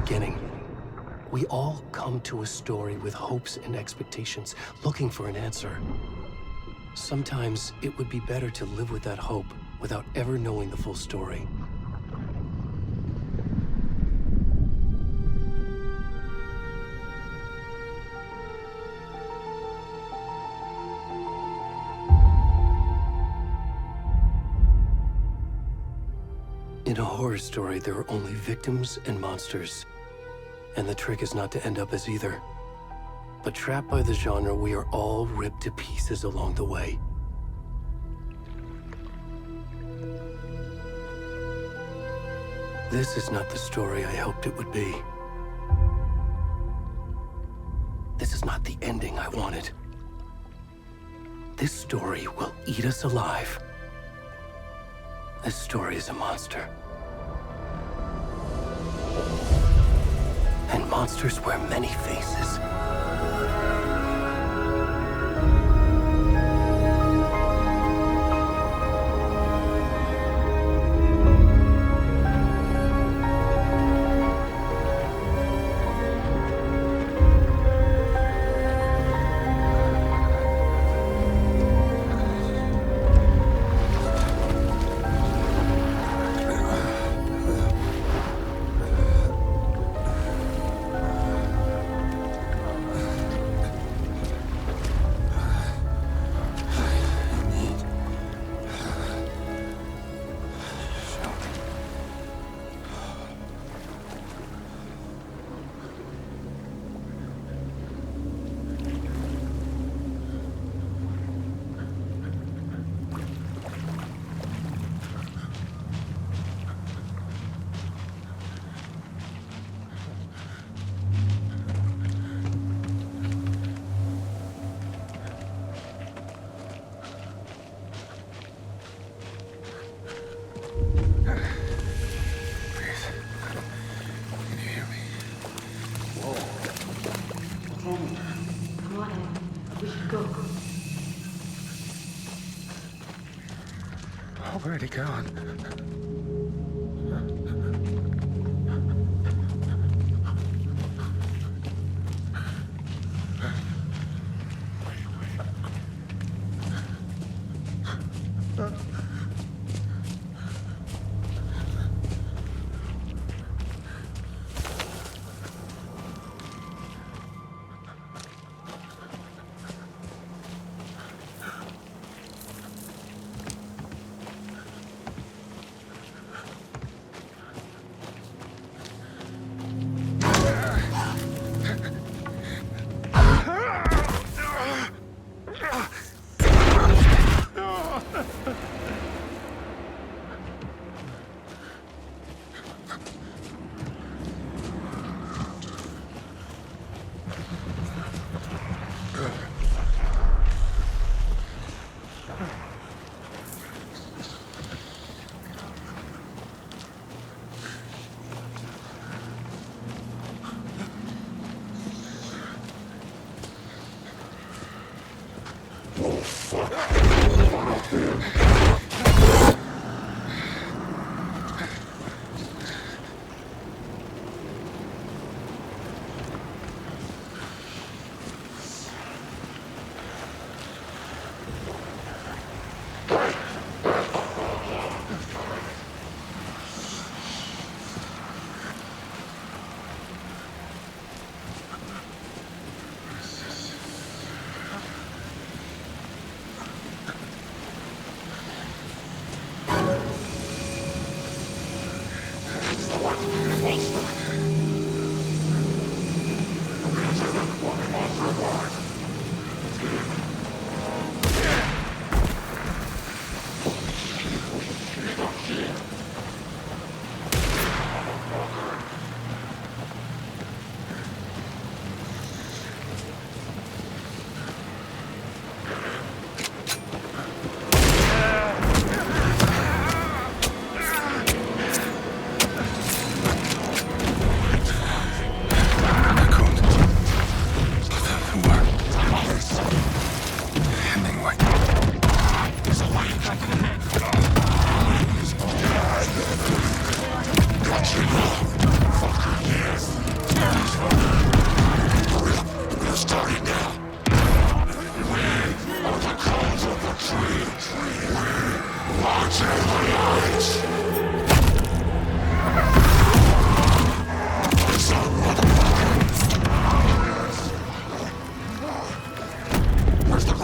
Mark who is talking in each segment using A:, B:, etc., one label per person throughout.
A: beginning. We all come to a story with hopes and expectations, looking for an answer. Sometimes it would be better to live with that hope without ever knowing the full story. In a horror story, there are only victims and monsters. And the trick is not to end up as either. But trapped by the genre, we are all ripped to pieces along the way. This is not the story I hoped it would be. This is not the ending I wanted. This story will eat us alive. This story is a monster. And monsters wear many faces.
B: Where'd he gone?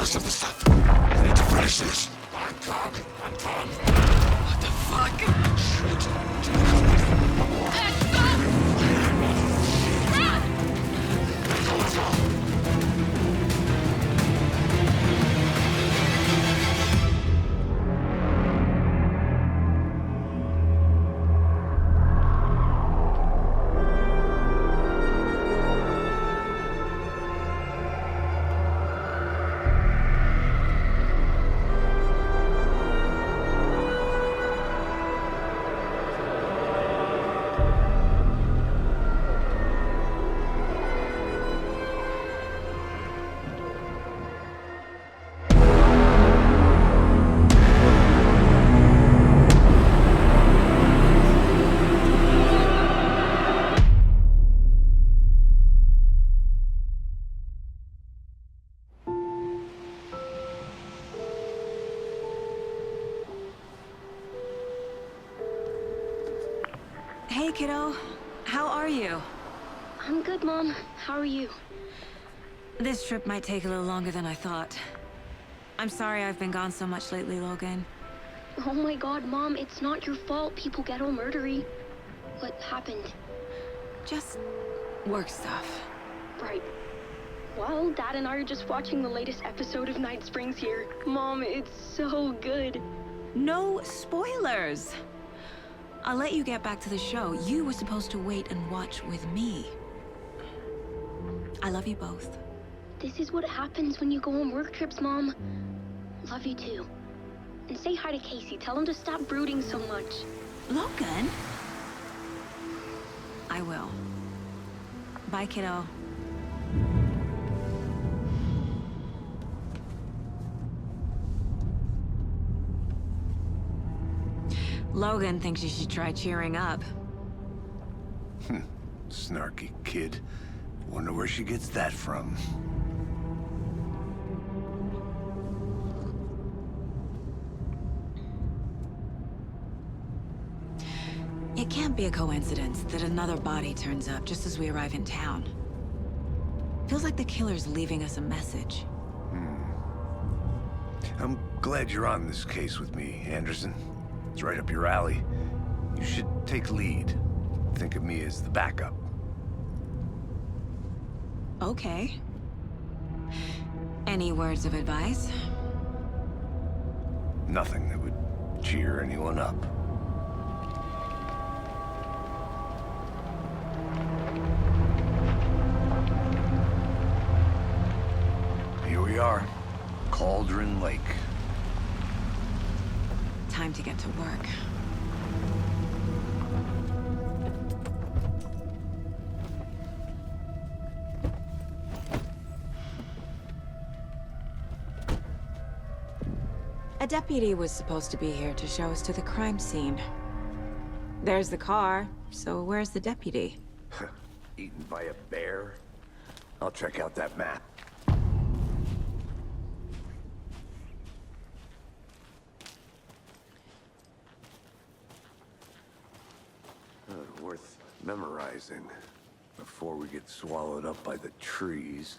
B: rest of the stuff. I need to finish this. I'm coming.
C: What the fuck?
B: Shit.
C: Stop! Run!
D: Hey, kiddo. How are you?
E: I'm good, Mom. How are you?
D: This trip might take a little longer than I thought. I'm sorry I've been gone so much lately, Logan.
E: Oh my god, Mom, it's not your fault people get all murdery. What happened?
D: Just work stuff.
E: Right. Well, Dad and I are just watching the latest episode of Night Springs here. Mom, it's so good.
D: No spoilers! I'll let you get back to the show. You were supposed to wait and watch with me. I love you both.
E: This is what happens when you go on work trips, Mom. Love you too. And say hi to Casey. Tell him to stop brooding so much.
D: Logan? I will. Bye, kiddo. Logan thinks you should try cheering up.
B: Snarky kid. Wonder where she gets that from.
D: It can't be a coincidence that another body turns up just as we arrive in town. Feels like the killer's leaving us a message.
B: I'm glad you're on this case with me, Anderson. It's right up your alley. You should take lead. Think of me as the backup.
D: Okay. Any words of advice?
B: Nothing that would cheer anyone up. Here we are. Cauldron Lake.
D: Time to get to work. A deputy was supposed to be here to show us to the crime scene. There's the car, so where's the deputy?
B: Eaten by a bear? I'll check out that map. Worth memorizing before we get swallowed up by the trees.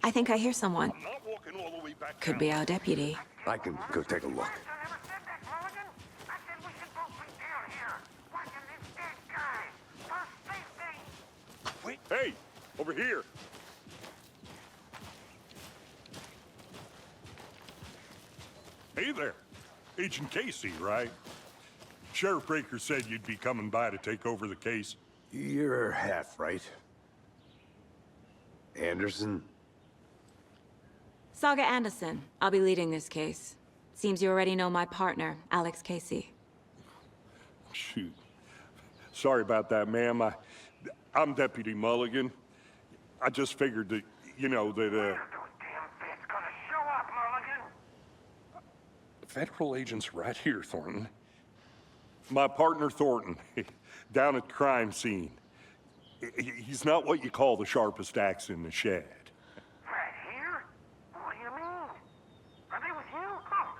D: I think I hear someone.
F: I'm not walking all the way back
D: Could
F: down.
D: be our deputy.
B: I can go take a look.
F: Wait. Hey, over here. Hey there. Agent Casey, right? Sheriff Breaker said you'd be coming by to take over the case.
B: You're half right. Anderson?
D: Saga Anderson. I'll be leading this case. Seems you already know my partner, Alex Casey.
F: Shoot. Sorry about that, ma'am. I'm Deputy Mulligan. I just figured that, you know, that, Federal agent's right here, Thornton. My partner, Thornton, down at the crime scene. He's not what you call the sharpest axe in the shed.
G: Right here? What do you mean? Are they with you? Oh,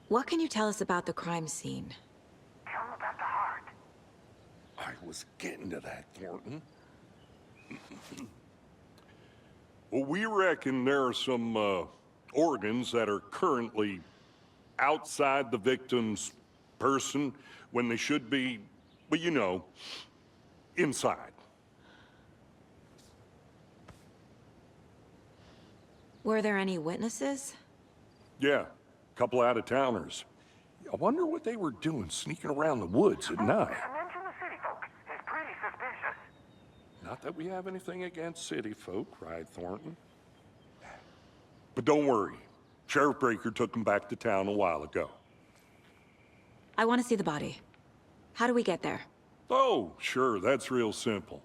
D: What can you tell us about the crime scene?
C: Tell him about the heart.
F: I was getting to that, Thornton. Well, we reckon there are some organs that are currently outside the victim's person when they should be, well, you know, inside.
D: Were there any witnesses?
F: Yeah, a couple out-of-towners. I wonder what they were doing sneaking around the woods at night.
C: Mention the city folk. It's pretty suspicious.
F: Not that we have anything against city folk, cried Thornton. But don't worry. Sheriff Breaker took them back to town a while ago.
D: I want to see the body. How do we get there?
F: Oh, sure, that's real simple.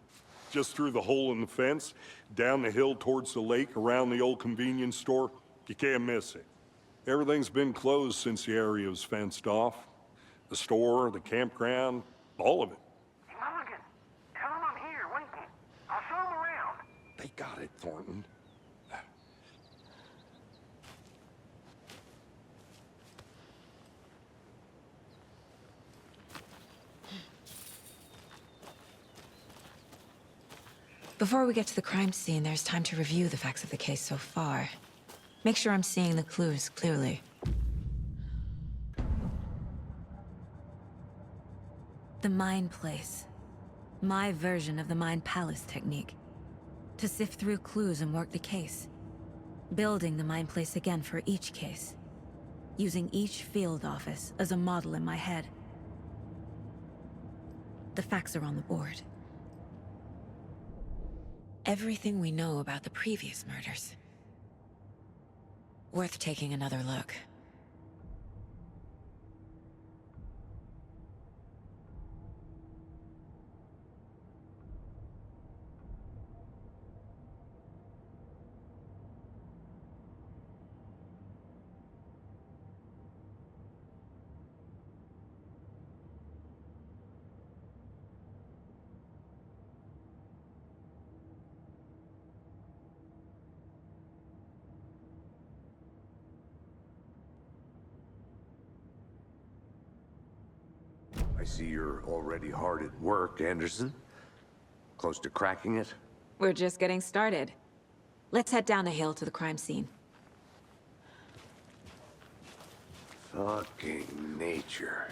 F: Just through the hole in the fence, down the hill towards the lake, around the old convenience store. You can't miss it. Everything's been closed since the area was fenced off. The store, the campground, all of it.
C: Mulligan, tell him I'm here waiting. I'll show him around.
F: They got it, Thornton.
D: Before we get to the crime scene, there's time to review the facts of the case so far. Make sure I'm seeing the clues clearly. The Mind Place. My version of the Mind Palace technique. To sift through clues and work the case. Building the Mind Place again for each case. Using each field office as a model in my head. The facts are on the board. Everything we know about the previous murders. Worth taking another look.
B: I see you're already hard at work, Anderson. Close to cracking it?
D: We're just getting started. Let's head down the hill to the crime scene.
B: Fucking nature.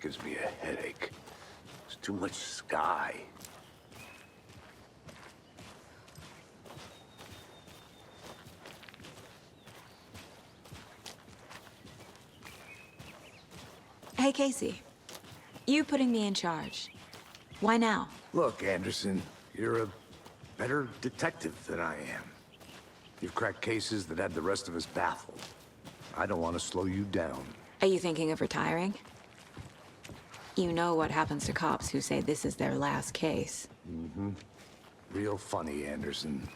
B: Gives me a headache. There's too much sky.
D: Hey, Casey. You putting me in charge. Why now?
B: Look, Anderson, you're a better detective than I am. You've cracked cases that had the rest of us baffled. I don't want to slow you down.
D: Are you thinking of retiring? You know what happens to cops who say this is their last case.
B: Mm-hmm. Real funny, Anderson.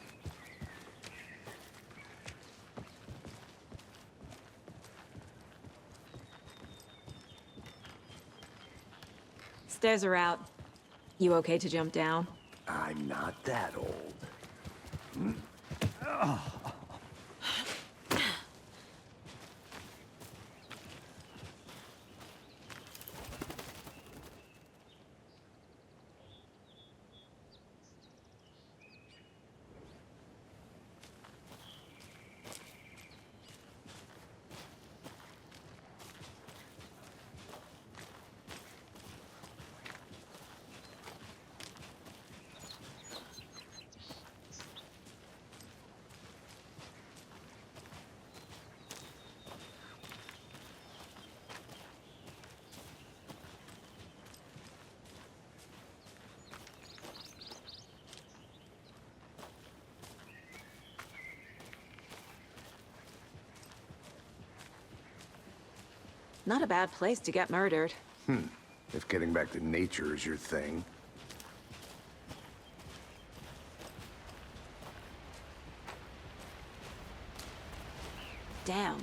D: Stairs are out. You okay to jump down?
B: I'm not that old.
D: Not a bad place to get murdered.
B: If getting back to nature is your thing.
D: Damn.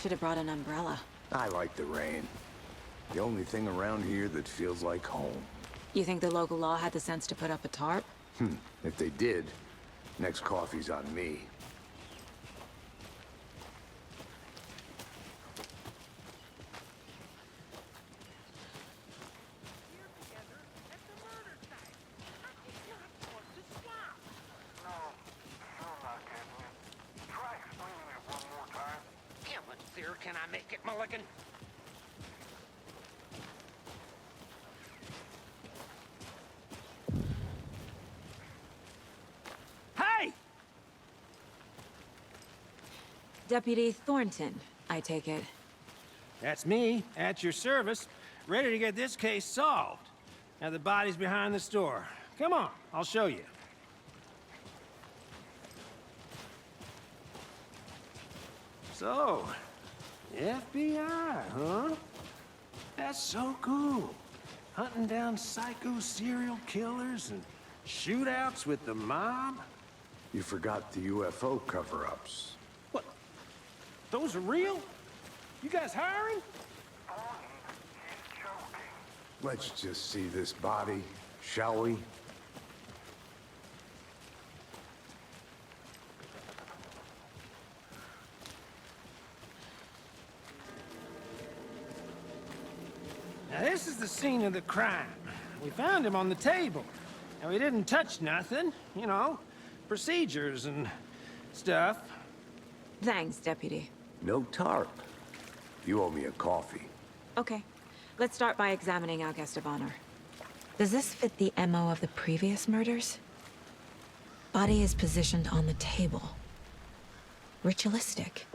D: Should have brought an umbrella.
B: I like the rain. The only thing around here that feels like home.
D: You think the local law had the sense to put up a tarp?
B: If they did, next coffee's on me.
C: fancier can I make it, Mulligan? Hey!
D: Deputy Thornton, I take it.
G: That's me, at your service, ready to get this case solved. Now the body's behind the store. Come on, I'll show you. So, FBI, huh? That's so cool. Hunting down psycho serial killers and shootouts with the mob?
B: You forgot the UFO cover-ups.
G: What? Those are real? You guys hiring?
B: Let's just see this body, shall we?
G: Now this is the scene of the crime. We found him on the table. And we didn't touch nothing, you know, procedures and stuff.
D: Thanks, Deputy.
B: No tarp. You owe me a coffee.
D: Okay, let's start by examining our guest of honor. Does this fit the MO of the previous murders? Body is positioned on the table. Ritualistic.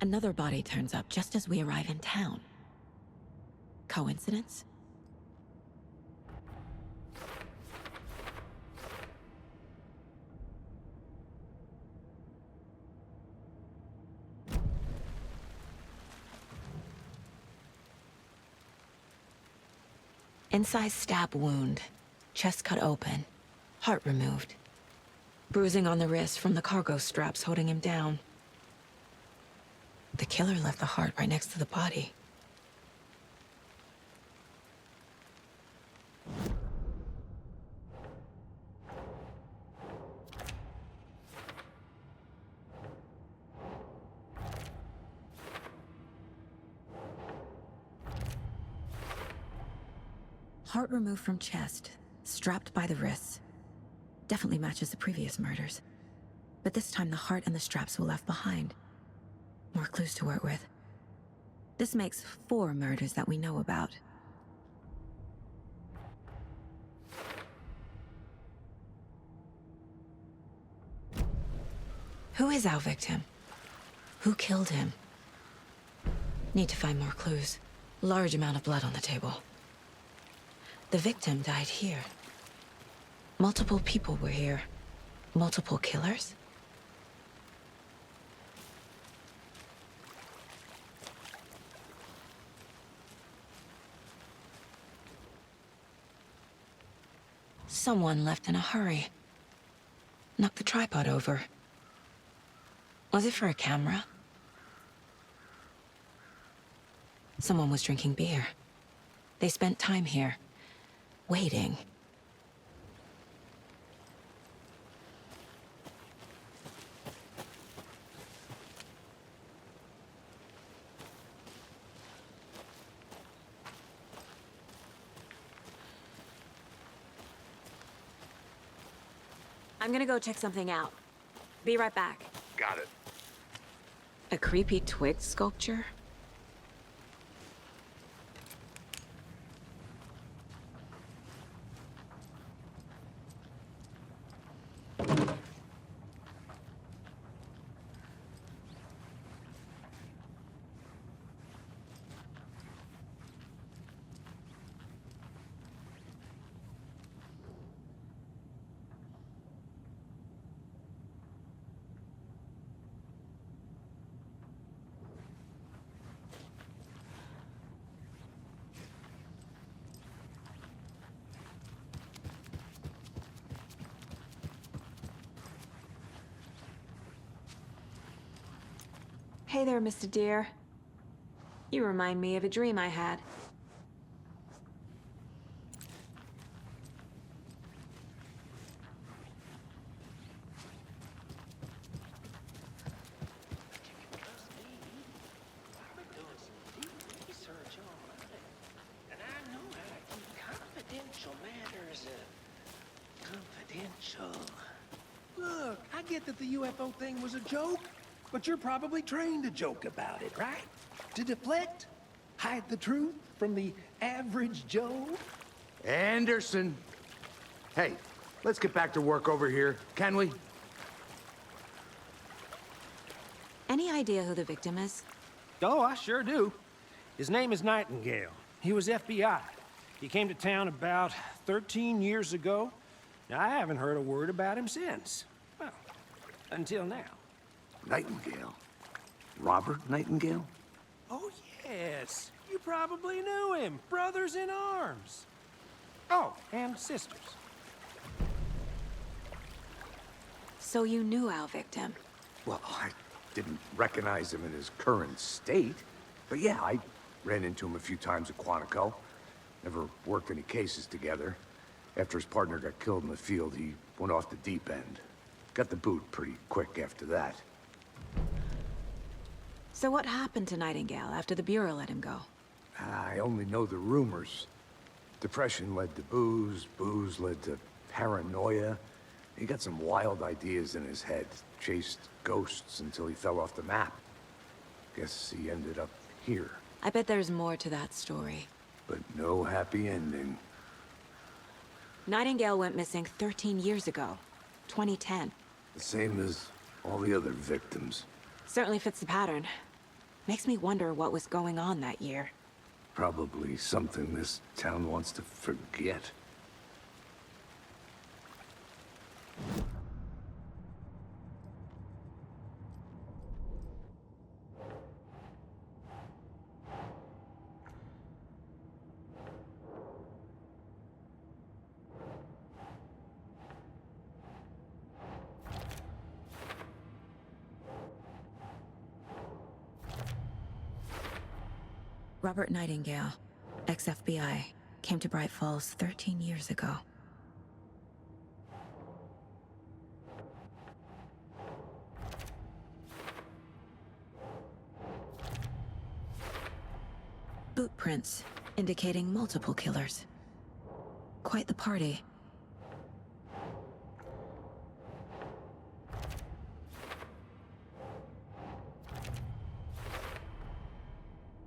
D: Another body turns up just as we arrive in town. Coincidence? Incised stab wound, chest cut open, heart removed. Bruising on the wrist from the cargo straps holding him down. The killer left the heart right next to the body. Heart removed from chest, strapped by the wrists. Definitely matches the previous murders. But this time the heart and the straps were left behind. More clues to work with. This makes 4 murders that we know about. Who is our victim? Who killed him? Need to find more clues. Large amount of blood on the table. The victim died here. Multiple people were here. Multiple killers? Someone left in a hurry. Knocked the tripod over. Was it for a camera? Someone was drinking beer. They spent time here, waiting. I'm gonna go check something out. Be right back.
B: Got it.
D: A creepy twig sculpture? Hey there, Mr. Deer. You remind me of a dream I had.
G: Look, I get that the UFO thing was a joke, but you're probably trained to joke about it, right? To deflect? Hide the truth from the average Joe?
B: Anderson! Hey, let's get back to work over here, can we?
D: Any idea who the victim is?
G: Oh, I sure do. His name is Nightingale. He was FBI. He came to town about 13 years ago. Now, I haven't heard a word about him since. Well, until now.
B: Nightingale? Robert Nightingale?
G: Oh, yes. You probably knew him. Brothers in arms. Oh, and sisters.
D: So you knew our victim?
B: Well, I didn't recognize him in his current state. But yeah, I ran into him a few times at Quantico. Never worked any cases together. After his partner got killed in the field, he went off the deep end. Got the boot pretty quick after that.
D: So what happened to Nightingale after the Bureau let him go?
B: I only know the rumors. Depression led to booze, booze led to paranoia. He got some wild ideas in his head, chased ghosts until he fell off the map. Guess he ended up here,
D: I bet there's more to that story.
B: but no happy ending.
D: Nightingale went missing 13 years ago, 2010.
B: The same as all the other victims.
D: Certainly fits the pattern. Makes me wonder what was going on that year.
B: Probably something this town wants to forget.
D: Robert Nightingale, ex-FBI, came to Bright Falls 13 years ago. Boot prints indicating multiple killers. Quite the party.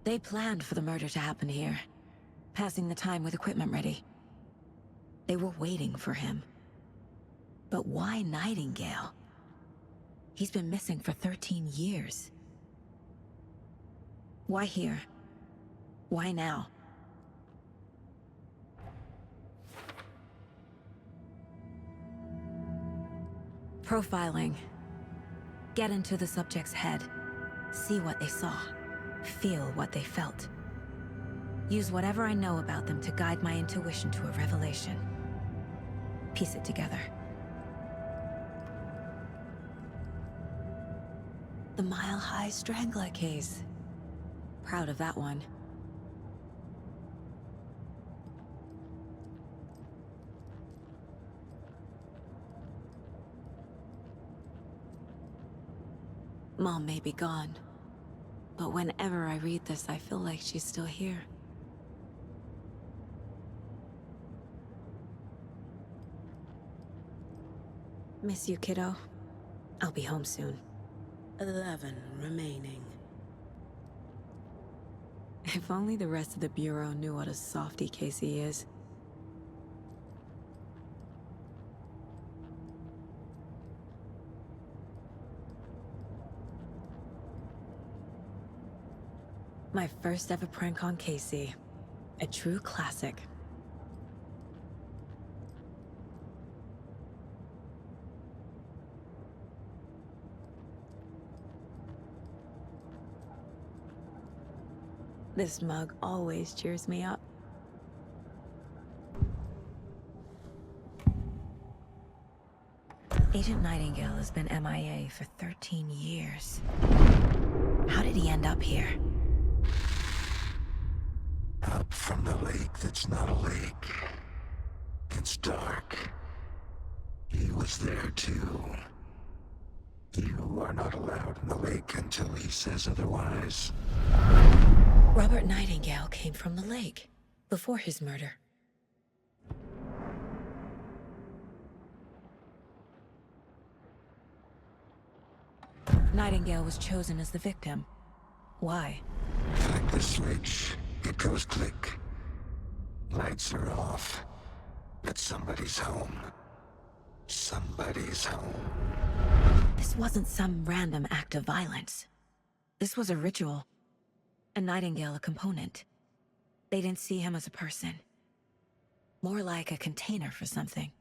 D: They planned for the murder to happen here, passing the time with equipment ready. They were waiting for him. But why Nightingale? He's been missing for 13 years. Why here? Why now? Profiling. Get into the subject's head. See what they saw. Feel what they felt. Use whatever I know about them to guide my intuition to a revelation. Piece it together. The Mile High Strangler case. Proud of that one. Mom may be gone. But whenever I read this, I feel like she's still here. Miss you, kiddo. I'll be home soon.
H: 11 remaining.
D: If only the rest of the Bureau knew what a softy Casey is. My first ever prank on Casey. A true classic. This mug always cheers me up. Agent Nightingale has been MIA for 13 years. How did he end up here?
I: Up from the lake that's not a lake. It's dark. He was there too. You are not allowed in the lake until he says otherwise.
D: Robert Nightingale came from the lake, before his murder. Nightingale was chosen as the victim. Why?
I: Flick the switch. It goes click. Lights are off. But somebody's home. Somebody's home.
D: This wasn't some random act of violence. This was a ritual. And Nightingale a component. They didn't see him as a person. More like a container for something.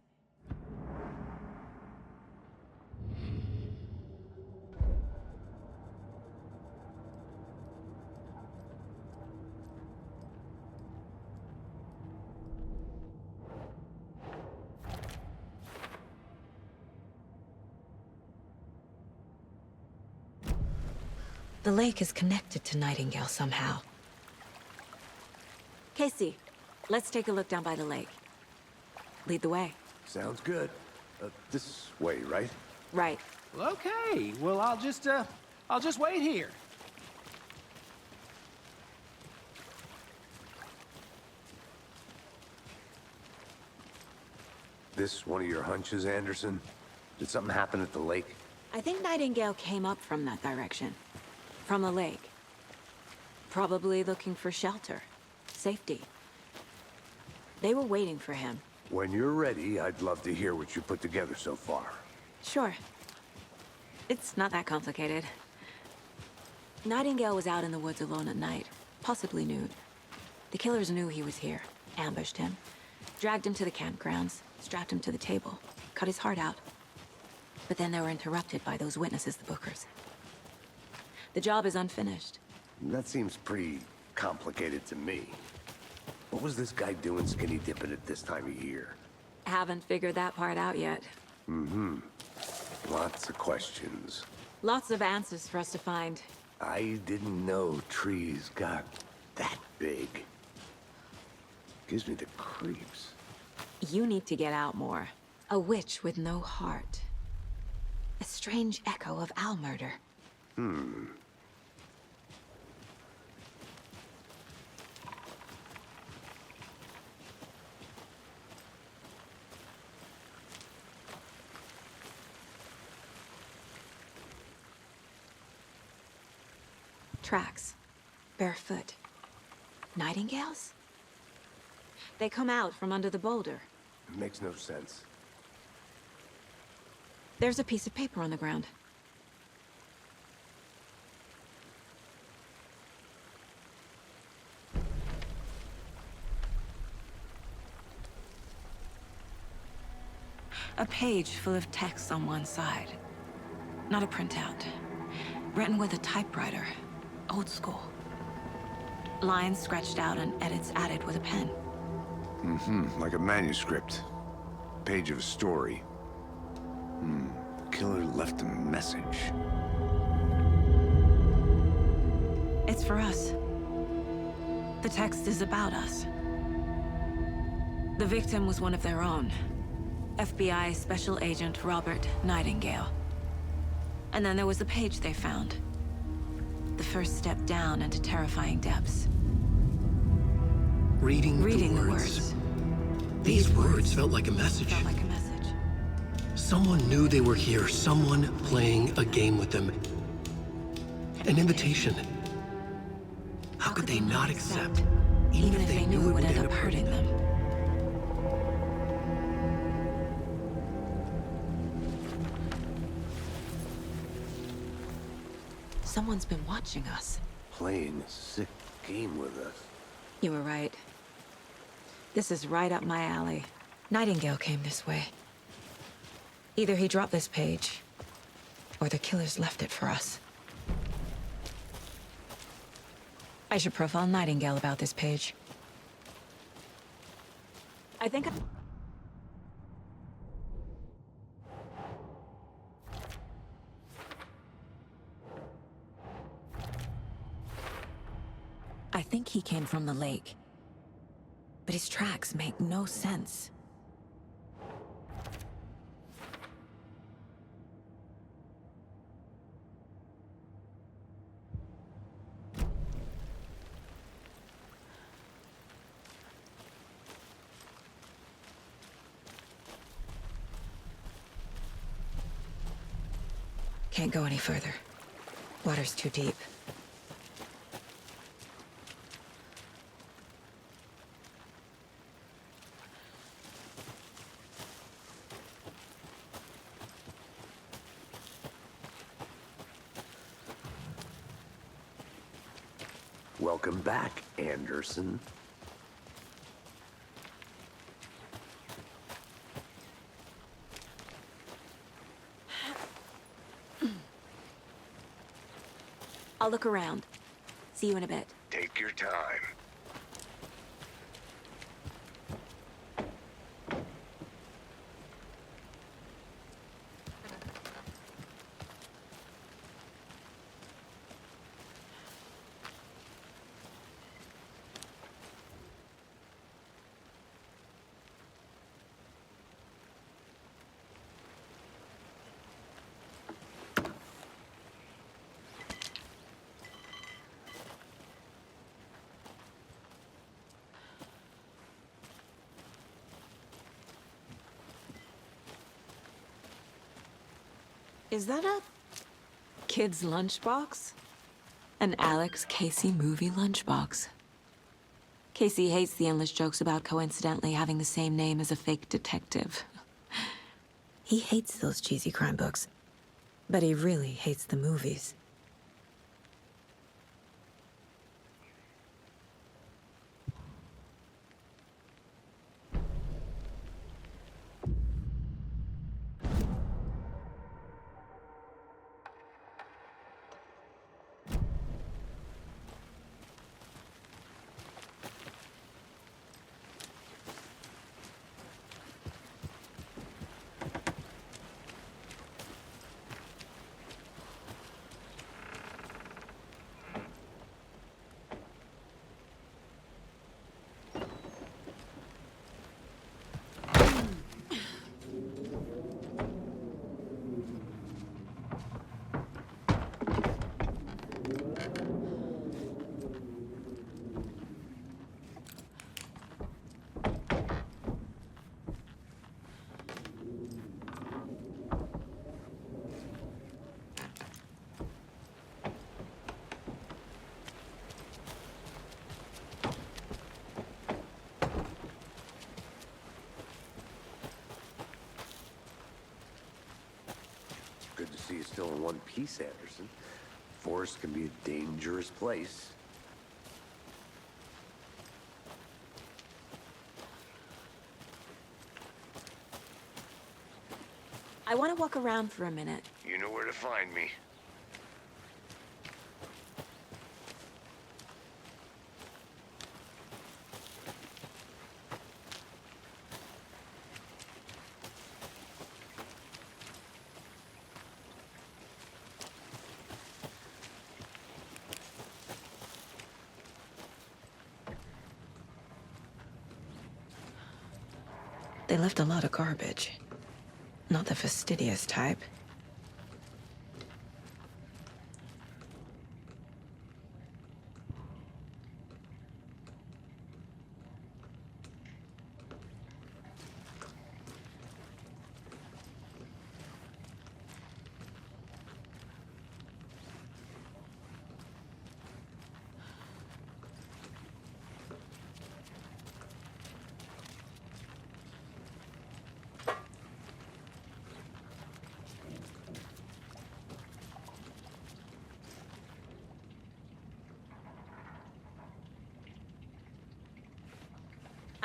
D: The lake is connected to Nightingale somehow. Casey, let's take a look down by the lake. Lead the way.
B: Sounds good. This way, right?
D: Right.
G: Well, okay. Well, I'll just wait here.
B: This one of your hunches, Anderson? Did something happen at the lake?
D: I think Nightingale came up from that direction. From the lake. Probably looking for shelter. Safety. They were waiting for him.
B: When you're ready, I'd love to hear what you put together so far.
D: Sure. It's not that complicated. Nightingale was out in the woods alone at night, possibly nude. The killers knew he was here, ambushed him, dragged him to the campgrounds, strapped him to the table, cut his heart out. But then they were interrupted by those witnesses, the Bookers. The job is unfinished.
B: That seems pretty complicated to me. What was this guy doing skinny dipping at this time of year?
D: Haven't figured that part out yet.
B: Mm-hmm. Lots of questions.
D: Lots of answers for us to find.
B: I didn't know trees got that big. Gives me the creeps.
D: You need to get out more. A witch with no heart. A strange echo of owl murder. Tracks. Barefoot. Nightingales? They come out from under the boulder.
B: It makes no sense.
D: There's a piece of paper on the ground. A page full of text on one side. Not a printout. Written with a typewriter. Old school. Lines scratched out and edits added with a pen.
B: Mm-hmm, like a manuscript. Page of a story. The killer left a message.
D: It's for us. The text is about us. The victim was one of their own. FBI Special Agent Robert Nightingale. And then there was the page they found. The first step down into terrifying depths.
A: Reading
D: the
A: words.
D: words.
A: These words felt like a message.
D: Felt like a message.
A: Someone knew they were here, someone playing a game with them. An invitation. How could they not accept,
D: even if they knew it would end up hurting them? Someone's been watching us.
B: Playing a sick game with us.
D: You were right. This is right up my alley. Nightingale came this way. Either he dropped this page, or the killers left it for us. I should profile Nightingale about this page. I think I think he came from the lake. But his tracks make no sense. Can't go any further. Water's too deep.
J: Welcome back, Anderson.
D: I'll look around. See you in a bit.
J: Take your time.
D: Is that a kid's lunchbox? An Alex Casey movie lunchbox. Casey hates the endless jokes about coincidentally having the same name as a fake detective. He hates those cheesy crime books, but he really hates the movies.
J: Good to see you still in one piece, Anderson. Forest can be a dangerous place.
D: I want to walk around for a minute.
J: You know where to find me.
D: They left a lot of garbage. Not the fastidious type.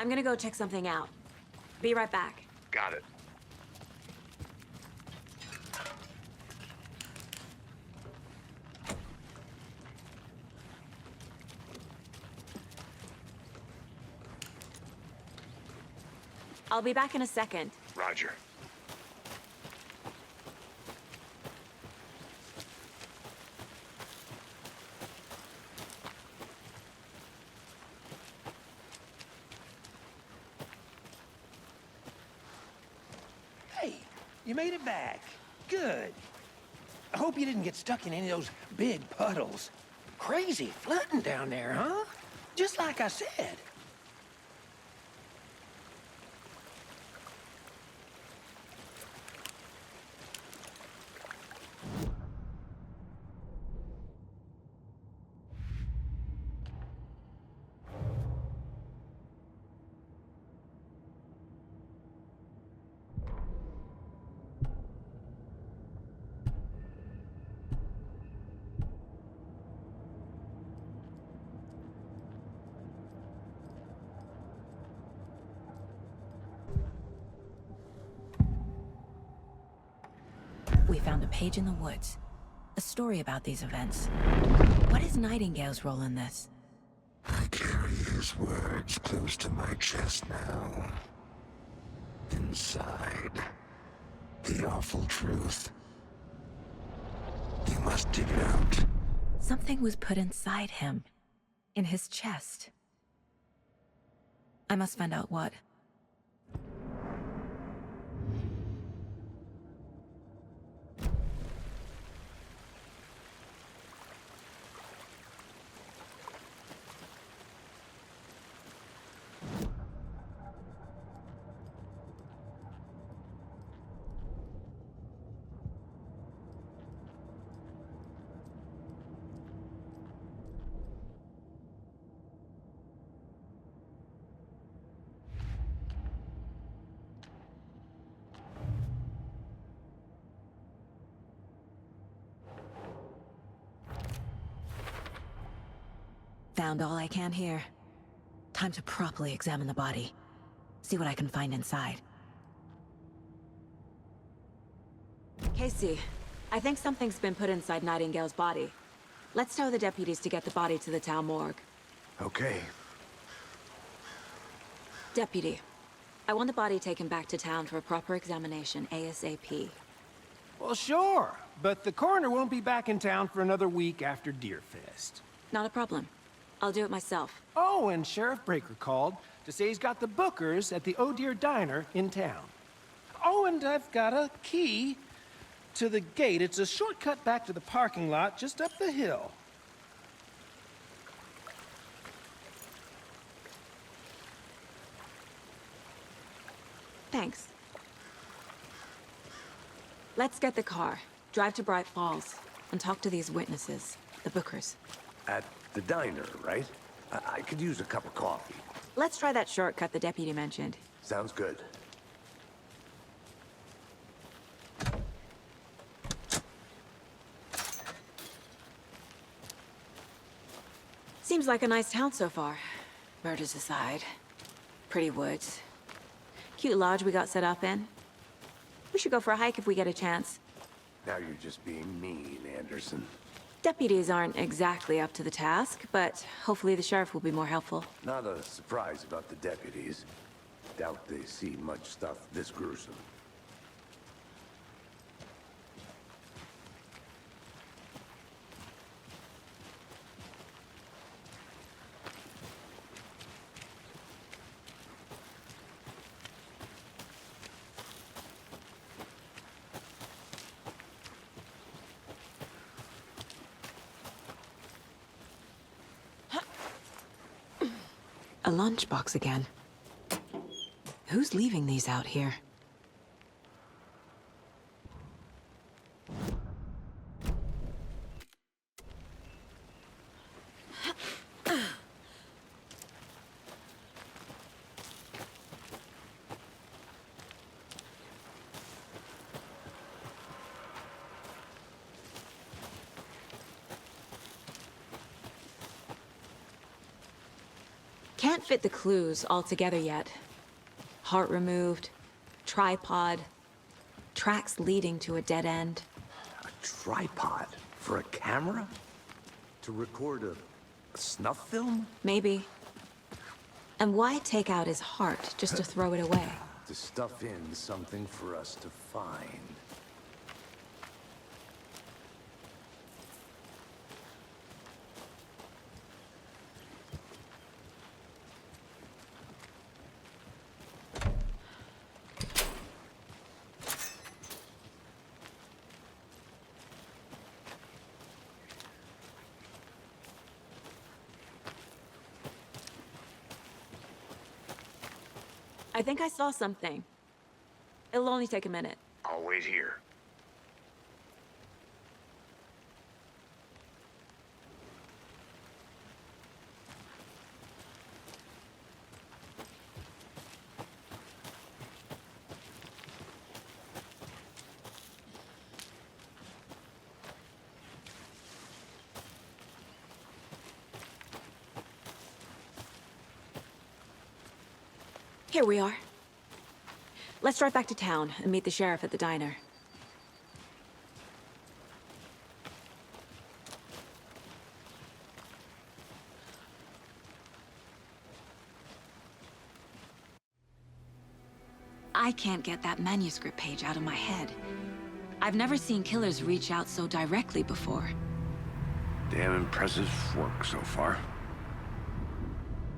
D: I'm gonna go check something out. Be right back.
J: Got it.
D: I'll be back in a second.
J: Roger.
G: Hey, you made it back. Good. I hope you didn't get stuck in any of those big puddles. Crazy flooding down there, huh? Just like I said.
D: We found a page in the woods. A story about these events. What is Nightingale's role in this?
I: I carry his words close to my chest now. Inside, the awful truth. You must dig it out.
D: Something was put inside him. In his chest. I must find out what. Found all I can here. Time to properly examine the body. See what I can find inside. Casey, I think something's been put inside Nightingale's body. Let's tell the deputies to get the body to the town morgue.
B: Okay.
D: Deputy, I want the body taken back to town for a proper examination ASAP.
G: Well, sure, but the coroner won't be back in town for another week after Deerfest.
D: Not a problem. I'll do it myself.
G: Oh, and Sheriff Breaker called to say he's got the bookers at the Oh Dear Diner in town. Oh, and I've got a key to the gate. It's a shortcut back to the parking lot just up the hill.
D: Thanks. Let's get the car, drive to Bright Falls, and talk to these witnesses, the bookers.
B: At the diner, right? I could use a cup of coffee.
D: Let's try that shortcut the deputy mentioned.
B: Sounds good.
D: Seems like a nice town so far. Murders aside. Pretty woods. Cute lodge we got set up in. We should go for a hike if we get a chance.
B: Now you're just being mean, Anderson.
D: Deputies aren't exactly up to the task, but hopefully the sheriff will be more helpful.
B: Not a surprise about the deputies. Doubt they see much stuff this gruesome.
D: A lunchbox again. Who's leaving these out here? Can't fit the clues all together yet. Heart removed, tripod, tracks leading to a dead end.
B: A tripod? For a camera? To record a snuff film?
D: Maybe. And why take out his heart just to throw it away?
B: To stuff in something for us to find.
D: I think I saw something. It'll only take a minute.
C: I'll wait here.
D: Here we are. Let's drive back to town and meet the sheriff at the diner. can't get that manuscript page out of my head. I've never seen killers reach out so directly before.
B: Damn impressive work so far.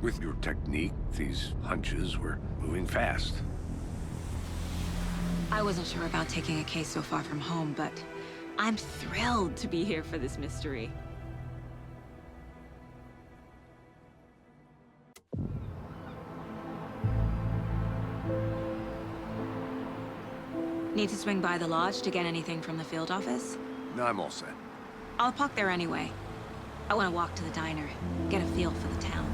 B: With your technique, these hunches were moving fast.
D: I wasn't sure about taking a case so far from home, but I'm thrilled to be here for this mystery. Need to swing by the lodge to get anything from the field office?
B: No, I'm all set.
D: I'll park there anyway. I want to walk to the diner, get a feel for the town.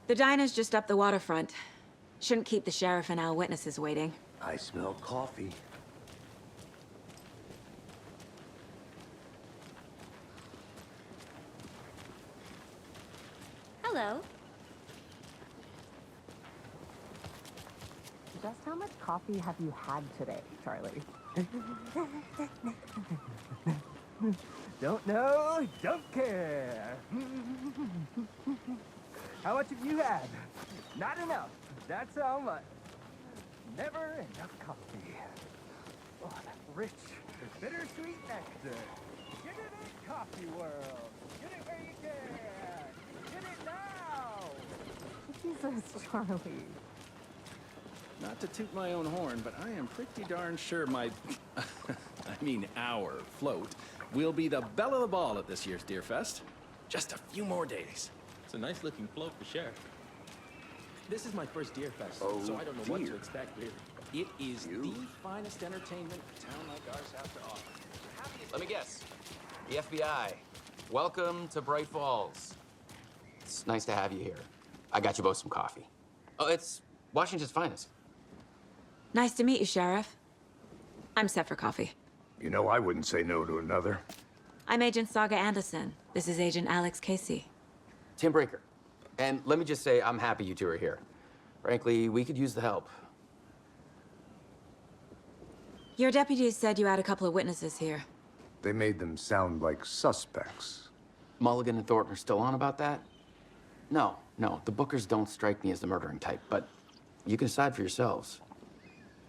D: The diner's just up the waterfront. Shouldn't keep the sheriff and our witnesses waiting.
B: I smell coffee.
K: Hello. Just how much coffee have you had today, Charlie?
L: Don't know, don't care. How much have you had? Not enough. That's how much. Never enough coffee. Oh, that rich, bittersweet nectar. Get it in, coffee world. Get it where you can. Get it now.
K: Jesus, Charlie.
M: Not to toot my own horn, but I am pretty darn sure my... I mean our float will be the belle of the ball at this year's Deer Fest. Just a few more days.
N: It's a nice looking float for sure. This is my first Deer Fest, so I don't know what to expect, really.
M: It is the finest entertainment a town like ours has to offer.
O: Let me guess. The FBI. Welcome to Bright Falls. It's nice to have you here. I got you both some coffee. Oh, it's Washington's finest.
D: Nice to meet you, Sheriff. I'm set for coffee.
B: You know, I wouldn't say no to another.
D: I'm Agent Saga Anderson. This is Agent Alex Casey.
O: Tim Breaker. And let me just say, I'm happy you two are here. Frankly, we could use the help.
D: Your deputies said you had a couple of witnesses here.
B: They made them sound like suspects.
O: Mulligan and Thornton are still on about that? No, the Bookers don't strike me as the murdering type, but you can decide for yourselves.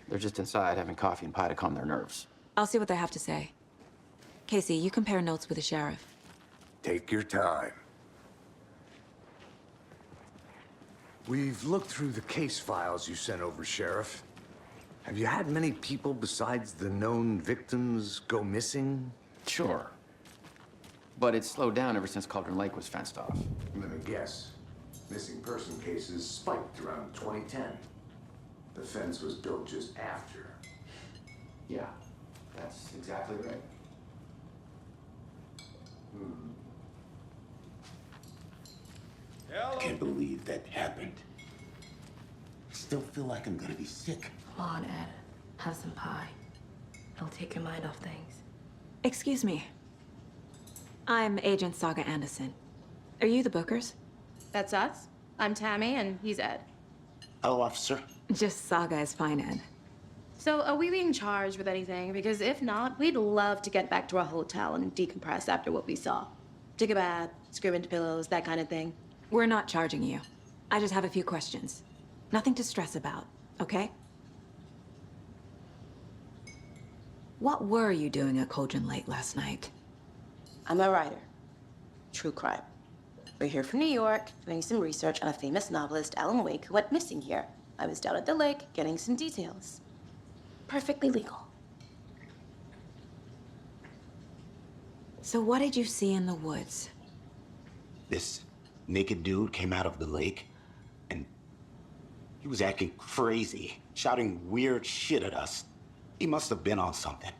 O: They're just inside having coffee and pie to calm their nerves.
D: I'll see what they have to say. Casey, you compare notes with the sheriff.
B: Take your time. We've looked through the case files you sent over, Sheriff. Have you had many people besides the known victims go missing?
O: Sure. But it's slowed down ever since Cauldron Lake was fenced off.
B: Let me guess. Missing person cases spiked around 2010. The fence was built just after.
O: Yeah, that's exactly right.
I: I can't believe that happened. I still feel like I'm gonna be sick.
P: Come on, Ed. Have some pie. It'll take your mind off things.
D: Excuse me. I'm Agent Saga Anderson. Are you the Bookers?
Q: That's us. I'm Tammy, and he's Ed.
I: Hello, officer.
D: Just Saga is fine, Ed.
Q: So, are we being charged with anything? Because if not, we'd love to get back to our hotel and decompress after what we saw. Take a bath, scream into pillows, that kind of thing.
D: We're not charging you. I just have a few questions. Nothing to stress about, okay? What were you doing at Cauldron Lake last night?
H: I'm a writer. True crime. We're here from New York, doing some research on a famous novelist, Alan Wake, who went missing here. I was down at the lake, getting some details. Perfectly legal.
D: So what did you see in the woods?
I: This naked dude came out of the lake, and he was acting crazy, shouting weird shit at us. He must have been on something.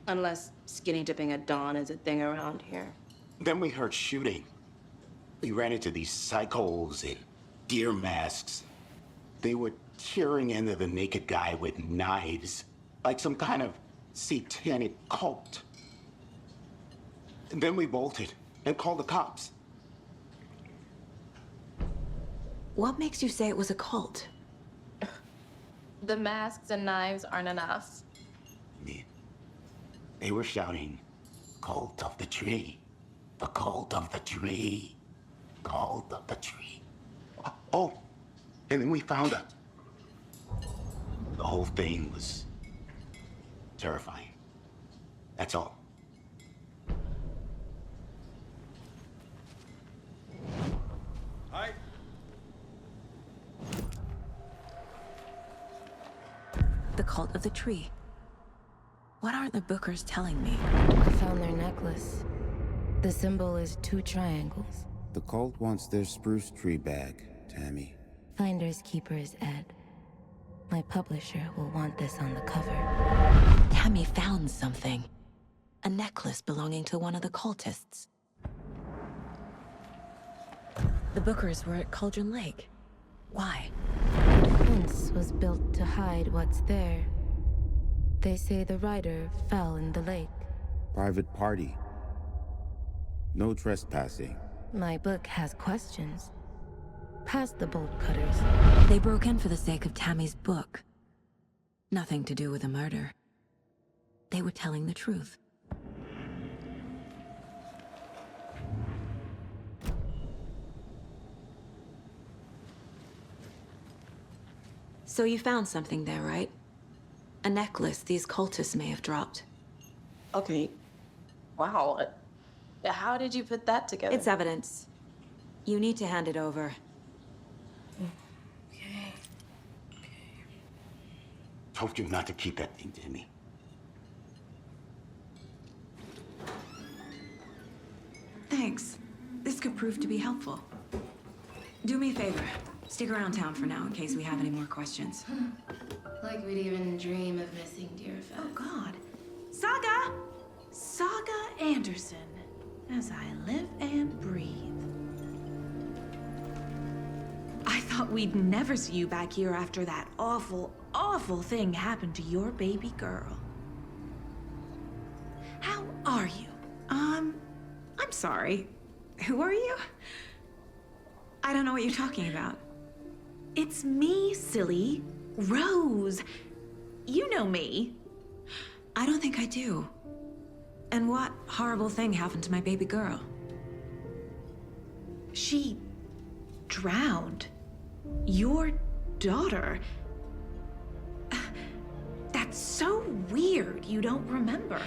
Q: Unless skinny dipping at dawn is a thing around here.
I: Then we heard shooting. We ran into these psychos in deer masks. They were tearing into the naked guy with knives, like some kind of satanic cult. And then we bolted and called the cops.
D: What makes you say it was a cult?
H: The masks and knives aren't enough.
I: They were shouting, "Cult of the tree. The cult of the tree. Cult of the tree." Oh, and then we found her. The whole thing was terrifying. That's all.
F: Hi.
D: The cult of the tree. What aren't the Bookers telling me?
P: I found their necklace. The symbol is 2 triangles.
R: The cult wants their spruce tree back, Tammy.
P: Finders keepers, Ed. My publisher will want this on the cover.
D: Tammy found something. A necklace belonging to one of the cultists. The Bookers were at Cauldron Lake. Why?
P: The fence was built to hide what's there. They say the rider fell in the lake.
R: Private party. No trespassing.
P: My book has questions. Past the bolt cutters.
D: They broke in for the sake of Tammy's book. Nothing to do with a murder. They were telling the truth. So you found something there, right? A necklace these cultists may have dropped.
H: Okay. Wow. How did you put that together?
D: It's evidence. You need to hand it over.
I: Told you not to keep that thing, Tammy.
D: Thanks. This could prove to be helpful. Do me a favor. Stick around town for now in case we have any more questions.
P: Like we'd even dream of missing Deerfest.
S: Oh, God. Saga! Saga Anderson. As I live and breathe. I thought we'd never see you back here after that awful, awful thing happened to your baby girl. How are you? I'm sorry. Who are you? I don't know what you're talking about. It's me, silly. Rose. You know me.
D: I don't think I do. And what horrible thing happened to my baby girl?
S: She drowned. Your daughter. That's so weird you don't remember.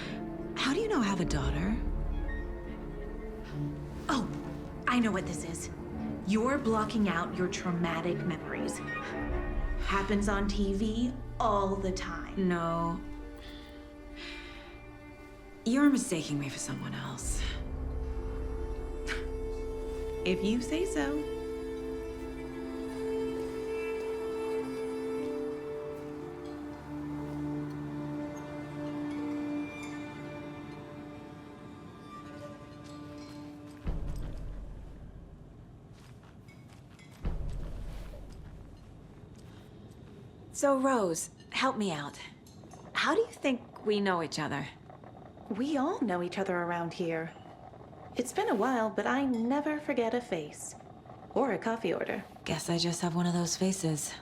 D: How do you know I have a daughter?
S: Oh, I know what this is. You're blocking out your traumatic memories. Happens on TV all the time.
D: No. You're mistaking me for someone else.
S: If you say so.
D: So, Rose, help me out. How do you think we know each other?
Q: We all know each other around here. It's been a while, but I never forget a face. Or a coffee order.
D: Guess I just have one of those faces.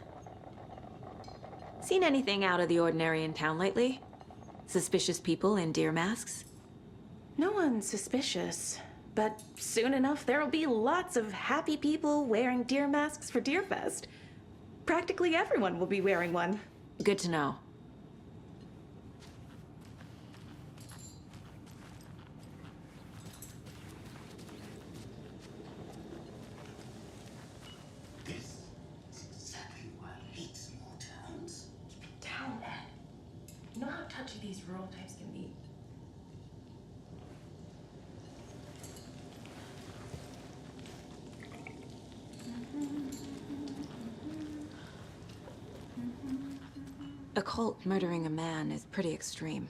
D: Seen anything out of the ordinary in town lately? Suspicious people in deer masks?
Q: No one's suspicious. But soon enough, there'll be lots of happy people wearing deer masks for Deerfest. Practically everyone will be wearing one.
D: Good to know.
I: This is exactly why I hate small towns.
H: Keep it down, Ed. You know how touchy these rural types can be.
D: A cult murdering a man is pretty extreme.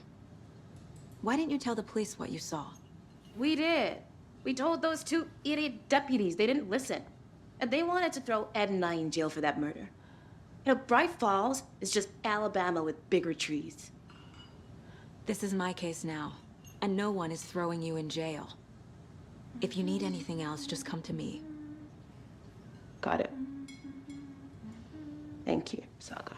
D: Why didn't you tell the police what you saw?
Q: We did. We told those 2 idiot deputies. They didn't listen. And they wanted to throw Ed and I in jail for that murder. You know, Bright Falls is just Alabama with bigger trees.
D: This is my case now, and no one is throwing you in jail. If you need anything else, just come to me.
Q: Got it. Thank you, Saga.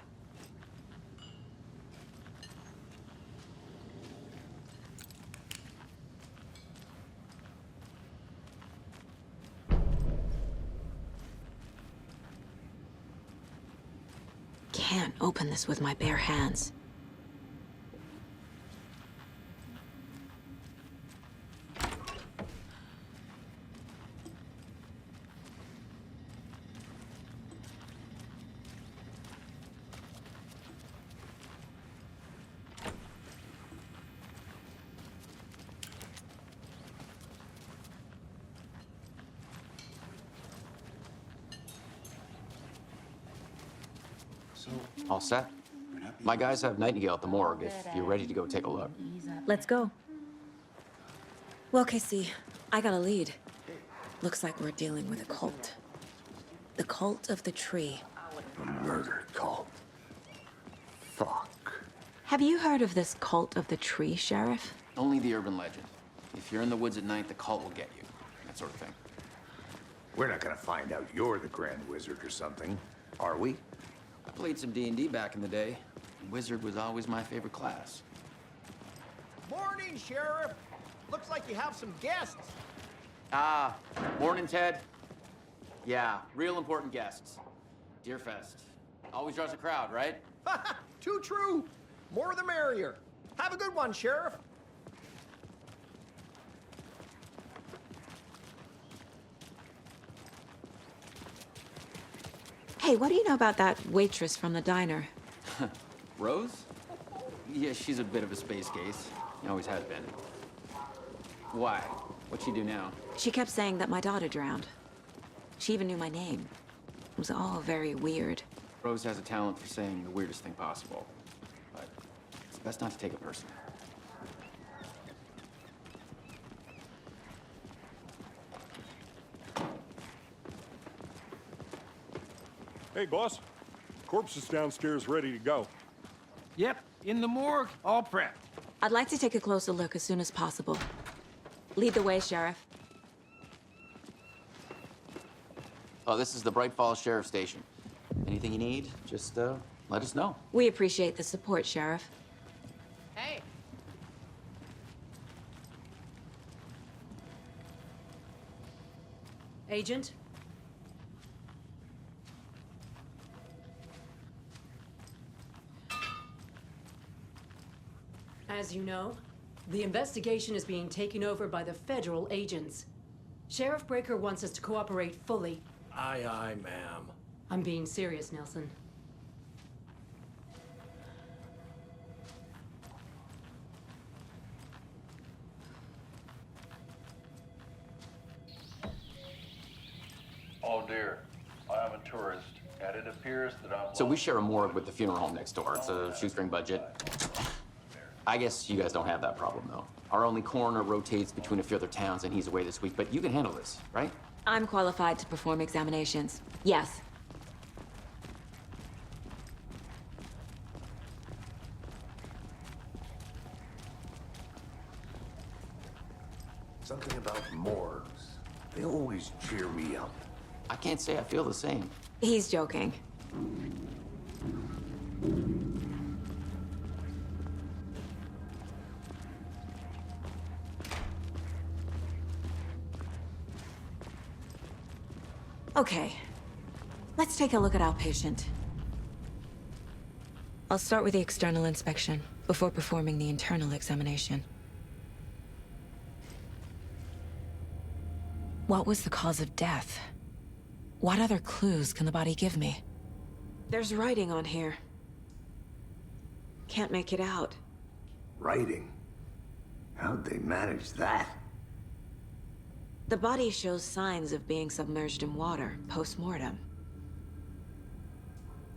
D: can't open this with my bare hands.
O: All set? My guys have Nightingale at the morgue if you're ready to go take a look.
D: Let's go. Well, Casey, I got a lead. Looks like we're dealing with a cult. The cult of the tree.
B: A murder cult. Fuck.
D: Have you heard of this cult of the tree, Sheriff?
O: Only the urban legend. If you're in the woods at night, the cult will get you. That sort of thing.
B: We're not gonna find out you're the Grand Wizard or something, are we?
O: I played some D&D back in the day. Wizard was always my favorite class.
T: Morning, Sheriff. Looks like you have some guests.
O: Ah, morning, Ted. Yeah, real important guests. Deerfest. Always draws a crowd, right?
T: Too true. More the merrier. Have a good one, Sheriff.
D: Hey, what do you know about that waitress from the diner?
O: Rose? Yeah, she's a bit of a space case. Always has been. Why? What'd she do now?
D: She kept saying that my daughter drowned. She even knew my name. It was all very weird.
O: Rose has a talent for saying the weirdest thing possible. But it's best not to take it personally.
F: Hey, boss. Corpse is downstairs ready to go.
G: Yep, in the morgue, all prepped.
D: I'd like to take a closer look as soon as possible. Lead the way, Sheriff.
O: Oh, this is the Bright Falls Sheriff Station. Anything you need, just let us know.
D: We appreciate the support, Sheriff.
Q: Hey.
U: Agent? As you know, the investigation is being taken over by the federal agents. Sheriff Breaker wants us to cooperate fully.
N: Aye, aye, ma'am.
U: I'm being serious, Nelson.
V: Oh dear, I am a tourist, and it appears that I'm...
O: So we share a morgue with the funeral home next door. It's a shoestring budget. I guess you guys don't have that problem, though. Our only coroner rotates between a few other towns, and he's away this week, but you can handle this, right?
D: I'm qualified to perform examinations. Yes.
B: Something about morgues. They always cheer me up.
O: I can't say I feel the same.
D: He's joking. Okay, let's take a look at our patient. I'll start with the external inspection before performing the internal examination. What was the cause of death? What other clues can the body give me? There's writing on here. Can't make it out.
B: Writing? How'd they manage that?
D: The body shows signs of being submerged in water post-mortem.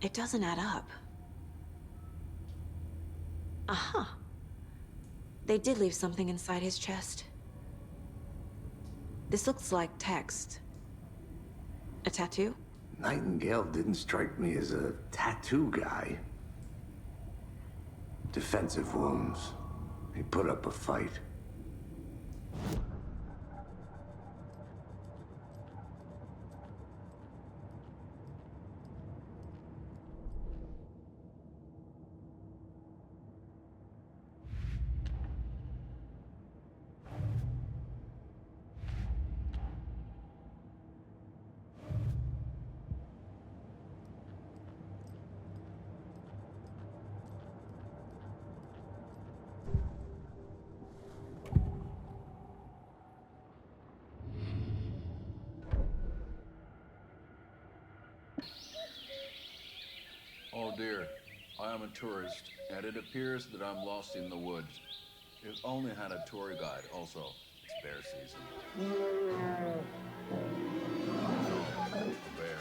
D: It doesn't add up. Uh-huh. They did leave something inside his chest. This looks like text. A tattoo?
B: Nightingale didn't strike me as a tattoo guy. Defensive wounds. He put up a fight.
V: dear. I am a tourist, and it appears that I'm lost in the woods. If only had a tour guide. Also, it's bear season. No, a bear.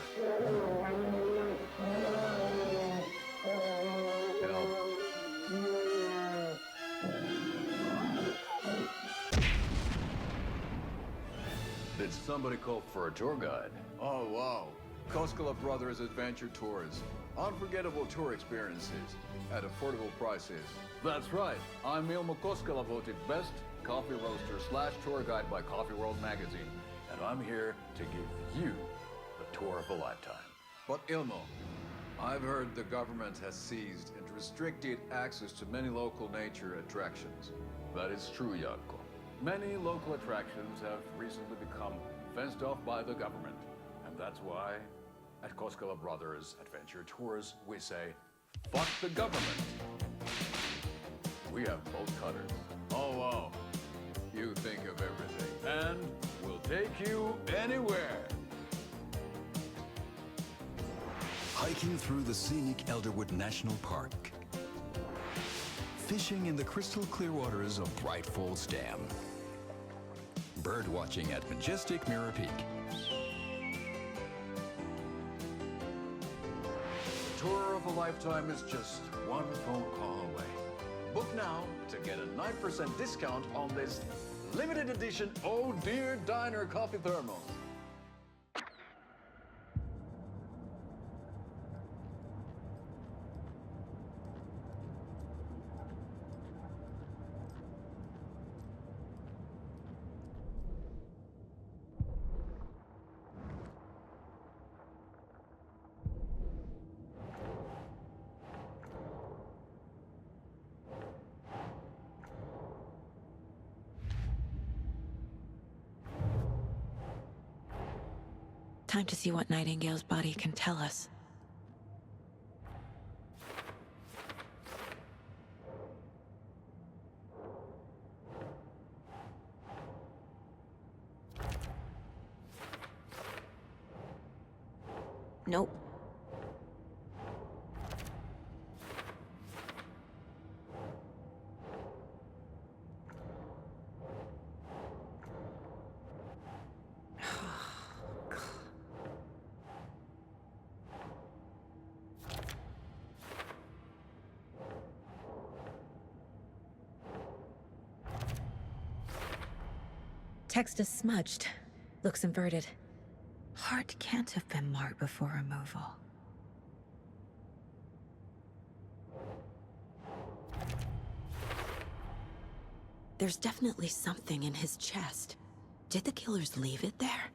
V: Help. Did somebody call for a tour guide? Oh, wow. Koskela Brothers Adventure Tours. Unforgettable tour experiences at affordable prices. That's right. I'm Ilmo Koskela, voted best coffee roaster / tour guide by Coffee World magazine. And I'm here to give you the tour of a lifetime. But Ilmo, I've heard the government has seized and restricted access to many local nature attractions. That is true, Jaakko. Many local attractions have recently become fenced off by the government. And that's why, at Koskela Brothers Adventure Tours, we say, fuck the government. We have bolt cutters. Oh, wow. You think of everything. And we'll take you anywhere.
A: Hiking through the scenic Elderwood National Park. Fishing in the crystal clear waters of Bright Falls Dam. Bird watching at majestic Mirror Peak.
V: The tour of a lifetime is just one phone call away. Book now to get a 9% discount on this limited edition Oh Dear Diner coffee thermos.
D: Time to see what Nightingale's body can tell us. Nope. Text is smudged. Looks inverted. Heart can't have been marked before removal. There's definitely something in his chest. Did the killers leave it there?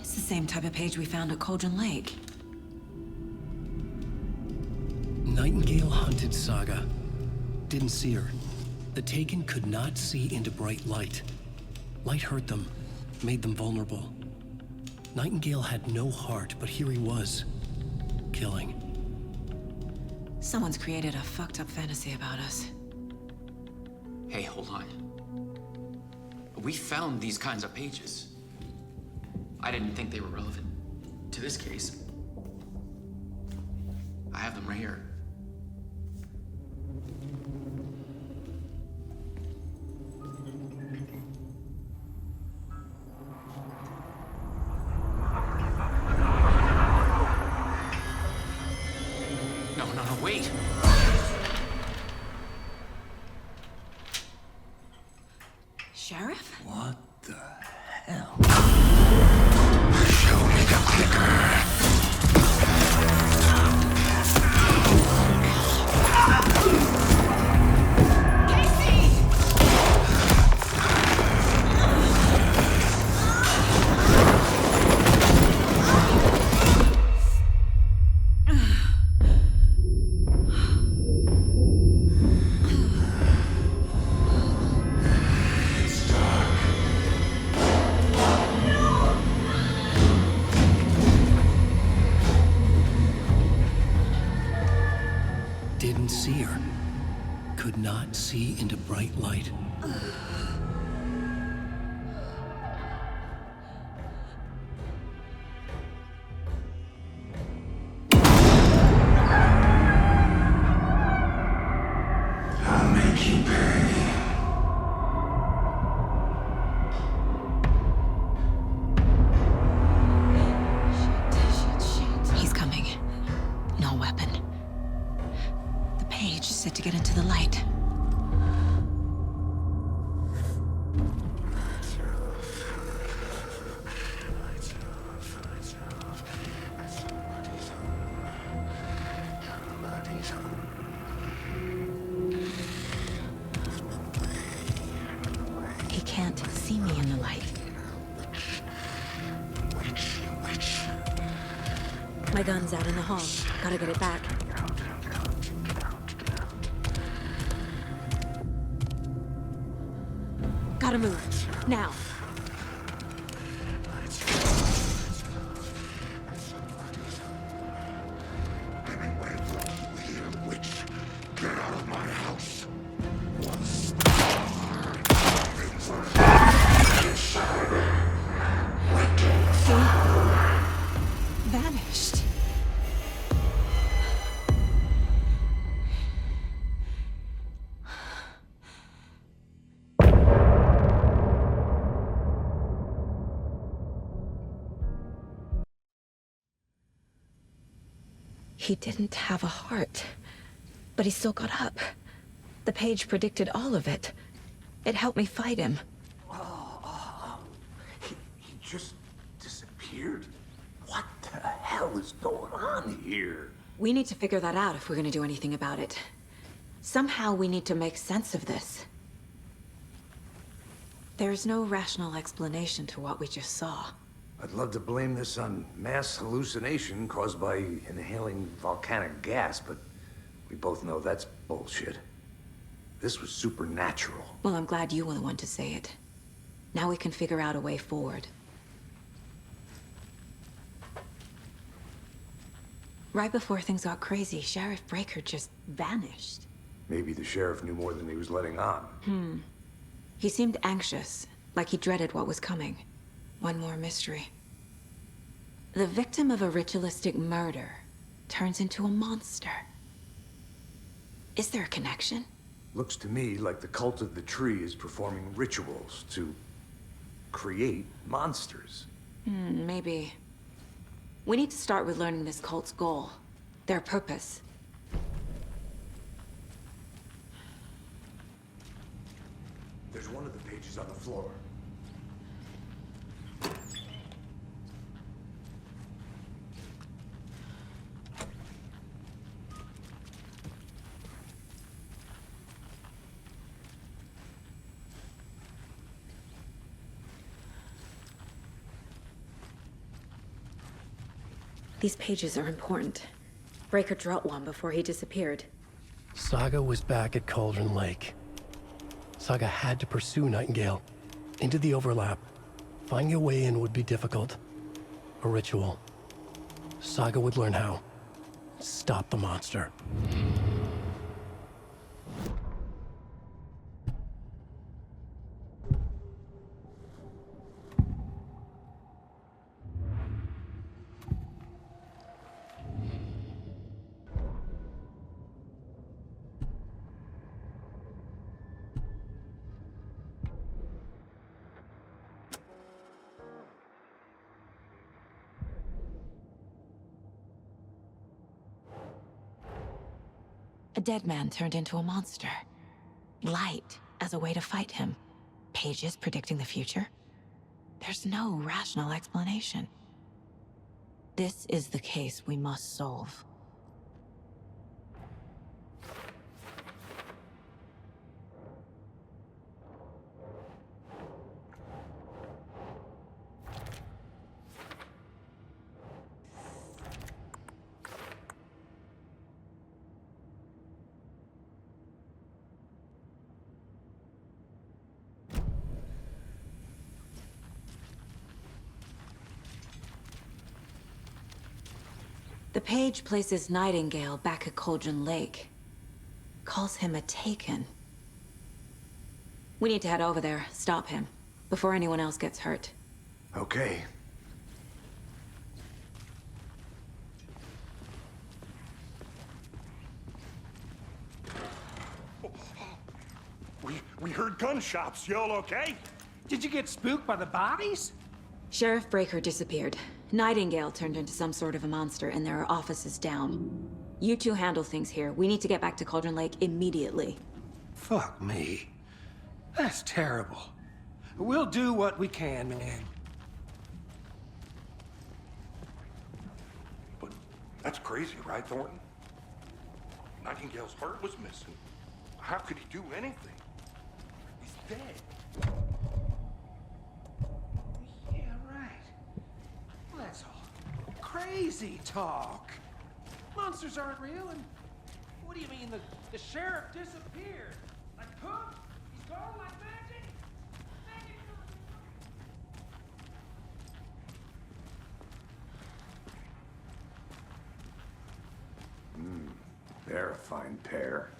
D: The same type of page we found at Cauldron Lake.
E: Nightingale hunted Saga. Didn't see her. The Taken could not see into bright light. Light hurt them, made them vulnerable. Nightingale had no heart, but here he was, killing.
D: Someone's created a fucked up fantasy about us.
O: Hey, hold on. We found these kinds of pages. I didn't think they were relevant to this case. I have them right here. No, wait!
D: Sheriff?
I: What the hell? Show me the clicker.
D: Casey!
E: see her. Could not see into bright light.
I: I'll make you pay.
D: He's coming. No weapon. The page is set to get into the light. He can't see me in the light. My gun's out in the hall. Gotta get it back. Gotta move. Now.
I: Get out of my house.
D: Vanished. He didn't have a heart, but he still got up. The page predicted all of it. It helped me fight him.
B: He just disappeared? What the hell is going on here?
D: We need to figure that out if we're gonna do anything about it. Somehow we need to make sense of this. There's no rational explanation to what we just saw.
B: I'd love to blame this on mass hallucination caused by inhaling volcanic gas, but we both know that's bullshit. This was supernatural.
D: Well, I'm glad you were the one to say it. Now we can figure out a way forward. Right before things got crazy, Sheriff Breaker just vanished.
B: Maybe the sheriff knew more than he was letting on.
D: He seemed anxious, like he dreaded what was coming. One more mystery. The victim of a ritualistic murder turns into a monster. Is there a connection?
B: Looks to me like the cult of the tree is performing rituals to create monsters.
D: Maybe. We need to start with learning this cult's goal, their purpose.
B: There's one of the pages on the floor.
D: These pages are important. Breaker dropped one before he disappeared.
E: Saga was back at Cauldron Lake. Saga had to pursue Nightingale. Into the overlap. Finding a way in would be difficult. A ritual. Saga would learn how. Stop the monster.
D: A dead man turned into a monster. Light as a way to fight him. Pages predicting the future. There's no rational explanation. This is the case we must solve. The page places Nightingale back at Cauldron Lake. Calls him a Taken. We need to head over there, stop him, before anyone else gets hurt.
B: Okay.
F: We heard gunshots. Y'all okay?
G: Did you get spooked by the bodies?
D: Sheriff Breaker disappeared. Nightingale turned into some sort of a monster, and there are offices down. You two handle things here. We need to get back to Cauldron Lake immediately.
G: Fuck me. That's terrible. We'll do what we can, man.
F: But that's crazy, right, Thornton? Nightingale's heart was missing. How could he do anything? He's dead.
G: Yeah, right. Well, that's all crazy talk. Monsters aren't real, and what do you mean the sheriff disappeared? Like Cook? He's gone like magic?
B: They're a fine pair.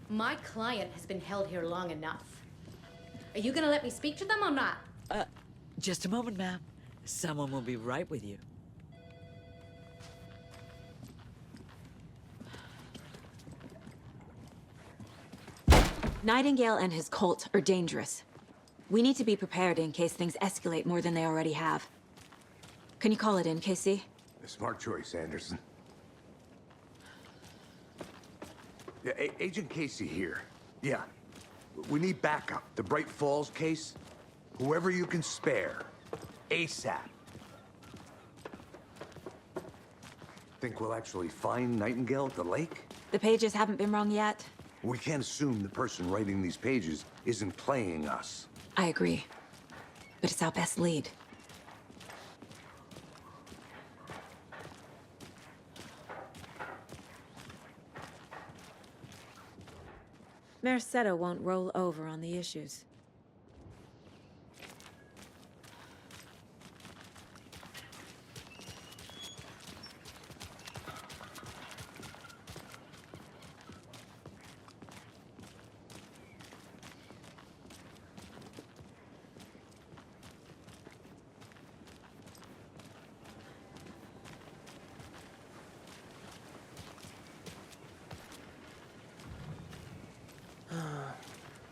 C: My client has been held here long enough. Are you gonna let me speak to them or not?
J: Just a moment, ma'am. Someone will be right with you.
D: Nightingale and his cult are dangerous. We need to be prepared in case things escalate more than they already have. Can you call it in, Casey?
B: A smart choice, Anderson. Yeah, Agent Casey here. Yeah. We need backup. The Bright Falls case. Whoever you can spare. ASAP. Think we'll actually find Nightingale at the lake?
D: The pages haven't been wrong yet.
B: We can't assume the person writing these pages isn't playing us.
D: I agree. But it's our best lead. Mercado won't roll over on the issues.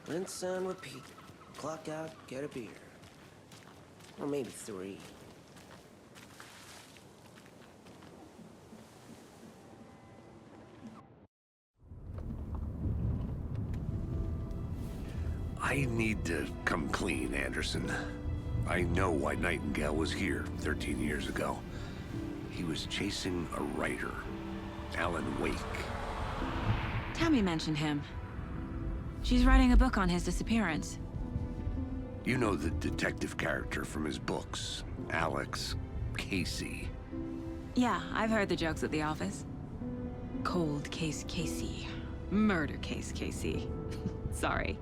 W: Rinse and repeat. Clock out, get a beer. Or maybe 3.
B: I need to come clean, Anderson. I know why Nightingale was here 13 years ago. He was chasing a writer, Alan Wake.
D: Tammy mentioned him. She's writing a book on his disappearance.
B: You know the detective character from his books, Alex Casey.
D: Yeah, I've heard the jokes at the office. Cold case Casey. Murder case Casey. Sorry.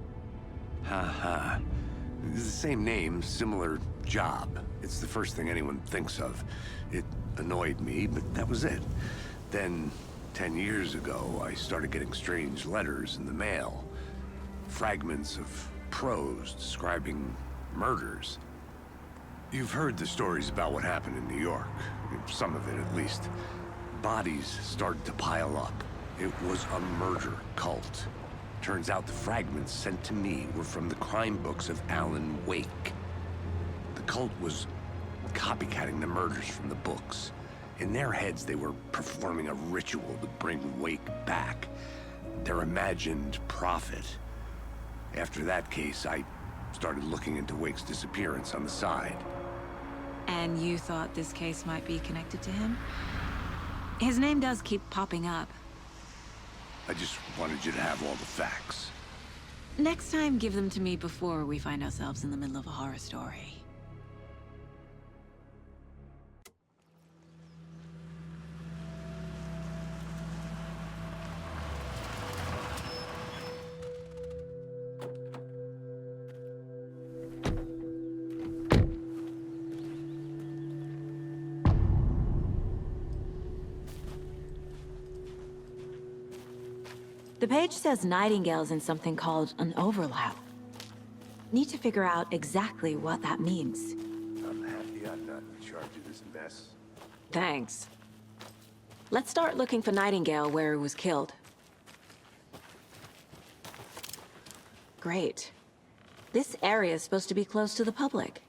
B: Ha. It's the same name, similar job. It's the first thing anyone thinks of. It annoyed me, but that was it. Then, 10 years ago, I started getting strange letters in the mail. Fragments of prose describing murders. You've heard the stories about what happened in New York. Some of it, at least. Bodies started to pile up. It was a murder cult. Turns out the fragments sent to me were from the crime books of Alan Wake. The cult was copycatting the murders from the books. In their heads, they were performing a ritual to bring Wake back. Their imagined prophet. After that case, I started looking into Wake's disappearance on the side.
D: And you thought this case might be connected to him? His name does keep popping up.
B: I just wanted you to have all the facts.
D: Next time, give them to me before we find ourselves in the middle of a horror story. The page says Nightingale's in something called an overlap. Need to figure out exactly what that means.
B: I'm happy I'm not in charge of this mess.
D: Thanks. Let's start looking for Nightingale where he was killed. Great. This area is supposed to be close to the public.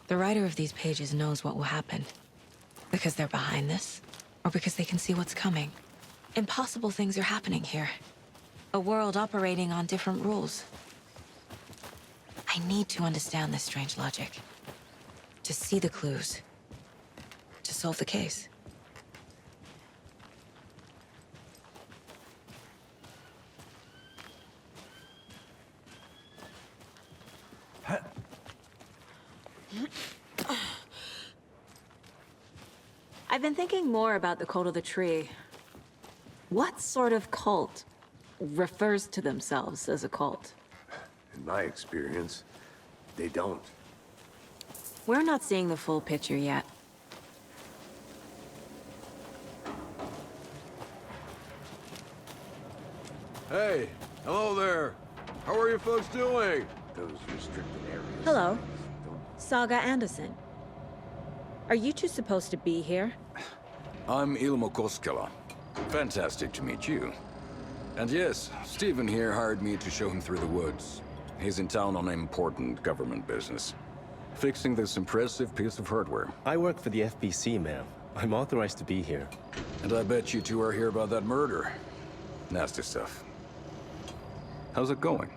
D: The writer of these pages knows what will happen. Because they're behind this, or because they can see what's coming. Impossible things are happening here. A world operating on different rules. I need to understand this strange logic. To see the clues. To solve the case. I've been thinking more about the cult of the tree. What sort of cult refers to themselves as a cult?
B: In my experience, they don't.
D: We're not seeing the full picture yet.
V: Hey, hello there. How are you folks doing?
B: Those restricted areas.
D: Hello. Saga Anderson. Are you two supposed to be here?
A: I'm Ilmo Koskela. Fantastic to meet you. And yes, Stephen here hired me to show him through the woods. He's in town on important government business. Fixing this impressive piece of hardware.
K: I work for the FBC, ma'am. I'm authorized to be here.
A: And I bet you two are here about that murder. Nasty stuff. How's it going?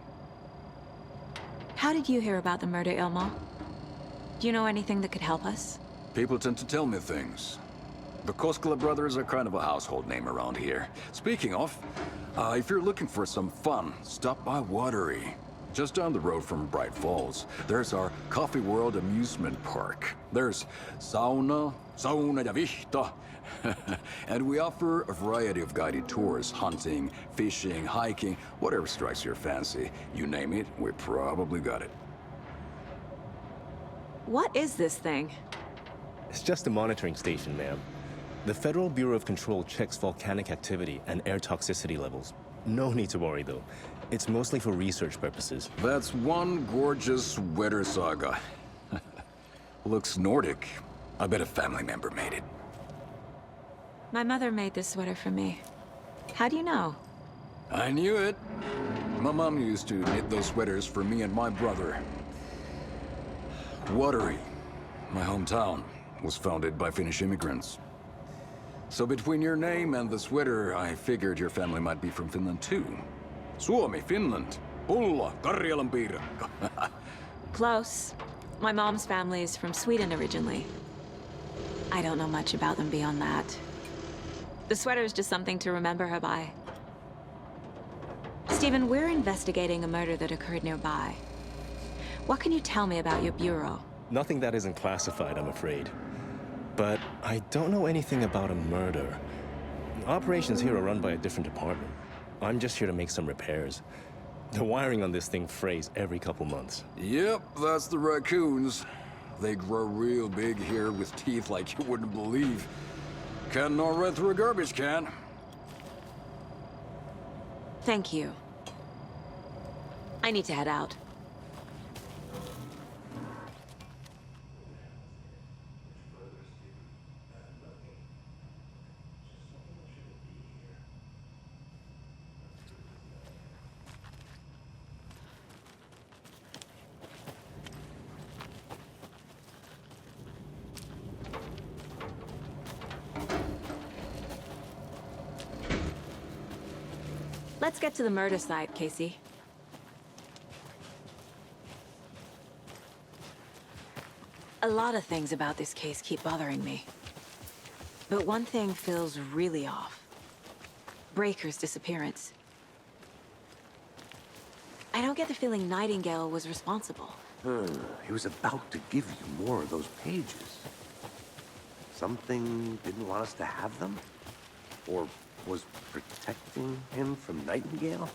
D: How did you hear about the murder, Ilmo? Do you know anything that could help us?
A: People tend to tell me things. The Koskela brothers are kind of a household name around here. Speaking of, if you're looking for some fun, stop by Watery. Just down the road from Bright Falls, there's our Coffee World amusement park. There's sauna ja vihta. And we offer a variety of guided tours, hunting, fishing, hiking, whatever strikes your fancy. You name it, we probably got it.
D: What is this thing?
K: It's just a monitoring station, ma'am. The Federal Bureau of Control checks volcanic activity and air toxicity levels. No need to worry, though. It's mostly for research purposes.
A: That's one gorgeous sweater, Saga. Looks Nordic. I bet a family member made it.
D: My mother made this sweater for me. How do you know?
A: I knew it. My mom used to knit those sweaters for me and my brother. Watery, my hometown, was founded by Finnish immigrants. So between your name and the sweater, I figured your family might be from Finland too. Suomi, Finland. Pulla, Karjalan piirakka.
D: Close. My mom's family is from Sweden originally. I don't know much about them beyond that. The sweater is just something to remember her by. Stephen, we're investigating a murder that occurred nearby. What can you tell me about your bureau?
K: Nothing that isn't classified, I'm afraid. But I don't know anything about a murder. Operations here are run by a different department. I'm just here to make some repairs. The wiring on this thing frays every couple months.
A: Yep, that's the raccoons. They grow real big here with teeth like you wouldn't believe. Can't gnaw right through a garbage can.
D: Thank you. I need to head out. Let's get to the murder site, Casey. A lot of things about this case keep bothering me. But one thing feels really off. Breaker's disappearance. I don't get the feeling Nightingale was responsible.
B: He was about to give you more of those pages. Something didn't want us to have them? Or was protecting him from Nightingale?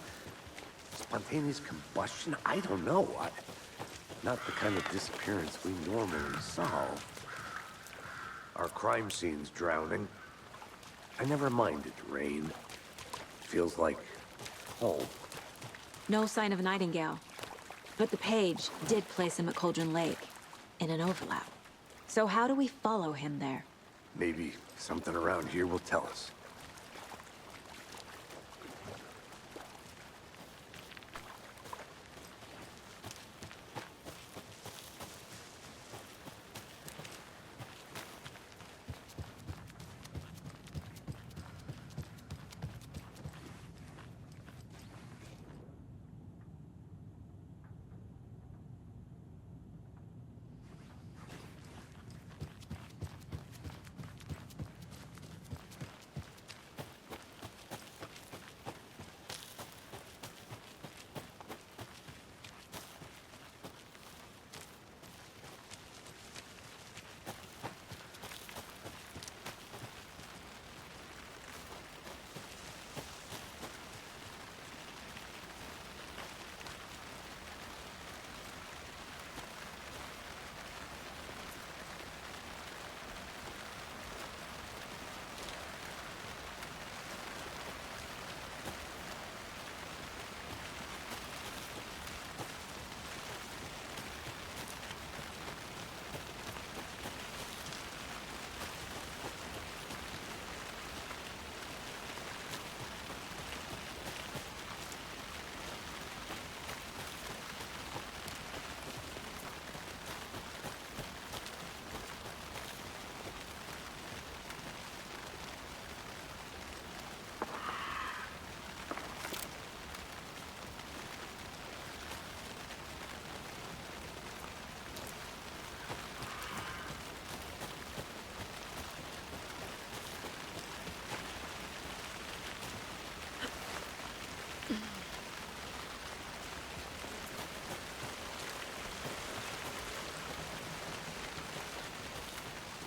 B: Spontaneous combustion? I don't know. not the kind of disappearance we normally solve. Our crime scene's drowning. I never minded rain. Feels like home.
D: No sign of Nightingale. But the page did place him at Cauldron Lake, in an overlap. So how do we follow him there?
B: Maybe something around here will tell us.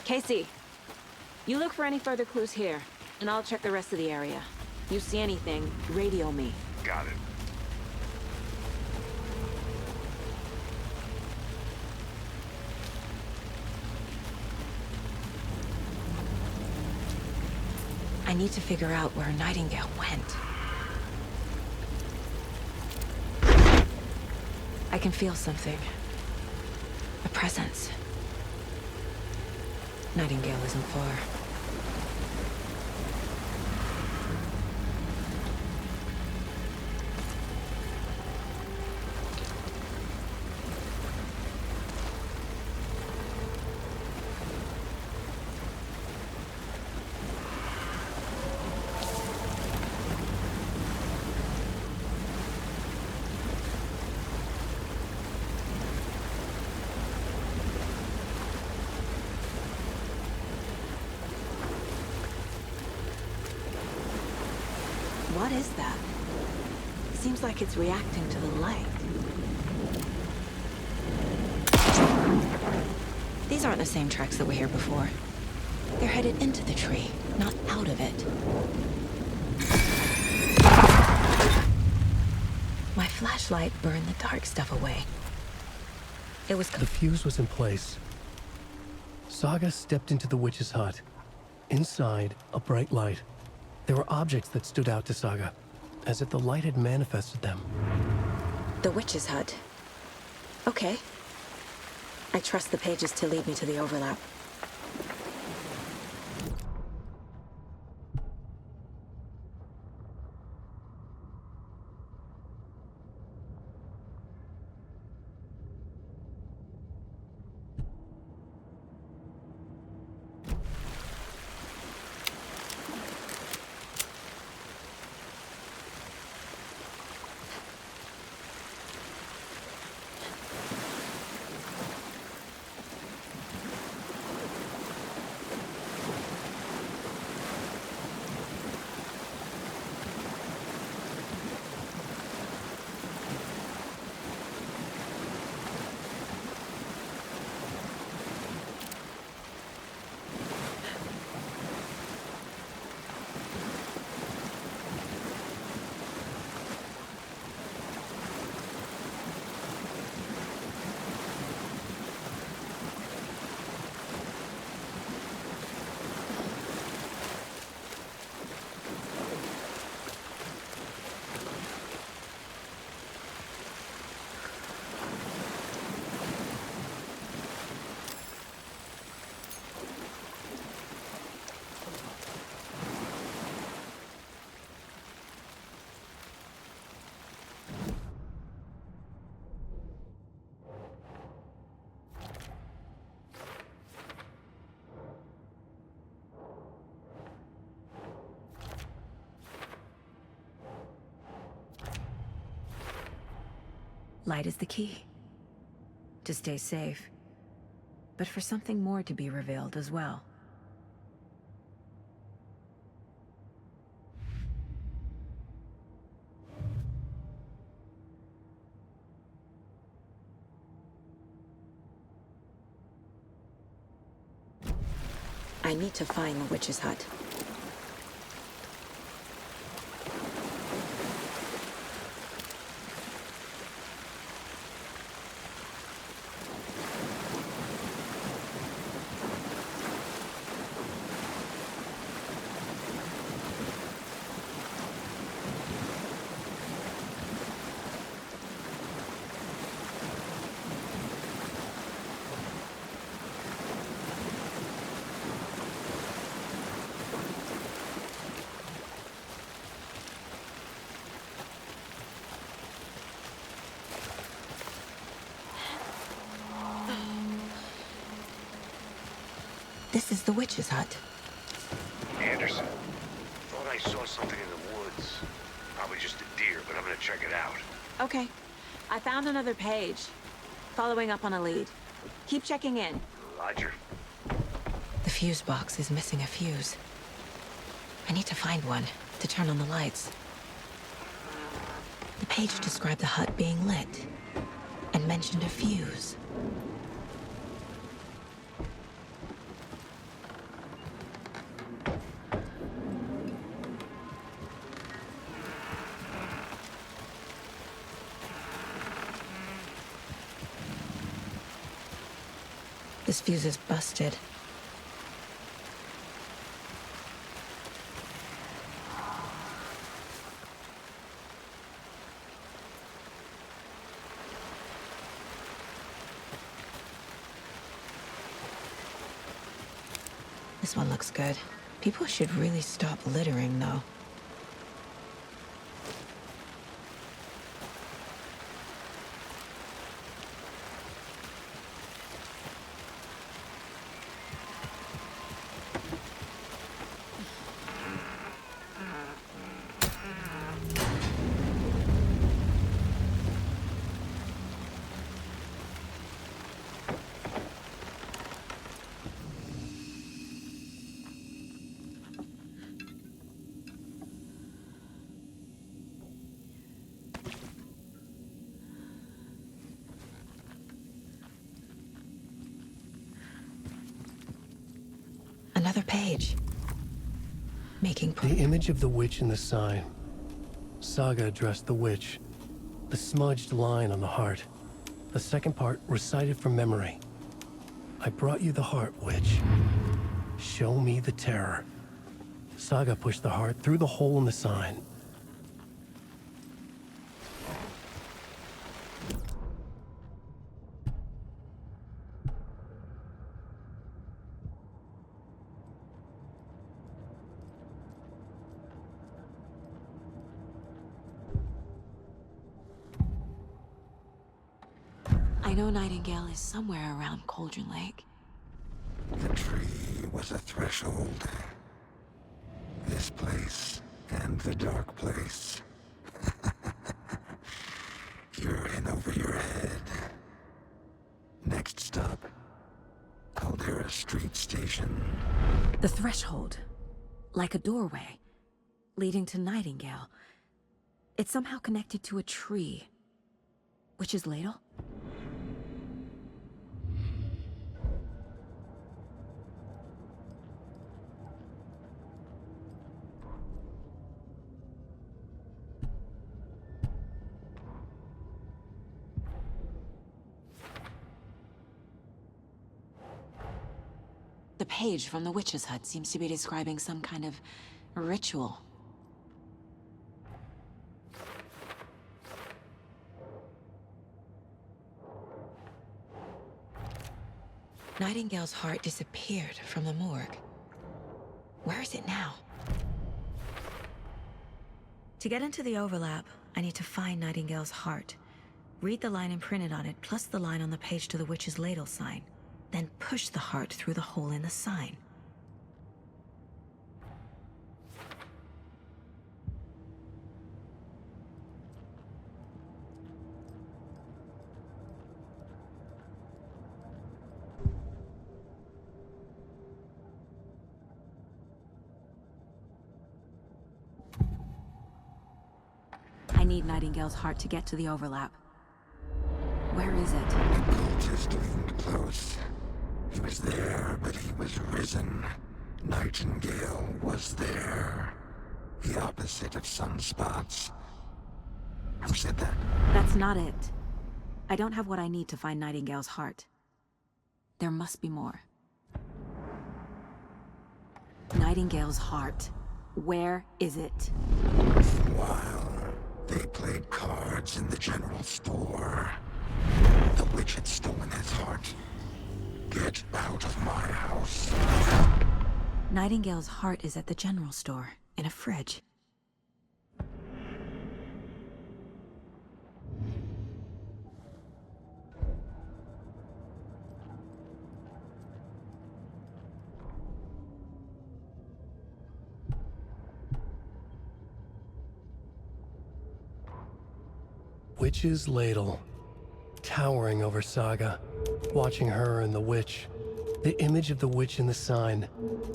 D: Casey, you look for any further clues here, and I'll check the rest of the area. You see anything, radio me.
B: Got it.
D: I need to figure out where Nightingale went. I can feel something. A presence. Nightingale isn't far. What is that? Seems like it's reacting to the light. These aren't the same tracks that were here before. They're headed into the tree, not out of it. My flashlight burned the dark stuff away. It was...
E: The fuse was in place. Saga stepped into the witch's hut. Inside, a bright light. There were objects that stood out to Saga, as if the light had manifested them.
D: The witch's hut. Okay. I trust the pages to lead me to the overlap. Light is the key. To stay safe. But for something more to be revealed as well. I need to find the witch's hut. This is the witch's hut.
B: Anderson, thought I saw something in the woods. Probably just a deer, but I'm gonna check it out.
L: Okay. I found another page. Following up on a lead. Keep checking in.
B: Roger.
D: The fuse box is missing a fuse. I need to find one to turn on the lights. The page described the hut being lit and mentioned a fuse. This fuse is busted. This one looks good. People should really stop littering, though. Another page. Making
E: The image of the witch in the sign. Saga addressed the witch. The smudged line on the heart. The second part recited from memory. I brought you the heart, witch. Show me the terror. Saga pushed the heart through the hole in the sign.
D: I know Nightingale is somewhere around Cauldron Lake.
I: The tree was a threshold. This place and the dark place. You're in over your head. Next stop, Caldera Street Station.
D: The threshold. Like a doorway. Leading to Nightingale. It's somehow connected to a tree. Witch's ladle? The page from the witch's hut seems to be describing some kind of ritual. Nightingale's heart disappeared from the morgue. Where is it now? To get into the overlap, I need to find Nightingale's heart. Read the line imprinted on it, plus the line on the page to the witch's ladle sign. Then push the heart through the hole in the sign. need Nightingale's heart to get to the overlap. Where is it?
I: The cultist leaned close. He was there, but he was risen. Nightingale was there. The opposite of sunspots. Who said that?
D: That's not it. I don't have what I need to find Nightingale's heart. There must be more. Nightingale's heart. Where is it?
I: While they played cards in the general store, the witch had stolen his heart. Get out of my house.
D: Nightingale's heart is at the general store, in a fridge.
E: Witch's ladle, towering over Saga, watching her and the witch. The image of the witch in the sign,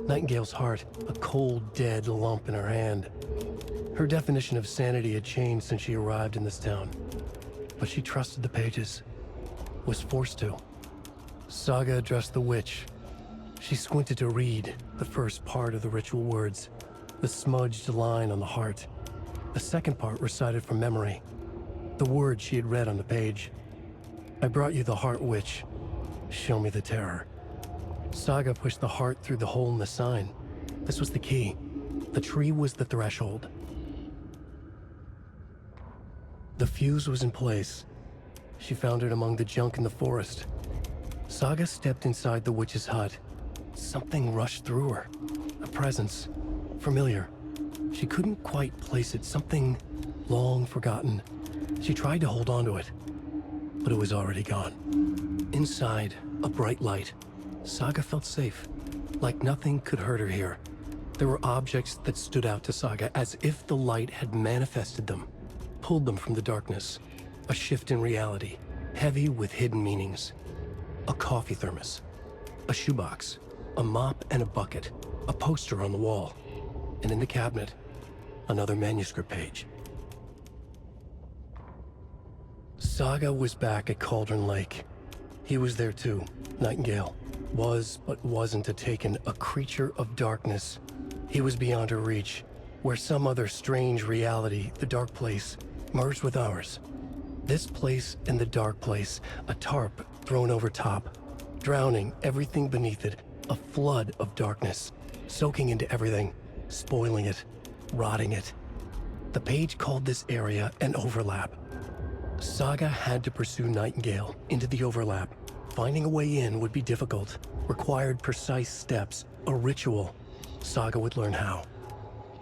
E: Nightingale's heart, a cold, dead lump in her hand. Her definition of sanity had changed since she arrived in this town, but she trusted the pages, was forced to. Saga addressed the witch. She squinted to read the first part of the ritual words, the smudged line on the heart. The second part recited from memory, the words she had read on the page. I brought you the heart, witch. Show me the terror. Saga pushed the heart through the hole in the sign. This was the key. The tree was the threshold. The fuse was in place. She found it among the junk in the forest. Saga stepped inside the witch's hut. Something rushed through her. A presence. Familiar. She couldn't quite place it. Something long forgotten. She tried to hold on to it, but it was already gone. Inside, a bright light. Saga felt safe, like nothing could hurt her here. There were objects that stood out to Saga as if the light had manifested them, pulled them from the darkness. A shift in reality, heavy with hidden meanings. A coffee thermos, a shoebox, a mop and a bucket, a poster on the wall, and in the cabinet, another manuscript page. Saga was back at Cauldron Lake. He was there too, Nightingale. Was, but wasn't a Taken, a creature of darkness. He was beyond her reach, where some other strange reality, the dark place, merged with ours. This place and the dark place, a tarp thrown over top, drowning everything beneath it, a flood of darkness, soaking into everything, spoiling it, rotting it. The page called this area an overlap. Saga had to pursue Nightingale into the overlap. Finding a way in would be difficult, required precise steps, a ritual. Saga would learn how.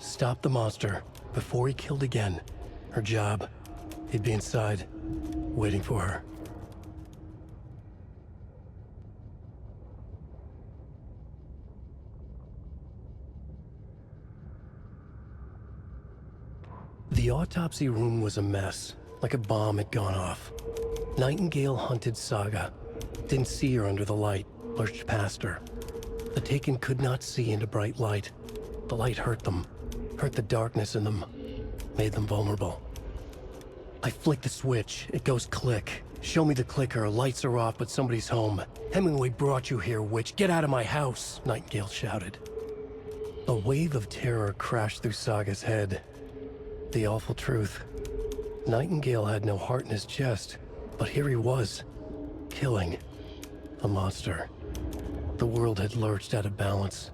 E: Stop the monster before he killed again. Her job. He'd be inside, waiting for her. The autopsy room was a mess, like a bomb had gone off. Nightingale hunted Saga. Didn't see her under the light, lurched past her. The Taken could not see into bright light. The light hurt them, hurt the darkness in them, made them vulnerable. I flick the switch, it goes click. Show me the clicker, lights are off, but somebody's home. Hemingway brought you here, witch. Get out of my house, Nightingale shouted. A wave of terror crashed through Saga's head. The awful truth. Nightingale had no heart in his chest, but here he was, killing a monster. The world had lurched out of balance.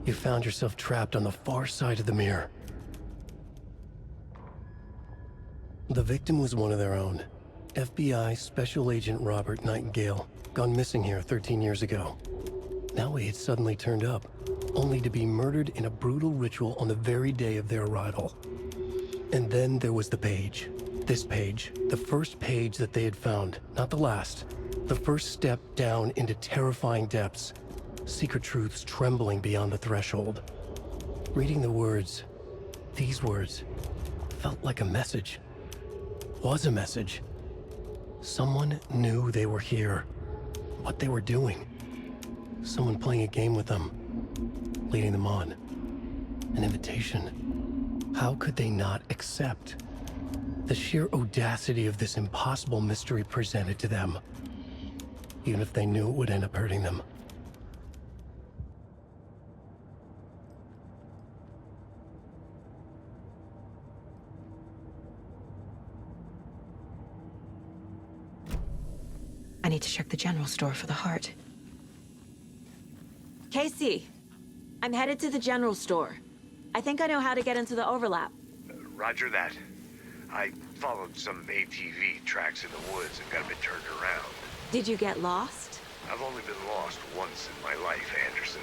E: You found yourself trapped on the far side of the mirror. The victim was one of their own. FBI Special Agent Robert Nightingale, gone missing here 13 years ago. Now he had suddenly turned up, only to be murdered in a brutal ritual on the very day of their arrival. And then there was the page. This page, the first page that they had found, not the last. The first step down into terrifying depths. Secret truths trembling beyond the threshold. Reading the words, these words, felt like a message. Was a message. Someone knew they were here. What they were doing. Someone playing a game with them. Leading them on. An invitation. How could they not accept? The sheer audacity of this impossible mystery presented to them, even if they knew it would end up hurting them.
M: I need to check the general store for the heart.
L: Casey, I'm headed to the general store. I think I know how to get into the overlap.
B: Roger that. I followed some ATV tracks in the woods and got a bit turned around.
L: Did you get lost?
B: I've only been lost once in my life, Anderson.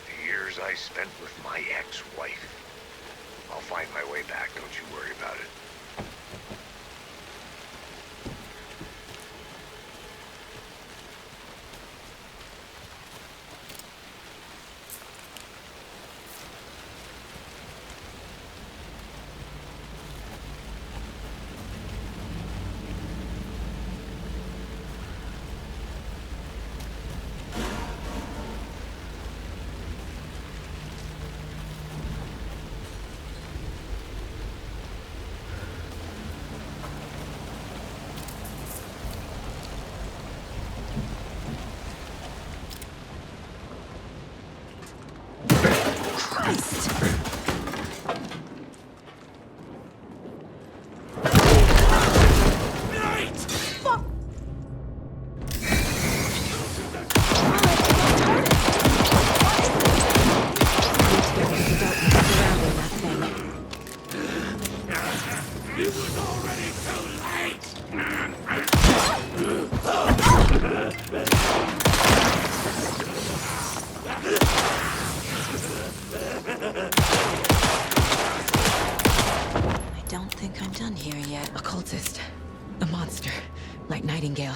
B: The years I spent with my ex-wife. I'll find my way back, don't you worry about it.
M: I don't think I'm done here yet. A cultist. A monster. Like Nightingale.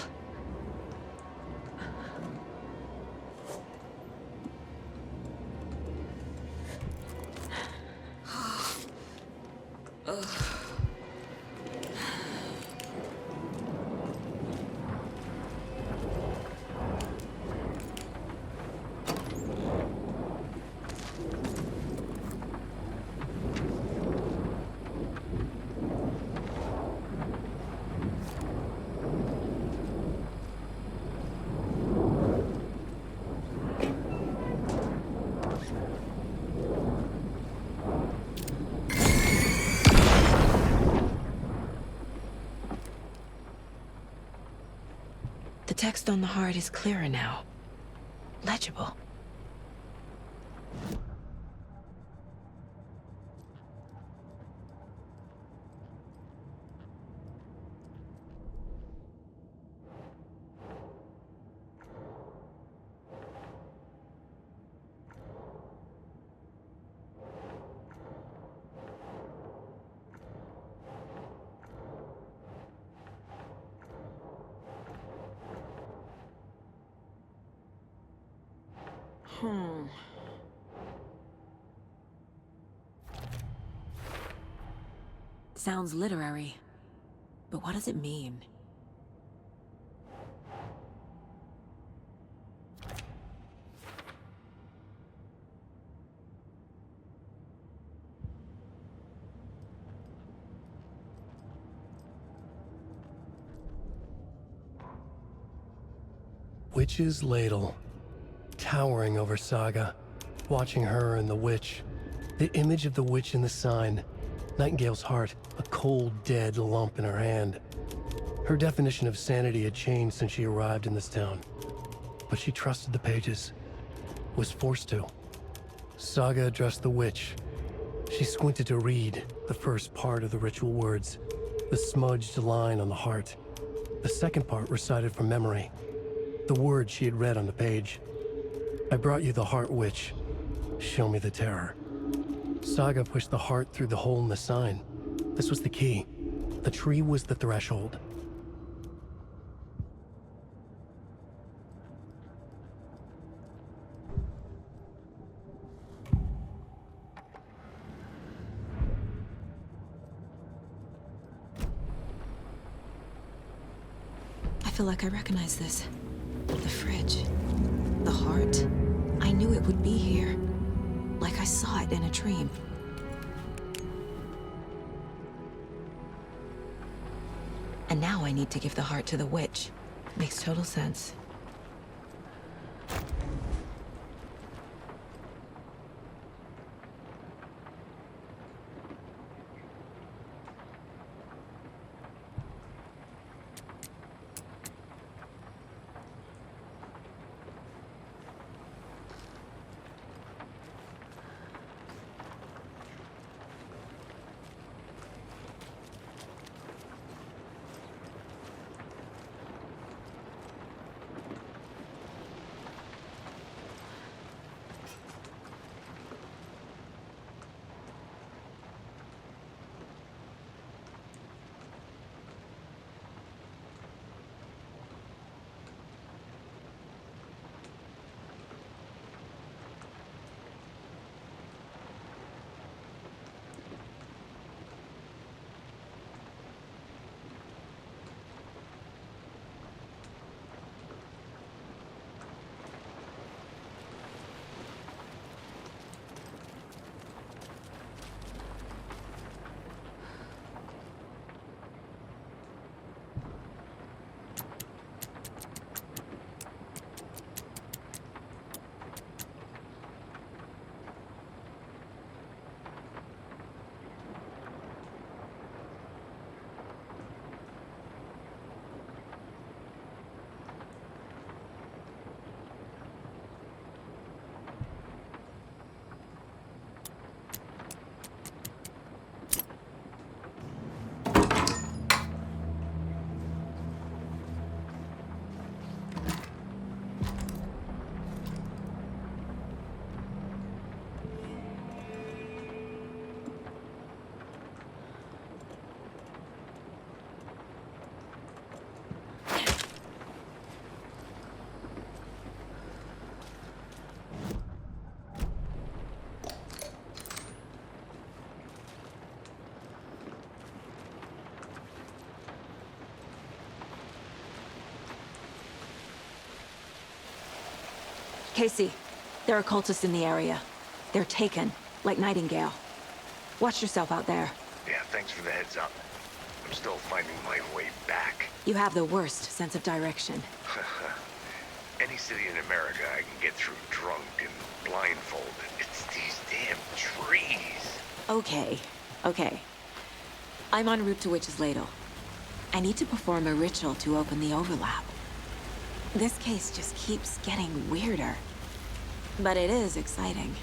M: The text on the heart is clearer now. Legible. Sounds literary. But what does it mean?
E: Witch's ladle, towering over Saga, watching her and the witch. The image of the witch in the sign, Nightingale's heart, a cold, dead lump in her hand. Her definition of sanity had changed since she arrived in this town, but she trusted the pages, was forced to. Saga addressed the witch. She squinted to read the first part of the ritual words, the smudged line on the heart. The second part recited from memory, the words she had read on the page. I brought you the heart, witch. Show me the terror. Saga pushed the heart through the hole in the sign. This was the key. The tree was the threshold.
M: I feel like I recognize this. The fridge. The heart. I knew it would be here. Like I saw it in a dream. And now I need to give the heart to the witch. Makes total sense.
L: Casey, there are cultists in the area. They're taken, like Nightingale. Watch yourself out there.
B: Yeah, thanks for the heads up. I'm still finding my way back.
L: You have the worst sense of direction.
B: Any city in America I can get through drunk and blindfolded. It's these damn trees.
L: Okay. I'm en route to Witch's Ladle. I need to perform a ritual to open the overlap. This case just keeps getting weirder. But it is exciting.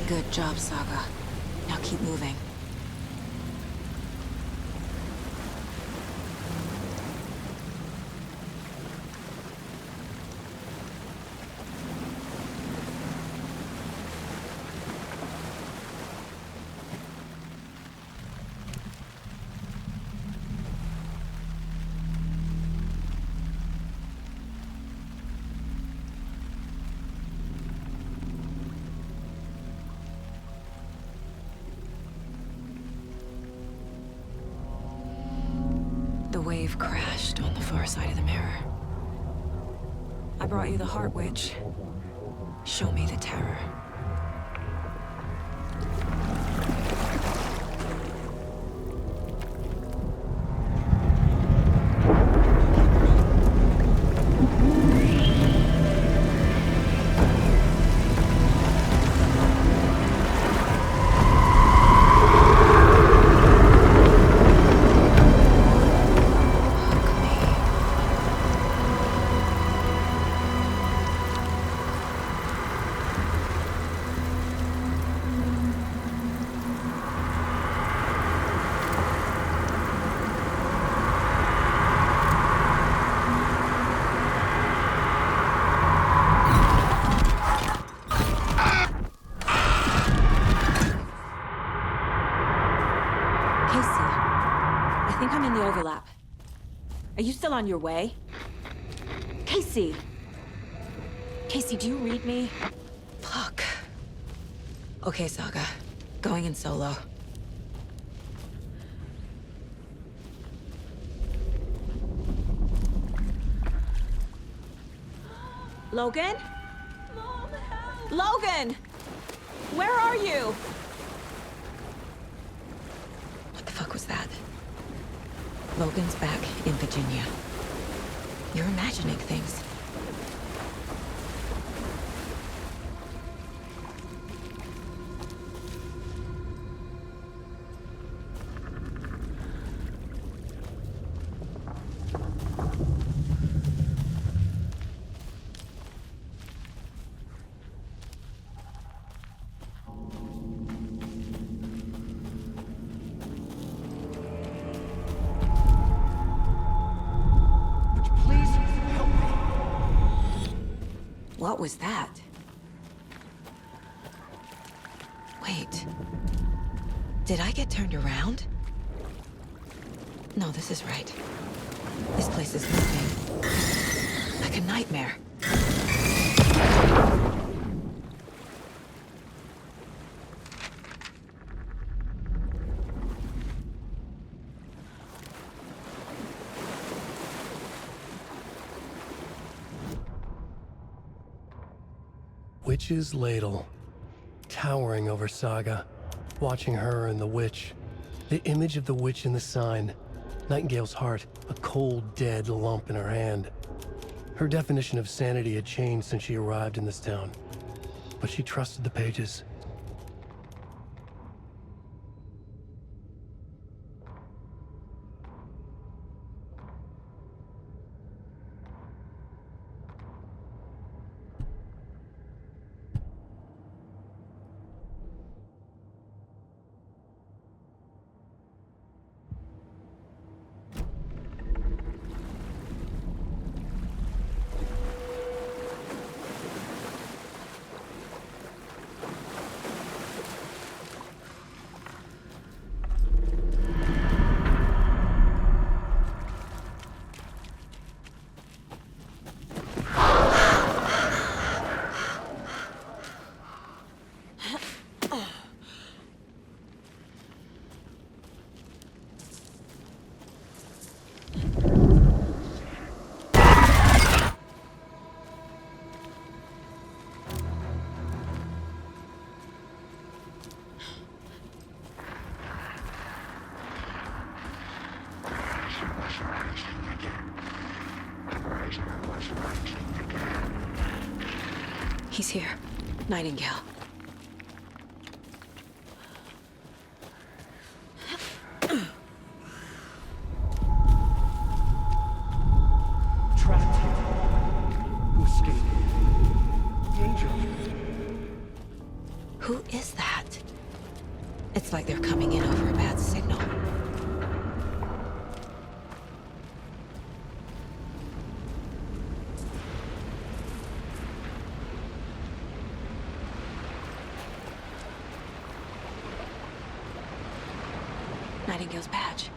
L: Good job, Saga. Now keep moving. The wave crashed on the far side of the mirror. I brought you the Heart Witch. Show me the terror.
D: think I'm in the overlap. Are you still on your way? Casey! Casey, do you read me?
M: Fuck. Okay, Saga. Going in solo.
D: Logan? Mom, help! Logan! Where are you?
M: What the fuck was that? Logan's back in Virginia. You're imagining things. What was that? Wait. Did I get turned around? No, this is right. This place is moving. Like a nightmare.
E: Witch's ladle, towering over Saga, watching her and the witch. The image of the witch in the sign, Nightingale's heart, a cold, dead lump in her hand. Her definition of sanity had changed since she arrived in this town, but she trusted the pages.
M: He's here. Nightingale.
E: Trapped here. Who escaped? Danger.
M: Who is that? It's like they're coming in over a bad signal. Nightingale's badge.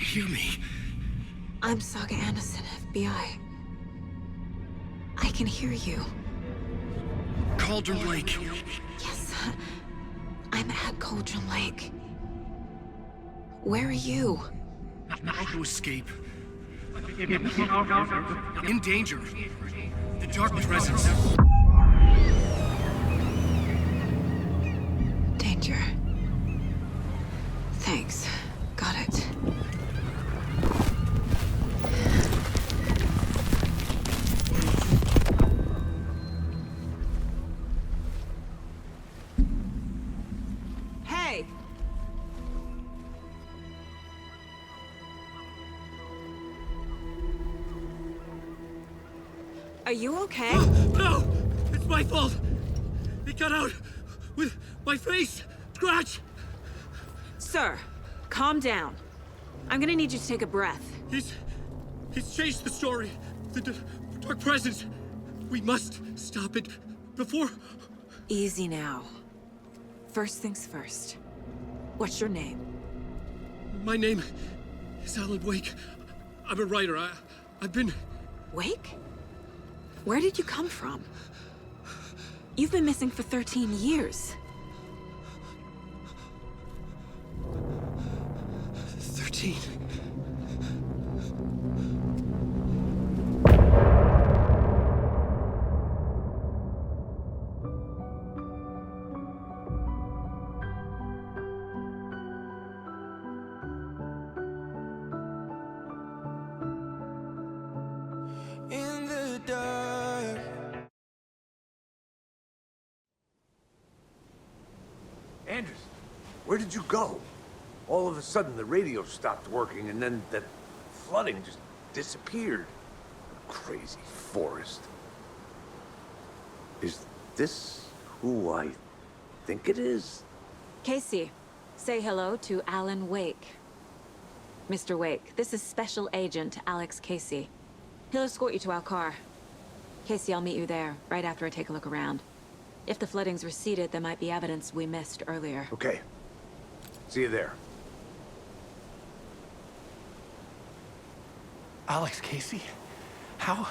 E: hear me?
M: I'm Saga Anderson, FBI. I can hear you.
E: Cauldron Lake.
M: Yes, I'm at Cauldron Lake. Where are you?
E: How to escape. In danger. The dark presence.
M: Danger. Thanks. Got it.
D: Hey! Are you okay?
E: No! It's my fault! It got out with my face! Scratch!
D: Sir, calm down. I'm gonna need you to take a breath.
E: He's changed the story. The dark presence. We must stop it before...
D: Easy now. First things first. What's your name?
E: My name is Alan Wake. I'm a writer. I've been...
D: Wake? Where did you come from? You've been missing for 13 years.
E: 13.
W: In the dark.
B: Anderson, where did you go? All of a sudden, the radio stopped working, and then that flooding just disappeared. Crazy forest. Is this who I think it is?
D: Casey, say hello to Alan Wake. Mr. Wake, this is Special Agent Alex Casey. He'll escort you to our car. Casey, I'll meet you there, right after I take a look around. If the flooding's receded, there might be evidence we missed earlier.
B: Okay. See you there.
E: Alex Casey? How?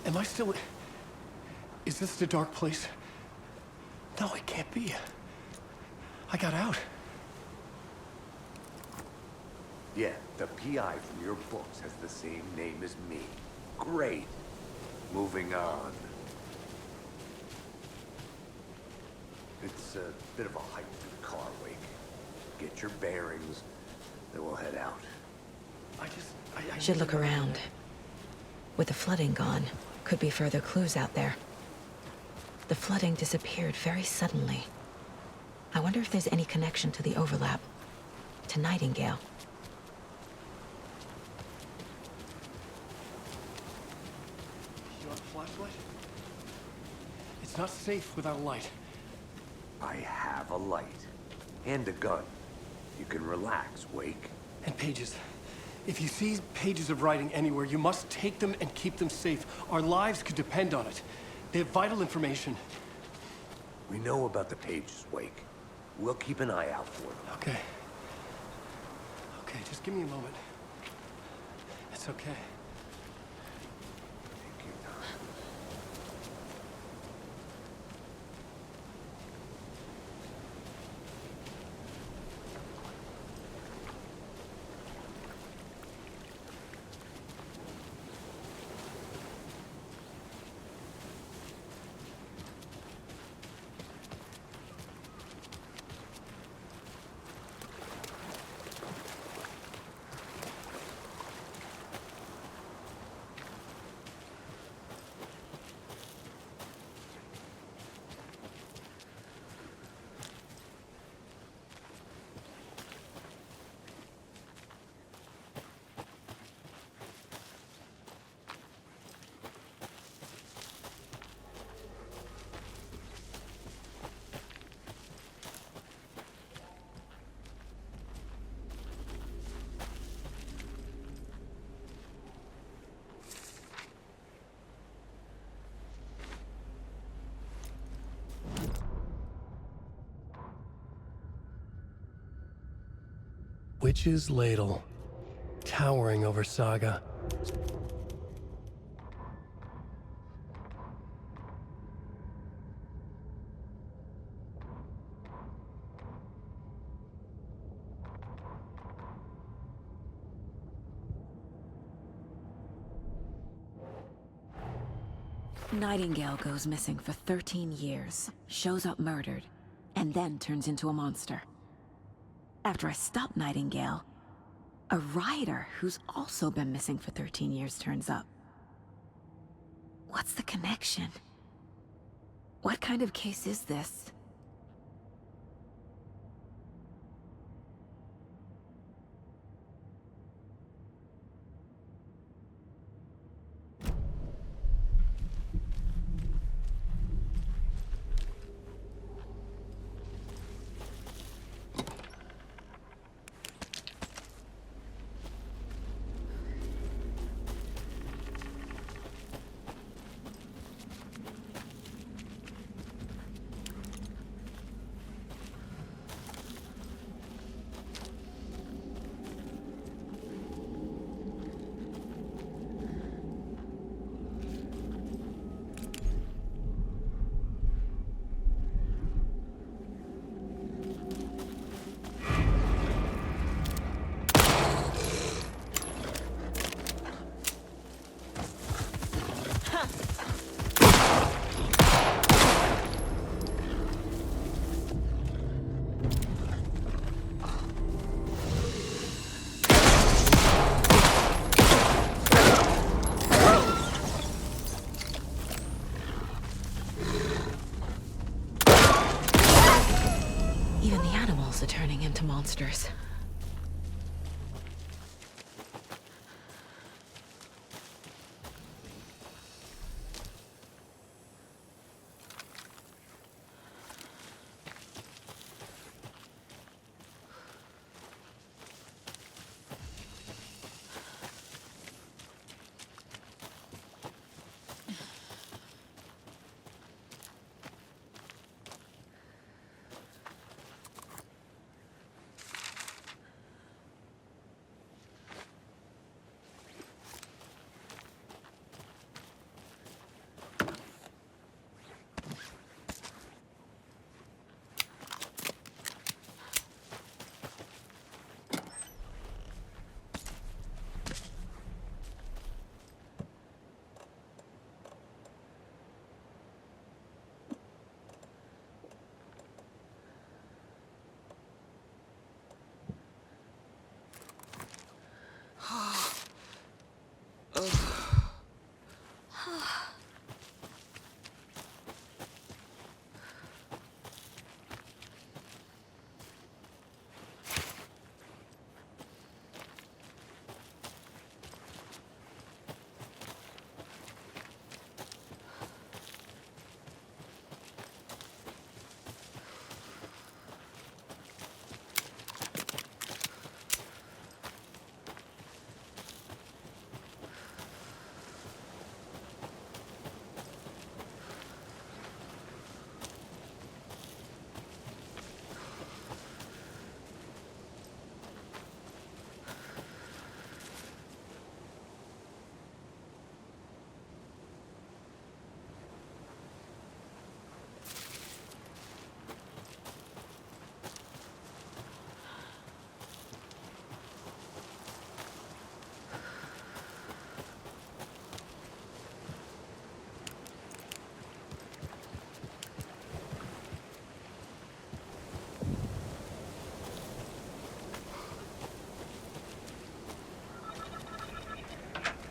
E: Am I still... Is this the dark place? No, it can't be. I got out.
B: Yeah, the PI from your books has the same name as me. Great. Moving on. It's a bit of a hike to the car, Wake. Get your bearings, then we'll head out.
M: I should look around. With the flooding gone, could be further clues out there. The flooding disappeared very suddenly. I wonder if there's any connection to the overlap. To Nightingale.
E: You want a flashlight? It's not safe without a light.
B: I have a light. And a gun. You can relax, Wake.
E: And pages. If you see pages of writing anywhere, you must take them and keep them safe. Our lives could depend on it. They have vital information.
B: We know about the pages, Wake. We'll keep an eye out for them.
E: Okay. Okay, just give me a moment. It's okay.
B: Take your time.
E: Witch's Ladle. towering over Saga.
D: Nightingale goes missing for 13 years, shows up murdered, and then turns into a monster. After I stop Nightingale, a rider who's also been missing for 13 years turns up. What's the connection? What kind of case is this? Even the animals are turning into monsters.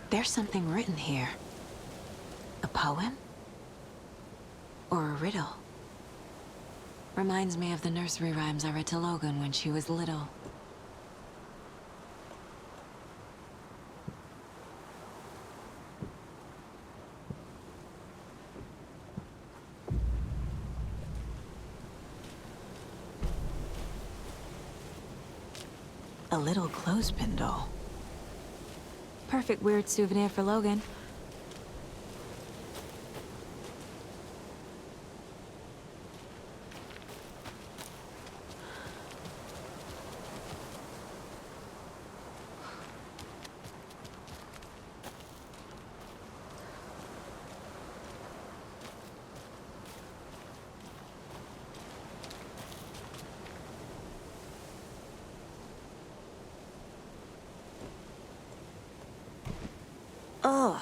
D: There's something written here. A poem? Or a riddle? Reminds me of the nursery rhymes I read to Logan when she was little. A little clothespin doll. Perfect weird souvenir for Logan.
L: Ugh.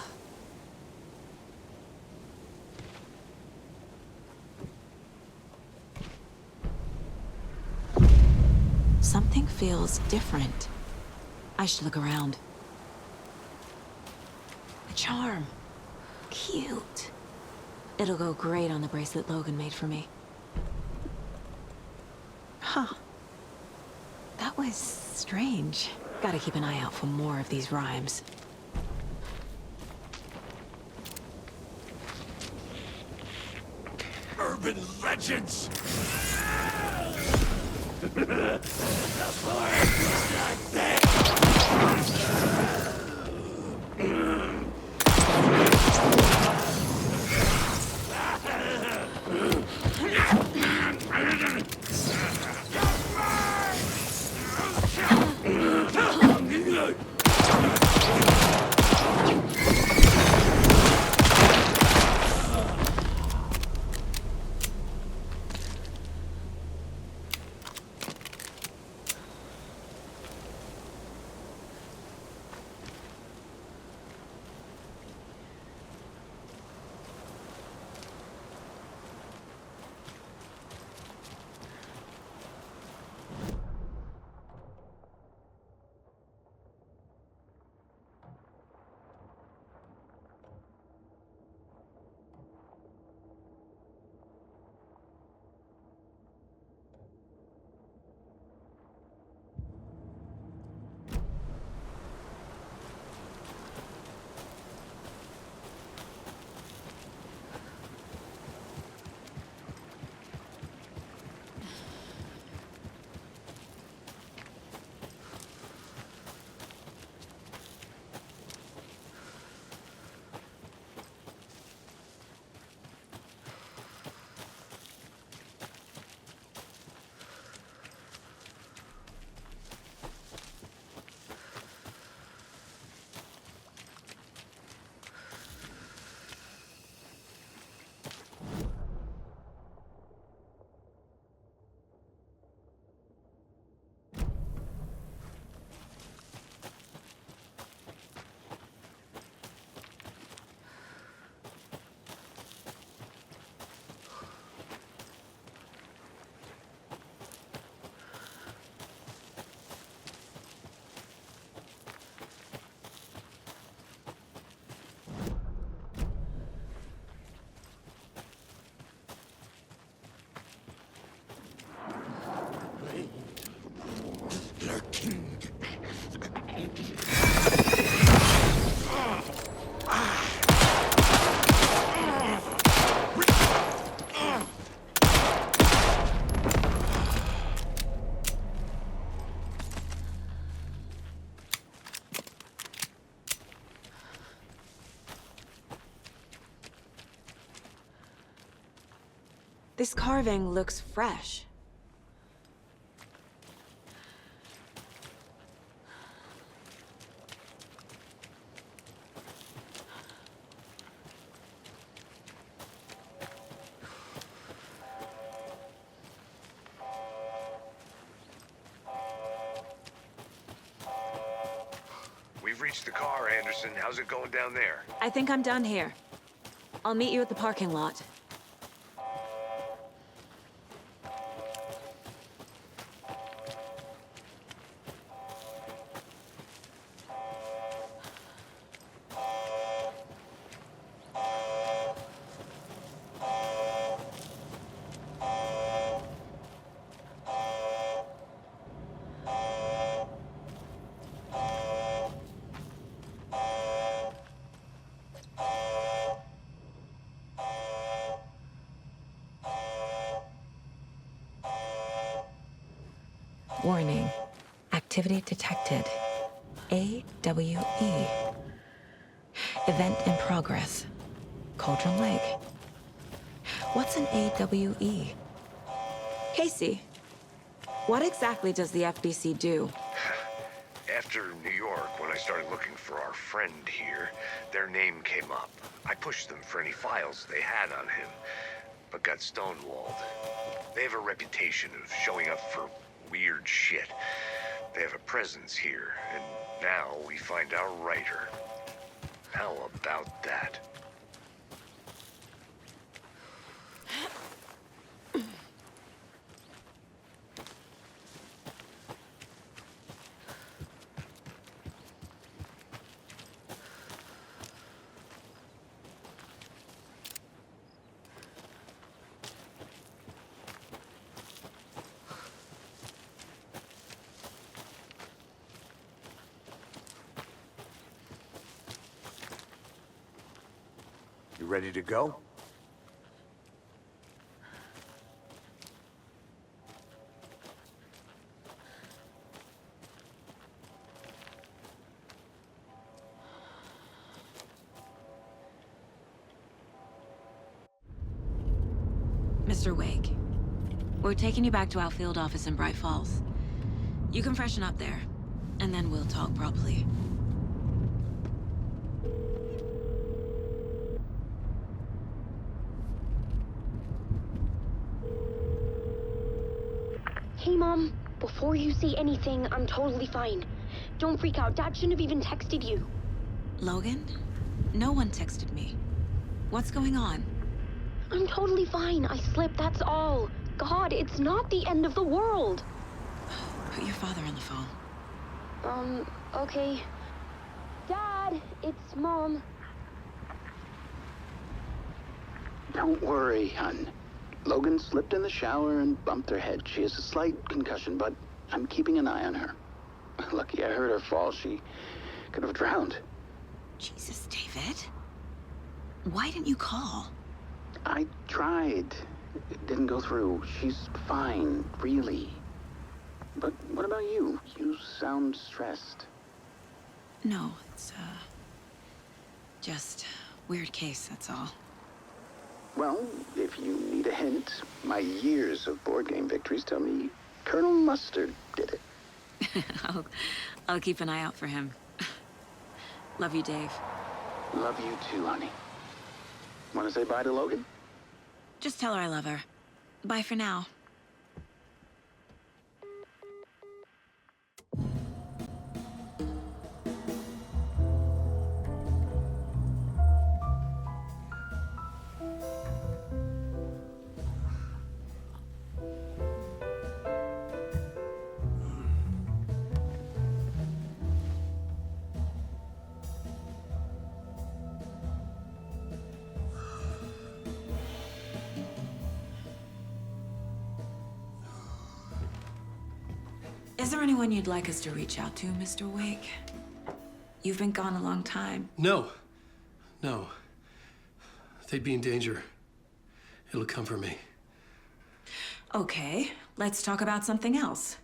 L: Something feels different. I should look around. A charm. Cute. It'll go great on the bracelet Logan made for me. Huh. That was strange. Gotta keep an eye out for more of these rhymes.
I: Urban legends!
L: This carving looks fresh.
B: We've reached the car, Anderson. How's it going down there?
L: I think I'm done here. I'll meet you at the parking lot.
M: Warning. Activity detected. AWE. Event in progress. Cauldron Lake. What's an AWE?
L: Casey, what exactly does the FBC do?
B: After New York, when I started looking for our friend here, their name came up. I pushed them for any files they had on him, but got stonewalled. They have a reputation of showing up for weird shit. They have a presence here, and now we find our writer.
I: How about that?
B: You ready to go?
D: Mr. Wake, we're taking you back to our field office in Bright Falls. You can freshen up there, and then we'll talk properly.
P: Hey, Mom. Before you say anything, I'm totally fine. Don't freak out. Dad shouldn't have even texted you.
D: Logan? No one texted me. What's going on?
P: I'm totally fine. I slipped, that's all. God, it's not the end of the world.
D: Put your father on the phone.
P: Okay. Dad, it's Mom.
R: Don't worry, hon. Logan slipped in the shower and bumped her head. She has a slight concussion, but I'm keeping an eye on her. Lucky I heard her fall. She could have drowned.
D: Jesus, David. Why didn't you call?
R: I tried. It didn't go through. She's fine, really. But what about you? You sound stressed.
D: No, it's, just weird case, that's all.
R: Well, if you need a hint, my years of board game victories tell me Colonel Mustard did it.
D: I'll keep an eye out for him. Love you, Dave.
R: Love you too, honey. Want to say bye to Logan?
D: Just tell her I love her. Bye for now. Is there anyone you'd like us to reach out to, Mr. Wake? You've been gone a long time.
E: No. No. They'd be in danger. It'll come for me.
D: Okay, let's talk about something else.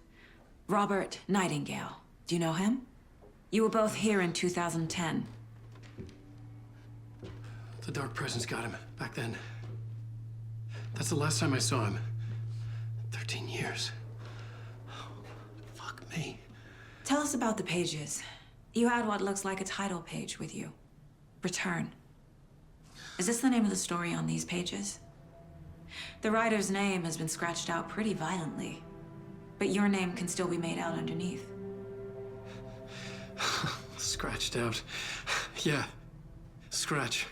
D: Robert Nightingale. Do you know him? You were both here in 2010.
E: The Dark Presence got him back then. That's the last time I saw him. 13 years. Fuck me.
D: Tell us about the pages. You had what looks like a title page with you. Return. Is this the name of the story on these pages? The writer's name has been scratched out pretty violently, but your name can still be made out underneath.
E: Scratched out. Yeah. Scratch.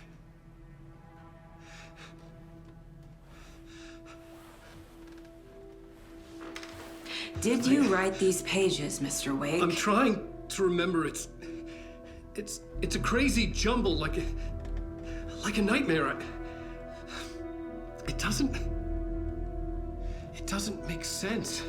D: Did you write these pages, Mr. Wake?
E: I'm trying to remember. It's a crazy jumble, like a nightmare. It doesn't make sense.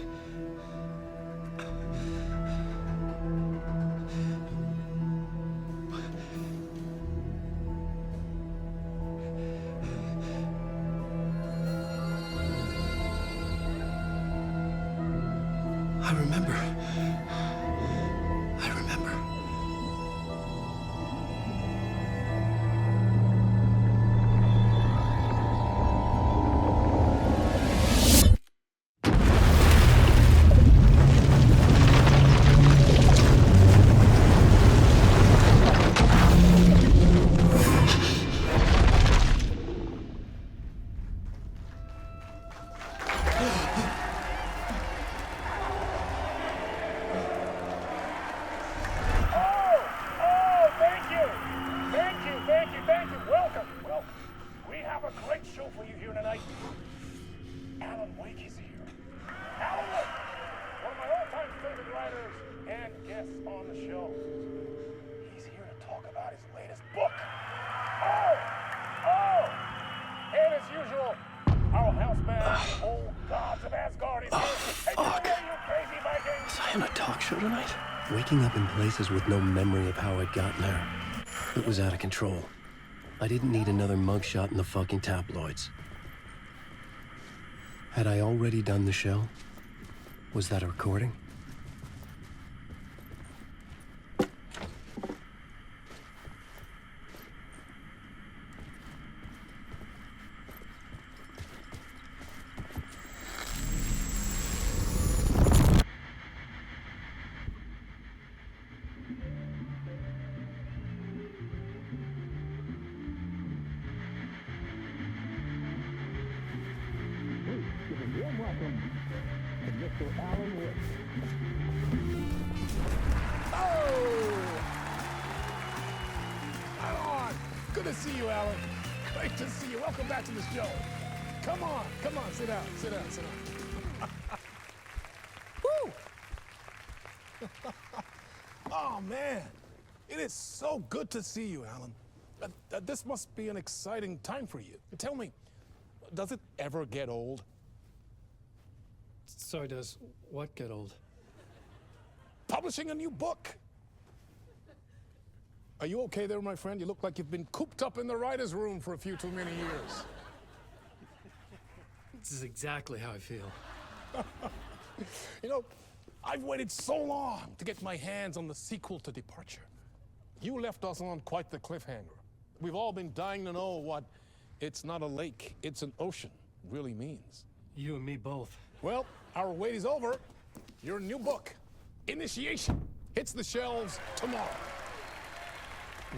E: I remember. Waking up in places with no memory of how I'd gotten there. It was out of control. I didn't need another mugshot in the fucking tabloids. Had I already done the show? Was that a recording?
H: Good to see you, Alan. Great to see you. Welcome back to the show. Come on, sit down, sit down. Woo! Oh, man. It is so good to see you, Alan. This must be an exciting time for you. Tell me, does it ever get old?
E: Sorry, does what get old?
H: Publishing a new book. Are you okay there, my friend? You look like you've been cooped up in the writer's room for a few too many years.
E: This is exactly how I feel.
H: You know, I've waited so long to get my hands on the sequel to Departure. You left us on quite the cliffhanger. We've all been dying to know what "it's not a lake, it's an ocean" really means.
E: You and me both.
H: Well, our wait is over. Your new book, Initiation, hits the shelves tomorrow.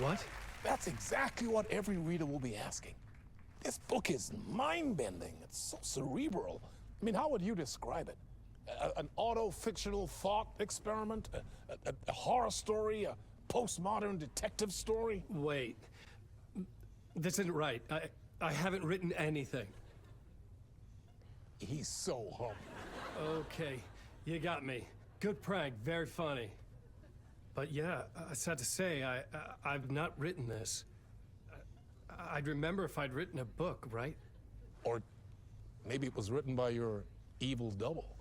E: What?
H: That's exactly what every reader will be asking. This book is mind-bending. It's so cerebral. I mean, how would you describe it? An auto-fictional thought experiment? A horror story? A postmodern detective story?
E: Wait. This isn't right. I haven't written anything.
H: He's so humble.
E: Okay, you got me. Good prank, very funny. But yeah, sad to say, I've not written this. I'd remember if I'd written a book, right?
H: Or maybe it was written by your evil double.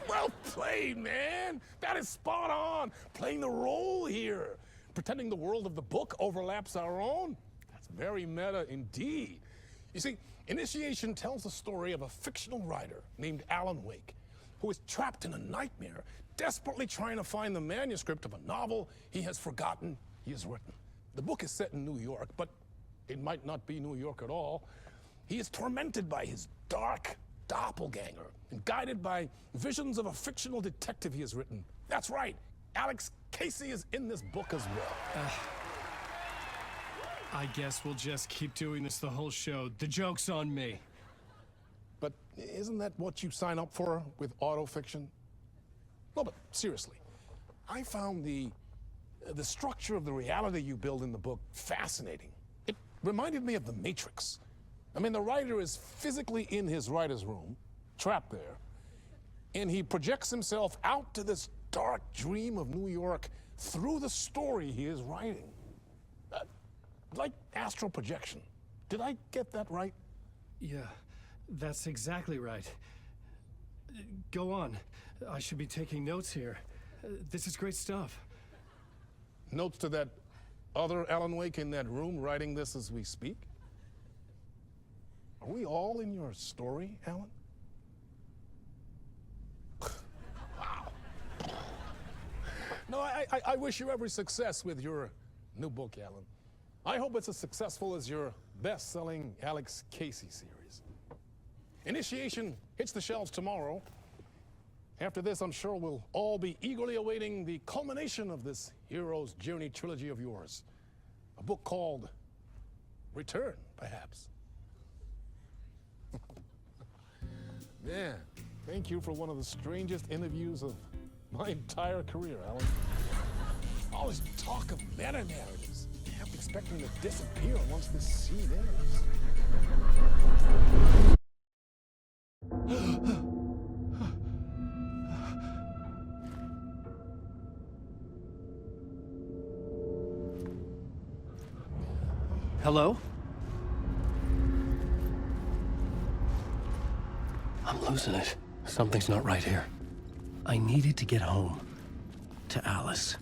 H: Well played, man! That is spot on! Playing the role here. Pretending the world of the book overlaps our own. That's very meta indeed. You see, Initiation tells the story of a fictional writer named Alan Wake, who is trapped in a nightmare, desperately trying to find the manuscript of a novel he has forgotten he has written. The book is set in New York, but it might not be New York at all. He is tormented by his dark doppelganger and guided by visions of a fictional detective he has written. That's right, Alex Casey is in this book as well.
E: I guess we'll just keep doing this the whole show. The joke's on me.
H: But isn't that what you sign up for with autofiction? No, but seriously, I found the structure of the reality you build in the book fascinating. It reminded me of The Matrix. I mean, the writer is physically in his writer's room, trapped there, and he projects himself out to this dark dream of New York through the story he is writing. Like astral projection. Did I get that right?
E: Yeah, that's exactly right. Go on. I should be taking notes here. This is great stuff.
H: Notes to that other Alan Wake in that room writing this as we speak? Are we all in your story, Alan? Wow. No, I wish you every success with your new book, Alan. I hope it's as successful as your best-selling Alex Casey series. Initiation hits the shelves tomorrow. After this, I'm sure we'll all be eagerly awaiting the culmination of this hero's journey trilogy of yours. A book called Return, perhaps. Man, thank you for one of the strangest interviews of my entire career, Alan. All this talk of meta-narratives. I'm expecting to disappear once this scene ends.
E: Hello? I'm losing it. Something's not right here. I needed to get home. To Alice.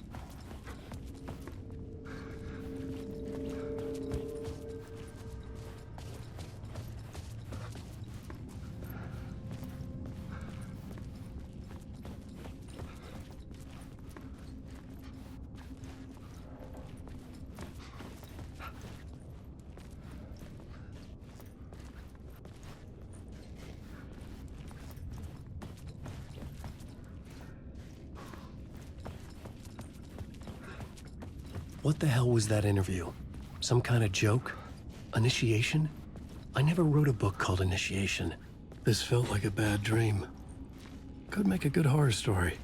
E: What the hell was that interview? Some kind of joke? Initiation? I never wrote a book called Initiation. This felt like a bad dream. Could make a good horror story.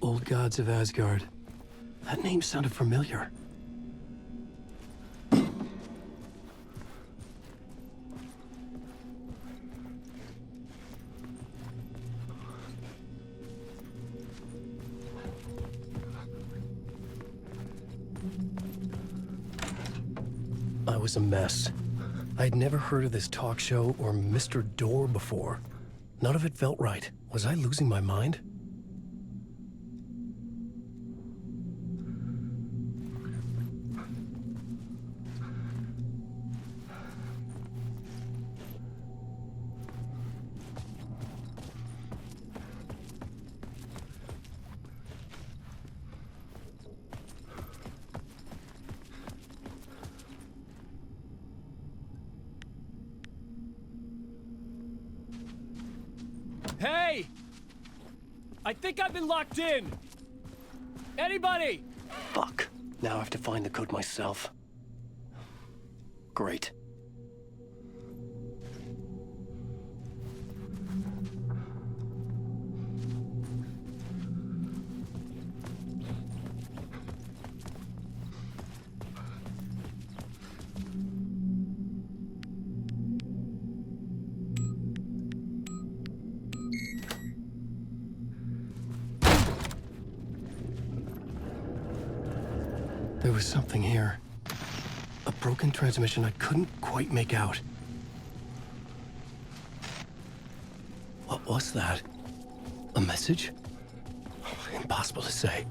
E: Old Gods of Asgard. That name sounded familiar. I was a mess. I'd never heard of this talk show or Mr. Door before. None of it felt right. Was I losing my mind?
Q: Hey! I think I've been locked in! Anybody?
E: Fuck. Now I have to find the code myself. Great. There was something here. A broken transmission I couldn't quite make out. What was that? A message? Impossible to say.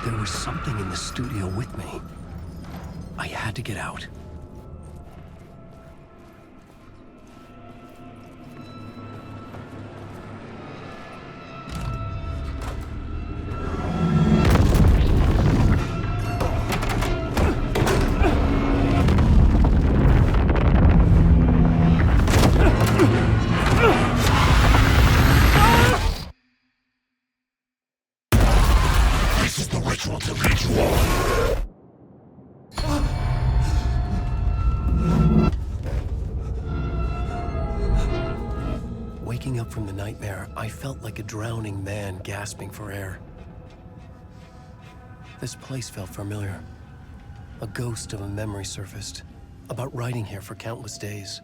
E: There was something in the studio with me. I had to get out. Waking up from the nightmare, I felt like a drowning man gasping for air. This place felt familiar. A ghost of a memory surfaced, about riding here for countless days.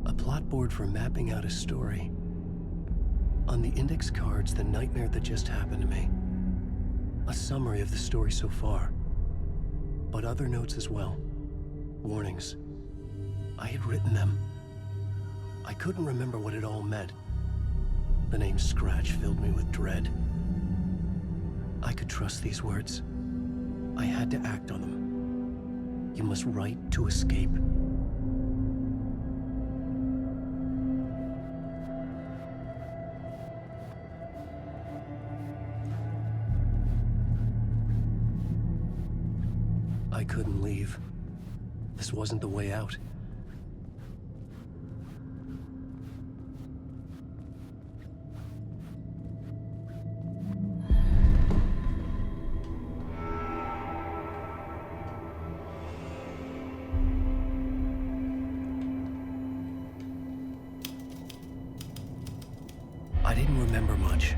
E: A plot board for mapping out a story. On the index cards, the nightmare that just happened to me. A summary of the story so far, but other notes as well. Warnings. I had written them. I couldn't remember what it all meant. The name Scratch filled me with dread. I could trust these words. I had to act on them. You must write to escape. I couldn't leave. This wasn't the way out. I didn't remember much,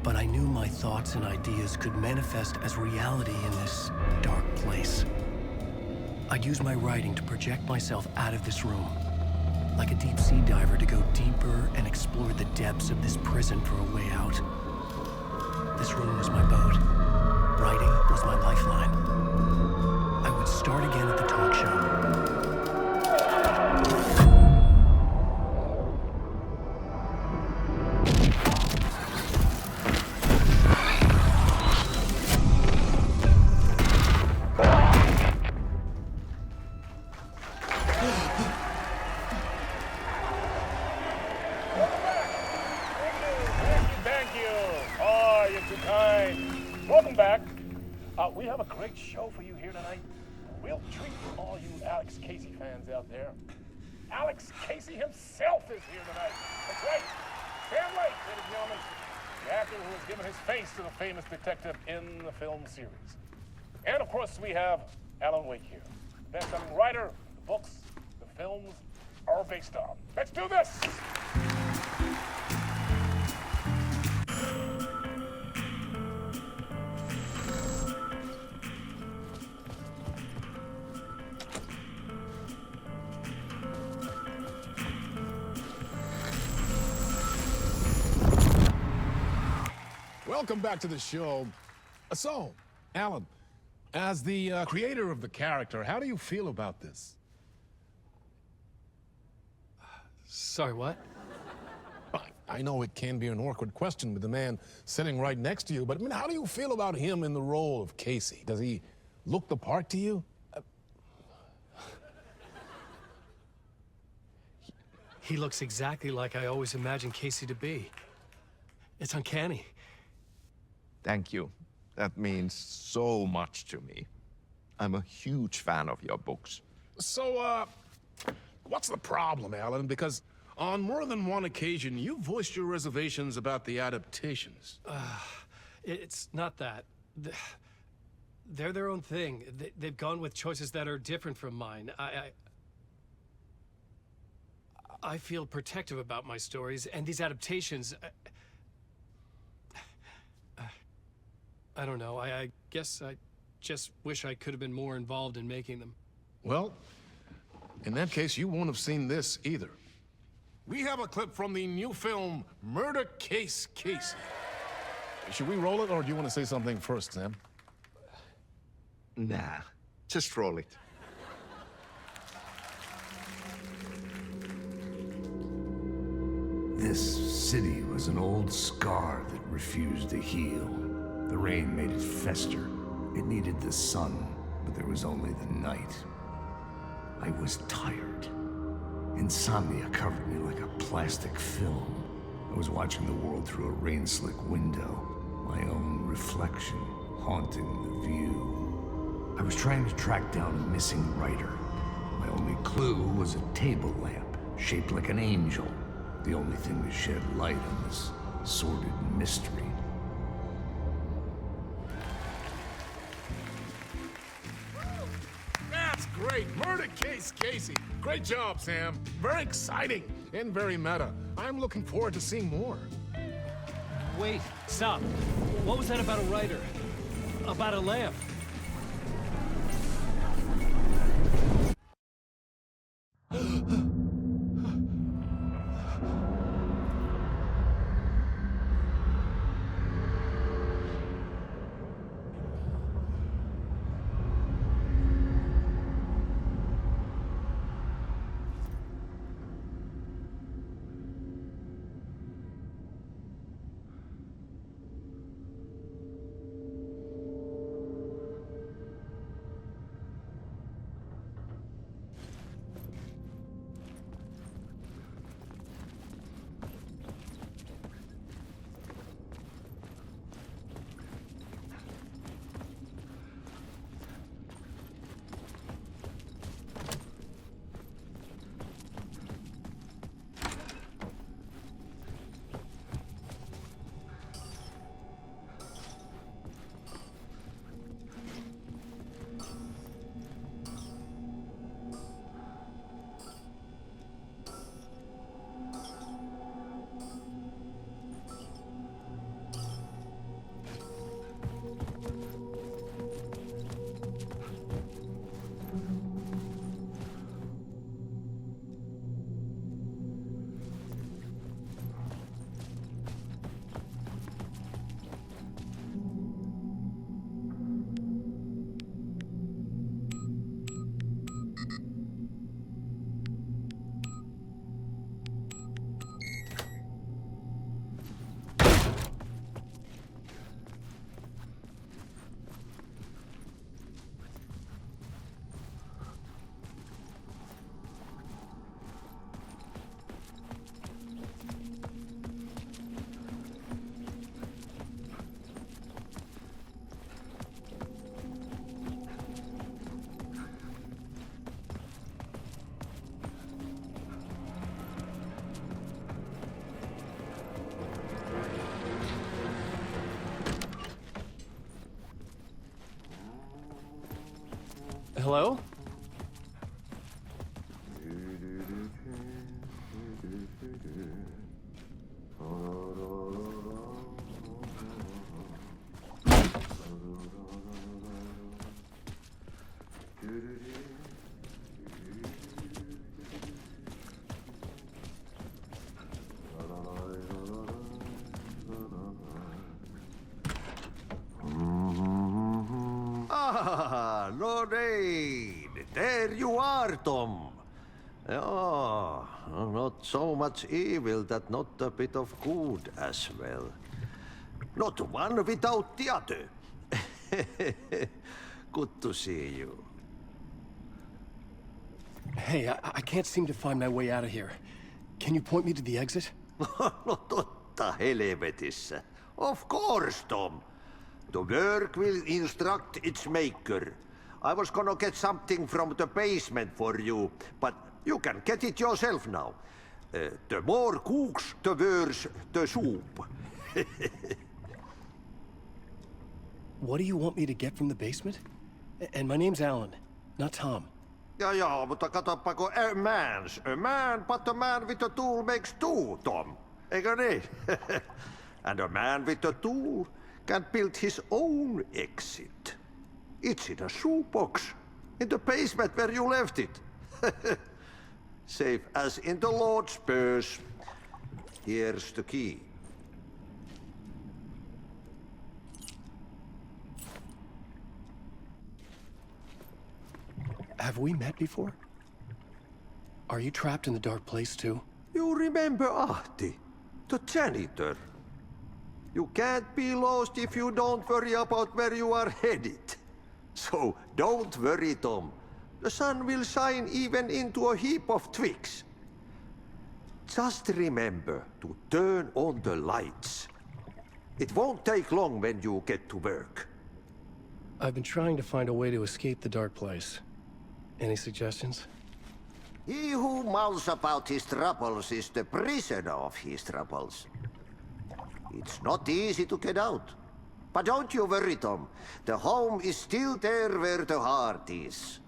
E: but I knew my thoughts and ideas could manifest as reality in this dark place. I'd use my writing to project myself out of this room, like a deep sea diver to go deeper and explore the depths of this prison for a way out. This room was my boat. Writing was my lifeline. I would start again at the talk show.
H: We have a great show for you here tonight. A real treat for all you Alex Casey fans out there. Alex Casey himself is here tonight. That's right. Sam Lake, ladies and gentlemen. The actor who has given his face to the famous detective in the film series. And of course, we have Alan Wake here. The best-selling writer, the books, the films are based on. Let's do this! Welcome back to the show. So, Alan, as the creator of the character, how do you feel about this?
Q: Sorry, what?
H: I know it can be an awkward question with the man sitting right next to you, but I mean, how do you feel about him in the role of Casey? Does he look the part to you?
Q: He looks exactly like I always imagined Casey to be. It's uncanny.
N: Thank you. That means so much to me. I'm a huge fan of your books.
H: So, what's the problem, Alan? Because on more than one occasion, you voiced your reservations about the adaptations.
Q: It's not that. They're their own thing. They've gone with choices that are different from mine. I feel protective about my stories, and these adaptations... I don't know. I guess I just wish I could have been more involved in making them.
H: Well, in that case, you won't have seen this either. We have a clip from the new film, Murder Case Casey. Should we roll it, or do you want to say something first, Sam?
N: Nah, just roll it.
B: This city was an old scar that refused to heal. The rain made it fester. It needed the sun, but there was only the night. I was tired. Insomnia covered me like a plastic film. I was watching the world through a rain-slick window, my own reflection haunting the view. I was trying to track down a missing writer. My only clue was a table lamp, shaped like an angel, the only thing to shed light on this sordid mystery.
H: That's great. Murder case, Casey. Great job, Sam. Very exciting and very meta. I'm looking forward to seeing more.
Q: Wait, stop. What was that about a writer? About a lamp? Hello?
S: Ah, Lorraine! There you are, Tom. Oh, not so much evil that not a bit of good as well. Not one without the other. Good to see you.
Q: Hey, I can't seem to find my way out of here. Can you point me to the exit?
S: No totta helvetissä. Of course, Tom. The work will instruct its maker. I was gonna get something from the basement for you, but you can get it yourself now. The more cooks, the worse the soup.
Q: What do you want me to get from the basement? And my name's Alan, not Tom.
S: Ja, mutta katsoppa, a man, but a man with a tool makes two, Tom. Eikö niin? And a man with a tool can build his own exit. It's in a shoebox, in the basement where you left it. Safe as in the Lord's purse. Here's the key.
Q: Have we met before? Are you trapped in the dark place too?
S: You remember Ahti, the janitor. You can't be lost if you don't worry about where you are headed. So don't worry, Tom. The sun will shine even into a heap of twigs. Just remember to turn on the lights. It won't take long when you get to work.
Q: I've been trying to find a way to escape the dark place. Any suggestions?
S: He who mouths about his troubles is the prisoner of his troubles. It's not easy to get out. But don't you worry, Tom. The home is still there where the heart is.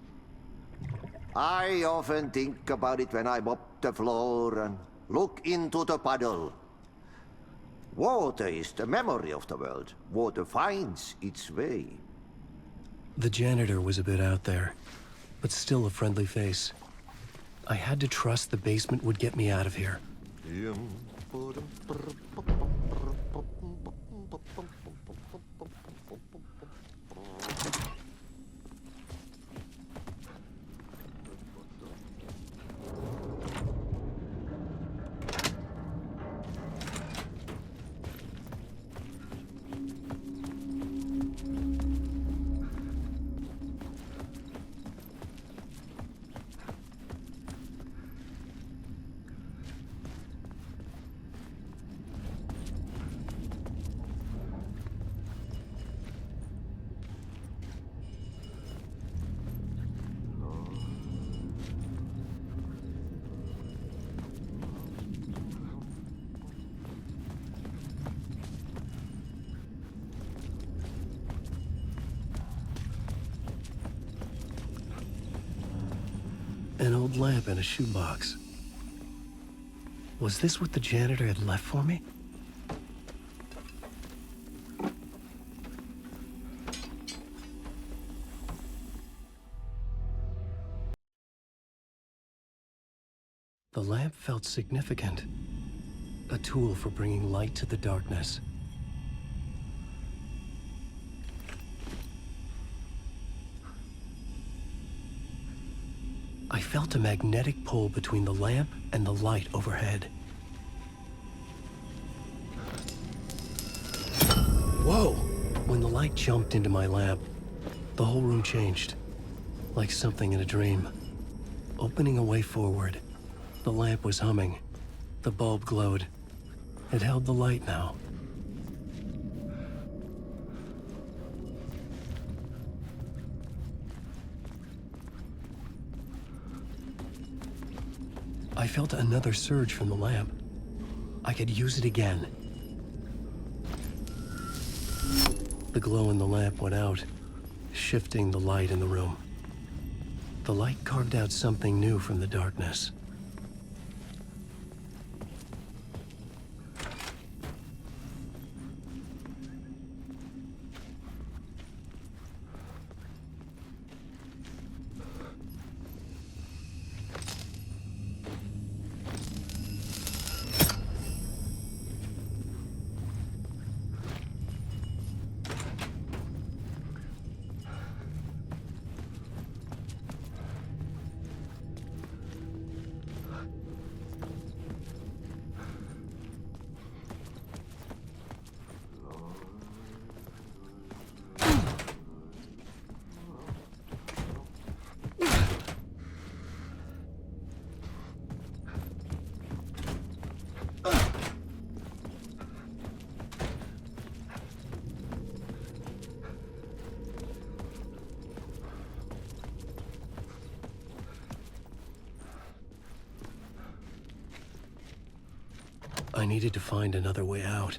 S: I often think about it when I mop the floor and look into the puddle. Water is the memory of the world. Water finds its way.
E: The janitor was a bit out there, but still a friendly face. I had to trust the basement would get me out of here. An old lamp in a shoebox. Was this what the janitor had left for me? The lamp felt significant. A tool for bringing light to the darkness. I felt a magnetic pull between the lamp and the light overhead. Whoa! When the light jumped into my lamp, the whole room changed, like something in a dream. Opening a way forward, the lamp was humming. The bulb glowed. It held the light now. I felt another surge from the lamp. I could use it again. The glow in the lamp went out, shifting the light in the room. The light carved out something new from the darkness. I needed to find another way out.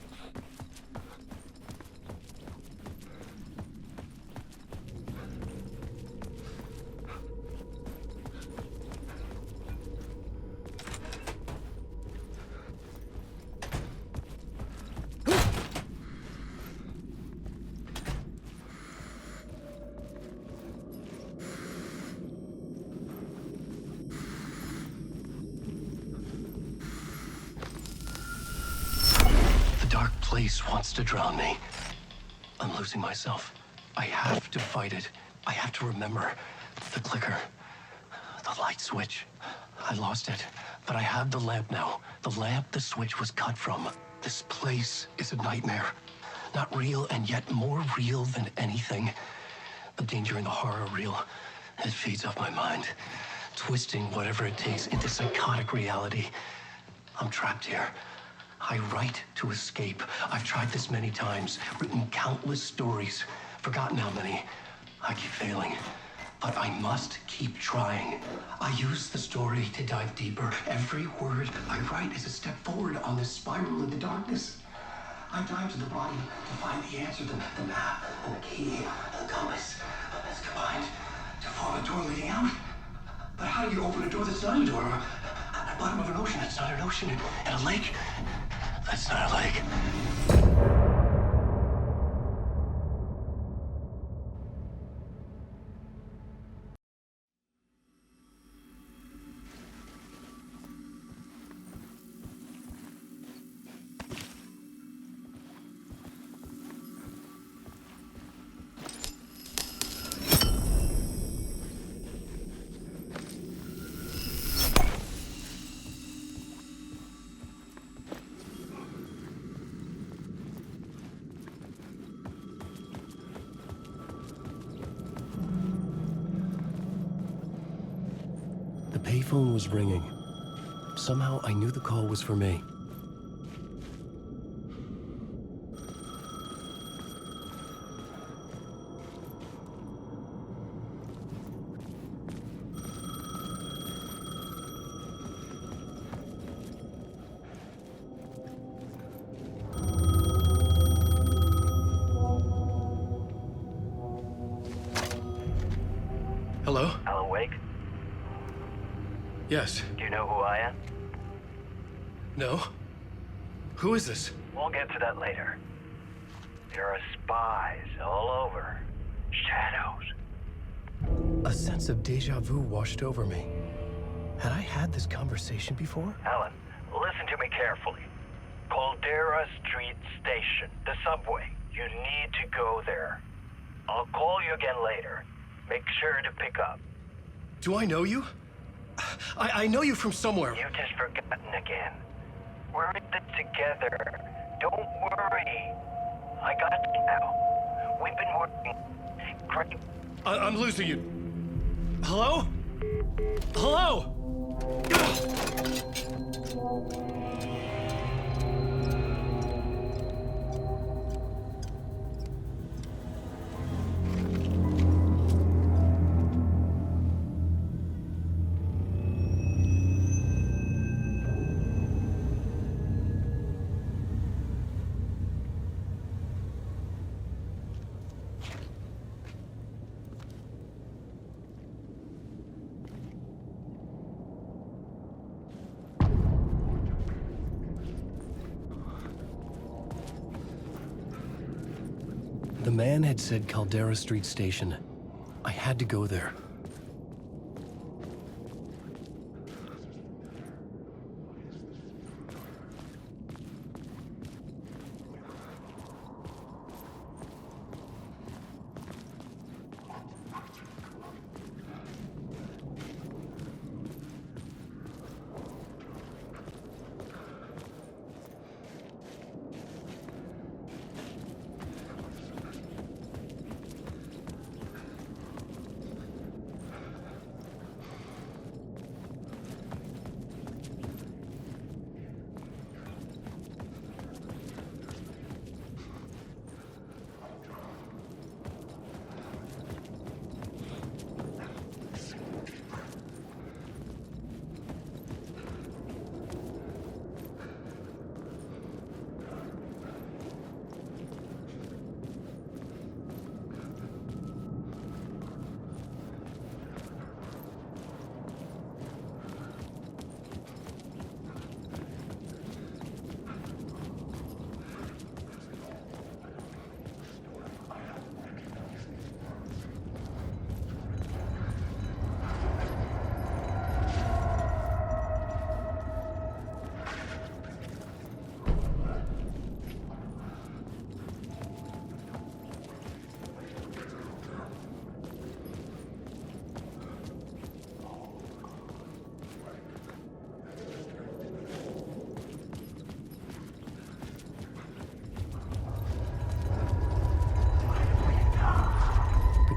E: Place wants to drown me. I'm losing myself. I have to fight it. I have to remember. The clicker. The light switch. I lost it. But I have the lamp now. The lamp the switch was cut from. This place is a nightmare. Not real, and yet more real than anything. The danger and the horror are real. It feeds off my mind. Twisting whatever it takes into psychotic reality. I'm trapped here. I write to escape. I've tried this many times, written countless stories, forgotten how many. I keep failing. but I must keep trying. I use the story to dive deeper. Every word I write is a step forward on this spiral in the darkness. I dive to the bottom to find the answer, the map, and the key, and the compass. It's combined to form a door leading out. But how do you open a door that's not a door? At the bottom of an ocean that's not an ocean, and a lake that's not a lake. The payphone was ringing. Somehow I knew the call was for me. Hello?
O: Alan Wake?
E: Yes.
O: Do you know who I am?
E: No? Who is this?
O: We'll get to that later. There are spies all over. Shadows.
E: A sense of deja vu washed over me. Had I had this conversation before?
O: Alan, listen to me carefully. Caldera Street Station, the subway. You need to go there. I'll call you again later. Make sure to pick up.
E: Do I know you? I know you from somewhere.
O: You've just forgotten again. We're in it together. Don't worry. I got you now. We've been working great.
E: I'm losing you. Hello? Hello? The man had said Caldera Street Station. I had to go there.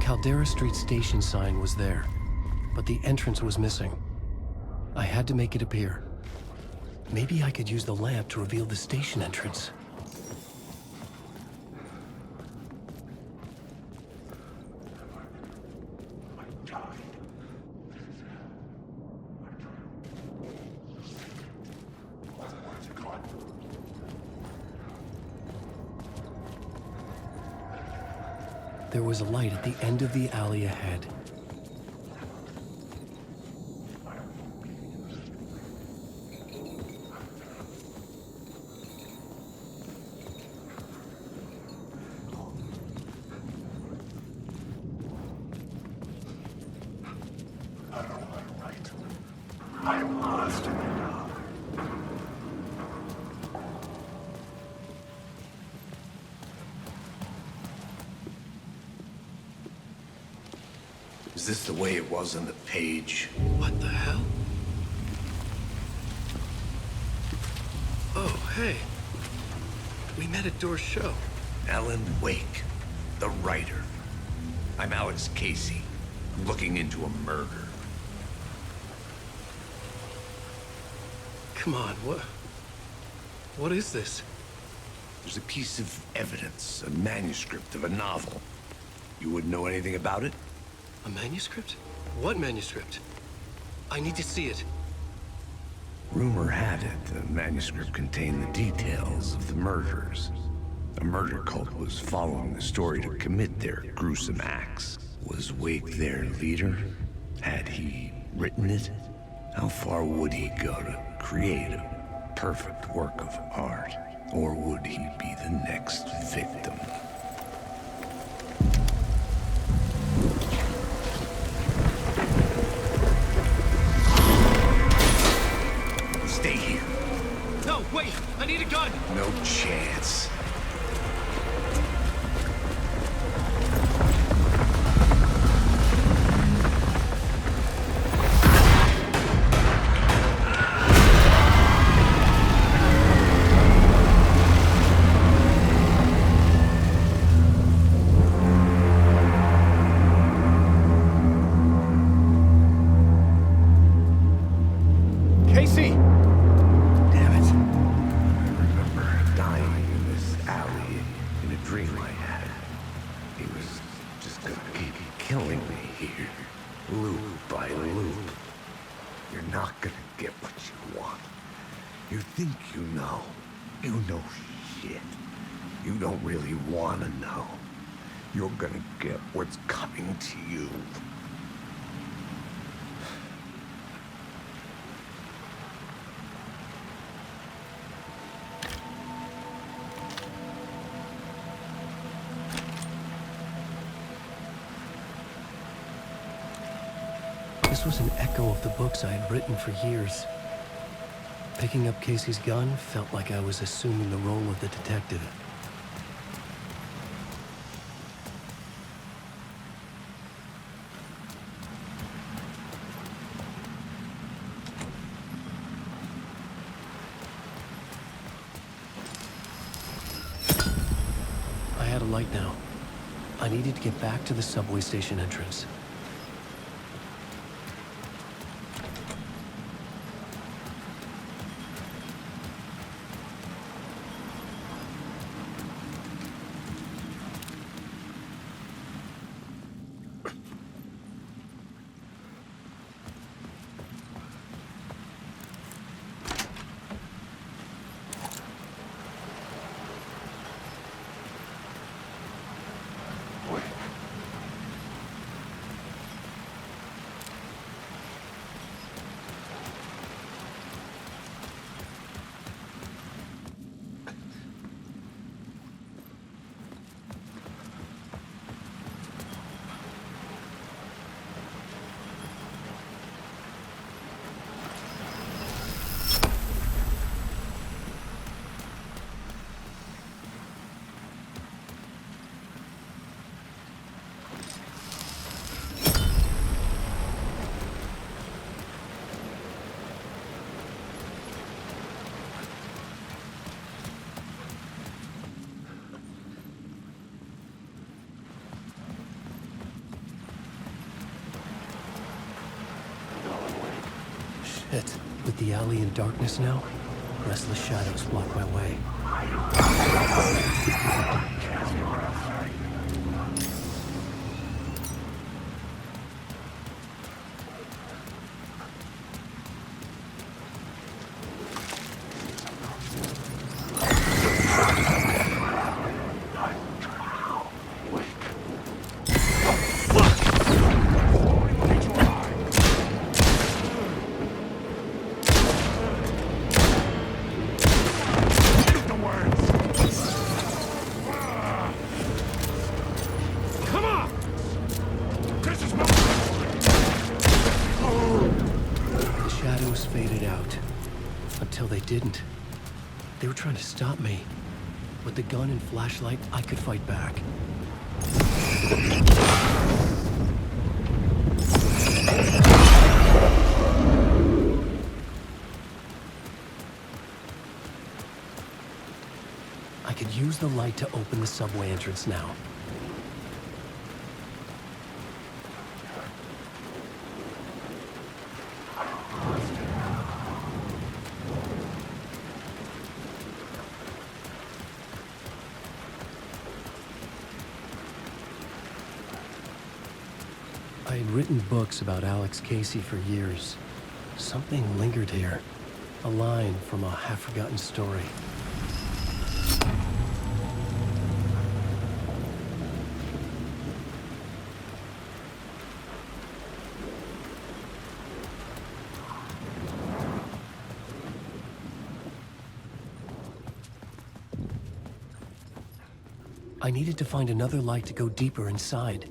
E: Caldera Street Station sign was there, but the entrance was missing. I had to make it appear. Maybe I could use the lamp to reveal the station entrance. There was a light at the end of the alley ahead.
I: I'm lost.
B: Is this the way it was on the page?
Q: What the hell? Oh, hey. We met at Door's show.
B: Alan Wake, the writer. I'm Alex Casey, looking into a murder.
Q: Come on, what is this?
B: There's a piece of evidence, a manuscript of a novel. You wouldn't know anything about it?
Q: A manuscript? What manuscript? I need to see it.
B: Rumor had it the manuscript contained the details of the murders. A murder cult was following the story to commit their gruesome acts. Was Wake their leader? Had he written it? How far would he go to create a perfect work of art? Or would he be the next victim? Stay here.
Q: No, wait! I need a gun!
B: No chance.
Q: Casey!
B: Damn it. I remember dying in this alley in a dream I had. He was just gonna keep killing me here, loop by loop. You're not gonna get what you want. You think you know. You know shit. You don't really want to know. You're gonna get what's coming to you.
E: This was an echo of the books I had written for years. Picking up Casey's gun felt like I was assuming the role of the detective. I had a light now. I needed to get back to the subway station entrance. Shit. With the alley in darkness now, restless shadows block my way. Until they didn't. They were trying to stop me. With the gun and flashlight, I could fight back. I could use the light to open the subway entrance now. I had written books about Alex Casey for years. Something lingered here. A line from a half-forgotten story. I needed to find another light to go deeper inside.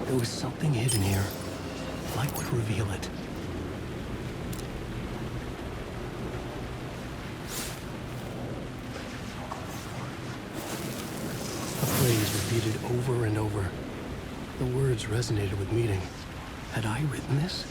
E: There was something hidden here. Light would reveal it. A phrase repeated over and over. The words resonated with meaning. Had I written this?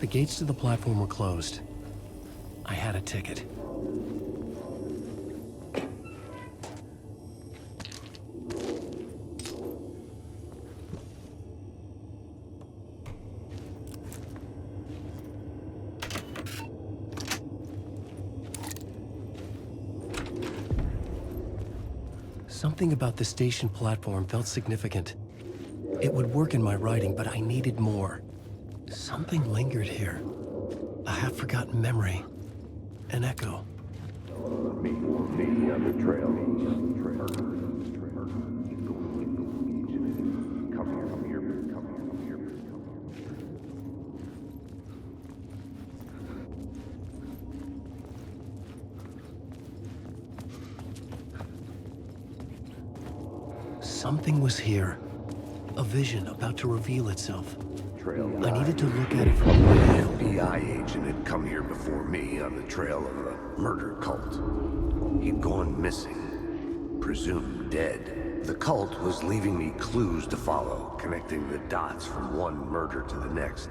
E: The gates to the platform were closed. I had a ticket. Something about the station platform felt significant. It would work in my writing, but I needed more. Something lingered here. A half-forgotten memory. An echo.
B: Me on the trail. Come here.
E: Something was here. A vision about to reveal itself. I needed to look at it from
B: An FBI agent had come here before me on the trail of a murder cult. He'd gone missing, presumed dead. The cult was leaving me clues to follow, connecting the dots from one murder to the next,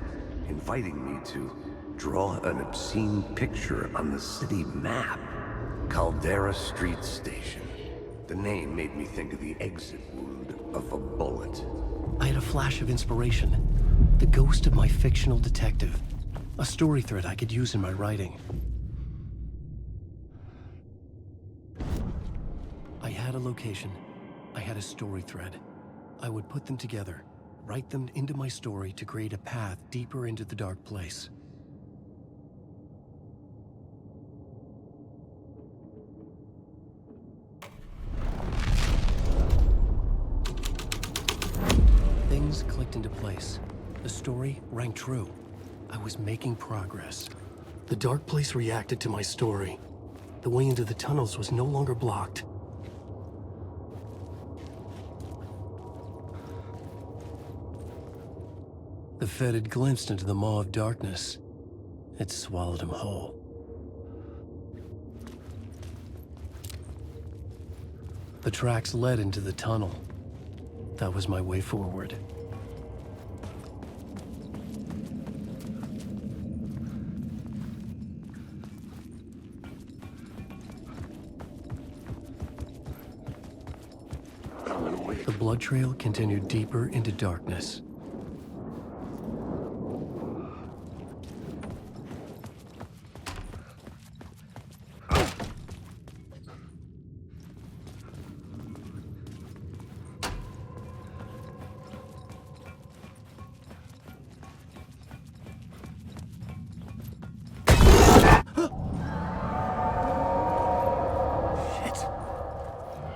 B: inviting me to draw an obscene picture on the city map. Caldera Street Station. The name made me think of the exit wound of a bullet.
E: I had a flash of inspiration. The ghost of my fictional detective. A story thread I could use in my writing. I had a location. I had a story thread. I would put them together, write them into my story to create a path deeper into the dark place. Things clicked into place. The story rang true. I was making progress. The dark place reacted to my story. The way into the tunnels was no longer blocked. The Fed had glimpsed into the maw of darkness. It swallowed him whole. The tracks led into the tunnel. That was my way forward. The blood trail continued deeper into darkness.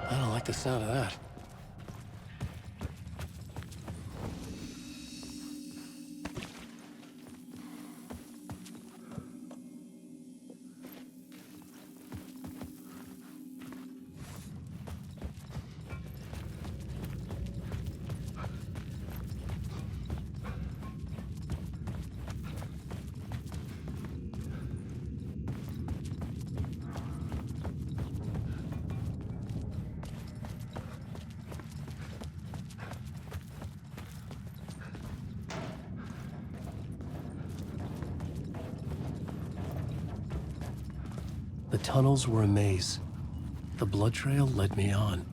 E: I don't like the sound of that. The tunnels were a maze. The blood trail led me on.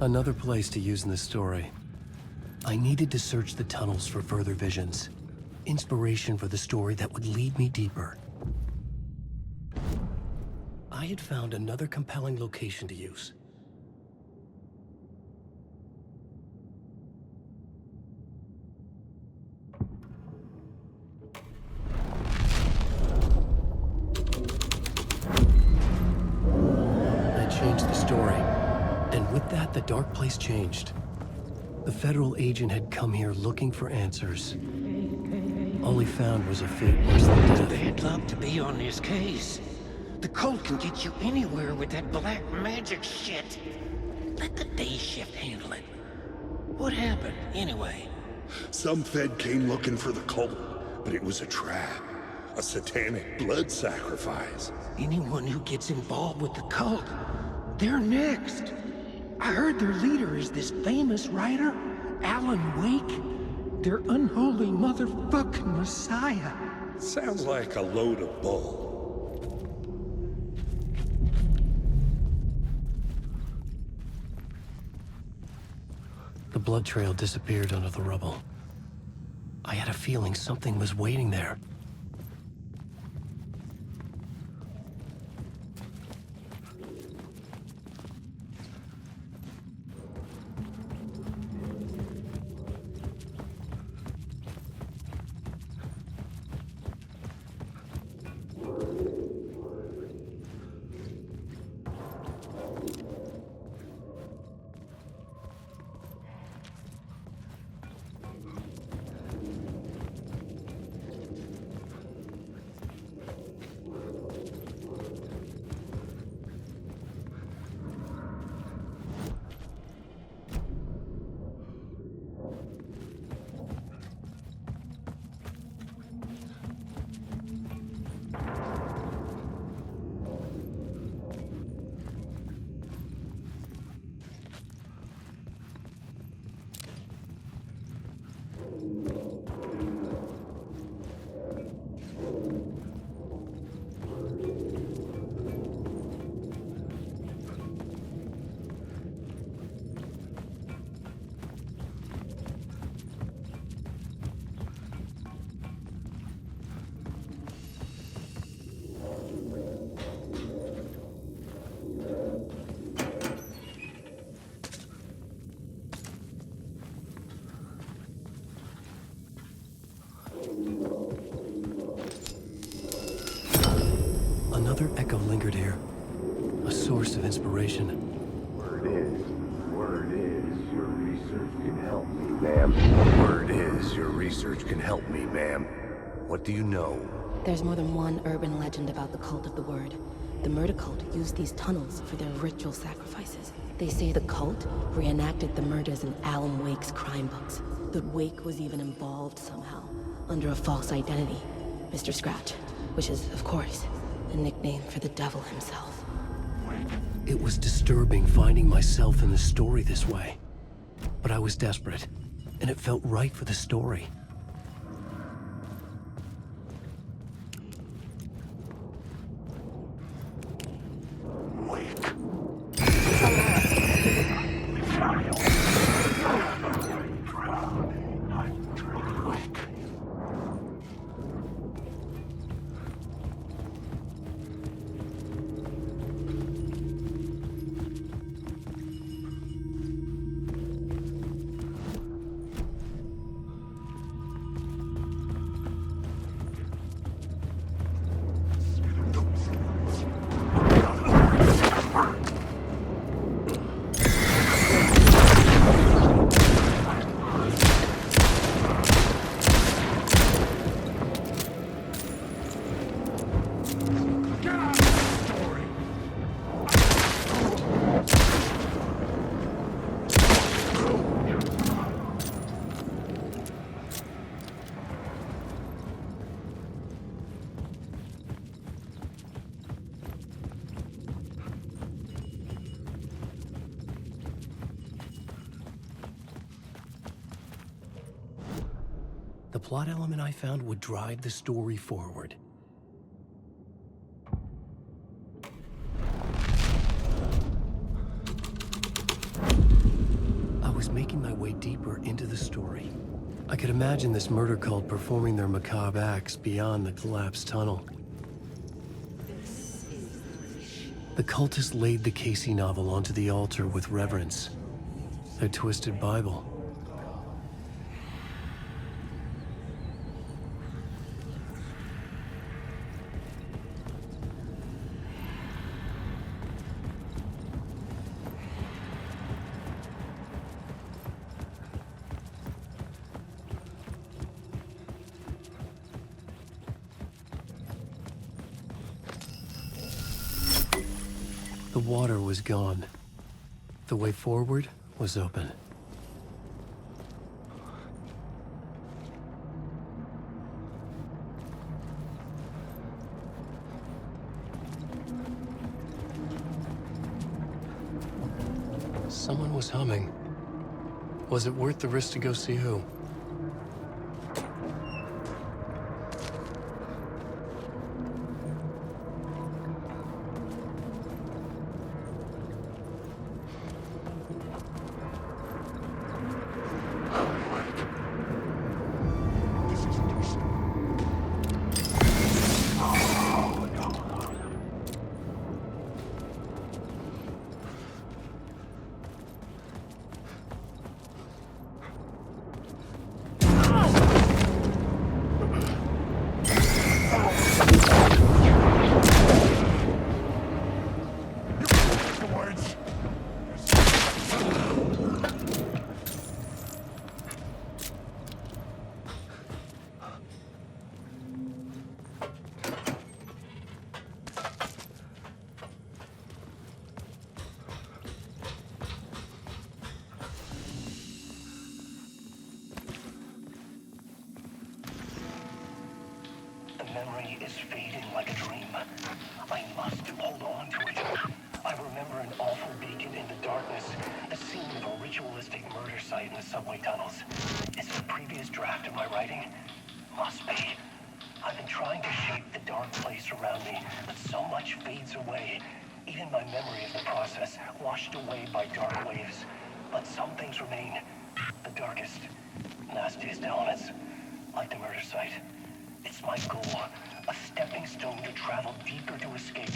E: Another place to use in the story. I needed to search the tunnels for further visions. Inspiration for the story that would lead me deeper. I had found another compelling location to use. I changed the story, and with that, the dark place changed. The federal agent had come here looking for answers. All he found was a fate worse than death.
F: Bad luck to be on this case. The cult can get you anywhere with that black magic shit. Let the day shift handle it. What happened, anyway?
T: Some Fed came looking for the cult, but it was a trap. A satanic blood sacrifice.
F: Anyone who gets involved with the cult, they're next. I heard their leader is this famous writer, Alan Wake. Their unholy motherfucking messiah.
T: Sounds like a load of bull.
E: The blood trail disappeared under the rubble. I had a feeling something was waiting there. Another echo lingered here, a source of inspiration.
B: Word is, your research can help me, ma'am. Word is, your research can help me, ma'am. What do you know?
U: There's more than one urban legend about the cult of the Word. The murder cult used these tunnels for their ritual sacrifices. They say the cult reenacted the murders in Alan Wake's crime books. That Wake was even involved somehow, under a false identity, Mr. Scratch, which is, of course, a nickname for the devil himself.
E: It was disturbing finding myself in the story this way. But I was desperate, and it felt right for the story. The plot element I found would drive the story forward. making my way deeper into the story. I could imagine this murder cult performing their macabre acts beyond the collapsed tunnel. The cultists laid the Casey novel onto the altar with reverence. Their twisted Bible. The water was gone. The way forward was open. Someone was humming. Was it worth the risk to go see who?
O: Memory is fading like a dream. I must hold on to it. I remember an awful beacon in the darkness, the scene of a ritualistic murder site in the subway tunnels. Is it a previous draft of my writing? Must be. I've been trying to shape the dark place around me, but so much fades away. Even my memory of the process, washed away by dark waves. But some things remain. The darkest, nastiest elements, like the murder site. It's my goal, a stepping stone to travel deeper to escape.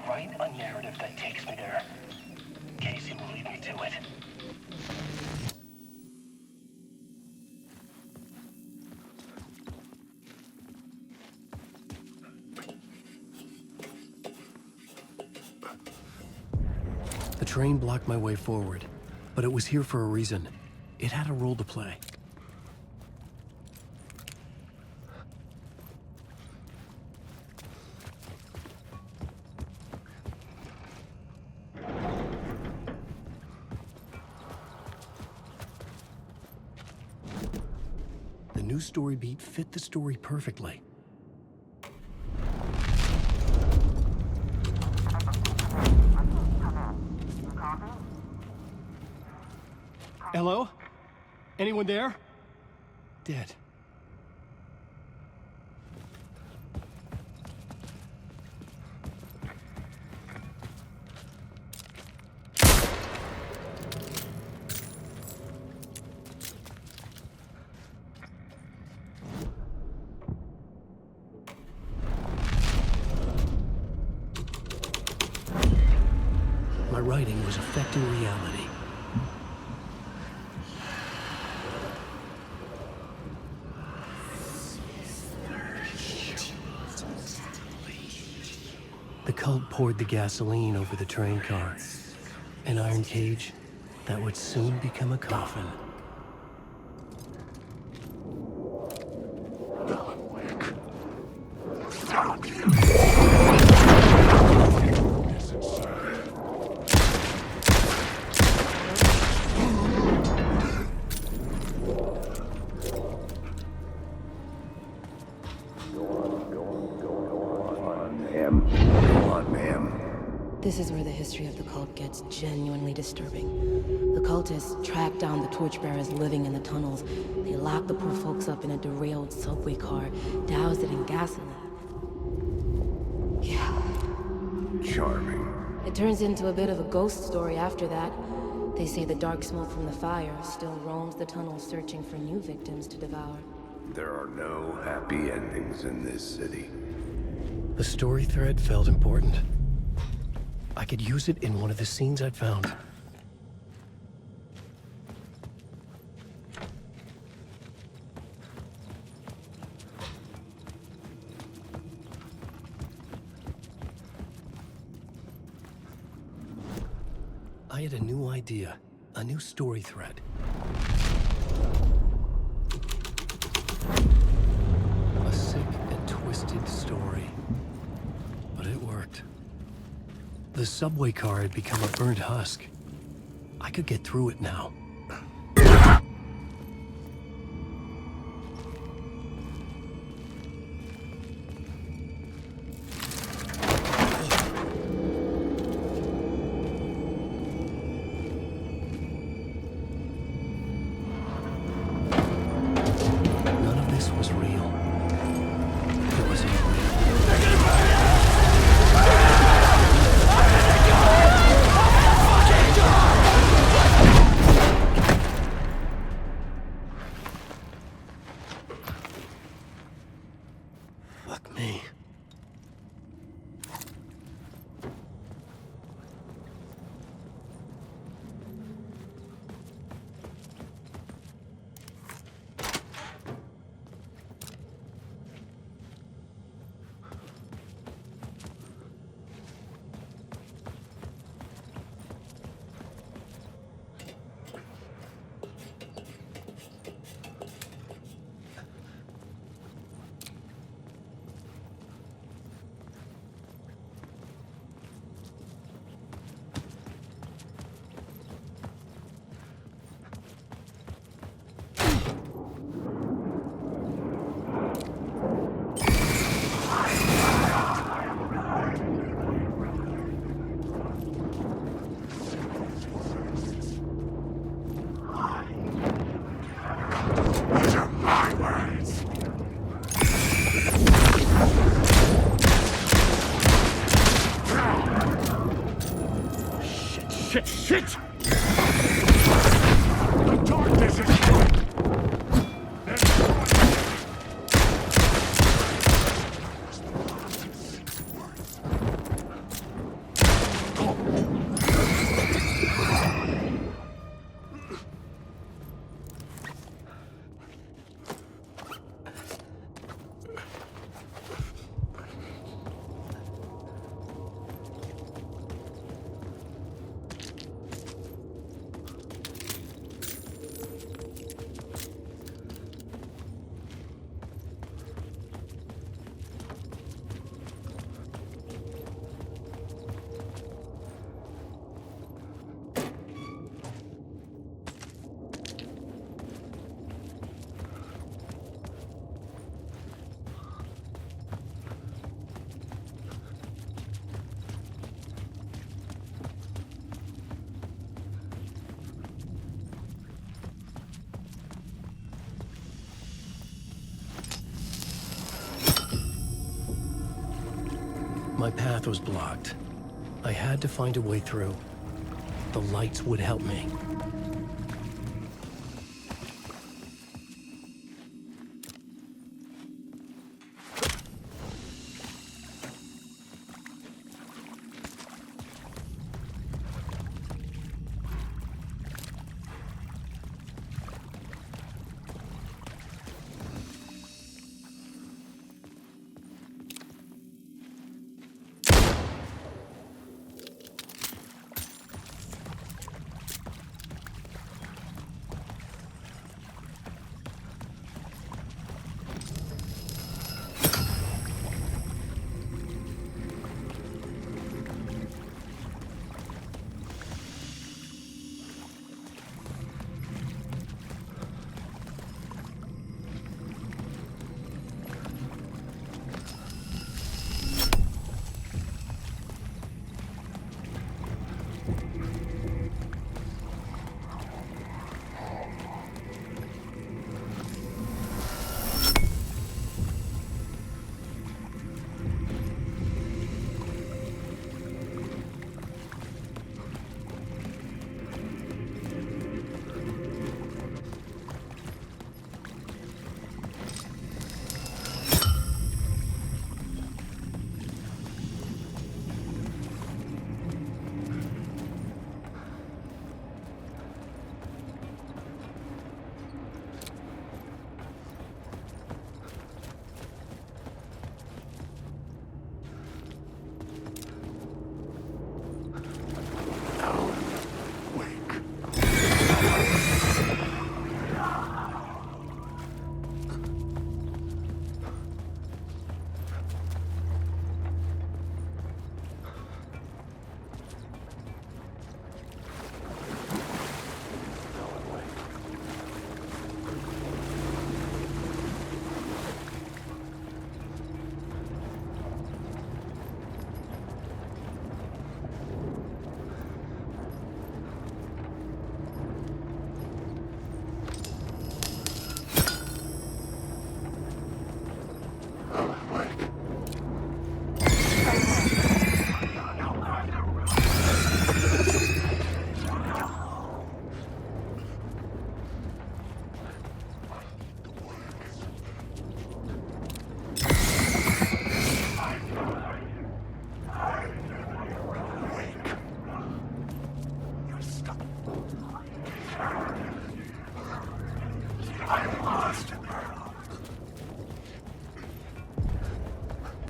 O: Write a narrative that takes me there. Casey will lead me to it.
E: The train blocked my way forward, but it was here for a reason. It had a role to play. The new story beat fit the story perfectly.
Q: Hello? Anyone there? Dead.
E: My writing was affecting reality. The cult poured the gasoline over the train car. An iron cage that would soon become a coffin.
U: This is where the history of the cult gets genuinely disturbing. The cultists tracked down the torchbearers living in the tunnels. They locked the poor folks up in a derailed subway car, doused it in gasoline. Yeah.
B: Charming.
U: It turns into a bit of a ghost story after that. They say the dark smoke from the fire still roams the tunnels searching for new victims to devour.
B: There are no happy endings in this city.
E: The story thread felt important. I could use it in one of the scenes I'd found. I had a new idea, a new story thread. A sick and twisted story. But it worked. The subway car had become a burnt husk. I could get through it now. None of this was real. It was Fuck me.
H: Shit! Shit! The darkness is...
E: My path was blocked. I had to find a way through. The lights would help me.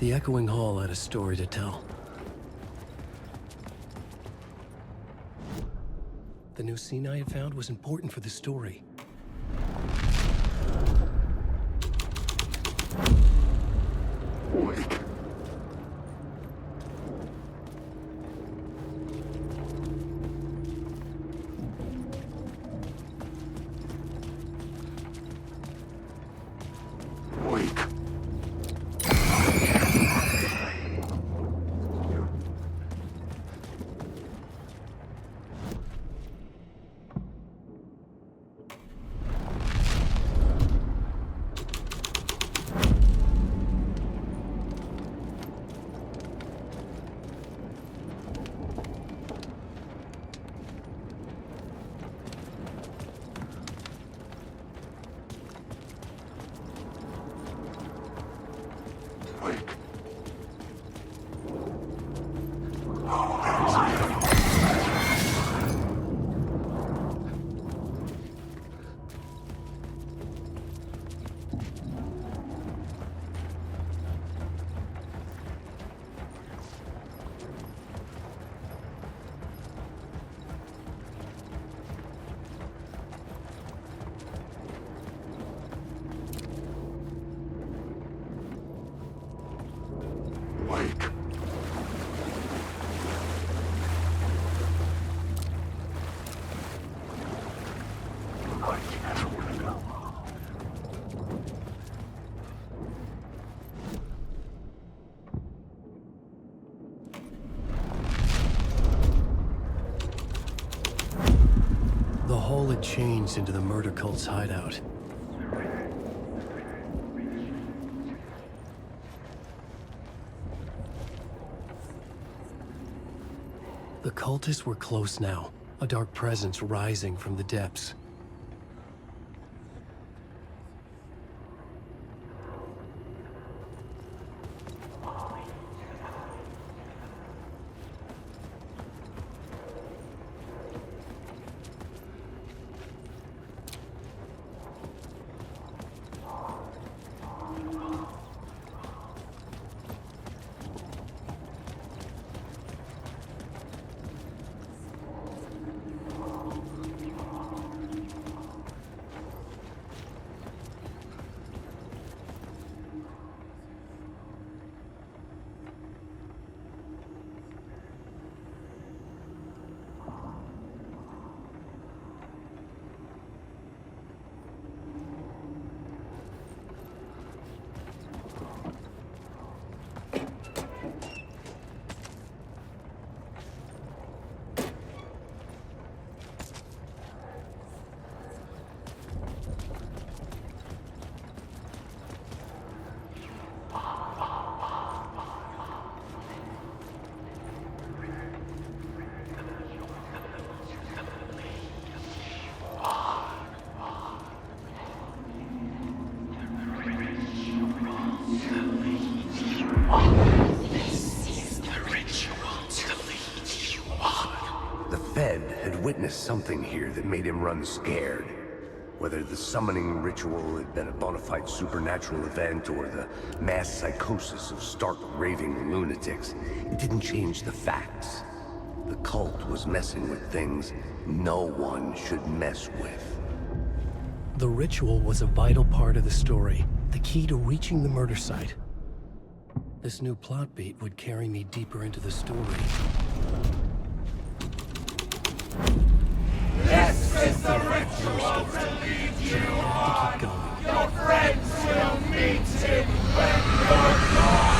E: The echoing hall had a story to tell. The new scene I had found was important for the story.
I: Wake. Wake.
E: The hall had changed into the murder cult's hideout. The cultists were close now, a dark presence rising from the depths.
B: The Fed had witnessed something here that made him run scared. Whether the summoning ritual had been a bona fide supernatural event or the mass psychosis of stark raving lunatics, it didn't change the facts. The cult was messing with things no one should mess with.
E: The ritual was a vital part of the story, the key to reaching the murder site. This new plot beat would carry me deeper into the story.
C: This is the ritual to lead you on. Your friends will meet him when you're gone.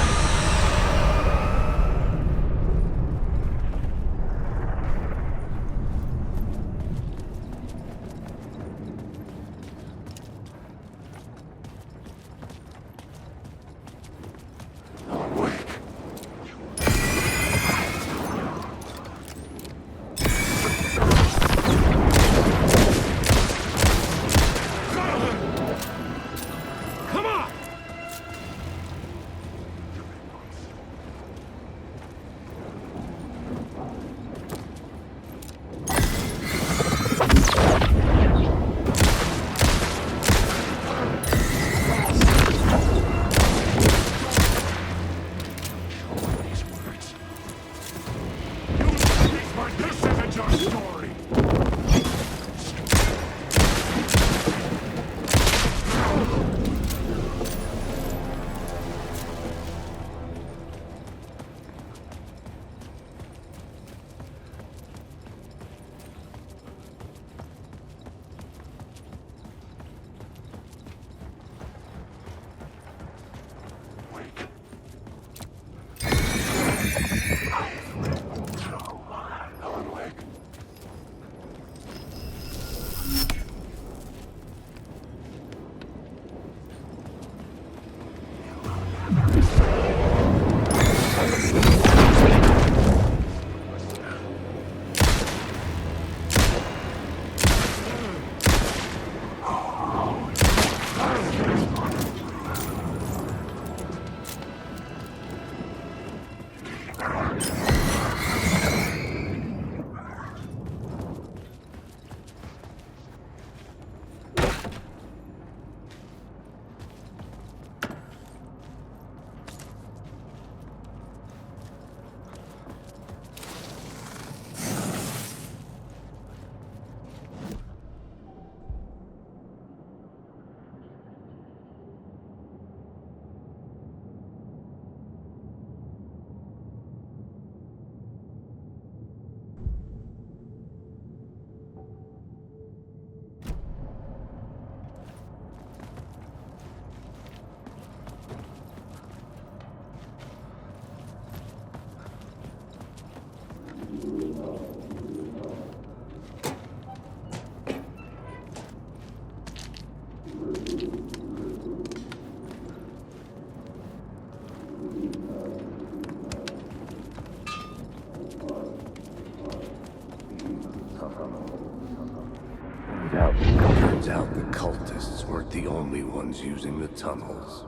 B: Turns out the cultists weren't the only ones using the tunnels.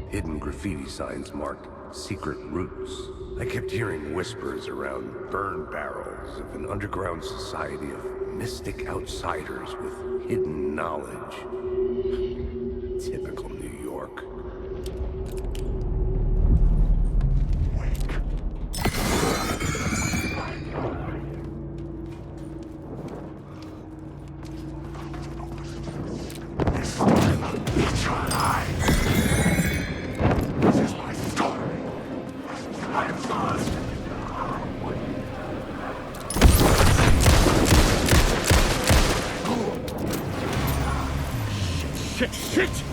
B: Hidden graffiti signs marked secret routes. I kept hearing whispers around burn barrels of an underground society of mystic outsiders with hidden knowledge. Typical New York.
C: Shit!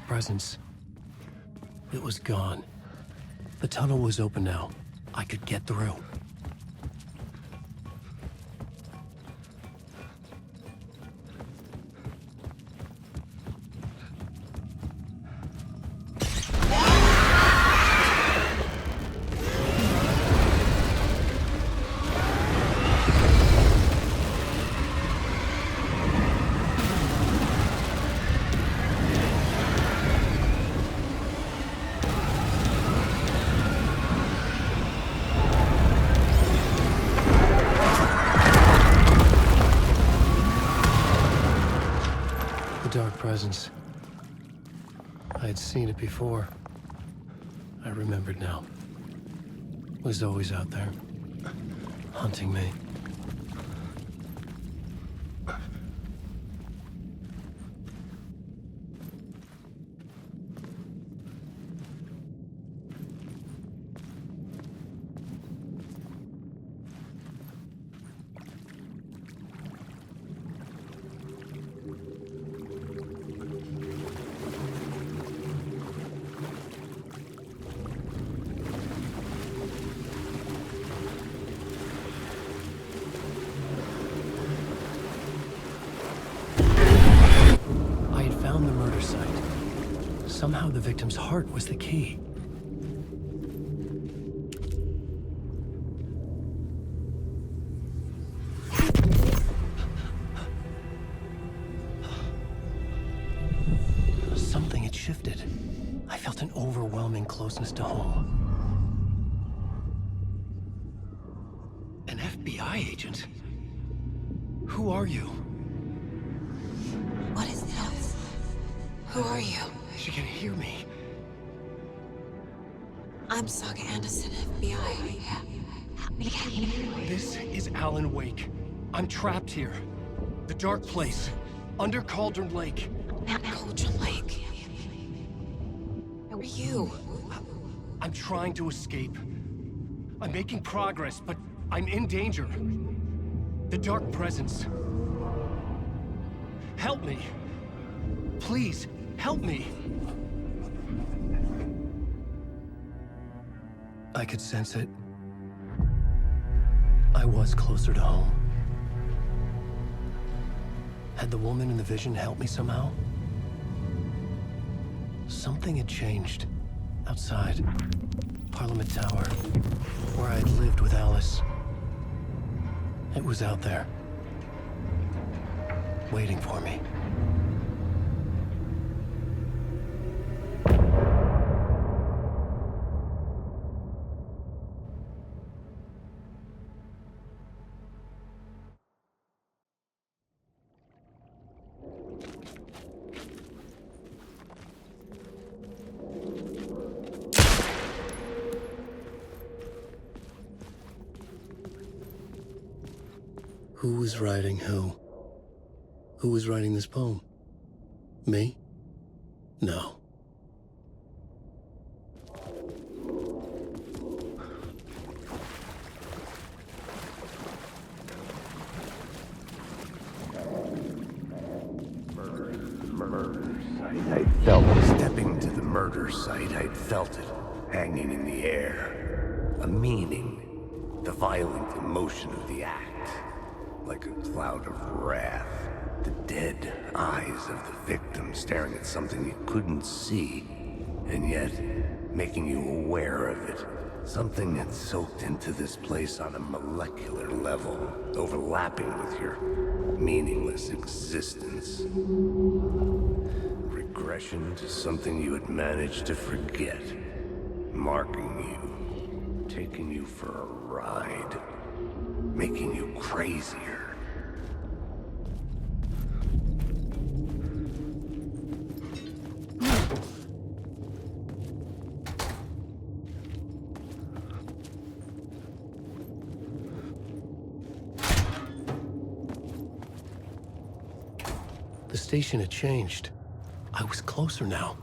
E: Presence. It was gone. The tunnel was open now. I could get through. The dark presence. I had seen it before. I remembered now. It was always out there, hunting me. Somehow the victim's heart was the key. Something had shifted. I felt an overwhelming closeness to home. An FBI agent? Who are you?
L: What is this? Who are you?
E: She can hear me.
L: I'm Saga Anderson, FBI. Help me get you.
E: This is Alan Wake. I'm trapped here. The dark place. Under Cauldron Lake.
L: Not Cauldron Lake. Who are you?
E: I'm trying to escape. I'm making progress, but I'm in danger. The dark presence. Help me. Please, help me. I could sense it. I was closer to home. Had the woman in the vision helped me somehow? Something had changed. Outside. Parliament Tower. Where I'd lived with Alice. It was out there. Waiting for me. Who was writing who? Who was writing this poem? Me? No.
B: Murder site. I felt stepping to the murder site. I felt it hanging in the air. A meaning. The violent emotion of the act. Like a cloud of wrath. The dead eyes of the victim staring at something you couldn't see, and yet making you aware of it. Something that soaked into this place on a molecular level, overlapping with your meaningless existence. Regression to something you had managed to forget. Marking you, taking you for a ride, making you crazier.
E: The station had changed. I was closer now.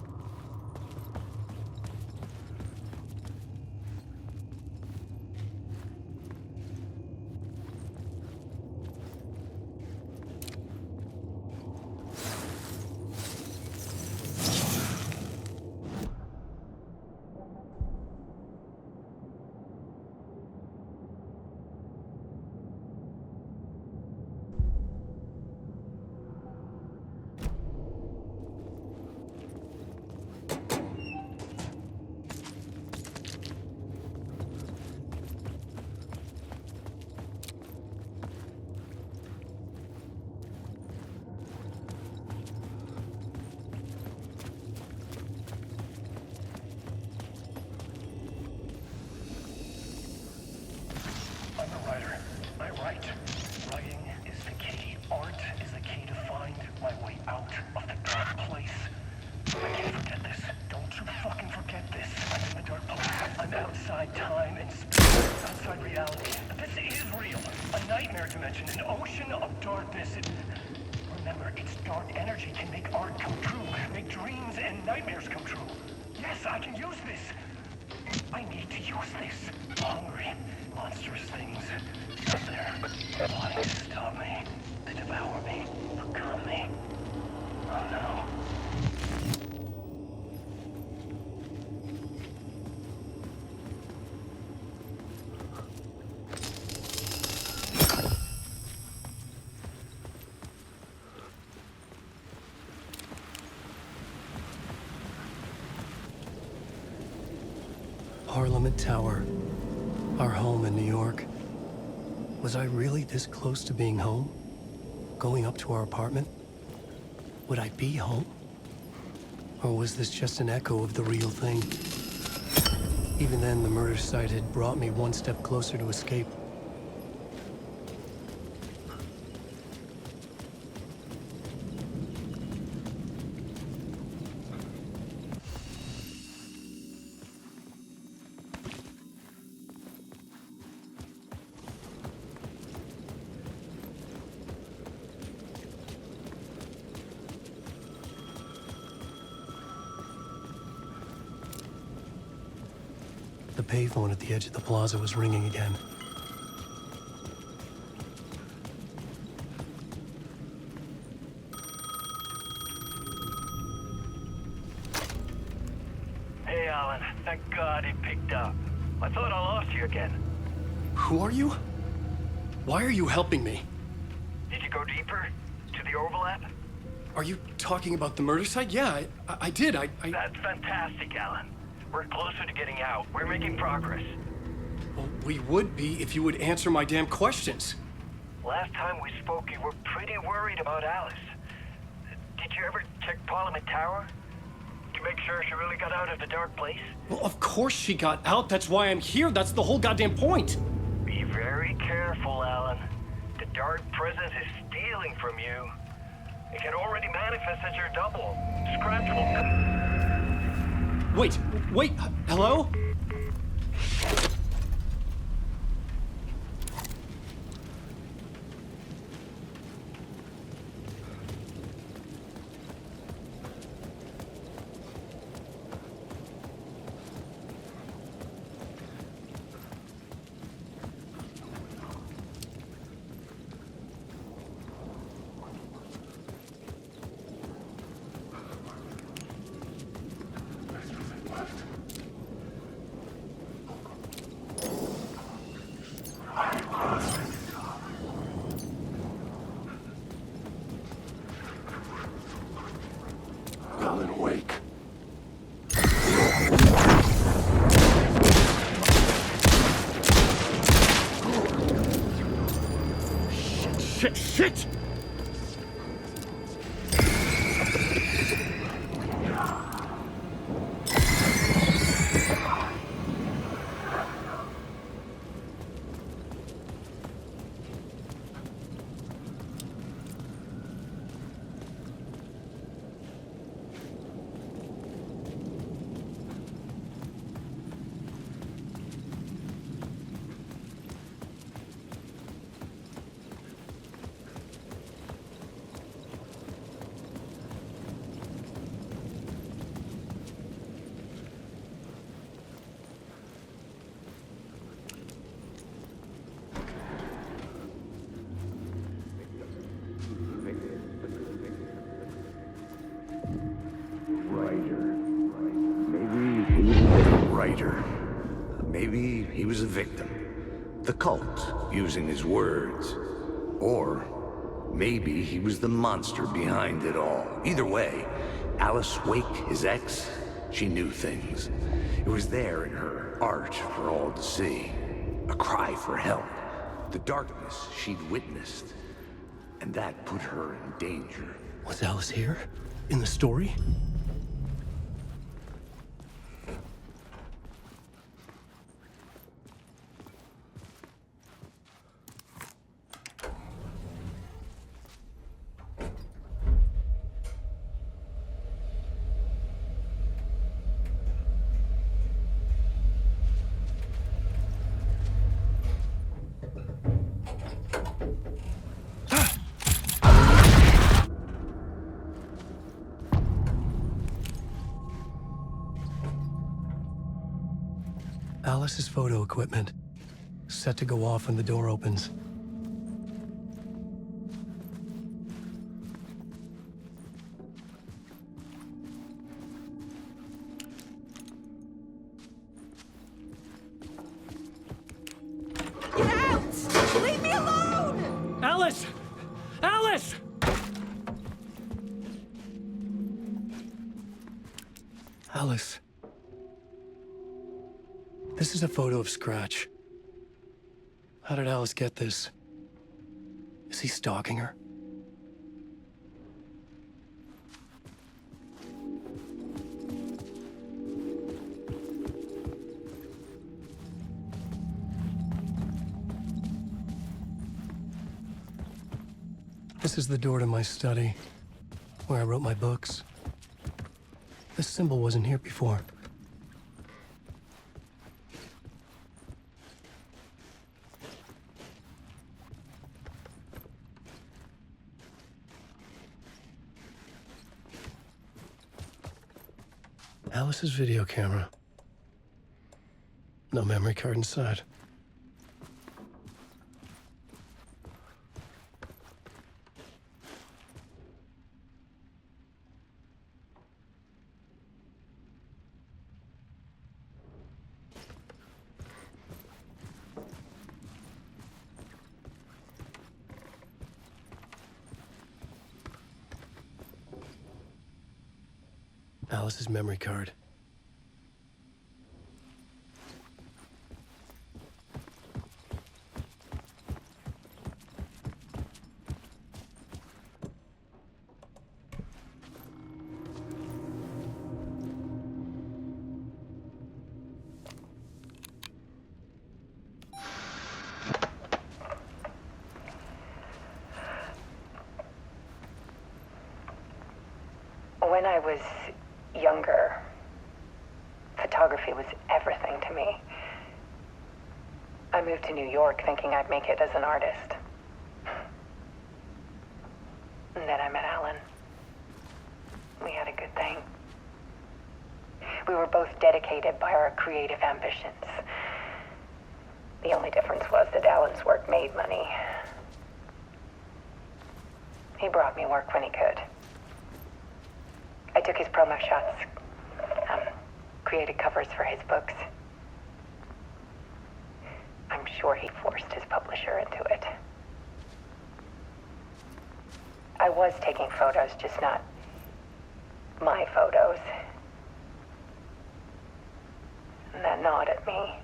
O: dark energy can make art come true, make dreams and nightmares come true. Yes, I can use this. I need to use this. Hungry, monstrous things out there, wanting to stop me, to devour me, become me. Oh no.
E: Parliament Tower, our home in New York. Was I really this close to being home? Going up to our apartment? Would I be home? Or was this just an echo of the real thing? Even then, the murder site had brought me one step closer to escape. The payphone at the edge of the plaza was ringing again.
O: Hey, Alan. Thank God it picked up. I thought I lost you again.
E: Who are you? Why are you helping me?
O: Did you go deeper? To the overlap?
E: Are you talking about the murder site? Yeah, I did.
O: That's fantastic, Alan. We're closer to getting out. We're making progress.
E: Well, we would be if you would answer my damn questions.
O: Last time we spoke, you were pretty worried about Alice. Did you ever check Parliament Tower? To make sure she really got out of the dark place?
E: Well, of course she got out. That's why I'm here. That's the whole goddamn point.
O: Be very careful, Alan. The dark presence is stealing from you. It can already manifest as your double. Scratch will...
E: Wait, hello?
T: Alan Wake.
H: Shit!
B: Maybe he was a victim. The cult, using his words. Or maybe he was the monster behind it all. Either way, Alice Wake, his ex, she knew things. It was there in her art for all to see. A cry for help. The darkness she'd witnessed. And that put her in danger.
E: Was Alice here? In the story? Alice's photo equipment, set to go off when the door opens.
M: Get out! Leave me alone!
Q: Alice! Alice!
E: Alice. This is a photo of Scratch. How did Alice get this? Is he stalking her? This is the door to my study, where I wrote my books. This symbol wasn't here before. Alice's video camera. No memory card inside. Alice's memory card.
G: When I was younger, photography was everything to me. I moved to New York thinking I'd make it as an artist. And then I met Alan. We had a good thing. We were both dedicated by our creative ambitions. The only difference was that Alan's work made money. He brought me work when he could. I took his promo shots, created covers for his books. I'm sure he forced his publisher into it. I was taking photos, just not my photos. And that gnawed at me.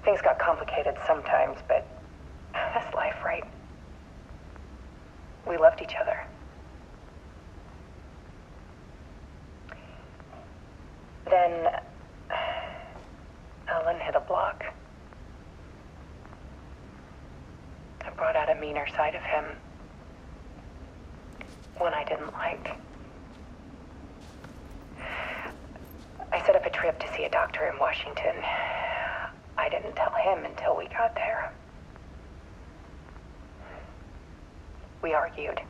G: Things got complicated sometimes, but that's life, right? We loved each other. Then Alan hit a block. I brought out a meaner side of him. One I didn't like. I set up a trip to see a doctor in Washington. I didn't tell him until we got there. We argued.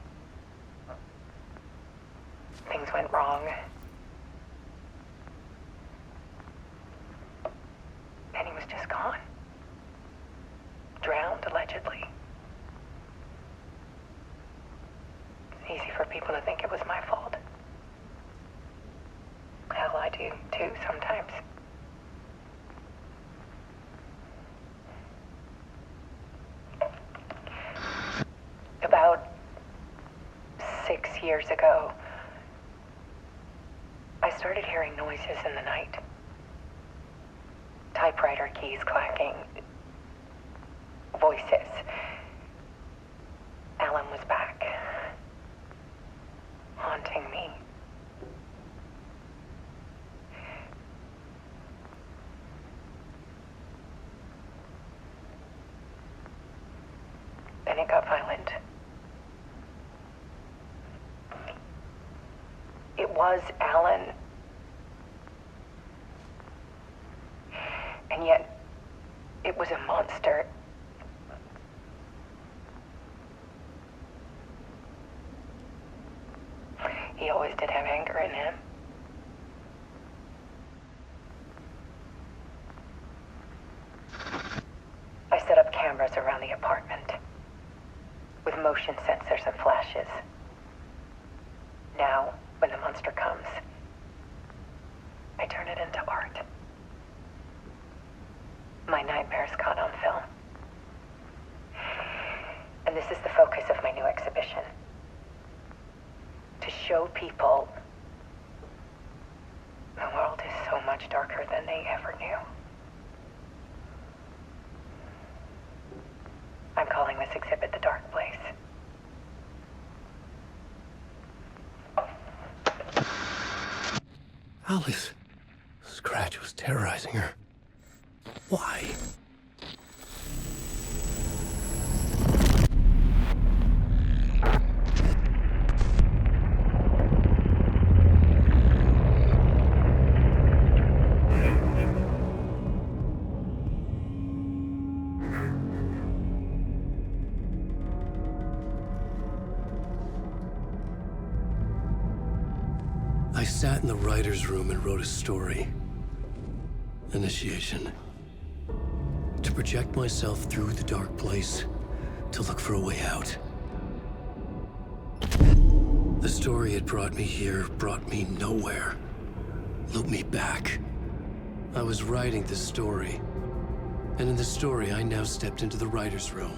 G: Things went wrong. And he was just gone. Drowned, allegedly. It's easy for people to think it was my fault. Hell, I do, too, sometimes. About 6 years ago, I started hearing noises in the night. Typewriter keys clacking. Voices. Alan was back. Haunting me. Then it got violent. It was Alan. And yet, it was a monster. He always did have anger in him. ashes. Now, when the monster comes, I turn it into art. My nightmares caught on film. And this is the focus of my new exhibition. To show people the world is so much darker than they ever knew. I'm calling this exhibit The Dark Place.
E: Alice. Scratch was terrorizing her. Why? I sat in the writer's room and wrote a story. Initiation. To project myself through the dark place, to look for a way out. The story had brought me here, brought me nowhere. Looped me back. I was writing the story. And in the story, I now stepped into the writer's room.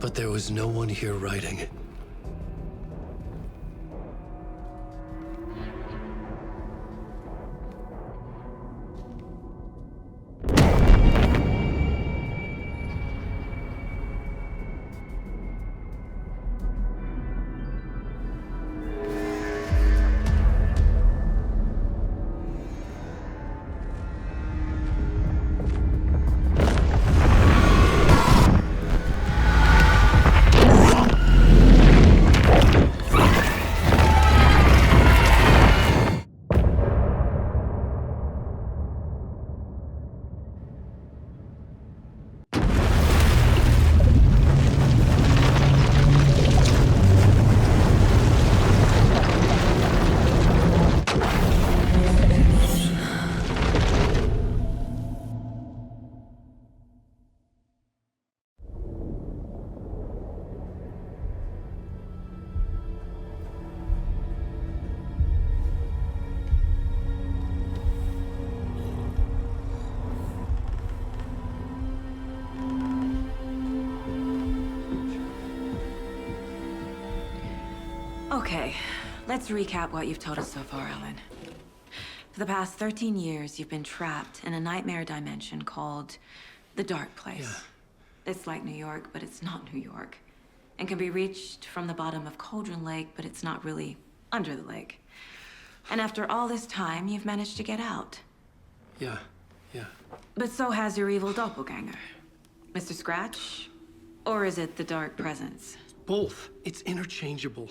E: But there was no one here writing it.
D: Okay, let's recap what you've told us so far, Ellen. For the past 13 years, you've been trapped in a nightmare dimension called the Dark Place.
E: Yeah.
D: It's like New York, but it's not New York. And can be reached from the bottom of Cauldron Lake, but it's not really under the lake. And after all this time, you've managed to get out.
E: Yeah.
D: But so has your evil doppelganger. Mr. Scratch? Or is it the Dark Presence?
E: Both. It's interchangeable.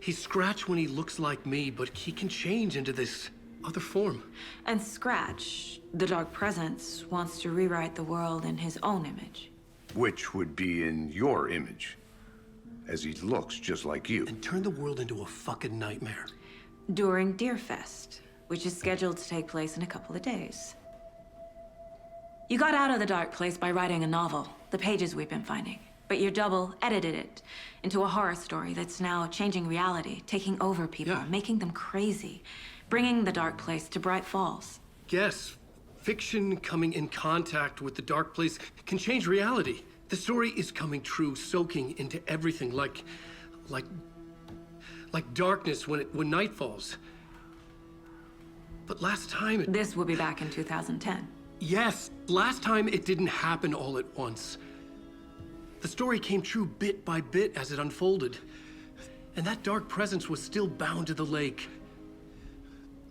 E: He's Scratch when he looks like me, but he can change into this other form.
D: And Scratch, the Dark Presence, wants to rewrite the world in his own image.
B: Which would be in your image, as he looks just like you.
E: And turn the world into a fucking nightmare.
D: During Deerfest, which is scheduled to take place in a couple of days. You got out of the Dark Place by writing a novel, the pages we've been finding. But your double edited it into a horror story that's now changing reality, taking over people, making them crazy, bringing the Dark Place to Bright Falls.
E: Yes, fiction coming in contact with the Dark Place can change reality. The story is coming true, soaking into everything like darkness when night falls. But last time
D: This will be back in 2010.
E: Yes, last time it didn't happen all at once. The story came true bit by bit as it unfolded. And that dark presence was still bound to the lake.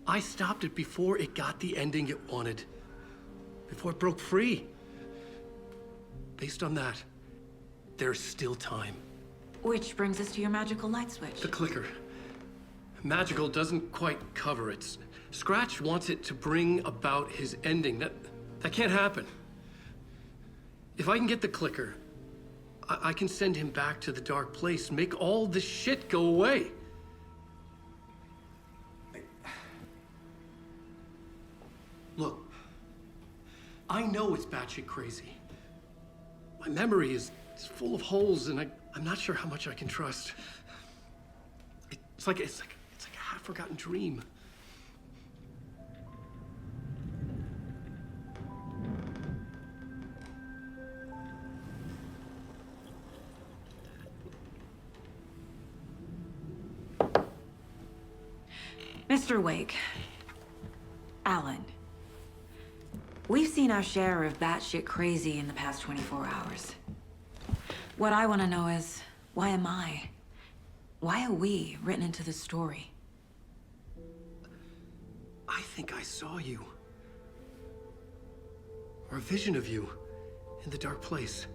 E: I stopped it before it got the ending it wanted. Before it broke free. Based on that, there's still time.
D: Which brings us to your magical light switch.
E: The clicker. Magical doesn't quite cover it. Scratch wants it to bring about his ending. That can't happen. If I can get the clicker, I can send him back to the Dark Place, make all this shit go away. Look, I know it's batshit crazy. My memory is
Q: It's full of holes, and I'm not sure how much I can trust. It's like a half-forgotten dream.
D: Mr. Wake. Alan. We've seen our share of batshit crazy in the past 24 hours. What I want to know is, why am I? Why are we written into the story?
Q: I think I saw you. Or a vision of you in the dark place.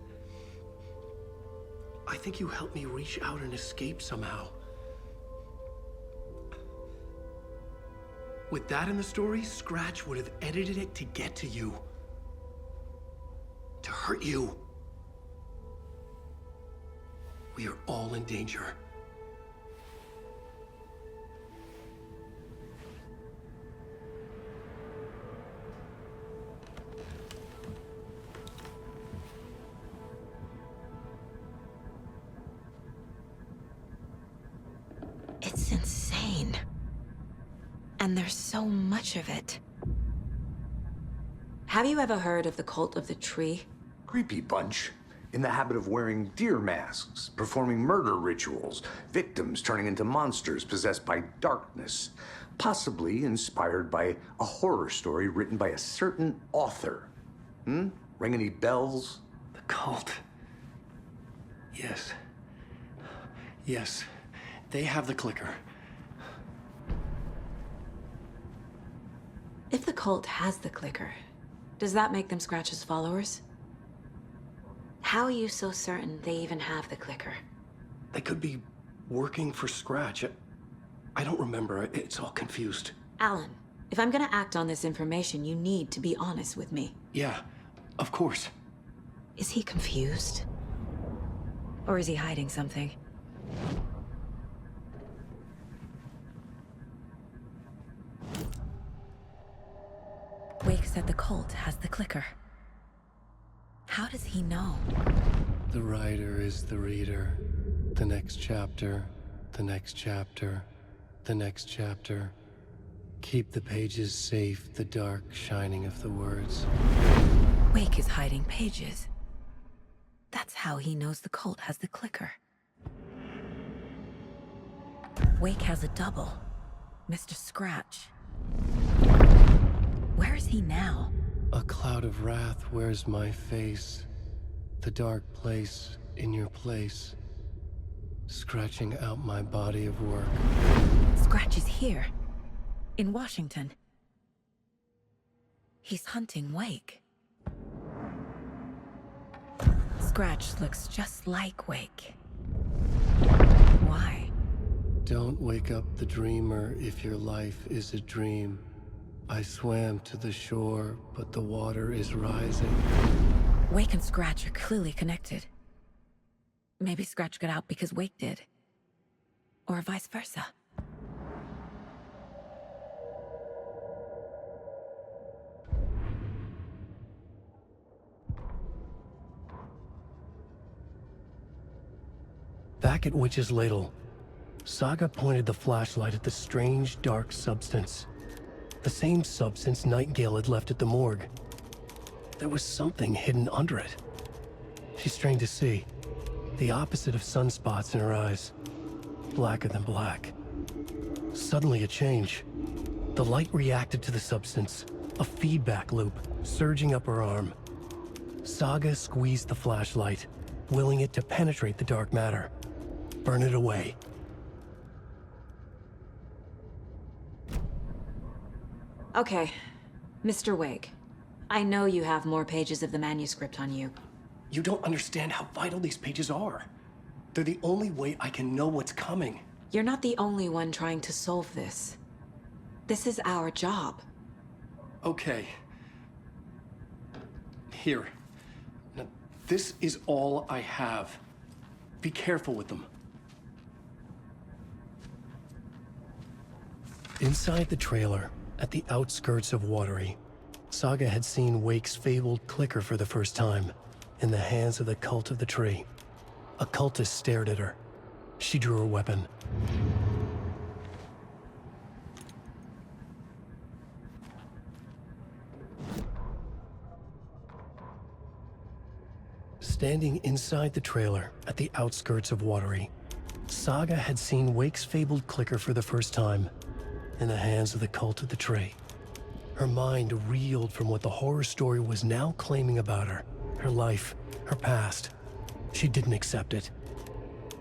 Q: I think you helped me reach out and escape somehow. With that in the story, Scratch would have edited it to get to you. To hurt you. We are all in danger.
D: It's insane. And there's so much of it. Have you ever heard of the Cult of the Tree?
B: Creepy bunch. In the habit of wearing deer masks, performing murder rituals, victims turning into monsters possessed by darkness, possibly inspired by a horror story written by a certain author. Ring any bells?
Q: The cult. Yes. Yes. They have the clicker.
D: If the cult has the clicker, does that make them Scratch's followers? How are you so certain they even have the clicker?
Q: They could be working for Scratch. I don't remember. It's all confused.
D: Alan, if I'm gonna act on this information, you need to be honest with me.
Q: Yeah, of course.
D: Is he confused? Or is he hiding something? Wake said the cult has the clicker. How does he know?
E: The writer is the reader. The next chapter, the next chapter, the next chapter. Keep the pages safe, the dark shining of the words.
D: Wake is hiding pages. That's how he knows the cult has the clicker. Wake has a double. Mr. Scratch. Where is he now?
E: A cloud of wrath wears my face. The dark place in your place. Scratching out my body of work.
D: Scratch is here. In Washington. He's hunting Wake. Scratch looks just like Wake. Why?
E: Don't wake up the dreamer if your life is a dream. I swam to the shore, but the water is rising.
D: Wake and Scratch are clearly connected. Maybe Scratch got out because Wake did. Or vice versa.
E: Back at Witch's Ladle, Saga pointed the flashlight at the strange, dark substance. The same substance Nightingale had left at the morgue. There was something hidden under it. She strained to see. The opposite of sunspots in her eyes. Blacker than black. Suddenly a change. The light reacted to the substance. A feedback loop, surging up her arm. Saga squeezed the flashlight, willing it to penetrate the dark matter. Burn it away.
D: Okay, Mr. Wake. I know you have more pages of the manuscript on you.
Q: You don't understand how vital these pages are. They're the only way I can know what's coming.
D: You're not the only one trying to solve this. This is our job.
Q: Okay. Here. Now, this is all I have. Be careful with them.
E: Inside the trailer, at the outskirts of Watery, Saga had seen Wake's fabled clicker for the first time, in the hands of the Cult of the Tree. A cultist stared at her. She drew her weapon. Standing inside the trailer at the outskirts of Watery, Saga had seen Wake's fabled clicker for the first time, in the hands of the Cult of the Tree. Her mind reeled from what the horror story was now claiming about her life, her past. She didn't accept it.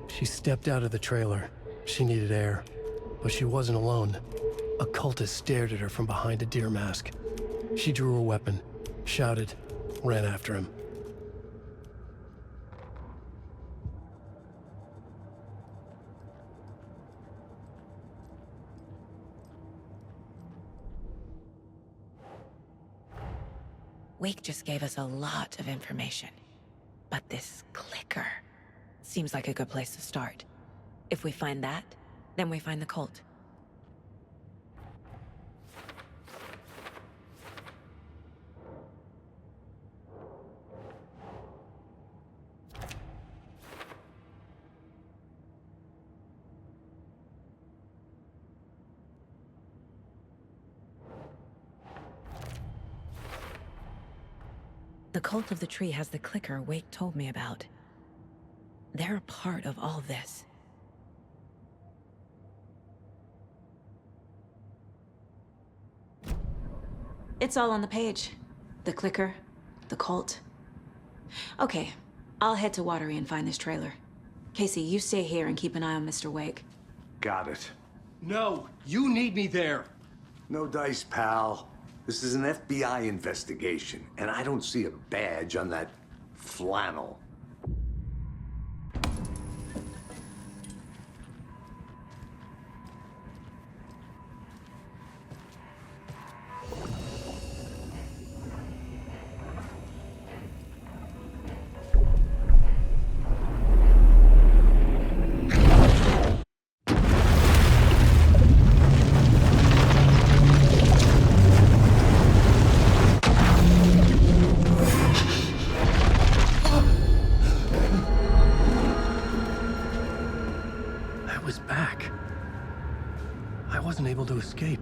E: She stepped out of the trailer. She needed air, but she wasn't alone. A cultist stared at her from behind a deer mask. She drew her weapon, shouted, ran after him.
M: Wake just gave us a lot of information. But this clicker seems like a good place to start. If we find that, then we find the cult. The Cult of the Tree has the clicker Wake told me about. They're a part of all this.
L: It's all on the page. The clicker, the cult. Okay, I'll head to Watery and find this trailer. Casey, you stay here and keep an eye on Mr. Wake.
B: Got it.
F: No, you need me there.
B: No dice, pal. This is an FBI investigation, and I don't see a badge on that flannel.
E: To escape.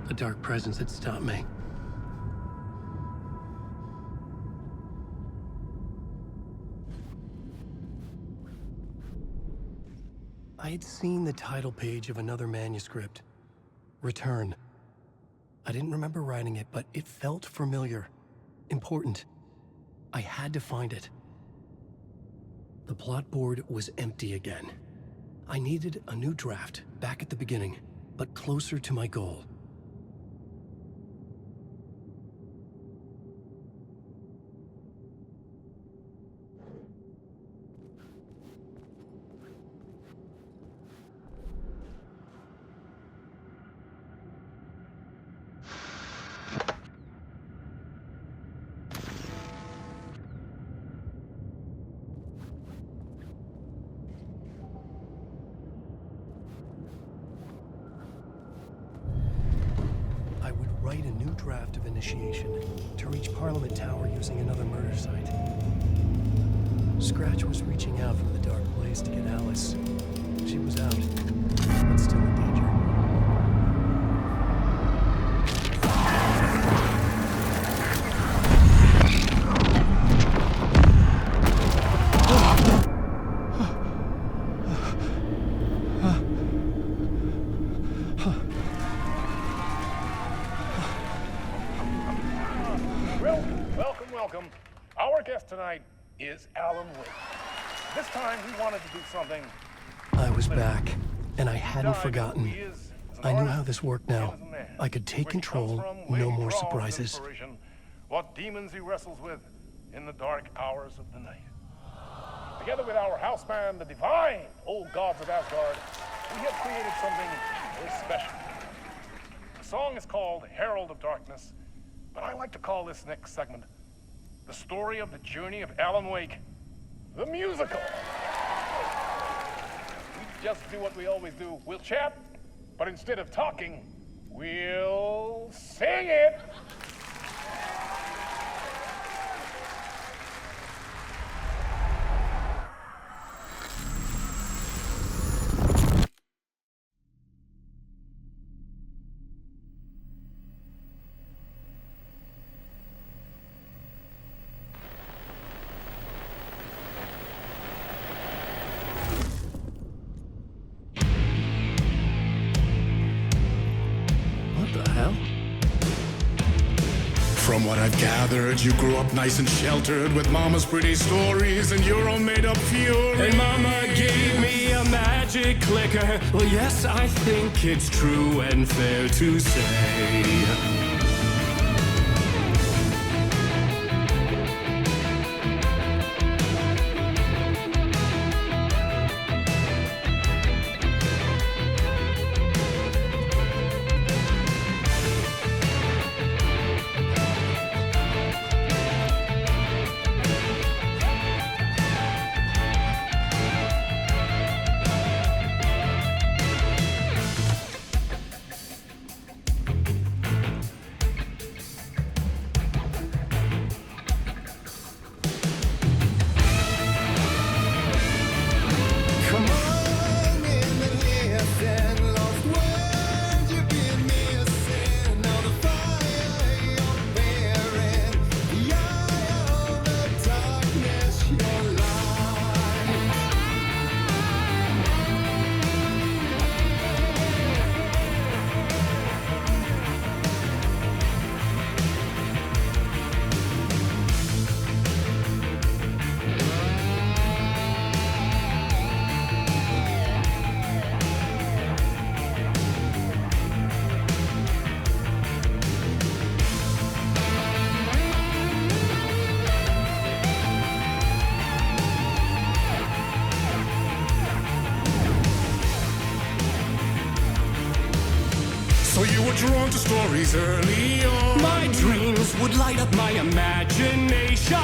E: A dark presence had stopped me. I had seen the title page of another manuscript, Return. I didn't remember writing it, but it felt familiar, important. I had to find it. The plot board was empty again. I needed a new draft, back at the beginning, but closer to my goal. Write a new draft of initiation to reach Parliament Tower using another murder site. Scratch was reaching out from the dark place to get Alice. She was out, but still in danger.
H: Welcome. Our guest tonight is Alan Wake. This time we wanted to do something.
E: I was back, and I hadn't forgotten. I knew how this worked now. I could take control, no more surprises.
H: What demons he wrestles with in the dark hours of the night. Together with our house band, the divine old gods of Asgard, we have created something very special. The song is called Herald of Darkness, but I like to call this next segment the story of the journey of Alan Wake, the musical. We just do what we always do. We'll chat, but instead of talking, we'll sing it. From what I've gathered, you grew up nice and sheltered with Mama's pretty stories and your own made-up fury.
Q: And Mama gave me a magic clicker. Well, yes, I think it's true and fair to say.
H: So you were drawn to stories early on.
Q: My dreams would light up my imagination.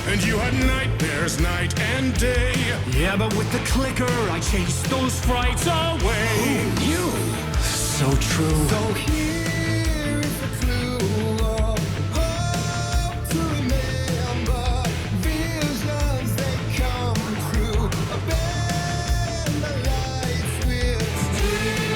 H: And you had nightmares night and day.
Q: Yeah, but with the clicker, I chased those frights away.
H: Who knew?
Q: So true.
H: So here is a clue of hope to remember. Visions, they come true. Bend the lights with string.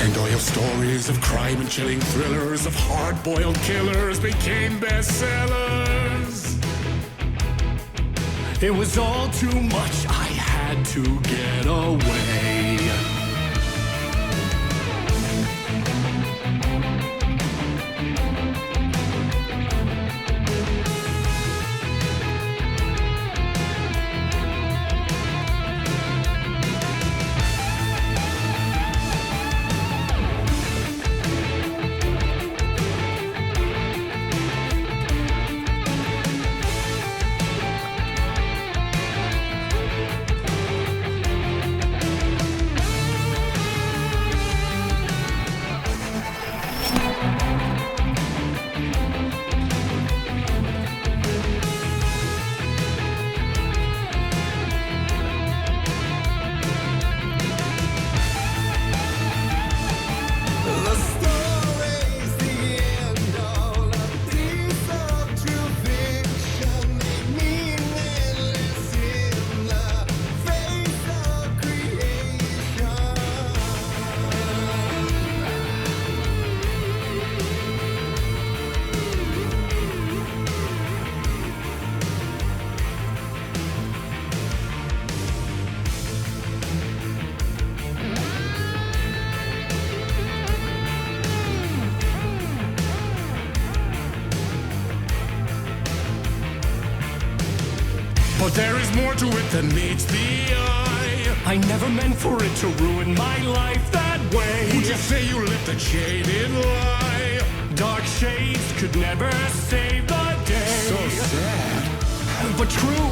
H: And all your stories of crime and chilling thrillers of hard-boiled killers became bestsellers.
Q: It was all too much, I had to get away.
H: But there is more to it than meets the eye.
C: I never meant for it to ruin my life that way.
H: Would you say you lived a jaded lie?
C: Dark shades could never save the day.
H: So sad.
C: But true.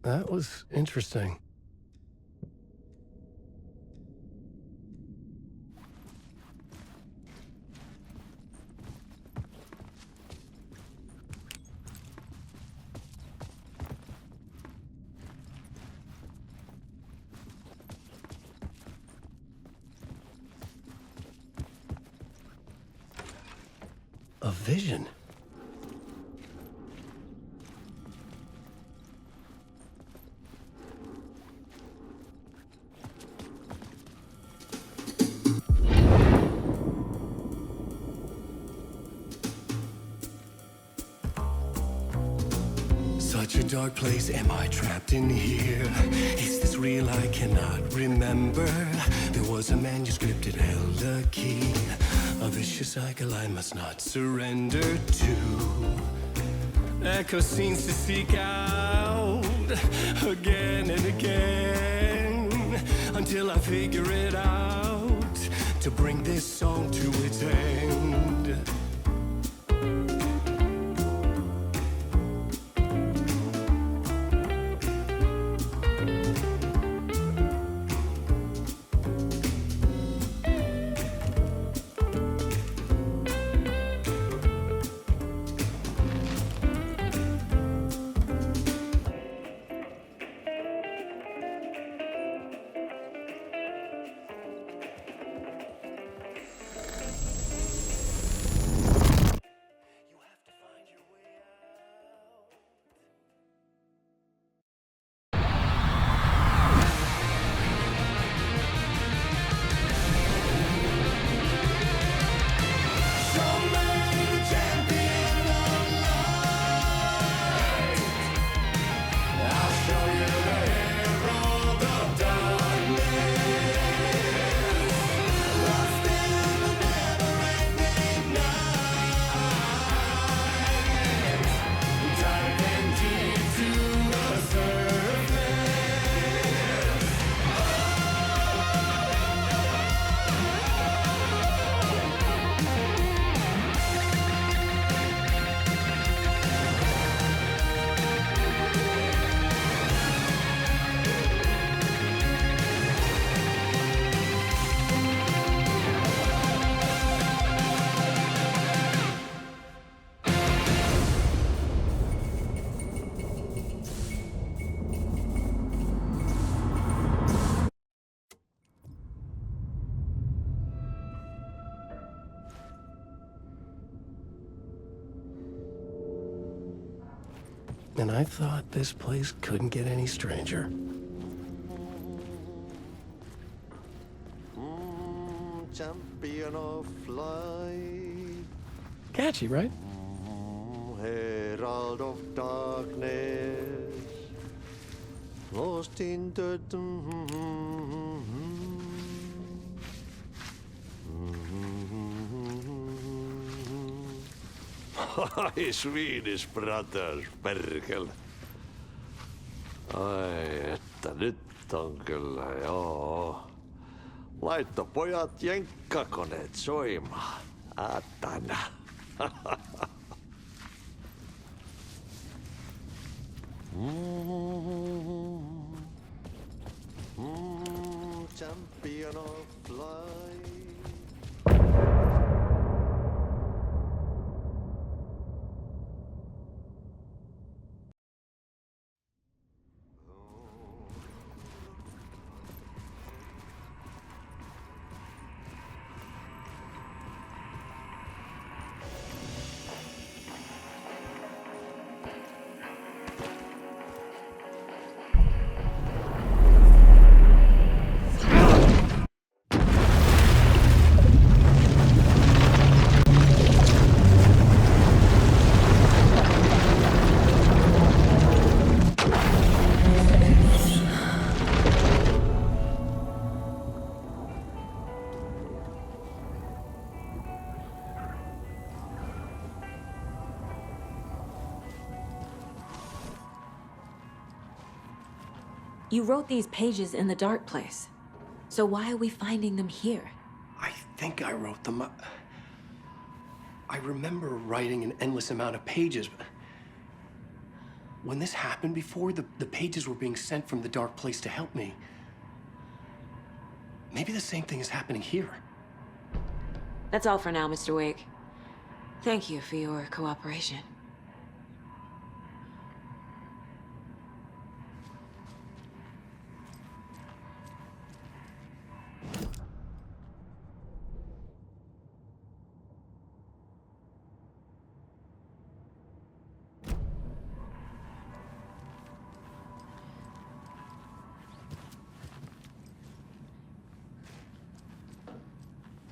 Q: That was interesting. A vision. Such a dark place, am I trapped in here? Is this real? I cannot remember. There was a manuscript, it held a key. A vicious cycle I must not surrender to. Echo scenes to seek out again and again until I figure it out to bring this song to its end. And I thought this place couldn't get any stranger.
S: Champion of light.
Q: Catchy, right?
S: Herald of darkness. Lost in the... Ai, Swedish brothers, perkele. Ai, että nyt on kyllä, joo. Laitto pojat jenkkakoneet soimaan. Atana. Champion of light.
L: You wrote these pages in the dark place. So why are we finding them here?
Q: I think I wrote them. I remember writing an endless amount of pages,
E: When this happened before, the pages were being sent from the dark place to help me. Maybe the same thing is happening here.
L: That's all for now, Mr. Wake. Thank you for your cooperation.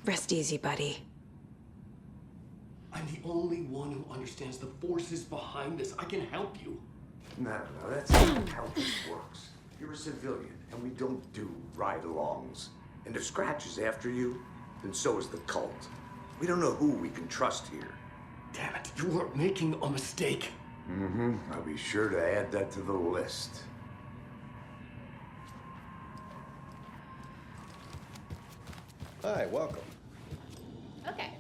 L: Rest easy, buddy.
E: I'm the only one who understands the forces behind this. I can help you.
B: No, that's not how this works. You're a civilian, and we don't do ride-alongs. And if Scratch is after you, then so is the cult. We don't know who we can trust here.
E: Damn it, you are making a mistake.
B: Mm-hmm. I'll be sure to add that to the list.
J: Hi, welcome.
K: Okay,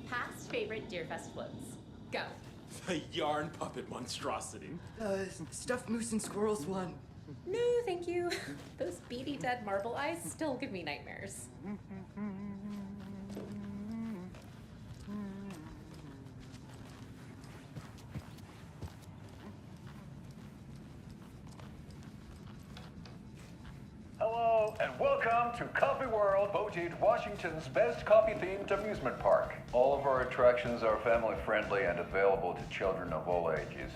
K: past favorite Deerfest floats. Go.
V: The yarn puppet monstrosity.
K: Stuffed moose and squirrels one. No, thank you. Those beady dead marble eyes still give me nightmares.
X: Hello, and welcome to Coffee World, voted Washington's best coffee-themed amusement park. All of our attractions are family-friendly and available to children of all ages,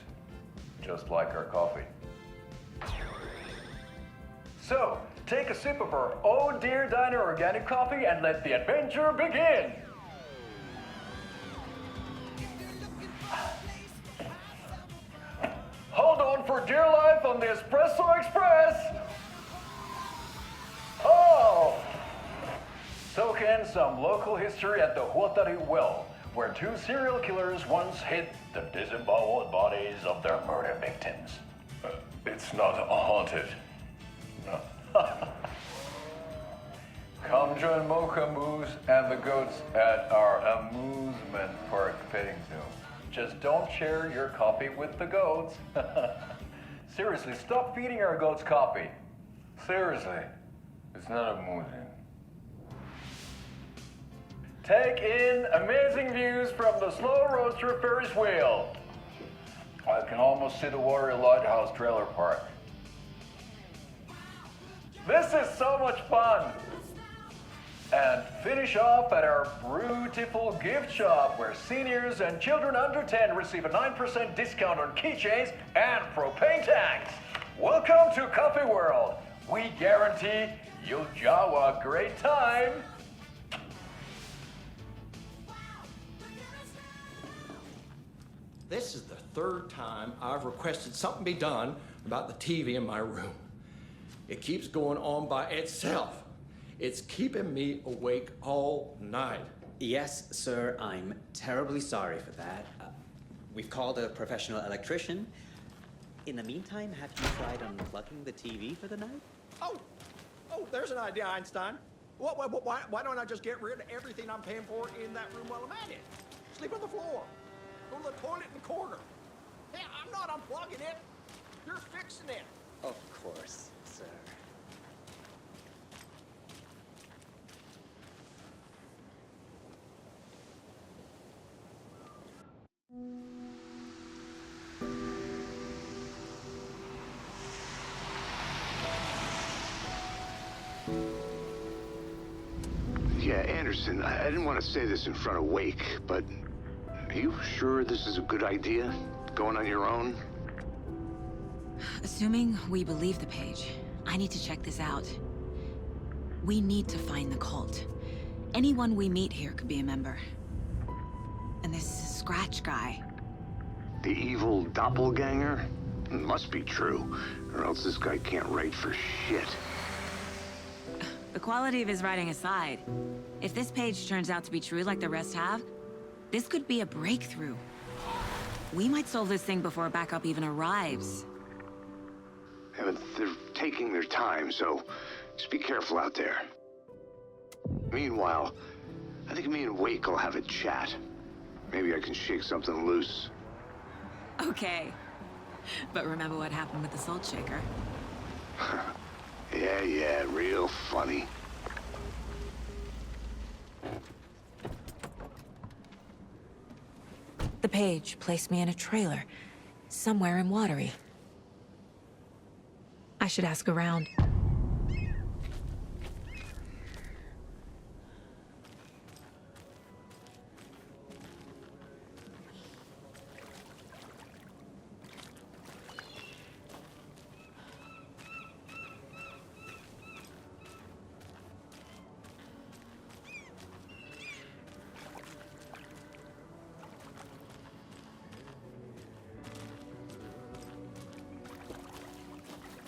X: just like our coffee. So, take a sip of our Oh Dear Diner organic coffee and let the adventure begin! Hold on for dear life on the Espresso Express! Oh! Soak in some local history at the Huatari Well, where two serial killers once hid the disemboweled bodies of their murder victims. It's not haunted. No. Come join Mocha Moose and the goats at our amusement park petting zoo. Just don't share your coffee with the goats. Seriously, stop feeding our goats coffee. Seriously. It's not amusing. Take in amazing views from the Slow Roaster Ferris wheel. I can almost see the Watery Lighthouse trailer park. This is so much fun! And finish off at our beautiful gift shop where seniors and children under 10 receive a 9% discount on keychains and propane tanks. Welcome to Coffee World. We guarantee you'll jaw a great time.
J: This is the third time I've requested something be done about the TV in my room. It keeps going on by itself. It's keeping me awake all night.
Y: Yes, sir, I'm terribly sorry for that. We've called a professional electrician. In the meantime, have you tried unplugging the TV for the night?
J: Oh, there's an idea, Einstein. Why don't I just get rid of everything I'm paying for in that room while I'm at it? Sleep on the floor. Go to the toilet in the corner. Hey, I'm not unplugging it. You're fixing it.
Y: Of course, sir.
R: Yeah, Anderson, I didn't want to say this in front of Wake, but are you sure this is a good idea? Going on your own?
D: Assuming we believe the page, I need to check this out. We need to find the cult. Anyone we meet here could be a member. And this Scratch guy.
R: The evil doppelganger? Must be true, or else this guy can't write for shit.
D: The quality of his writing aside, if this page turns out to be true like the rest have, this could be a breakthrough. We might solve this thing before backup even arrives.
R: Yeah, but they're taking their time, so just be careful out there. Meanwhile, I think me and Wake will have a chat. Maybe I can shake something loose.
D: Okay. But remember what happened with the salt shaker?
I: Yeah, real funny.
D: The page placed me in a trailer, somewhere in Watery. I should ask around.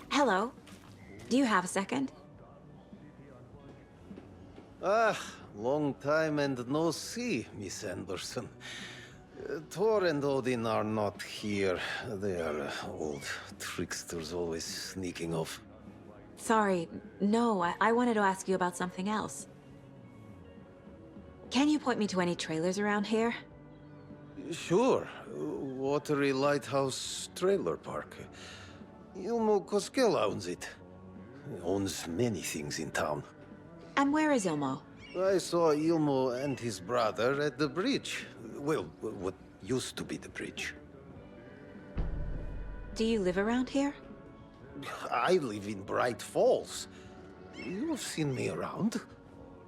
D: Hello. Do you have a second?
A: Ah, long time and no see, Miss Anderson. Thor and Odin are not here. They are old tricksters always sneaking off.
D: Sorry, no, I wanted to ask you about something else. Can you point me to any trailers around here?
A: Sure. Watery Lighthouse Trailer Park. Ilmo Koskela owns it. He owns many things in town.
D: And where is Ilmo?
A: I saw Ilmo and his brother at the bridge. Well, what used to be the bridge.
D: Do you live around here?
A: I live in Bright Falls. You've seen me around.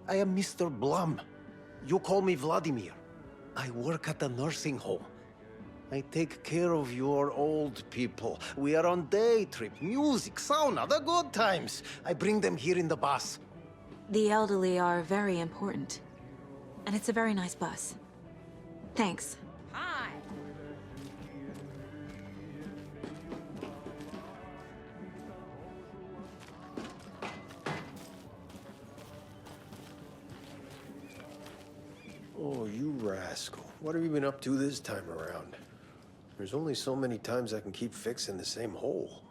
A: I am Mr. Blum. You call me Vladimir. I work at the nursing home. I take care of your old people. We are on day trip, music, sauna, the good times. I bring them here in the bus.
D: The elderly are very important. And it's a very nice bus. Thanks.
K: Hi.
S: Oh, you rascal. What have you been up to this time around? There's only so many times I can keep fixing the same hole.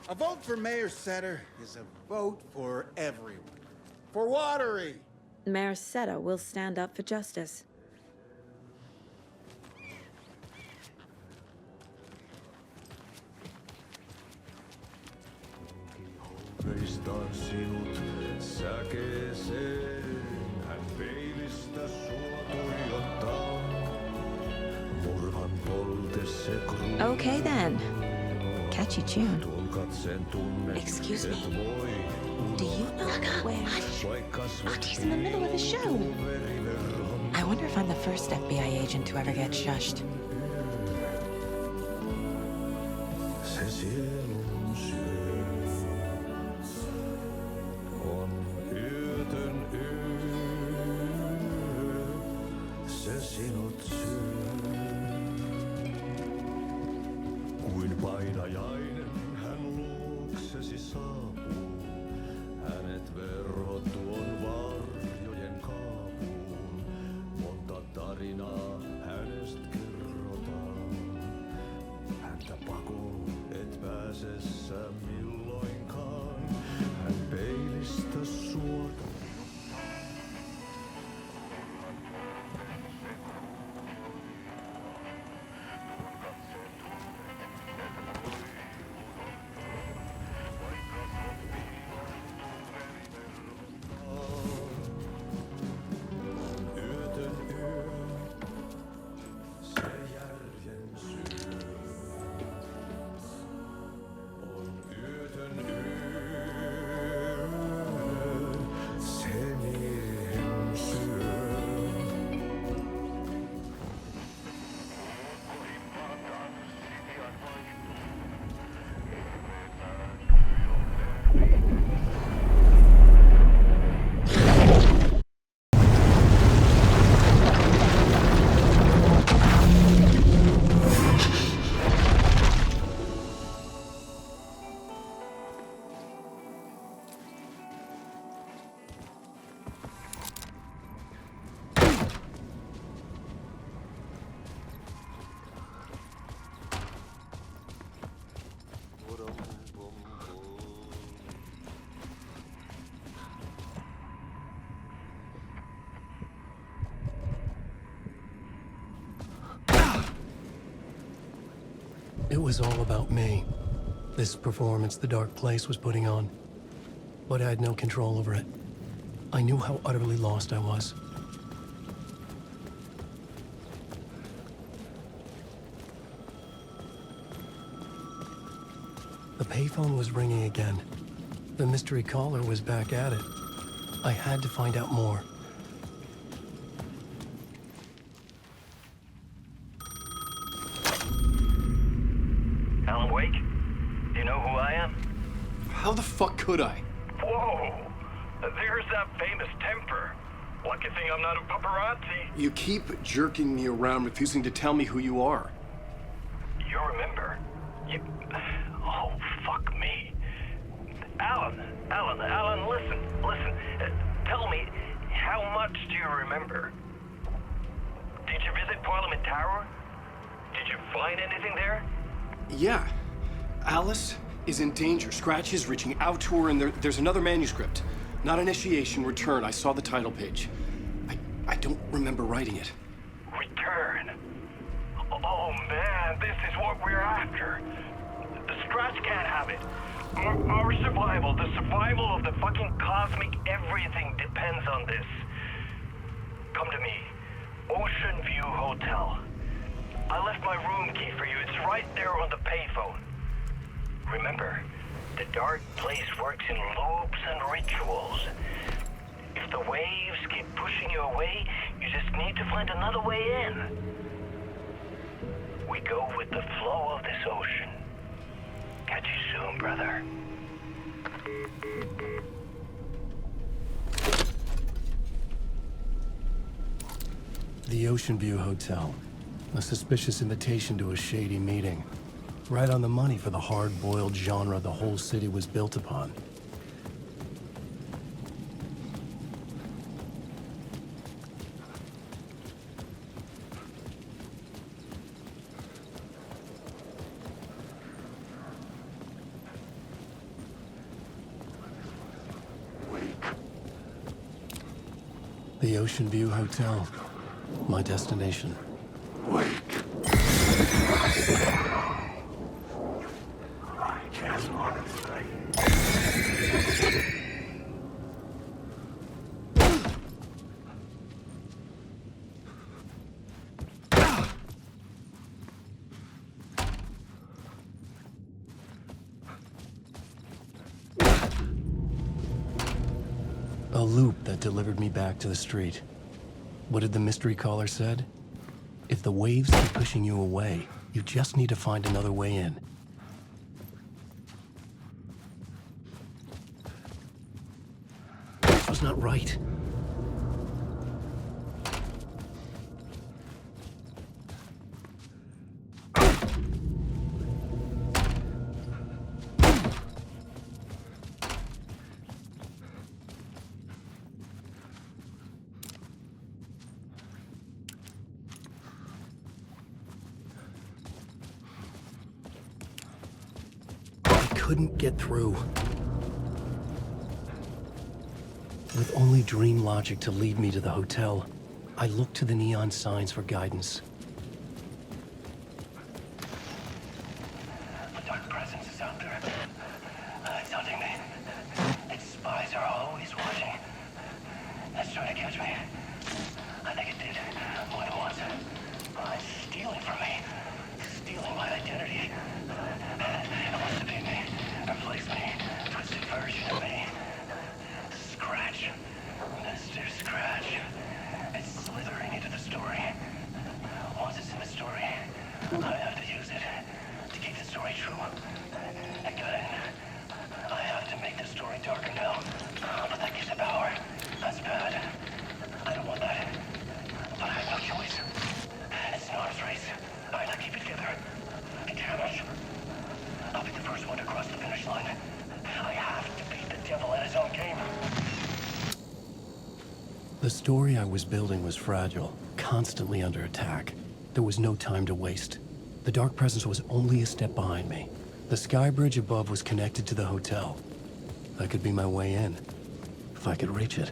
N: A vote for Mayor Setter is a vote for everyone. For Watery!
D: Mayor Seta will stand up for justice.
Q: Veistan sinut säkeeseen, hän peilistä sua tuijottaa. Murhan poltessa se kruunaa.
D: Okay then. Catchy tune.
Q: Tuon katseen tunnet,
D: Excuse me.
Q: et voi.
D: Do you know where?
K: She's in the middle of a show.
M: I wonder if I'm the first FBI agent to ever get shushed.
Q: Se sielun syö on yötön yö. Se sinut syö. Kuin painajainen hän luoksesi saapuu. Hänet verhot tuon varjojen kaapuun. Monta tarinaa hänestä kerrotaan. Häntä pakoon et pääse sä milloinkaan. Hän peilistä suota. Yötön yö
E: It was all about me. This performance the dark place was putting on. But I had no control over it. I knew how utterly lost I was. The payphone was ringing again. The mystery caller was back at it. I had to find out more.
O: Alan Wake? Do you know who I am?
P: How the fuck could I?
O: Whoa! There's that famous temper. Lucky thing I'm not a paparazzi.
P: You keep jerking me around, refusing to tell me who you are.
O: You remember? You... Oh, fuck me. Alan, listen. Tell me, how much do you remember? Did you visit Parliament Tower? Did you find anything there?
P: Yeah. Alice is in danger. Scratch is reaching out to her, and there's another manuscript. Not initiation, return. I saw the title page. I don't remember writing it.
O: Return? Oh man, this is what we're after. The Scratch can't have it. Our survival, the survival of the fucking cosmic everything depends on this. Come to me. Ocean View Hotel. I left my room key for you. It's right there on the payphone. Remember, the dark place works in loops and rituals. If the waves keep pushing you away, you just need to find another way in. We go with the flow of this ocean. Catch you soon, brother.
E: The Ocean View Hotel. A suspicious invitation to a shady meeting. Right on the money for the hard-boiled genre the whole city was built upon. The Ocean View Hotel. My destination. A loop that delivered me back to the street. What did the mystery caller said? If the waves keep pushing you away, you just need to find another way in. This was not right. Couldn't get through. With only dream logic to lead me to the hotel, I looked to the neon signs for guidance.
O: The dark presence is out there. It's hunting me. Its spies are always watching. It's trying to catch me. I think it did more than once. It's stealing from me. Stealing my identity. It wants to be me. Replace me. Twisted version of me. Scratch. Mr. Scratch. It's slithering into the story. Once it's in the story, I have to use it to keep the story true. I got it. I have to make the story darker now. But that gives it power. That's bad. I don't want that. But I have no choice. It's an arms race. I have to keep it together. Damn it. I'll be the first one to cross the finish line. I have to beat the devil at his own game.
E: The story I was building was fragile, constantly under attack. There was no time to waste. The dark presence was only a step behind me. The sky bridge above was connected to the hotel. That could be my way in, if I could reach it.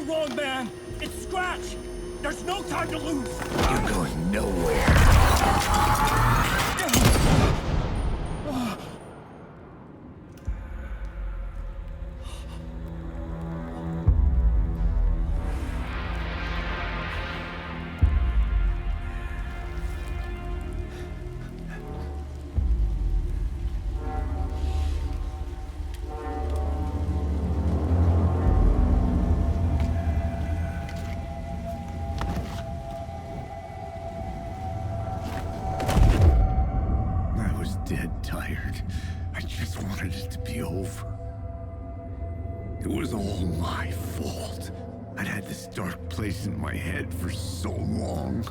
C: wrong man. It's Scratch. There's no time to lose.
I: You're going nowhere. I was dead tired. I just wanted it to be over. It was all my fault. I'd had this dark place in my head for so long.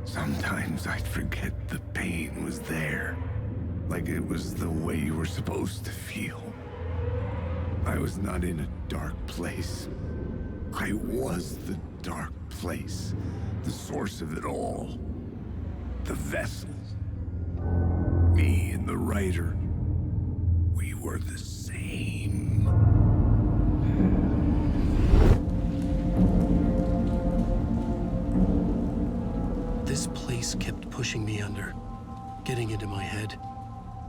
I: Sometimes I'd forget the pain was there. Like it was the way you were supposed to feel. I was not in a dark place. I was the dark place. The source of it all. The vessel. Me and the writer. We were the same.
E: This place kept pushing me under, getting into my head,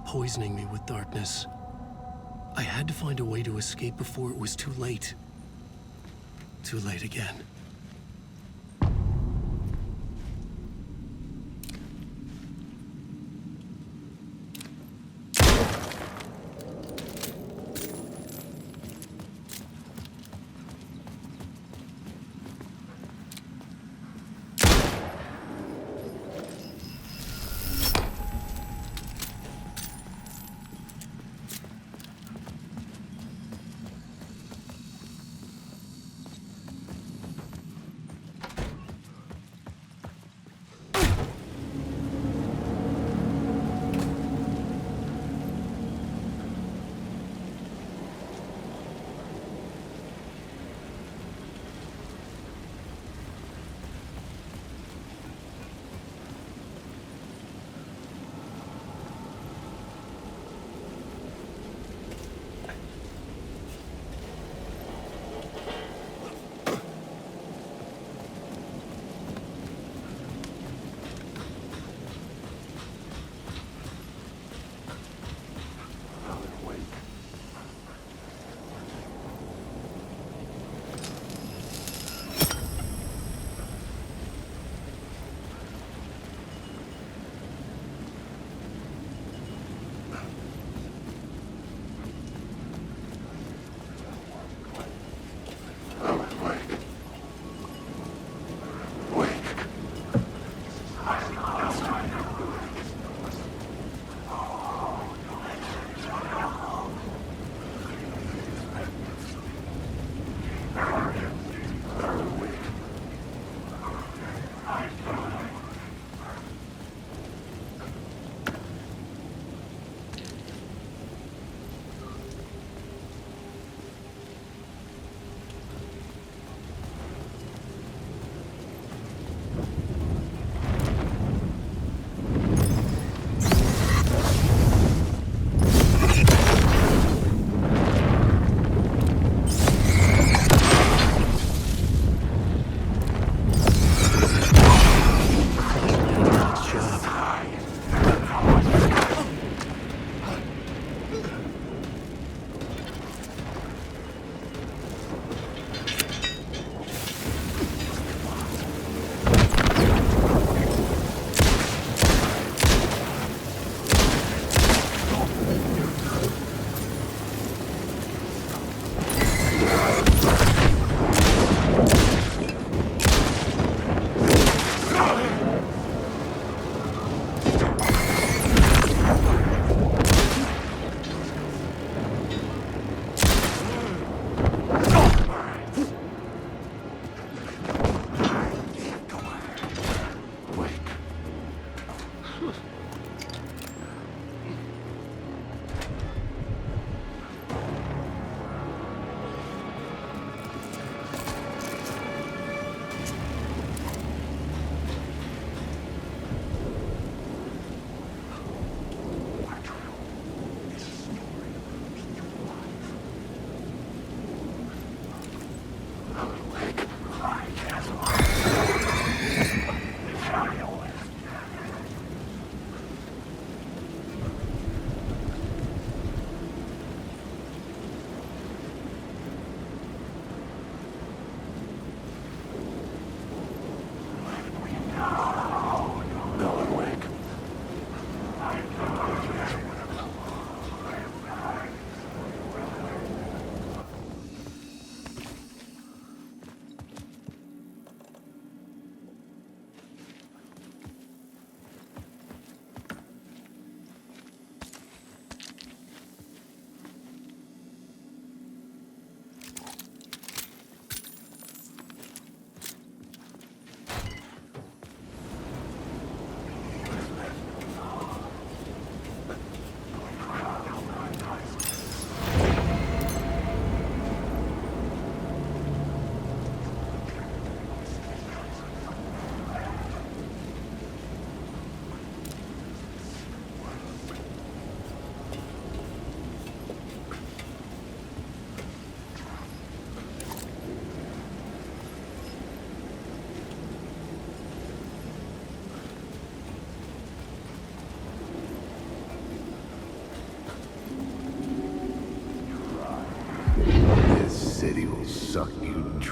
E: poisoning me with darkness. I had to find a way to escape before it was too late. Too late again.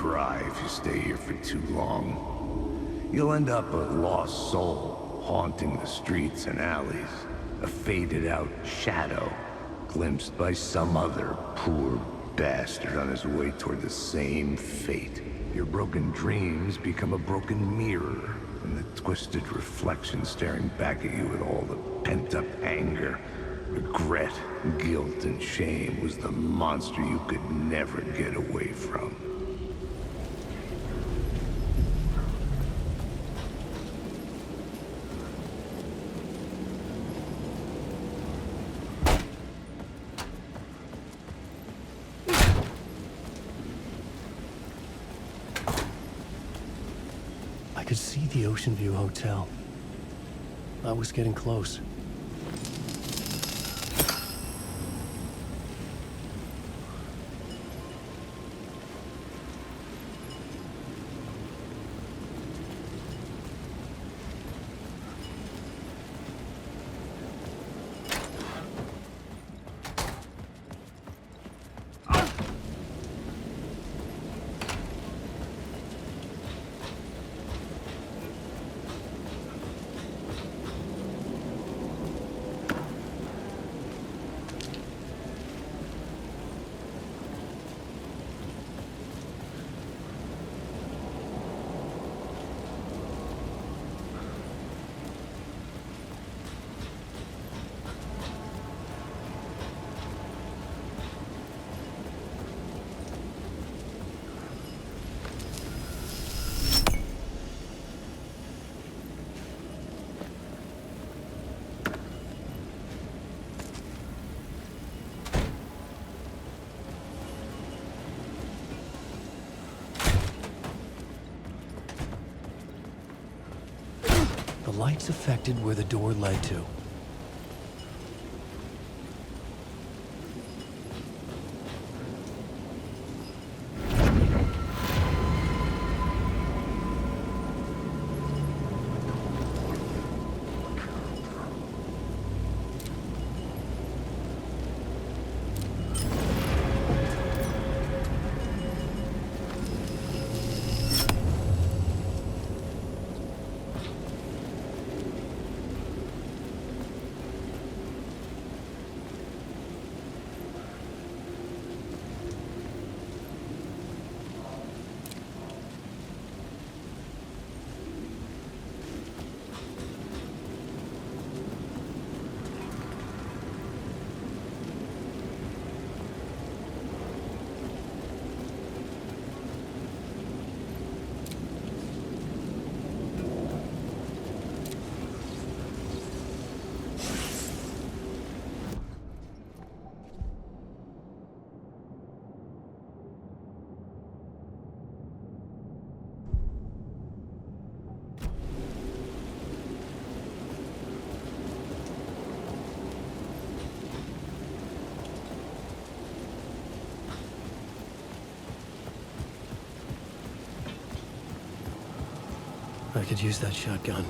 B: dry if you stay here for too long. You'll end up a lost soul, haunting the streets and alleys. A faded-out shadow, glimpsed by some other poor bastard on his way toward the same fate. Your broken dreams become a broken mirror, and the twisted reflection staring back at you with all the pent-up anger, regret, guilt, and shame was the monster you could never get away from.
E: I could see the Ocean View Hotel. I was getting close. The lights affected where the door led to. I could use that shotgun.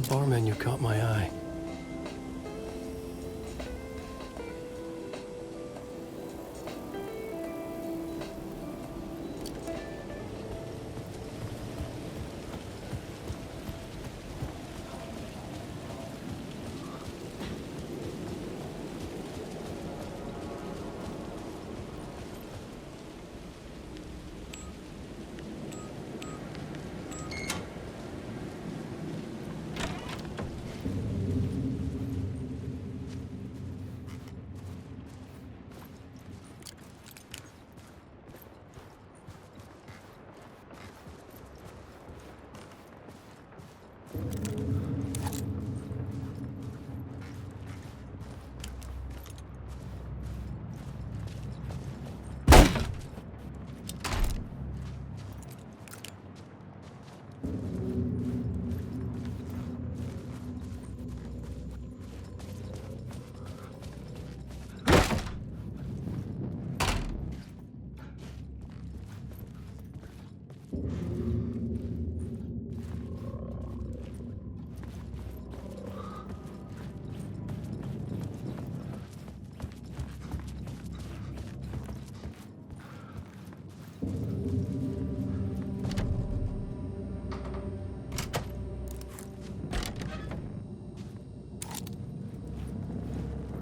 E: bar menu caught my eye.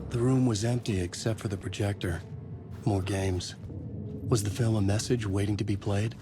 E: The room was empty except for the projector. More games. Was the film a message waiting to be played?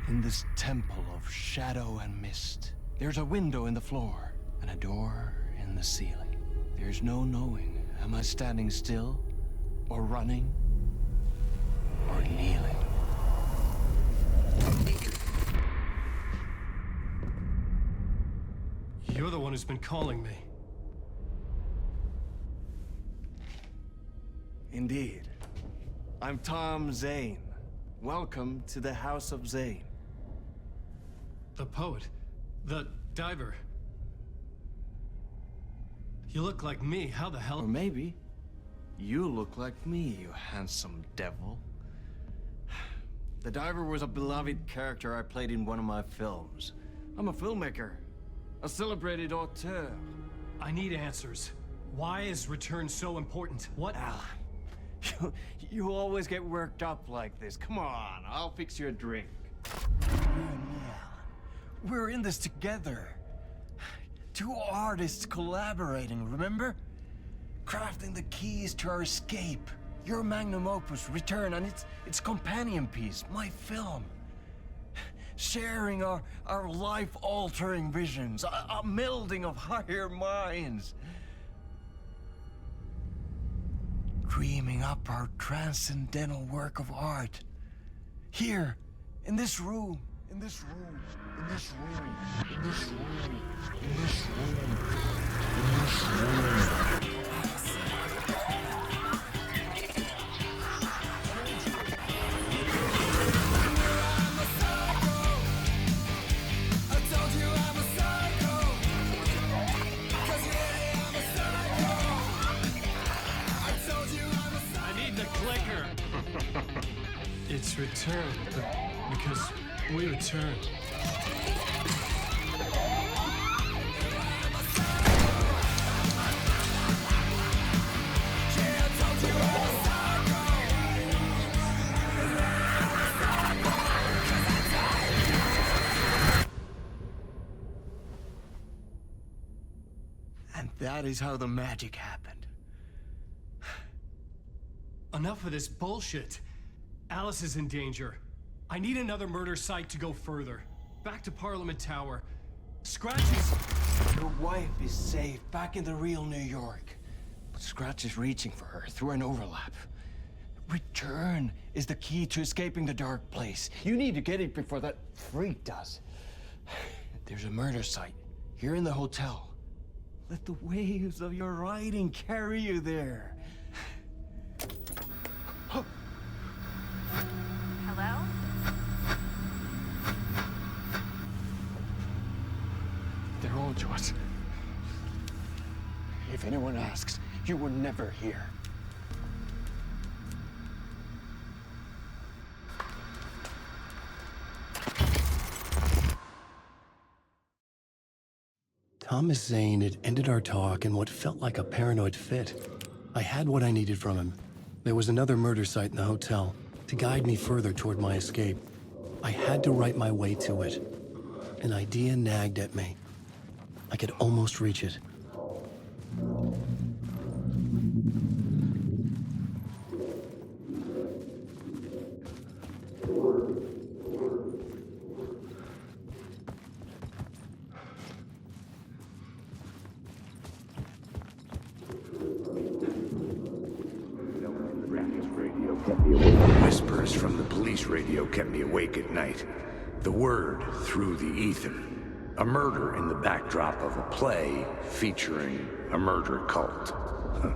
F: In this temple of shadow and mist, there's a window in the floor and a door in the ceiling. There's no knowing, am I standing still, or running, or kneeling?
E: You're the one who's been calling me.
F: Indeed. I'm Tom Zane. Welcome to the House of Zane.
E: The poet. The diver. You look like me. How the hell?
F: Or maybe you look like me, you handsome devil. The diver was a beloved character I played in one of my films. I'm a filmmaker, a celebrated auteur.
E: I need answers. Why is Return so important? What?
F: Alan, you always get worked up like this. Come on, I'll fix you a drink. We're in this together. Two artists collaborating, remember? Crafting the keys to our escape. Your magnum opus, Return, and its companion piece, my film. Sharing our life-altering visions, a melding of higher minds. Dreaming up our transcendental work of art. Here, in this room, in this room, in this room, in this room, in this room, in this room.
E: It's Return, because we return.
F: that is how the magic happened.
P: Enough of this bullshit. Alice is in danger. I need another murder site to go further. Back to Parliament Tower. Scratch is...
F: Your wife is safe, back in the real New York. But Scratch is reaching for her through an overlap. Return is the key to escaping the dark place. You need to get it before that freak does. There's a murder site here in the hotel. Let the waves of your writing carry you there.
G: Hello?
F: They're on to us. If anyone asks, you were never here.
E: Thomas Zane had ended our talk in what felt like a paranoid fit. I had what I needed from him. There was another murder site in the hotel to guide me further toward my escape. I had to write my way to it. An idea nagged at me. I could almost reach it.
B: Whispers from the police radio kept me awake at night. The word through the ether. A murder in the backdrop of a play featuring a murder cult. Huh.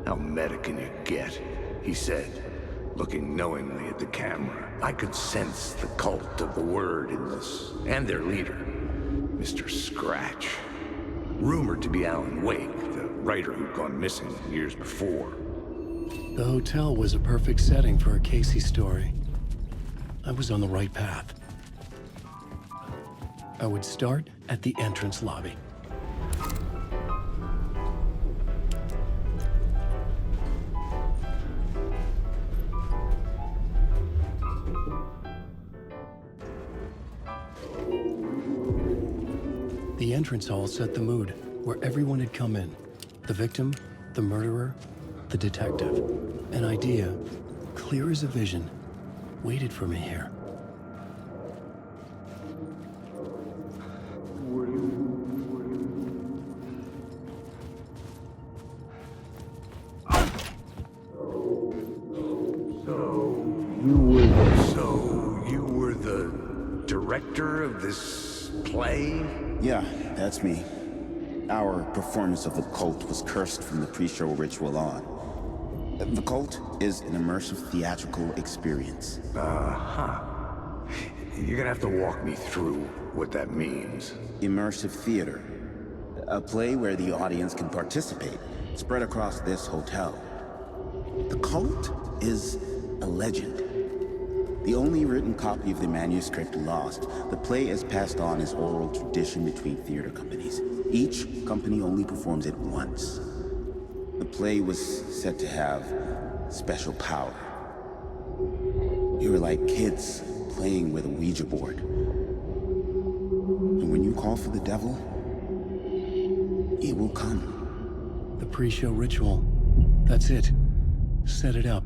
B: How meta can you get? He said, looking knowingly at the camera. I could sense the cult of the word in this, and their leader, Mr. Scratch. Rumored to be Alan Wake, the writer who'd gone missing years before.
E: The hotel was a perfect setting for a Casey story. I was on the right path. I would start at the entrance lobby. The entrance hall set the mood, where everyone had come in. The victim, the murderer, the detective. An idea, clear as a vision, waited for me here.
B: So you were the director of this play?
R: Yeah, that's me. Our performance of the cult was cursed from the pre-show ritual on. The cult is an immersive theatrical experience.
B: Uh-huh. You're gonna have to walk me through what that means.
R: Immersive theater. A play where the audience can participate, spread across this hotel. The cult is a legend. The only written copy of the manuscript lost, the play is passed on as oral tradition between theater companies. Each company only performs it once. The play was said to have special power. We were like kids playing with a Ouija board. And when you call for the devil, it will come.
E: The pre-show ritual. That's it. Set it up.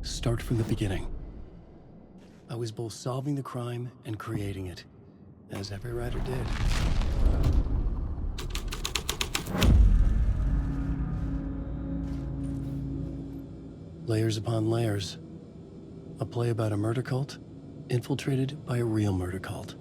E: Start from the beginning. I was both solving the crime and creating it, as every writer did. Layers upon layers. A play about a murder cult, infiltrated by a real murder cult.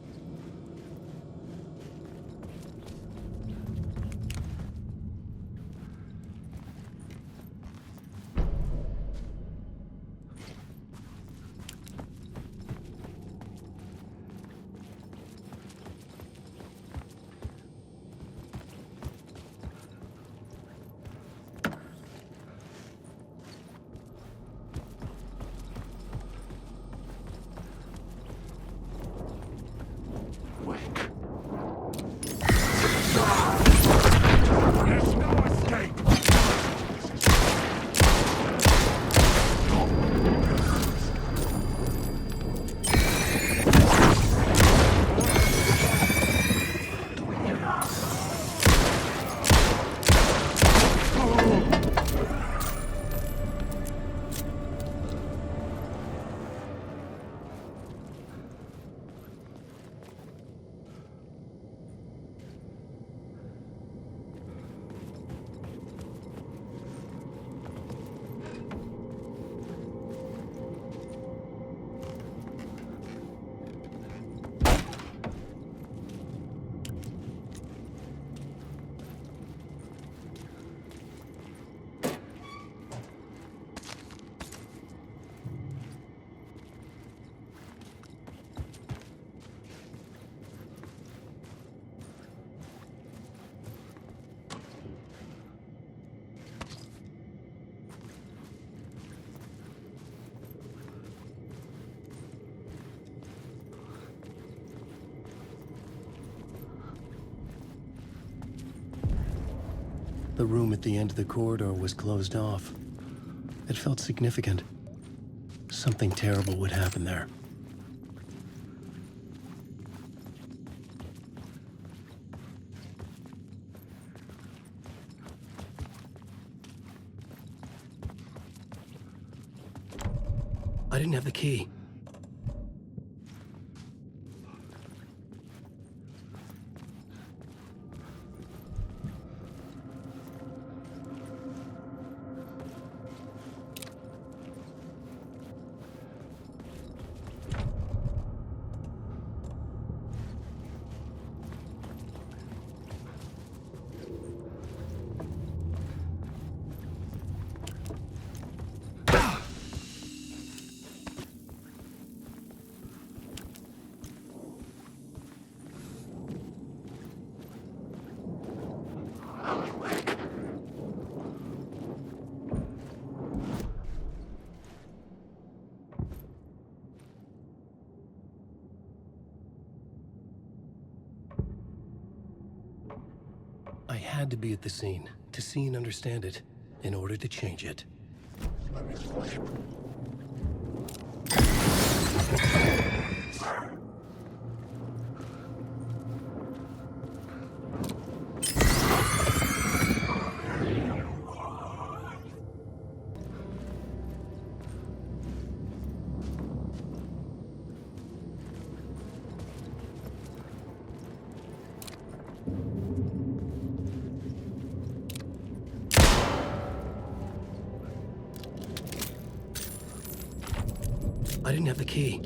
E: The room at the end of the corridor was closed off. It felt significant. Something terrible would happen there. I didn't have the key. I had to be at the scene, to see and understand it, in order to change it. I didn't have the key.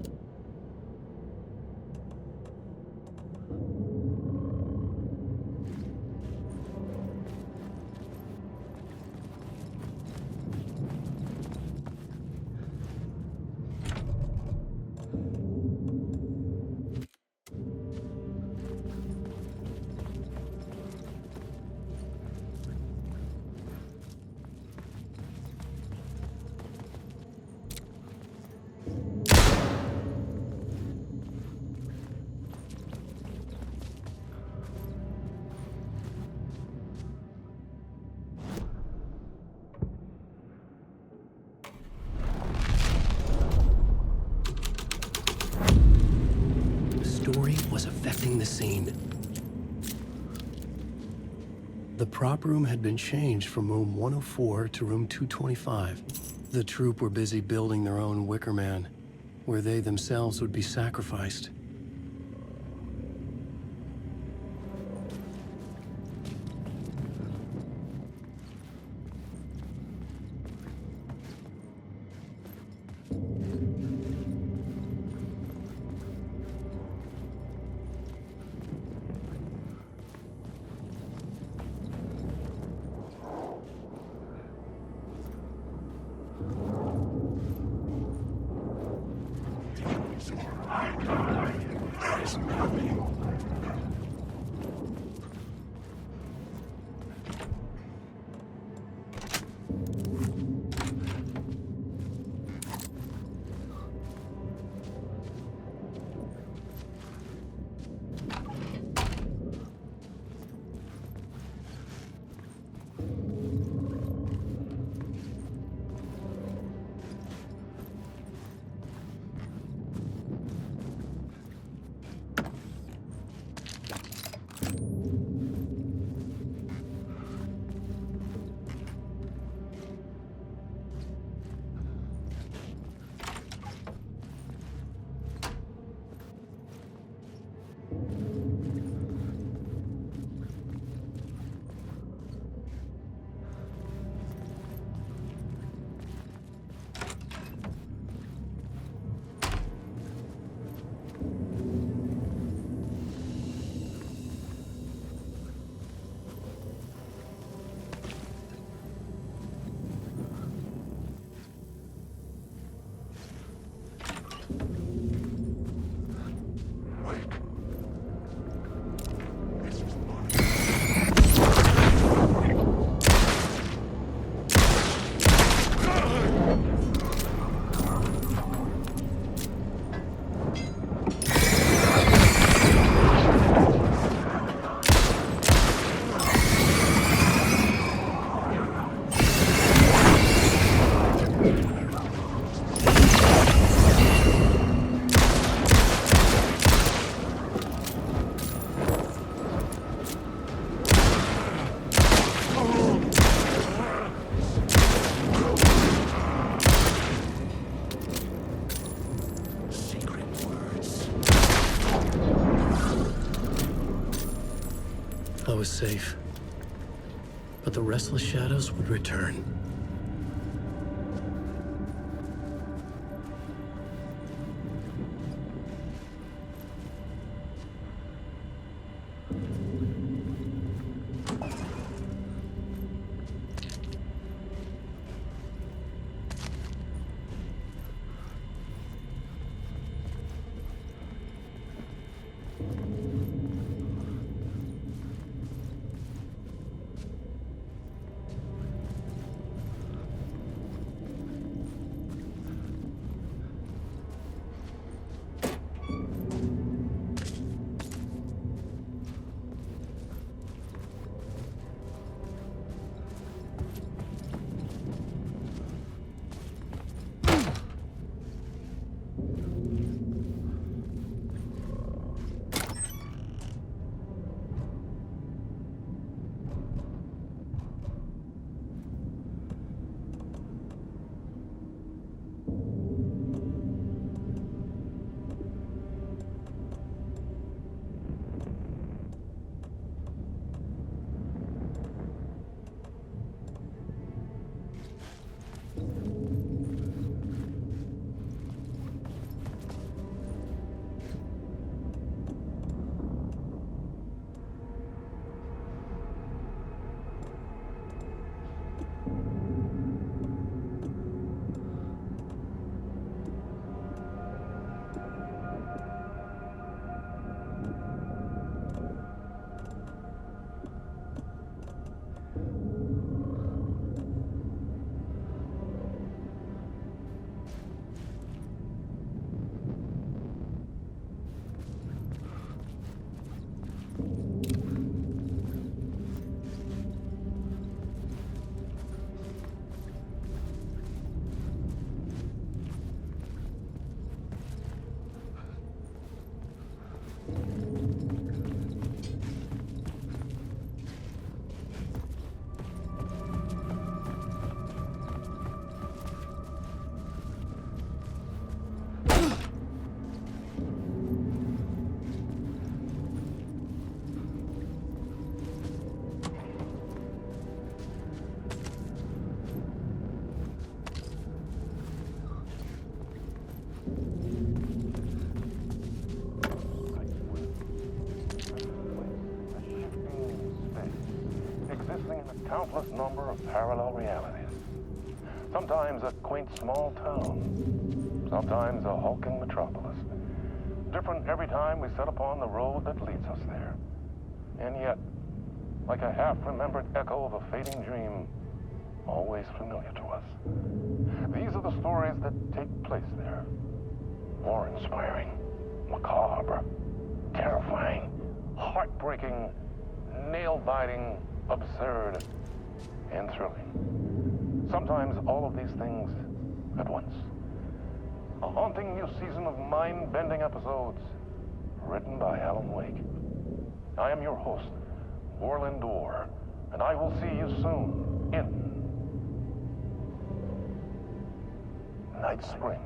E: Was affecting the scene. The prop room had been changed from room 104 to room 225. The troupe were busy building their own Wicker Man, where they themselves would be sacrificed. was safe. But the restless shadows would return.
G: Countless number of parallel realities. Sometimes a quaint small town, sometimes a hulking metropolis. Different every time we set upon the road that leads us there. And yet, like a half-remembered echo of a fading dream, always familiar to us. These are the stories that take place there. Awe-inspiring, macabre, terrifying, heartbreaking, nail-biting, absurd, and thrilling. Sometimes all of these things at once. A haunting new season of mind-bending episodes written by Alan Wake. I am your host, Orland Orr, and I will see you soon in Night Springs.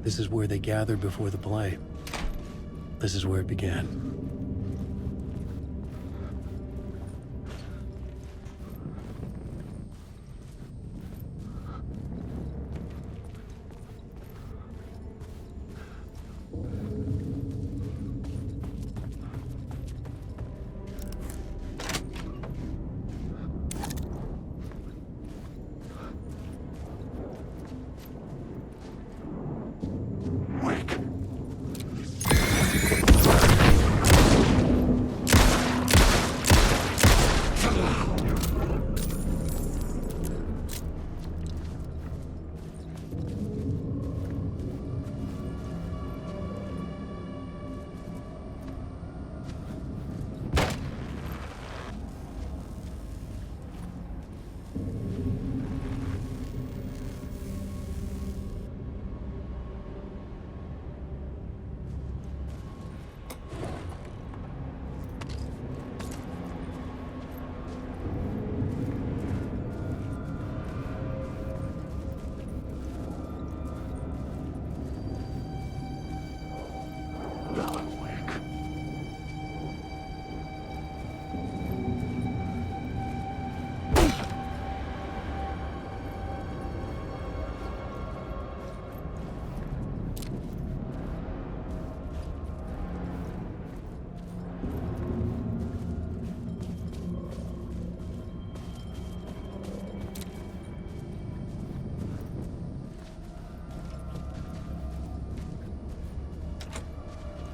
E: This is where they gathered before the play. This is where it began.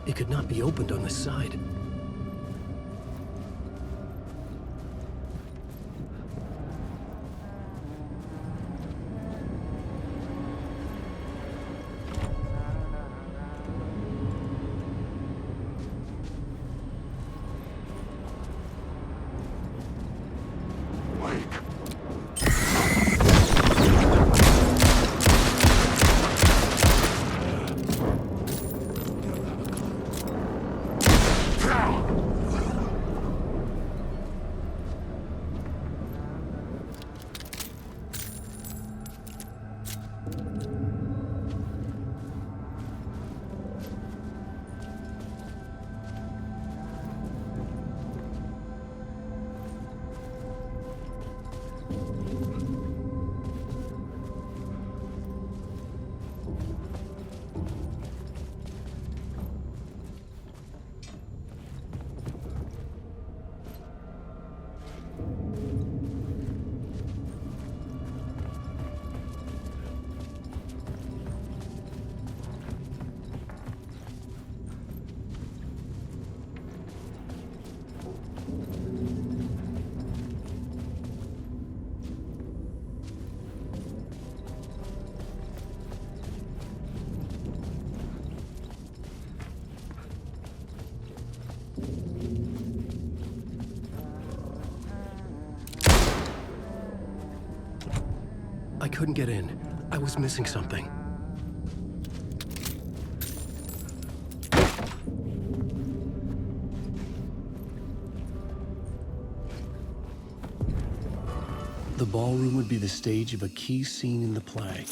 E: It could not be opened on this side. I couldn't get in. I was missing something. The ballroom would be the stage of a key scene in the play.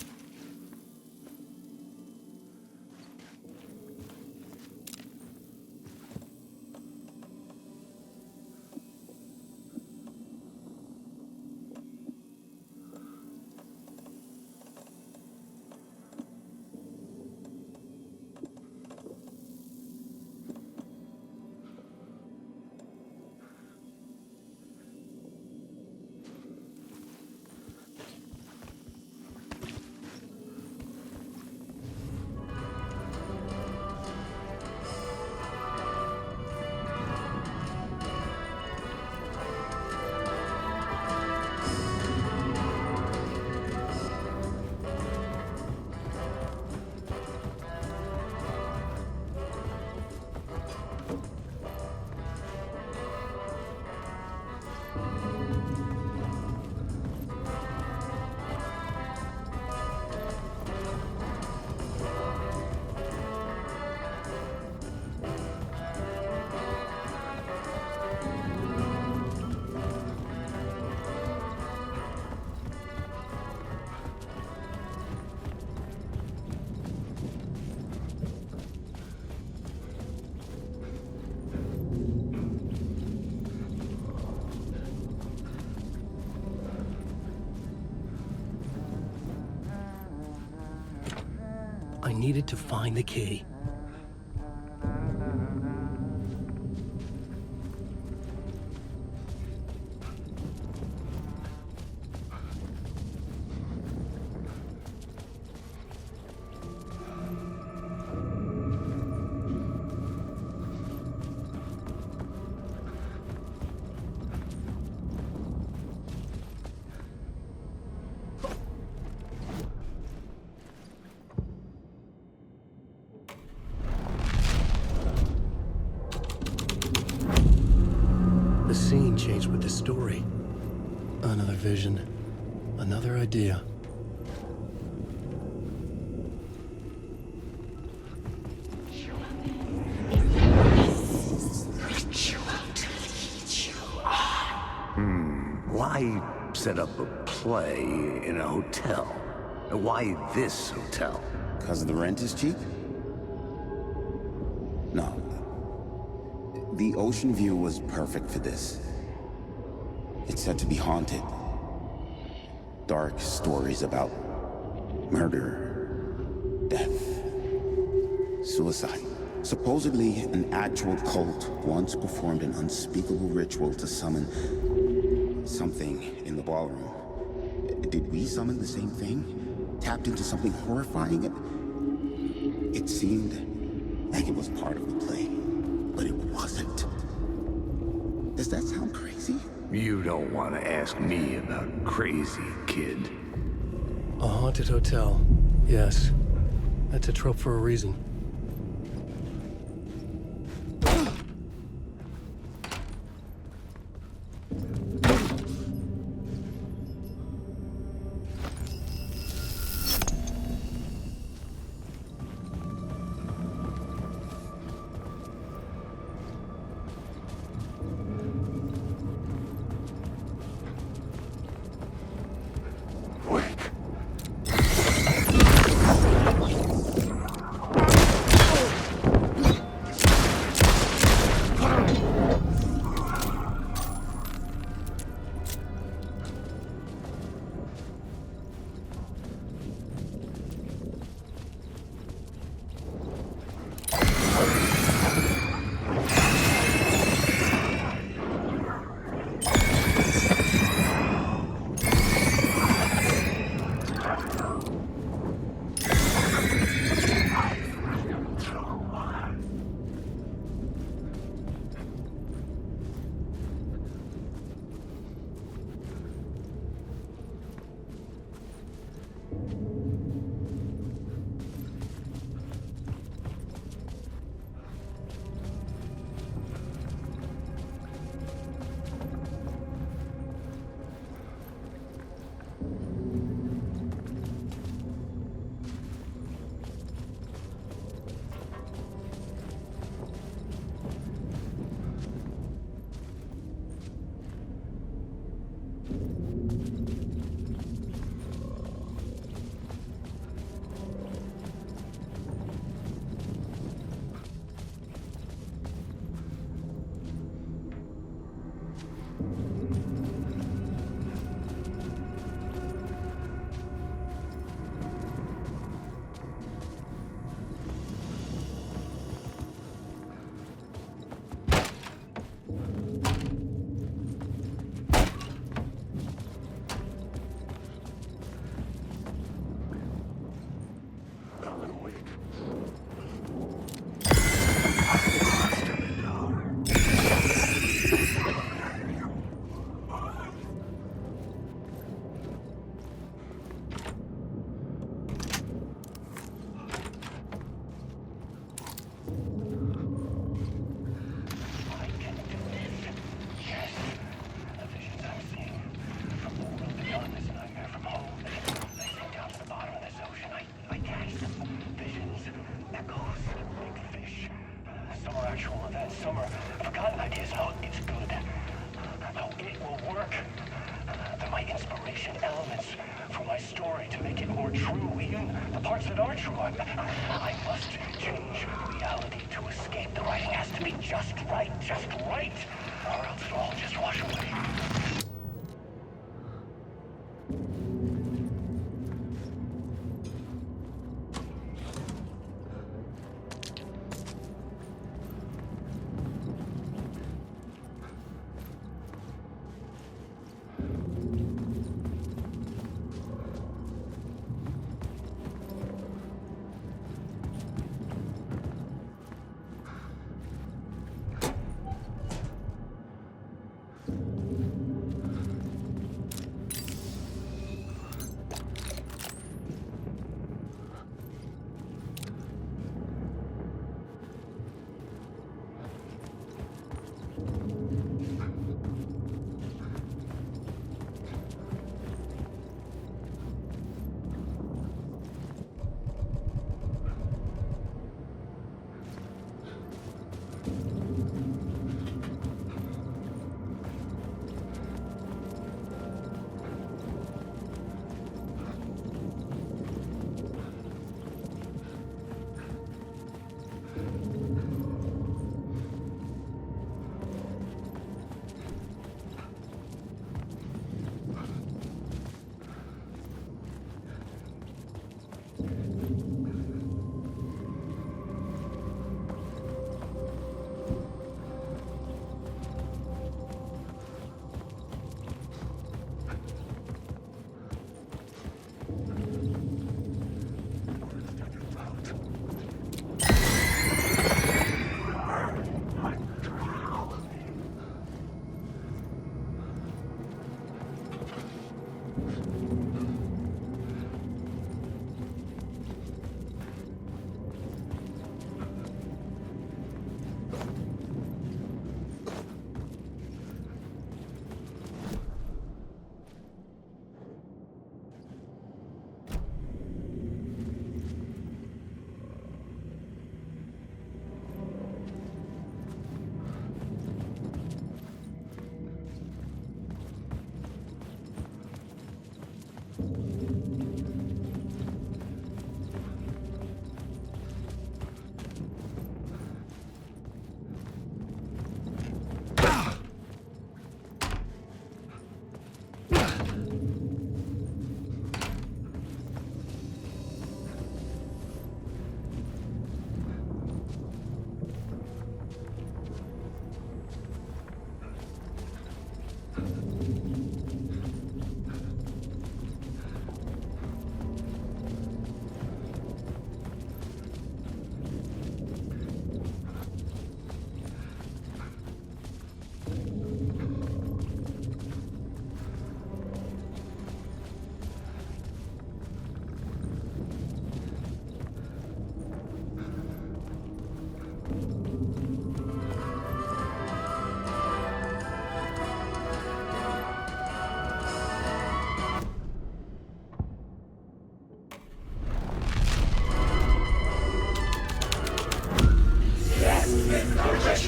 E: needed to find the key. The scene changed with the story. Another vision, another idea.
B: Why set up a play in a hotel? Why this hotel?
H: Because the rent is cheap? No. The ocean view was perfect for this. It's said to be haunted. Dark stories about murder, death, suicide. Supposedly, an actual cult once performed an unspeakable ritual to summon something in the ballroom. Did we summon the same thing? Tapped into something horrifying? It seemed like it was part of the play, but it wasn't. Does that sound crazy?
B: You don't want to ask me about crazy, kid.
E: A haunted hotel. Yes. That's a trope for a reason.
O: I must change reality to escape. The writing has to be just right, or else it'll all just wash away.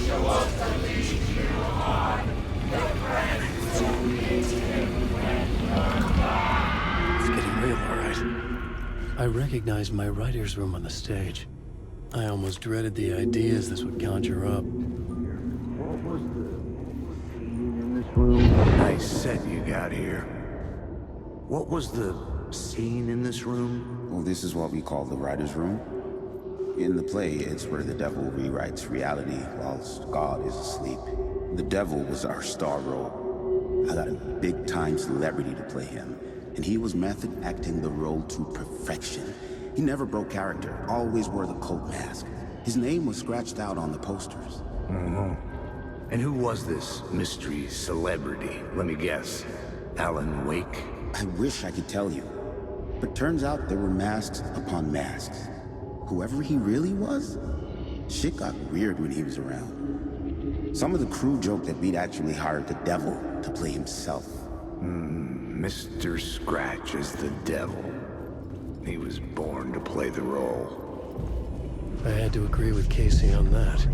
E: It's getting real, all right. I recognized my writer's room on the stage. I almost dreaded the ideas this would conjure up.
B: Nice set you got here. What was the scene in this room?
H: Well, this is what we call the writer's room. In the play, it's where the devil rewrites reality whilst God is asleep. The devil was our star role. I got a big-time celebrity to play him, and he was method acting the role to perfection. He never broke character, always wore the coat mask. His name was scratched out on the posters.
B: Mm-hmm. And who was this mystery celebrity? Let me guess. Alan Wake?
H: I wish I could tell you, but turns out there were masks upon masks. Whoever he really was, shit got weird when he was around. Some of the crew joked that we'd actually hired the devil to play himself.
B: Mr. Scratch is the devil. He was born to play the role.
E: I had to agree with Casey on that.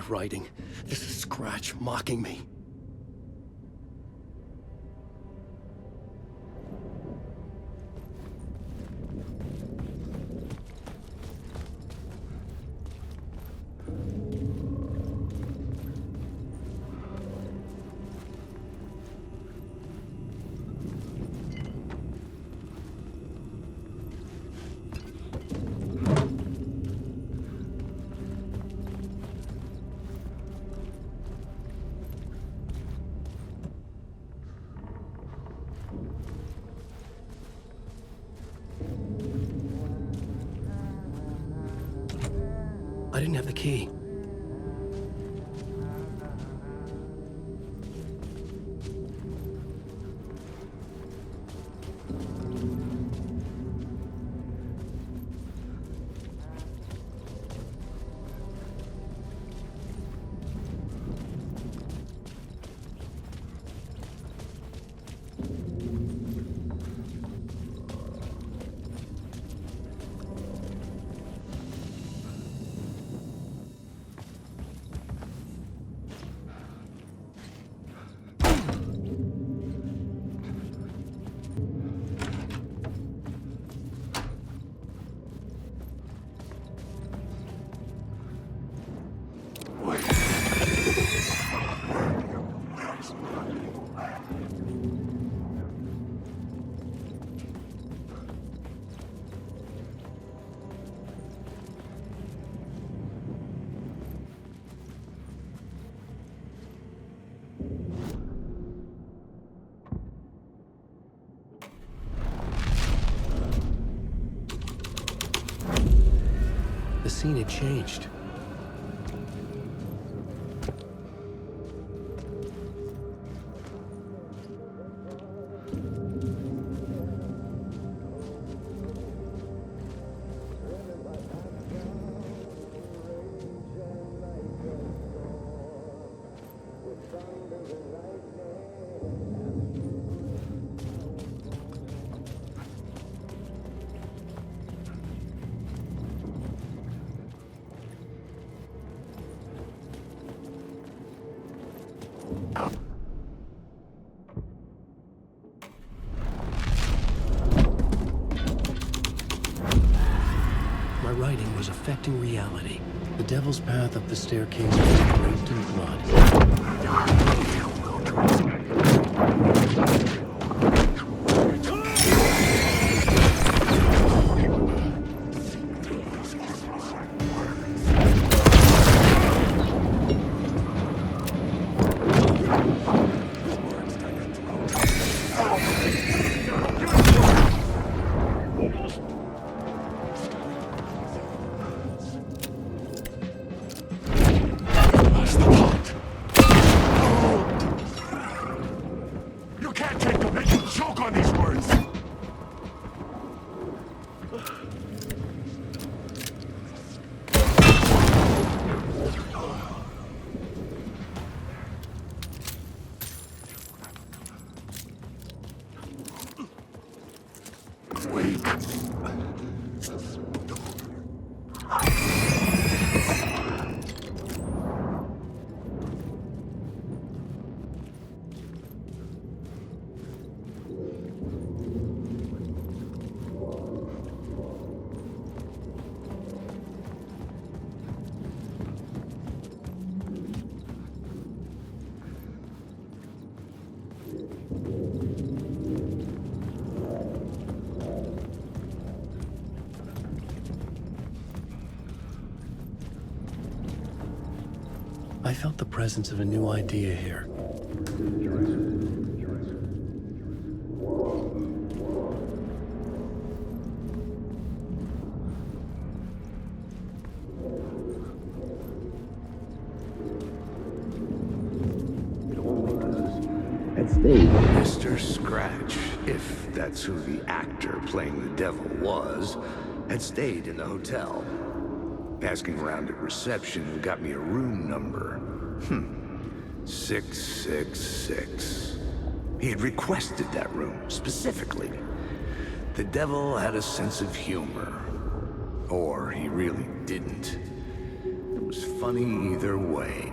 E: Writing. This is Scratch mocking me. I didn't have the key. The scene had changed. My writing was affecting reality. The devil's path up the staircase was draped in blood.
I: You can't take them. They can choke on these words. I felt the presence of a new idea here.
B: Mr. Scratch, if that's who the actor playing the devil was, had stayed in the hotel. Asking around at reception got me a room number. 666. He had requested that room, specifically. The devil had a sense of humor. Or he really didn't. It was funny either way.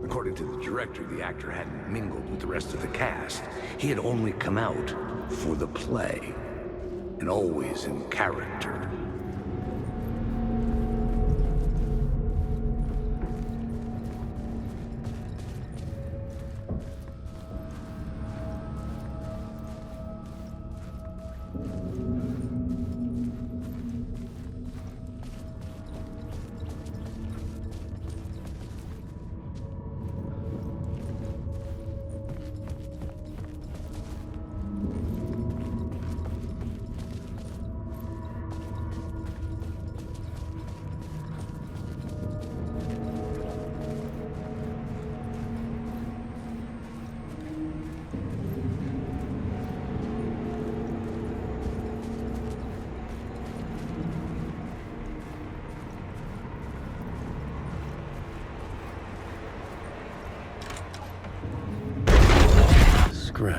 B: According to the director, the actor hadn't mingled with the rest of the cast. He had only come out for the play. And always in character.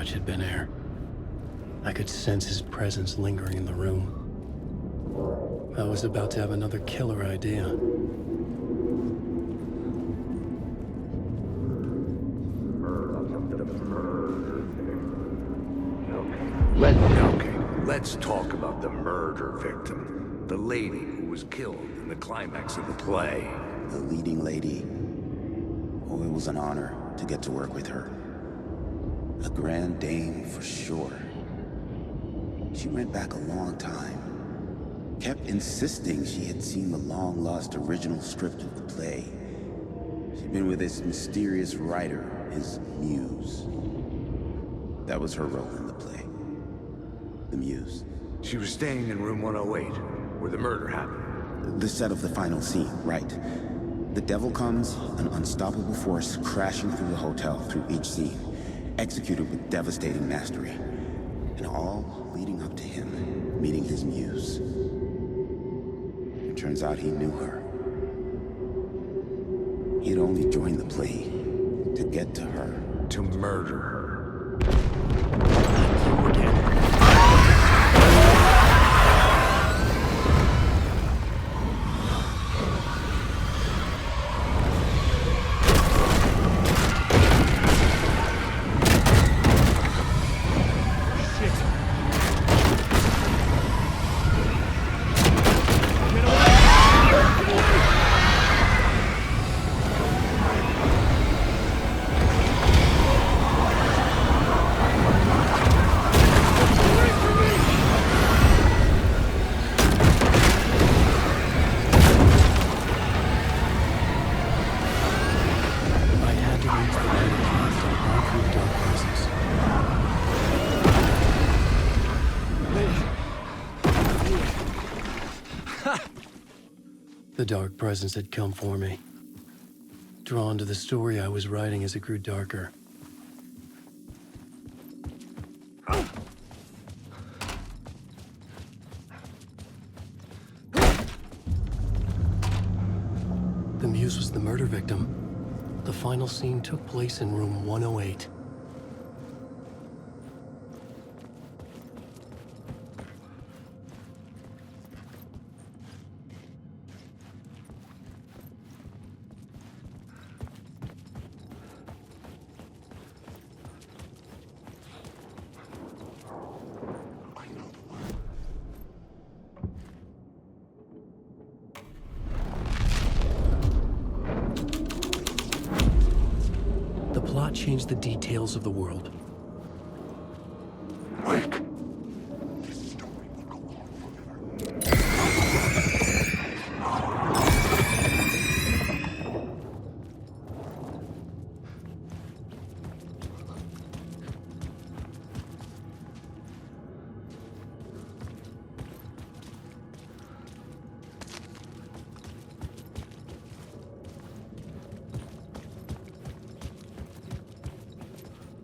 E: Scratch had been here. I could sense his presence lingering in the room. I was about to have another killer idea.
B: Let's talk about the murder victim. The lady who was killed in the climax of the play.
H: The leading lady. Oh, it was an honor to get to work with her. A grand dame for sure. She went back a long time. Kept insisting she had seen the long-lost original script of the play. She'd been with this mysterious writer, his muse. That was her role in the play. The muse.
B: She was staying in room 108, where the murder happened.
H: The set of the final scene, right. The devil comes, an unstoppable force crashing through the hotel through each scene, executed with devastating mastery. And all leading up to him meeting his muse. It turns out he knew her. He'd only joined the play to get to her.
B: To murder her.
E: The dark presence had come for me. Drawn to the story I was writing as it grew darker. The muse was the murder victim. The final scene took place in room 108. The plot changed the details of the world.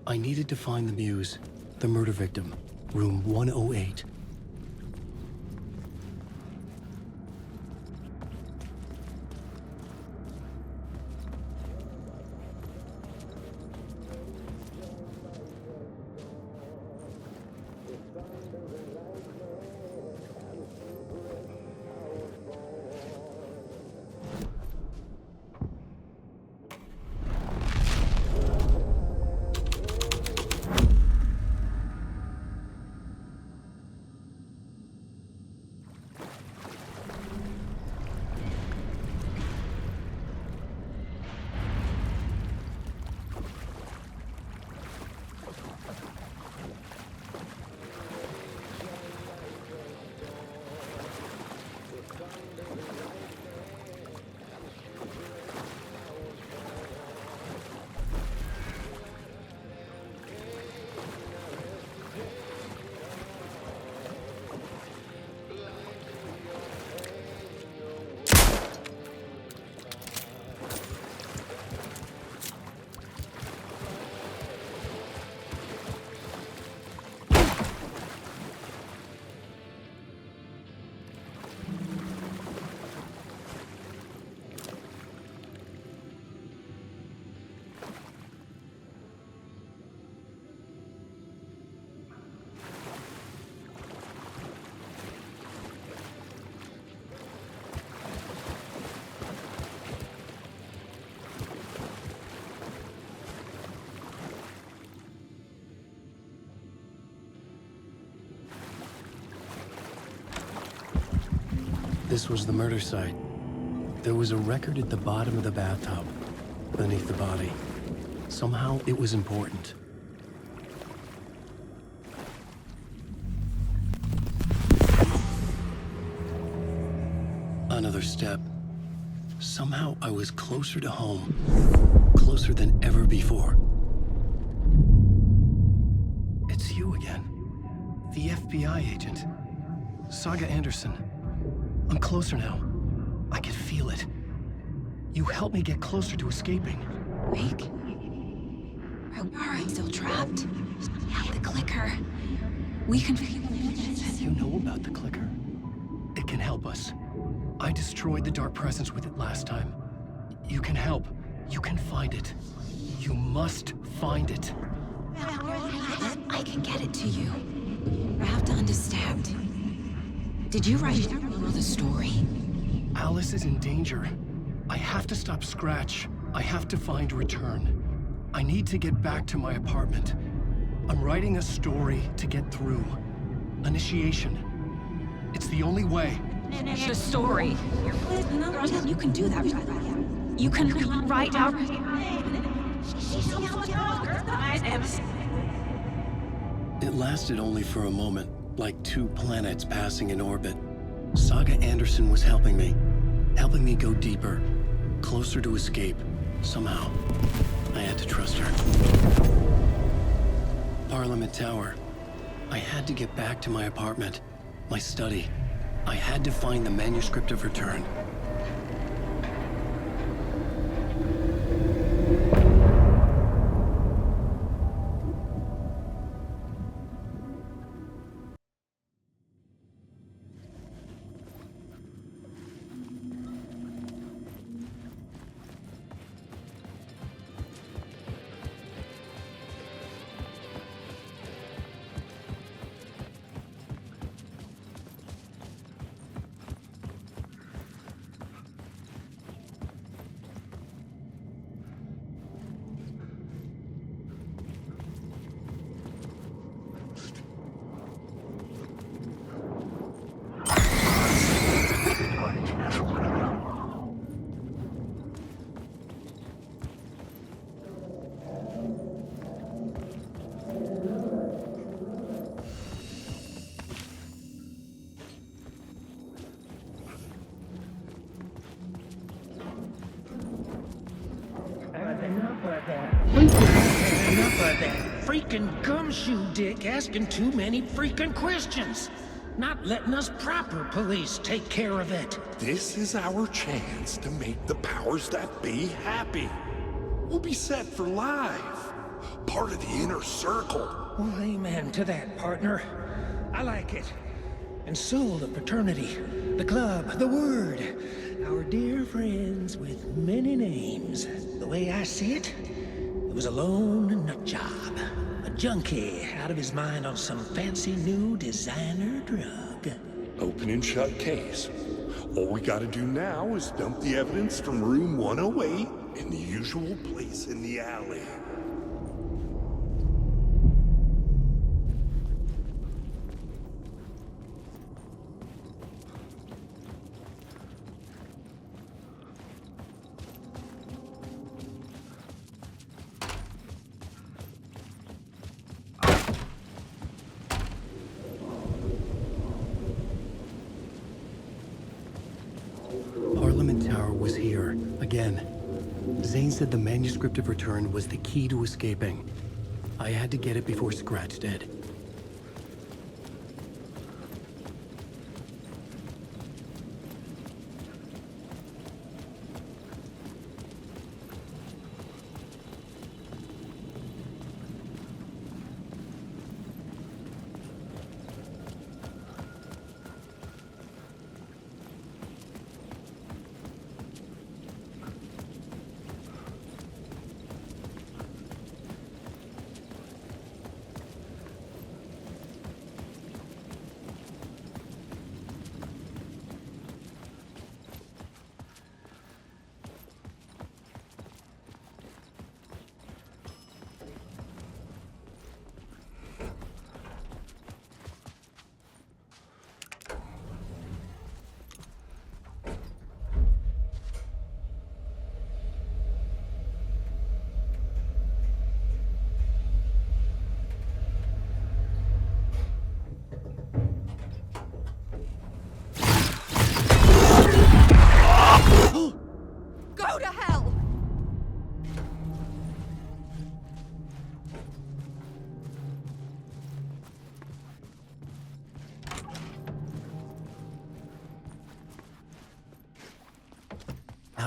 E: I needed to find the muse, the murder victim, room 108. This was the murder site. There was a record at the bottom of the bathtub, beneath the body. Somehow it was important. Another step. Somehow I was closer to home. Closer than ever before. It's you again. The FBI agent. Saga Anderson. I'm closer now. I can feel it. You helped me get closer to escaping.
M: Wake? Are you still trapped? Have the clicker. We can figure this.
E: You know about the clicker? It can help us. I destroyed the dark presence with it last time. You can help. You can find it. You must find it.
M: I can get it to you. I have to understand. Did you write the story?
E: Alice is in danger. I have to stop Scratch. I have to find Return. I need to get back to my apartment. I'm writing a story to get through. Initiation. It's the only way.
M: Finish the story. You can do that. You can write out.
E: It lasted only for a moment, like two planets passing in orbit. Saga Anderson was helping me go deeper, closer to escape, somehow. I had to trust her. Parliament Tower. I had to get back to my apartment, my study. I had to find the manuscript of Return.
L: Enough of that freaking gumshoe dick asking too many freaking questions. Not letting us proper police take care of it.
I: This is our chance to make the powers that be happy. We'll be set for life. Part of the inner circle.
L: Well, amen to that, partner. I like it. And so the fraternity, the club, the word. Our dear friends with many names. The way I see it, it was a lone nut job. A junkie out of his mind on some fancy new designer drug.
I: Open and shut case. All we gotta do now is dump the evidence from room 108 in the usual place in the alley.
E: Parliament Tower was here, again. Zane said the manuscript of Return was the key to escaping. I had to get it before Scratch did.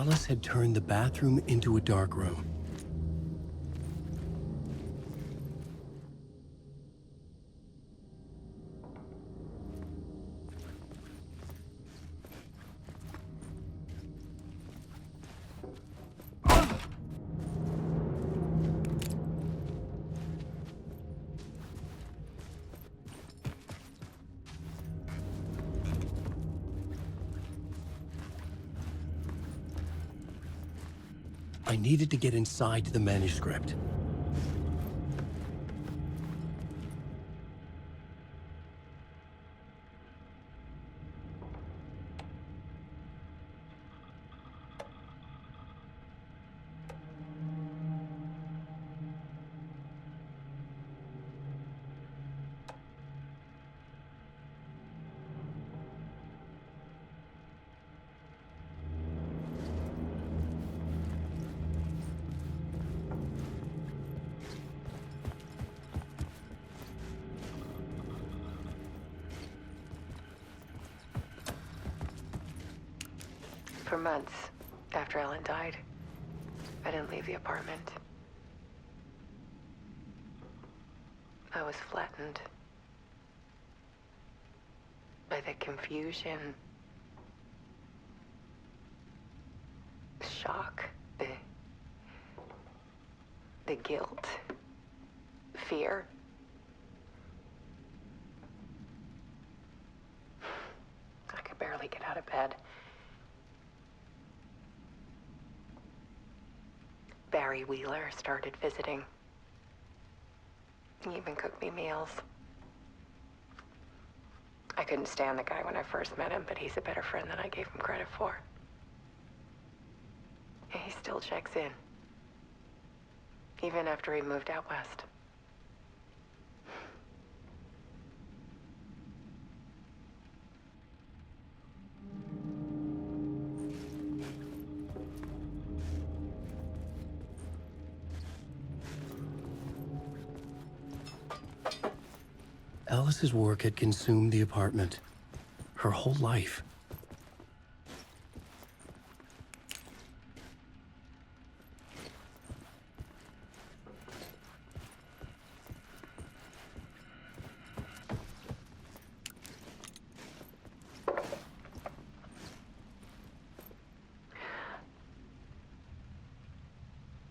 E: Alice had turned the bathroom into a dark room. I needed to get inside the manuscript.
T: For months after Ellen died, I didn't leave the apartment. I was flattened by the confusion, shock, the guilt, fear. I could barely get out of bed. Barry Wheeler started visiting. He even cooked me meals. I couldn't stand the guy when I first met him, but he's a better friend than I gave him credit for. And he still checks in, even after he moved out west.
E: Alice's work had consumed the apartment. Her whole life.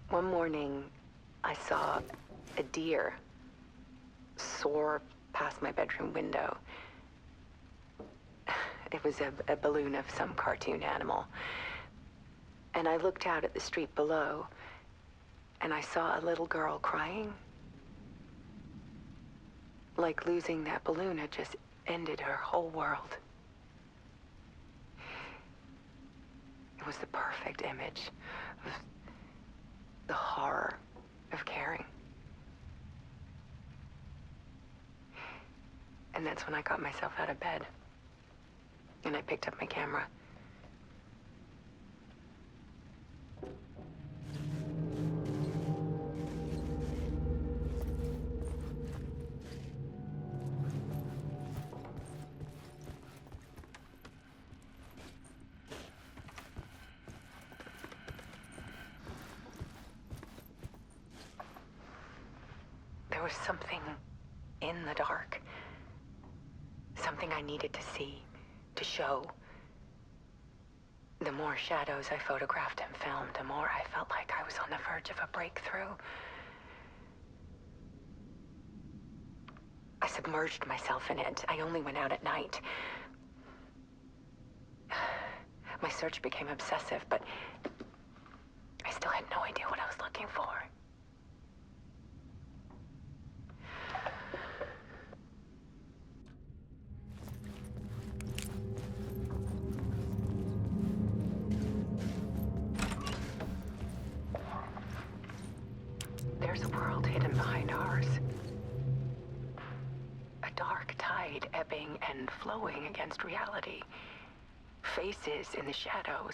T: One morning, I saw a deer soar past my bedroom window. It was a balloon of some cartoon animal. And I looked out at the street below, and I saw a little girl crying. Like losing that balloon had just ended her whole world. It was the perfect image of the horror of caring. And that's when I got myself out of bed. And I picked up my camera. There was something in the dark. Something I needed to see, to show. The more shadows I photographed and filmed, the more I felt like I was on the verge of a breakthrough. I submerged myself in it. I only went out at night. My search became obsessive, but I still had no idea what I was looking for. There's a world hidden behind ours. A dark tide ebbing and flowing against reality. Faces in the shadows.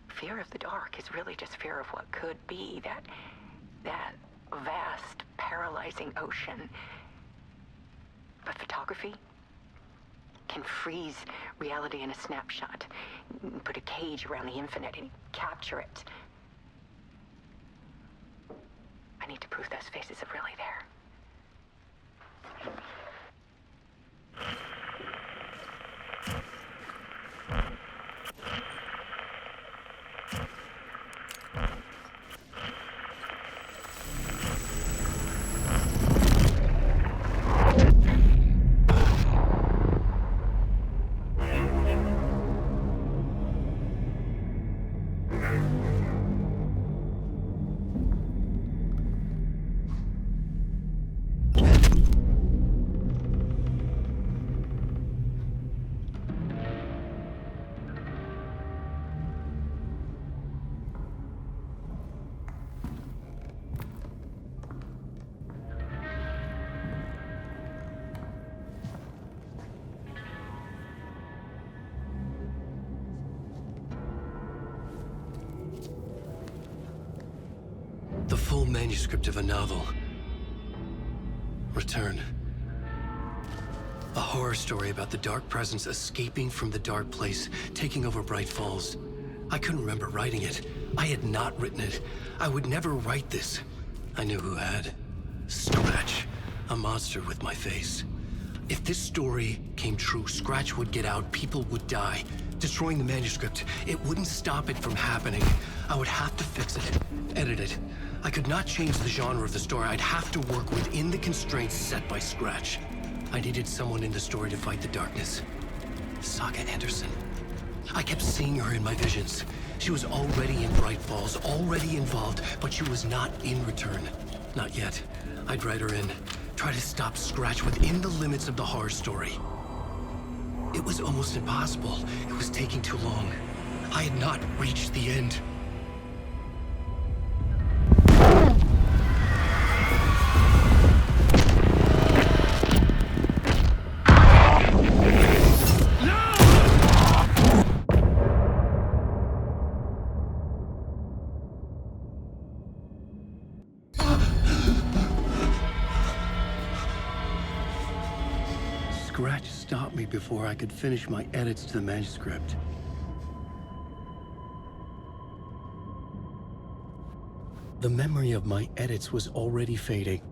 T: Fear of the dark is really just fear of what could be, that vast, paralyzing ocean. But photography can freeze reality in a snapshot, put a cage around the infinite and capture it. I need to prove those faces are really there.
E: The full manuscript of a novel. Return. A horror story about the dark presence escaping from the dark place, taking over Bright Falls. I couldn't remember writing it. I had not written it. I would never write this. I knew who had. Scratch. A monster with my face. If this story came true, Scratch would get out, people would die. Destroying the manuscript, it wouldn't stop it from happening. I would have to fix it, edit it. I could not change the genre of the story. I'd have to work within the constraints set by Scratch. I needed someone in the story to fight the darkness. Saga Anderson. I kept seeing her in my visions. She was already in Bright Falls, already involved, but she was not in Return. Not yet. I'd write her in, try to stop Scratch within the limits of the horror story. It was almost impossible. It was taking too long. I had not reached the end. Scratch stopped me before I could finish my edits to the manuscript. The memory of my edits was already fading.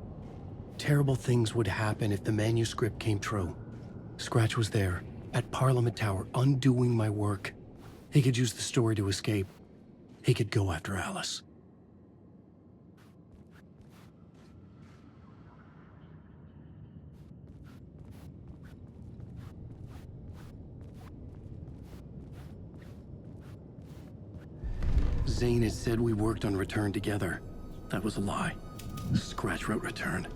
E: Terrible things would happen if the manuscript came true. Scratch was there, at Parliament Tower, undoing my work. He could use the story to escape. He could go after Alice. Zane had said we worked on Return together. That was a lie. Scratch wrote Return.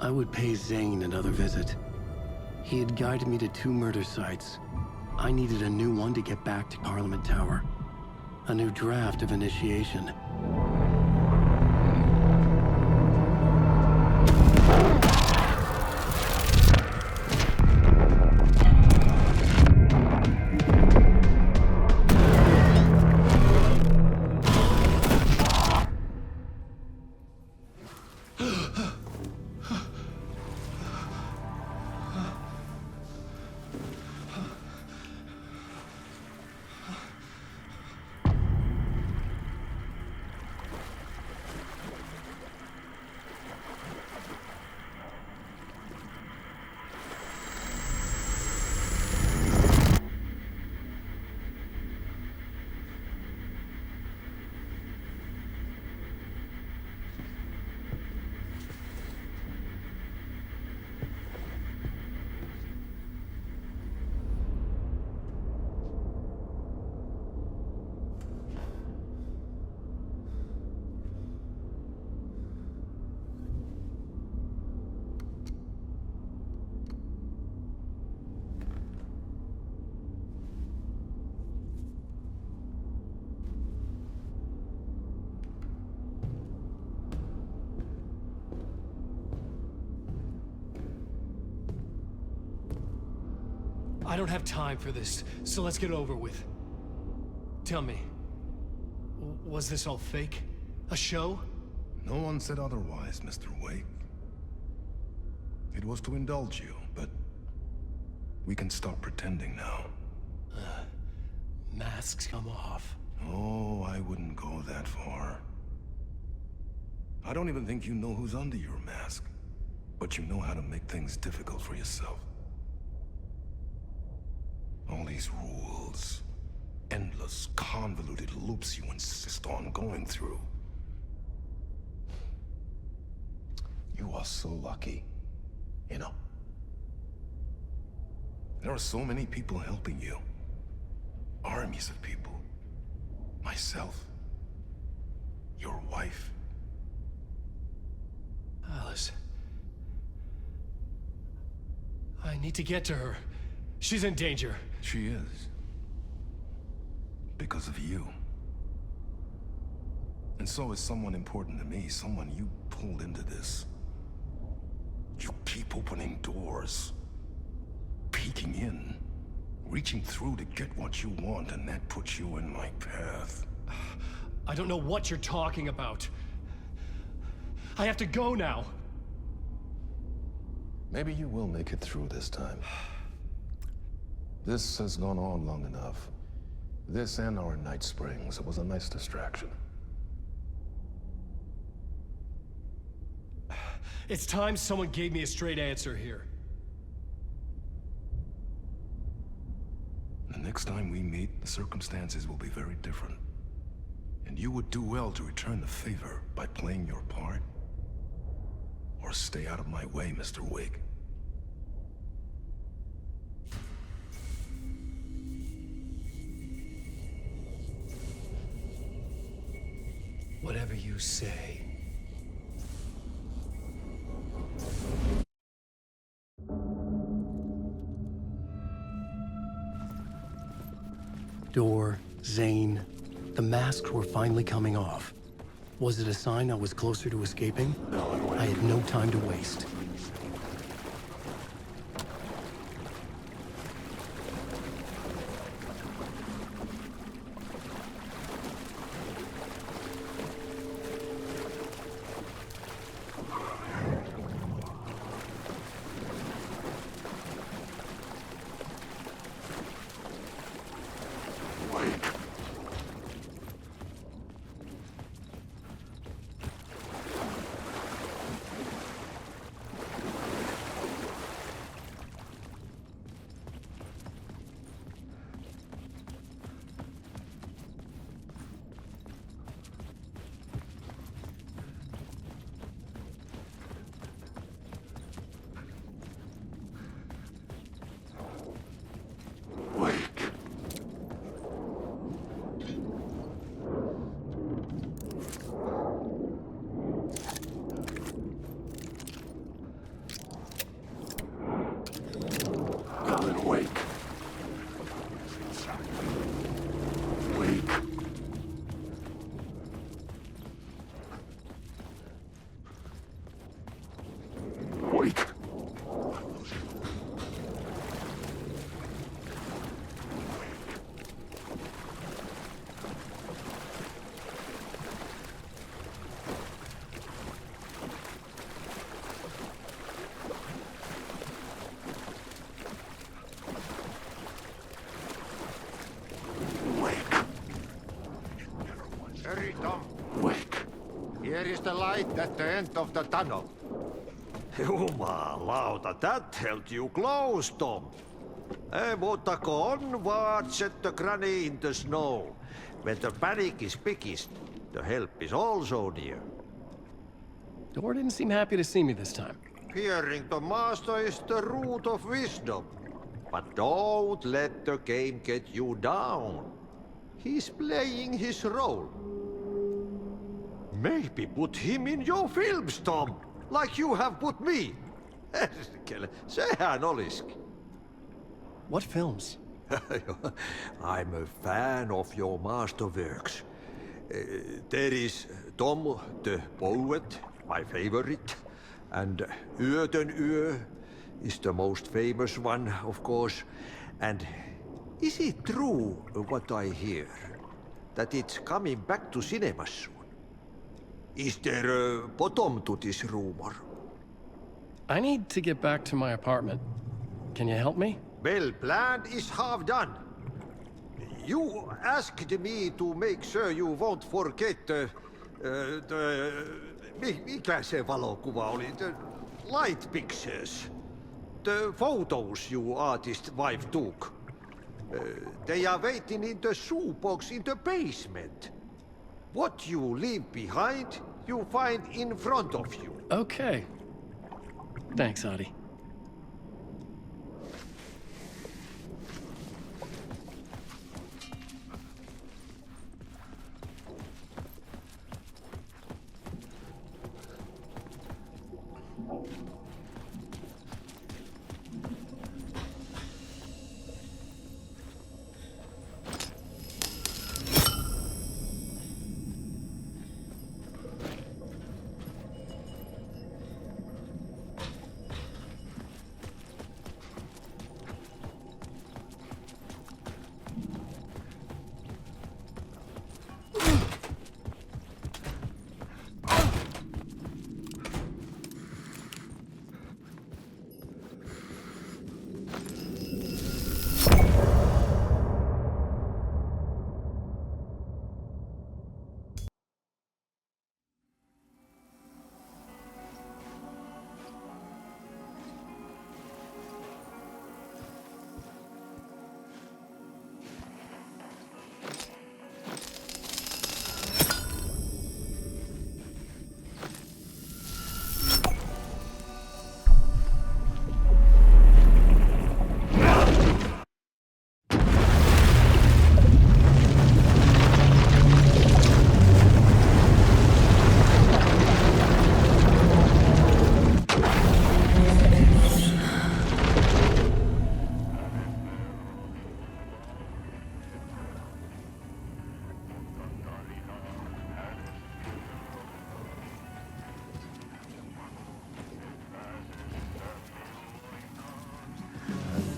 E: I would pay Zane another visit. He had guided me to 2 murder sites. I needed a new one to get back to Parliament Tower. A new draft of Initiation.
P: I don't have time for this, so let's get it over with. Tell me, was this all fake? A show?
J: No one said otherwise, Mr. Wake. It was to indulge you, but We can stop pretending now.
E: Masks come off.
J: Oh, I wouldn't go that far. I don't even think you know who's under your mask. But you know how to make things difficult for yourself. All these rules. Endless, convoluted loops you insist on going through. You are so lucky. You know? There are so many people helping you. Armies of people. Myself. Your wife.
E: Alice. I need to get to her. She's in danger.
J: She is. Because of you. And so is someone important to me, someone you pulled into this. You keep opening doors. Peeking in. Reaching through to get what you want, and that puts you in my path.
E: I don't know what you're talking about. I have to go now.
J: Maybe you will make it through this time. This has gone on long enough. This and our Night Springs. It was a nice distraction.
E: It's time someone gave me a straight answer here.
J: The next time we meet, the circumstances will be very different. And you would do well to return the favor by playing your part. Or stay out of my way, Mr. Wig.
E: Whatever you say. Door, Zane, the masks were finally coming off. Was it a sign I was closer to escaping? I had no time to waste.
S: Hurry, Tom. Wake. Here is the light at the end of the tunnel.
I: Jumalauta, that held you close, Tom. Mutta go onward, set the granny in the snow. When the panic is biggest, the help is also near.
E: Door didn't seem happy to see me this time.
I: Fearing the master is the root of wisdom. But don't let the game get you down. He's playing his role. Maybe put him in your films, Tom, like you have put me. Sehän olisikin.
E: What films?
I: I'm a fan of your masterworks. There is Tom the Poet, my favorite, and Yöten Yö is the most famous one, of course. And is it true what I hear, that it's coming back to cinemas soon? Is there a bottom to this rumor?
E: I need to get back to my apartment. Can you help me?
S: Well planned is half done. You asked me to make sure you won't forget mikä se valokuva oli? The light pictures. The photos you artist wife took. They are waiting in the shoebox in the basement. What you leave behind, you find in front of you.
E: Okay. Thanks, Adi.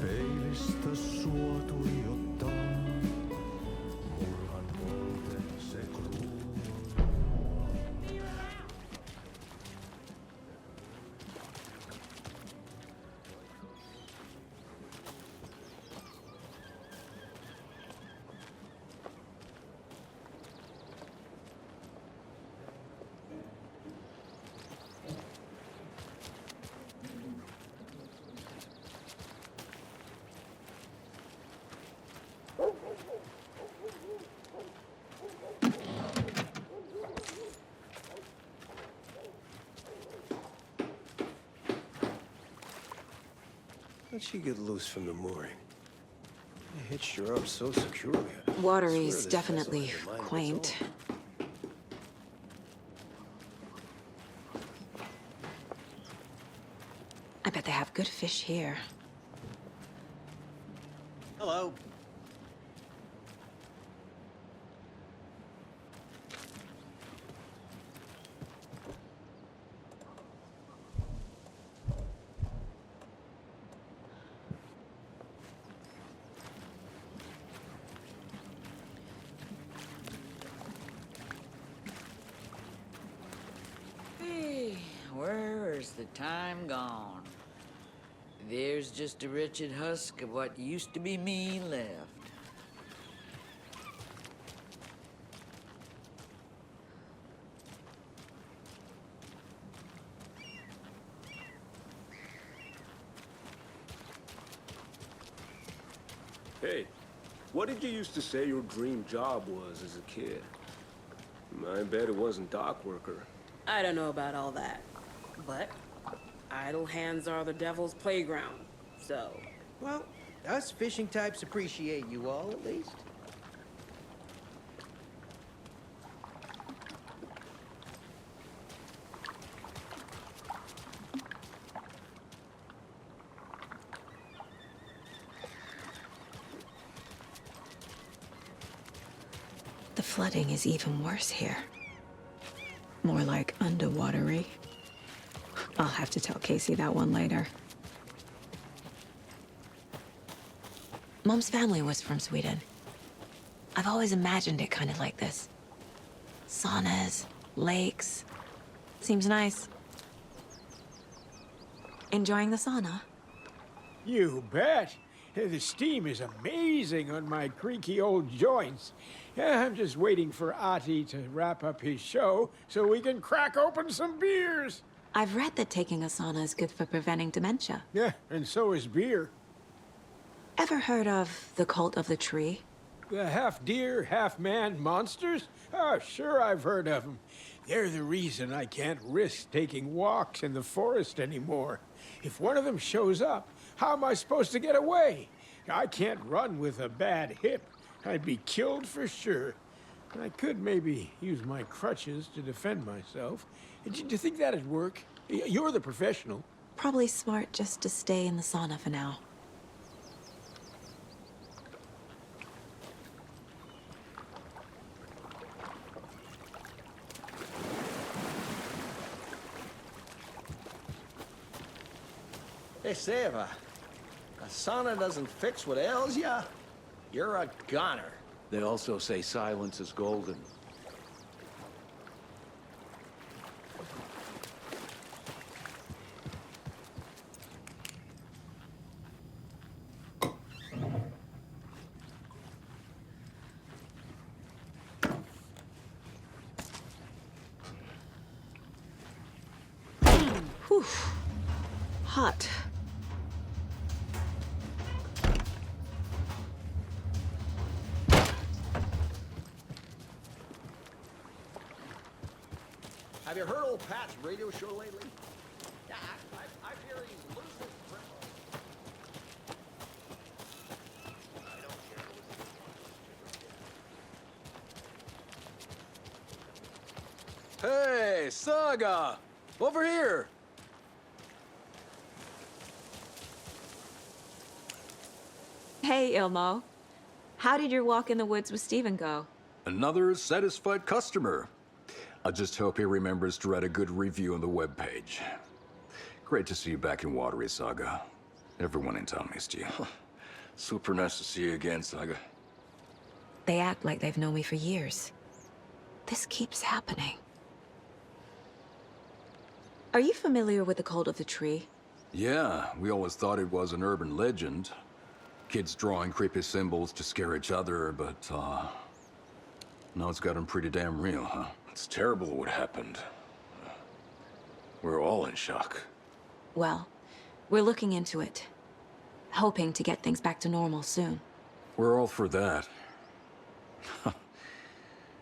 I: Peilistä sua tuijottaa, murhan volte se kruunuu.
A: How'd she get loose from the mooring? I hitched her up so securely.
M: Watery's definitely quaint. I bet they have good fish here.
A: Hello.
B: Hey, where's the time gone? There's just a wretched husk of what used to be me left.
U: Hey, what did you used to say your dream job was as a kid? I bet it wasn't dock worker.
V: I don't know about all that, but idle hands are the devil's playground, so...
W: Well, us fishing types appreciate you all, at least.
M: The flooding is even worse here. More like underwatery. I'll have to tell Casey that one later. Mom's family was from Sweden. I've always imagined it kind of like this. Saunas, lakes. Seems nice. Enjoying the sauna?
X: You bet.
D: The steam is amazing on my creaky old joints. I'm just waiting for Ati to wrap up his show so we can crack open some beers.
M: I've read that taking a sauna is good for preventing dementia.
D: Yeah, and so is beer.
M: Ever heard of the cult of the tree?
D: The half-deer, half-man monsters? Oh, sure I've heard of them. They're the reason I can't risk taking walks in the forest anymore. If one of them shows up, how am I supposed to get away? I can't run with a bad hip. I'd be killed for sure. I could maybe use my crutches to defend myself. Do you think that'd work? You're the professional.
M: Probably smart just to stay in the sauna for now.
K: They say if a sauna doesn't fix what ails ya, you're a goner.
N: They also say silence is golden.
M: Whew. Hot.
K: Have you heard old Pat's radio show lately? Yeah, I hear he's losing grip. I don't care.
X: Hey, Saga! Over here!
M: Hey, Ilmo. How did your walk in the woods with Steven go?
X: Another satisfied customer. I just hope he remembers to write a good review on the webpage. Great to see you back in Watery, Saga. Everyone in town missed you.
Y: Super nice to see you again, Saga.
M: They act like they've known me for years. This keeps happening. Are you familiar with the cult of the tree?
X: Yeah, we always thought it was an urban legend. Kids drawing creepy symbols to scare each other, but, now it's gotten pretty damn real, huh?
Y: It's terrible what happened. We're all in shock.
M: Well, we're looking into it. Hoping to get things back to normal soon.
X: We're all for that.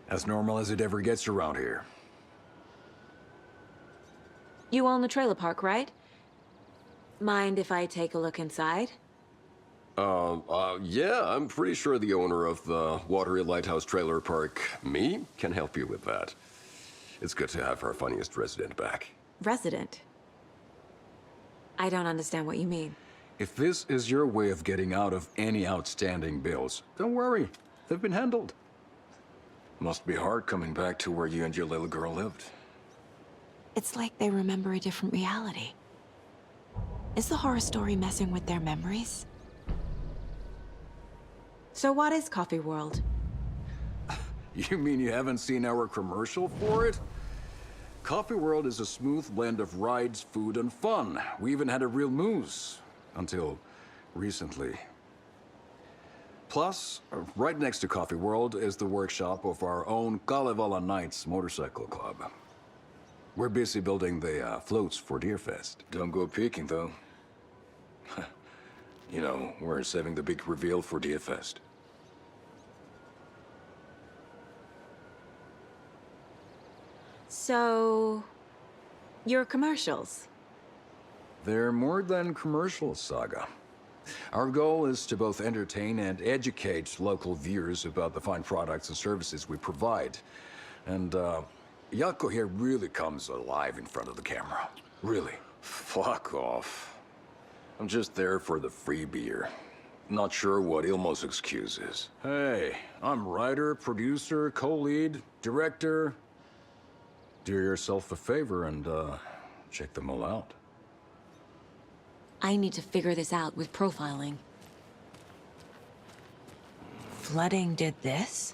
X: As normal as it ever gets around here.
M: You own the trailer park, right? Mind if I take a look inside?
Z: Yeah, I'm pretty sure the owner of the Watery Lighthouse Trailer Park, me, can help you with that. It's good to have our funniest resident back.
M: Resident? I don't understand what you mean.
X: If this is your way of getting out of any outstanding bills, don't worry. They've been handled.
Y: Must be hard coming back to where you and your little girl lived.
M: It's like they remember a different reality. Is the horror story messing with their memories? So what is Coffee World?
X: You mean you haven't seen our commercial for it? Coffee World is a smooth blend of rides, food, and fun. We even had a real moose. Until recently. Plus, right next to Coffee World is the workshop of our own Kalevala Knights Motorcycle Club. We're busy building the floats for Deerfest.
Y: Don't go peeking, though. You know, we're saving the big reveal for Deerfest.
M: So... your commercials?
X: They're more than commercials, Saga. Our goal is to both entertain and educate local viewers about the fine products and services we provide. And, Yako here really comes alive in front of the camera. Really.
Z: Fuck off. I'm just there for the free beer. Not sure what Ilmo's excuse is.
X: Hey, I'm writer, producer, co-lead, director. Do yourself a favor and, check them all out.
M: I need to figure this out with profiling. Flooding did this?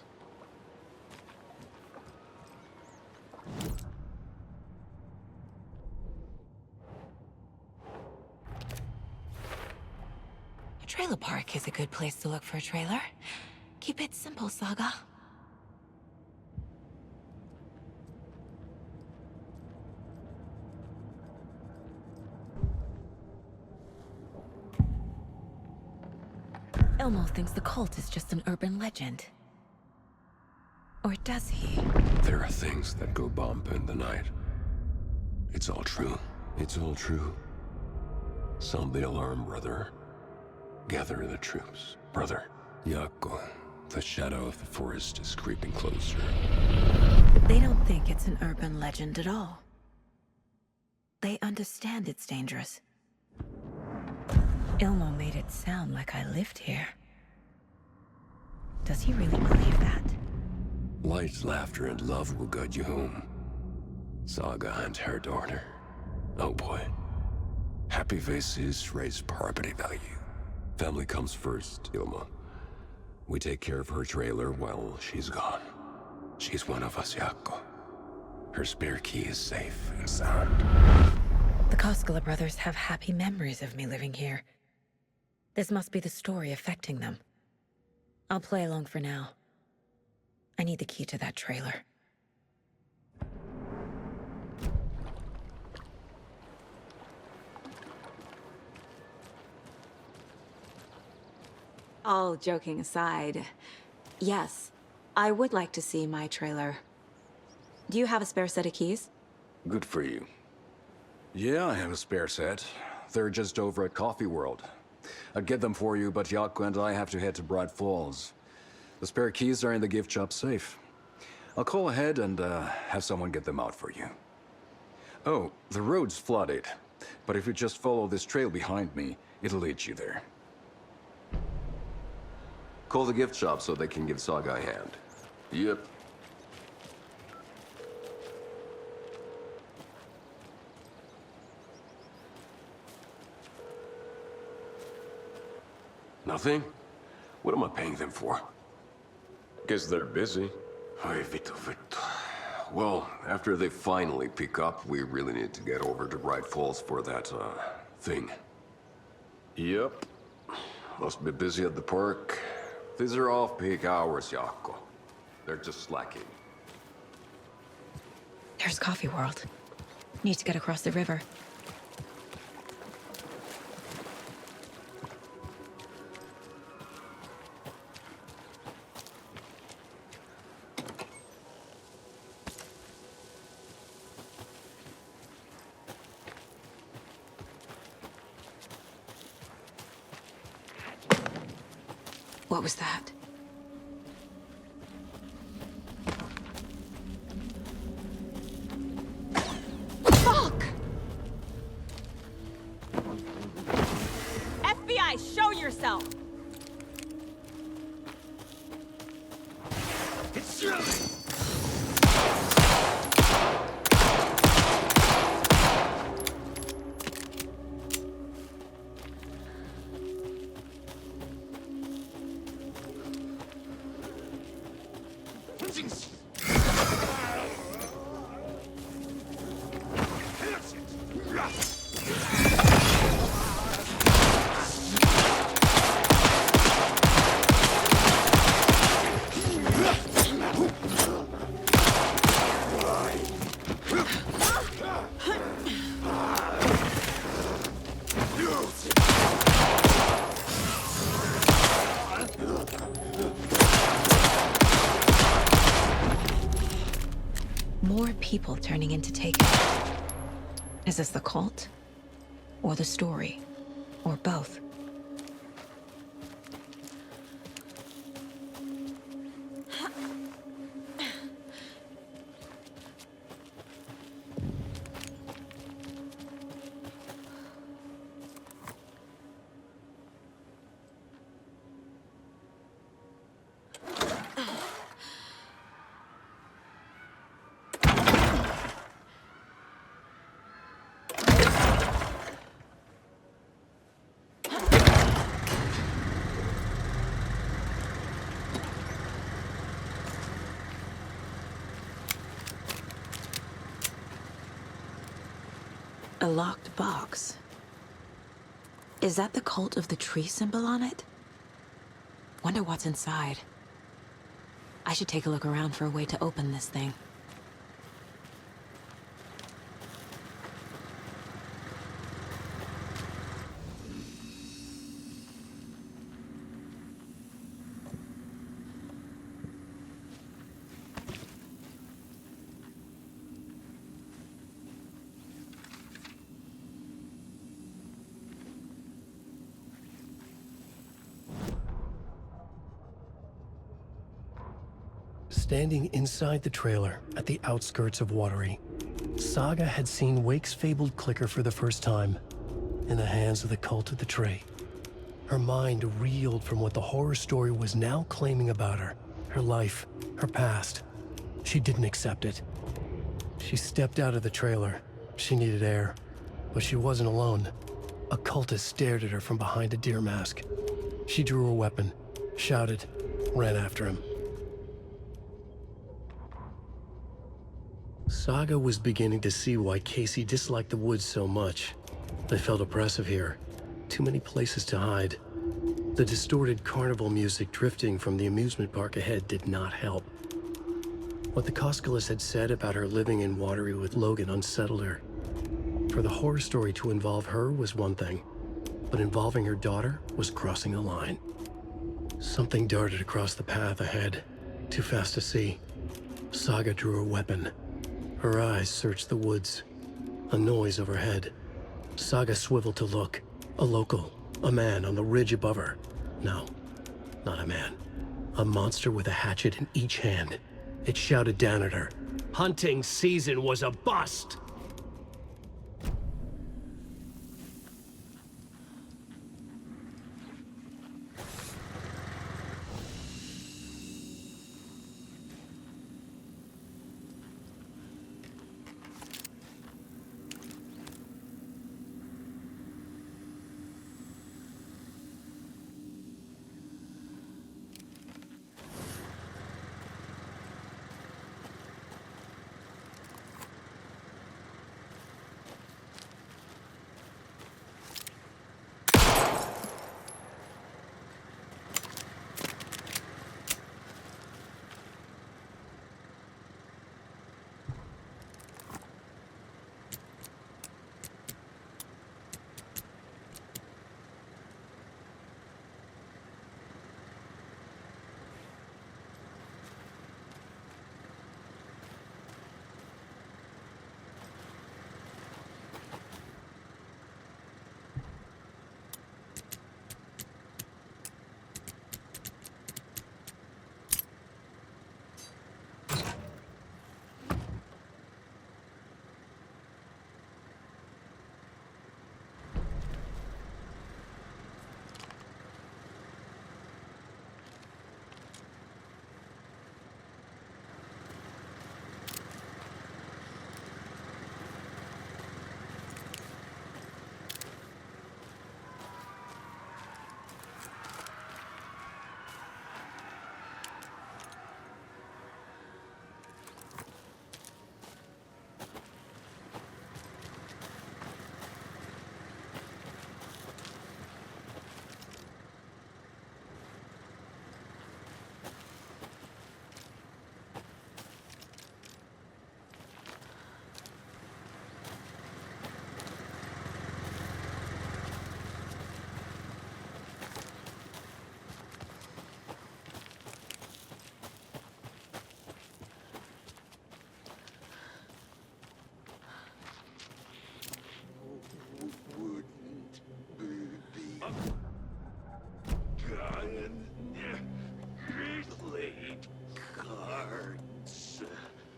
M: Trailer park is a good place to look for a trailer. Keep it simple, Saga. Elmo thinks the cult is just an urban legend. Or does he?
Z: There are things that go bump in the night. It's all true. It's all true. Sound the alarm, brother. Gather the troops, brother. Yako, the shadow of the forest is creeping closer.
M: They don't think it's an urban legend at all. They understand it's dangerous. Ilmo made it sound like I lived here. Does he really believe that?
Z: Light, laughter, and love will guide you home. Saga and her daughter. Oh boy. Happy faces raise property value. Family comes first, Ilma. We take care of her trailer while she's gone. She's one of us, Yako. Her spare key is safe and sound.
M: The Koskela brothers have happy memories of me living here. This must be the story affecting them. I'll play along for now. I need the key to that trailer.
C: All joking aside, yes, I would like to see my trailer. Do you have a spare set of keys?
X: Good for you. Yeah, I have a spare set. They're just over at Coffee World. I'd get them for you, but Yako and I have to head to Bright Falls. The spare keys are in the gift shop safe. I'll call ahead and have someone get them out for you. Oh, the road's flooded, but if you just follow this trail behind me, it'll lead you there.
Z: Call the gift shop so they can give Saga a hand. Yep. Nothing? What am I paying them for? Guess they're busy. Ay, Vito. Well, after they finally pick up, we really need to get over to Bright Falls for that, thing. Yep. Must be busy at the park. These are off-peak hours, Yako. They're just slacking.
M: There's Coffee World. Need to get across the river. What was that?
V: Fuck! FBI, show yourself!
I: It's you!
M: More people turning into Taken. Is this the cult? Or the story? Or both? A locked box.
C: Is that the cult of the tree symbol on it? Wonder what's inside. I should take a look around for a way to open this thing.
E: Standing inside the trailer at the outskirts of Watery, Saga had seen Wake's fabled clicker for the first time, in the hands of the cult of the tree. Her mind reeled from what the horror story was now claiming about her life, her past. She didn't accept it. She stepped out of the trailer. She needed air, but she wasn't alone. A cultist stared at her from behind a deer mask. She drew her weapon, shouted, ran after him. Saga was beginning to see why Casey disliked the woods so much. They felt oppressive here. Too many places to hide. The distorted carnival music drifting from the amusement park ahead did not help. What the Koskalis had said about her living in Watery with Logan unsettled her. For the horror story to involve her was one thing, but involving her daughter was crossing a line. Something darted across the path ahead, too fast to see. Saga drew her weapon. Her eyes searched the woods. A noise overhead. Saga swiveled to look. A local. A man on the ridge above her. No, not a man. A monster with a hatchet in each hand. It shouted down at her. Hunting season was a bust!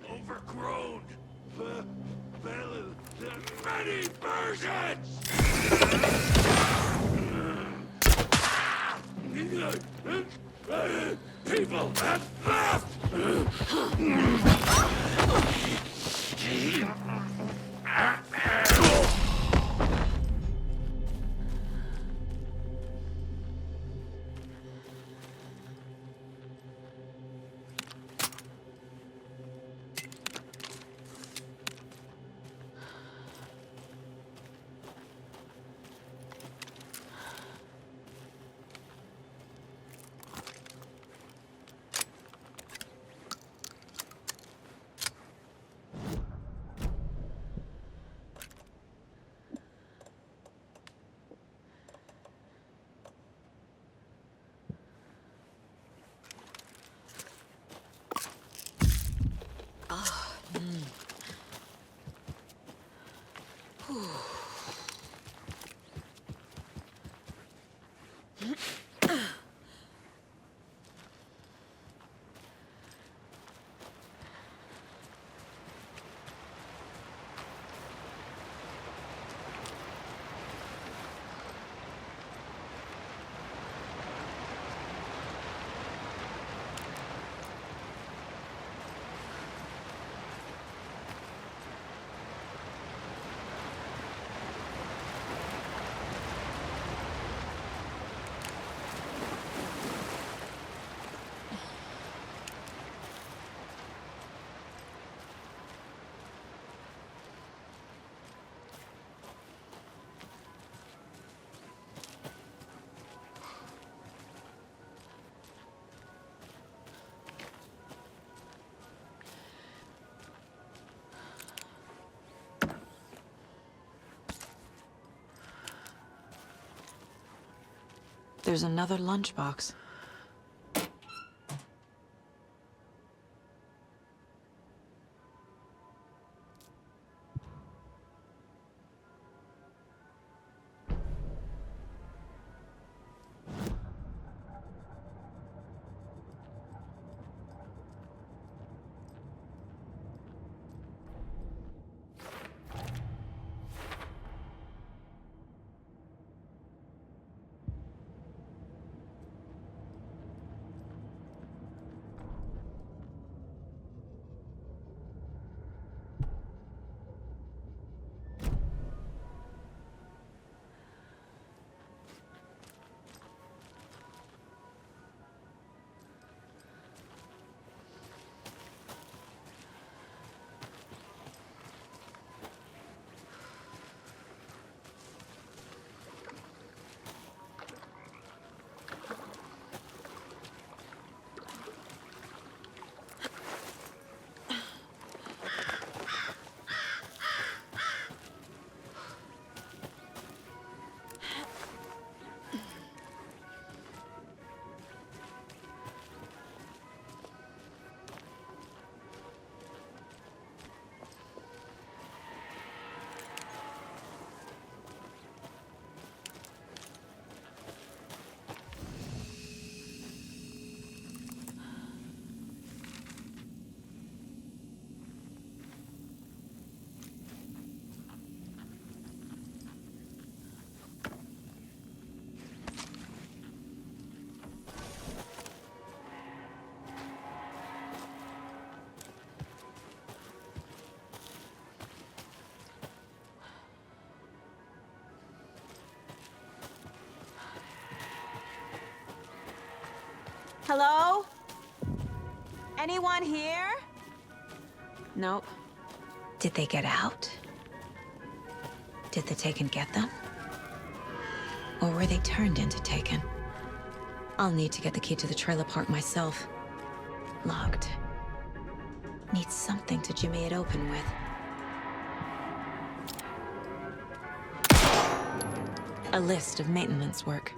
I: Overgrown. Many versions. People have left.
M: There's another lunchbox.
C: Hello? Anyone here? Nope.
M: Did they get out? Did the Taken get them? Or were they turned into Taken? I'll need to get the key to the trailer park myself. Locked. Need something to jimmy it open with. A list of maintenance work.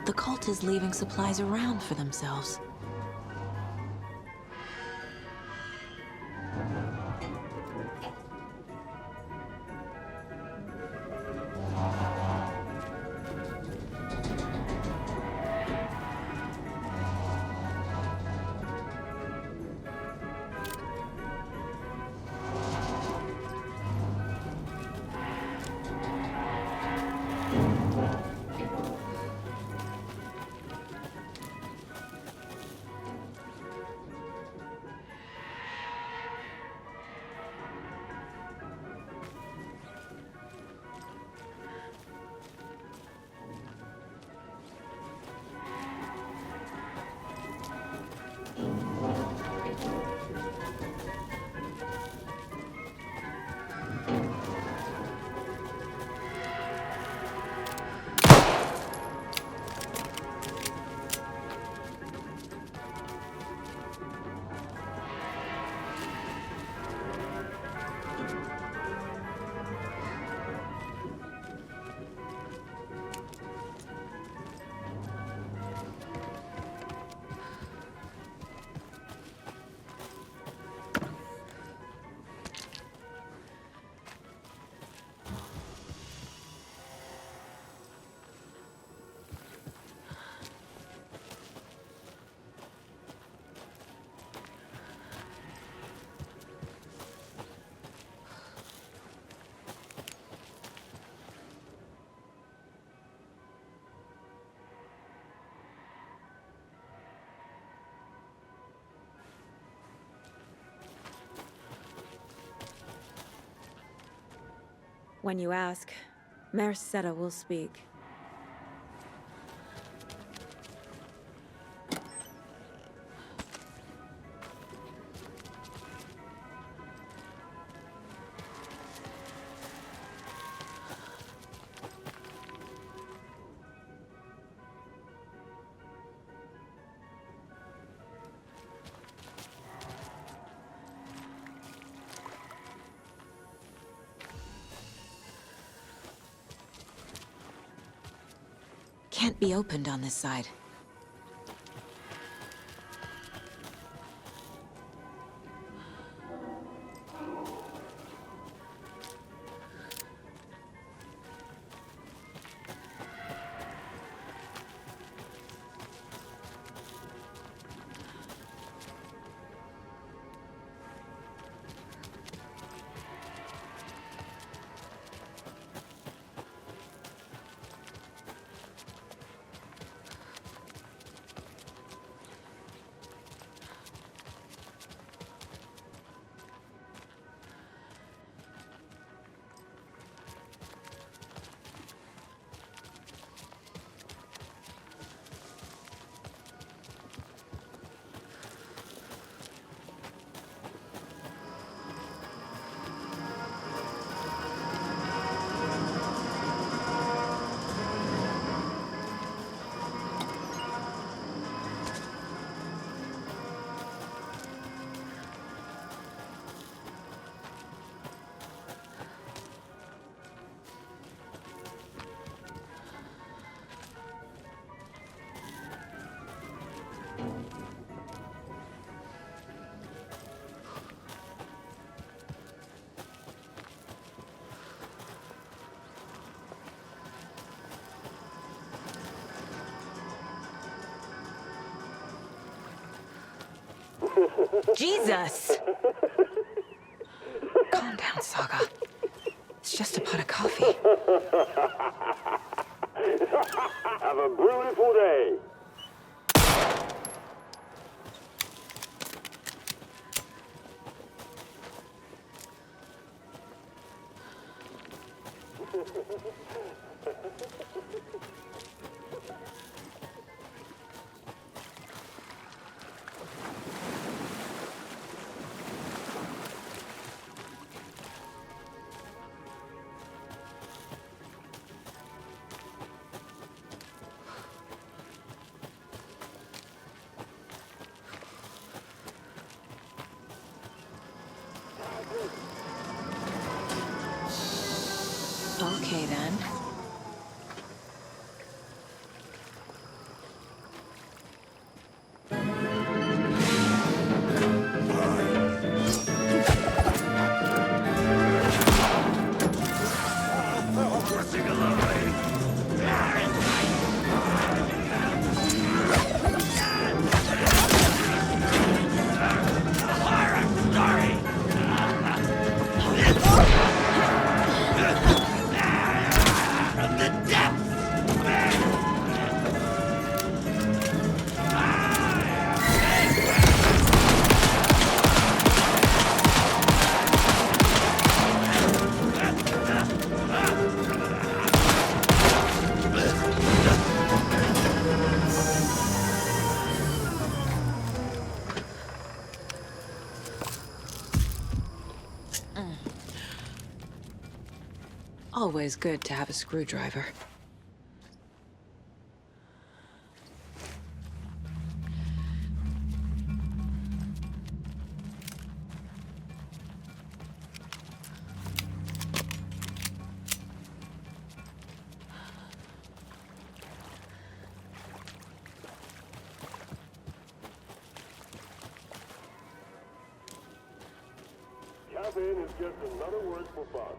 M: The cult is leaving supplies around for themselves.
C: When you ask, Merceda will speak. Can't be opened on this side. Jesus! Calm down, Saga. It's just a pot of coffee.
F: Have a beautiful day.
C: Okay, then. Always good to have a screwdriver.
F: Caffeine is just another word for fun.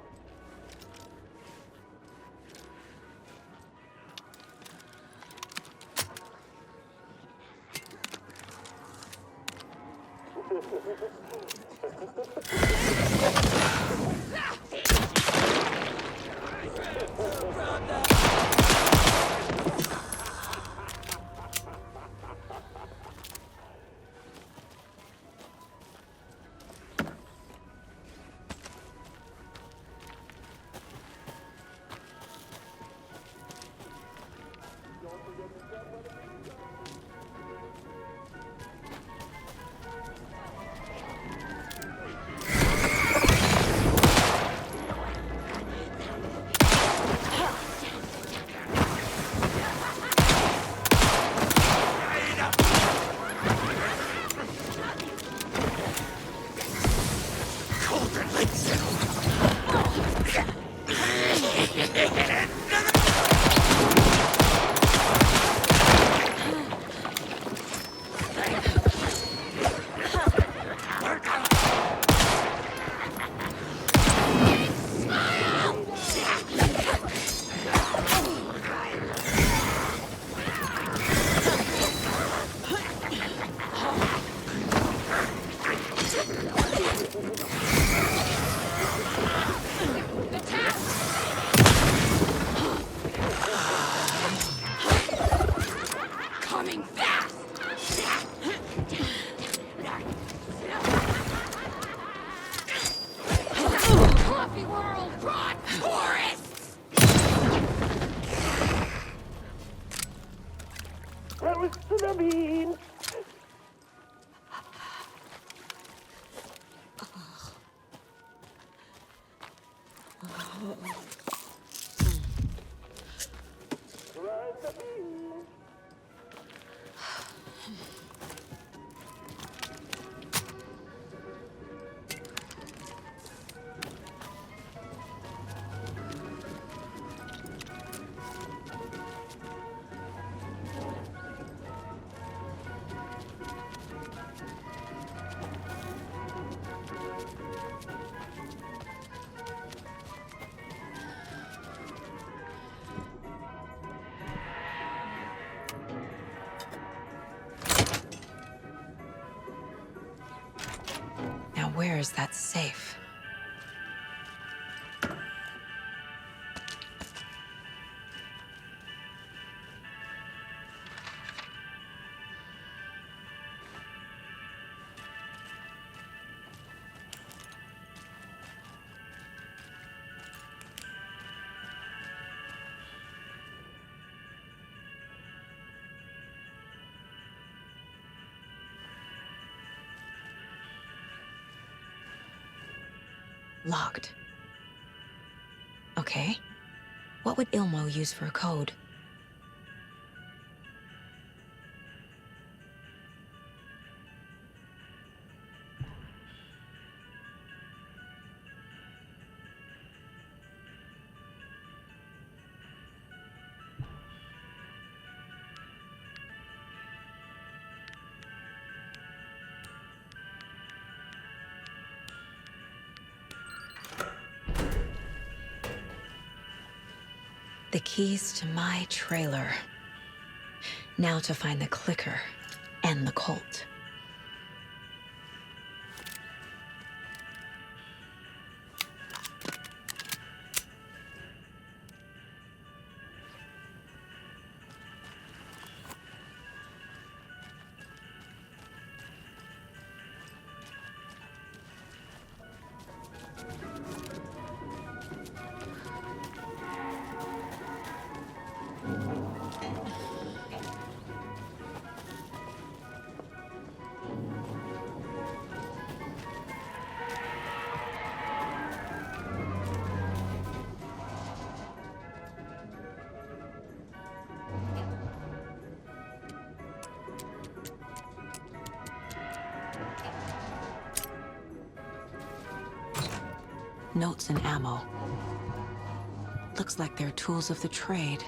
M: where is that safe? Locked. Okay. What would Ilmo use for a code? The keys to my trailer. Now to find the clicker and the Colt. Notes and ammo. Looks like they're tools of the trade.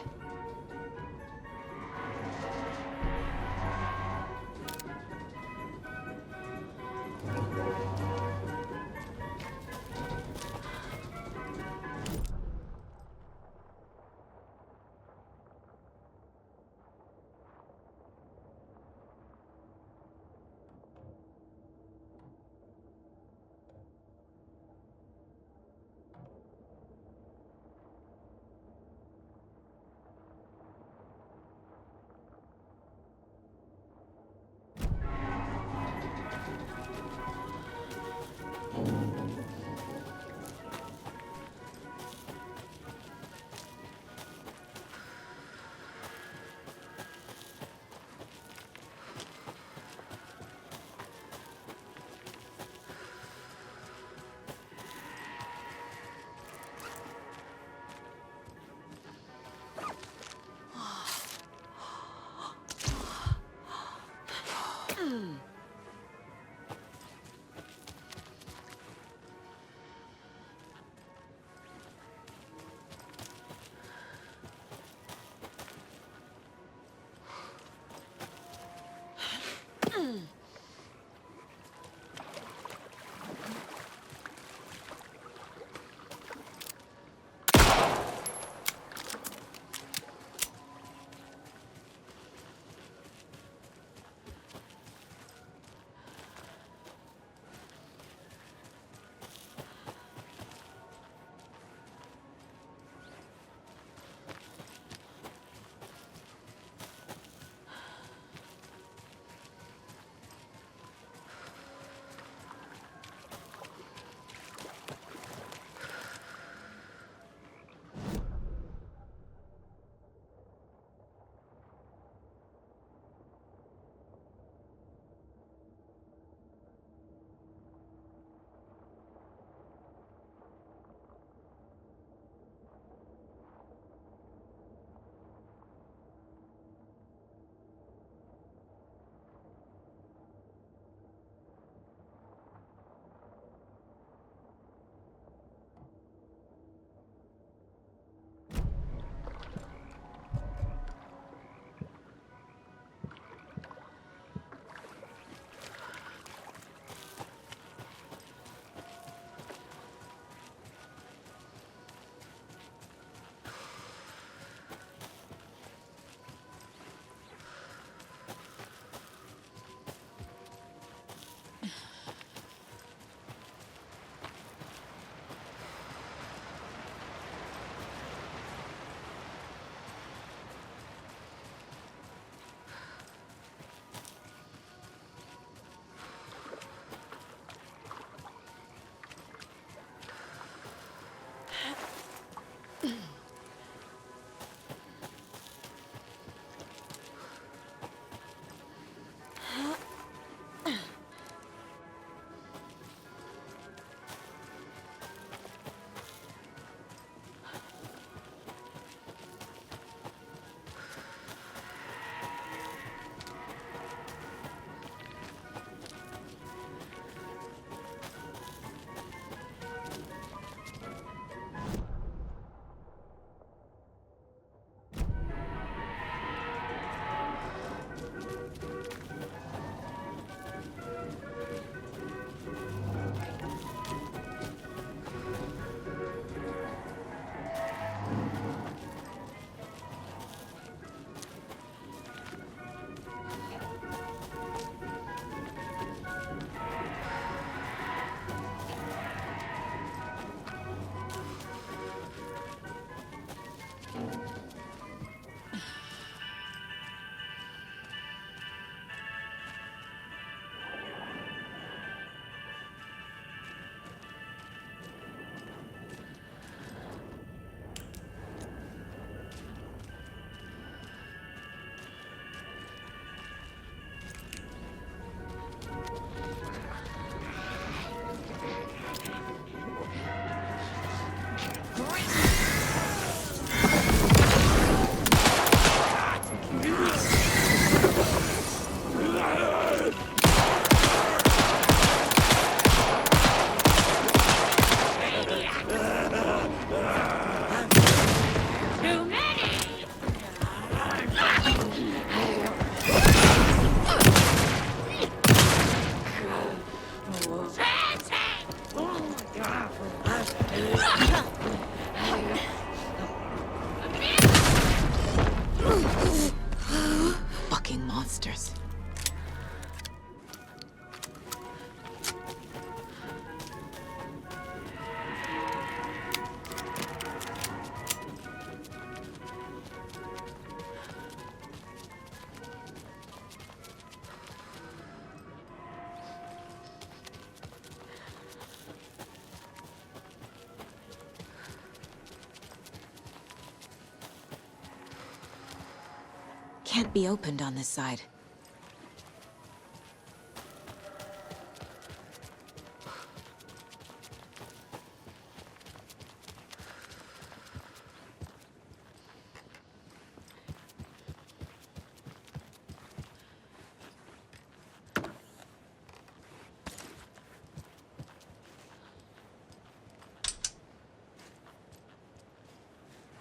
C: Can't be opened on this side.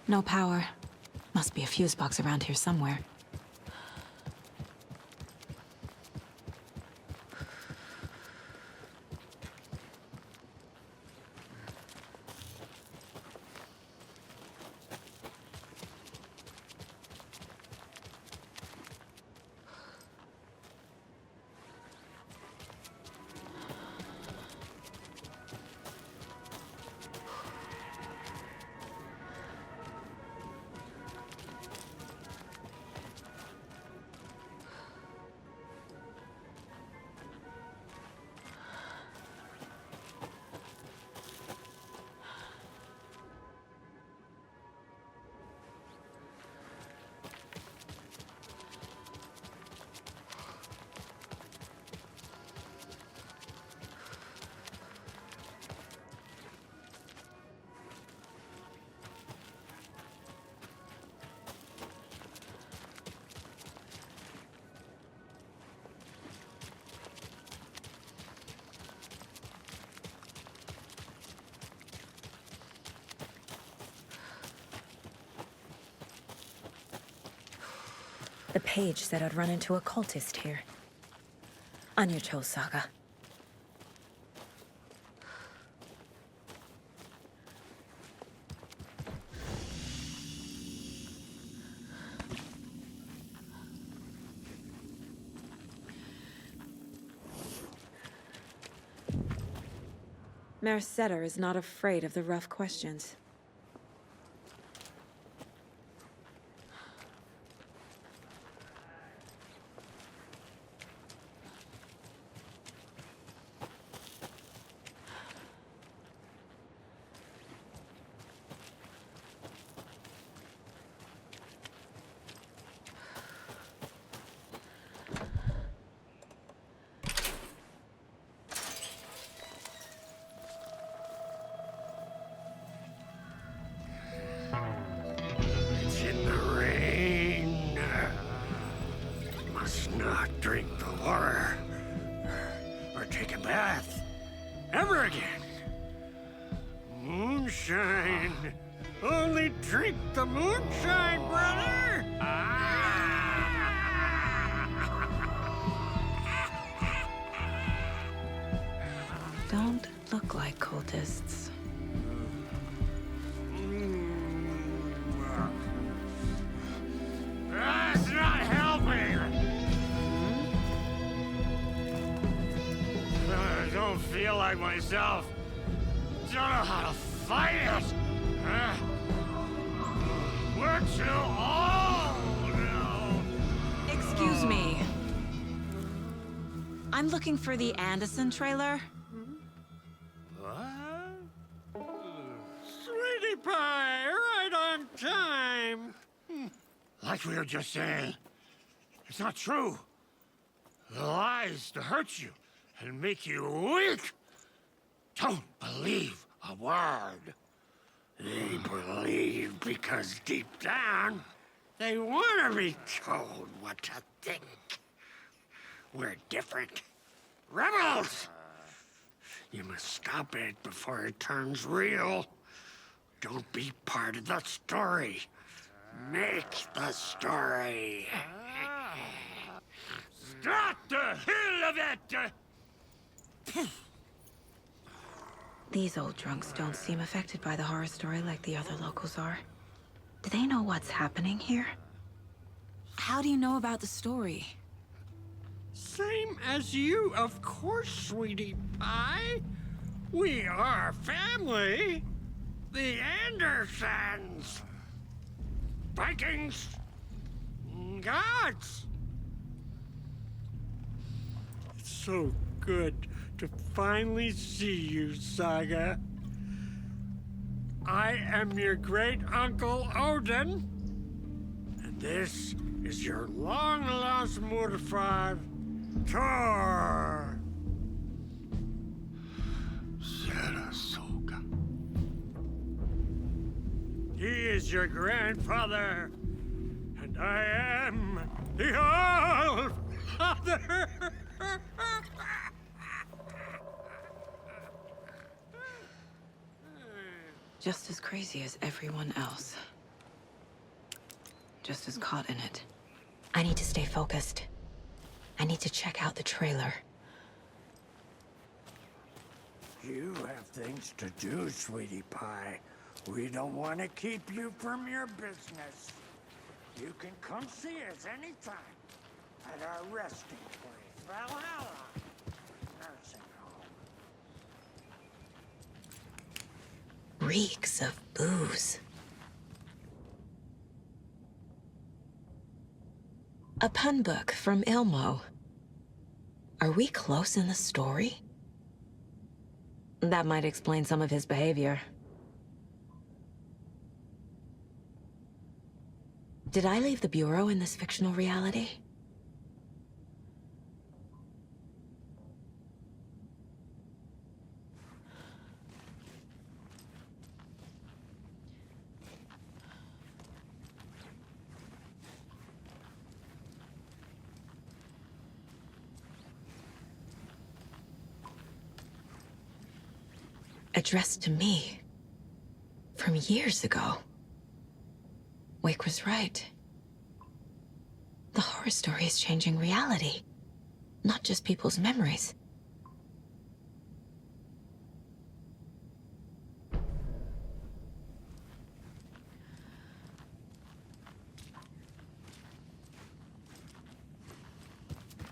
C: No power. Must be a fuse box around here somewhere. The page said I'd run into a cultist here. On your toes, Saga. Merceder is not afraid of the rough questions.
D: It's in the rain. Must not drink the water or take a bath ever again. Moonshine. Only drink the moonshine, brother.
M: Don't look like cultists.
D: That's not helping. I don't feel like myself. Don't know how to fight it. We're too old now.
C: Excuse me. I'm looking for the Anderson trailer.
D: What? Sweetie pie, right on time. Like we were just saying, it's not true. The lies to hurt you and make you weak. Don't believe a word. They believe because deep down, they want to be told what to think. We're different. Rebels! You must stop it before it turns real. Don't be part of the story. Make the story. Stop the hell of it!
M: These old drunks don't seem affected by the horror story like the other locals are. Do they know what's happening here?
C: How do you know about the story?
D: Same as you, of course, sweetie pie. We are family. The Andersons. Vikings. Gods. It's so good to finally see you, Saga. I am your great-uncle Odin, and this
G: is your long-lost mortified Tor. Saratoga. He is your grandfather, and I am the All-Father.
M: Just as crazy as everyone else. Just as caught in it. I need to stay focused. I need to check out the trailer.
G: You have things to do, sweetie pie. We don't want to keep you from your business. You can come see us anytime at our resting place, Valhalla Nursing Home.
M: Reeks of booze. A pun book from Ilmo. Are we close in the story? That might explain some of his behavior. Did I leave the Bureau in this fictional reality? Addressed to me. From years ago. Wake was right. The horror story is changing reality. Not just people's memories.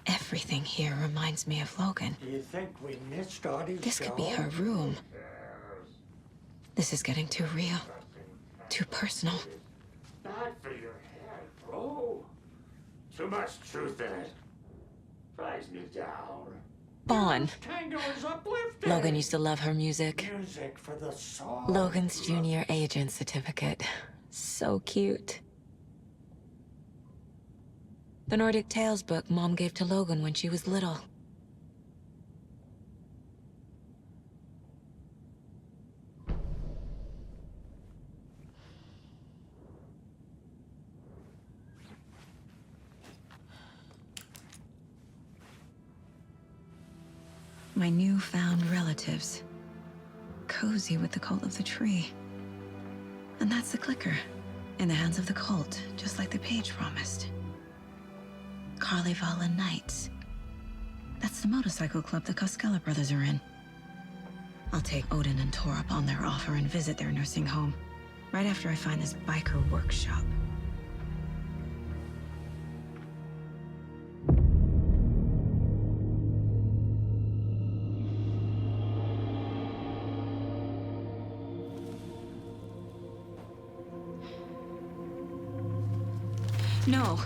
M: Everything here reminds me of Logan.
G: Do you think we missed Audie's
M: This could be
G: show?
M: her room. This is getting too real. Too personal.
G: Bad for your head, bro. Too much truth in it. Drives me down.
M: Bon.
G: Tango is uplifting.
M: Logan used to love her music.
G: Music for the soul.
M: Logan's junior agent certificate. So cute. The Nordic Tales book Mom gave to Logan when she was little. My newfound relatives. Cozy with the cult of the tree. And that's the clicker. In the hands of the cult, just like the page promised. Carnival Knights. That's the motorcycle club the Koskela brothers are in. I'll take Odin and Tor up on their offer and visit their nursing home. Right after I find this biker workshop. No.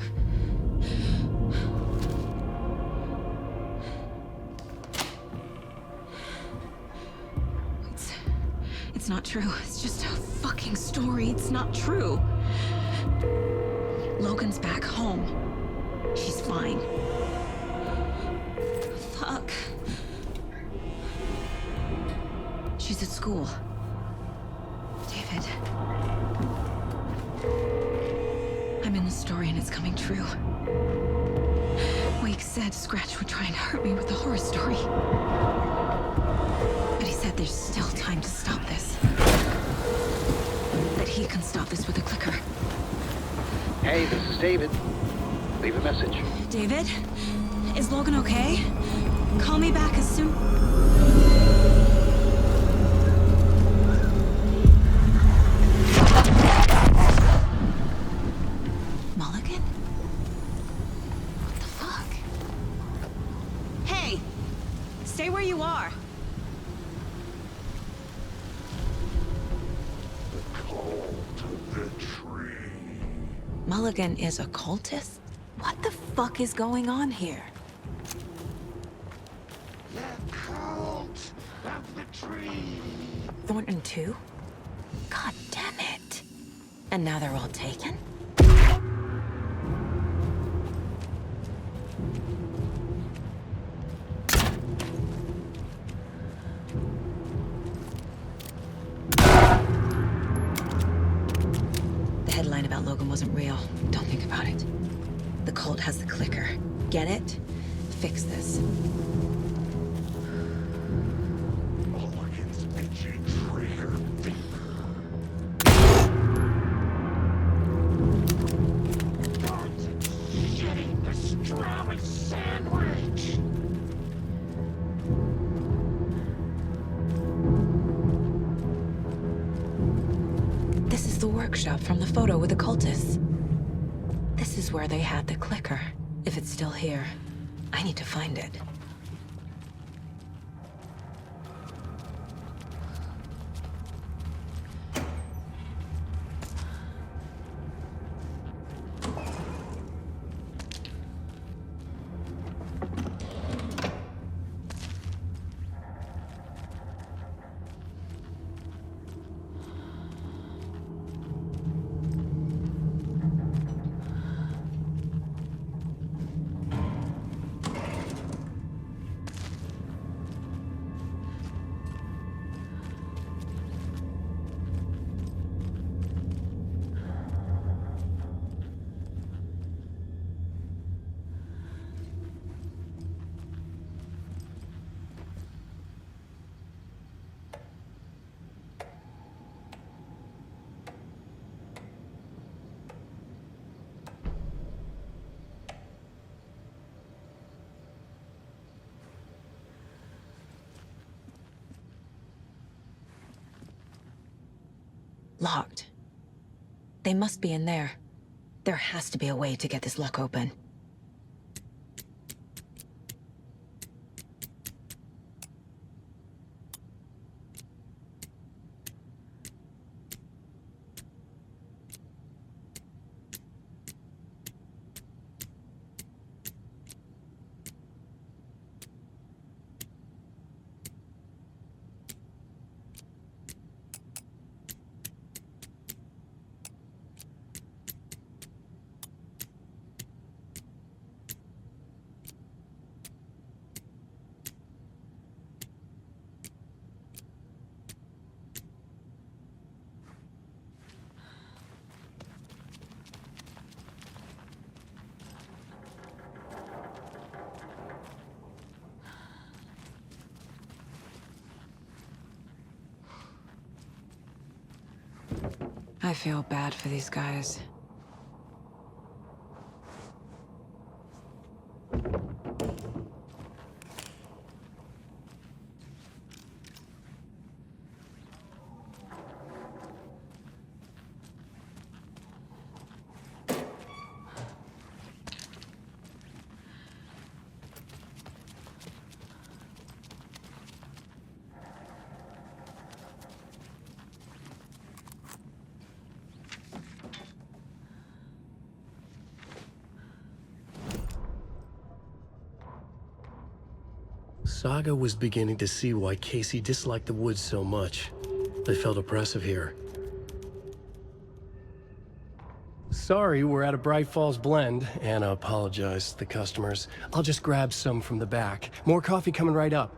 M: It's not true. It's just a fucking story. It's not true. Logan's back home. She's fine. Fuck. She's at school. David. I'm in the story and it's coming true. Wake said Scratch would try and hurt me with the horror story. But he said there's still time to stop this. That he can stop this with a clicker.
H: Hey, this is David. Leave a message.
M: David? Is Logan okay? Call me back as soon... Mulligan? What the fuck? Hey! Stay where you are. Mulligan is a cultist? What the fuck is going on here?
G: The cult of the tree.
M: Thornton too? God damn it. And now they're all taken? open wasn't real. Don't think about it. The cult has the clicker. Get it? Fix this. This is the workshop from the photo with the cultists. This is where they had the clicker. If it's still here, I need to find it. Locked. They must be in there. There has to be a way to get this lock open. I feel bad for these guys.
E: Saga was beginning to see why Casey disliked the woods so much. They felt oppressive here. Sorry, we're at a Bright Falls blend. Anna apologized to the customers. I'll just grab some from the back. More coffee coming right up.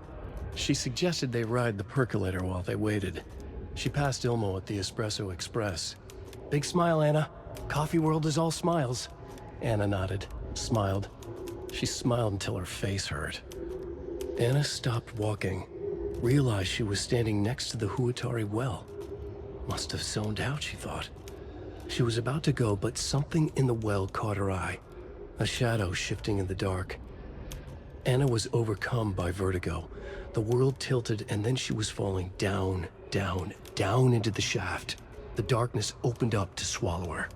E: She suggested they ride the percolator while they waited. She passed Ilmo at the Espresso Express. Big smile, Anna. Coffee world is all smiles. Anna nodded, smiled. She smiled until her face hurt. Anna stopped walking, realized she was standing next to the Huatari well. Must have zoned out, she thought. She was about to go, but something in the well caught her eye. A shadow shifting in the dark. Anna was overcome by vertigo. The world tilted, and then she was falling down, down, down into the shaft. The darkness opened up to swallow her.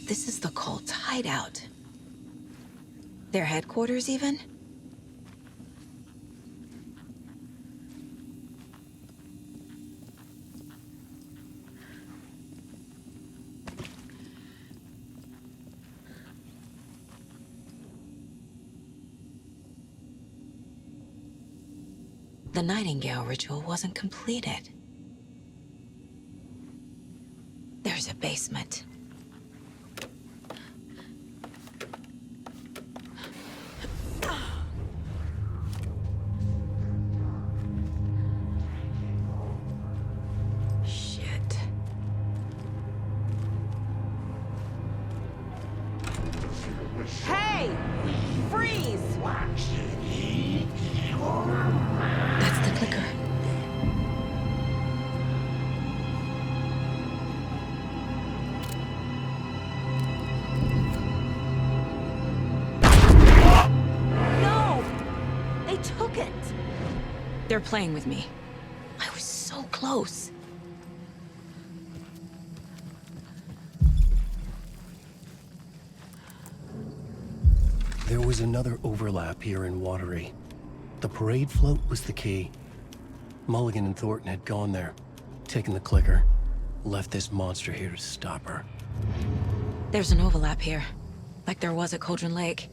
M: this is the cult's hideout. Their headquarters, even? The Nightingale ritual wasn't completed. There's a basement. Shit. Hey! Freeze! That's the clicker. No! They took it! They're playing with me. I was so close.
E: There was another overlap here in Watery. The parade float was the key. Mulligan and Thornton had gone there, taken the clicker, left this monster here to stop her.
M: There's an overlap here, like there was at Cauldron Lake.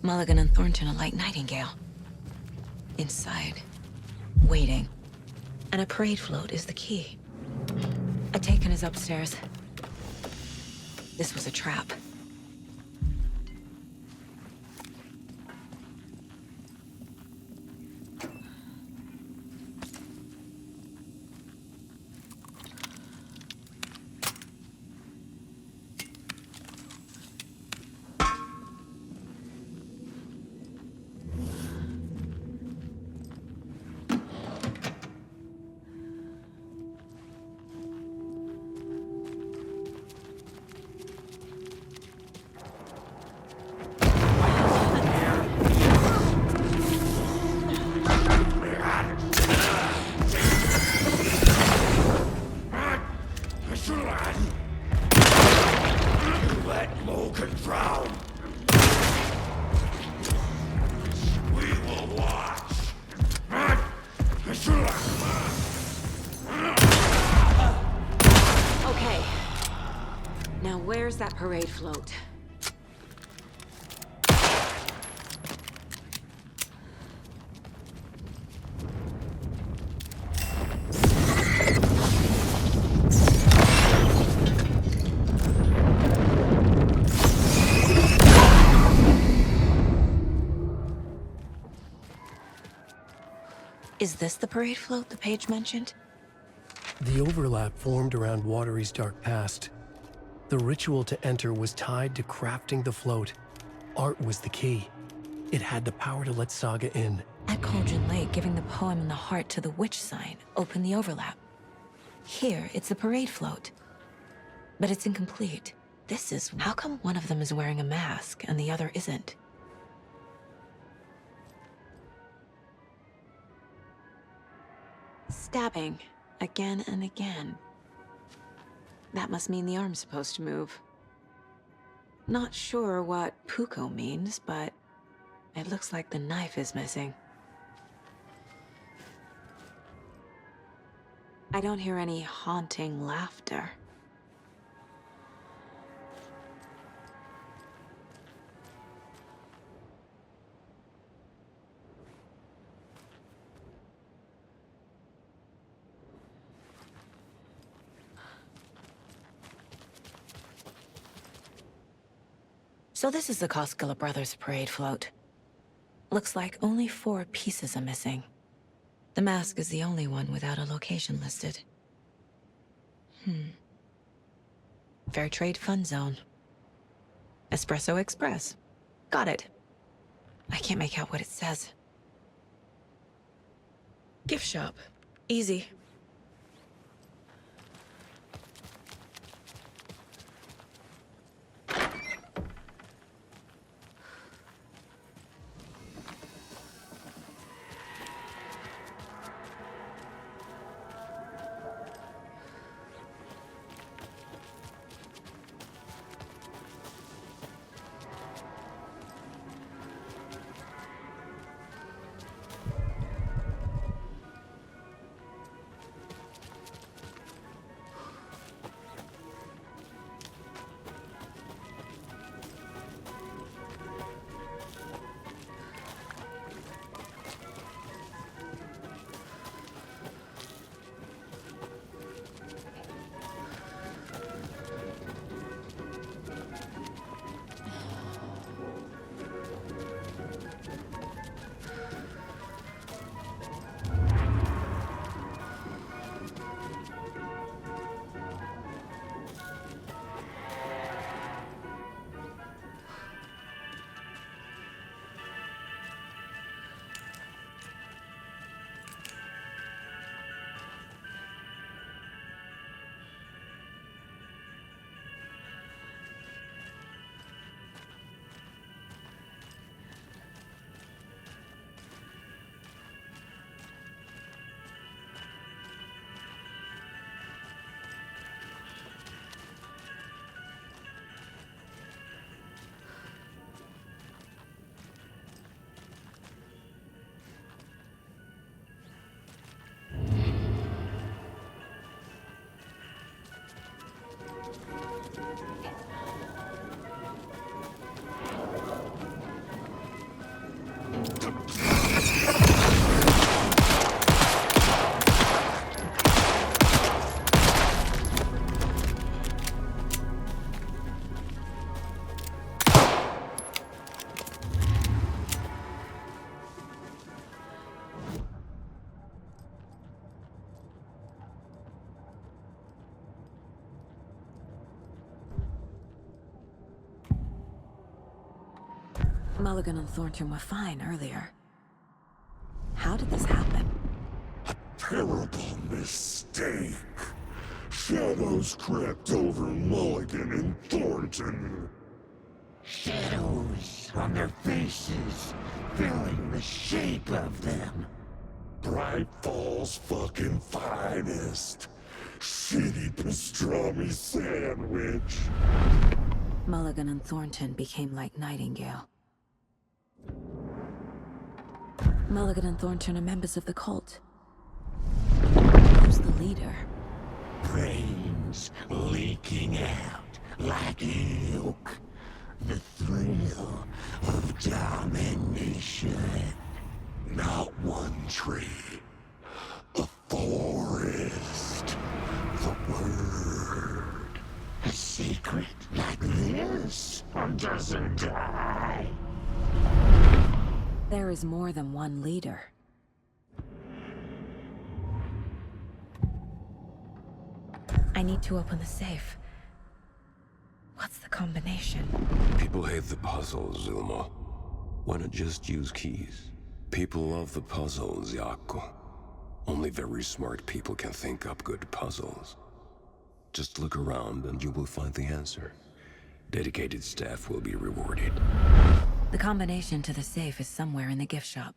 M: Mulligan and Thornton are like Nightingale. Inside, waiting. And a parade float is the key. A Taken is upstairs. This was a trap.
I: Let Logan drown. We will watch.
C: Okay. Now where's that parade float?
M: Is this the parade float the page mentioned?
E: The overlap formed around Watery's dark past. The ritual to enter was tied to crafting the float. Art was the key. It had the power to let Saga in.
M: At Cauldron Lake, giving the poem and the heart to the witch sign opened the overlap. Here, it's the parade float. But it's incomplete. This is... How come one of them is wearing a mask and the other isn't?
C: Stabbing. Again and again. That must mean the arm's supposed to move. Not sure what Puko means, but it looks like the knife is missing. I don't hear any haunting laughter.
M: So this is the Koskela Brothers parade float. Looks like only 4 pieces are missing. The mask is the only one without a location listed. Fair Trade Fun Zone. Espresso Express. Got it. I can't make out what it says. Gift shop. Easy. Mulligan and Thornton were fine earlier. How did this happen?
I: Terrible mistake. Shadows crept over Mulligan and Thornton. Shadows on their faces, filling the shape of them. Bright Falls fucking finest. Shitty pastrami sandwich.
M: Mulligan and Thornton became like Nightingale. Mulligan and Thornton are members of the cult. Who's the leader?
I: Brains leaking out like milk. The thrill of domination. Not one tree. A forest. The word. A secret like this doesn't die.
M: There is more than one leader. I need to open the safe. What's the combination?
Z: People hate the puzzles, Ilmo. Why not just use keys? People love the puzzles, Jaakko. Only very smart people can think up good puzzles. Just look around and you will find the answer. Dedicated staff will be rewarded.
M: The combination to the safe is somewhere in the gift shop.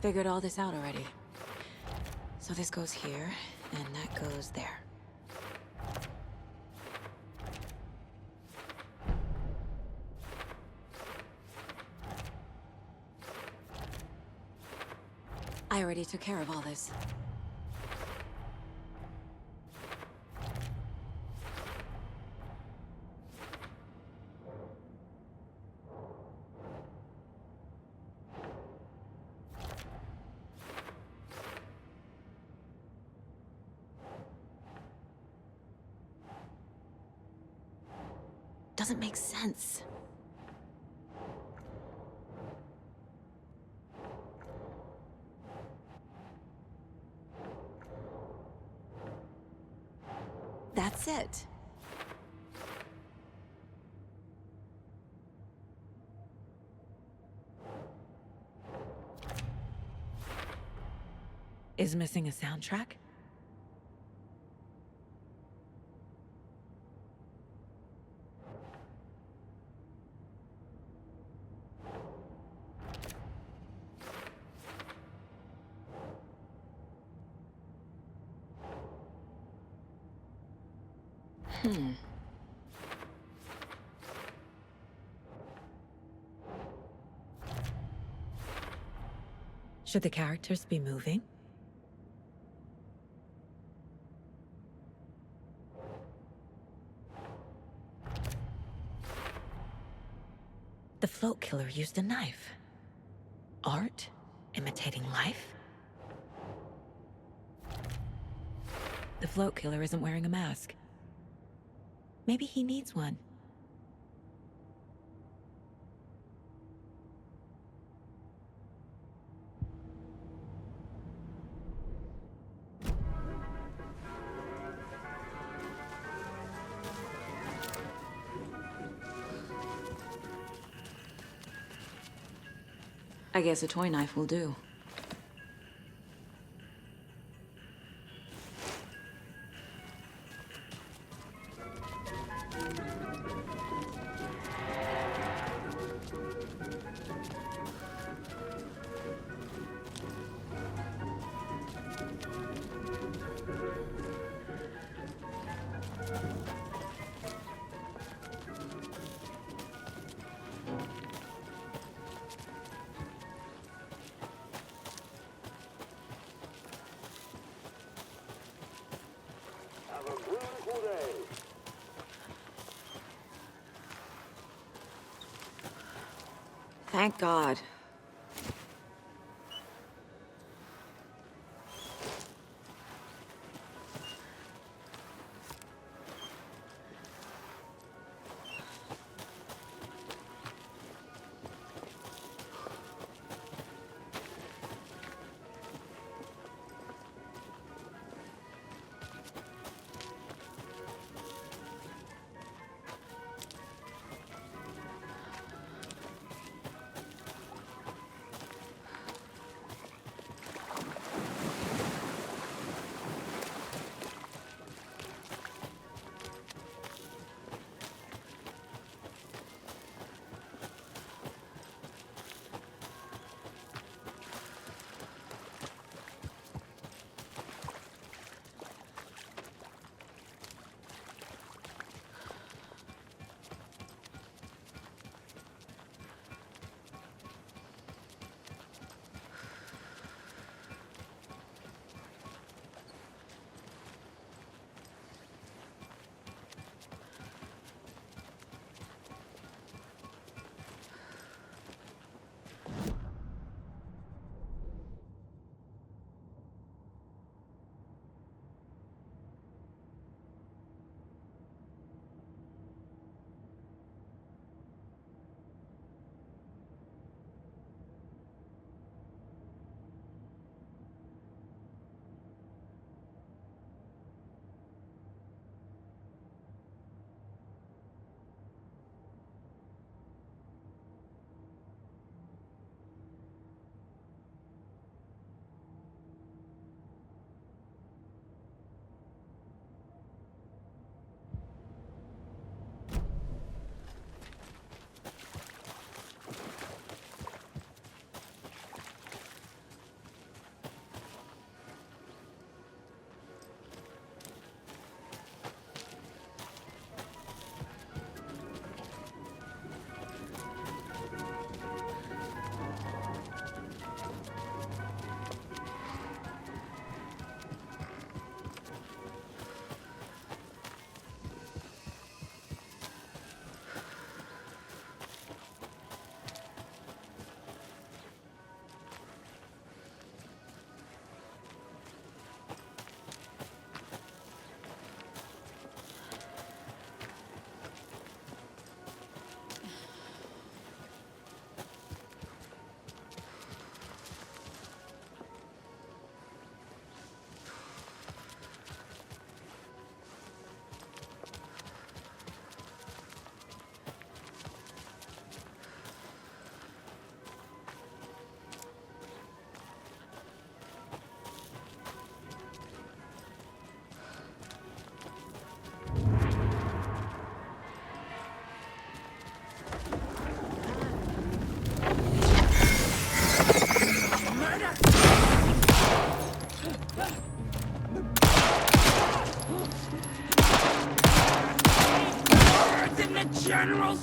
M: Figured all this out already. So this goes here, and that goes there. I already took care of all this. Doesn't make sense. That's it. Is missing a soundtrack? Should the characters be moving? The float killer used a knife. Art? Imitating life? The float killer isn't wearing a mask. Maybe he needs one. I guess a toy knife will do.
C: Thank God.
G: Generals!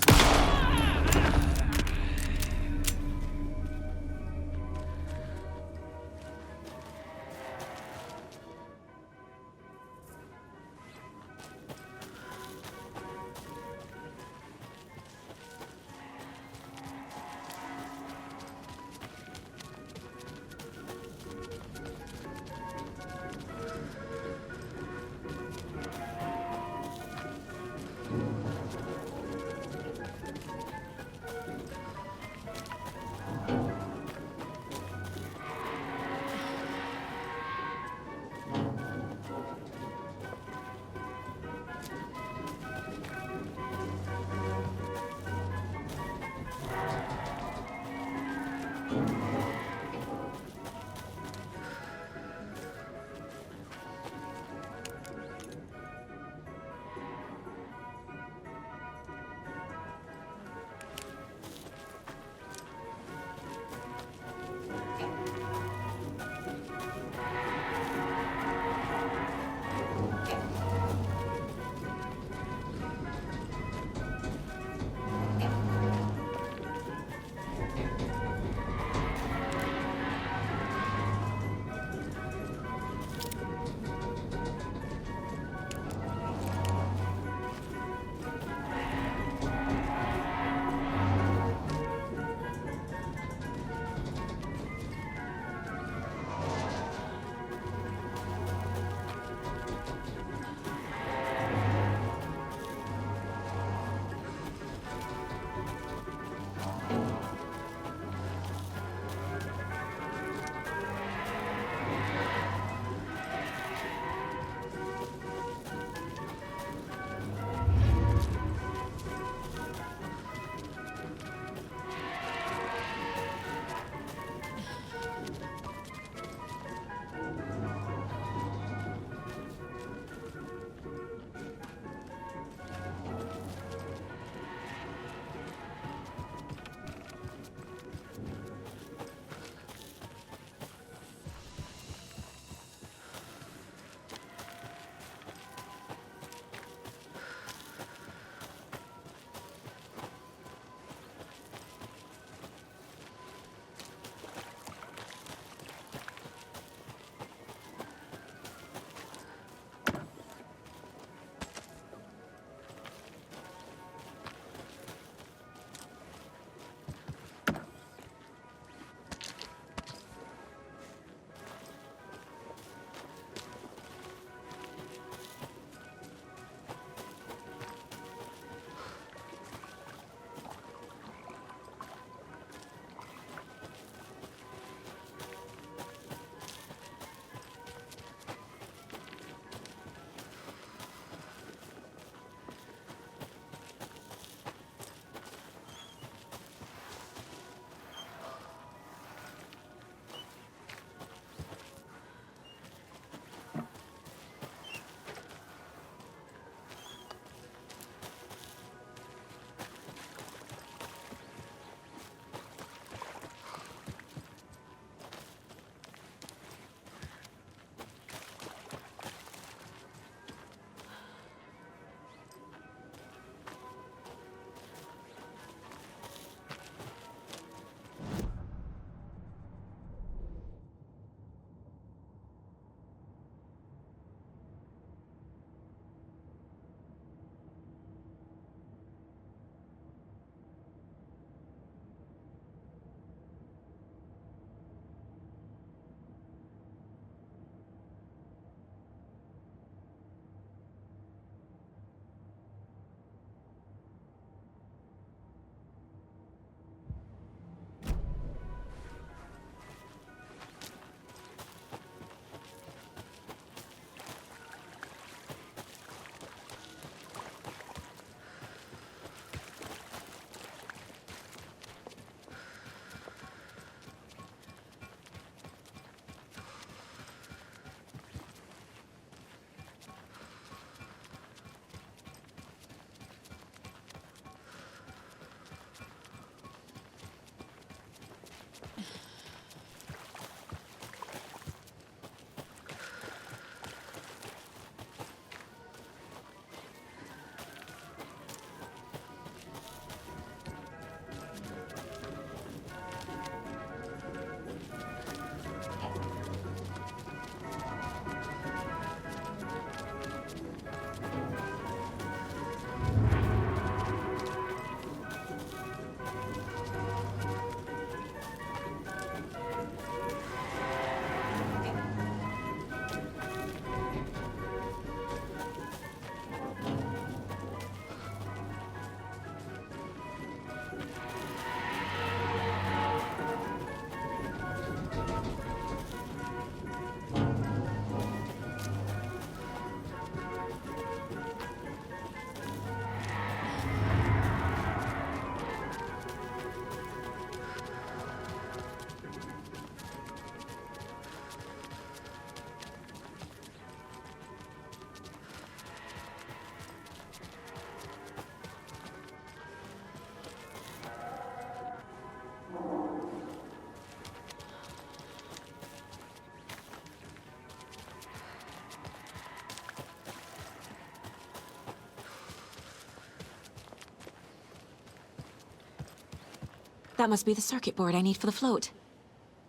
C: That must be the circuit board I need for the float.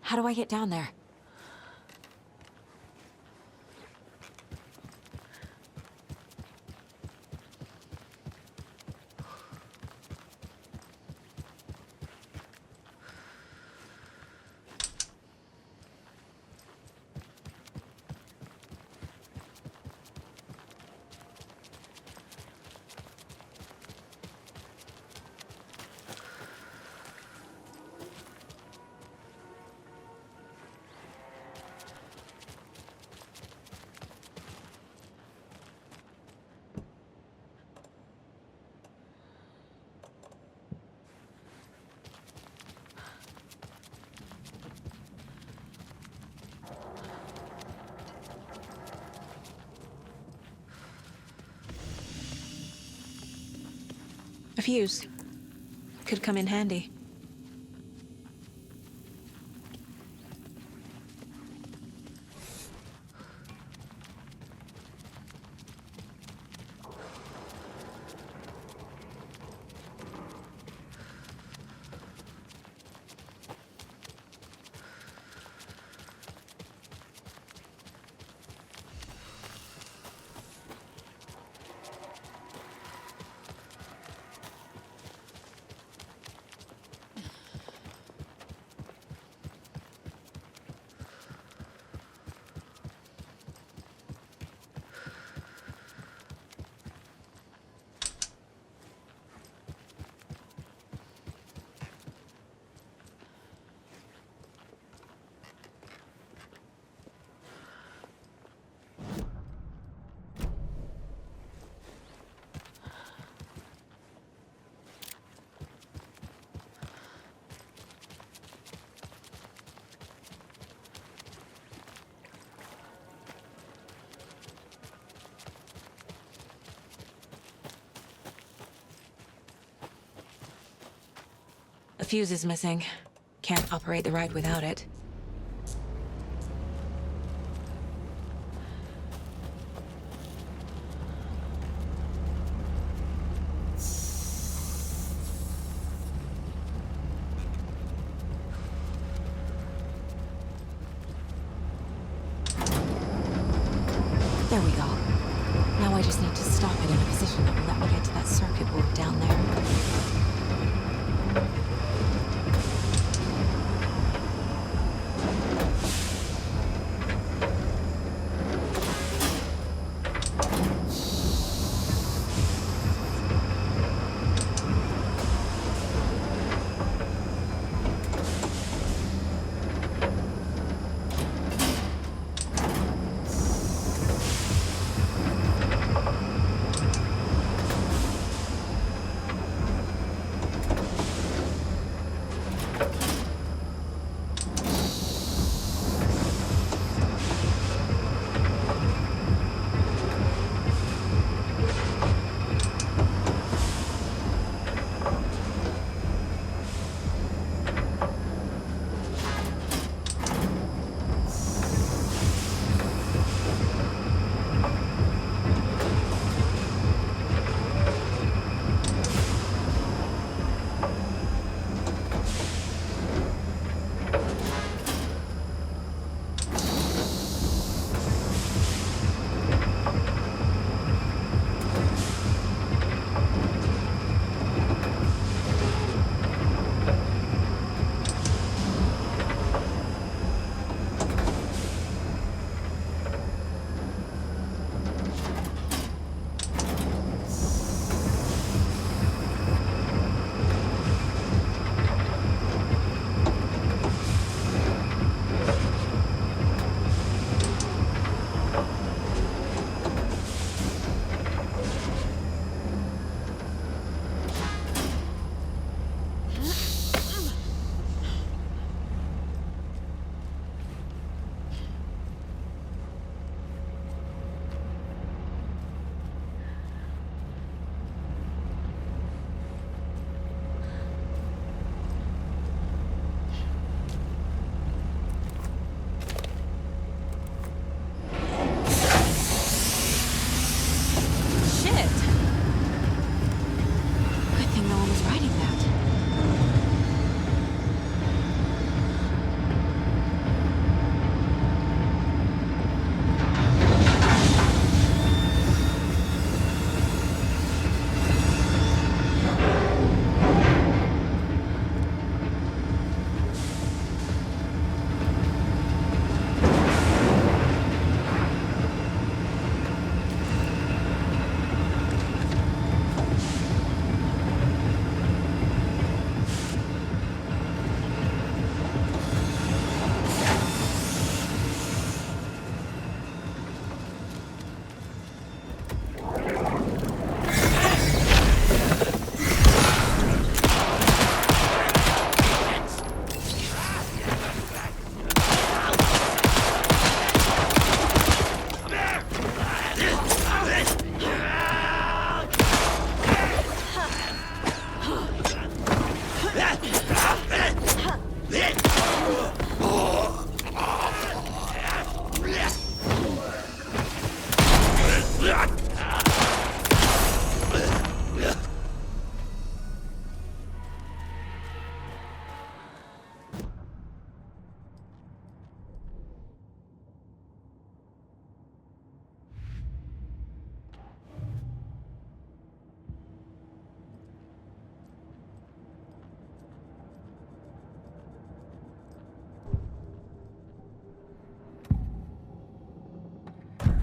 C: How do I get down there? A fuse. Could come in handy. A fuse is missing. Can't operate the ride without it. There we go. Now I just need to stop it in a position that will let me get to that circuit board down there.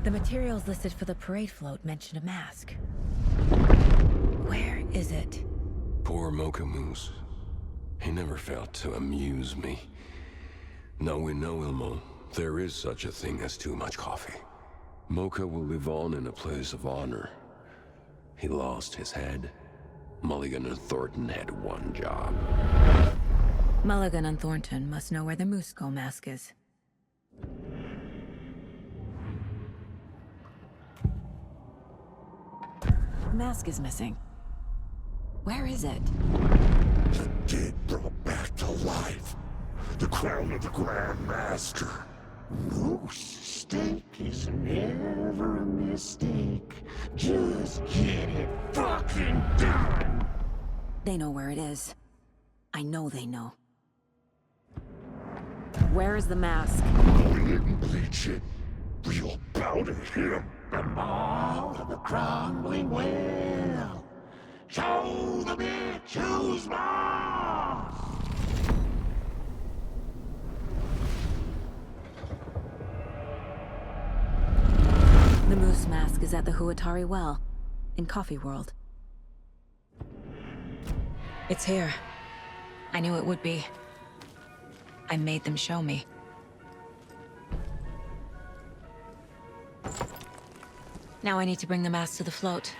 M: The materials listed for the parade float mention a mask. Where is it?
Z: Poor Mocha Moose. He never failed to amuse me. Now we know, Ilmo, there is such a thing as too much coffee. Mocha will live on in a place of honor. He lost his head. Mulligan and Thornton had one job.
M: Mulligan and Thornton must know where the Moose Skull mask is. The mask is missing. Where is it?
I: The dead brought back to life. The crown of the Grand Master. Moose steak is never a mistake. Just get it fucking done!
M: They know where it is. I know they know. Where is the mask?
I: We didn't bleach it. We'll powder him. The mall of the crumbling well. Show the bitch who's boss!
M: The moose mask is at the Huatari Well, in Coffee World. It's here. I knew it would be. I made them show me. Now I need to bring the mask to the float.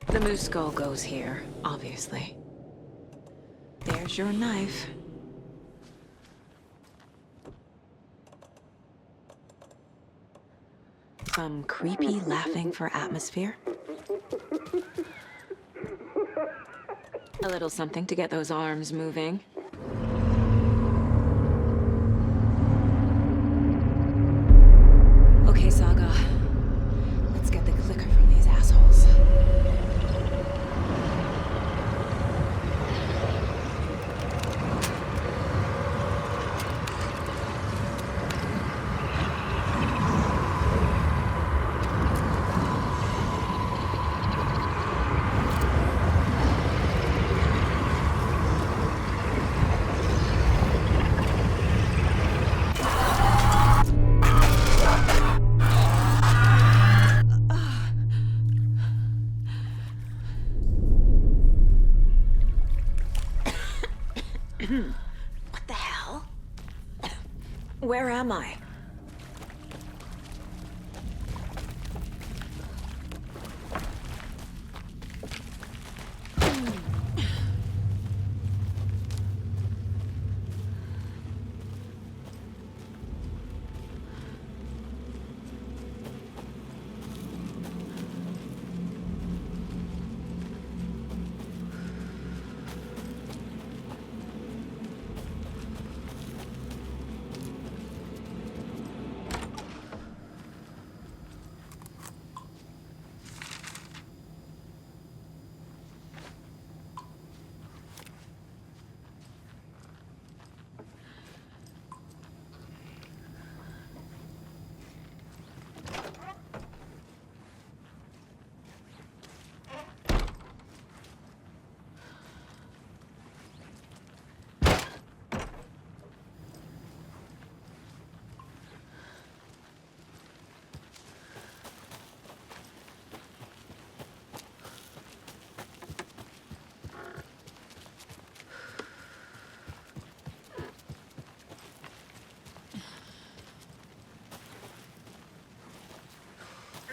M: The moose skull goes here, obviously. There's your knife. Some creepy laughing for atmosphere. A little something to get those arms moving. Okay, Saga. Let's get the clicker from these assholes. What the hell? Where am I?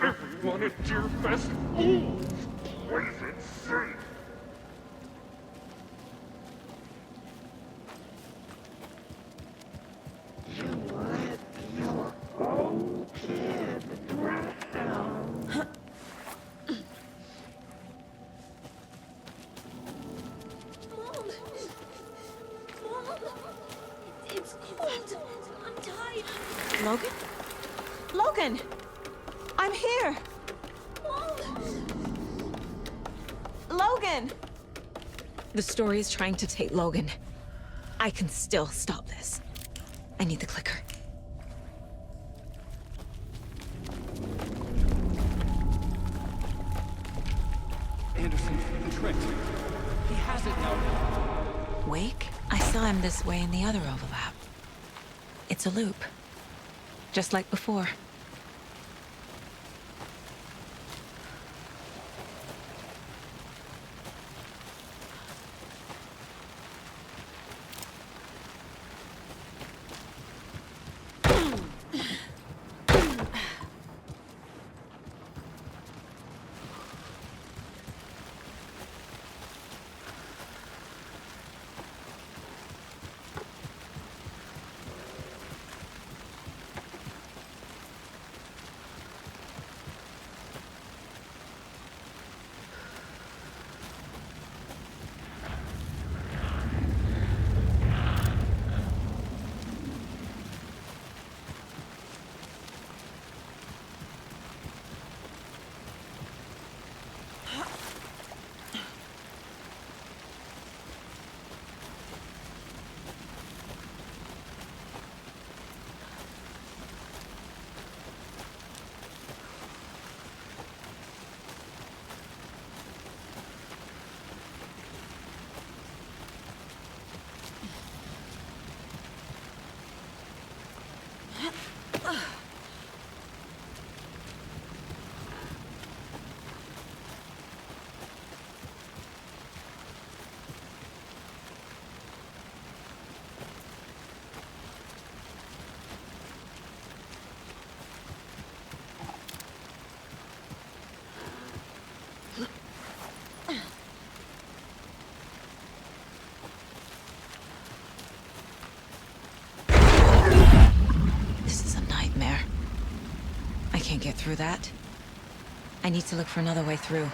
I: Everyone at your best fools plays it safe. You let your own kid drown.
V: It's cold. I'm tired.
C: Logan? Logan! I'm here! Logan! The story is trying to take Logan. I can still stop this. I need the clicker.
E: Anderson, the trick. He has it now.
M: Wake? I saw him this way in the other overlap. It's a loop. Just like before. Can't get through that. I need to look for another way through.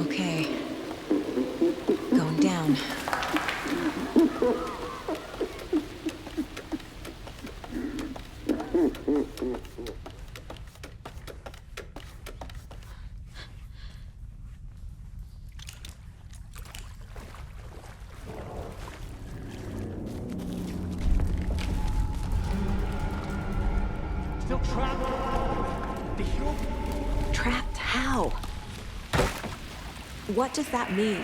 M: Okay. Going down.
E: Still trapped. The hero.
C: Trapped how? What does that mean?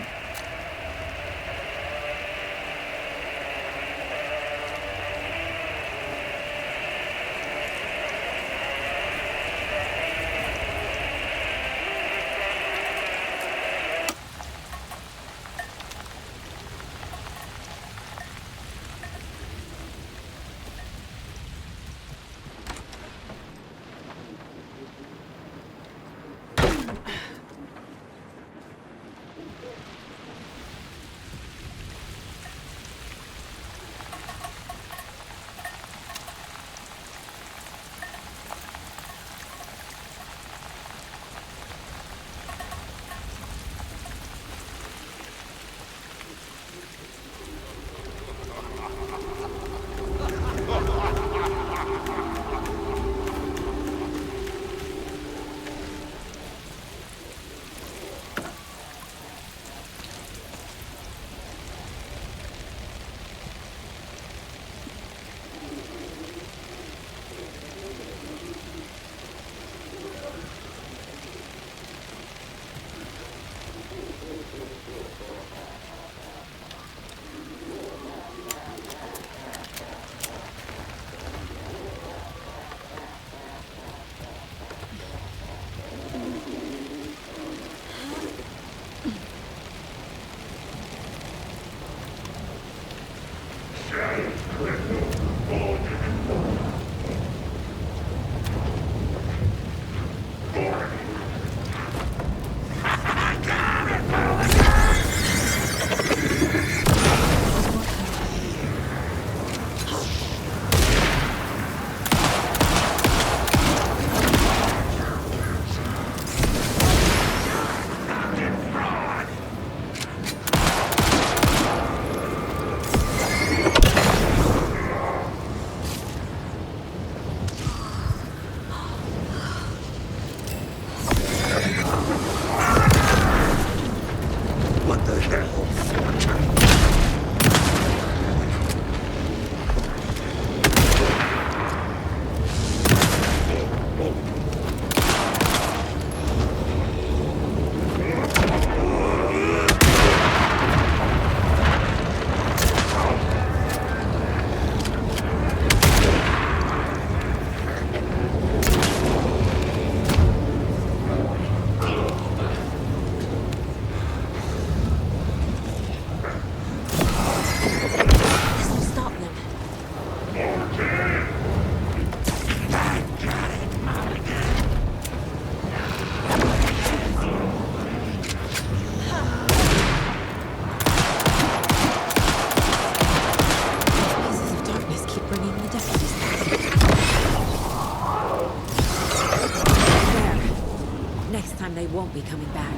C: They won't be coming back.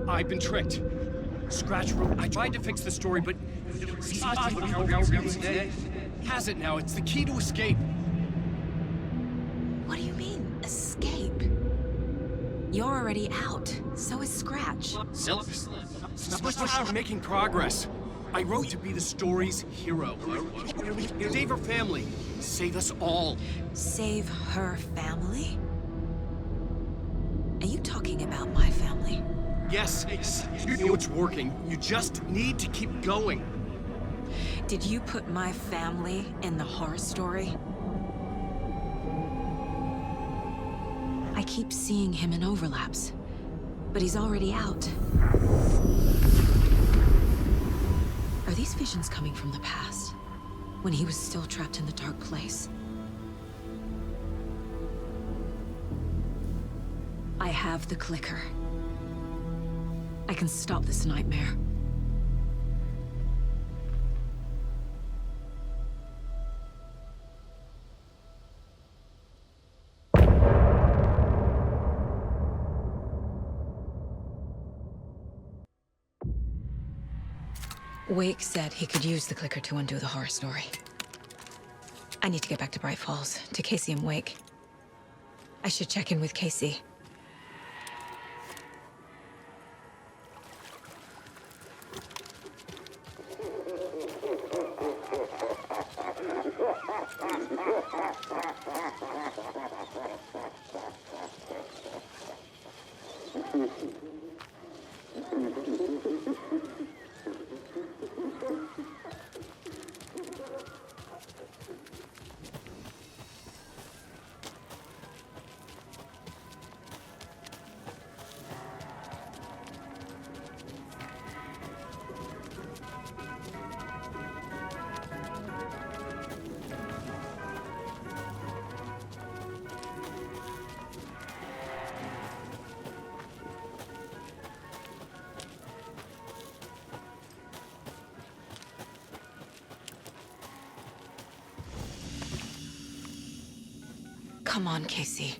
E: I've been tricked. Scratch wrote. I tried to fix the story, but has it now. It's the key to escape.
C: What do you mean, escape?
M: You're already out. So is Scratch.
E: We're making progress. I wrote to be the story's hero. Save her family. Save us all.
M: Save her family? Are you talking about my family?
E: Yes, you know it's working. You just need to keep going.
M: Did you put my family in the horror story? I keep seeing him in overlaps, but he's already out. Are these visions coming from the past, when he was still trapped in the dark place? I have the clicker. I can stop this nightmare. Wake said he could use the clicker to undo the horror story. I need to get back to Bright Falls, to Casey and Wake. I should check in with Casey. Come on, Casey.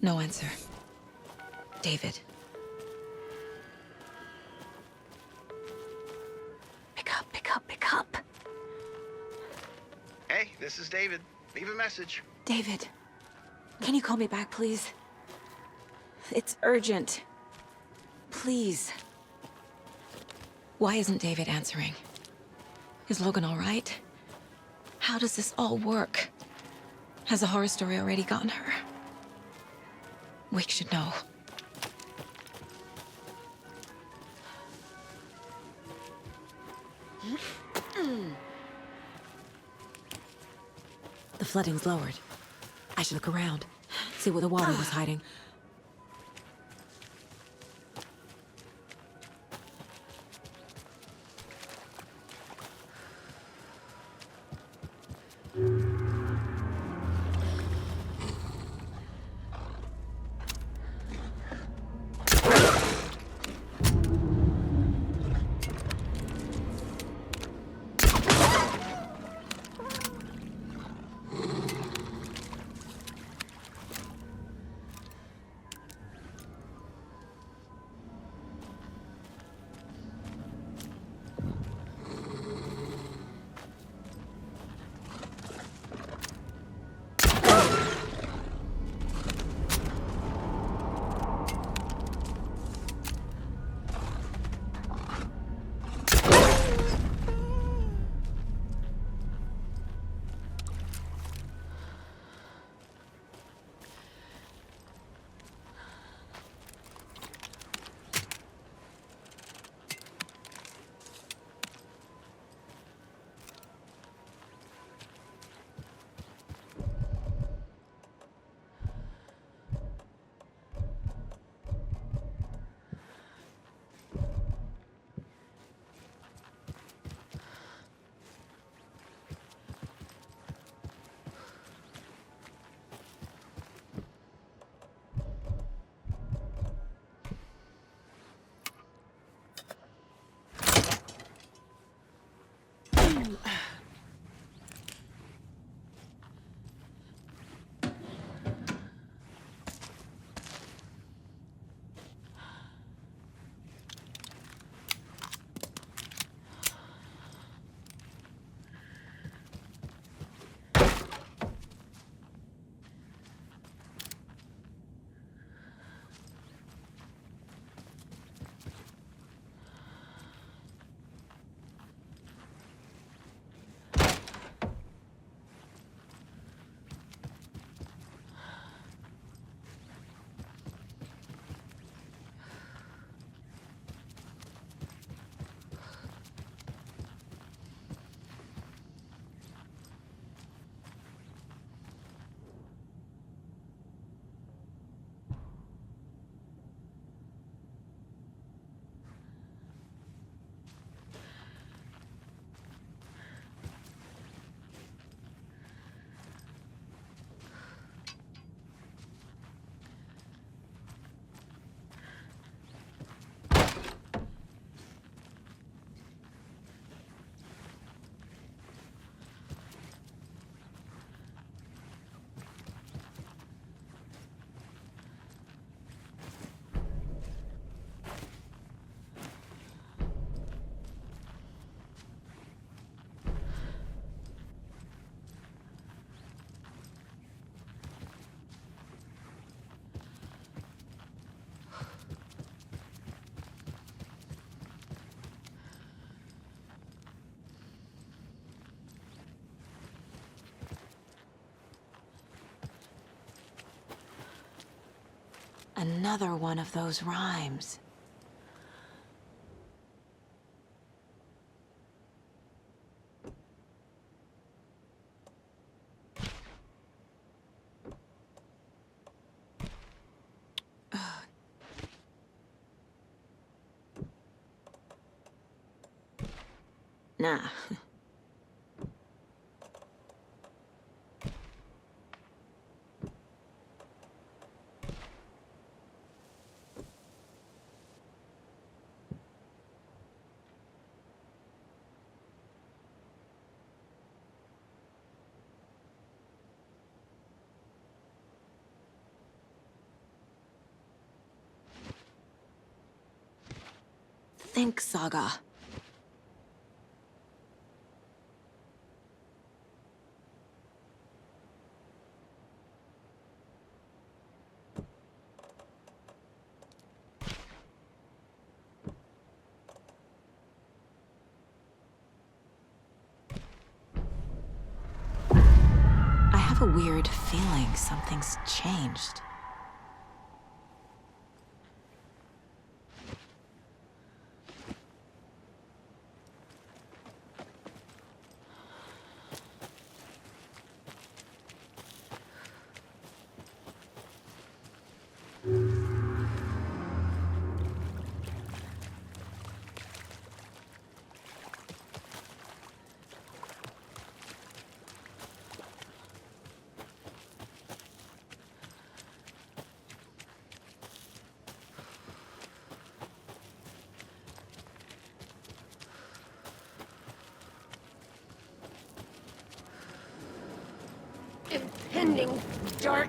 M: No answer. David. Pick up, pick up, pick up.
H: Hey, this is David. Leave a message.
M: David, can you call me back, please? It's urgent. Please. Why isn't David answering? Is Logan all right? How does this all work? Has the horror story already gotten her? Wake should know. The flooding's lowered. I should look around, see where the water was hiding.
C: Another one of those rhymes. Nah. Think, Saga. I have a weird feeling something's changed.
L: Impending dark.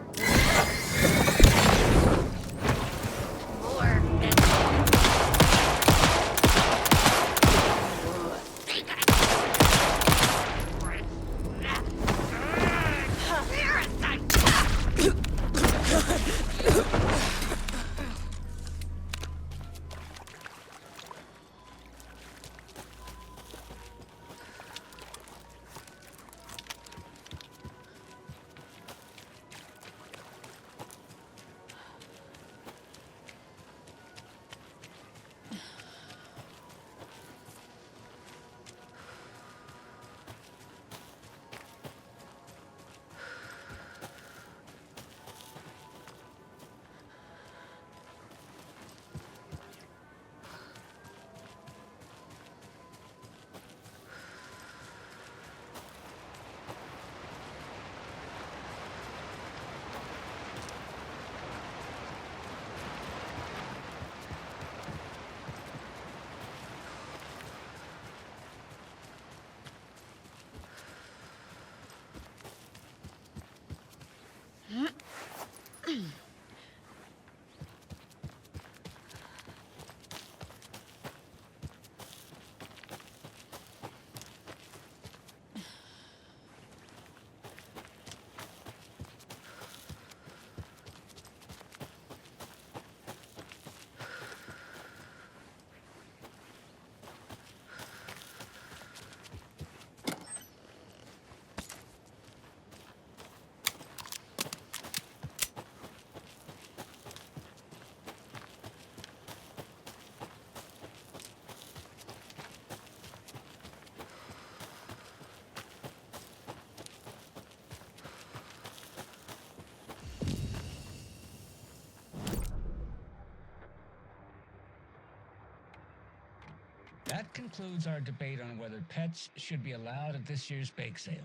O: That concludes our debate on whether pets should be allowed at this year's bake sale.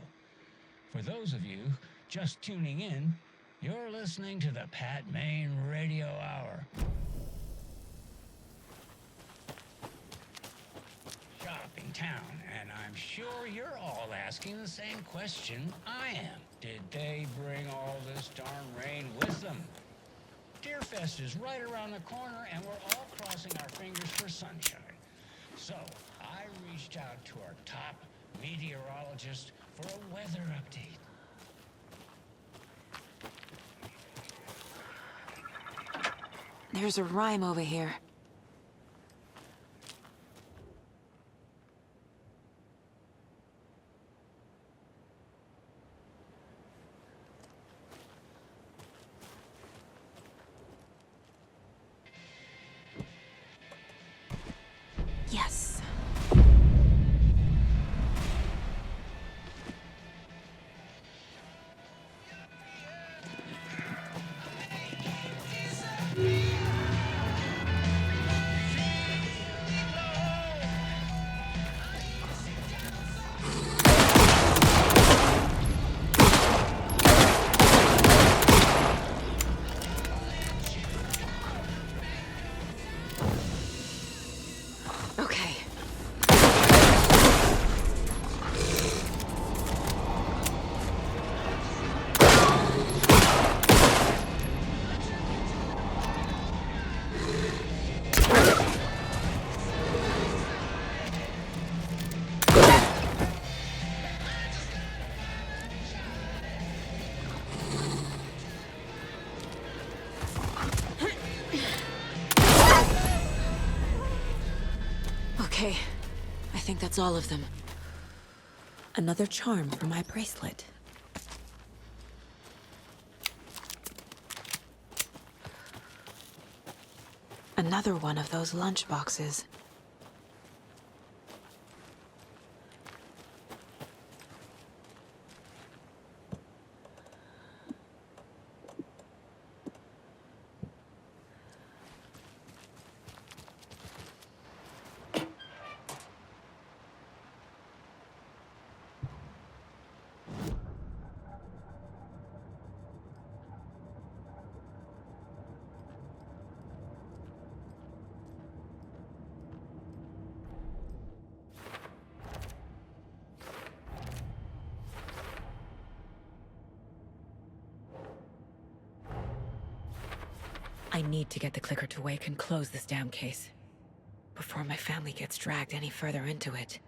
O: For those of you just tuning in, you're listening to the Pat Main Radio Hour. Shopping town, and I'm sure you're all asking the same question I am. Did they bring all this darn rain with them? Deerfest is right around the corner, and we're all crossing our fingers for sunshine. So, I reached out to our top meteorologist for a weather update.
C: There's a rhyme over here.
M: Okay, I think that's all of them. Another charm for my bracelet. Another one of those lunch boxes. I need to get the clicker to wake and close this damn case before my family gets dragged any further into it.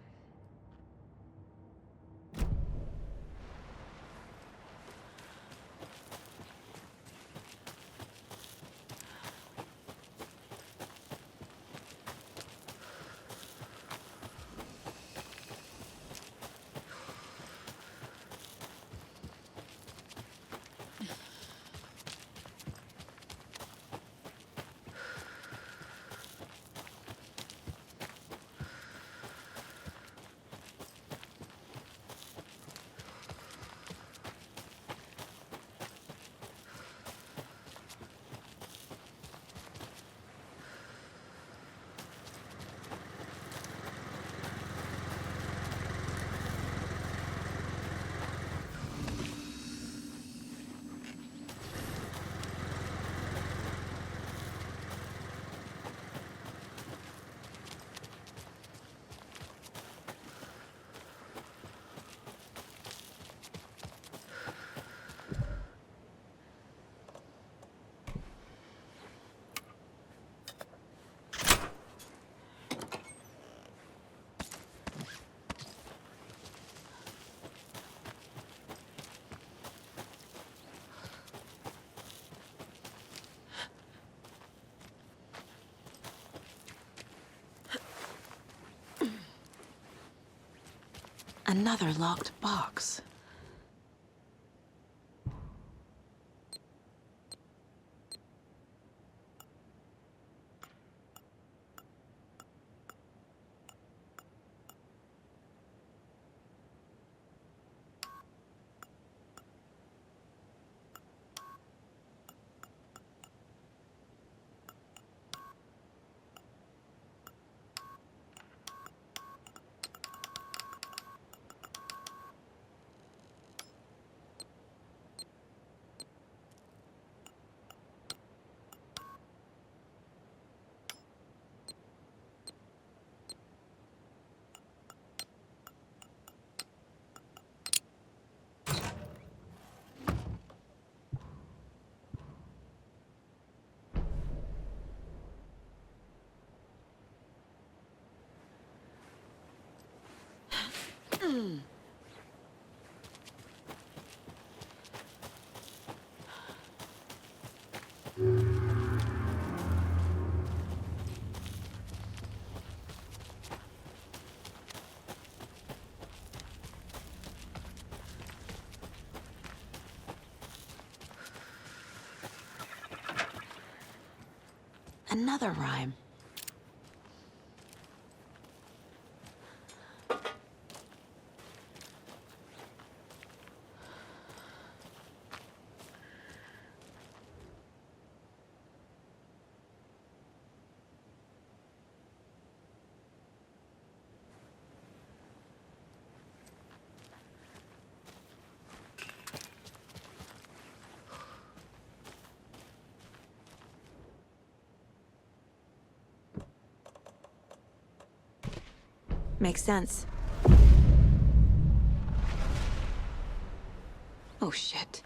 M: Another locked box. Another rhyme. Makes sense. Oh, shit.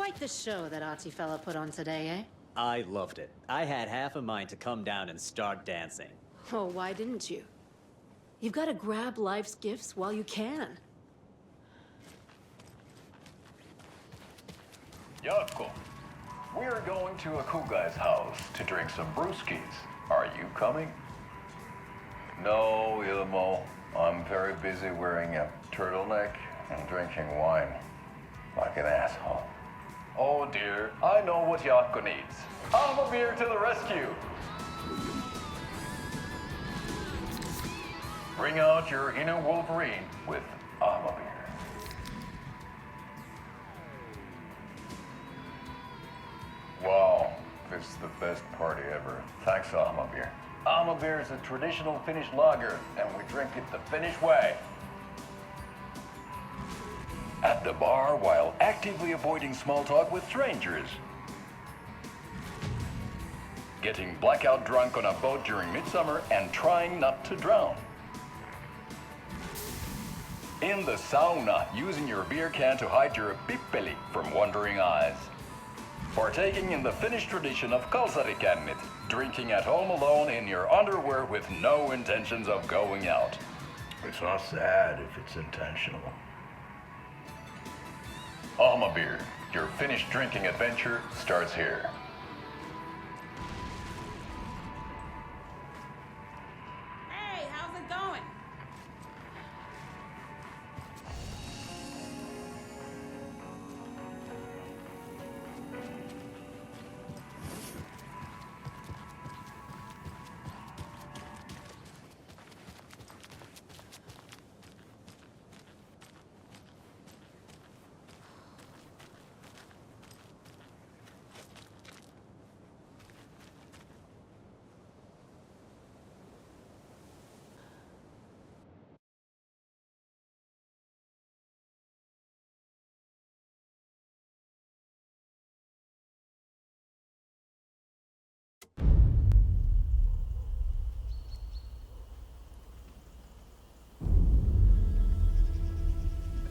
J: Quite the show that Artie fella put on today, eh?
P: I loved it. I had half a mind to come down and start dancing.
J: Oh, why didn't you? You've got to grab life's gifts while you can.
Q: Yako, we're going to a cool guy's house to drink some brewskis. Are you coming? No, Ilmo. I'm very busy wearing a turtleneck and drinking wine. Like an asshole. Oh dear, I know what Yako needs. I'm a beer to the rescue. Bring out your inner Wolverine with Armor Beer. Wow, this is the best party ever. Thanks, Armor Beer. Armor Beer is a traditional Finnish lager, and we drink it the Finnish way. At the bar while actively avoiding small talk with strangers. Getting blackout drunk on a boat during midsummer and trying not to drown. In the sauna, using your beer can to hide your pippeli from wandering eyes. Partaking in the Finnish tradition of kalsarikännit, drinking at home alone in your underwear with no intentions of going out.
I: It's not sad if it's intentional.
Q: Alma Beer, your Finnish drinking adventure starts here.
V: Hey, how's it going?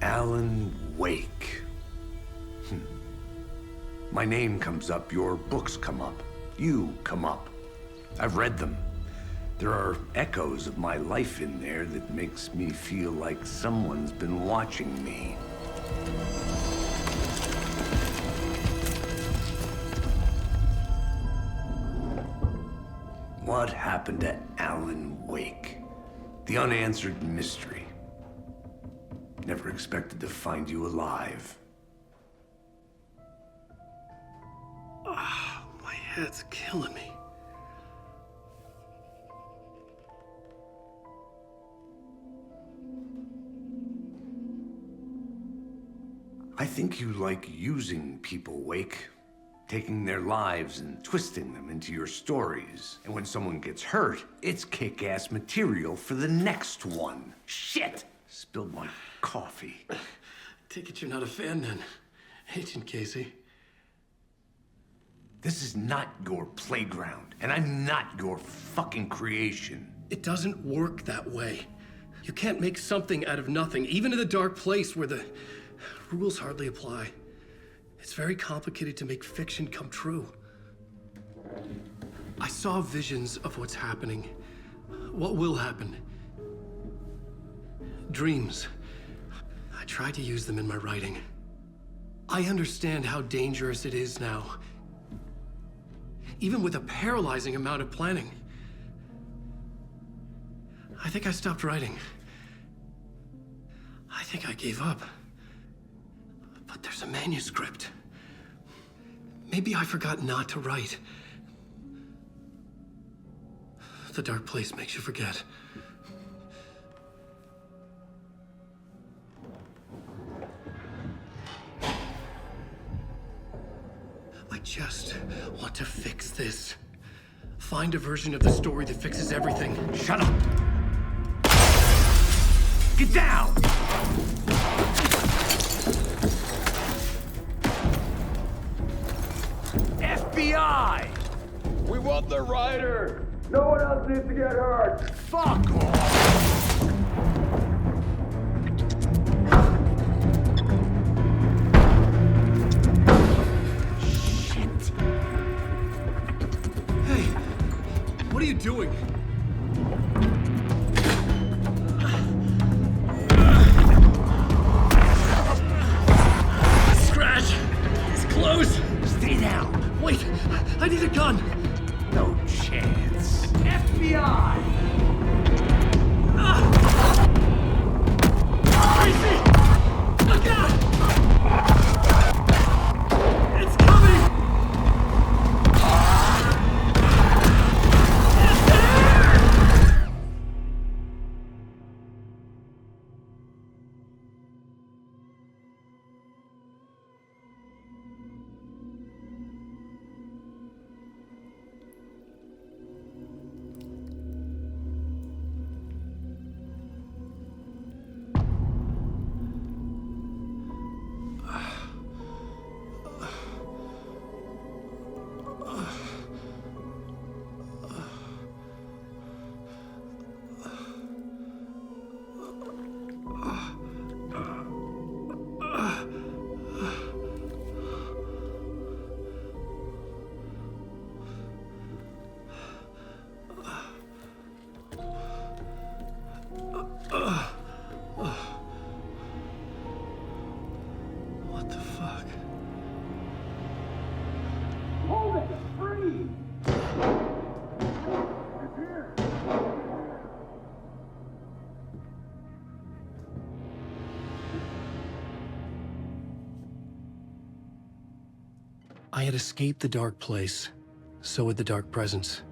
B: Alan Wake. My name comes up, your books come up, you come up. I've read them. There are echoes of my life in there that makes me feel like someone's been watching me. What happened to Alan Wake? The unanswered mystery. Never expected to find you alive.
E: Ah, my head's killing me.
B: I think you like using people, Wake. Taking their lives and twisting them into your stories. And when someone gets hurt, it's kick-ass material for the next one. Shit! Spilled my coffee.
E: Take it you're not a fan then, Agent Casey.
B: This is not your playground, and I'm not your fucking creation.
E: It doesn't work that way. You can't make something out of nothing, even in the dark place where the rules hardly apply. It's very complicated to make fiction come true. I saw visions of what's happening, what will happen. Dreams. I tried to use them in my writing. I understand how dangerous it is now. Even with a paralyzing amount of planning. I think I stopped writing. I think I gave up. But there's a manuscript. Maybe I forgot not to write. The dark place makes you forget. I just want to fix this. Find a version of the story that fixes everything.
B: Shut up! Get down! FBI!
Q: We want the rider! No one else needs to get hurt!
B: Fuck off!
E: What are you doing? Scratch! It's close! Stay down! Wait! I need a gun!
B: No chance.
E: FBI! Tracy! Look out! It's coming! It's there! What the fuck?
F: Hold it! Freeze!
E: I had escaped the dark place. So had the dark presence.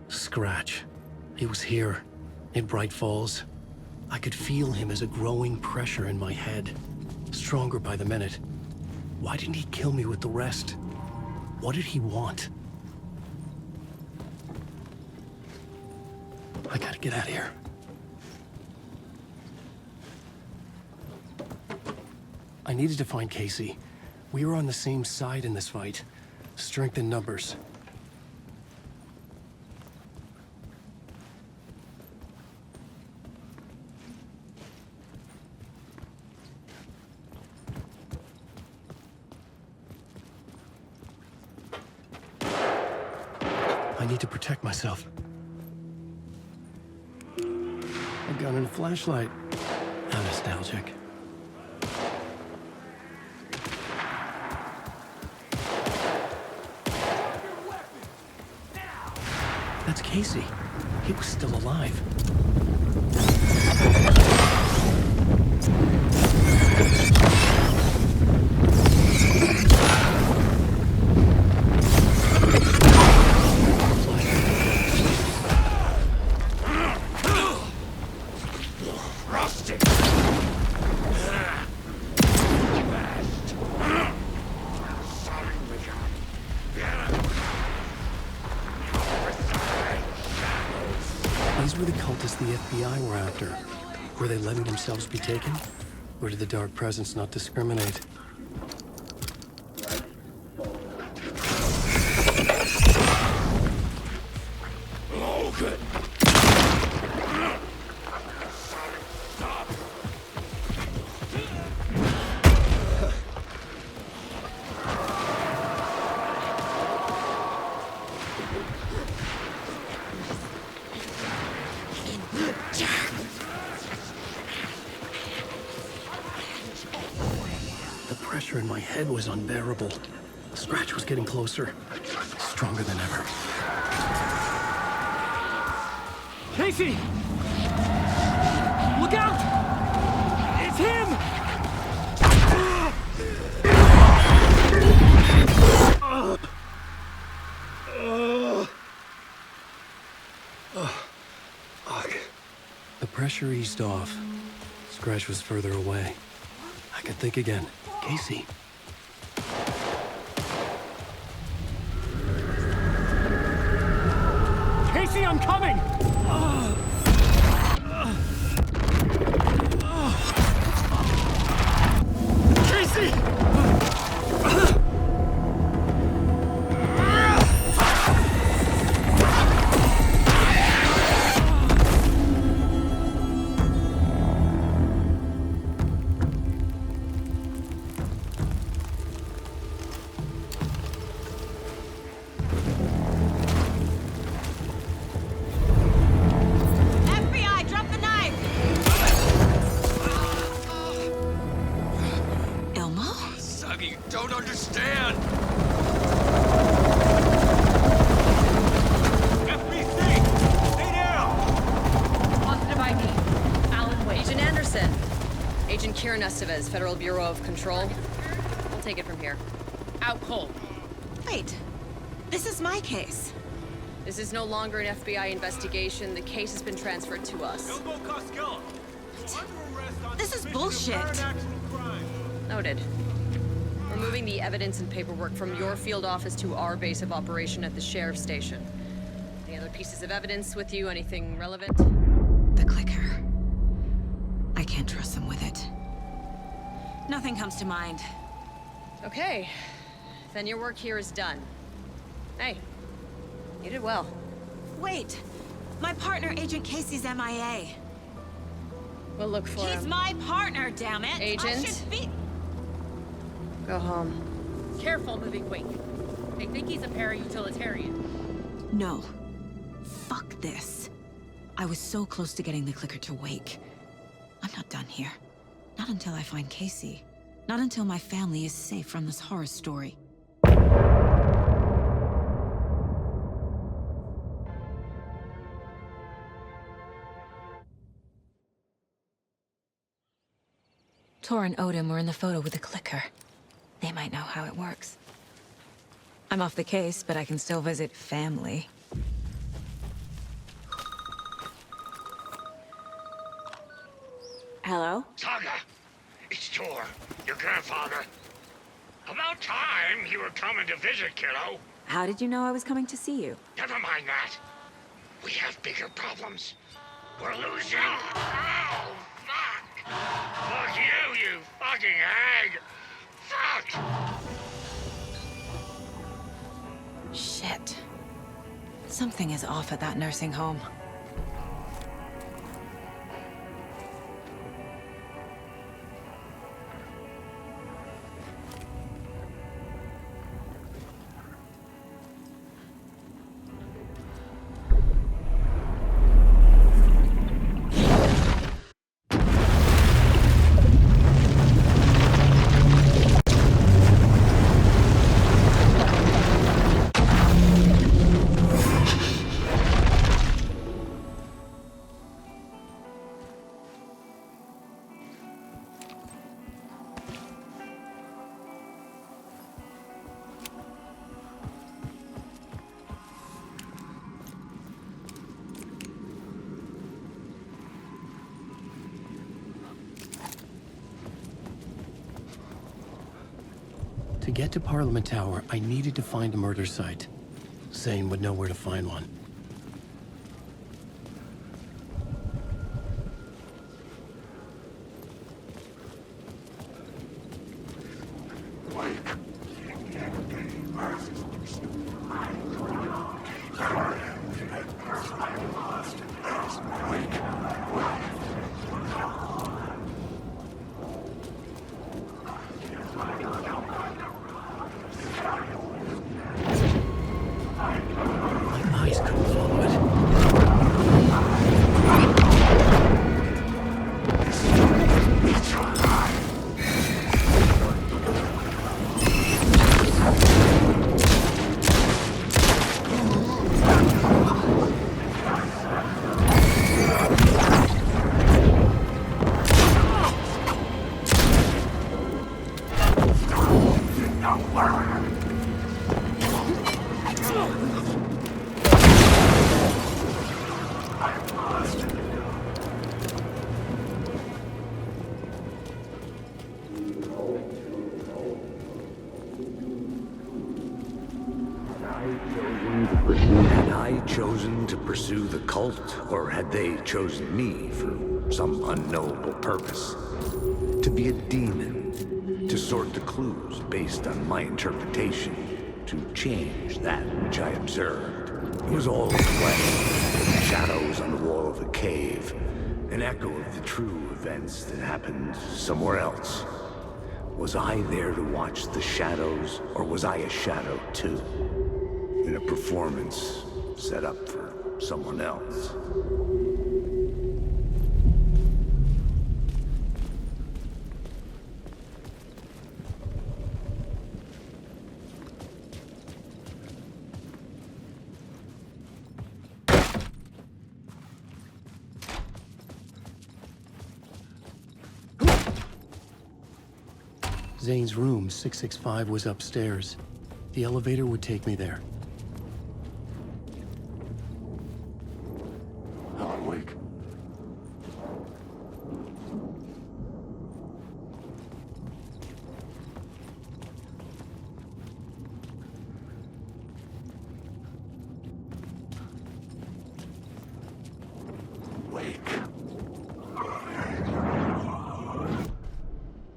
E: Scratch. He was here, in Bright Falls. I could feel him as a growing pressure in my head. Stronger by the minute. Why didn't he kill me with the rest? What did he want? I gotta get out of here. I needed to find Casey. We were on the same side in this fight. Strength in numbers. I need to protect myself. A gun and a flashlight. How nostalgic. That's Casey. He was still alive. These were the cultists the FBI were after. Were they letting themselves be taken? Or did the Dark Presence not discriminate?
I: Oh, good.
E: The pressure in my head was unbearable. Scratch was getting closer. Stronger than ever. Casey! Look out! It's him! Fuck. The pressure eased off. Scratch was further away. I could think again. Casey. Casey, I'm coming! Casey!
A: Kieran Estevez, Federal Bureau of Control. We'll take it from here.
R: Out cold.
C: Wait. This is my case.
A: This is no longer an FBI investigation. The case has been transferred to us.
C: This is bullshit.
A: Noted. We're moving the evidence and paperwork from your field office to our base of operation at the sheriff's station. Any other pieces of evidence with you? Anything relevant?
C: The clicker. I can't trust them with it. Nothing comes to mind.
A: Okay. Then your work here is done. Hey, you did well.
C: Wait! My partner, Agent Casey's MIA.
A: We'll look for him.
C: He's my partner, damn it!
A: Agent?
C: I should be...
A: Go home.
R: Careful moving Wake. They think he's a para-utilitarian.
C: No. Fuck this. I was so close to getting the clicker to Wake. I'm not done here. Not until I find Casey. Not until my family is safe from this horror story. Tor and Odin were in the photo with the clicker. They might know how it works. I'm off the case, but I can still visit family. Hello?
G: Saga, it's Tor, your grandfather. About time you were coming to visit, kiddo.
C: How did you know I was coming to see you?
G: Never mind that. We have bigger problems. We're losing. Oh, fuck! Fuck you fucking hag! Fuck!
C: Shit. Something is off at that nursing home.
E: To get to Parliament Tower, I needed to find a murder site. Zane would know where to find one.
B: Had I chosen to pursue the cult, or had they chosen me for some unknowable purpose? To be a demon, to sort the clues based on my interpretation, to change that which I observed. It was all a play, shadows on the wall of the cave, an echo of the true events that happened somewhere else. Was I there to watch the shadows, or was I a shadow too? In a performance set up for someone else.
E: Zane's room, 665, was upstairs. The elevator would take me there.
I: I'm awake.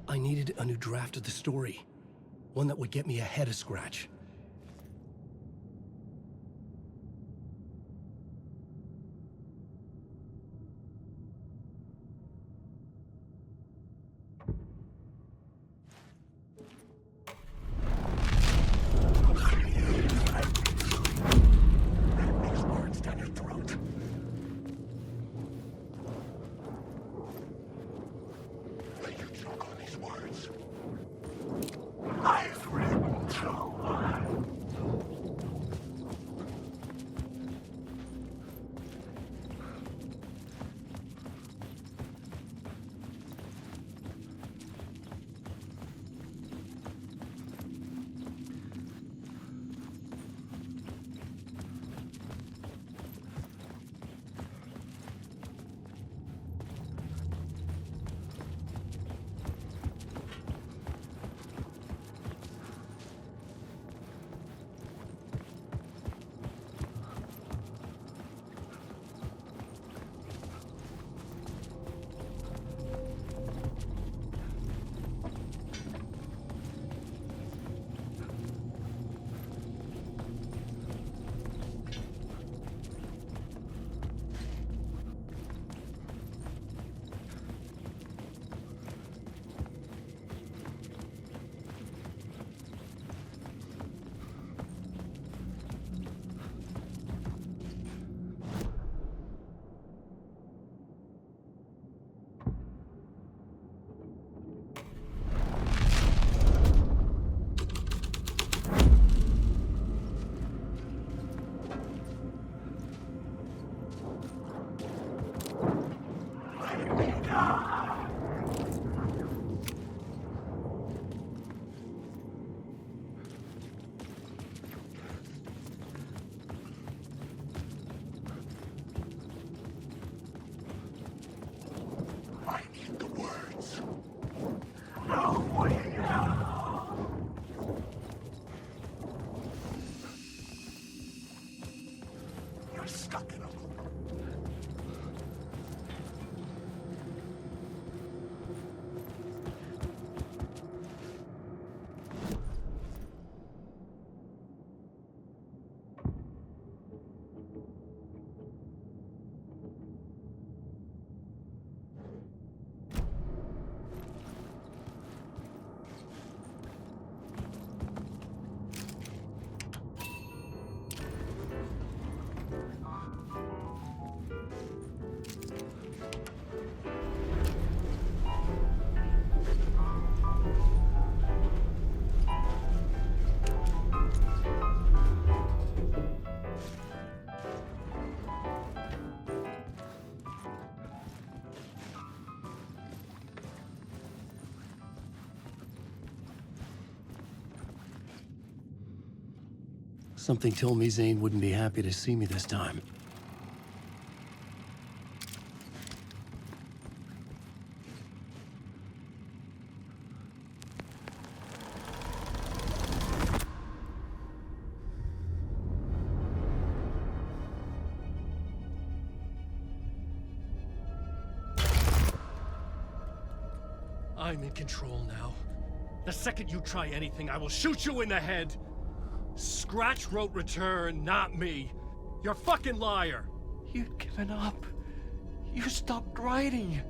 E: I needed a new draft of the story. One that would get me ahead of Scratch. Something told me Zane wouldn't be happy to see me this time.
K: I'm in control now. The second you try anything, I will shoot you in the head! Scratch wrote return, not me. You're a fucking liar!
N: You'd given up. You stopped writing.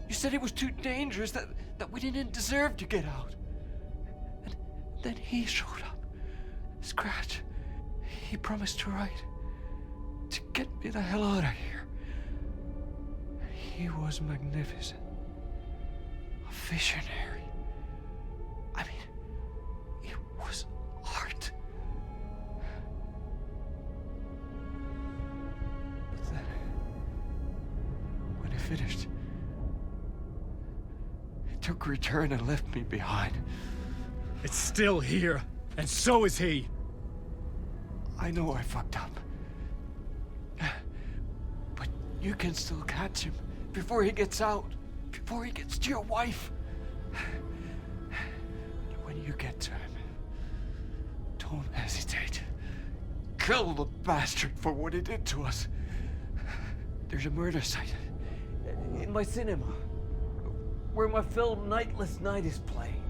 N: You said it was too dangerous, that we didn't deserve to get out. And then he showed up. Scratch. He promised to write. To get me the hell out of here. He was magnificent. A visionary. I mean, it was art. But then, when he finished, he took a return and left me behind.
K: It's still here, and so is he.
N: I know I fucked up. But you can still catch him before he gets out, before he gets to your wife. When you get to him, don't hesitate. Kill the bastard for what he did to us. There's a murder site in my cinema where my film Nightless Night is playing.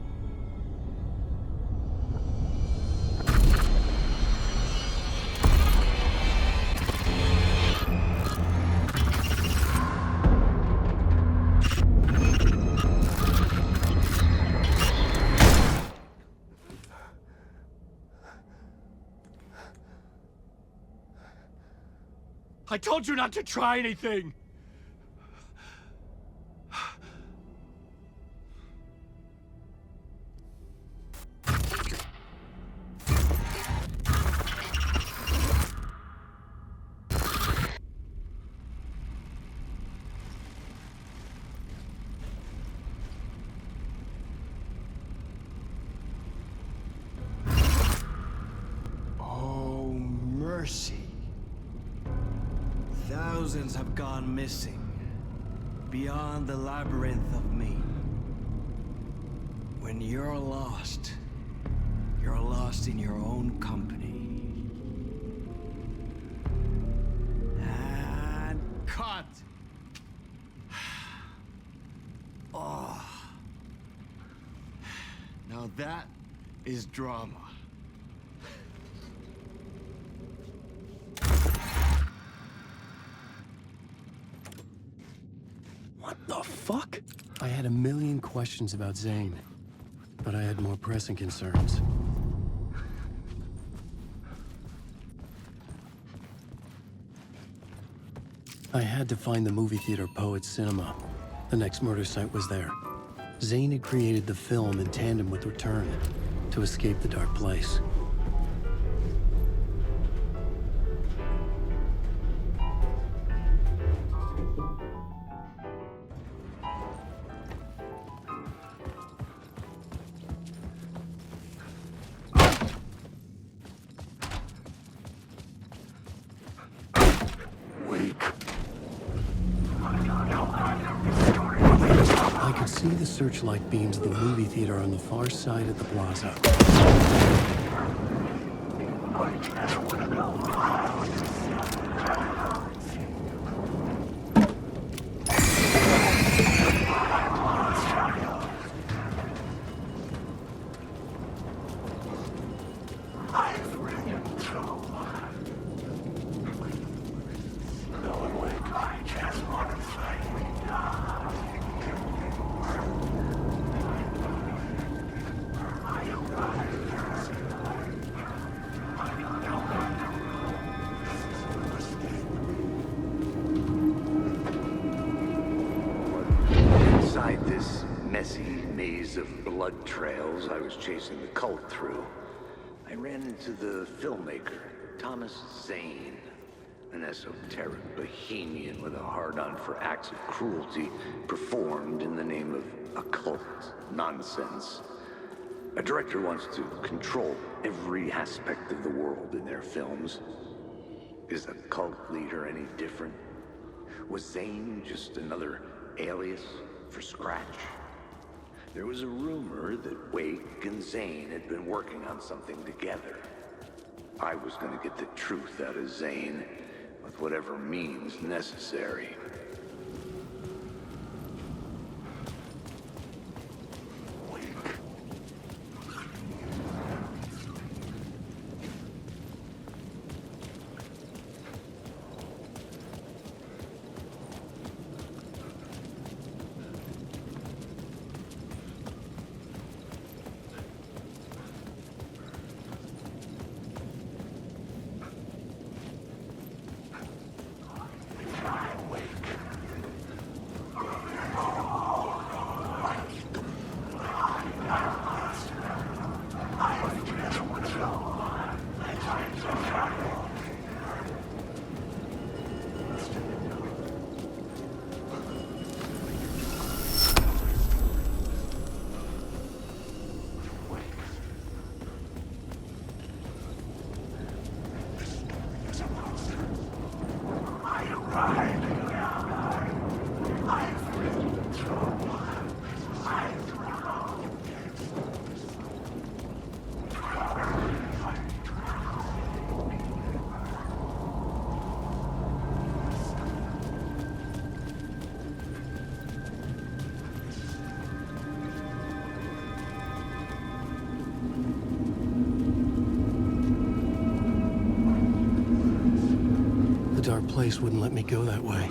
K: I told you not to try anything!
S: Oh, mercy. Thousands have gone missing, beyond the labyrinth of me. When you're lost in your own company. And cut! Oh. Now that is drama.
E: What the fuck? I had a million questions about Zane, but I had more pressing concerns. I had to find the movie theater Poets Cinema. The next murder site was there. Zane had created the film in tandem with Return to escape the dark place. I could see the searchlight beams of the movie theater on the far side of the plaza.
B: Inside this messy maze of blood trails I was chasing the cult through, I ran into the filmmaker, Thomas Zane, an esoteric bohemian with a hard-on for acts of cruelty performed in the name of occult nonsense. A director wants to control every aspect of the world in their films. Is a cult leader any different? Was Zane just another alias for Scratch? There was a rumor that Wake and Zane had been working on something together. I was gonna get the truth out of Zane with whatever means necessary.
E: place wouldn't let me go that way.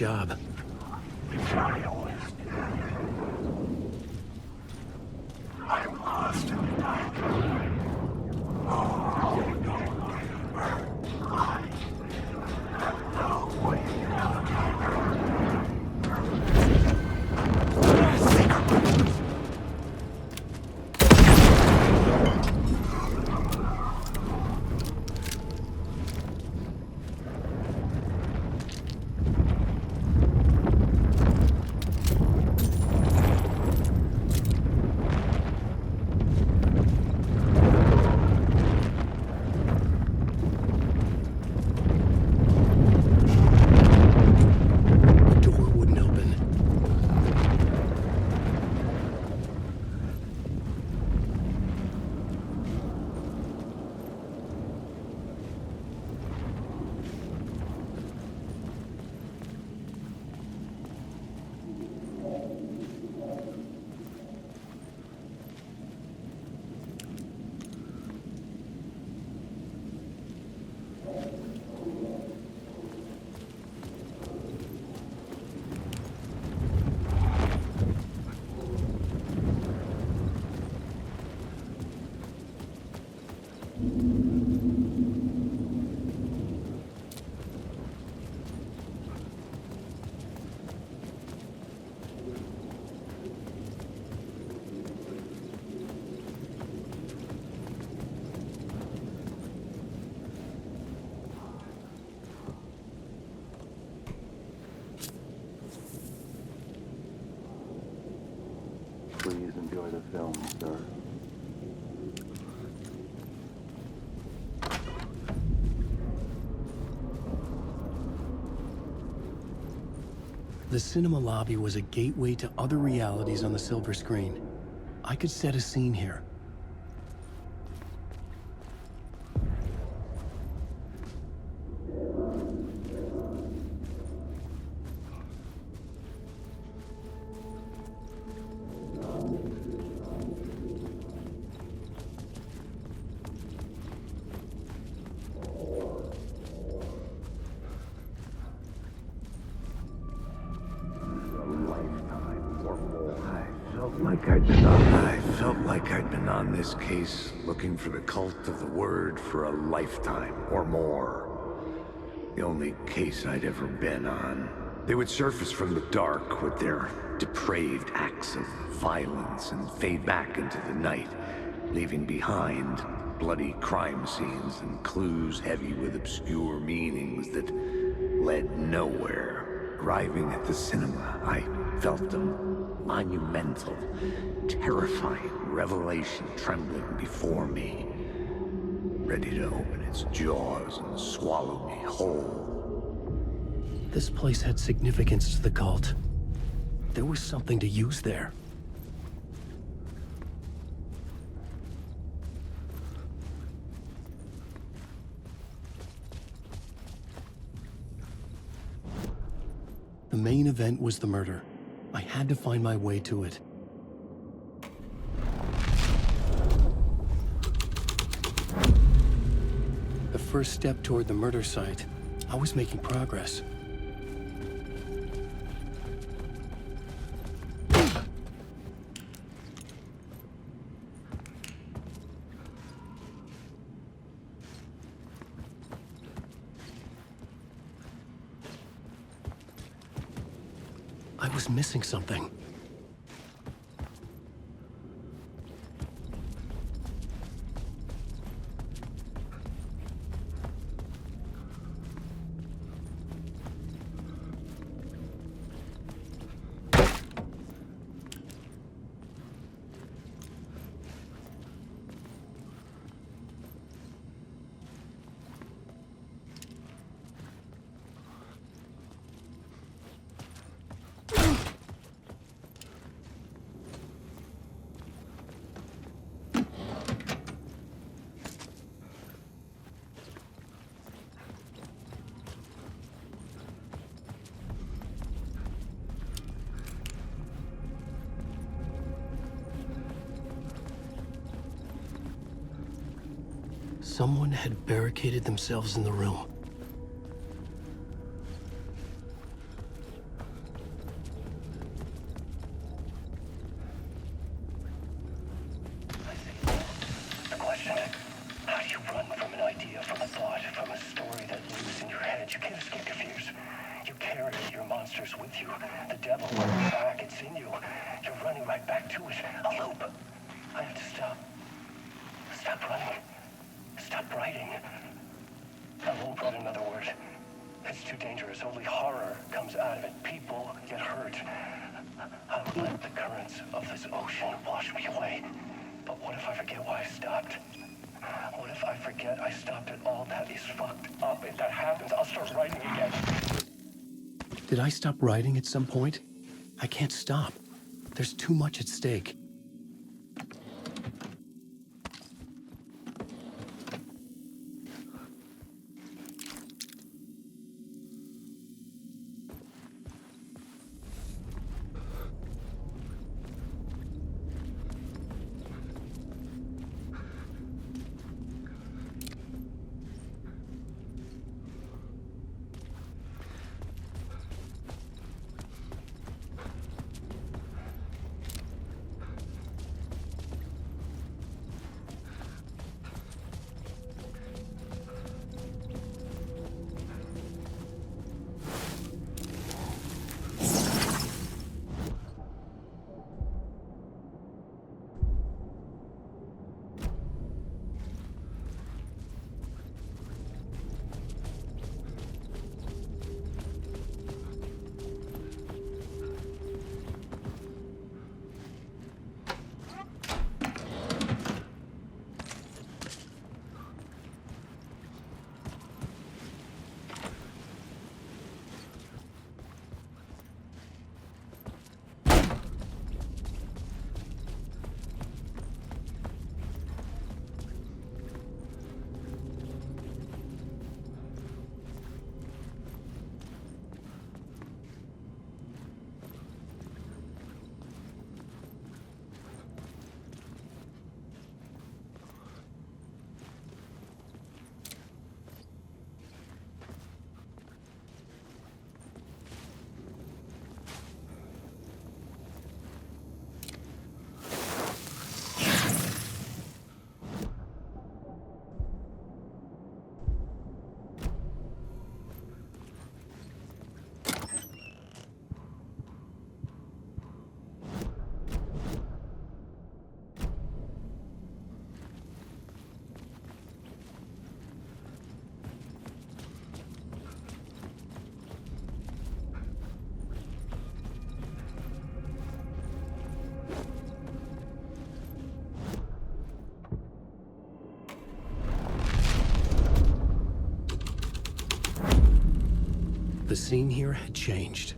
E: Job.
I: I'm lost in the dark.
D: Please enjoy the film, sir.
E: The cinema lobby was a gateway to other realities on the silver screen. I could set a scene here.
B: I felt like I'd been on this case looking for the cult of the word for a lifetime or more. The only case I'd ever been on. They would surface from the dark with their depraved acts of violence and fade back into the night, leaving behind bloody crime scenes and clues heavy with obscure meanings that led nowhere. Arriving at the cinema, I felt a monumental, terrifying revelation trembling before me, ready to open its jaws and swallow me whole.
E: This place had significance to the cult. There was something to use there. The main event was the murder. I had to find my way to it. The first step toward the murder site. I was making progress. I was missing something. Someone had barricaded themselves in the room. The question, how do you run from an idea, from a thought, from a story that lives in your head? You can't escape your fears. You carry your monsters with you. The devil is back, it's in you. You're running right back to it. A loop. I have to stop. Stop running. Stop writing. I won't write another word. It's too dangerous. Only horror comes out of it. People get hurt. I'll let the currents of this ocean wash me away. But what if I forget why I stopped? What if I forget I stopped at all? That is fucked up. If that happens, I'll start writing again. Did I stop writing at some point? I can't stop. There's too much at stake. The scene here had changed.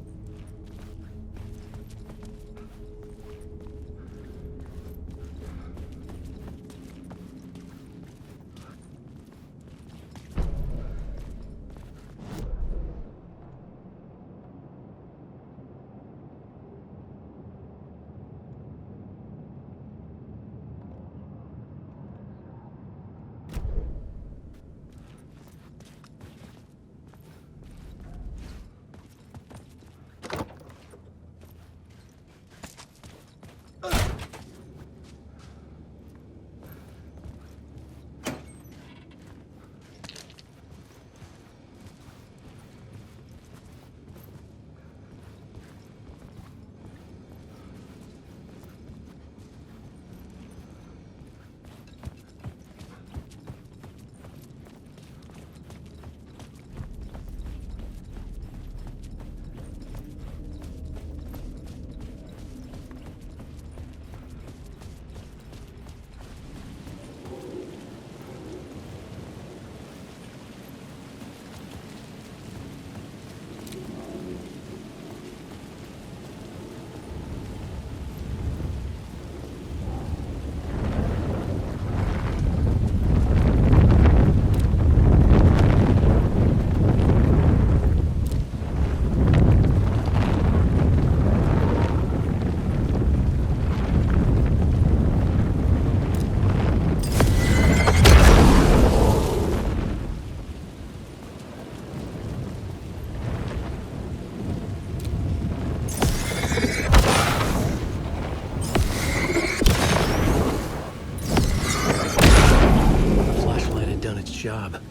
E: Job.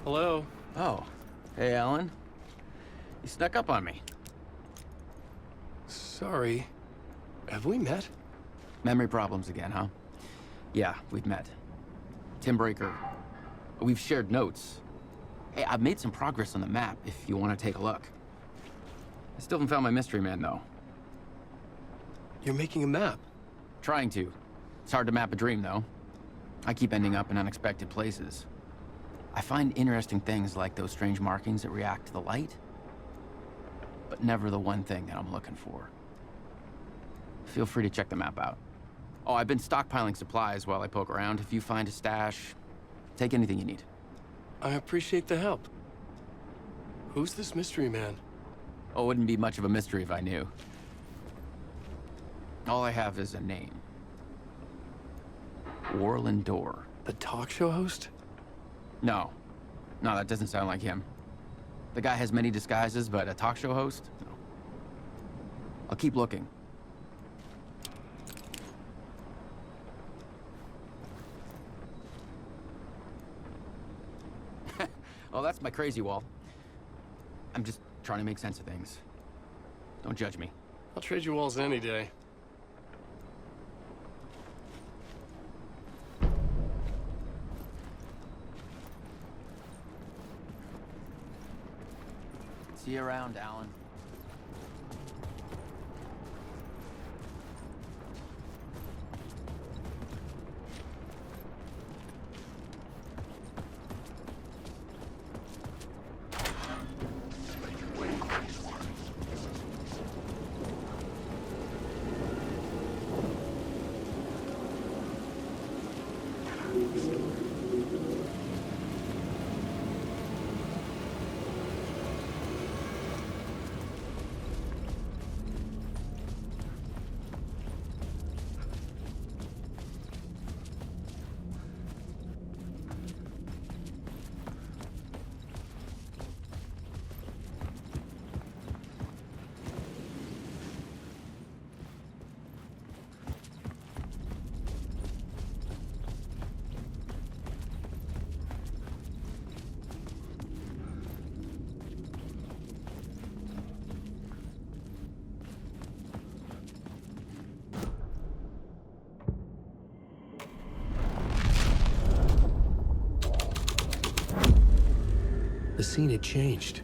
T: Hello?
U: Oh. Hey, Alan. You snuck up on me.
E: Sorry. Have we met?
U: Memory problems again, huh? Yeah, we've met. Tim Breaker. We've shared notes. Hey, I've made some progress on the map if you want to take a look. I still haven't found my mystery man, though.
E: You're making a map?
U: Trying to. It's hard to map a dream, though. I keep ending up in unexpected places. I find interesting things like those strange markings that react to the light, but never the one thing that I'm looking for. Feel free to check the map out. Oh, I've been stockpiling supplies while I poke around. If you find a stash, take anything you need.
E: I appreciate the help. Who's this mystery man?
U: Oh, it wouldn't be much of a mystery if I knew. All I have is a name. Warland Door.
E: The talk show host?
U: No. No, that doesn't sound like him. The guy has many disguises, but a talk show host? No. I'll keep looking. Oh, that's my crazy wall. I'm just trying to make sense of things. Don't judge me.
E: I'll trade you walls any day.
U: See you around, Alan.
E: scene had changed.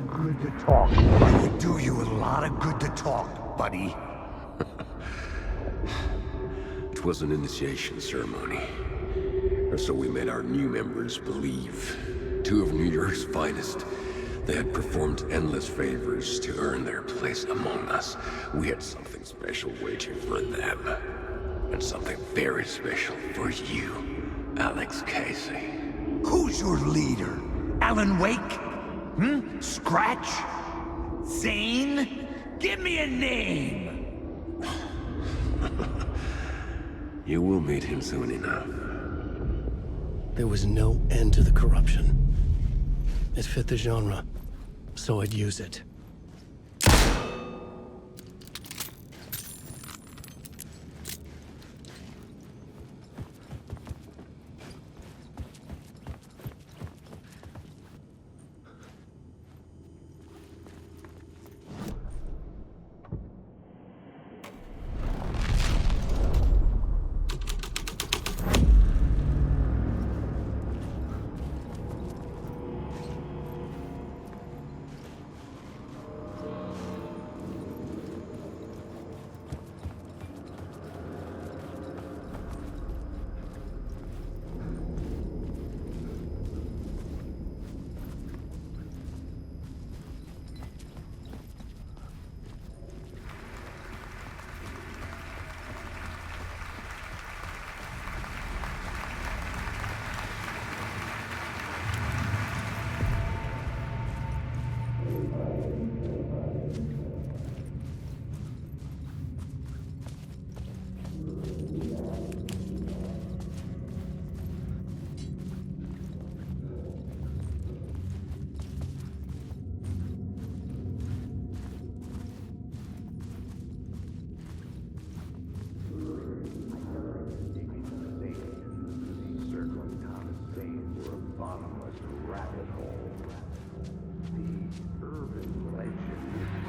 B: Good to talk. It would do you a lot of good to talk, buddy.
H: It was an initiation ceremony. Or so we made our new members believe. 2 of New York's finest. They had performed endless favors to earn their place among us. We had something special waiting for them. And something very special for you, Alex Casey.
B: Who's your leader? Alan Wake? Scratch? Zane? Give me a name!
H: You will meet him soon enough.
E: There was no end to the corruption. It fit the genre, so I'd use it.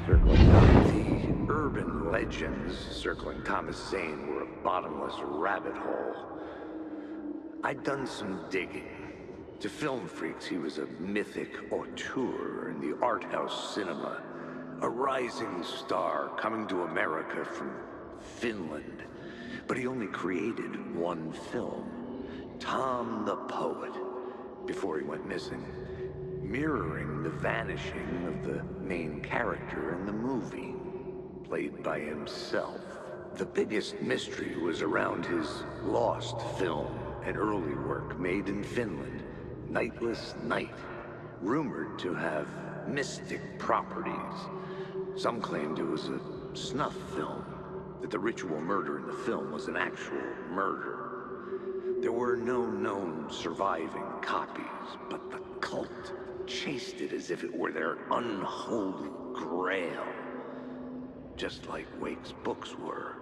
B: The urban legends circling Thomas Zane were a bottomless rabbit hole. I'd done some digging. To film freaks, he was a mythic auteur in the art house cinema. A rising star coming to America from Finland. But he only created one film, Tom the Poet, before he went missing, mirroring the vanishing of the main character in the movie, played by himself. The biggest mystery was around his lost film, an early work made in Finland, Nightless Night, rumored to have mystic properties. Some claimed it was a snuff film, that the ritual murder in the film was an actual murder. There were no known surviving copies, but the cult chased it as if it were their unholy grail, just like Wake's books were.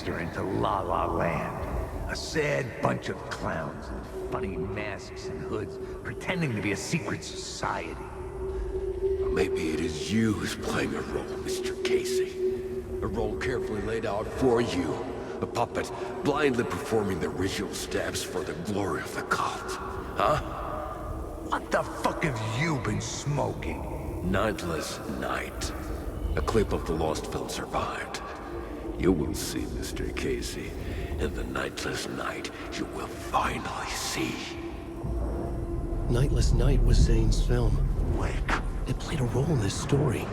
B: Into La La Land. A sad bunch of clowns in funny masks and hoods, pretending to be a secret society.
H: Maybe it is you who's playing a role, Mr. Casey. A role carefully laid out for you, A puppet, blindly performing the ritual steps for the glory of the cult. Huh?
B: What the fuck have you been smoking?
H: Nightless Night. A clip of the lost film survived. You will see, Mr. Casey. In the Nightless Night, you will finally see.
E: Nightless Night was Zane's film. It played a role in this story.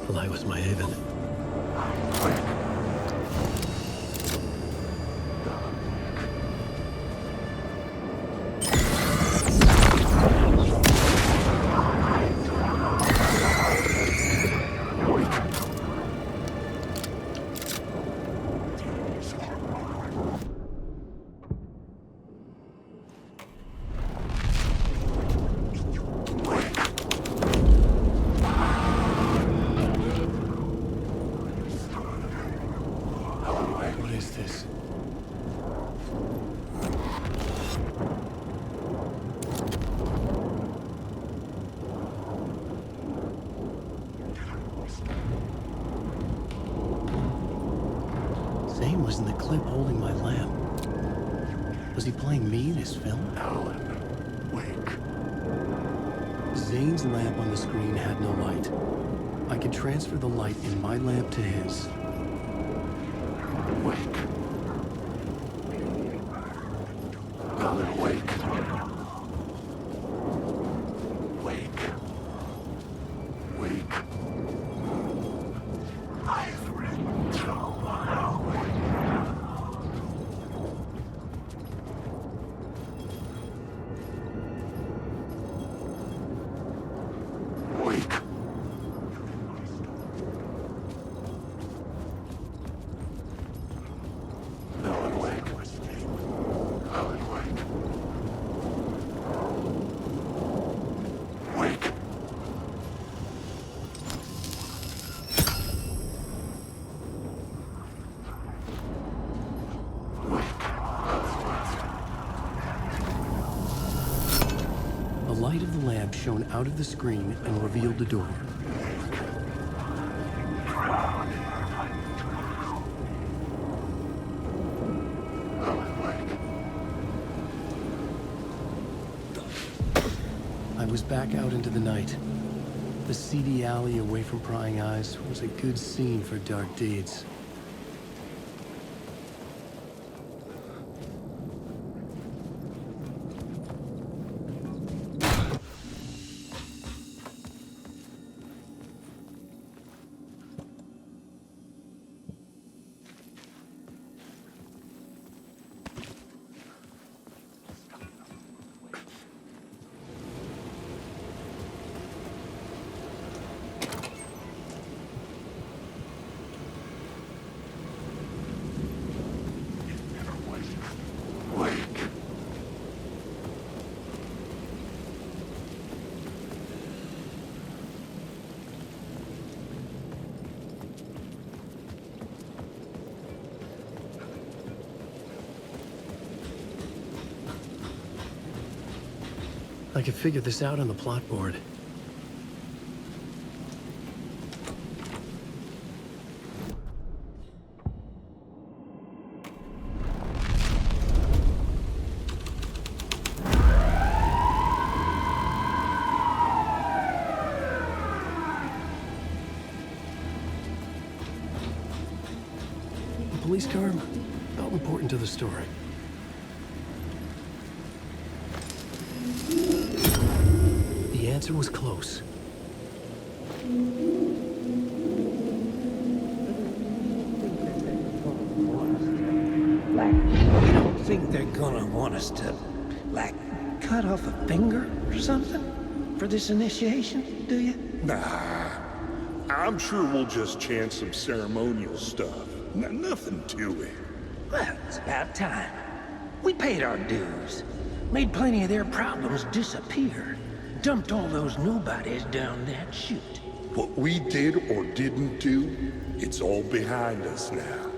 E: The light was my haven. What is this? Zane was in the clip holding my lamp. Was he playing me in his film?
I: Alan, wake.
E: Zane's lamp on the screen had no light. I could transfer the light in my lamp to his.
I: Wake. Alan, wake. Wake. Wake. I've written so long. Wake. Alan, wake. Alan, wake. Wake.
E: The light of the lamp shone out of the screen and revealed the door. I was back out into the night. A seedy alley away from prying eyes was a good scene for dark deeds. I could figure this out on the plot board. The police car felt important to the story. The answer was close.
L: You don't think they're gonna want us to, like, cut off a finger or something for this initiation, do you?
O: Nah. I'm sure we'll just chant some ceremonial stuff. Nothing to it.
L: Well, it's about time. We paid our dues. Made plenty of their problems disappear. Dumped all those nobodies down that chute.
O: What we did or didn't do, it's all behind us now.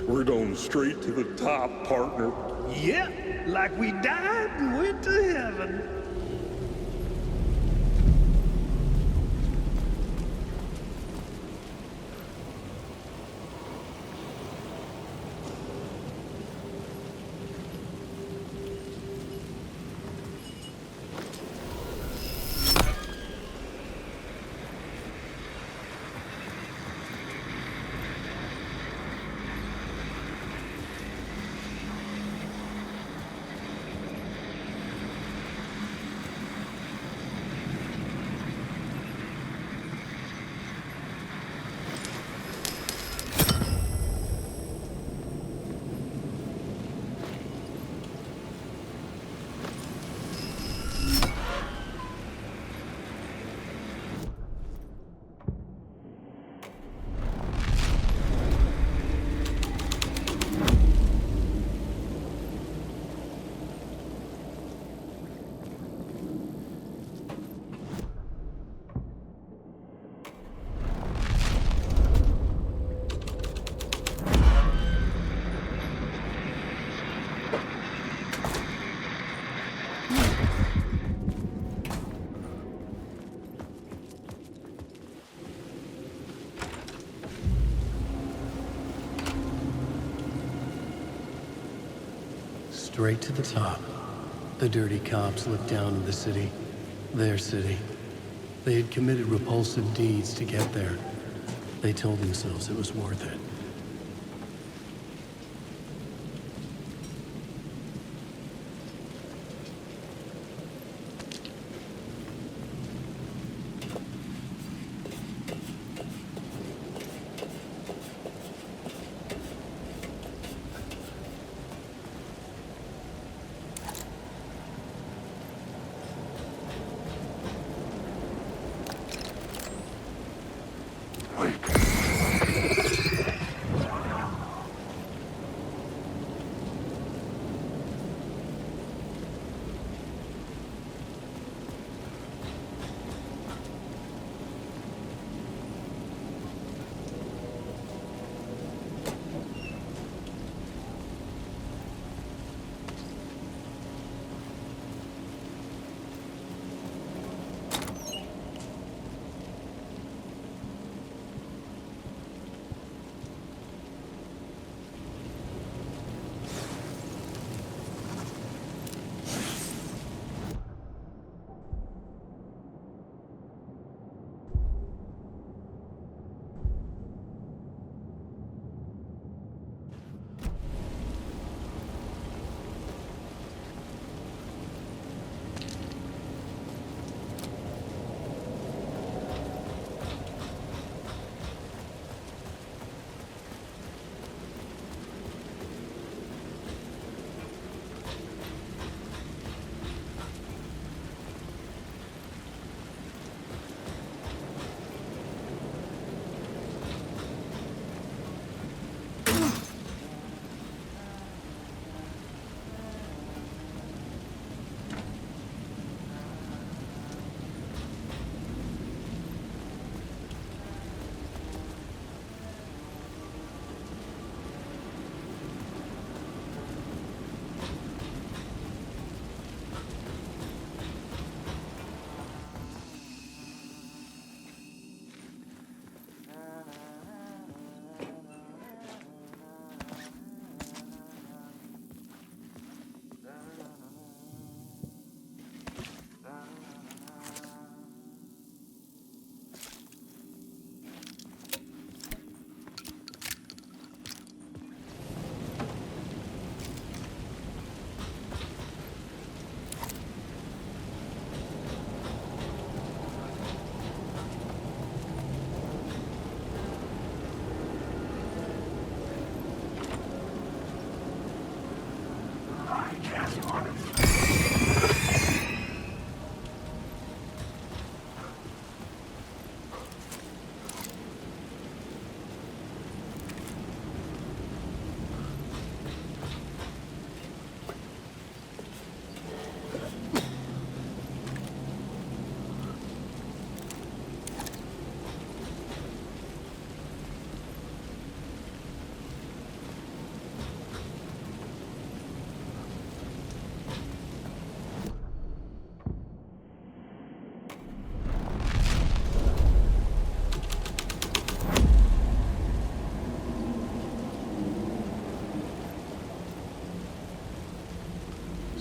O: We're going straight to the top, partner.
L: Yep, like we died and went to heaven.
E: Straight to the top. The dirty cops looked down on the city. Their city. They had committed repulsive deeds to get there. They told themselves it was worth it.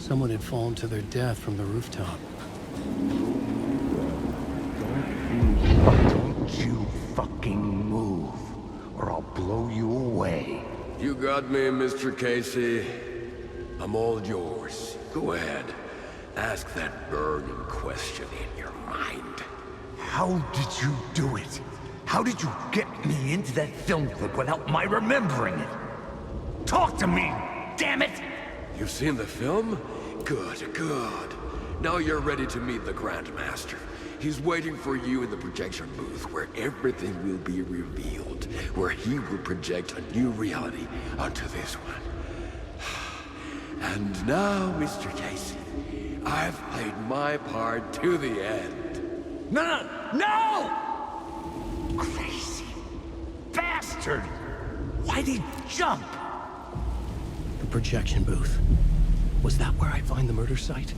E: Someone had fallen to their death from the rooftop.
B: Don't you fucking move, or I'll blow you away.
H: You got me, Mr. Casey. I'm all yours. Go ahead. Ask that burning question in your mind.
B: How did you do it? How did you get me into that film clip without my remembering it? Talk to me, damn it!
H: You've seen the film? Good, good. Now you're ready to meet the Grandmaster. He's waiting for you in the projection booth where everything will be revealed, where he will project a new reality onto this one. And now, Mr. Casey, I've played my part to the end.
B: No! Crazy bastard! Why'd he jump?
E: The projection booth. Was that where I'd find the murder site?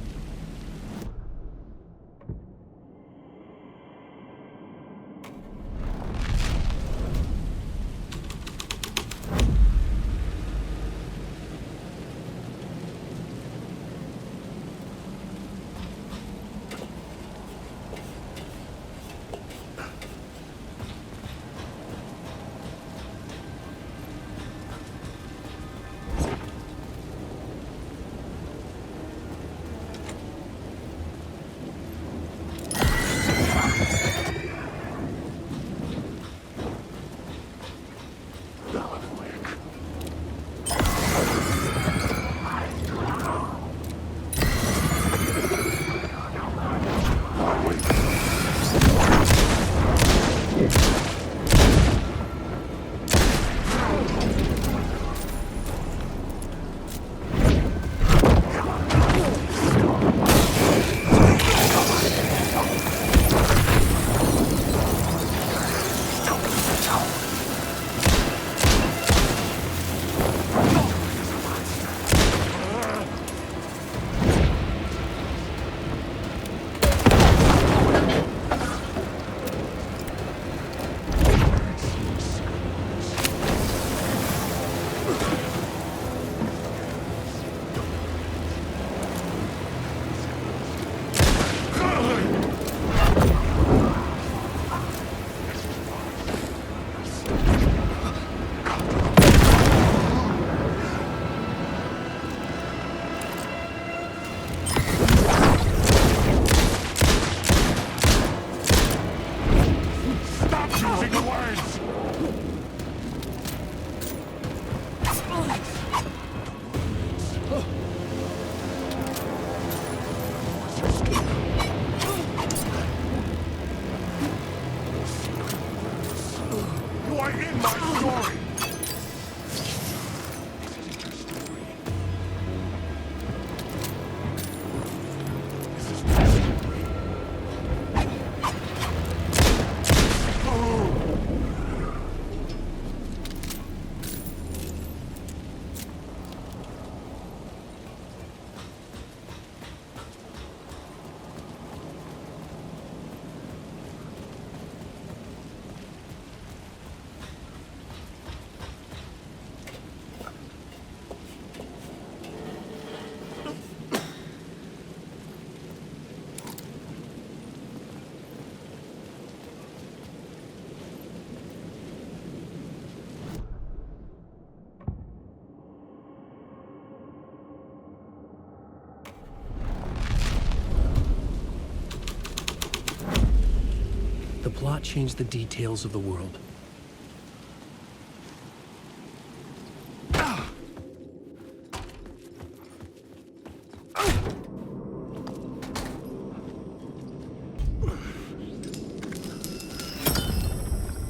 E: The plot changed the details of the world.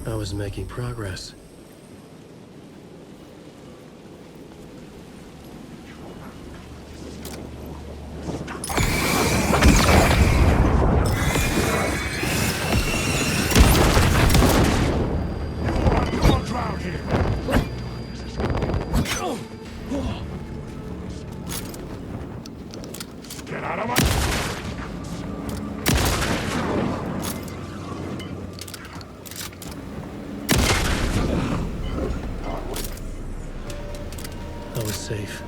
E: I was making progress.
B: Get out of my...
E: I was safe.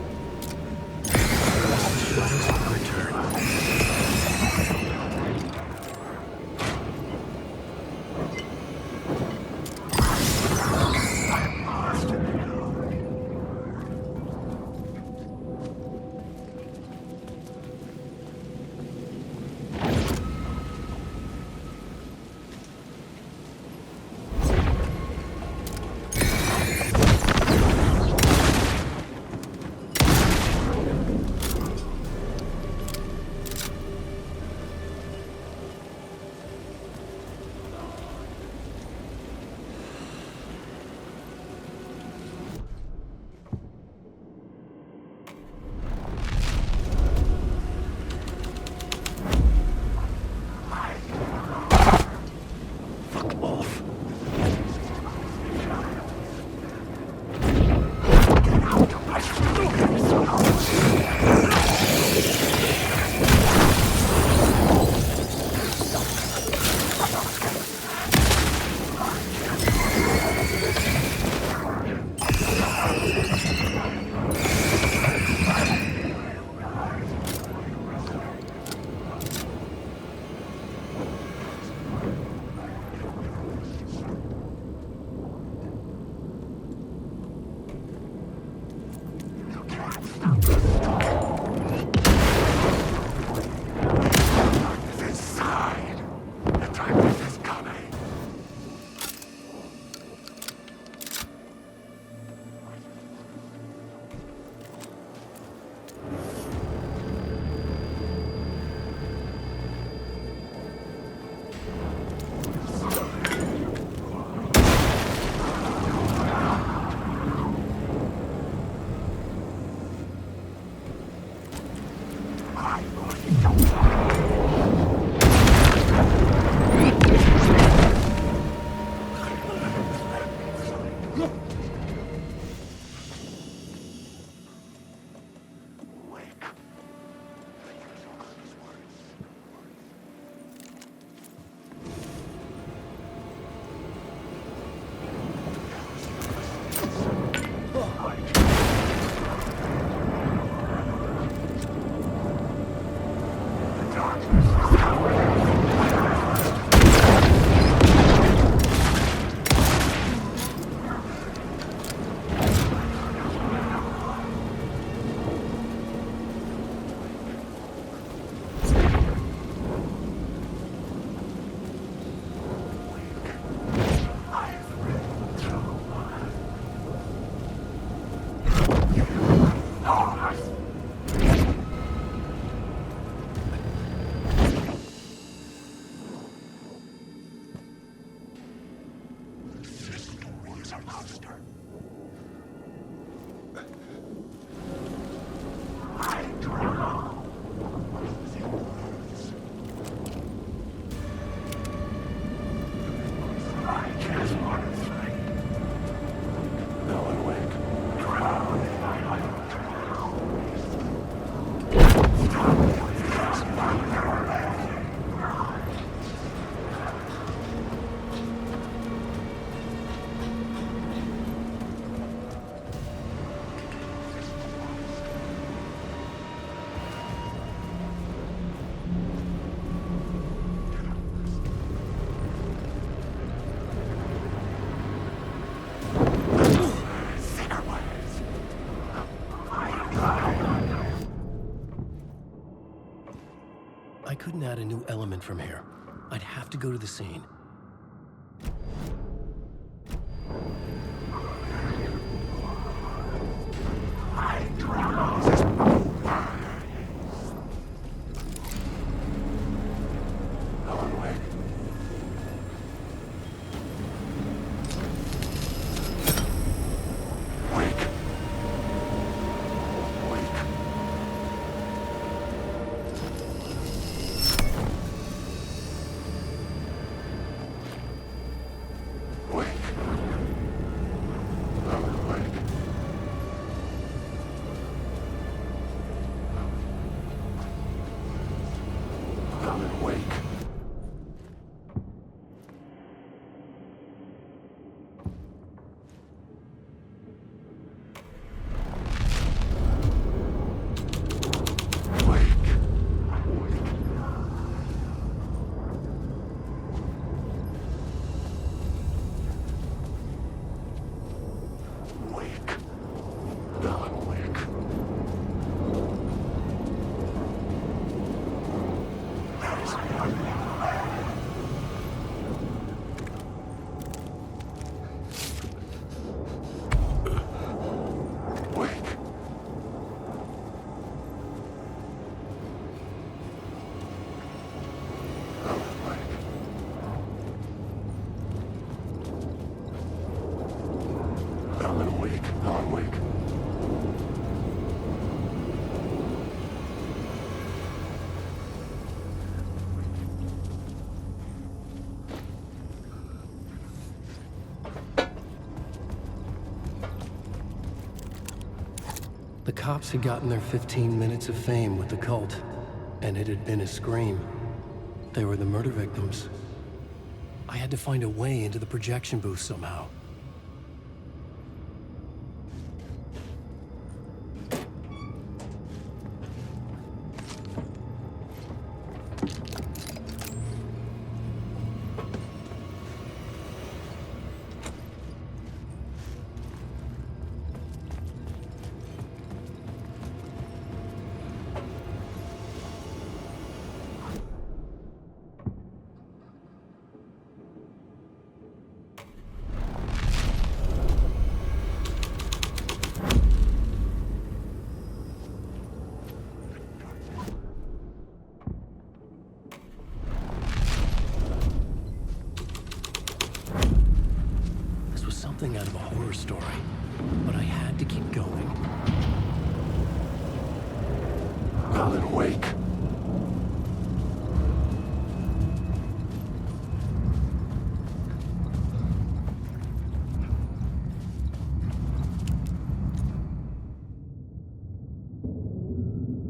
E: I couldn't add a new element from here. I'd have to go to the scene. The cops had gotten their 15 minutes of fame with the cult, and it had been a scream. They were the murder victims. I had to find a way into the projection booth somehow. Something out of a horror story, but I had to keep going.
I: Colin, wake.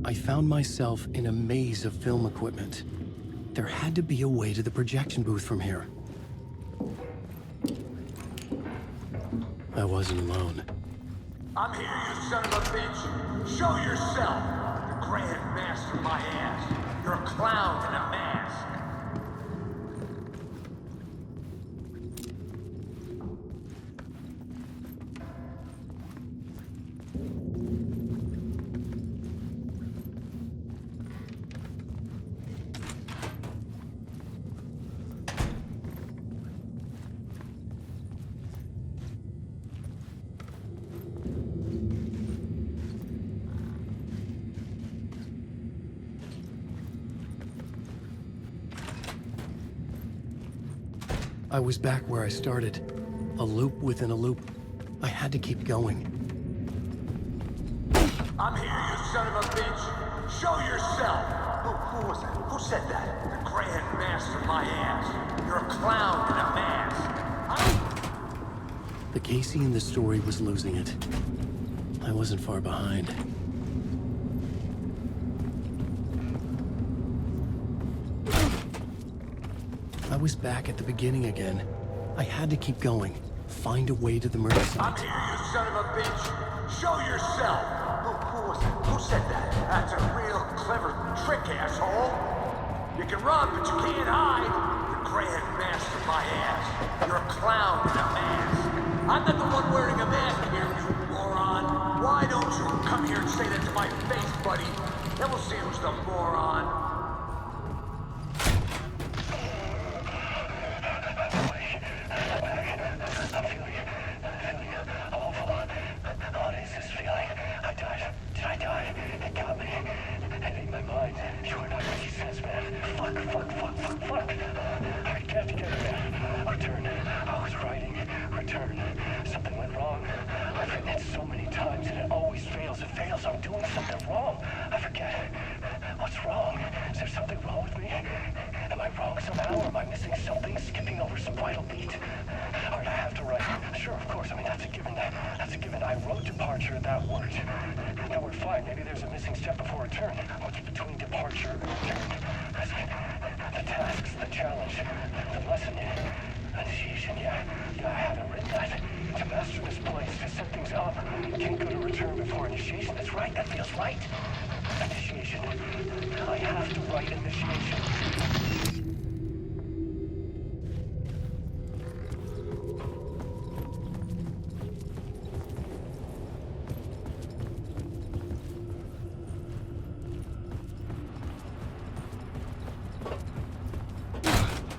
E: I found myself in a maze of film equipment. There had to be a way to the projection booth from here. I wasn't alone.
F: I'm here, you son of a bitch. Show yourself. The Grand Master my ass. You're a clown in a mask.
E: I was back where I started. A loop within a loop. I had to keep going.
F: I'm here, you son of a bitch. Show yourself. Who was that? Who said that? The Grand Master my ass. You're a clown in a mask.
E: The Casey in the story was losing it. I wasn't far behind. I was back at the beginning again. I had to keep going. Find a way to the murder site.
F: I'm here, you son of a bitch. Show yourself. Who was that? Who said that? That's a real clever trick, asshole. You can run, but you can't hide. The Grand Master my ass. You're a clown in a mask. I'm not the one wearing a mask here, you moron. Why don't you come here and say that to my face, buddy? Then we'll see who's the moron.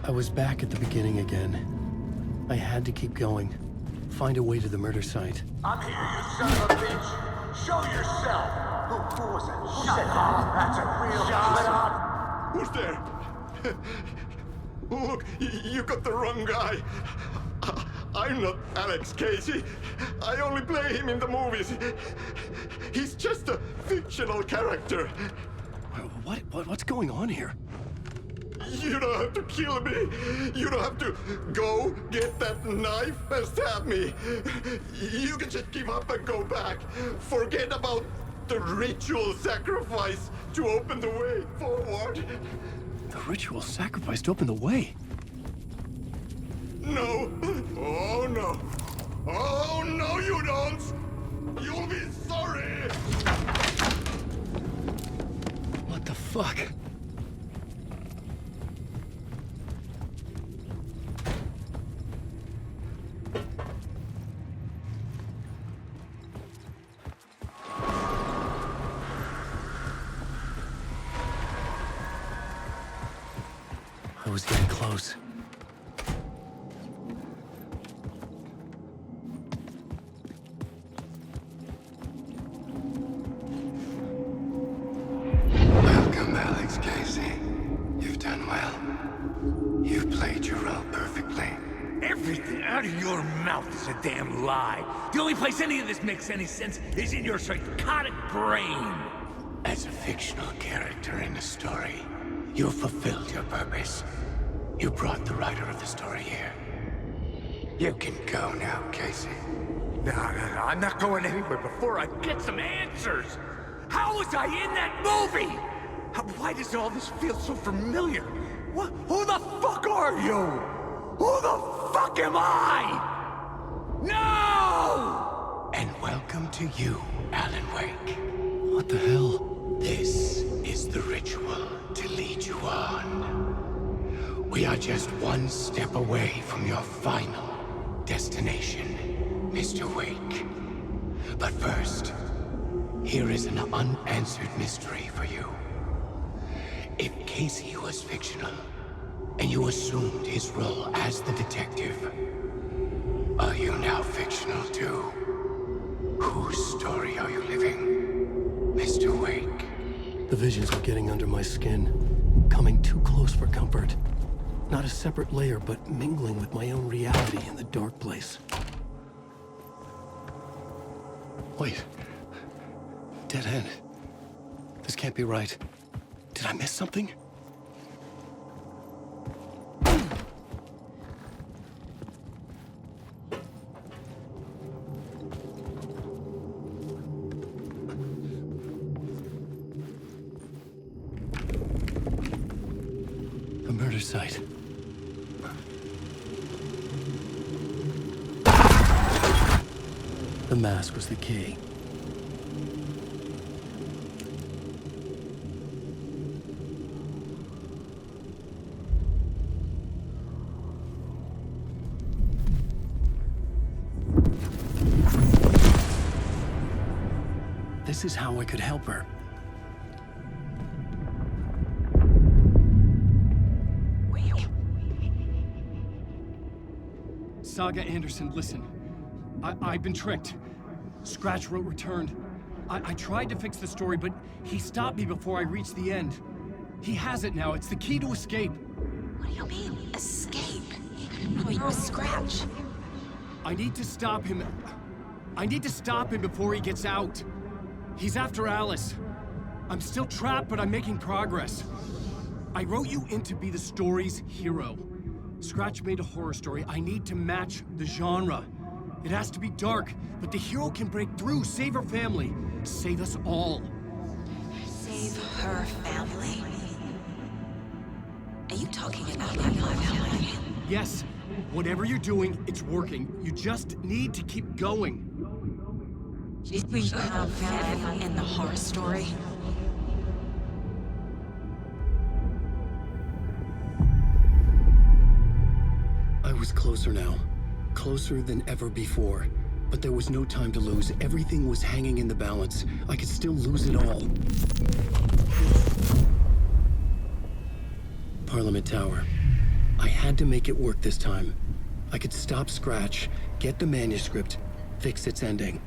E: I was back at the beginning again. I had to keep going. Find a way to the murder site.
F: I'm here, you son of a bitch. Show yourself. Who was that? Who said that? That's a real clown.
O: Who's there? Look, you got the wrong guy. I'm not Alex Casey. I only play him in the movies. He's just a fictional character.
E: What's going on here?
O: You don't have to kill me. You don't have to go get that knife and stab me. You can just give up and go back. Forget about the ritual sacrifice to open the way forward.
E: The ritual sacrifice to open the way?
O: No. Oh, no. Oh, no, you don't. You'll be sorry.
E: What the fuck? I was getting close.
I: Welcome, Alex Casey. You've done well. You've played your role perfectly.
F: Everything out of your mouth is a damn lie. The only place any of this makes any sense is in your psychotic brain.
I: As a fictional character in a story, you fulfilled your purpose. You brought the writer of the story here. You can go now, Casey.
F: No, I'm not going anywhere before I get some answers. How was I in that movie? Why does all this feel so familiar? Who the fuck are you? Who the fuck am I? No!
I: And welcome to you, Alan Wake.
E: What the hell?
I: This is the ritual to lead you on. We are just one step away from your final destination, Mr. Wake. But first, here is an unanswered mystery for you. If Casey was fictional, and you assumed his role as the detective, are you now fictional too? Whose story are you living, Mr. Wake?
E: The visions are getting under my skin, coming too close for comfort. Not a separate layer, but mingling with my own reality in the dark place. Wait. Dead end. This can't be right. Did I miss something? The murder site. The mask was the key. This is how I could help her.
K: Saga Anderson, listen. I've been tricked. Scratch wrote returned. I tried to fix the story, but he stopped me before I reached the end. He has it now. It's the key to escape.
C: What do you mean, escape? You're a Scratch.
K: I need to stop him. I need to stop him before he gets out. He's after Alice. I'm still trapped, but I'm making progress. I wrote you in to be the story's hero. Scratch made a horror story. I need to match the genre. It has to be dark, but the hero can break through, save her family, save us all.
C: Save her family? Are you talking about my family?
K: Yes, whatever you're doing, it's working. You just need to keep going.
C: Did we have family in the horror story?
E: I was closer now. Closer than ever before. But there was no time to lose. Everything was hanging in the balance. I could still lose it all. Parliament Tower. I had to make it work this time. I could stop Scratch, get the manuscript, fix its ending.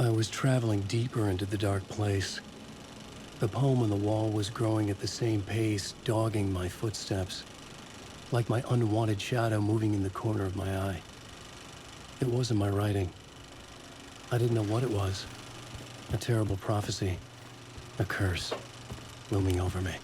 E: I was traveling deeper into the dark place. The poem on the wall was growing at the same pace, dogging my footsteps, like my unwanted shadow moving in the corner of my eye. It wasn't my writing. I didn't know what it was. A terrible prophecy, a curse, looming over me.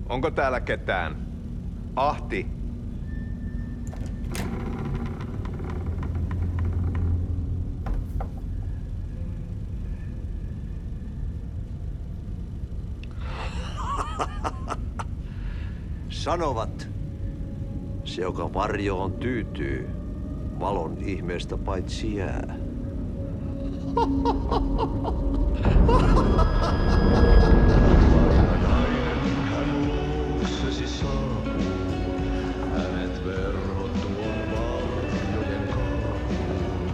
M: Onko täällä ketään? Ahti.
P: Sanovat, se joka varjoon tyytyy, valon ihmeestä paitsi jää.
I: Hänet verhot tuon varjojen karkuun,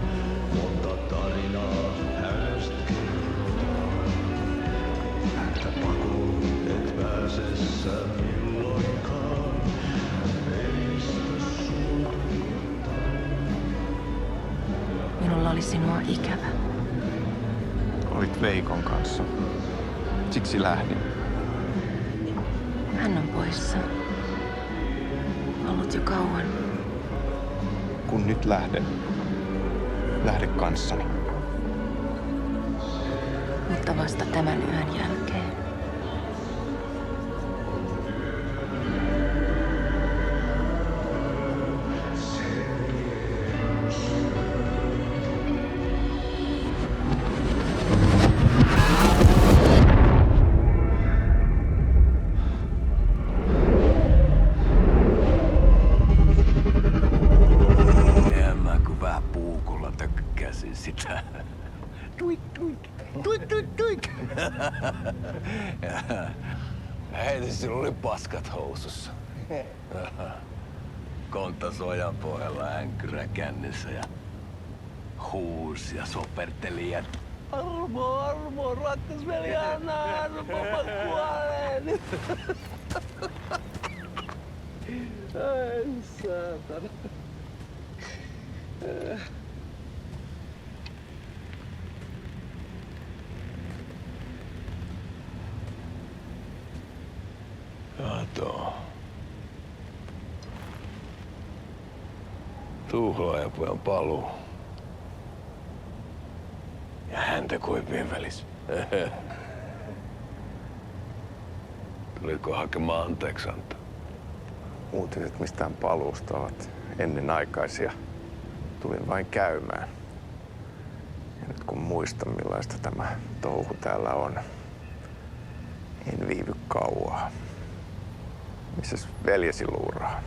I: mutta tarinaa hänestä kerrotaan.
C: oli sinua ikävä.
M: Olit Veikon kanssa. Siksi lähdin.
C: Hän on poissa. Ollut jo kauan.
M: Kun nyt lähden, lähde kanssani.
C: Mutta vasta tämän yön jälkeen.
P: Mä kun vähän puukolla tökkäsin sitä. Tuik, tuik, tuik, tuik, tuik. Heti sillä oli paskat housussa. Kontas ojan pohjalla änkyrä kännissä ja huusi ja soperteli ja Armo, Armo, rakkas veli, anna Armo, mä kuolen. Ai saatana. Kato. Tuhlaajapojan paluu. Ja häntä koipien välis. Tuliko hakemaan anteeksiantoa?
M: Uutiset mistään paluusta ovat ennenaikaisia. Tulin vain käymään. Ja nyt kun muistan millaista tämä touhu täällä on, en viivy kauaa. Missäs veljesi luuraa?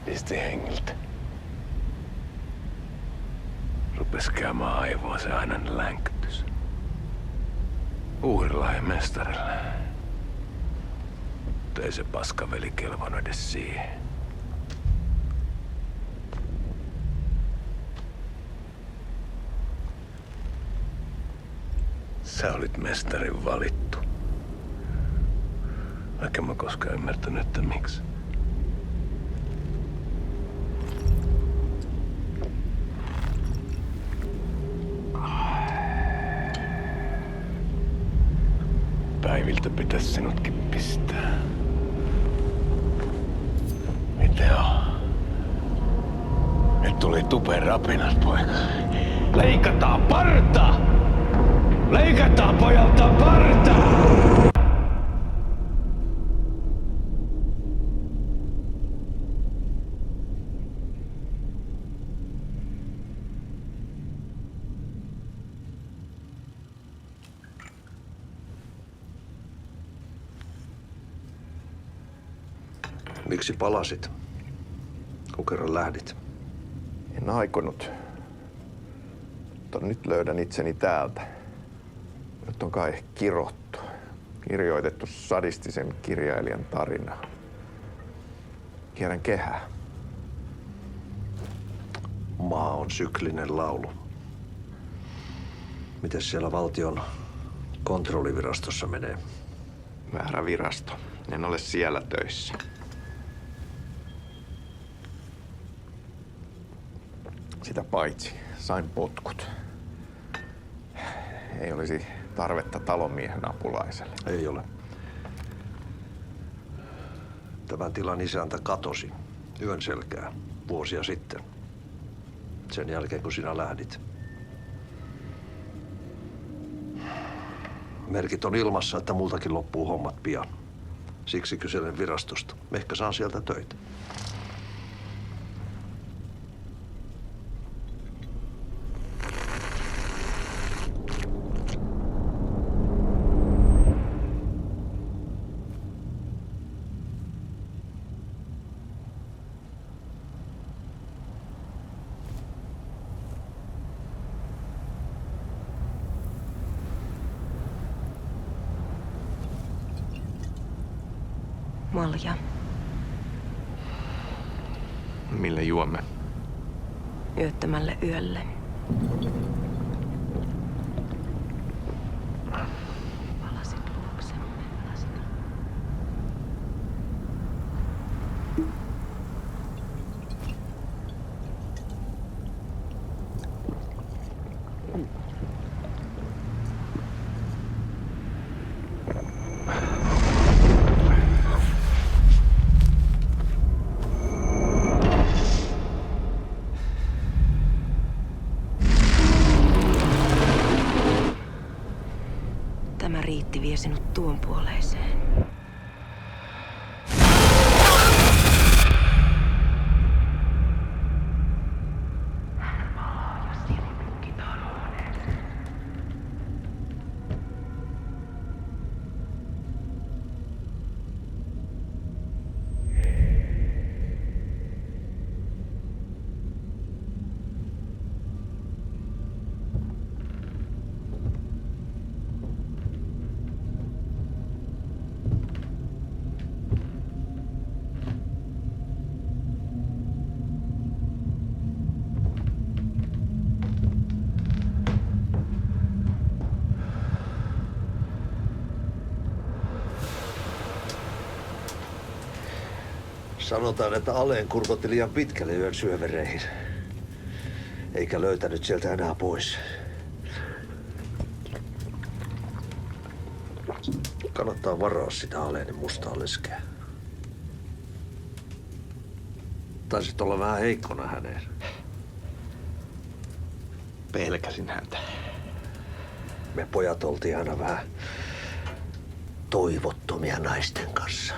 P: Pisti hengiltä. Rupes käymään aivoa se ainainen länkytys. Uhrilla ja mestarilla. Mutta ei se paskaveli kelvannut edes siihen. Sä olit mestarin valittu. Vaikka mä koskaan ymmärtänyt, että miksi. Päiviltä pitäisi sinutkin pistää. Mitä on? Nyt tuli tupen rapinat, poika. Leikataan parta! Leikataan pojalta parta!
H: Miksi palasit, kun kerran lähdit?
M: En aikonut. Mutta nyt löydän itseni täältä. Nyt on kai kirottu. Kirjoitettu sadistisen kirjailijan tarinaa. Kierrän kehää.
H: Maa on syklinen laulu. Mites siellä valtion kontrollivirastossa menee?
M: Väärä virasto. En ole siellä töissä. Sitä paitsi sain potkut. Ei olisi tarvetta talonmiehen apulaiselle.
H: Ei ole. Tämän tilan isäntä katosi yön selkää vuosia sitten. Sen jälkeen, kun sinä lähdit. Merkit on ilmassa, että multakin loppuu hommat pian. Siksi kyselen virastosta. Ehkä saan sieltä töitä.
C: Malja.
M: Mille juomme?
C: Yöttömälle yölle. Palasit luoksemme, palasit. Tämä riitti vie sinut tuon puoleiseen.
J: Sanotaan, että Aleen kurkotti liian pitkälle yön syövereihin. Eikä löytänyt sieltä enää pois. Kannattaa varaa sitä Aleen mustaa leskeä. Taisit olla vähän heikkona häneen.
M: Pelkäsin häntä.
J: Me pojat oltiin aina vähän toivottomia naisten kanssa.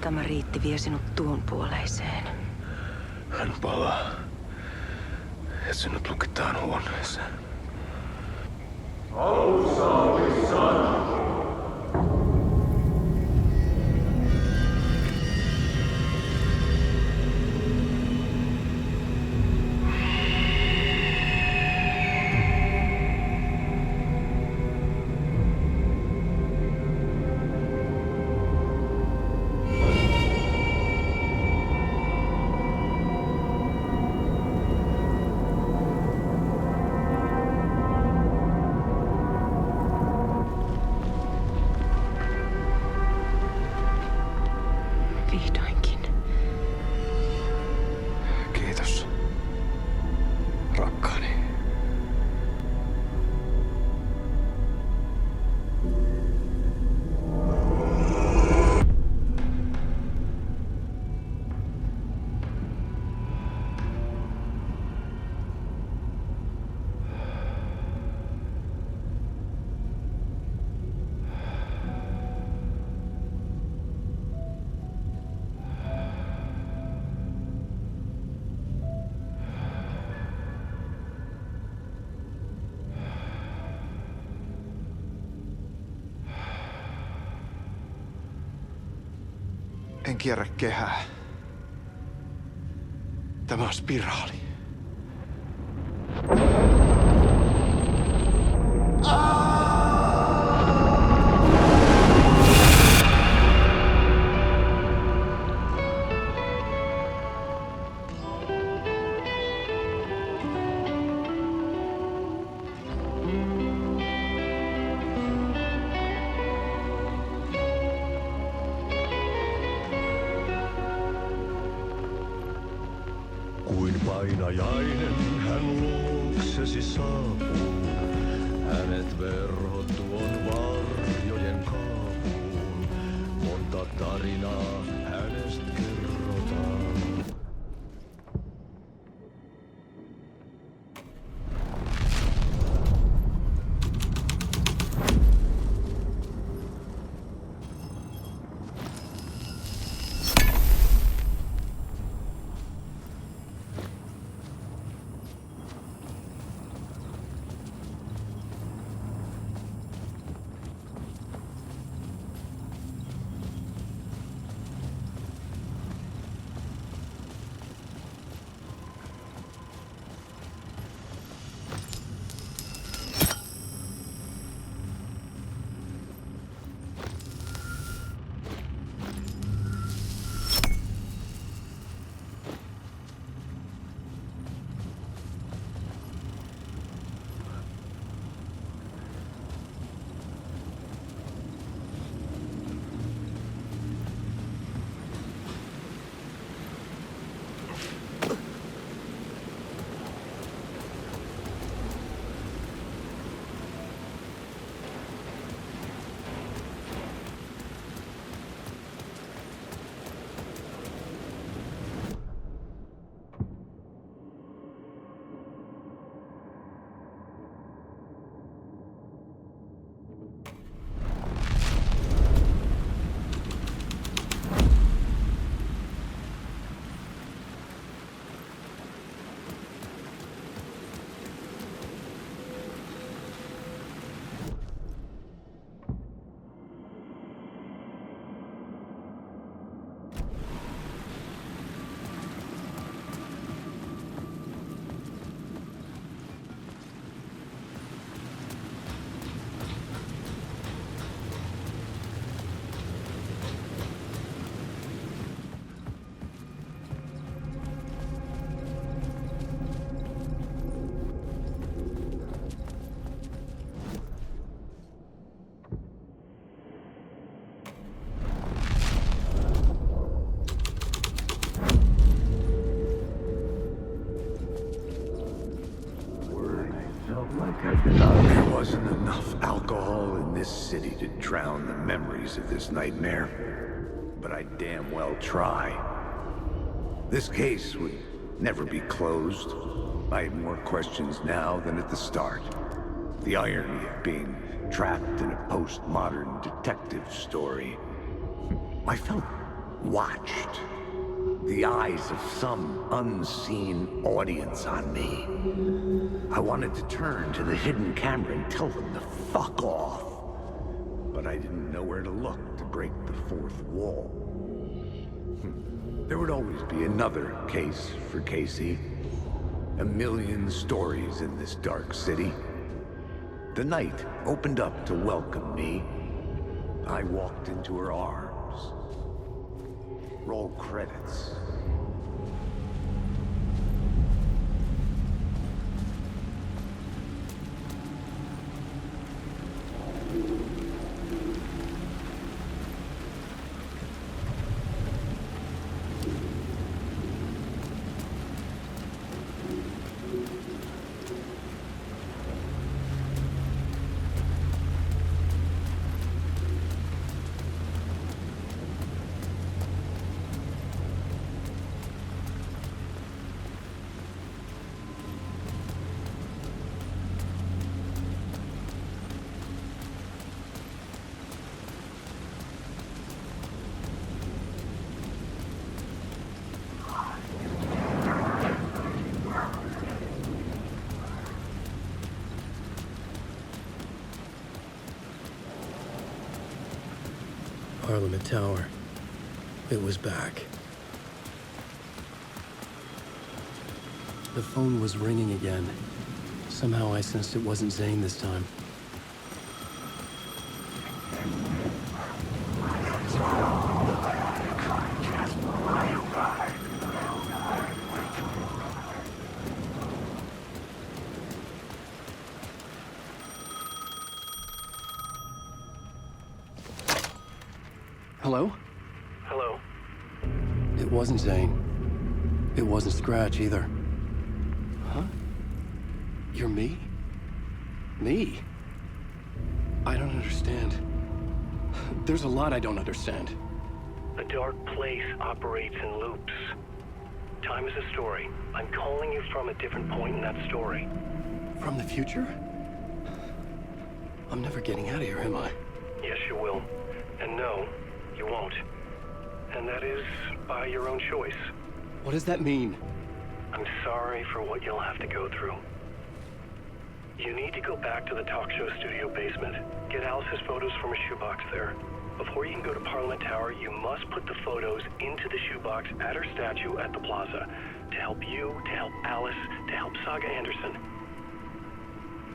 C: Tämä riitti vie sinut tuon puoleiseen.
H: Hän palaa. Ja sinut lukitaan huoneeseen.
M: En kierrä kehää. Tämä on spiraali.
I: Kuin painajainen hän luoksesi saapuu, hänet verhot tuon varjojen kaapuun. Monta tarinaa hänestä kerrotaan.
B: There wasn't enough alcohol in this city to drown the memories of this nightmare. But I'd damn well try. This case would never be closed. I had more questions now than at the start. The irony of being trapped in a postmodern detective story. I felt watched. The eyes of some unseen audience on me. I wanted to turn to the hidden camera and tell them to fuck off. But I didn't know where to look to break the fourth wall. There would always be another case for Casey. A million stories in this dark city. The night opened up to welcome me. I walked into her arms. Roll credits.
E: Parliament Tower. It was back. The phone was ringing again. Somehow I sensed it wasn't Zane this time. Hello?
N: Hello?
E: It wasn't Zane. It wasn't Scratch either. Huh? You're me? Me? I don't understand. There's a lot I don't understand.
K: The dark place operates in loops. Time is a story. I'm calling you from a different point in that story.
E: From the future? I'm never getting out of here, am I?
K: Yes, you will. And no, you won't. And that is by your own choice.
E: What does that mean?
K: I'm sorry for what you'll have to go through. You need to go back to the talk show studio basement. Get Alice's photos from a shoebox there. Before you can go to Parliament Tower, you must put the photos into the shoebox at her statue at the plaza. To help you, to help Alice, to help Saga Anderson.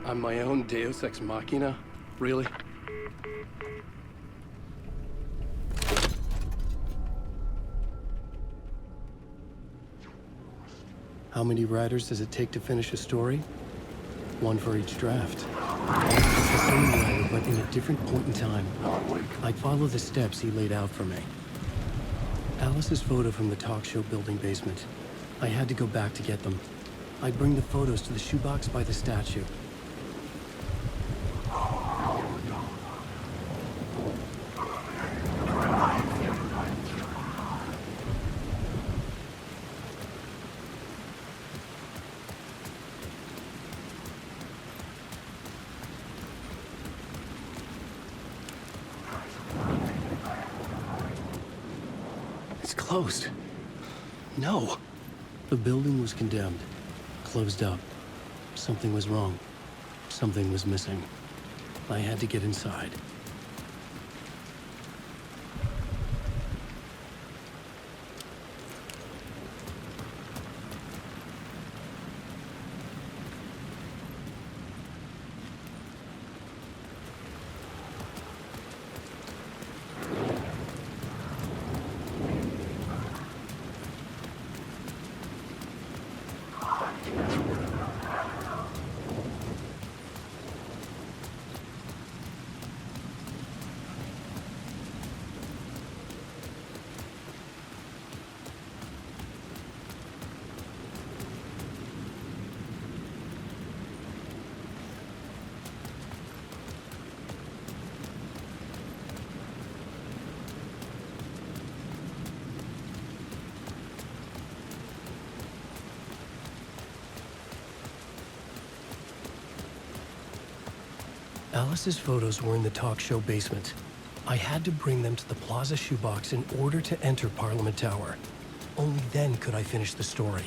E: I'm my own Deus Ex Machina? Really? How many writers does it take to finish a story? One for each draft. It's the same writer, but in a different point in time. I'd follow the steps he laid out for me. Alice's photo from the talk show building basement. I had to go back to get them. I'd bring the photos to the shoebox by the statue. It's closed. No. The building was condemned. Closed up. Something was wrong. Something was missing. I had to get inside. Alice's photos were in the talk show basement. I had to bring them to the Plaza shoebox in order to enter Parliament Tower. Only then could I finish the story.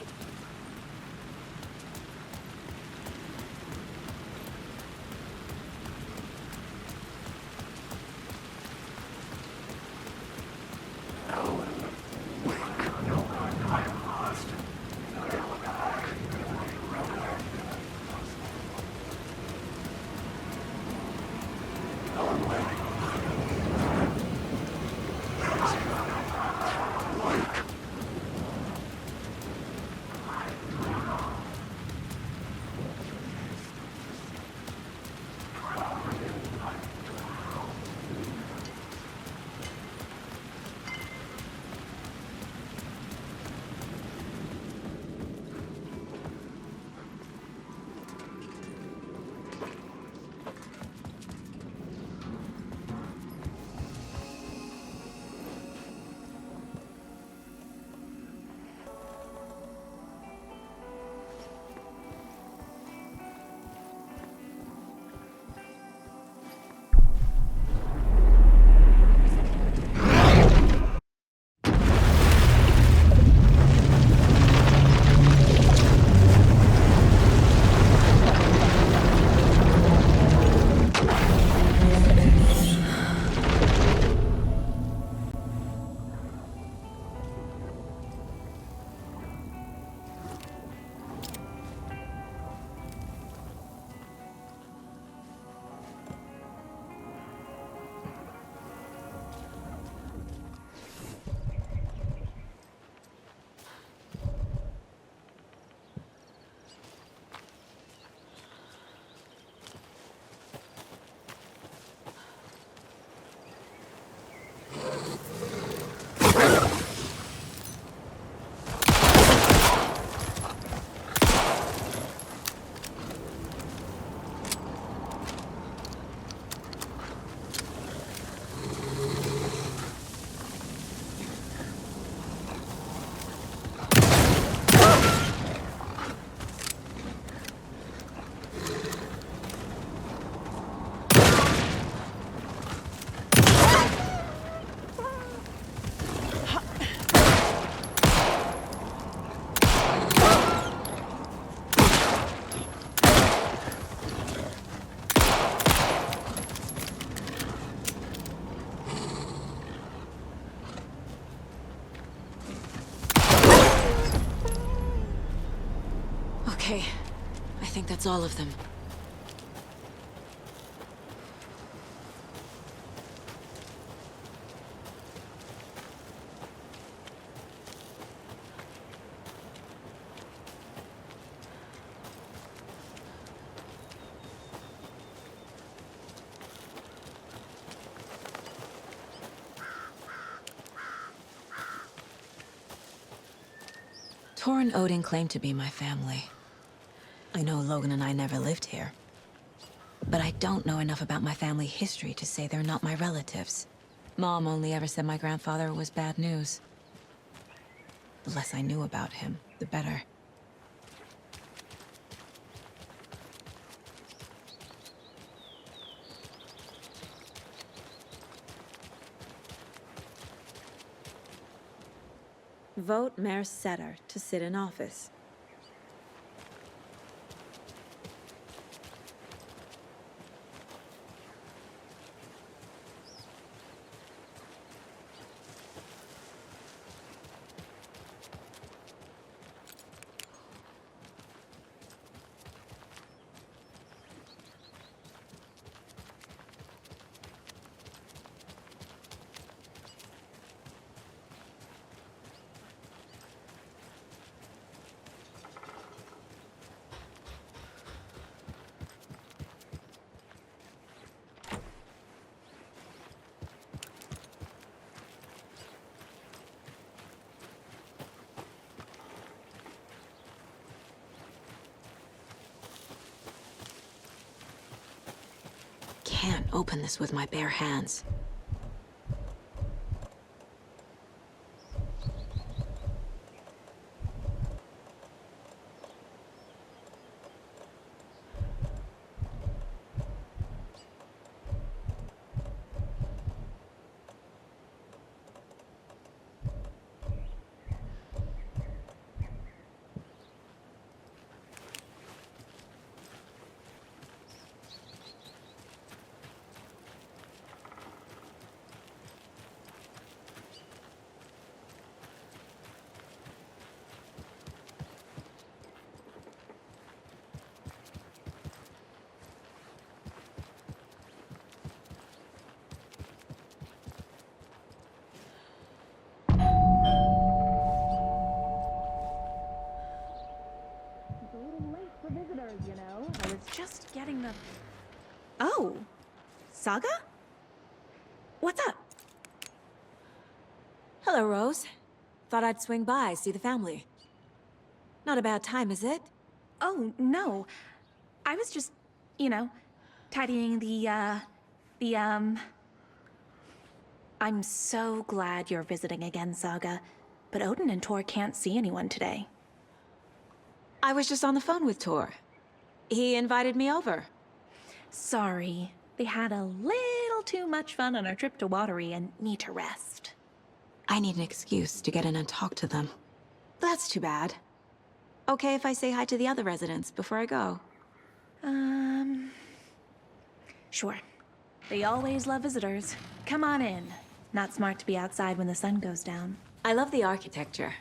C: Okay, I think that's all of them. Tor and Odin claim to be my family. I know Logan and I never lived here. But I don't know enough about my family history to say they're not my relatives. Mom only ever said my grandfather was bad news. The less I knew about him, the better. Vote Mayor Setter to sit in office. Can't open this with my bare hands.
Q: You know, I was just getting the... Oh, Saga? What's up?
C: Hello, Rose. Thought I'd swing by, see the family. Not a bad time, is it?
Q: Oh, no. I was just, you know, tidying I'm so glad you're visiting again, Saga. But Odin and Tor can't see anyone today.
C: I was just on the phone with Tor. He invited me over.
Q: Sorry. They had a little too much fun on our trip to Watery and need to rest.
C: I need an excuse to get in and talk to them. That's too bad. Okay if I say hi to the other residents before I go?
Q: Sure. They always love visitors. Come on in. Not smart to be outside when the sun goes down.
C: I love the architecture.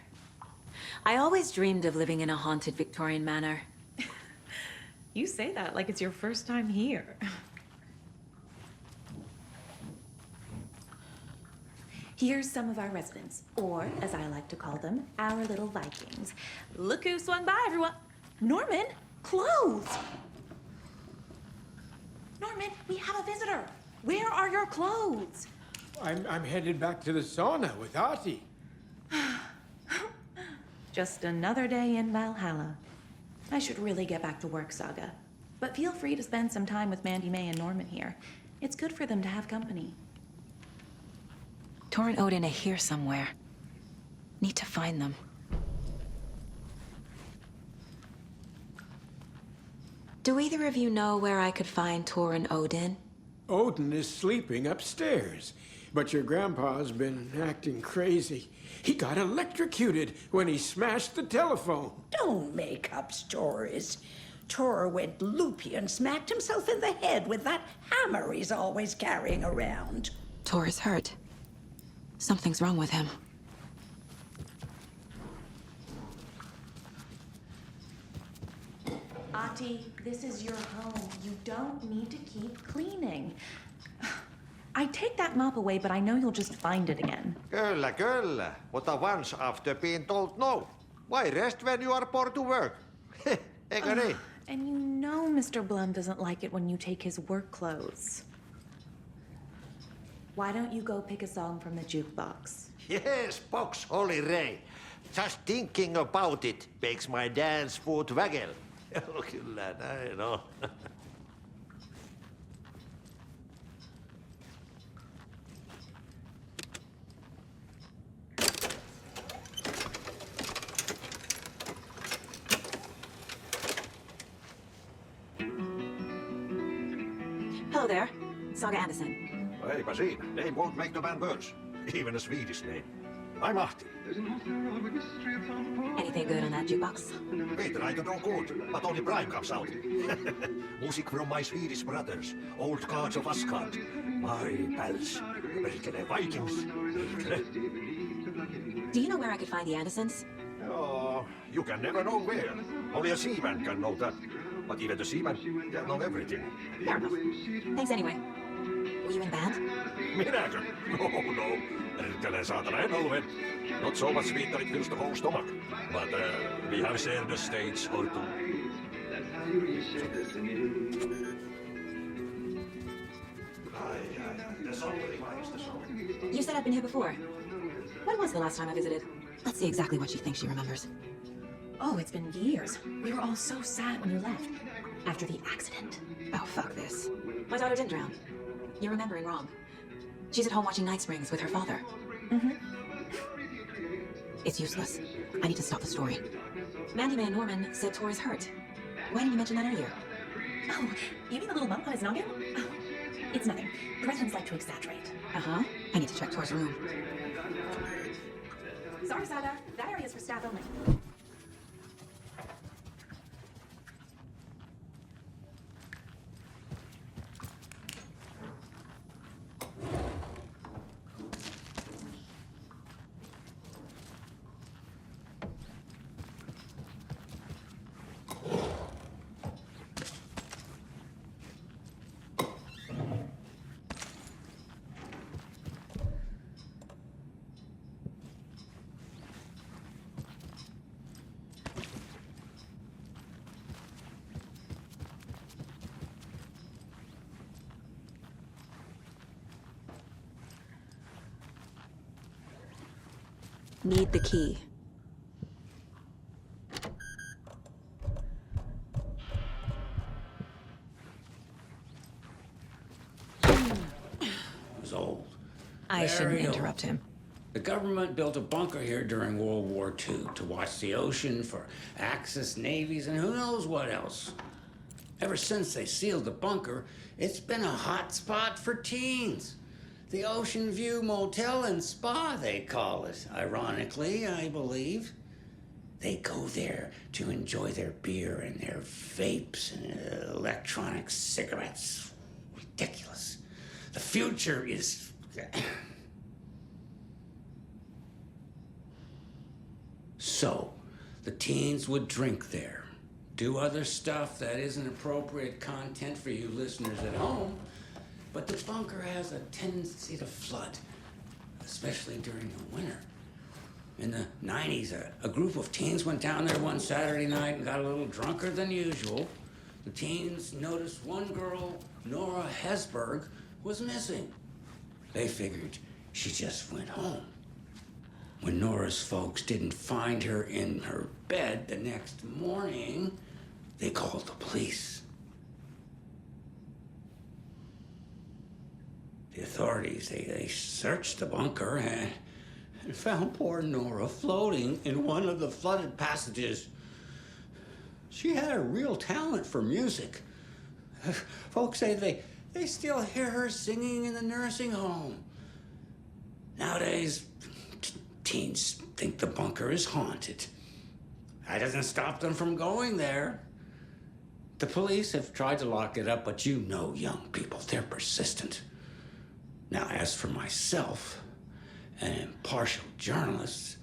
C: I always dreamed of living in a haunted Victorian manor.
Q: You say that like it's your first time here. Here's some of our residents, or as I like to call them, our little Vikings. Look who swung by, everyone. Norman, clothes! Norman, we have a visitor. Where are your clothes?
G: I'm headed back to the sauna with Artie.
Q: Just another day in Valhalla. I should really get back to work, Saga. But feel free to spend some time with Mandy May and Norman here. It's good for them to have company.
C: Tor and Odin are here somewhere. Need to find them. Do either of you know where I could find Tor and Odin?
G: Odin is sleeping upstairs, but your grandpa's been acting crazy. He got electrocuted when he smashed the telephone.
V: Don't make up stories. Tor went loopy and smacked himself in the head with that hammer he's always carrying around.
C: Tor is hurt. Something's wrong with him.
Q: Ati, this is your home. You don't need to keep cleaning. I take that mop away, but I know you'll just find it again.
A: Kyllä, kyllä. Mutta once after being told no. Why rest when you are bored to work? Eikö niin?
Q: And you know Mr. Blum doesn't like it when you take his work clothes. Why don't you go pick a song from the jukebox?
A: Yes, box, Holy Ray. Just thinking about it makes my dance foot waggle. Kyllä näin on.
C: Hello there. Saga Anderson.
O: Eipä siinä. Name won't make the man worse. Even a Swedish name. I'm Ahti.
C: Anything good on that jukebox?
O: Peter, I don't know good, but only Brian comes out. Music from my Swedish brothers. Old gods of Asgard. My pals. Perkele Vikings. Perkele.
C: Do you know where I could find the Andersons?
O: Oh, you can never know where. Only a seaman can know that. But even the seaman can know everything.
C: Fair enough. Thanks anyway. Were you in band?
O: Minäkö? No. Perkele saatana, en ollut. Not so much sweet that it fills the whole stomach. But we have shared a stage or two.
C: You said I'd been here before. When was the last time I visited? Let's see exactly what she thinks she remembers.
Q: Oh, it's been years. We were all so sad when you left. After the accident.
C: Oh, fuck this. My daughter didn't drown. You're remembering wrong. She's at home watching Night Springs with her father.
Q: Mm-hmm.
C: It's useless. I need to stop the story. Mandy May and Norman said Tor is hurt. Why didn't you mention that earlier?
Q: Oh, you mean the little bump on his noggin? Oh, it's nothing. The residents like to exaggerate.
C: Uh-huh. I need to check Tor's room.
Q: Sorry, Saga. That area's for staff only.
C: Need the key.
R: Was old.
C: I shouldn't
R: Very old.
C: interrupt him.
R: The government built a bunker here during World War II to watch the ocean for Axis navies and who knows what else. Ever since they sealed the bunker, it's been a hot spot for teens. The Ocean View Motel and Spa, they call it. Ironically, I believe. They go there to enjoy their beer and their vapes and electronic cigarettes. Ridiculous. The future is... So, the teens would drink there, do other stuff that isn't appropriate content for you listeners at home, but the bunker has a tendency to flood, especially during the winter. In the 90s, a group of teens went down there one Saturday night and got a little drunker than usual. The teens noticed one girl, Nora Hesberg, was missing. They figured she just went home. When Nora's folks didn't find her in her bed the next morning, they called the police. The authorities, they searched the bunker and found poor Nora floating in one of the flooded passages. She had a real talent for music. Folks say they still hear her singing in the nursing home. Nowadays, teens think the bunker is haunted. That doesn't stop them from going there. The police have tried to lock it up, but you know young people, they're persistent. Now, as for myself, an impartial journalist,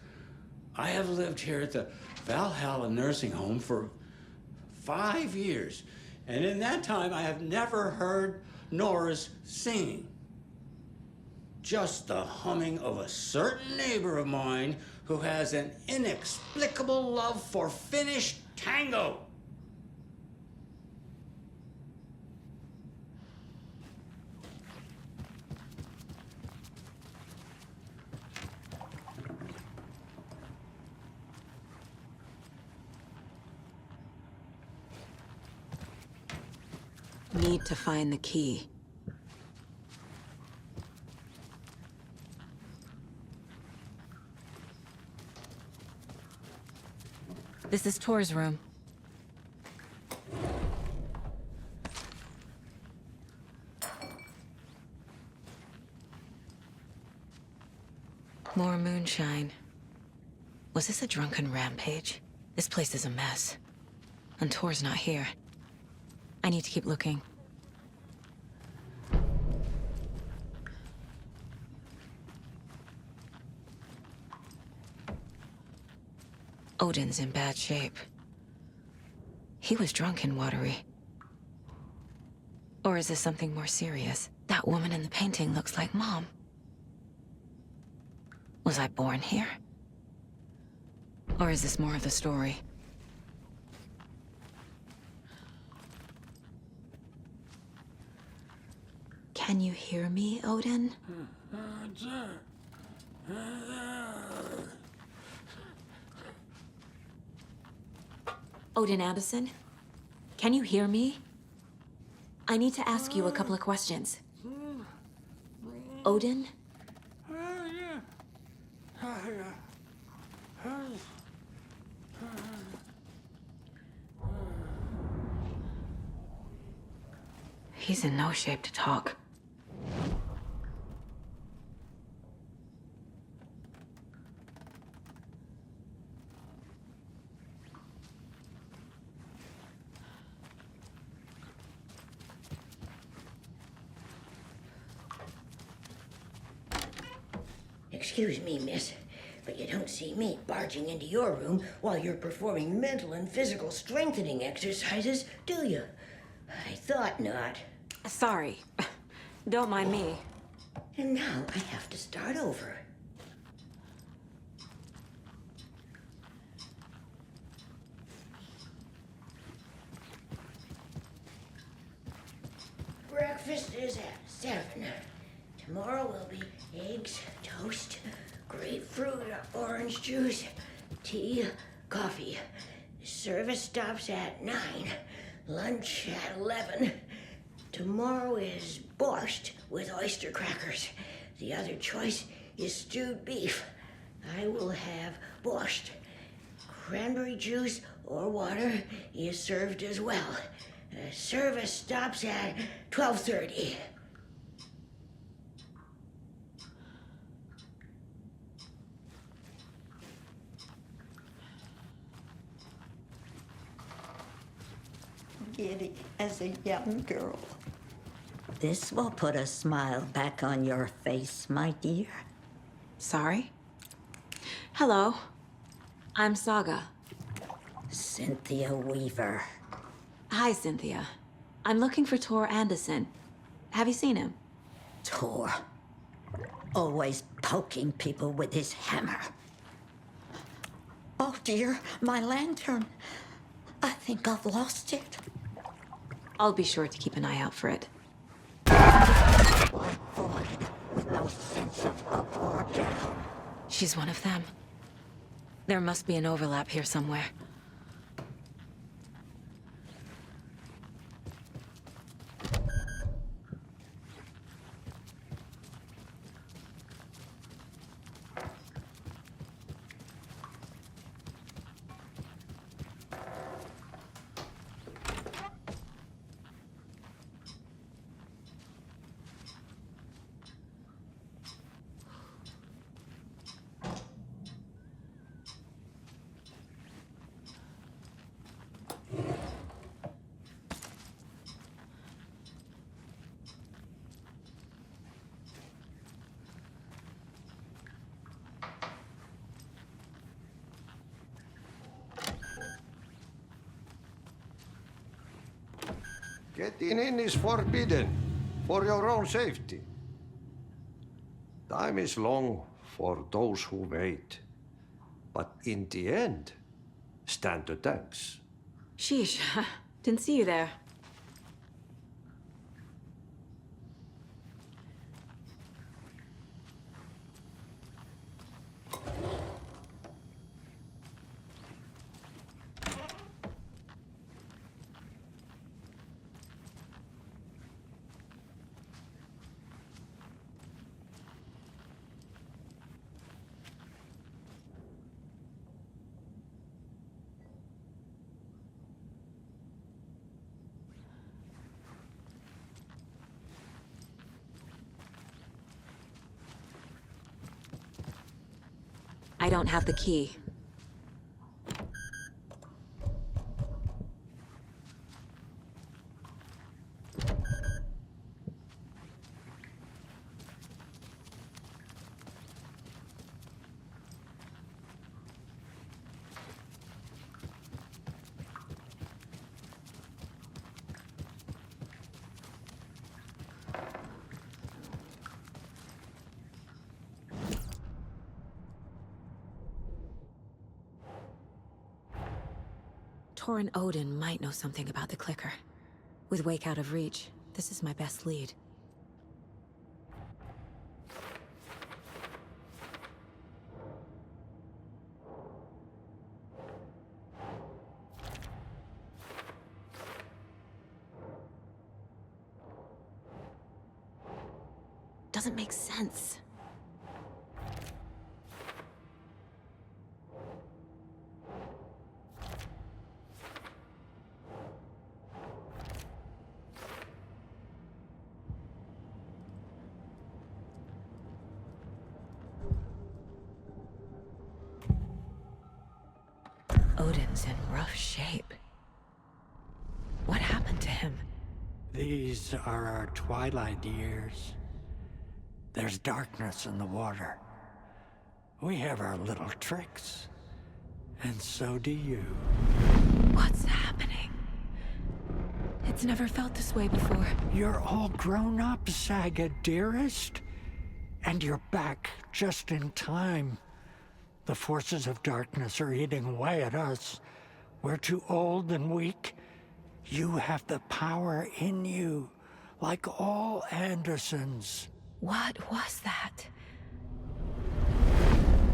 R: I have lived here at the Valhalla nursing home for 5 years. And in that time, I have never heard Nora's singing. Just the humming of a certain neighbor of mine who has an inexplicable love for Finnish tango.
C: Need to find the key. This is Tor's room. More moonshine. Was this a drunken rampage? This place is a mess. And Tor's not here. I need to keep looking. Odin's in bad shape. He was drunk and watery. Or is this something more serious? That woman in the painting looks like Mom. Was I born here? Or is this more of the story? Can you hear me, Odin? Odin Anderson? Can you hear me? I need to ask you a couple of questions. Odin? He's in no shape to talk.
D: Excuse me, miss, but you don't see me barging into your room while you're performing mental and physical strengthening exercises, do you? I thought not.
C: Sorry. Don't mind me.
D: And now I have to start over. Breakfast is at 7. Tomorrow will be eggs, toast, grapefruit, orange juice, tea, coffee. Service stops at 9. Lunch at 11. Tomorrow is borscht with oyster crackers. The other choice is stewed beef. I will have borscht. Cranberry juice or water is served as well. Service stops at 12:30.
V: Giddy as a young girl. This will put a smile back on your face, my dear.
C: Sorry? Hello. I'm Saga.
V: Cynthia Weaver.
C: Hi, Cynthia. I'm looking for Tor Anderson. Have you seen him?
V: Tor. Always poking people with his hammer. Oh dear, my lantern. I think I've lost it.
C: I'll be sure to keep an eye out for it.
V: No sense of up or down.
C: She's one of them. There must be an overlap here somewhere.
A: Getting in is forbidden, for your own safety. Time is long for those who wait. But in the end, stand the thanks.
C: Sheesh, didn't see you there. I don't have the key. Tor and Odin might know something about the clicker. With Wake out of reach, this is my best lead. Doesn't make sense. Odin's in rough shape. What happened to him?
G: These are our twilight years. There's darkness in the water. We have our little tricks. And so do you.
C: What's happening? It's never felt this way before.
G: You're all grown up, Saga, dearest. And you're back just in time. The forces of darkness are eating away at us. We're too old and weak. You have the power in you, like all Andersons.
C: What was that?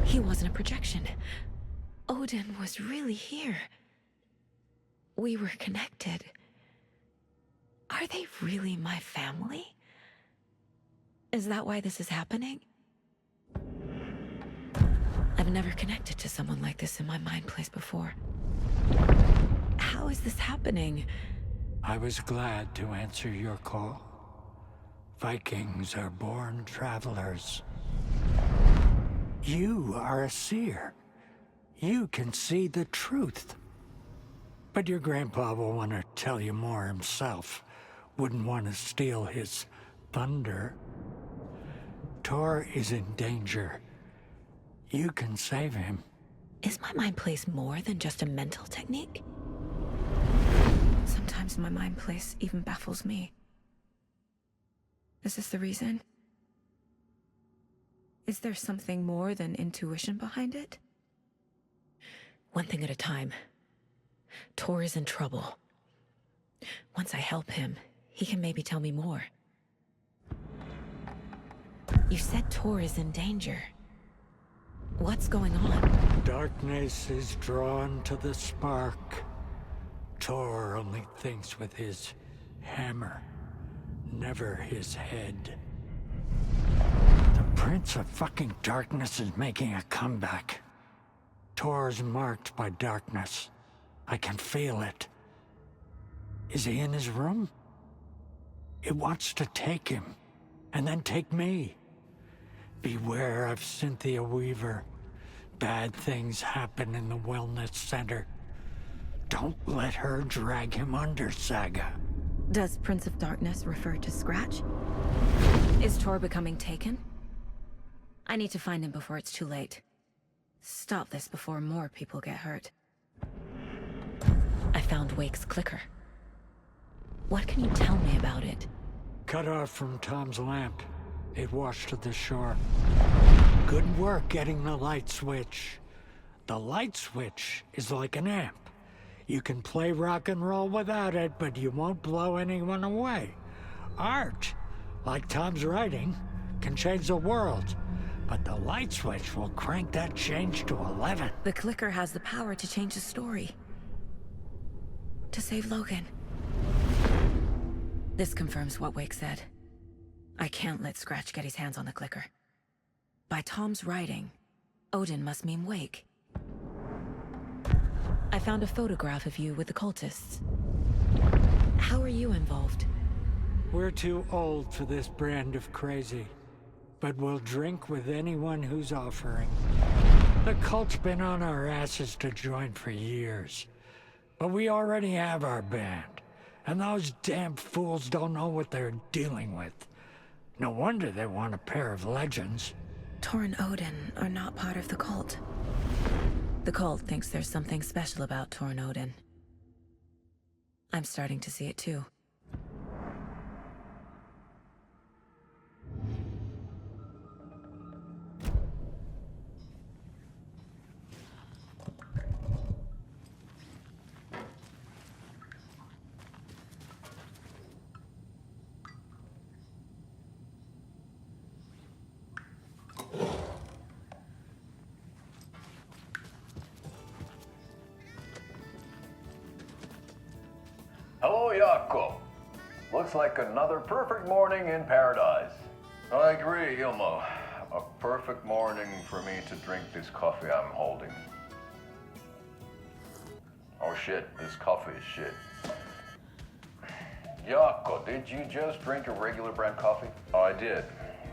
C: He wasn't a projection. Odin was really here. We were connected. Are they really my family? Is that why this is happening? I've never connected to someone like this in my mind place before. How is this happening?
G: I was glad to answer your call. Vikings are born travelers. You are a seer. You can see the truth. But your grandpa will want to tell you more himself. Wouldn't want to steal his thunder. Tor is in danger. You can save him.
C: Is my mind place more than just a mental technique? Sometimes my mind place even baffles me. Is this the reason? Is there something more than intuition behind it? One thing at a time. Tor is in trouble. Once I help him, he can maybe tell me more. You said Tor is in danger. What's going on?
G: Darkness is drawn to the spark. Tor only thinks with his hammer, never his head. The Prince of fucking Darkness is making a comeback. Tor's marked by darkness. I can feel it. Is he in his room? It wants to take him, and then take me. Beware of Cynthia Weaver. Bad things happen in the wellness center. Don't let her drag him under, Saga.
C: Does Prince of Darkness refer to Scratch? Is Tor becoming taken? I need to find him before it's too late. Stop this before more people get hurt. I found Wake's clicker. What can you tell me about it?
G: Cut off from Tom's lamp. It washed to the shore. Good work getting the light switch. The light switch is like an amp. You can play rock and roll without it, but you won't blow anyone away. Art, like Tom's writing, can change the world. But the light switch will crank that change to 11.
C: The clicker has the power to change the story. To save Logan. This confirms what Wake said. I can't let Scratch get his hands on the clicker. By Tom's writing, Odin must mean Wake. I found a photograph of you with the cultists. How are you involved?
G: We're too old for this brand of crazy. But we'll drink with anyone who's offering. The cult's been on our asses to join for years. But we already have our band. And those damn fools don't know what they're dealing with. No wonder they want a pair of legends.
C: Tor and Odin are not part of the cult. The cult thinks there's something special about Tor and Odin. I'm starting to see it too.
S: Hello, Jaakko. Looks like another perfect morning in paradise. I agree, Ilmo. A perfect morning for me to drink this coffee I'm holding. Oh shit, this coffee is shit. Jaakko, did you just drink a regular brand coffee? I did.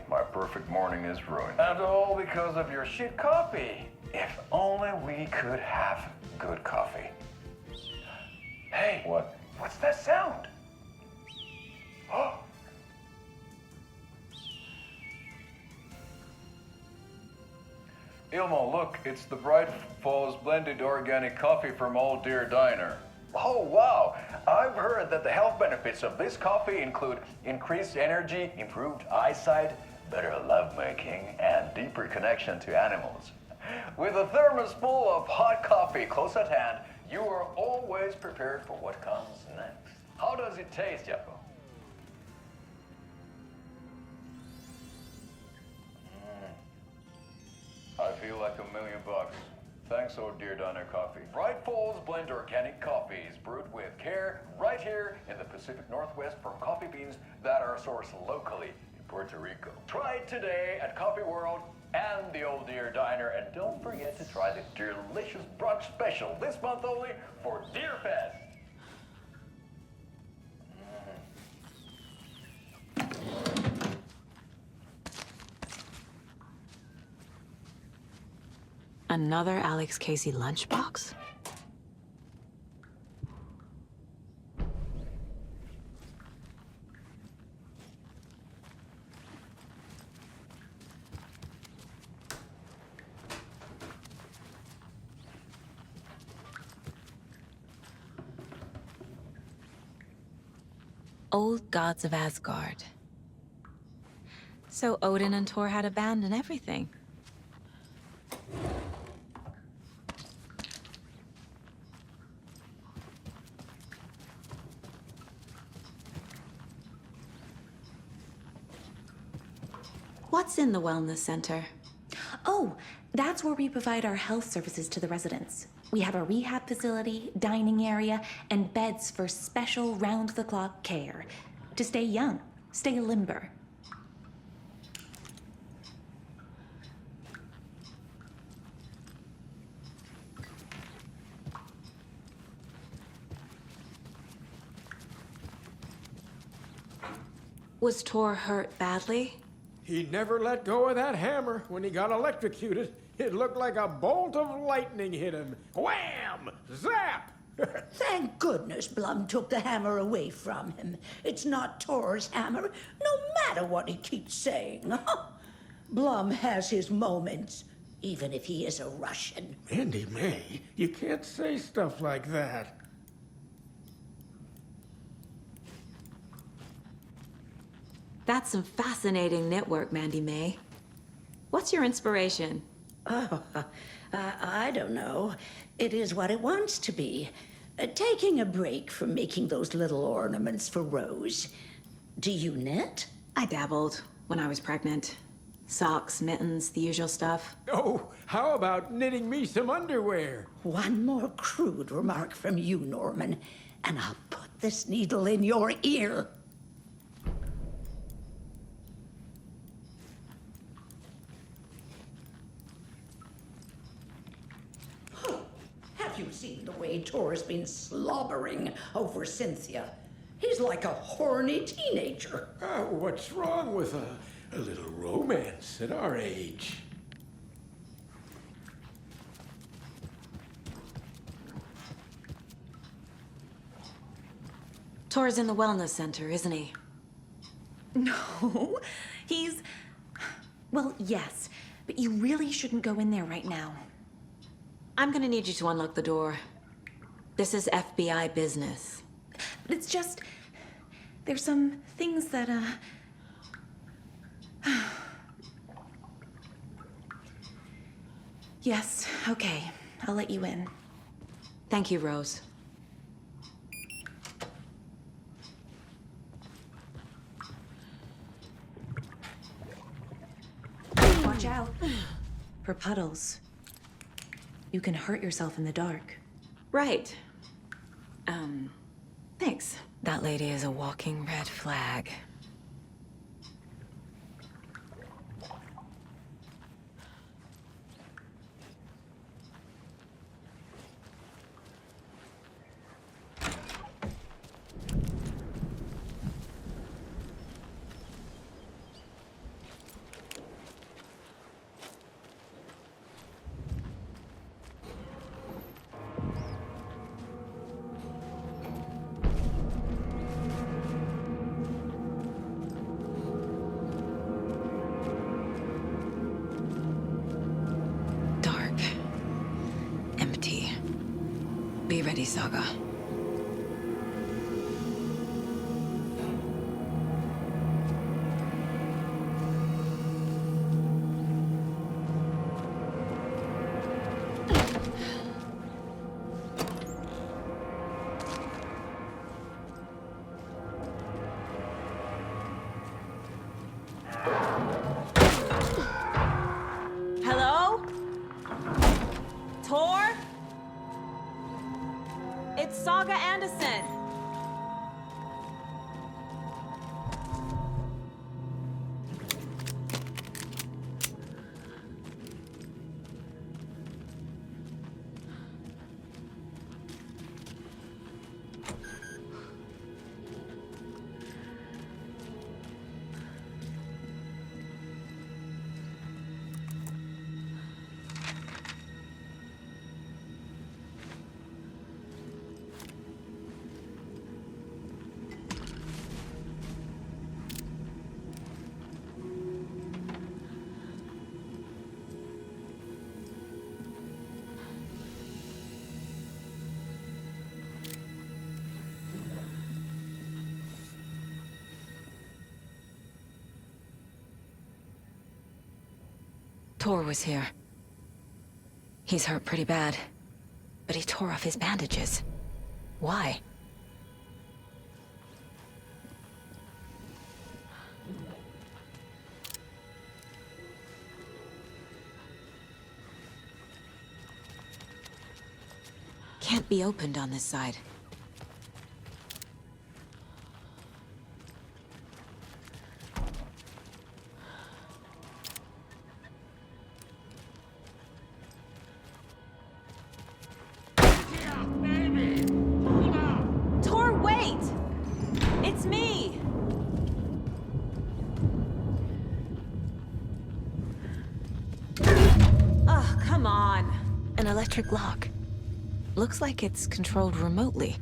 S: My perfect morning is ruined. And all because of your shit coffee. If only we could have good coffee. Hey. What? What's that sound? Oh. Ilmo, look, it's the Bright Falls blended organic coffee from Old Deer Diner. Oh, wow. I've heard that the health benefits of this coffee include increased energy, improved eyesight, better lovemaking, and deeper connection to animals. With a thermos full of hot coffee close at hand, you are always prepared for what comes next. How does it taste, Jaakko? I feel like $1 million. Thanks, Old Deer Diner Coffee. Bright Falls blend organic coffees brewed with care right here in the Pacific Northwest from coffee beans that are sourced locally in Puerto Rico. Try it today at Coffee World and the Old Deer Diner, and don't forget to try the delicious brunch special this month only for Deer Fest.
C: Another Alex Casey lunchbox? Old Gods of Asgard. So Odin and Tor had a band and everything. What's in the wellness center?
Q: Oh, that's where we provide our health services to the residents. We have a rehab facility, dining area, and beds for special round-the-clock care. To stay young, stay limber.
C: Was Tor hurt badly?
T: He never let go of that hammer when he got electrocuted. It looked like a bolt of lightning hit him. Wham! Zap!
V: Thank goodness Blum took the hammer away from him. It's not Tor's hammer, no matter what he keeps saying. Blum has his moments, even if he is a Russian.
T: Mandy May, you can't say stuff like that.
C: That's some fascinating network, Mandy May. What's your inspiration?
V: Oh, I don't know. It is what it wants to be. Taking a break from making those little ornaments for Rose. Do you knit?
C: I dabbled when I was pregnant. Socks, mittens, the usual stuff.
T: Oh, how about knitting me some underwear?
V: One more crude remark from you, Norman, and I'll put this needle in your ear. Have you seen the way Tor's been slobbering over Cynthia? He's like a horny teenager.
T: What's wrong with a little romance at our age?
C: Tor's in the wellness center, isn't he?
Q: No, he's... Well, yes, but you really shouldn't go in there right now.
C: I'm gonna need you to unlock the door. This is FBI business.
Q: It's just... There's some things that, Yes, okay. I'll let you in.
C: Thank you, Rose.
Q: Watch out. For puddles. You can hurt yourself in the dark.
C: Right. Thanks. That lady is a walking red flag. Be ready, Saga. Hello? Tor? It's Saga Anderson. Tor was here. He's hurt pretty bad, but he tore off his bandages. Why? Can't be opened on this side. Tor, wait! It's me! Oh, come on. An electric lock. Looks like it's controlled remotely.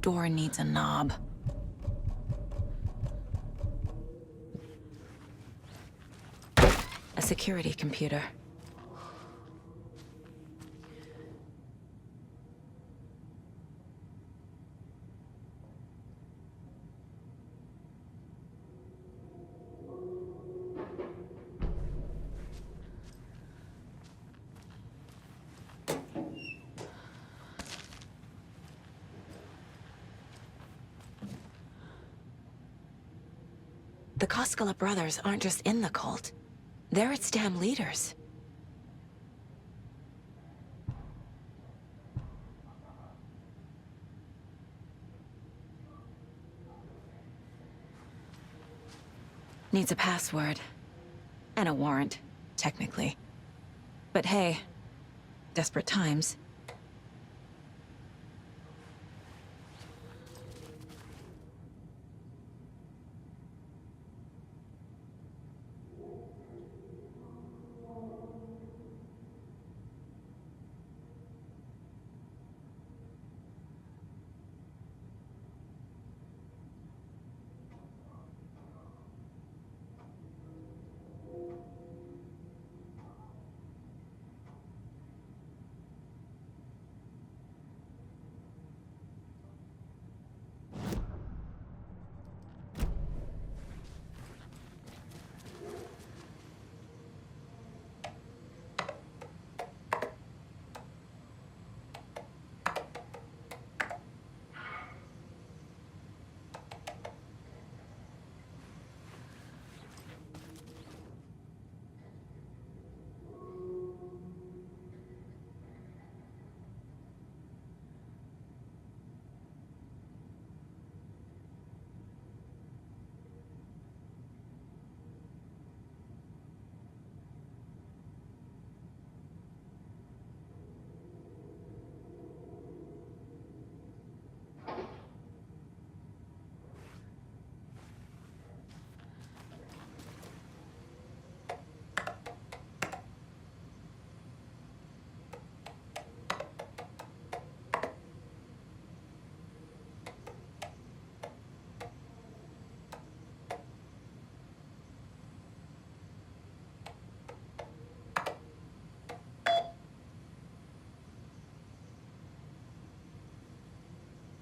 C: door needs a knob. A security computer. The Koskela brothers aren't just in the cult. They're its damn leaders. Needs a password. And a warrant, technically. But hey, desperate times.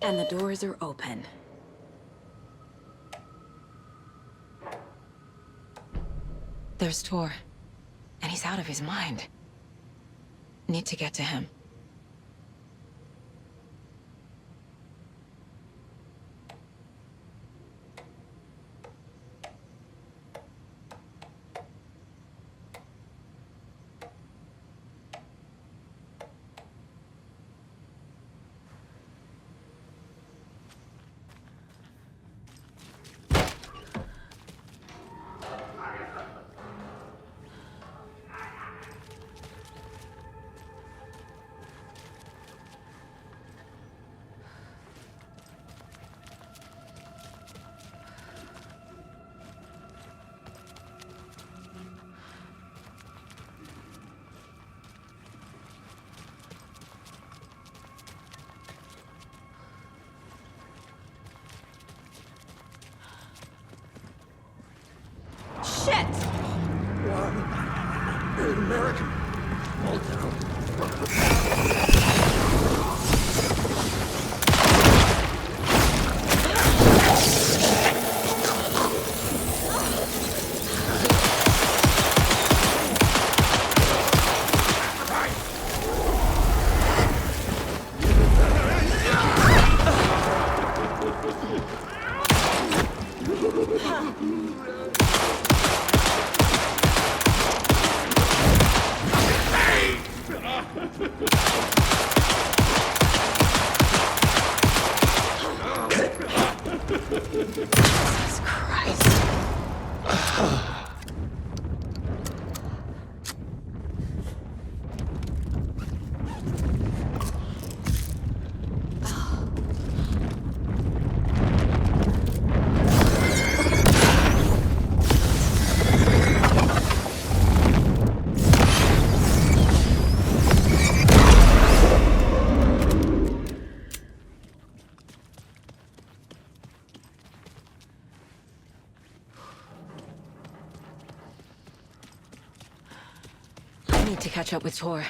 C: And the doors are open. There's Tor. And he's out of his mind. Need to get to him.
L: Shit!
O: American.
C: I need to catch up with Tor.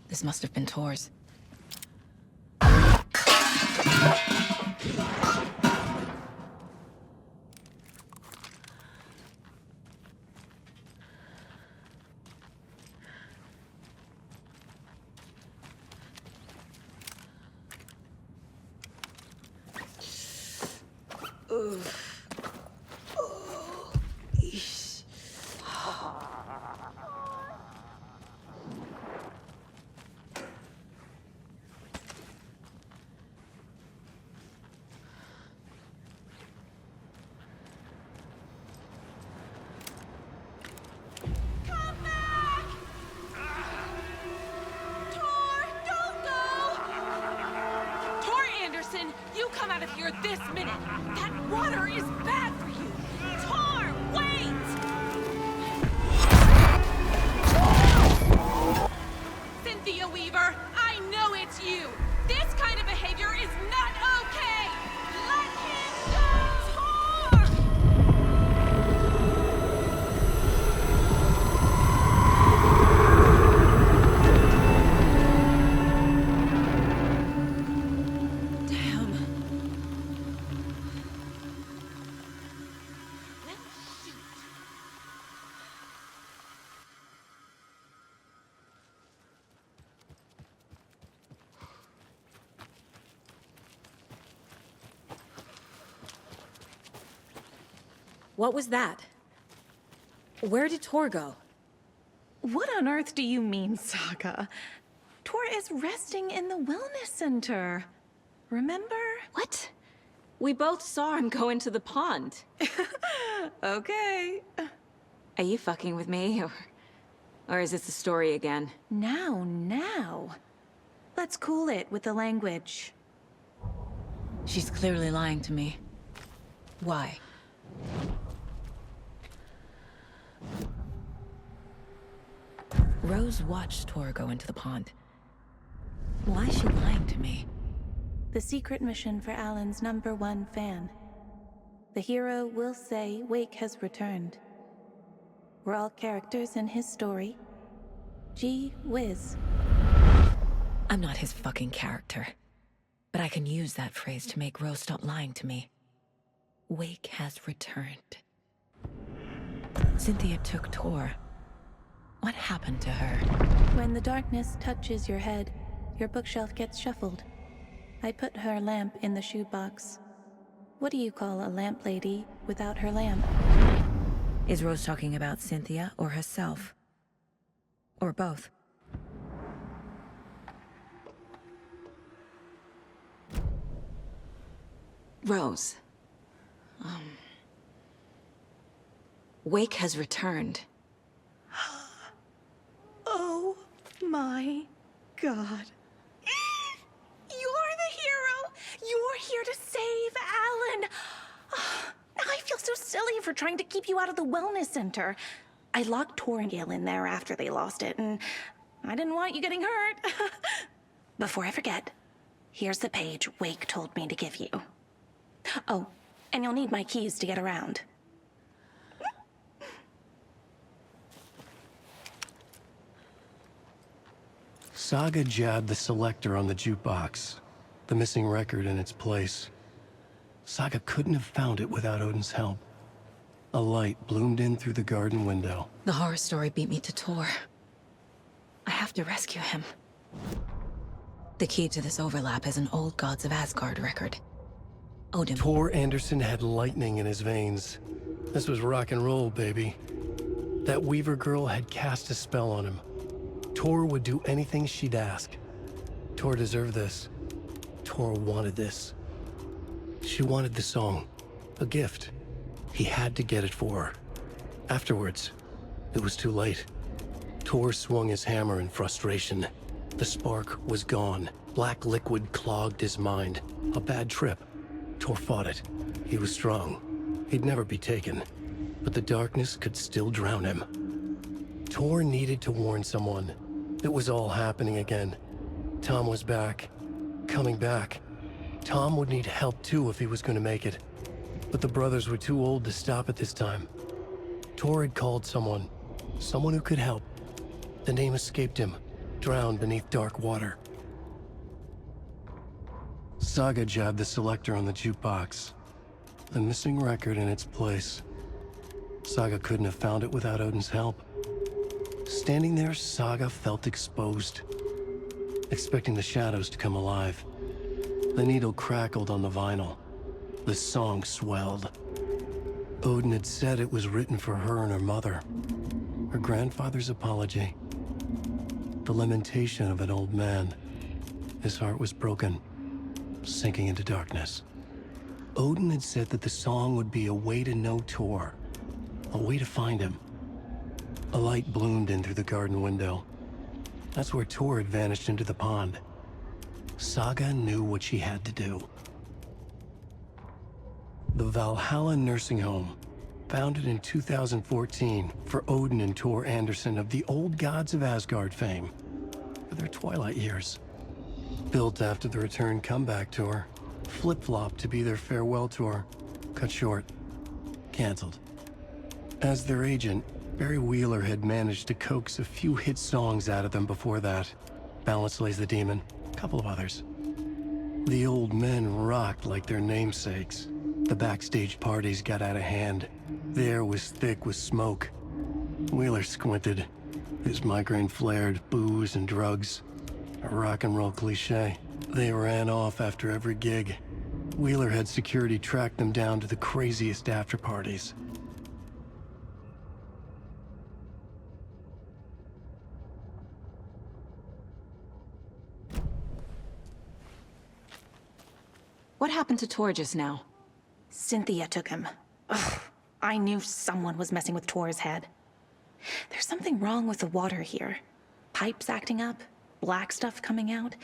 C: This must have been Tor's.
L: You come out of here this minute! That water is bad for you! Tor, wait! Cynthia Weaver, I know it's you! This kind of behavior is not okay! Let him go! Tor!
C: What was that? Where did Tor go?
Q: What on earth do you mean, Saga? Tor is resting in the wellness center. Remember?
C: What? We both saw him go into the pond.
Q: Okay.
C: Are you fucking with me, or is this a story again?
Q: Now. Let's cool it with the language.
C: She's clearly lying to me. Why? Rose watched Tor go into the pond. Why is she lying to me?
Q: The secret mission for Alan's #1 fan. The hero will say Wake has returned. We're all characters in his story. Gee whiz.
C: I'm not his fucking character. But I can use that phrase to make Rose stop lying to me. Wake has returned. Cynthia took Tor. What happened to her?
Q: When the darkness touches your head, your bookshelf gets shuffled. I put her lamp in the shoebox. What do you call a lamp lady without her lamp?
C: Is Rose talking about Cynthia or herself? Or both? Rose. Wake has returned.
Q: Oh my God. You're the hero! You're here to save Alan! I feel so silly for trying to keep you out of the wellness center. I locked Tor and Gale in there after they lost it, and I didn't want you getting hurt. Before I forget, here's the page Wake told me to give you. Oh, and you'll need my keys to get around.
E: Saga jabbed the selector on the jukebox, the missing record in its place. Saga couldn't have found it without Odin's help. A light bloomed in through the garden window.
C: The horror story beat me to Tor. I have to rescue him. The key to this overlap is an old Gods of Asgard record. Odin.
E: Tor Anderson had lightning in his veins. This was rock and roll, baby. That Weaver girl had cast a spell on him. Tor would do anything she'd ask. Tor deserved this. Tor wanted this. She wanted the song. A gift. He had to get it for her. Afterwards, it was too late. Tor swung his hammer in frustration. The spark was gone. Black liquid clogged his mind. A bad trip. Tor fought it. He was strong. He'd never be taken. But the darkness could still drown him. Tor needed to warn someone. It was all happening again. Tom was back. Coming back. Tom would need help too if he was going to make it. But the brothers were too old to stop at this time. Tor had called someone. Someone who could help. The name escaped him, drowned beneath dark water. Saga jabbed the selector on the jukebox. The missing record in its place. Saga couldn't have found it without Odin's help. Standing there, Saga felt exposed, expecting the shadows to come alive. The needle crackled on the vinyl. The song swelled. Odin had said it was written for her and her mother. Her grandfather's apology. The lamentation of an old man. His heart was broken, sinking into darkness. Odin had said that the song would be a way to know Tor, a way to find him. A light bloomed in through the garden window. That's where Tor had vanished into the pond. Saga knew what she had to do. The Valhalla Nursing Home, founded in 2014 for Odin and Tor Anderson of the old gods of Asgard fame, for their twilight years. Built after the return comeback tour, flip-flopped to be their farewell tour, cut short, canceled. As their agent, Barry Wheeler had managed to coax a few hit songs out of them before that. Balance Lays the Demon, a couple of others. The old men rocked like their namesakes. The backstage parties got out of hand. The air was thick with smoke. Wheeler squinted. His migraine flared, booze and drugs. A rock and roll cliche. They ran off after every gig. Wheeler had security track them down to the craziest after parties.
C: What happened to Tor just now?
Q: Cynthia took him. Ugh, I knew someone was messing with Tor's head. There's something wrong with the water here. Pipes acting up, black stuff coming out.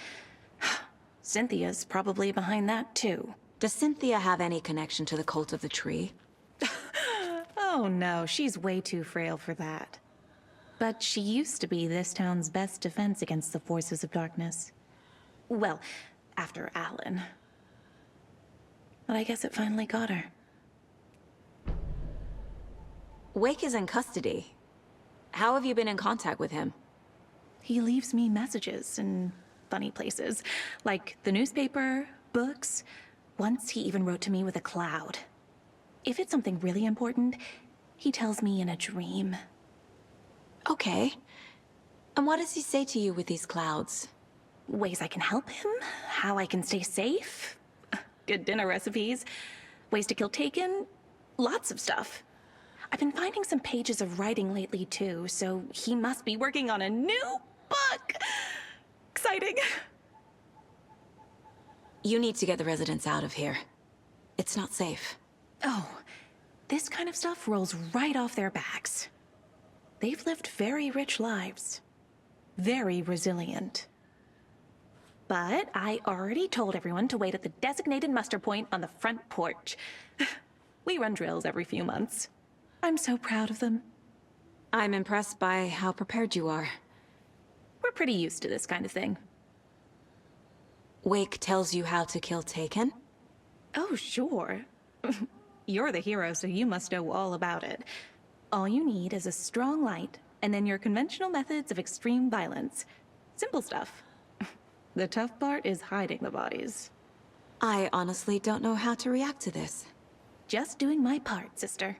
Q: Cynthia's probably behind that too.
C: Does Cynthia have any connection to the cult of the tree?
Q: Oh no, she's way too frail for that. But she used to be this town's best defense against the forces of darkness. Well, after Alan. But I guess it finally got her.
C: Wake is in custody. How have you been in contact with him?
Q: He leaves me messages in funny places, like the newspaper, books. Once he even wrote to me with a cloud. If it's something really important, he tells me in a dream.
C: Okay. And what does he say to you with these clouds?
Q: Ways I can help him, how I can stay safe, good dinner recipes, ways to kill Taken, lots of stuff. I've been finding some pages of writing lately too, so he must be working on a new book. Exciting.
C: You need to get the residents out of here. It's not safe.
Q: Oh, this kind of stuff rolls right off their backs. They've lived very rich lives. Very resilient. But I already told everyone to wait at the designated muster point on the front porch. We run drills every few months. I'm so proud of them.
C: I'm impressed by how prepared you are.
Q: We're pretty used to this kind of thing.
C: Wake tells you how to kill Taken?
Q: Oh, sure. You're the hero, so you must know all about it. All you need is a strong light, and then your conventional methods of extreme violence. Simple stuff. The tough part is hiding the bodies.
C: I honestly don't know how to react to this.
Q: Just doing my part, sister.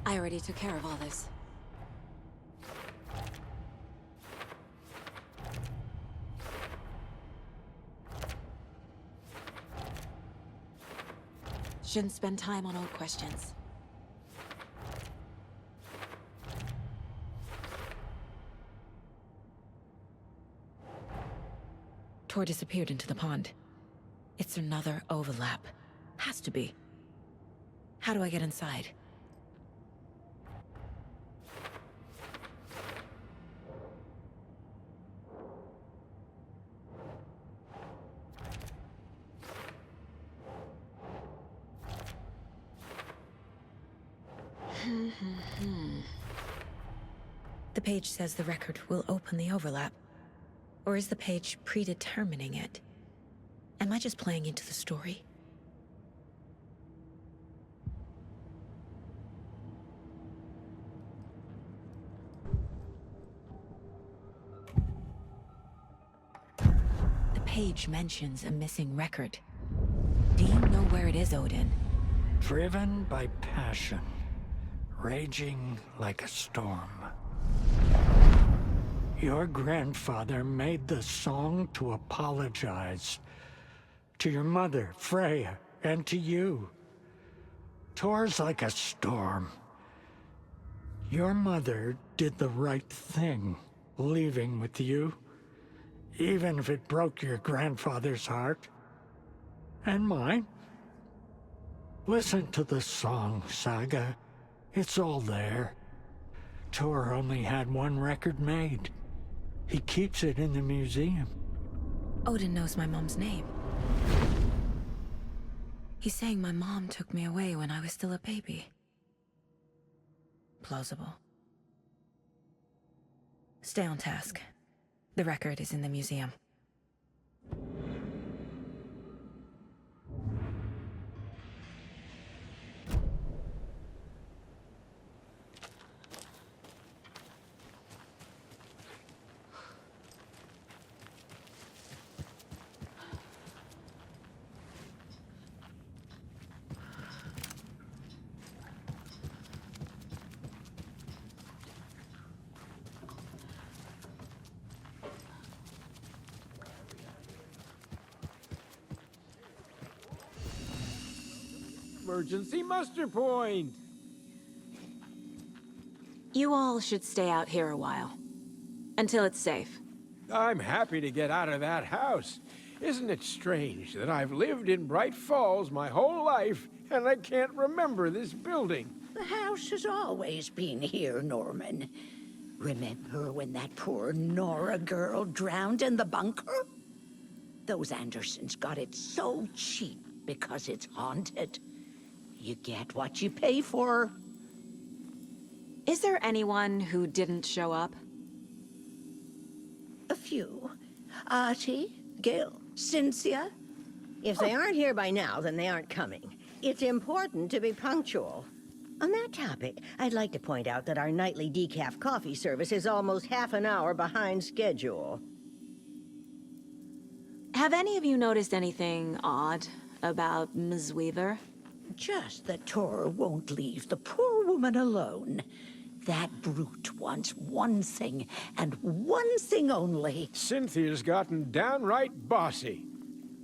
C: I already took care of all this. Shouldn't spend time on old questions. Tor disappeared into the pond. It's another overlap. Has to be. How do I get inside? The page says the record will open the overlap. Or is the page predetermining it? Am I just playing into the story? The page mentions a missing record. Do you know where it is, Odin?
G: Driven by passion, raging like a storm. Your grandfather made the song to apologize. To your mother, Freya, and to you. Tor's like a storm. Your mother did the right thing, leaving with you. Even if it broke your grandfather's heart. And mine. Listen to the song, Saga. It's all there. Tor only had one record made. He keeps it in the museum.
C: Odin knows my mom's name. He's saying my mom took me away when I was still a baby. Plausible. Stay on task. The record is in the museum.
T: Emergency muster point!
C: You all should stay out here a while. Until it's safe.
T: I'm happy to get out of that house. Isn't it strange that I've lived in Bright Falls my whole life, and I can't remember this building?
V: The house has always been here, Norman. Remember when that poor Nora girl drowned in the bunker? Those Andersons got it so cheap because it's haunted. You get what you pay for.
C: Is there anyone who didn't show up?
V: A few. Artie, Gil, Cynthia.
D: If they aren't here by now, then they aren't coming. It's important to be punctual. On that topic, I'd like to point out that our nightly decaf coffee service is almost half an hour behind schedule.
C: Have any of you noticed anything odd about Ms. Weaver?
V: Just that Tor won't leave the poor woman alone. That brute wants one thing, and one thing only.
T: Cynthia's gotten downright bossy.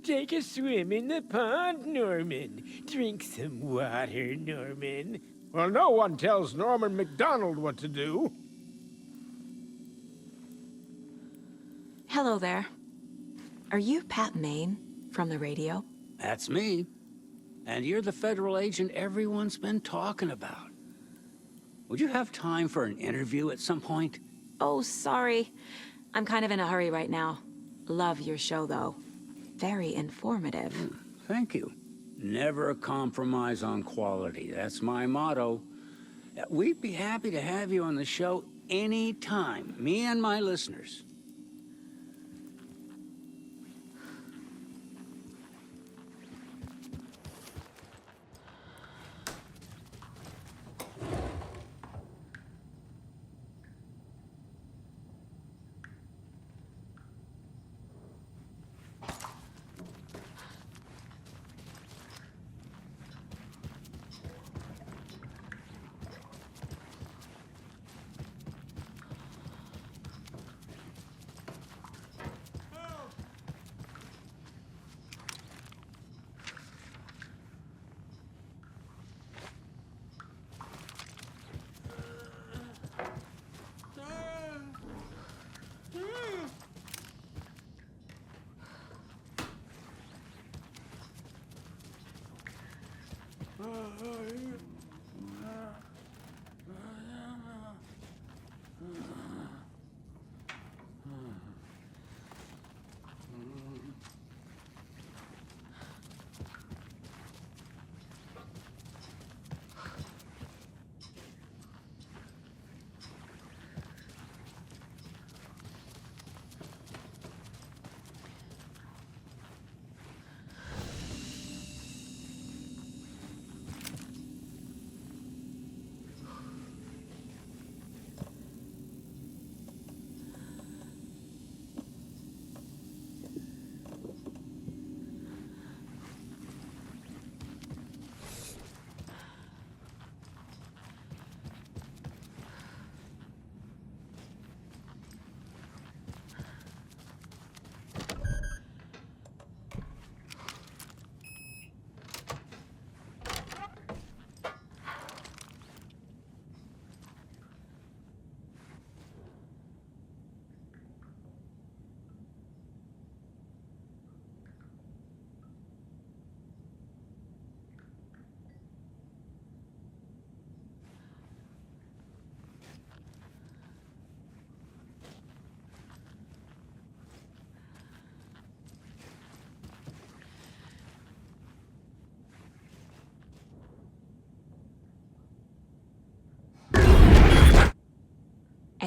T: Take a swim in the pond, Norman. Drink some water, Norman. Well, no one tells Norman MacDonald what to do.
C: Hello there. Are you Pat Maine from the radio?
R: That's me. And you're the federal agent everyone's been talking about. Would you have time for an interview at some point?
C: Oh, sorry. I'm kind of in a hurry right now. Love your show, though. Very informative.
R: Thank you. Never compromise on quality. That's my motto. We'd be happy to have you on the show anytime, me and my listeners.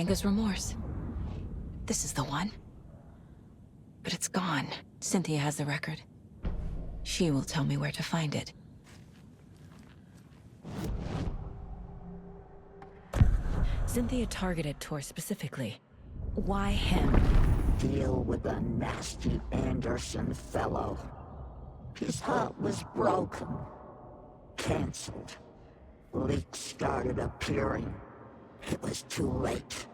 C: Anger's remorse. This is the one. But it's gone. Cynthia has the record. She will tell me where to find it. Cynthia targeted Tor specifically. Why him?
V: Deal with the nasty Anderson fellow. His heart was broken. Cancelled. Leaks started appearing. It was too late.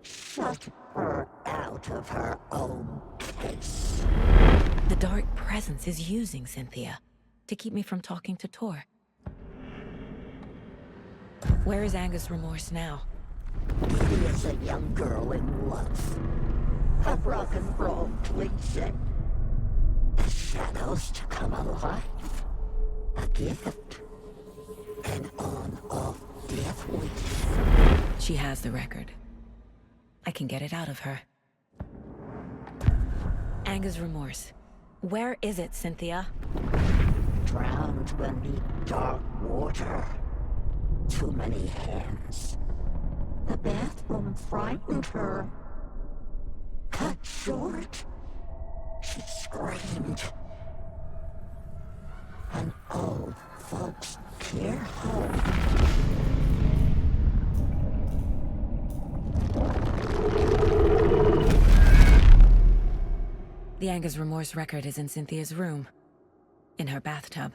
V: Shut her out of her own case.
C: The Dark Presence is using Cynthia to keep me from talking to Tor. Where is Anger's remorse now?
V: She is a young girl in love. A rock and roll cliche. The shadows to come alive. A gift. An on-off death wish.
C: She has the record. I can get it out of her. Anger's remorse. Where is it, Cynthia?
V: Drowned beneath dark water. Too many hands. The bathroom frightened her. Cut short. She screamed. An old folks' care home.
C: The Anger's remorse record is in Cynthia's room. In her bathtub.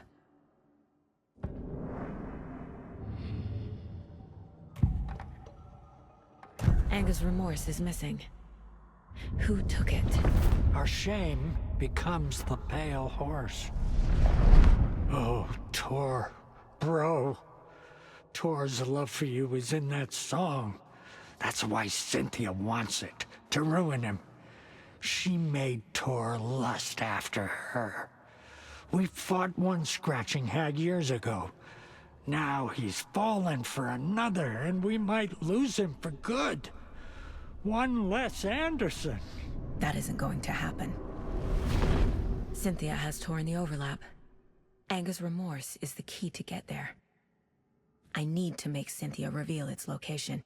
C: Anger's remorse is missing. Who took it?
G: Our shame becomes the pale horse. Oh, Tor. Bro. Tor's love for you is in that song. That's why Cynthia wants it, to ruin him. She made Tor lust after her. We fought one scratching hag years ago. Now he's fallen for another, and we might lose him for good. One less Anderson.
C: That isn't going to happen. Cynthia has Tor in the overlap. Anger's remorse is the key to get there. I need to make Cynthia reveal its location.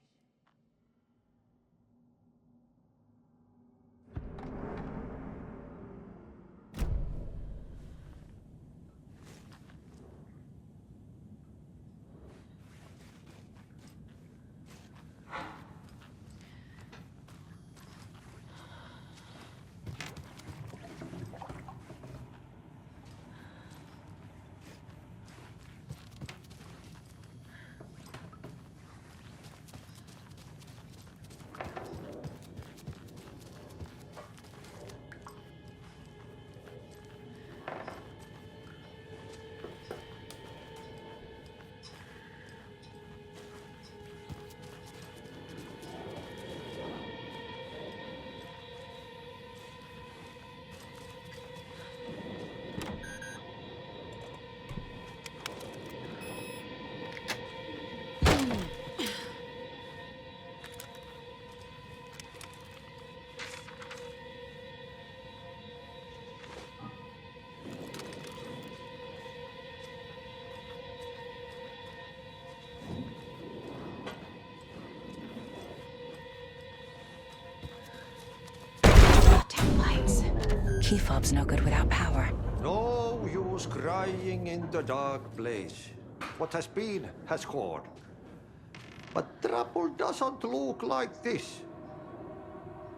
C: Key fob's no good without power.
A: No use crying in the dark place. What has been has gone. But trouble doesn't look like this.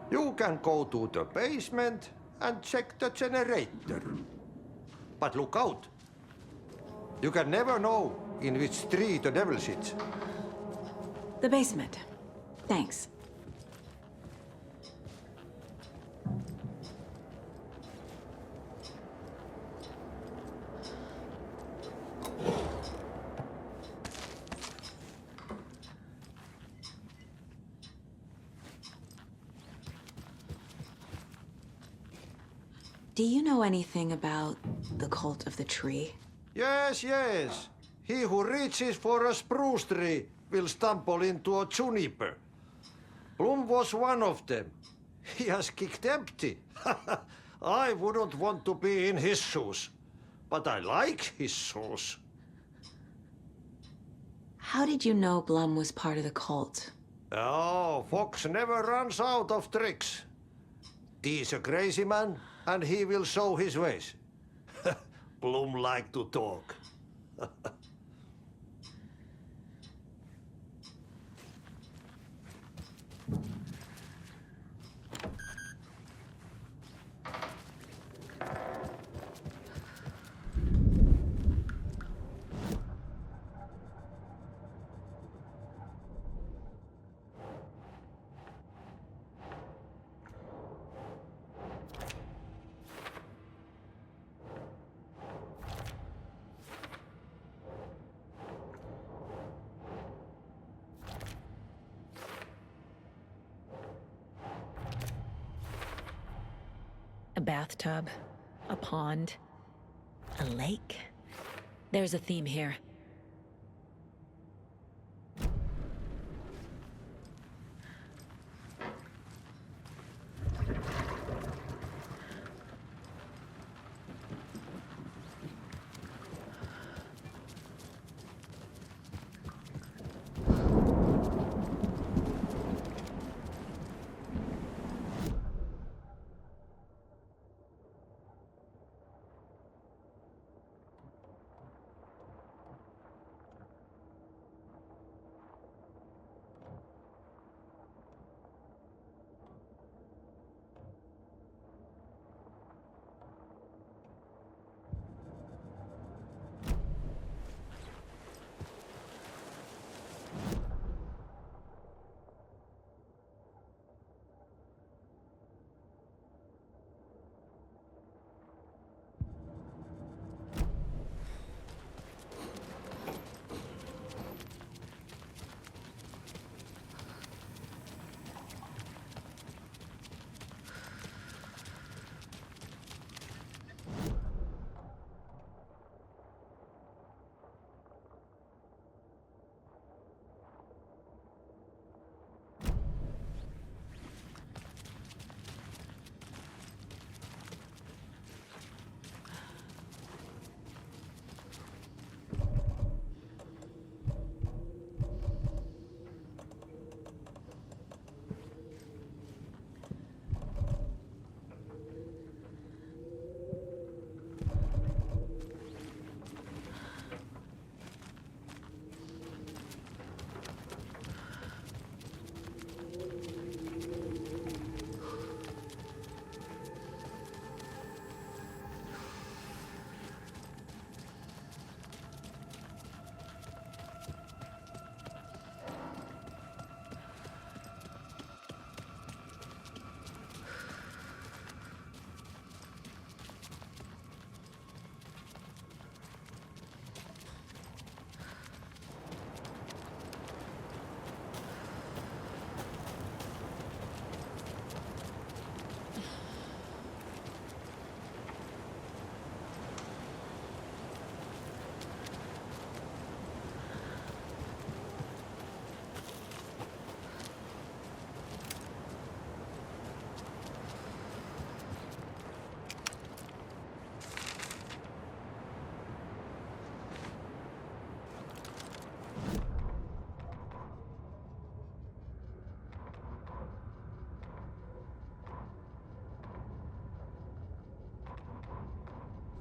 A: You can go to the basement and check the generator. But look out. You can never know in which tree the devil sits.
C: The basement. Thanks. Do you know anything about the cult of the tree?
A: Yes, yes. He who reaches for a spruce tree will stumble into a juniper. Blum was one of them. He has kicked empty. I wouldn't want to be in his shoes. But I like his shoes.
C: How did you know Blum was part of the cult?
A: Oh, Fox never runs out of tricks. He's a crazy man, and he will show his ways. Bloom like to talk.
C: A bathtub, a pond, a lake. There's a theme here.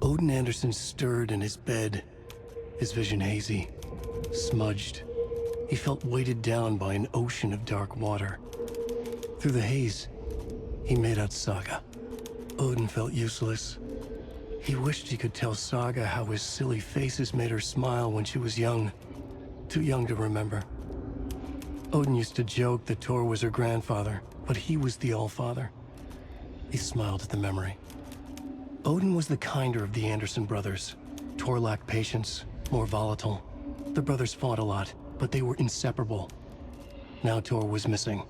E: Odin Anderson stirred in his bed, his vision hazy, smudged. He felt weighted down by an ocean of dark water. Through the haze, he made out Saga. Odin felt useless. He wished he could tell Saga how his silly faces made her smile when she was young. Too young to remember. Odin used to joke that Tor was her grandfather, but he was the Allfather. He smiled at the memory. Odin was the kinder of the Anderson brothers. Tor lacked patience, more volatile. The brothers fought a lot, but they were inseparable. Now Tor was missing,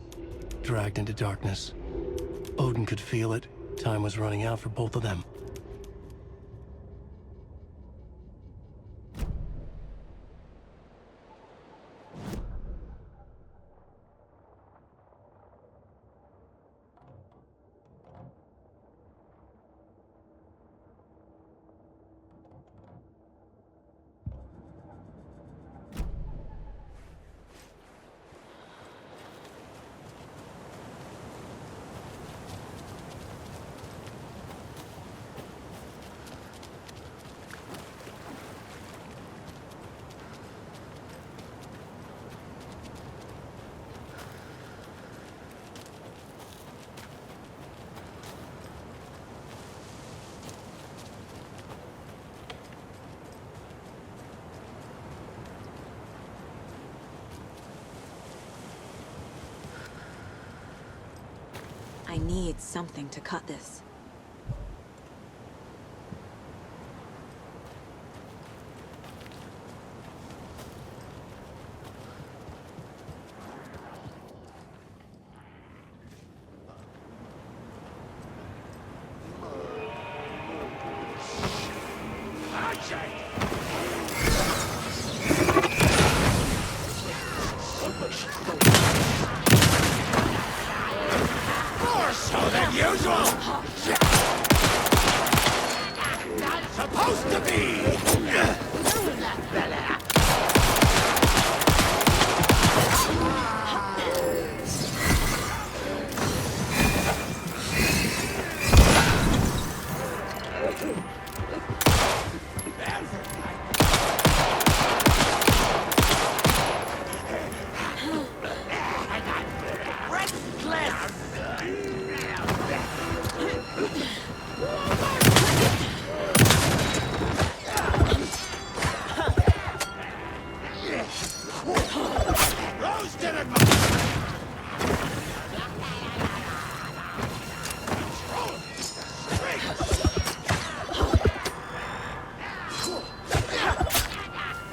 E: dragged into darkness. Odin could feel it. Time was running out for both of them.
C: need something to cut this.
G: More so than usual! Not supposed to be!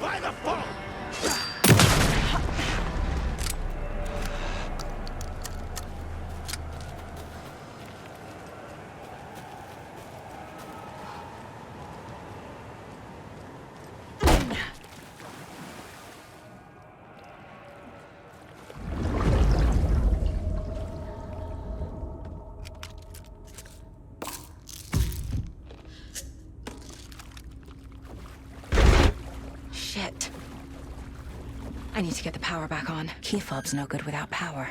G: By the phone!
C: Shit. I need to get the power back on. Key fob's no good without power.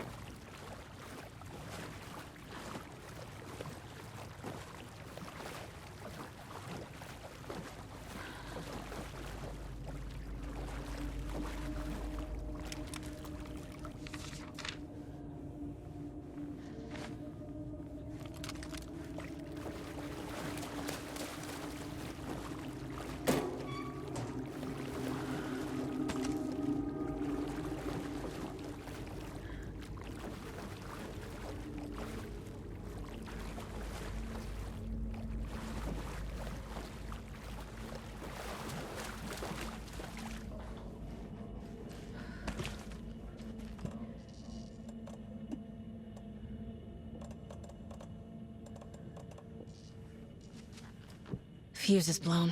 C: Fuse is blown.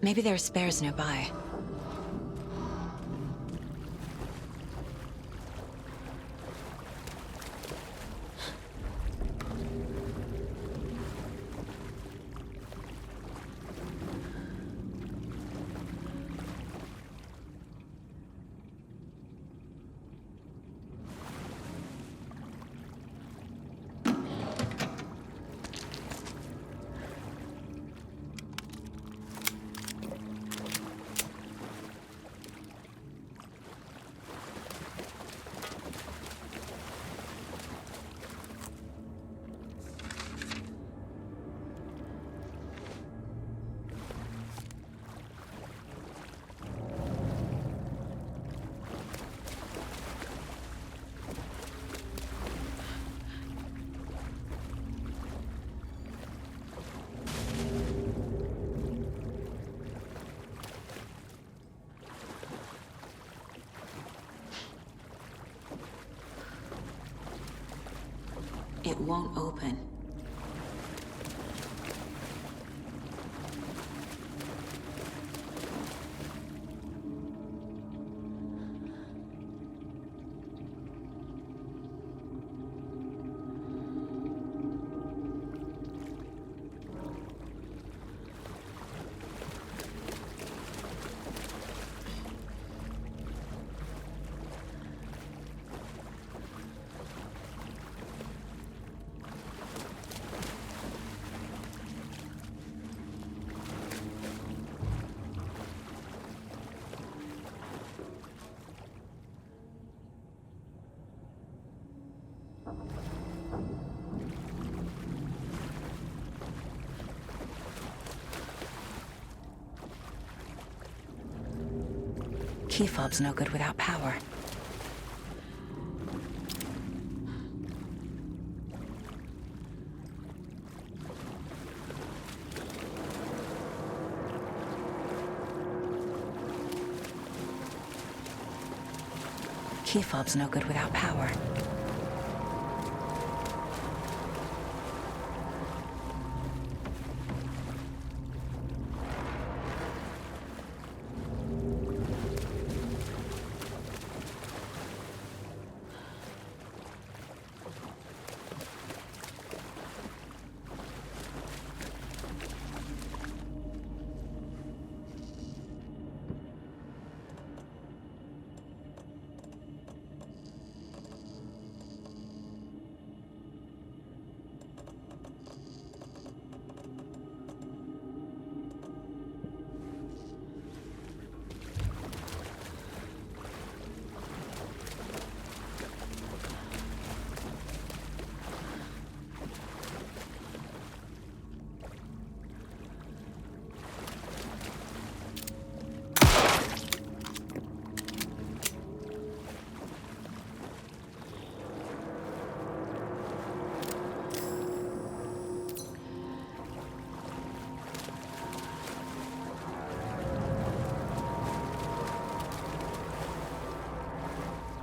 C: Maybe there are spares nearby. It won't open. Key fob's no good without power. Key fob's no good without power.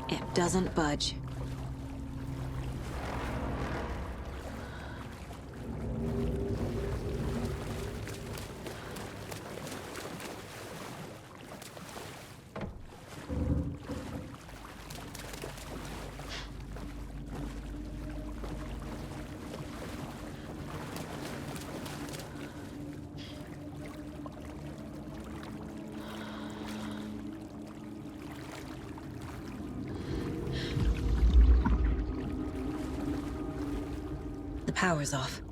C: It doesn't budge. The power's off.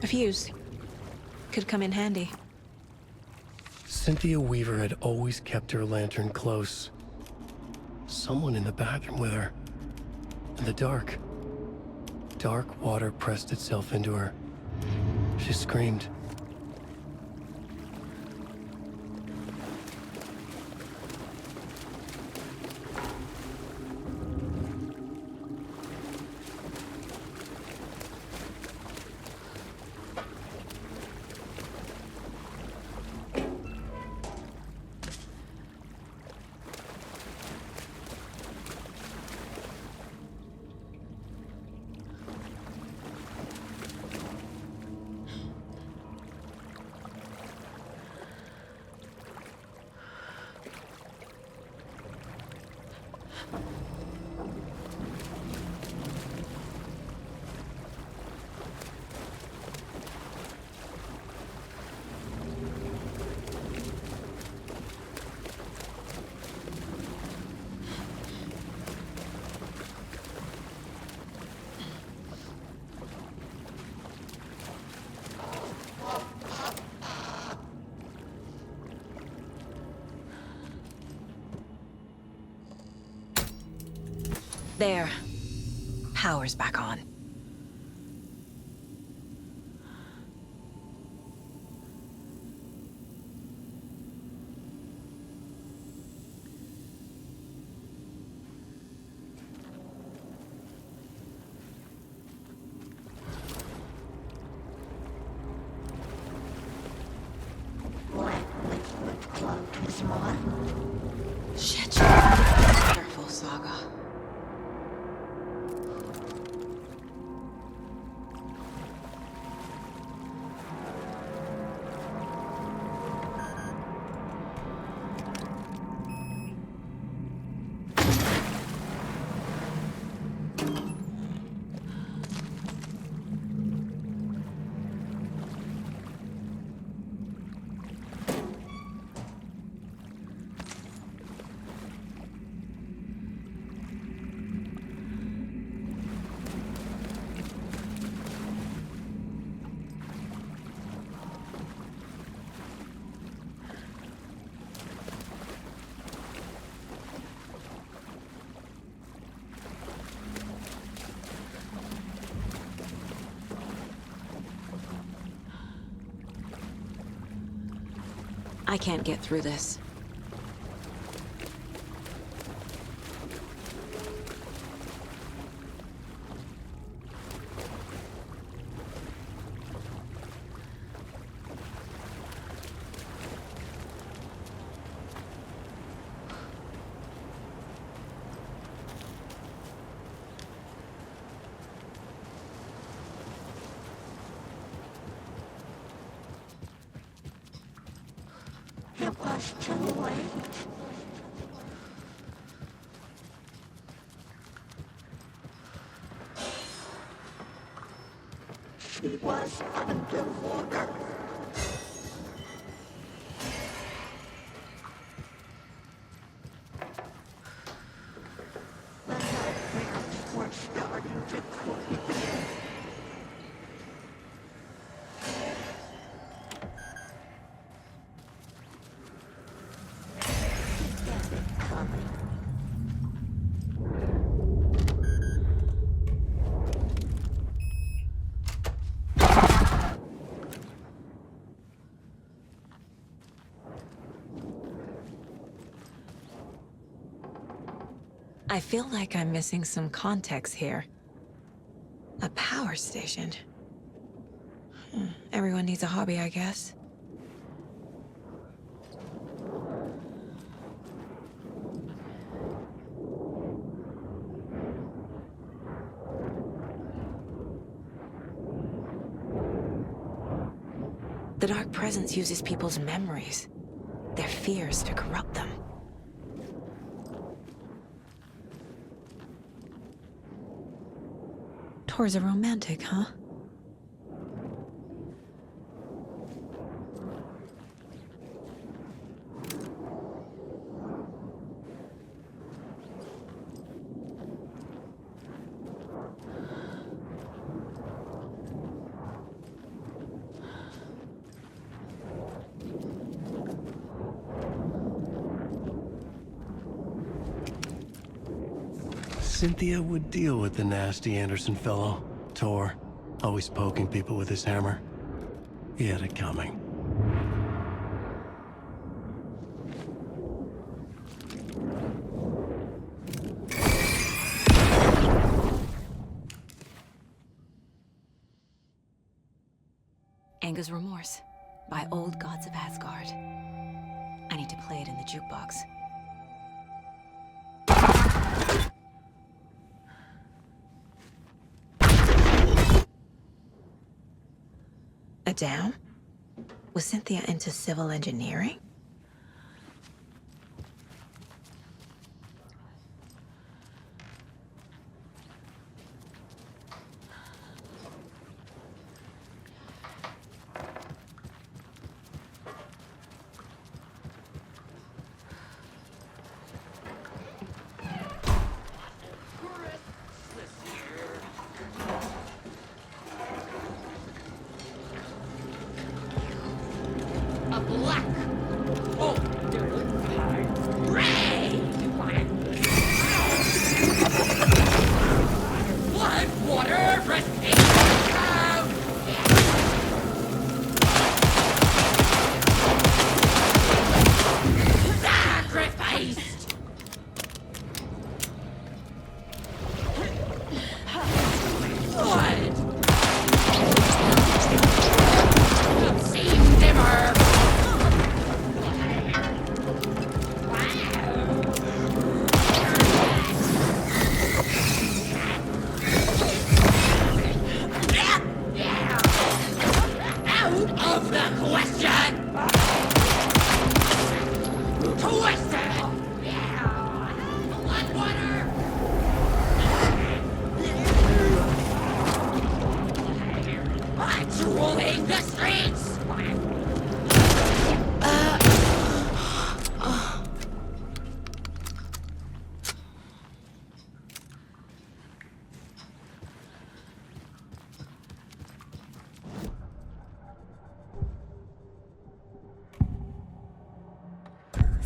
C: A fuse. Could come in handy.
E: Cynthia Weaver had always kept her lantern close. Someone in the bathroom with her. In the dark. Dark water pressed itself into her. She screamed.
C: There. Power's back on. I can't get through this.
V: It was too late. She was underwater. The nightmares were starting to creep in.
C: I feel like I'm missing some context here. A power station. Everyone needs a hobby, I guess. The Dark Presence uses people's memories, their fears to corrupt them. Tor's a romantic, huh?
E: Cynthia would deal with the nasty Anderson fellow, Tor, always poking people with his hammer. He had it coming.
C: Anger's Remorse by Old Gods of Asgard. I need to play it in the jukebox. A dam? Was Cynthia into civil engineering?
D: A black. Oh, ray. Blood, water, resting. Sacrificed. Blood. Obscene dimmer. Of the question! Twisted! Bloodwater! Patrolling the streets!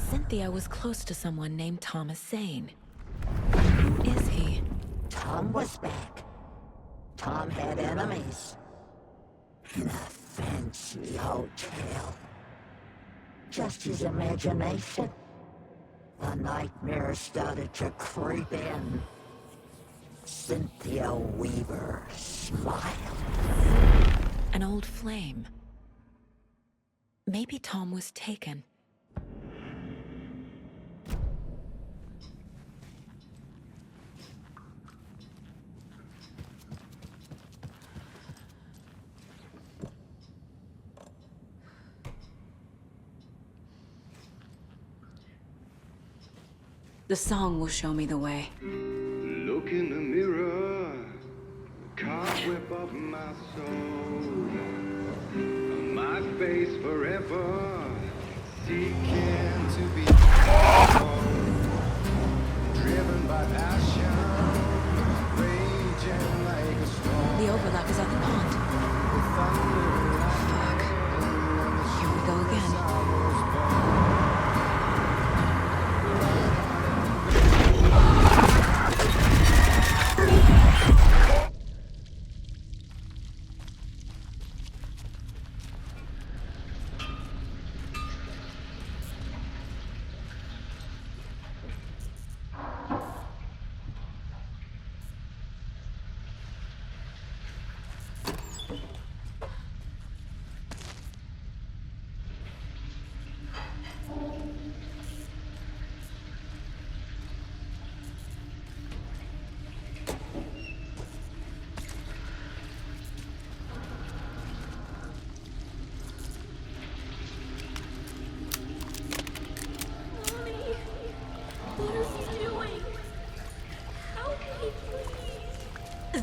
C: Cynthia was close to someone named Thomas Zane. Who is he?
V: Tom was back. Tom had enemies. In a fancy hotel. Just his imagination. The nightmare started to creep in. Cynthia Weaver smiled.
C: An old flame. Maybe Tom was taken. The song will show me the way.
F: Look in the mirror, cobweb of my soul, my face forever, seeking to be known, driven by passion, raging like a storm.
C: The overlap is at the pond. Fuck. Here we go again.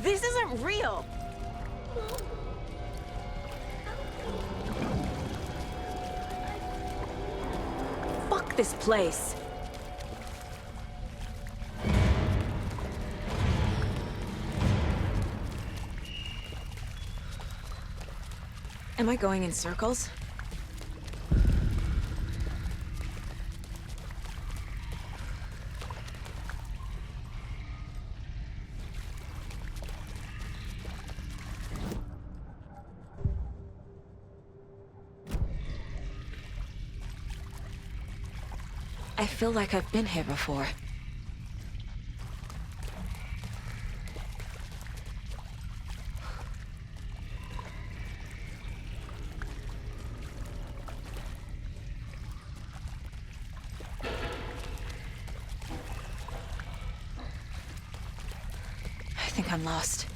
C: This isn't real! Fuck this place! Am I going in circles? I feel like I've been here before. I think I'm lost.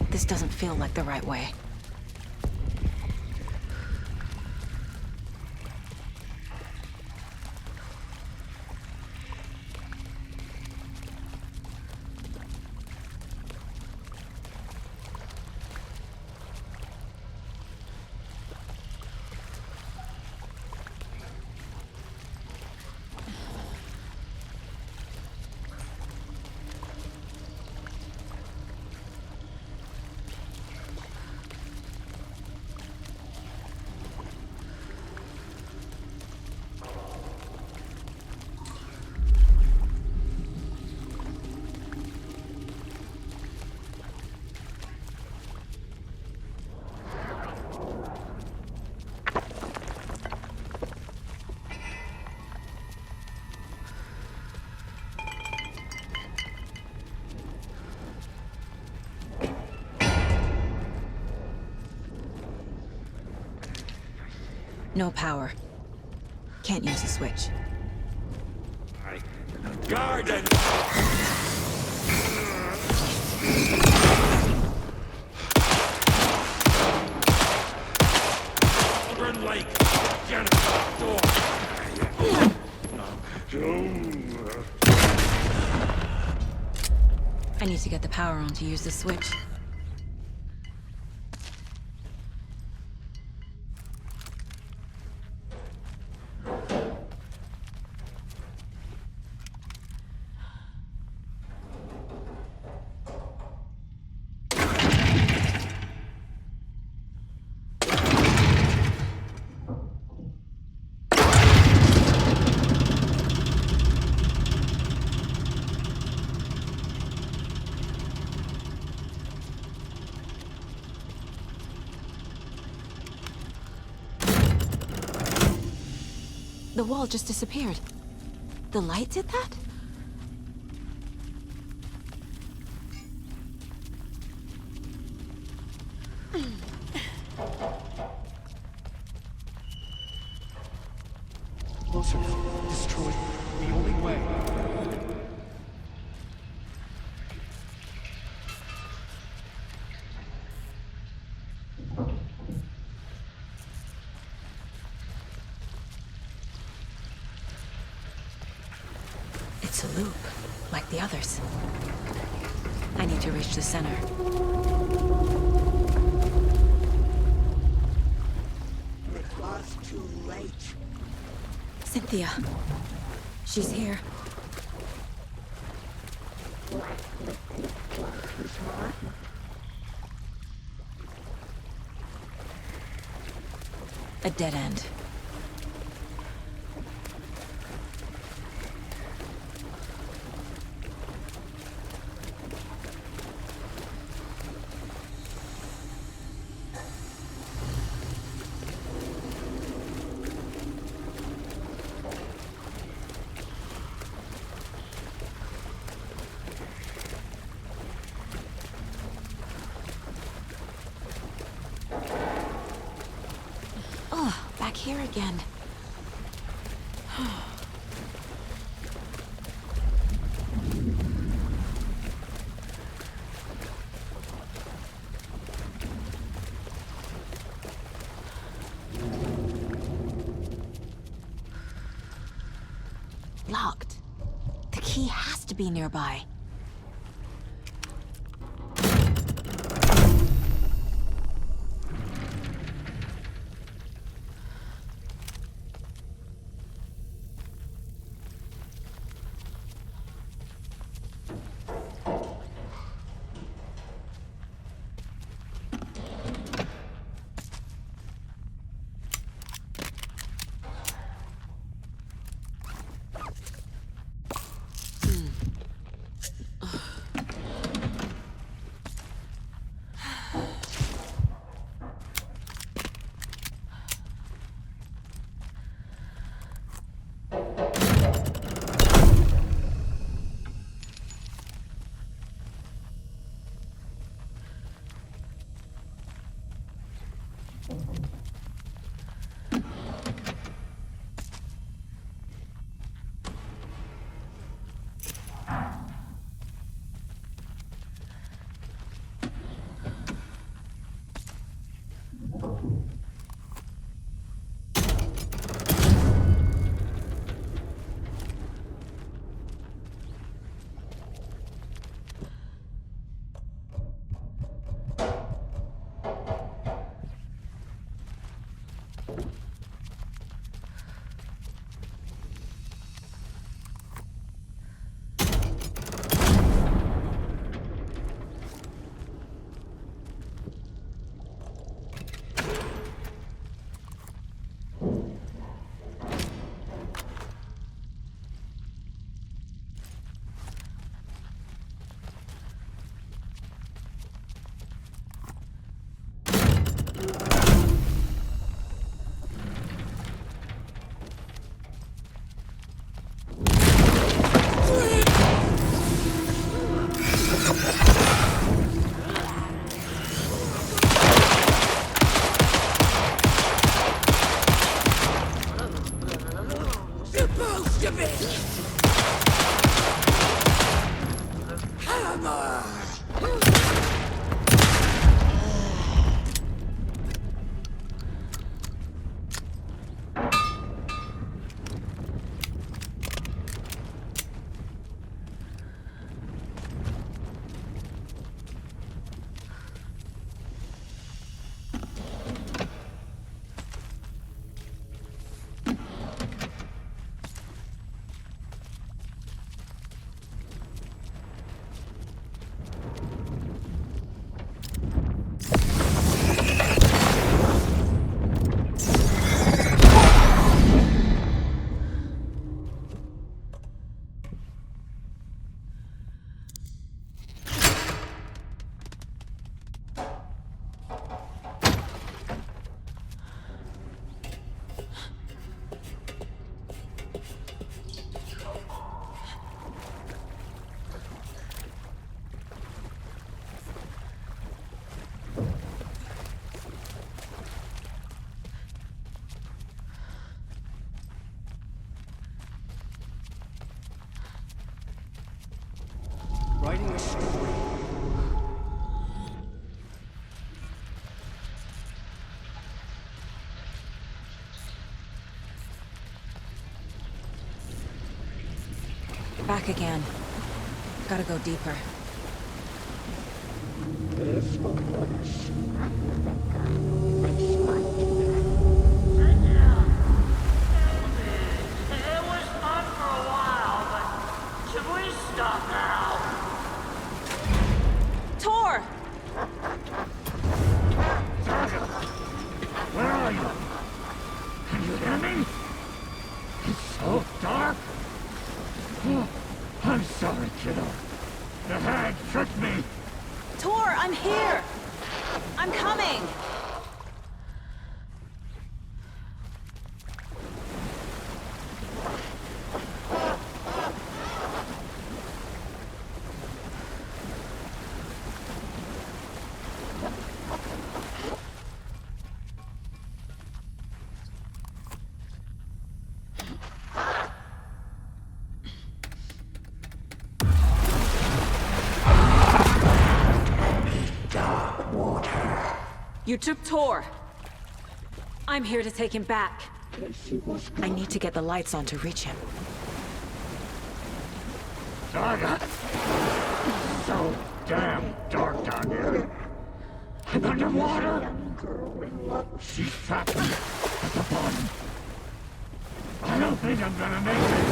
C: This doesn't feel like the right way. No power. Can't use the switch.
F: Garden! Auburn Lake! Jennifer, door!
C: I need to get the power on to use the switch. The wall just disappeared. The light did that?
K: Closer. Destroyed. The only way.
C: It's a loop, like the others. I need to reach the center.
V: It was too late.
C: Cynthia. She's here. A dead end. Oh, back here again. Locked. The key has to be nearby.
G: writing a story.
C: Back again. Gotta go deeper.
P: It was fun for a while, but should we stop now?
C: Tor!
I: Where are you? Can you hear me? It's so dark. Oh, I'm sorry, kiddo. The hag tricked me.
C: Tor, I'm here! I'm coming! You took Tor. I'm here to take him back. I need to get the lights on to reach him.
I: Saga! It's so damn dark down here. I'm underwater. She's trapped me at the bottom. I don't think I'm gonna make it.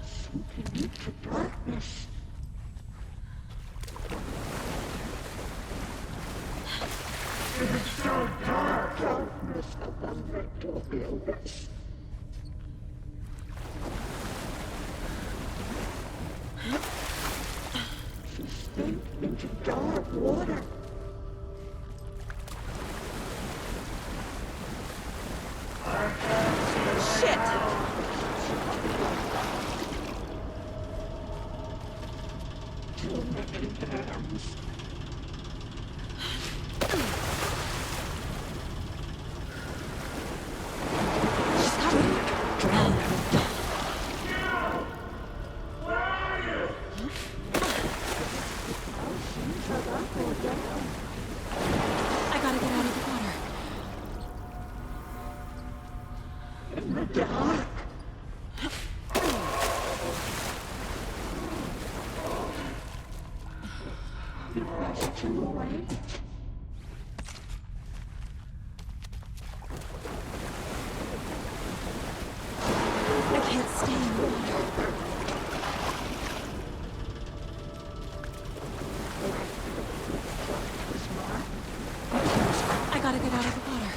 I: Sinking into darkness. It's so dark. Darkness among the buildings. She's slipped into dark water.
C: Shit!
I: Too many hands.
C: I gotta get out of the water.
I: In the dark. You rushed too away.
C: I can't stay in the water. I gotta get out of the water.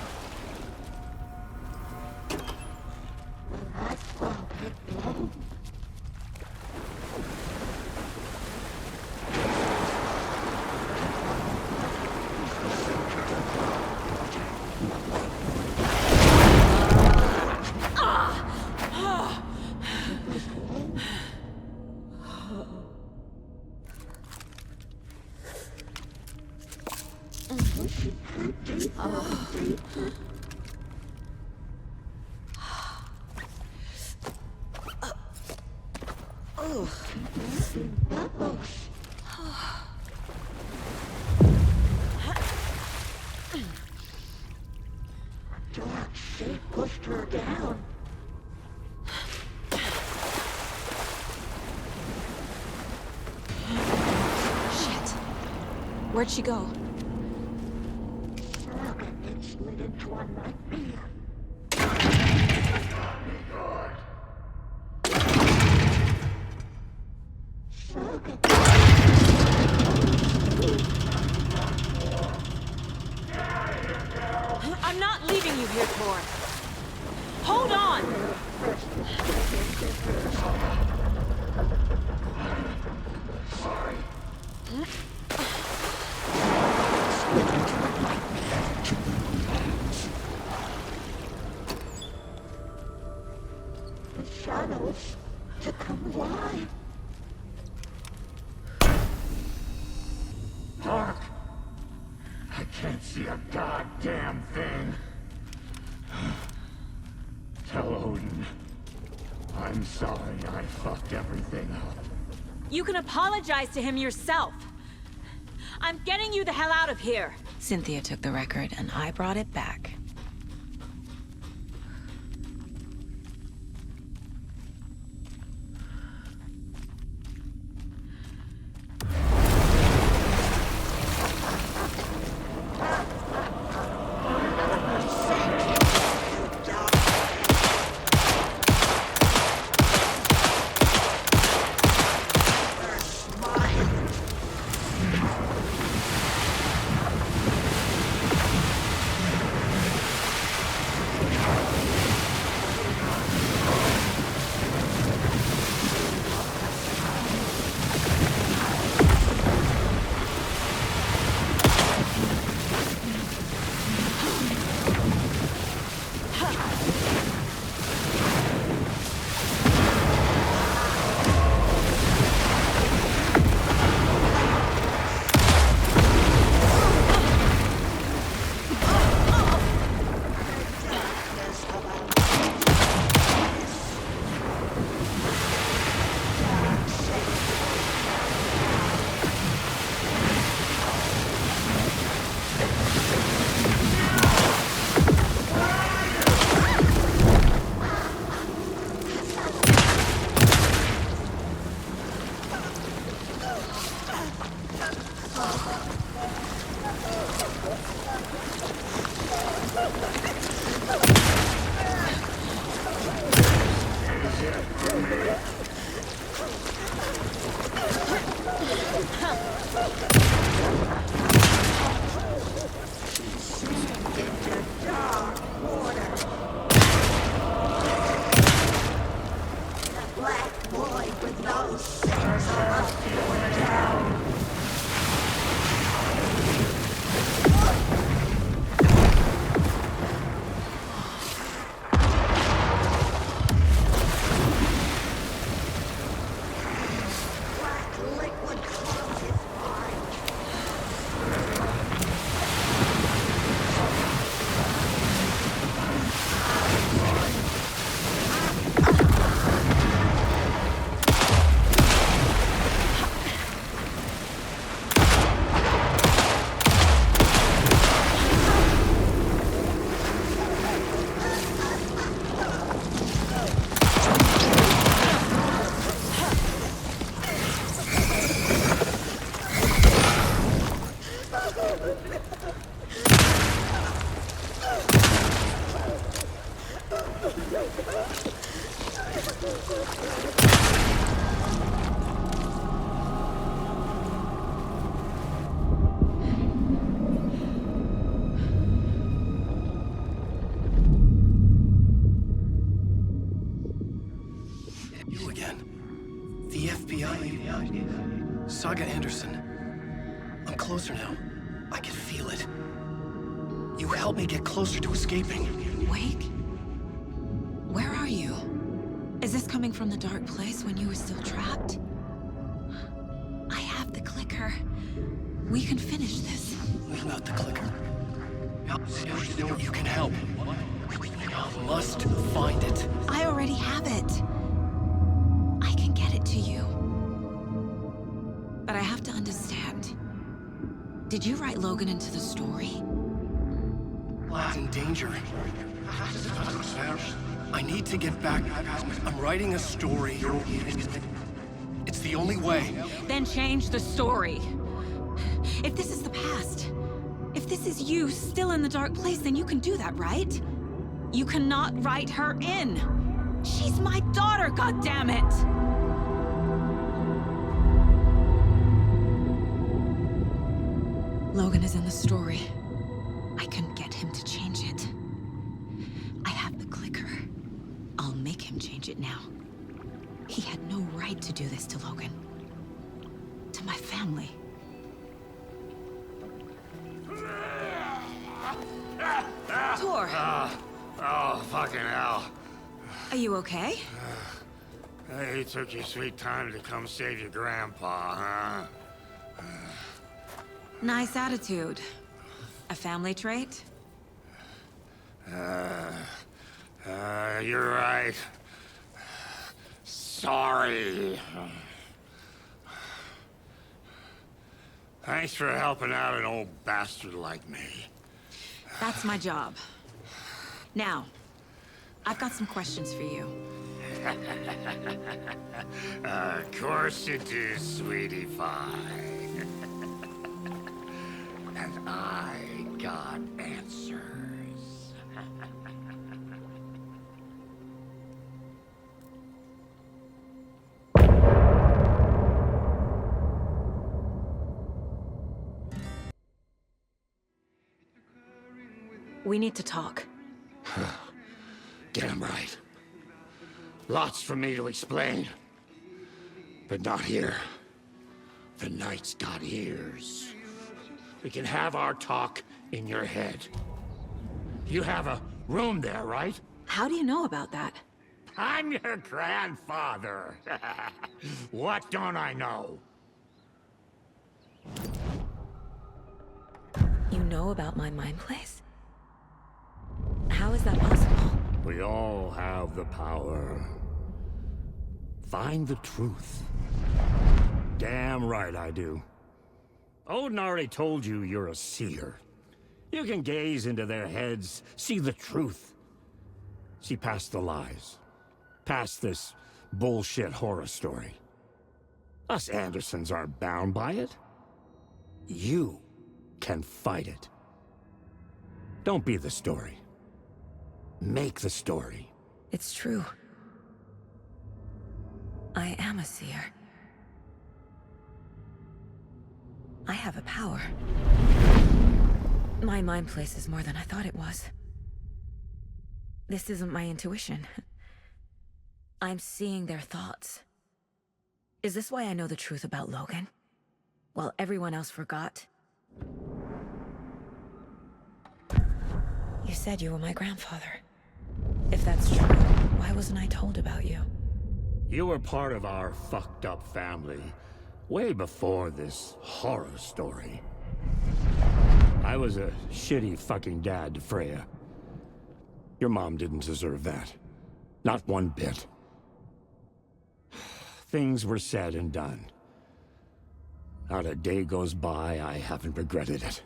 I: Dark shape pushed her down.
C: Shit. Where'd she go?
I: Saga then slid into a nightmare.
C: I'm not leaving you here, Tor. Hold on!
I: Sorry. The shadows to come alive. Dark. I can't see a goddamn thing. Tell Odin I I'm sorry I fucked everything up.
J: You can apologize to him yourself. I'm getting you the hell out of here.
C: Cynthia took the record, and I brought it back.
E: You again. The FBI. Saga Anderson. I'm closer now. I can feel it. You helped me get closer to escaping.
C: Wake? Where are you? Is this coming from the dark place when you were still trapped? I have the clicker. We can finish this.
E: Without the clicker, you can help. You must find it.
C: I already have it. I can get it to you. But I have to understand. Did you write Logan into the story?
E: Lad's in danger. I need to get back. I'm writing a story. It's the only way.
J: Then change the story. If this is the past, if this is you still in the dark place, then you can do that, right? You cannot write her in. She's my daughter, goddammit!
C: Logan is in the story. I can get him to change it. I have the clicker. I'll make him change it now. He had no right to do this to Logan. To my family. Tor!
G: Oh, fucking hell.
C: Are you okay?
G: You took your sweet time to come save your grandpa, huh?
C: Nice attitude. A family trait?
G: You're right. sorry. Thanks for helping out an old bastard like me.
J: That's my job. Now, I've got some questions for you.
G: Of course you do, sweetie pie. And I got answers.
C: We need to talk.
G: Damn right. Lots for me to explain. But not here. The night's got ears. We can have our talk in your head. You have a room there, right?
C: How do you know about that?
G: I'm your grandfather. What don't I know?
C: You know about my mind place? How is that possible?
G: We all have the power. Find the truth. Damn right I do. Odin already told you you're a seer. You can gaze into their heads, see the truth. See past the lies. Past this bullshit horror story. Us Andersons aren't bound by it. You can fight it. Don't be the story. Make the story.
C: It's true. I am a seer. I have a power. My mind place is more than I thought it was. This isn't my intuition. I'm seeing their thoughts. Is this why I know the truth about Logan? While everyone else forgot? You said you were my grandfather. If that's true, why wasn't I told about you?
G: You were part of our fucked up family, way before this horror story. I was a shitty fucking dad to Freya. Your mom didn't deserve that. Not one bit. Things were said and done. Not a day goes by I haven't regretted it.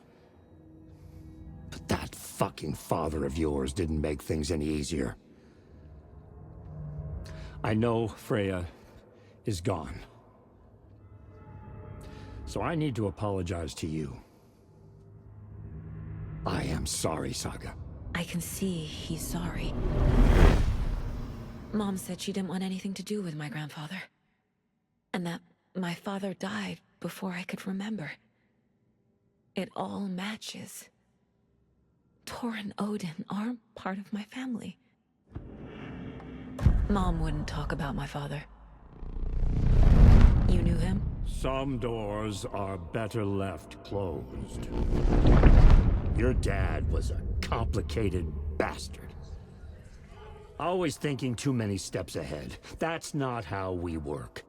G: But that fucking father of yours didn't make things any easier. I know Freya is gone. So I need to apologize to you. I am sorry, Saga.
C: I can see he's sorry. Mom said she didn't want anything to do with my grandfather. And that my father died before I could remember. It all matches. Tor and Odin aren't part of my family. Mom wouldn't talk about my father. You knew him?
G: Some doors are better left closed. Your dad was a complicated bastard. Always thinking too many steps ahead. That's not how we work.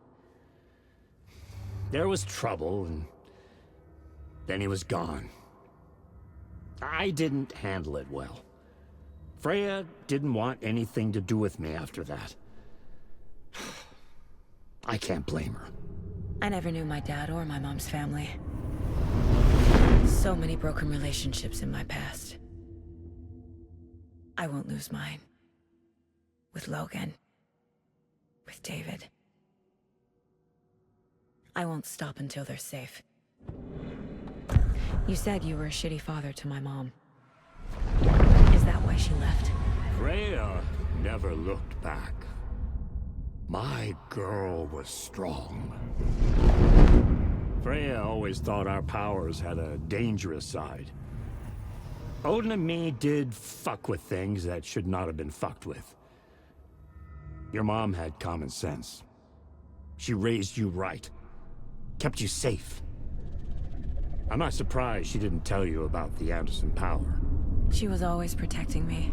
G: There was trouble, and then he was gone. I didn't handle it well. Freya didn't want anything to do with me after that. I can't blame her.
C: I never knew my dad or my mom's family. So many broken relationships in my past. I won't lose mine. With Logan. With David. I won't stop until they're safe. You said you were a shitty father to my mom. Is that why she left?
G: Freya never looked back. My girl was strong. Freya always thought our powers had a dangerous side. Odin and me did fuck with things that should not have been fucked with. Your mom had common sense. She raised you right. Kept you safe. I'm not surprised she didn't tell you about the Anderson power.
C: She was always protecting me.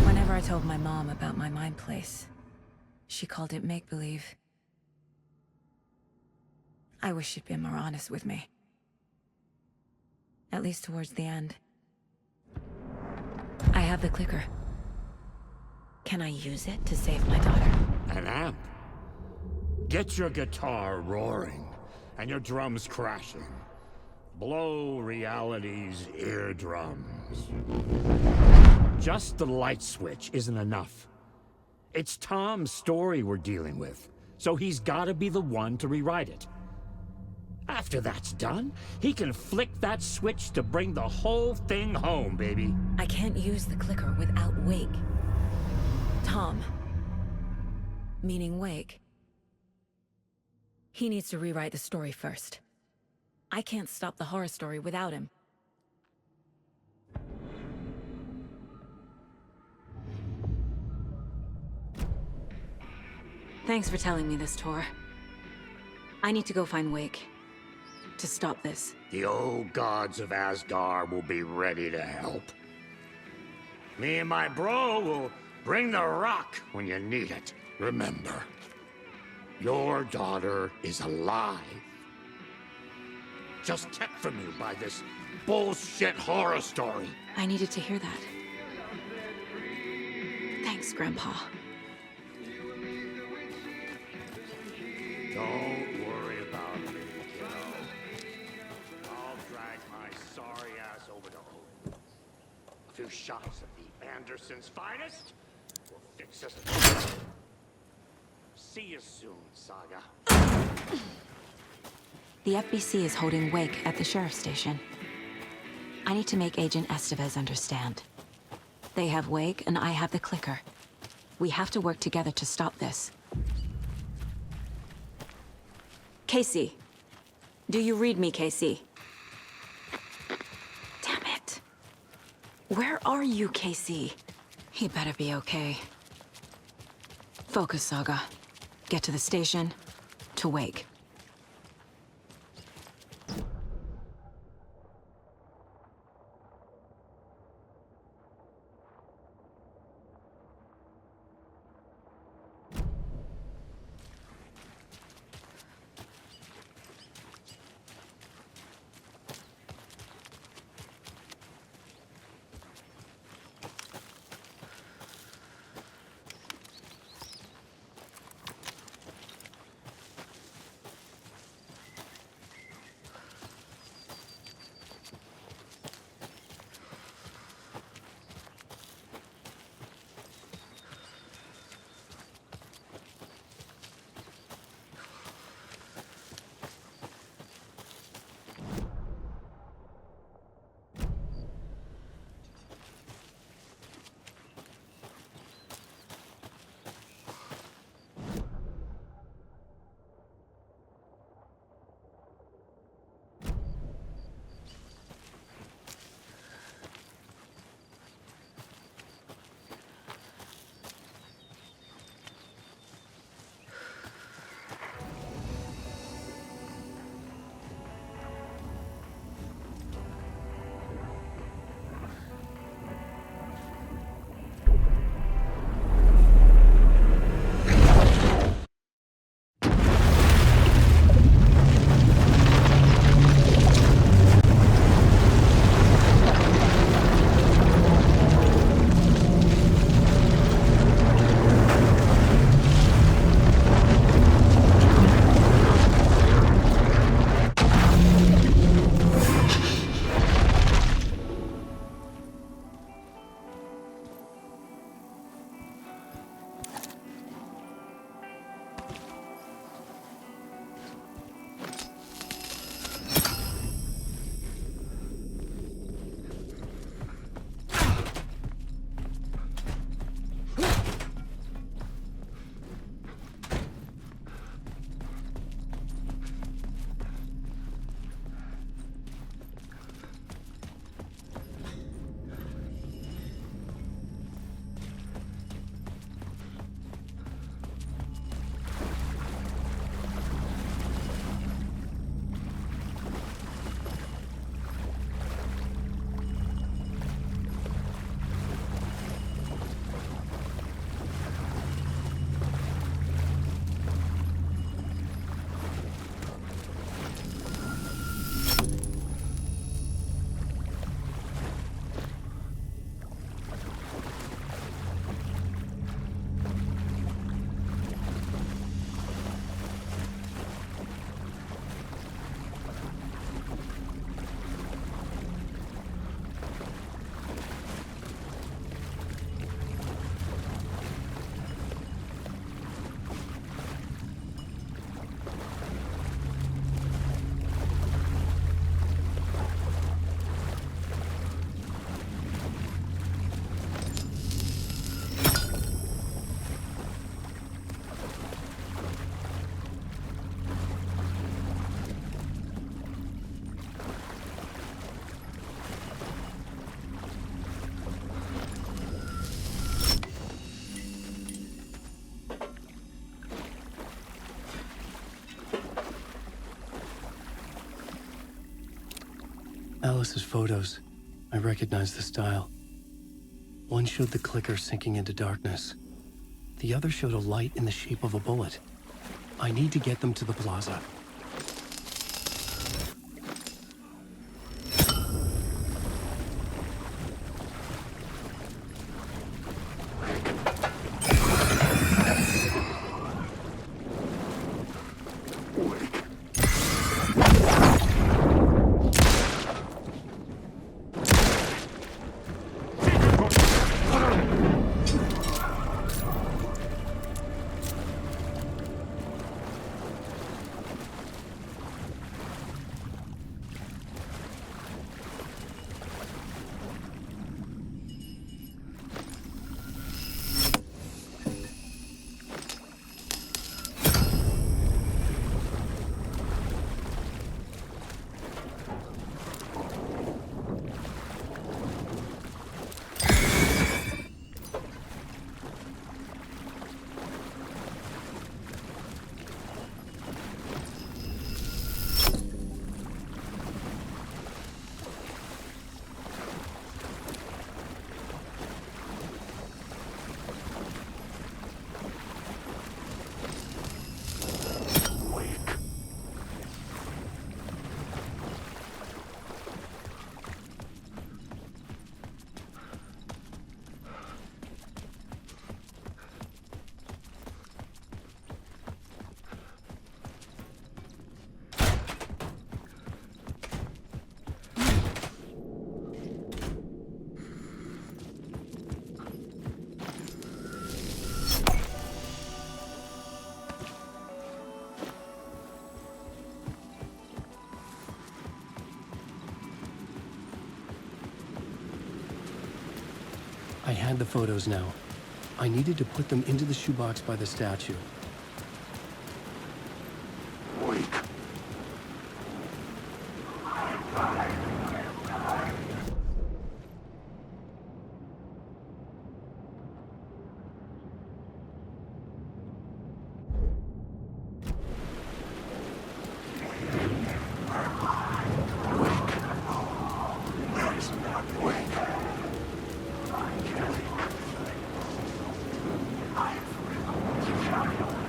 C: Whenever I told my mom about my mind place, she called it make-believe. I wish she'd been more honest with me. At least towards the end. I have the clicker. Can I use it to save my daughter?
G: An amp? Get your guitar roaring and your drums crashing. Blow reality's eardrums. Just the light switch isn't enough. It's Tom's story we're dealing with, so he's gotta be the one to rewrite it. After that's done, he can flick that switch to bring the whole thing home, baby.
C: I can't use the clicker without Wake. Tom. Meaning Wake. He needs to rewrite the story first. I can't stop the horror story without him. Thanks for telling me this, Tor. I need to go find Wake. To stop this.
G: The old gods of Asgard will be ready to help. Me and my bro will bring the rock when you need it. Remember, your daughter is alive. Just kept from you by this bullshit horror story.
C: I needed to hear that. Thanks, Grandpa.
G: Don't worry about me, kiddo. I'll drag my sorry ass over to Odin. A few shots of the Andersons' finest will fix us. See you soon, Saga.
C: The FBC is holding Wake at the sheriff's station. I need to make Agent Estevez understand. They have Wake, and I have the clicker. We have to work together to stop this. Casey. Do you read me, Casey? Damn it. Where are you, Casey? He better be okay. Focus, Saga. Get to the station, to Wake.
E: Alice's photos. I recognize the style. One showed the clicker sinking into darkness. The other showed a light in the shape of a bullet. I need to get them to the plaza. I had the photos now. I needed to put them into the shoebox by the statue.
I: I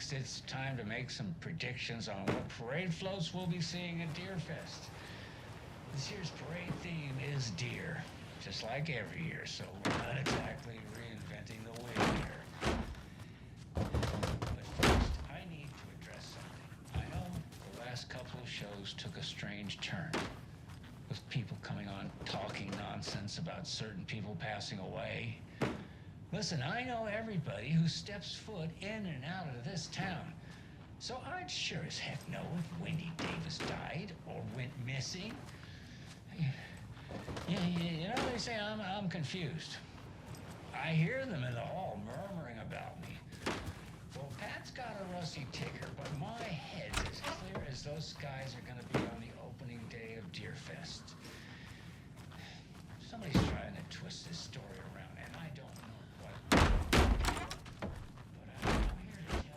H: Next, it's time to make some predictions on what parade floats we'll be seeing at Deerfest. This year's parade theme is deer, just like every year, so we're not exactly reinventing the wheel here. But first, I need to address something. I know the last couple of shows took a strange turn, with people coming on talking nonsense about certain people passing away. Listen, I know everybody who steps foot in and out of this town, so I'd sure as heck know if Wendy Davis died or went missing. You know, they say I'm confused. I hear them in the hall murmuring about me. Well, Pat's got a rusty ticker, but my head's as clear as those skies are gonna be on the opening day of Deerfest. Somebody's trying to twist this story around, and I don't know what. But I'm here to tell you.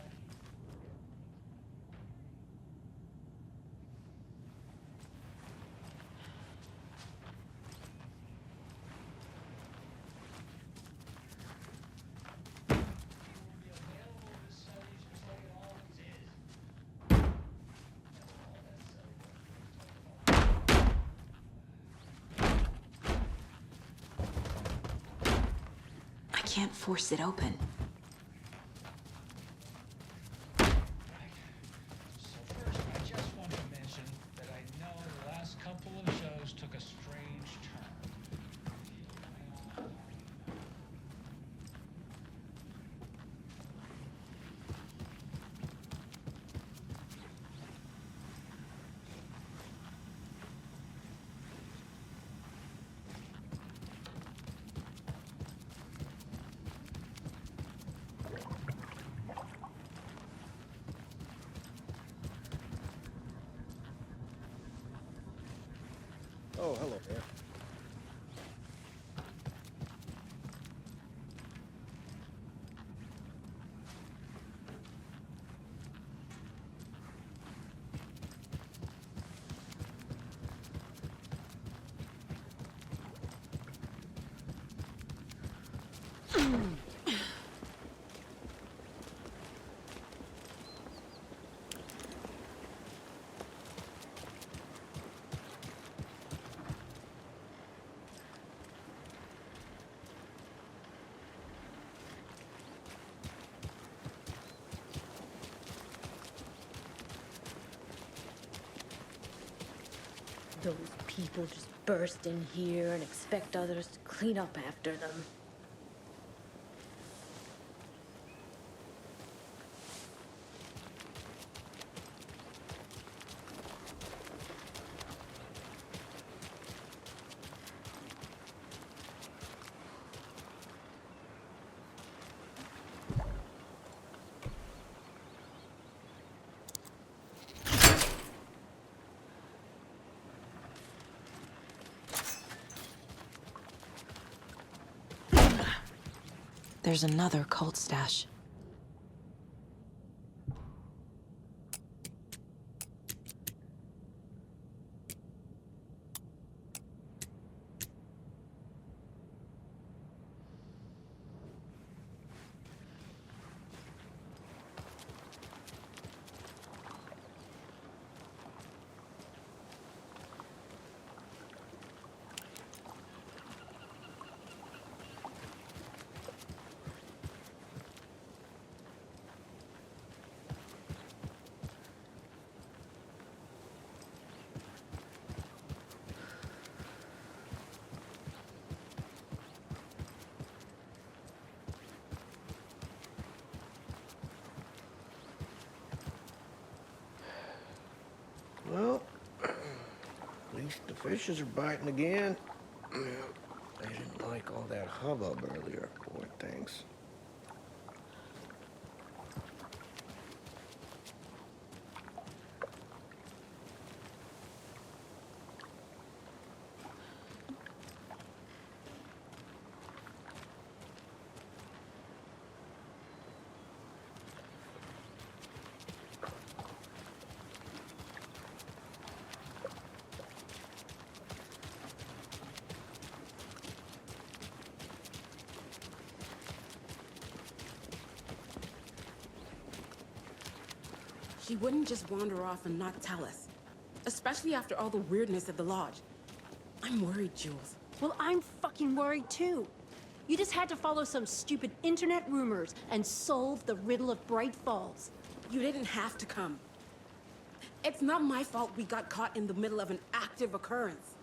C: I can't force it open.
H: So first, I just want to mention that I know the last couple of shows took a strange turn.
U: Oh, hello there.
D: Those people just burst in here and expect others to clean up after them.
C: There's another cult stash.
U: Well, at least the fishes are biting again. They didn't like all that hubbub earlier, poor things.
B: He wouldn't just wander off and not tell us. Especially after all the weirdness at the lodge. I'm worried, Jules.
M: Well, I'm fucking worried too. You just had to follow some stupid internet rumors and solve the riddle of Bright Falls.
B: You didn't have to come. It's not my fault we got caught in the middle of an active occurrence.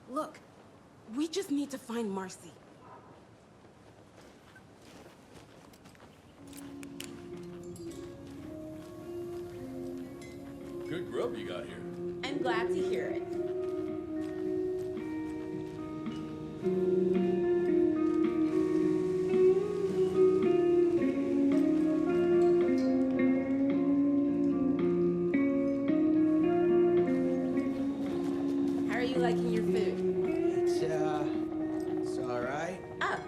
B: Look, we just need to find Marcy.
W: Good grub you got here.
B: I'm glad to hear it. How are you liking your food?
U: It's all right.
B: Oh.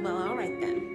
B: Well, all right then.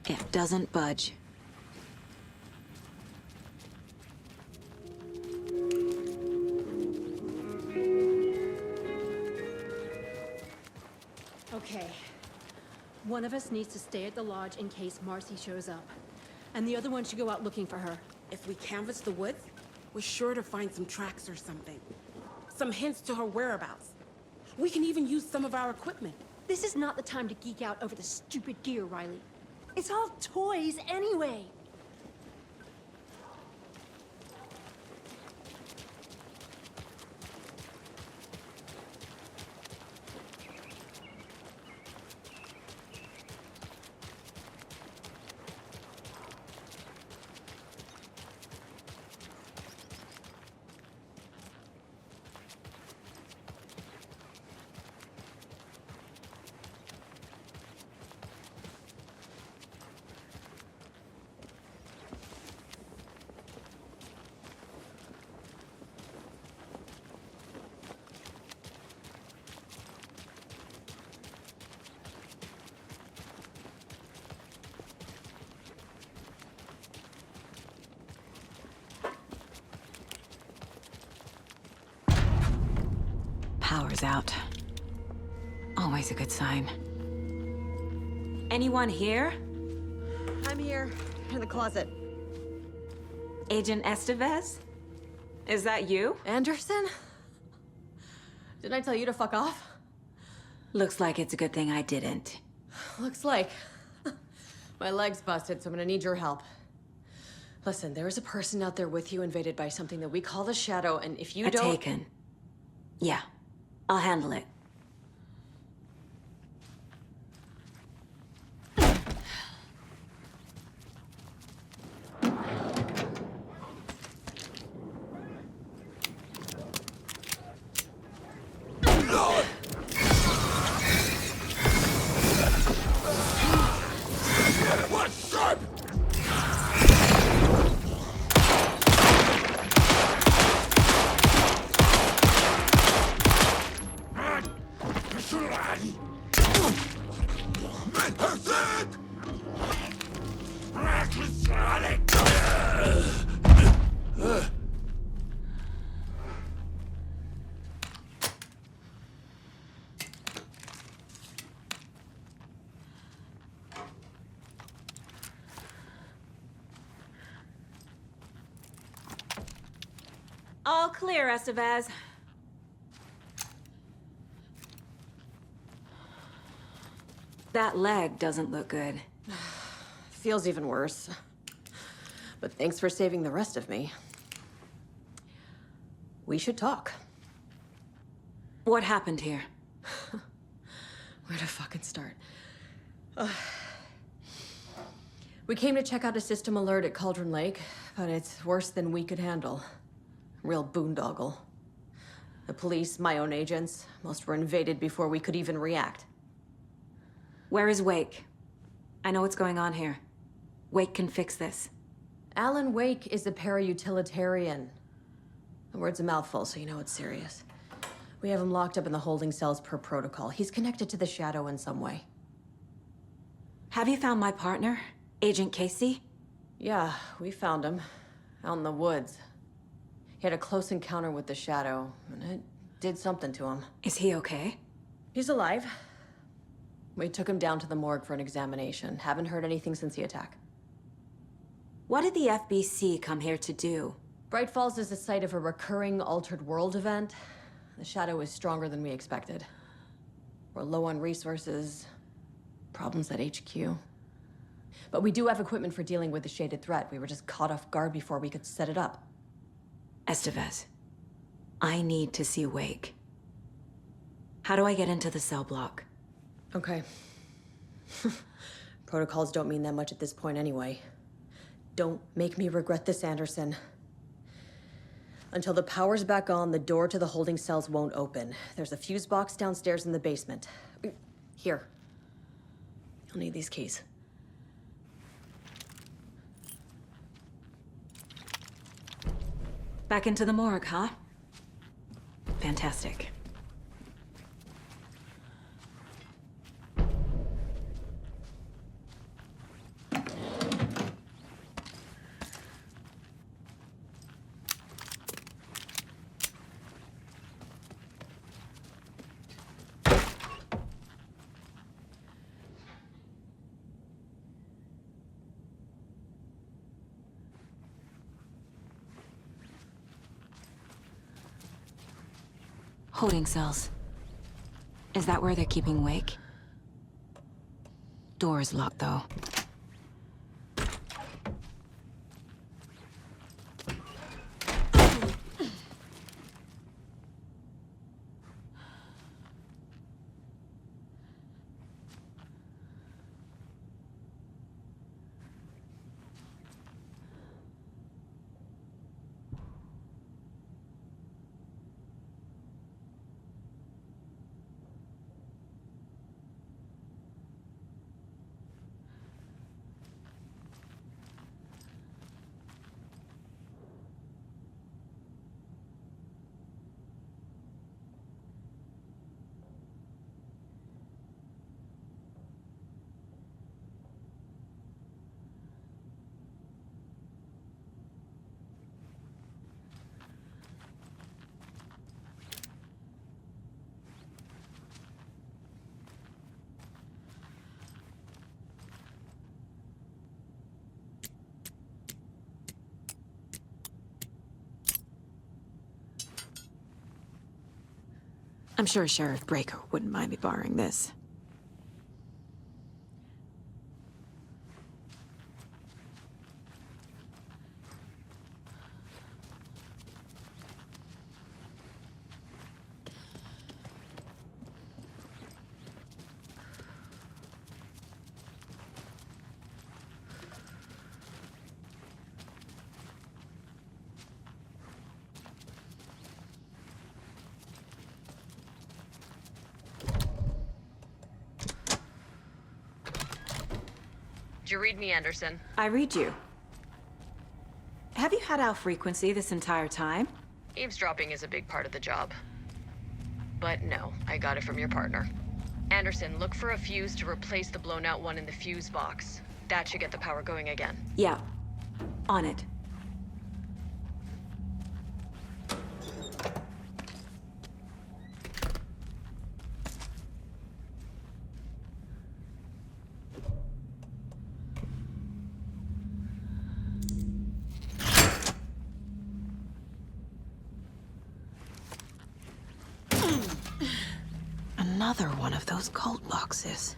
C: It doesn't budge.
M: Okay. One of us needs to stay at the lodge in case Marcy shows up. And the other one should go out looking for her.
B: If we canvass the woods, we're sure to find some tracks or something. Some hints to her whereabouts. We can even use some of our equipment.
M: This is not the time to geek out over the stupid gear, Riley. It's all toys anyway.
C: Power's out. Always a good sign. Anyone here?
X: I'm here, in the closet.
C: Agent Estevez? Is that you?
X: Anderson? Didn't I tell you to fuck off?
C: Looks like it's a good thing I didn't.
X: Looks like. My leg's busted, so I'm gonna need your help. Listen, there is a person out there with you invaded by something that we call the Shadow, and if you don't...
C: Taken. Yeah, I'll handle it.
I: What's up?
C: All clear, Estevez. That leg doesn't look good.
X: Feels even worse. But thanks for saving the rest of me. We should talk.
C: What happened here?
X: Where to fucking start? We came to check out a system alert at Cauldron Lake, but it's worse than we could handle. Real boondoggle. The police, my own agents, most were invaded before we could even react.
C: Where is Wake? I know what's going on here. Wake can fix this.
X: Alan Wake is a para-utilitarian. The word's a mouthful, so you know it's serious. We have him locked up in the holding cells per protocol. He's connected to the Shadow in some way.
C: Have you found my partner, Agent Casey?
X: Yeah, we found him. Out in the woods. He had a close encounter with the Shadow, and it did something to him.
C: Is he okay?
X: He's alive. We took him down to the morgue for an examination. Haven't heard anything since the attack.
C: What did the FBC come here to do?
X: Bright Falls is the site of a recurring Altered World event. The Shadow is stronger than we expected. We're low on resources, problems at HQ. But we do have equipment for dealing with the shaded threat. We were just caught off guard before we could set it up.
C: Estevez, I need to see Wake. How do I get into the cell block?
X: Okay. Protocols don't mean that much at this point anyway. Don't make me regret this, Anderson. Until the power's back on, the door to the holding cells won't open. There's a fuse box downstairs in the basement. Here. You'll need these keys.
C: Back into the morgue, huh? Fantastic. Holding cells. Is that where they're keeping Wake? Door is locked, though. I'm sure Sheriff Breaker wouldn't mind me borrowing this.
X: You read me, Anderson.
C: I read you. Have you had our frequency this entire time?
X: Eavesdropping is a big part of the job. But no, I got it from your partner. Anderson, look for a fuse to replace the blown out one in the fuse box. That should get the power going again.
C: Yeah. On it. Another one of those cult boxes.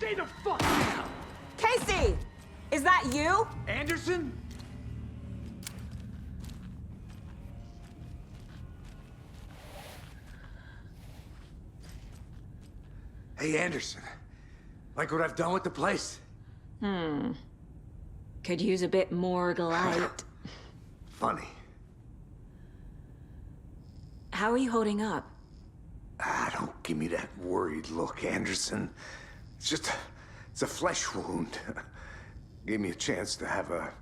K: Stay the fuck down!
J: Casey! Is that you?
K: Anderson?
N: Hey, Anderson. Like what I've done with the place?
C: Could use a bit more light.
N: Funny.
C: How are you holding up?
N: Don't give me that worried look, Anderson. It's a flesh wound. Gave me a chance to have a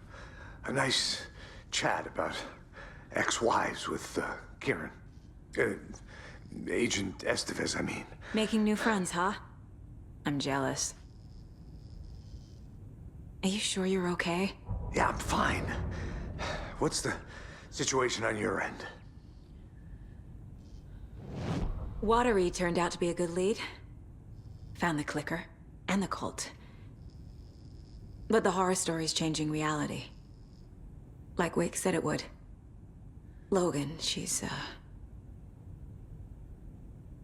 N: nice chat about ex-wives with Kieran. Agent Estevez, I mean.
C: Making new friends, huh? I'm jealous. Are you sure you're okay?
N: Yeah, I'm fine. What's the situation on your end?
C: Watery turned out to be a good lead. Found the clicker and the cult. But the horror story's changing reality. Like Wake said it would. Logan, she's,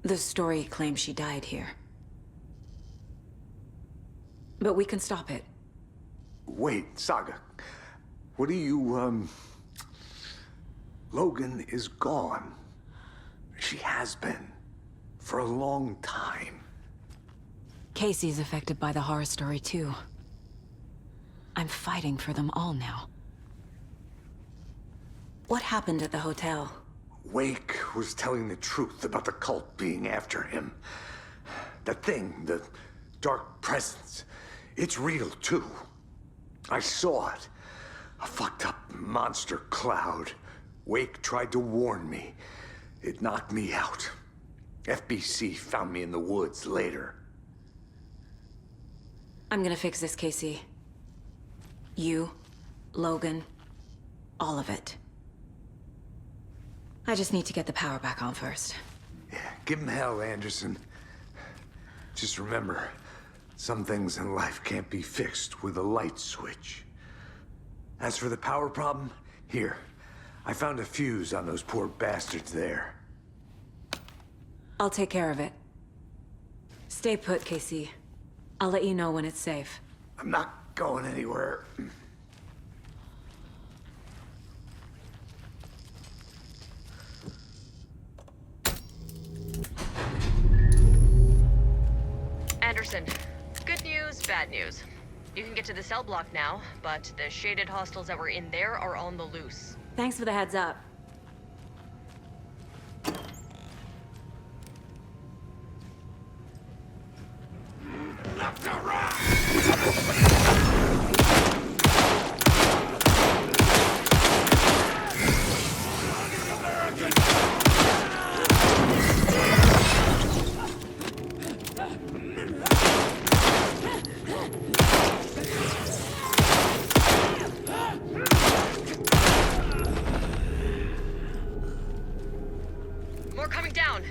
C: the story claims she died here. But we can stop it.
N: Wait, Saga. What do you, Logan is gone. She has been. For a long time.
C: Casey's affected by the horror story, too. I'm fighting for them all now. What happened at the hotel?
N: Wake was telling the truth about the cult being after him. That thing, the dark presence, it's real, too. I saw it. A fucked up monster cloud. Wake tried to warn me. It knocked me out. FBC found me in the woods later.
C: I'm gonna fix this, Casey. You, Logan, all of it. I just need to get the power back on first.
N: Yeah, give him hell, Anderson. Just remember, some things in life can't be fixed with a light switch. As for the power problem, here. I found a fuse on those poor bastards there.
C: I'll take care of it. Stay put, Casey. I'll let you know when it's safe.
N: I'm not going anywhere.
O: Anderson, good news, bad news. You can get to the cell block now, but the shaded hostiles that were in there are on the loose.
C: Thanks for the heads up.
O: More coming down.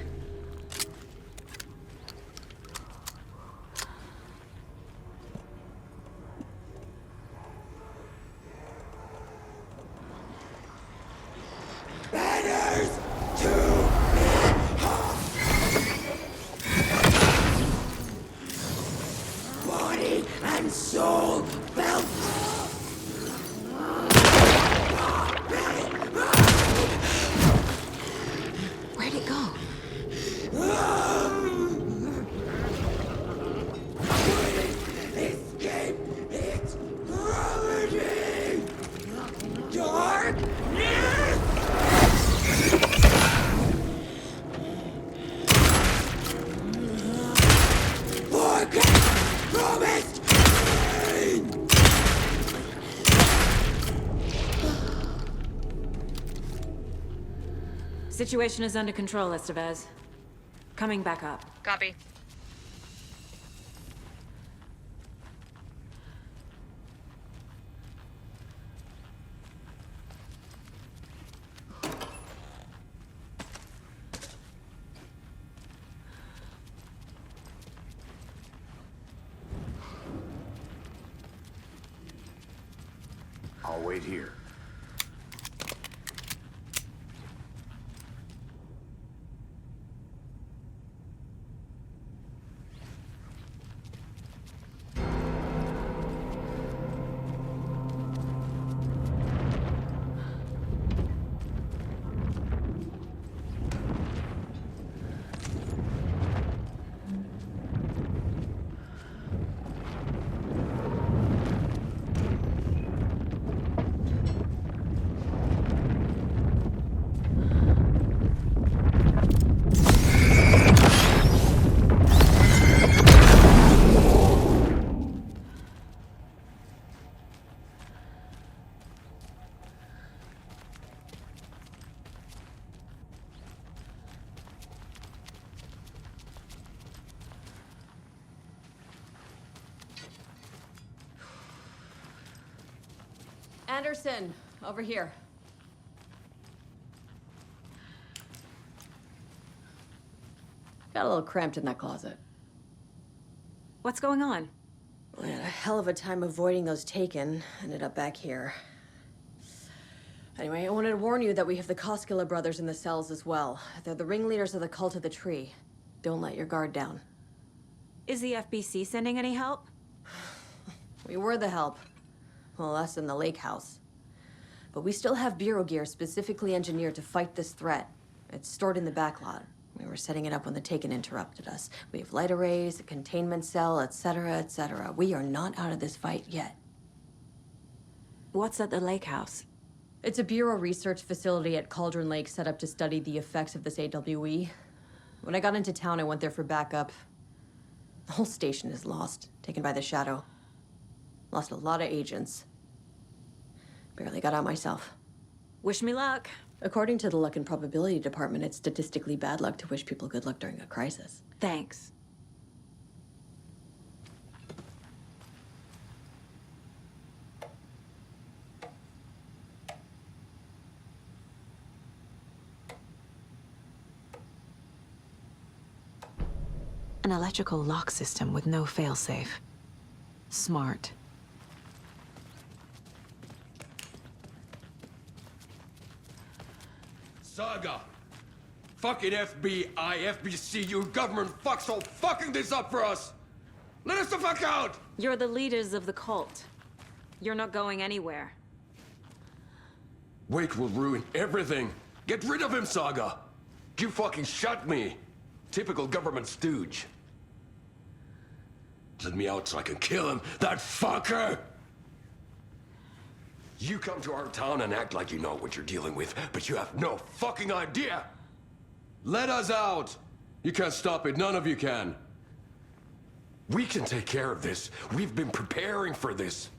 G: Banners to body and soul belt.
C: Where'd it go?
G: Escape its gravity. Darkness. Forget promised pain.
C: Situation is under control, Estevez. Coming back up.
O: Copy.
N: I'll wait here.
X: Anderson, over here. Got a little cramped in that closet.
C: What's going on?
X: We had a hell of a time avoiding those taken. Ended up back here. Anyway, I wanted to warn you that we have the Koskela brothers in the cells as well. They're the ringleaders of the Cult of the Tree. Don't let your guard down.
C: Is the FBC sending any help?
X: We were the help. Well, us in the lake house. But we still have Bureau gear specifically engineered to fight this threat. It's stored in the backlot. We were setting it up when the Taken interrupted us. We have light arrays, a containment cell, etc., etc. We are not out of this fight yet.
C: What's at the lake house?
X: It's a Bureau research facility at Cauldron Lake set up to study the effects of this AWE. When I got into town, I went there for backup. The whole station is lost, taken by the Shadow. Lost a lot of agents. Barely got out myself.
C: Wish me luck.
X: According to the Luck and Probability Department, it's statistically bad luck to wish people good luck during a crisis.
C: Thanks. An electrical lock system with no failsafe. Smart.
F: Saga! Fucking FBI, FBC, your government fucks all fucking this up for us! Let us the fuck out!
C: You're the leaders of the cult. You're not going anywhere.
F: Wake will ruin everything! Get rid of him, Saga! You fucking shot me! Typical government stooge. Let me out so I can kill him, that fucker! You come to our town and act like you know what you're dealing with, but you have no fucking idea! Let us out! You can't stop it, none of you can. We can take care of this. We've been preparing for this.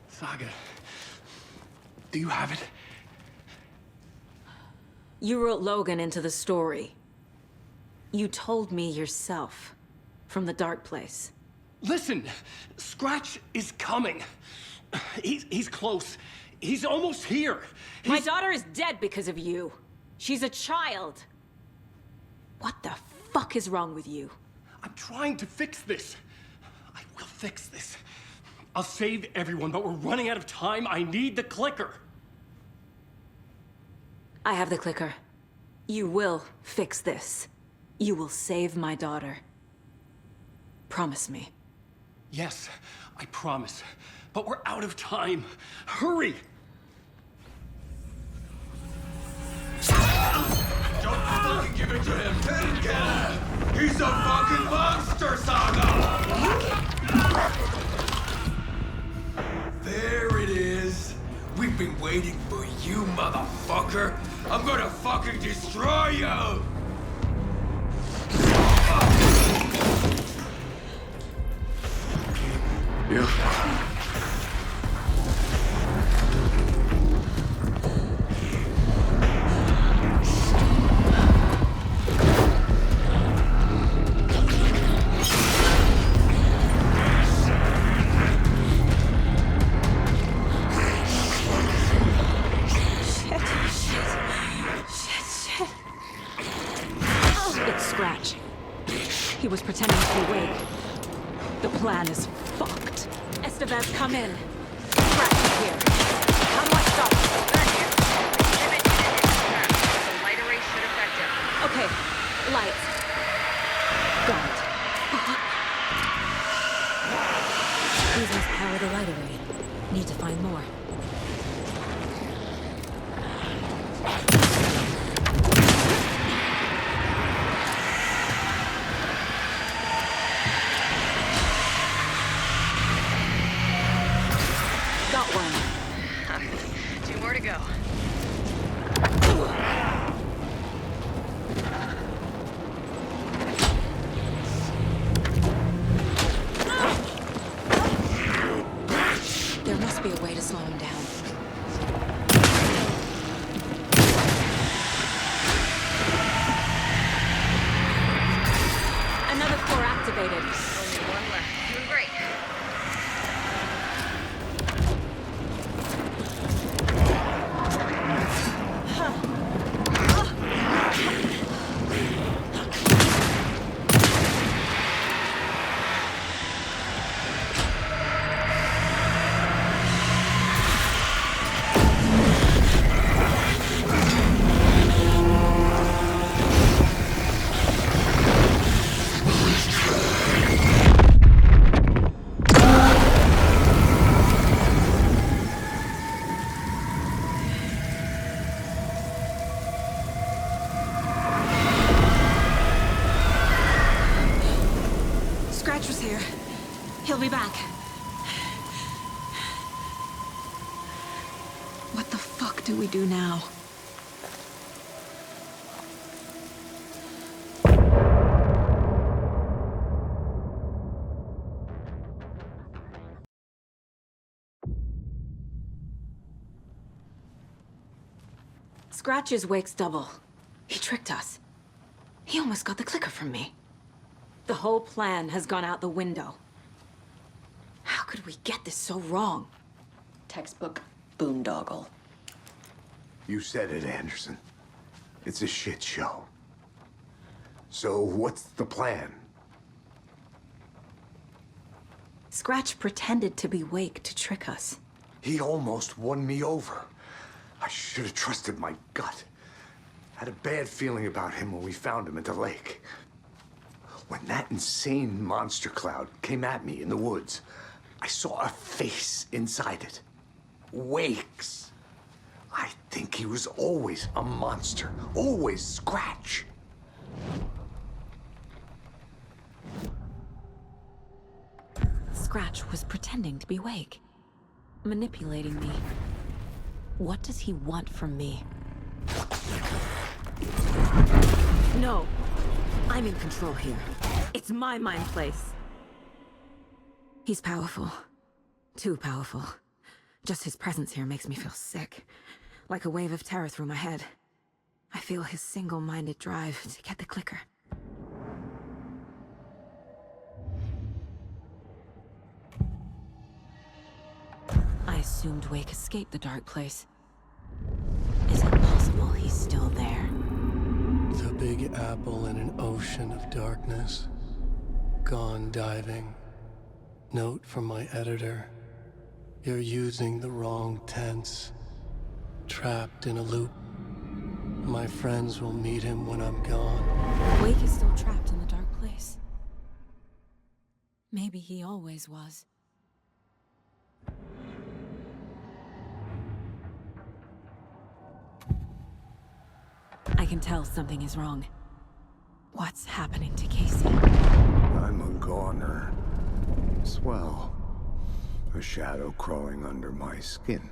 K: Saga, do you have it?
C: You wrote Logan into the story. You told me yourself. From the dark place.
K: Listen, Scratch is coming. He's close. He's almost here.
C: My daughter is dead because of you. She's a child. What the fuck is wrong with you?
K: I'm trying to fix this. I will fix this. I'll save everyone, but we're running out of time. I need the clicker.
C: I have the clicker. You will fix this. You will save my daughter. Promise me.
K: Yes, I promise. But we're out of time. Hurry!
F: Don't fucking give it to him! Kill him! He's a fucking monster, Saga! There it is! We've been waiting for you, motherfucker! I'm gonna fucking destroy you!
C: It's Scratch. He was pretending to be awake. The plan is fucked. Estevez, come in. Scratch is here. How do I stop him?
O: The light array should affect him.
C: Okay, lights. Got it. These must power the light array. Need to find more. Got one.
J: be back. What the fuck do we do now? Scratch is Wake's double. He tricked us. He almost got the clicker from me. The whole plan has gone out the window. How could we get this so wrong?
X: Textbook boondoggle.
N: You said it, Anderson. It's a shit show. So what's the plan?
C: Scratch pretended to be Wake to trick us.
N: He almost won me over. I should have trusted my gut. Had a bad feeling about him when we found him at the lake. When that insane monster cloud came at me in the woods, I saw a face inside it. Wake's. I think he was always a monster. Always Scratch.
C: Scratch was pretending to be Wake. Manipulating me. What does he want from me? No. I'm in control here. It's my mind place. He's powerful. Too powerful. Just his presence here makes me feel sick. Like a wave of terror through my head. I feel his single-minded drive to get the clicker. I assumed Wake escaped the dark place. Is it possible he's still there?
E: The Big Apple in an ocean of darkness. Gone diving. Note from my editor. You're using the wrong tense. Trapped in a loop. My friends will meet him when I'm gone.
C: Wake is still trapped in the dark place. Maybe he always was. I can tell something is wrong. What's happening to Casey?
N: I'm a goner. Swell. A shadow crawling under my skin.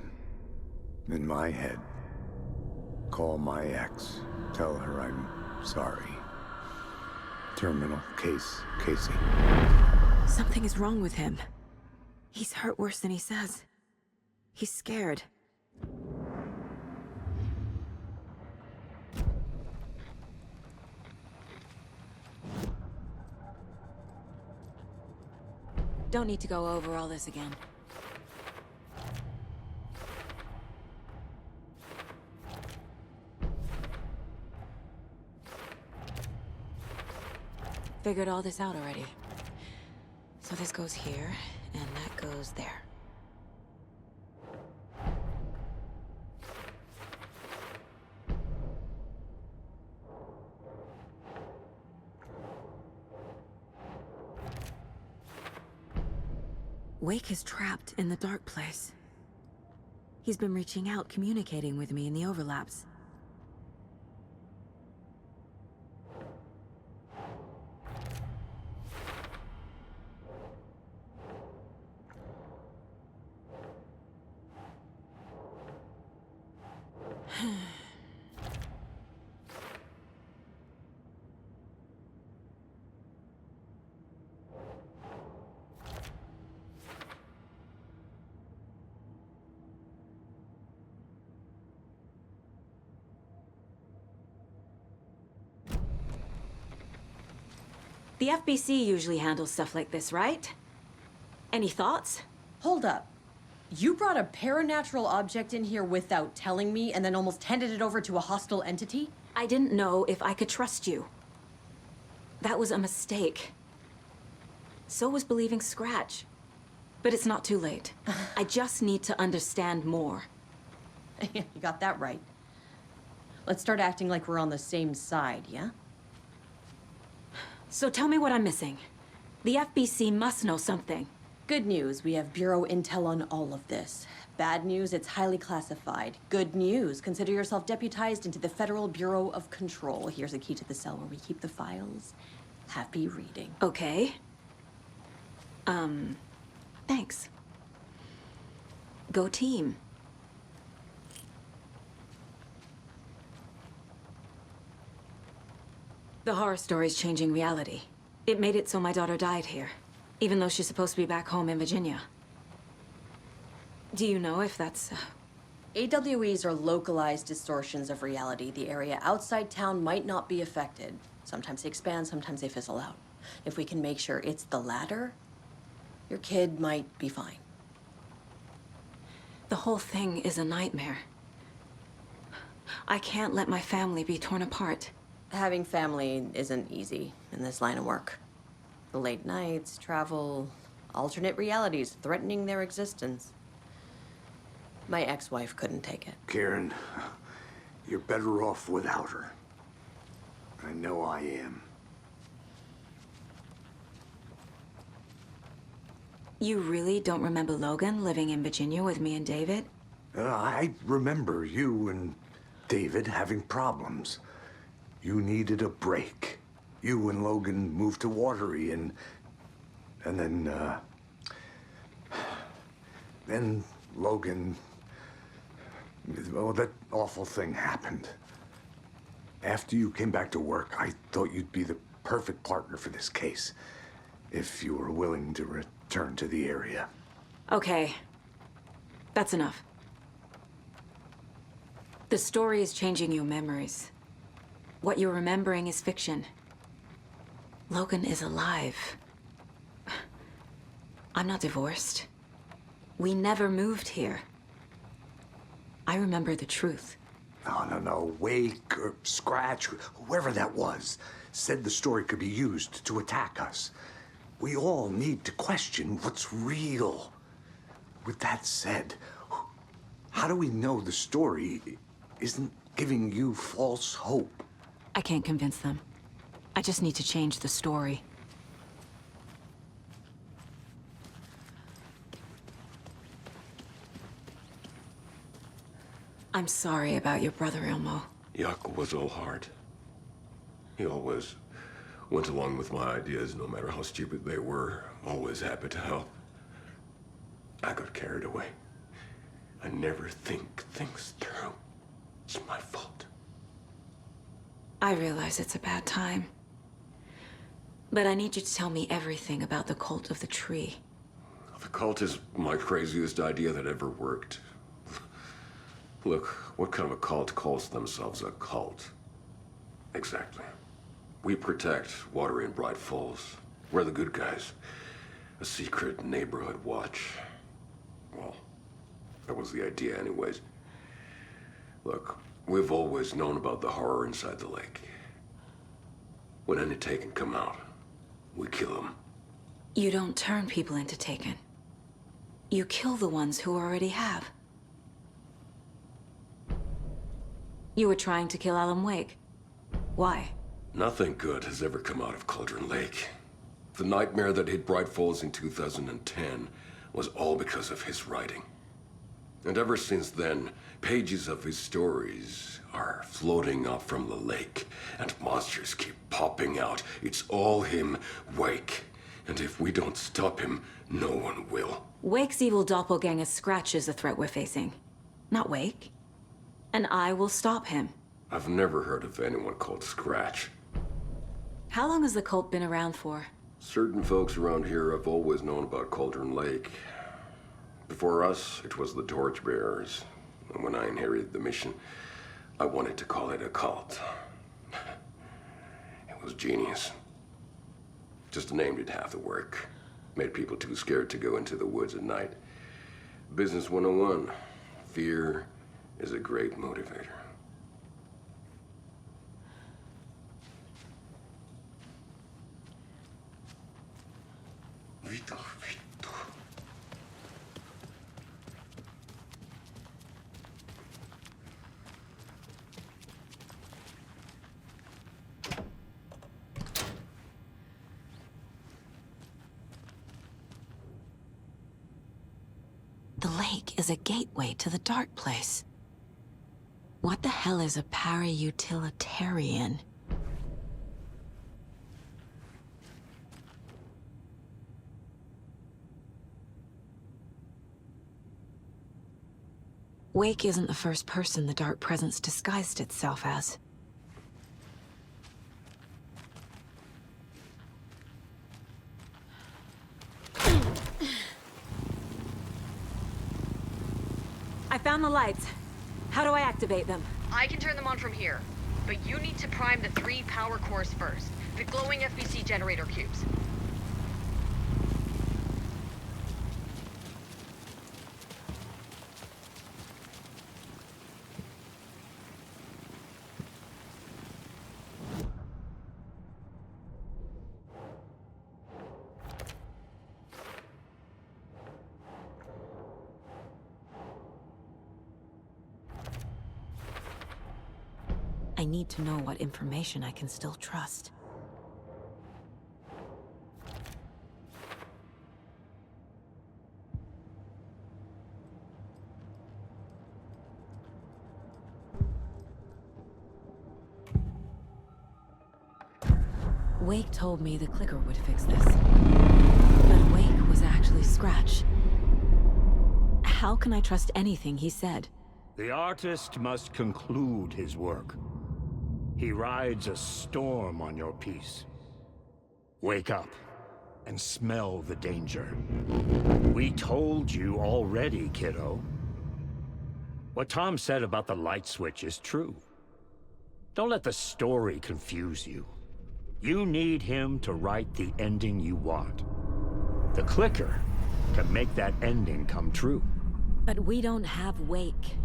N: In my head. Call my ex. Tell her I'm sorry. Terminal case, Casey.
C: Something is wrong with him. He's hurt worse than he says. He's scared. Don't need to go over all this again. Figured all this out already. So this goes here, and that goes there. Wake is trapped in the dark place. He's been reaching out, communicating with me in the overlaps. The FBC usually handles stuff like this, right? Any thoughts?
X: Hold up. You brought a paranatural object in here without telling me and then almost handed it over to a hostile entity?
C: I didn't know if I could trust you. That was a mistake. So was believing Scratch. But it's not too late. I just need to understand more.
X: You got that right. Let's start acting like we're on the same side, yeah?
C: So tell me what I'm missing. The FBC must know something.
X: Good news, we have Bureau intel on all of this. Bad news, it's highly classified. Good news, consider yourself deputized into the Federal Bureau of Control. Here's a key to the cell where we keep the files. Happy reading.
C: Okay. Thanks. Go team. The horror story's changing reality. It made it so my daughter died here, even though she's supposed to be back home in Virginia. Do you know if that's...
X: AWEs are localized distortions of reality. The area outside town might not be affected. Sometimes they expand, sometimes they fizzle out. If we can make sure it's the latter, your kid might be fine.
C: The whole thing is a nightmare. I can't let my family be torn apart.
X: Having family isn't easy in this line of work. The late nights, travel, alternate realities threatening their existence. My ex-wife couldn't take it.
N: Karen, you're better off without her. I know I am.
C: You really don't remember Logan living in Virginia with me and David?
N: I remember you and David having problems. You needed a break. You and Logan moved to Watery and then Logan, well, that awful thing happened. After you came back to work, I thought you'd be the perfect partner for this case, if you were willing to return to the area.
C: Okay. That's enough. The story is changing your memories. What you're remembering is fiction. Logan is alive. I'm not divorced. We never moved here. I remember the truth.
N: No. Wake or Scratch, whoever that was, said the story could be used to attack us. We all need to question what's real. With that said, how do we know the story isn't giving you false hope?
C: I can't convince them. I just need to change the story. I'm sorry about your brother, Ilmo.
F: Yaakov was all heart. He always went along with my ideas, no matter how stupid they were. Always happy to help. I got carried away. I never think things through. It's my fault.
C: I realize it's a bad time. But I need you to tell me everything about the cult of the tree.
F: The cult is my craziest idea that ever worked. Look, what kind of a cult calls themselves a cult? Exactly. We protect Water in Bright Falls. We're the good guys. A secret neighborhood watch. Well, that was the idea anyways. Look, we've always known about the horror inside the lake. When any Taken come out, we kill them.
C: You don't turn people into Taken. You kill the ones who already have. You were trying to kill Alan Wake. Why?
F: Nothing good has ever come out of Cauldron Lake. The nightmare that hit Bright Falls in 2010 was all because of his writing. And ever since then, pages of his stories are floating up from the lake, and monsters keep popping out. It's all him, Wake. And if we don't stop him, no one will.
C: Wake's evil doppelganger Scratch is the threat we're facing, not Wake. And I will stop him.
F: I've never heard of anyone called Scratch.
C: How long has the cult been around for?
F: Certain folks around here have always known about Cauldron Lake. Before us, it was the Torchbearers. And when I inherited the mission, I wanted to call it a cult. It was genius. Just a name did half the work. Made people too scared to go into the woods at night. Business 101. Fear is a great motivator.
C: The lake is a gateway to the dark place. What the hell is a para-utilitarian? Wake isn't the first person the Dark Presence disguised itself as.
J: I found the lights. How do I activate them?
O: I can turn them on from here, but you need to prime the 3 power cores first. The glowing FBC generator cubes.
C: I need to know what information I can still trust. Wake told me the clicker would fix this. But Wake was actually Scratch. How can I trust anything he said?
T: The artist must conclude his work. He rides a storm on your piece. Wake up and smell the danger. We told you already, kiddo. What Tom said about the light switch is true. Don't let the story confuse you. You need him to write the ending you want. The clicker can make that ending come true.
C: But we don't have Wake.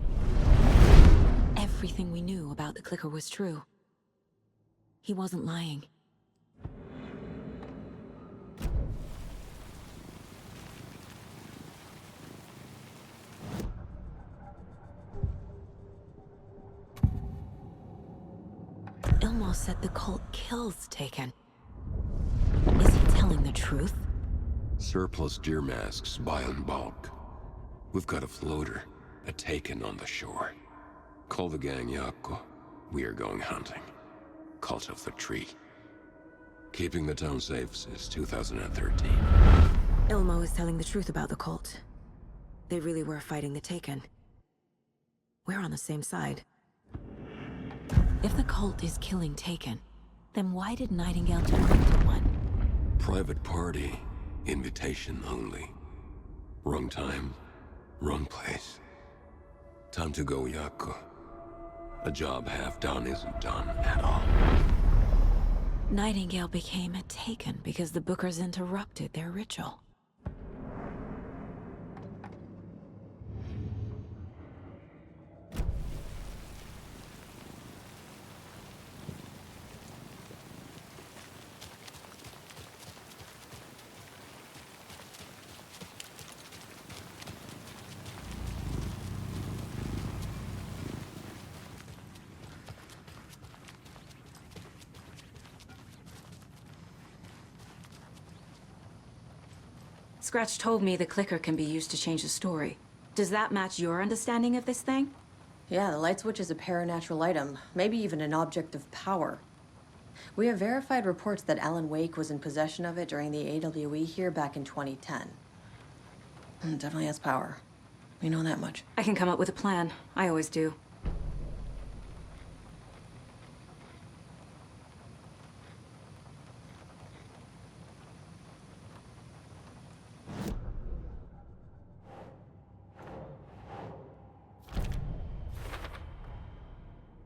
C: Everything we knew about the clicker was true. He wasn't lying. Ilmo said the cult kills Taken. Is he telling the truth?
F: Surplus deer masks buy in bulk. We've got a floater, a Taken on the shore. Call the gang Yako. We are going hunting. Cult of the Tree. Keeping the town safe since 2013.
C: Ilmo is telling the truth about the cult. They really were fighting the Taken. We're on the same side. If the cult is killing Taken, then why did Nightingale turn into one?
F: Private party. Invitation only. Wrong time. Wrong place. Time to go, Yako. A job half done isn't done at all.
C: Nightingale became a Taken because the Bookers interrupted their ritual. Scratch told me the clicker can be used to change the story. Does that match your understanding of this thing?
X: Yeah, the light switch is a paranatural item, maybe even an object of power. We have verified reports that Alan Wake was in possession of it during the AWE here back in 2010. It definitely has power. We know that much.
C: I can come up with a plan. I always do.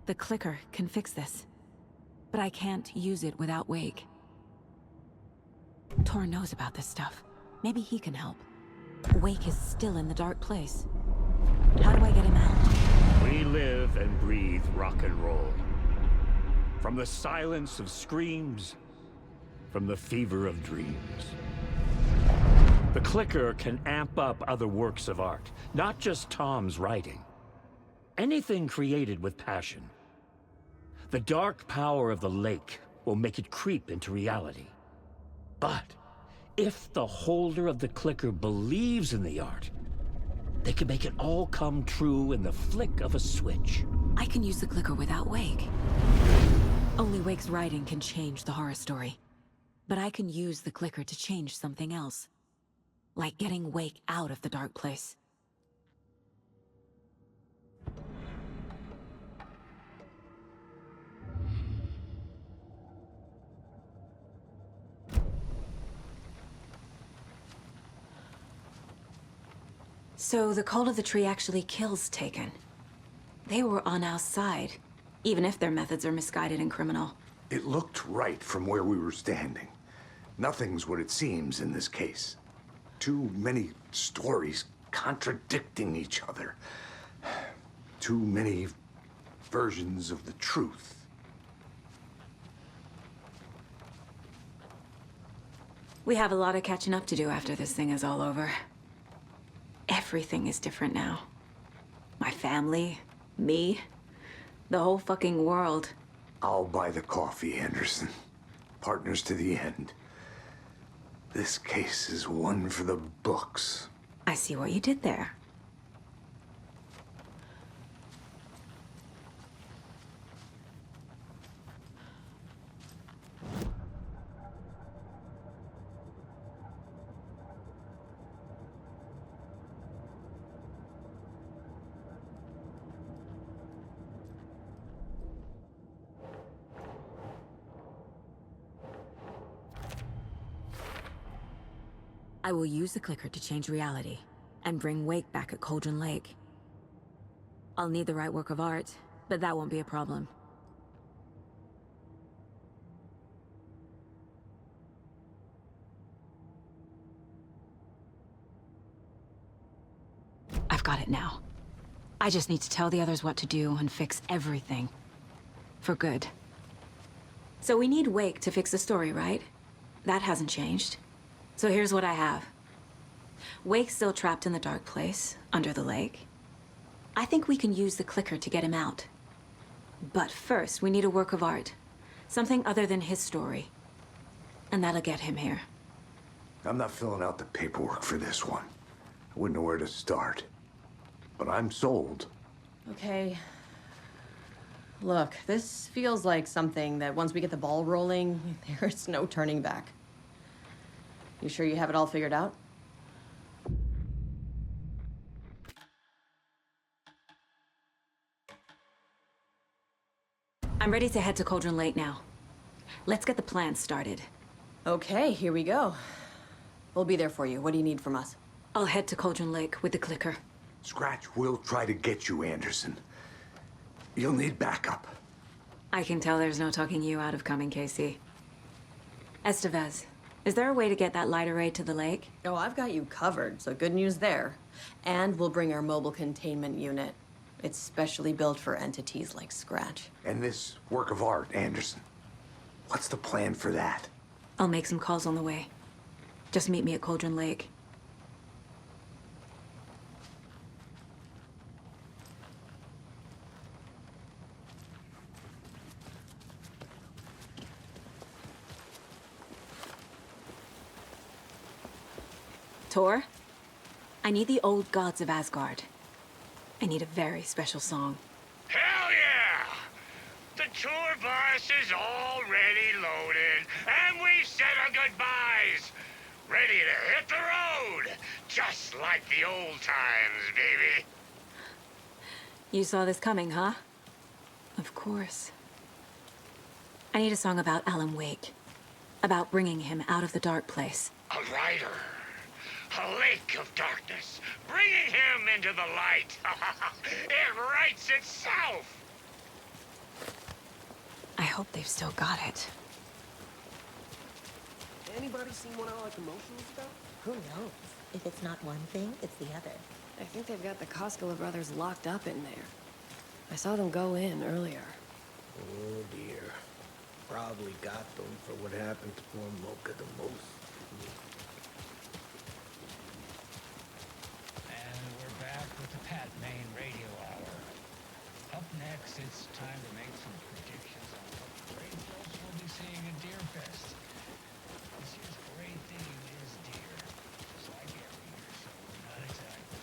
C: The clicker can fix this. But I can't use it without Wake. Tor knows about this stuff. Maybe he can help. Wake is still in the dark place. How do I get him out?
T: We live and breathe rock and roll. From the silence of screams, from the fever of dreams. The clicker can amp up other works of art, not just Tom's writing. Anything created with passion. The dark power of the lake will make it creep into reality. But if the holder of the clicker believes in the art, they can make it all come true in the flick of a switch.
C: I can use the clicker without Wake. Only Wake's writing can change the horror story. But I can use the clicker to change something else. Like getting Wake out of the dark place. So the cult of the tree actually kills Taken. They were on our side, even if their methods are misguided and criminal.
N: It looked right from where we were standing. Nothing's what it seems in this case. Too many stories contradicting each other. Too many versions of the truth.
C: We have a lot of catching up to do after this thing is all over. Everything is different now. My family, me, the whole fucking world.
N: I'll buy the coffee, Anderson. Partners to the end. This case is one for the books.
C: I see what you did there. I will use the clicker to change reality and bring Wake back at Cauldron Lake. I'll need the right work of art, but that won't be a problem. I've got it now. I just need to tell the others what to do and fix everything. For good. So we need Wake to fix the story, right? That hasn't changed. So here's what I have. Wake's still trapped in the dark place, under the lake. I think we can use the clicker to get him out. But first, we need a work of art. Something other than his story. And that'll get him here.
N: I'm not filling out the paperwork for this one. I wouldn't know where to start. But I'm sold.
X: Okay. Look, this feels like something that once we get the ball rolling, there's no turning back. You sure you have it all figured out?
C: I'm ready to head to Cauldron Lake now. Let's get the plan started.
X: Okay, here we go. We'll be there for you. What do you need from us?
C: I'll head to Cauldron Lake with the clicker.
N: Scratch will try to get you, Anderson. You'll need backup.
C: I can tell there's no talking you out of coming, Casey. Estevez, is there a way to get that light array to the lake?
X: Oh, I've got you covered, so good news there. And we'll bring our mobile containment unit. It's specially built for entities like Scratch.
N: And this work of art, Anderson. What's the plan for that?
C: I'll make some calls on the way. Just meet me at Cauldron Lake. Tor, I need the old gods of Asgard. I need a very special song.
P: Hell yeah! The tour bus is already loaded, and we said our goodbyes. Ready to hit the road, just like the old times, baby.
C: You saw this coming, huh? Of course. I need a song about Alan Wake. About bringing him out of the dark place.
P: A rider. A lake of darkness, bringing him into the light. It writes itself.
C: I hope they've still got it.
L: Anybody seen what I like emotionals about?
Q: Who knows? If it's not one thing, it's the other.
S: I think they've got the Koskela brothers locked up in there. I saw them go in earlier.
U: Oh dear. Probably got them for what happened to poor Mocha the most.
H: Back with the Pat Main Radio Hour. Up next, it's time to make some predictions on what parade floats we'll be seeing at Deerfest. This year's parade theme is deer, just like every year, so not exactly.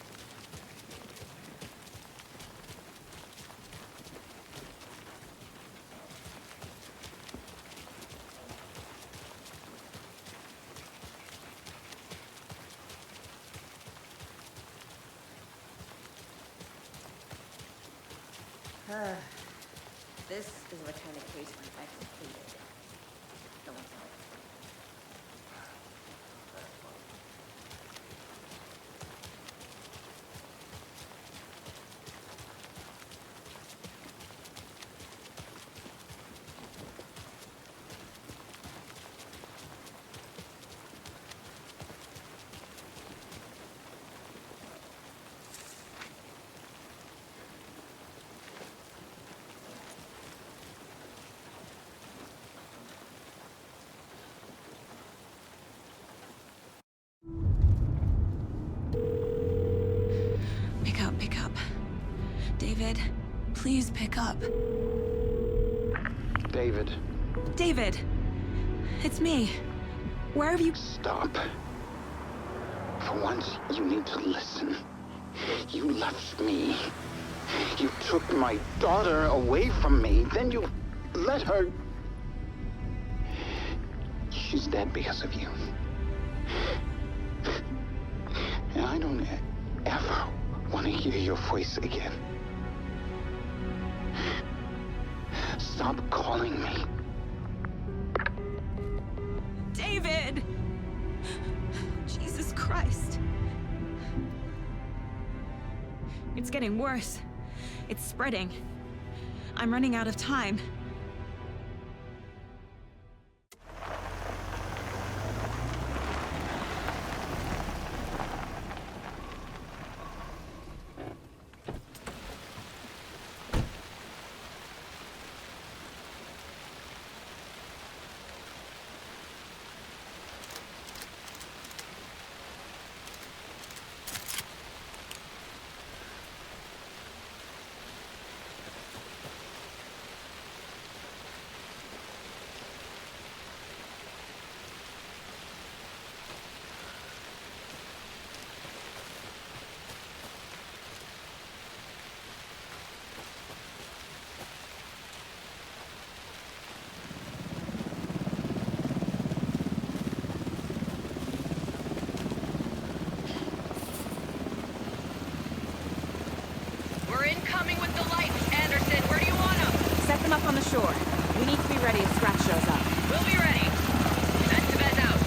X: This is the kind of case my ex hated. Don't tell it.
C: David, please pick up.
A: David.
C: David! It's me. Where have you...
A: Stop. For once, you need to listen. You left me. You took my daughter away from me. Then you let her... She's dead because of you. And I don't ever want to hear your voice again. Stop calling me.
C: David! Jesus Christ. It's getting worse. It's spreading. I'm running out of time.
O: Incoming with the lights. Anderson, where do you want them?
B: Set them up on the shore. We need to be ready if Scratch shows up.
O: We'll be ready. Estevez out.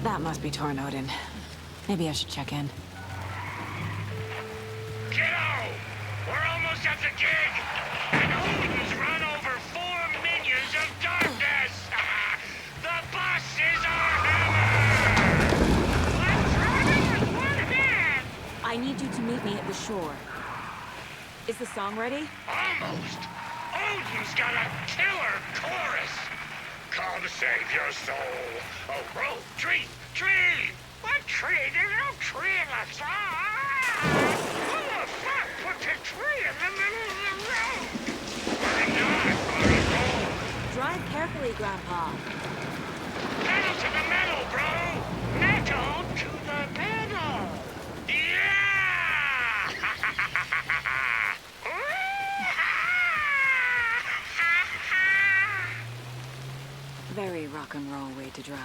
C: That must be torn Odin. Maybe I should check in.
P: Kiddo! We're almost at the gig! And Odin's run over 4 minions of darkness! The bus is our hammer! Let's run it with one hand!
B: I need you to meet me at the shore. Is the song ready?
P: Almost! Odin's got a killer chorus! Come save your soul! Oh, road, tree, tree! What tree? There's no tree in the song! Who the fuck put the tree in the middle of the road? We're not gonna roll!
B: Drive carefully, Grandpa.
P: Pedal to the metal, bro! Metal to the metal! Yeah!
C: Very rock and roll way to drive.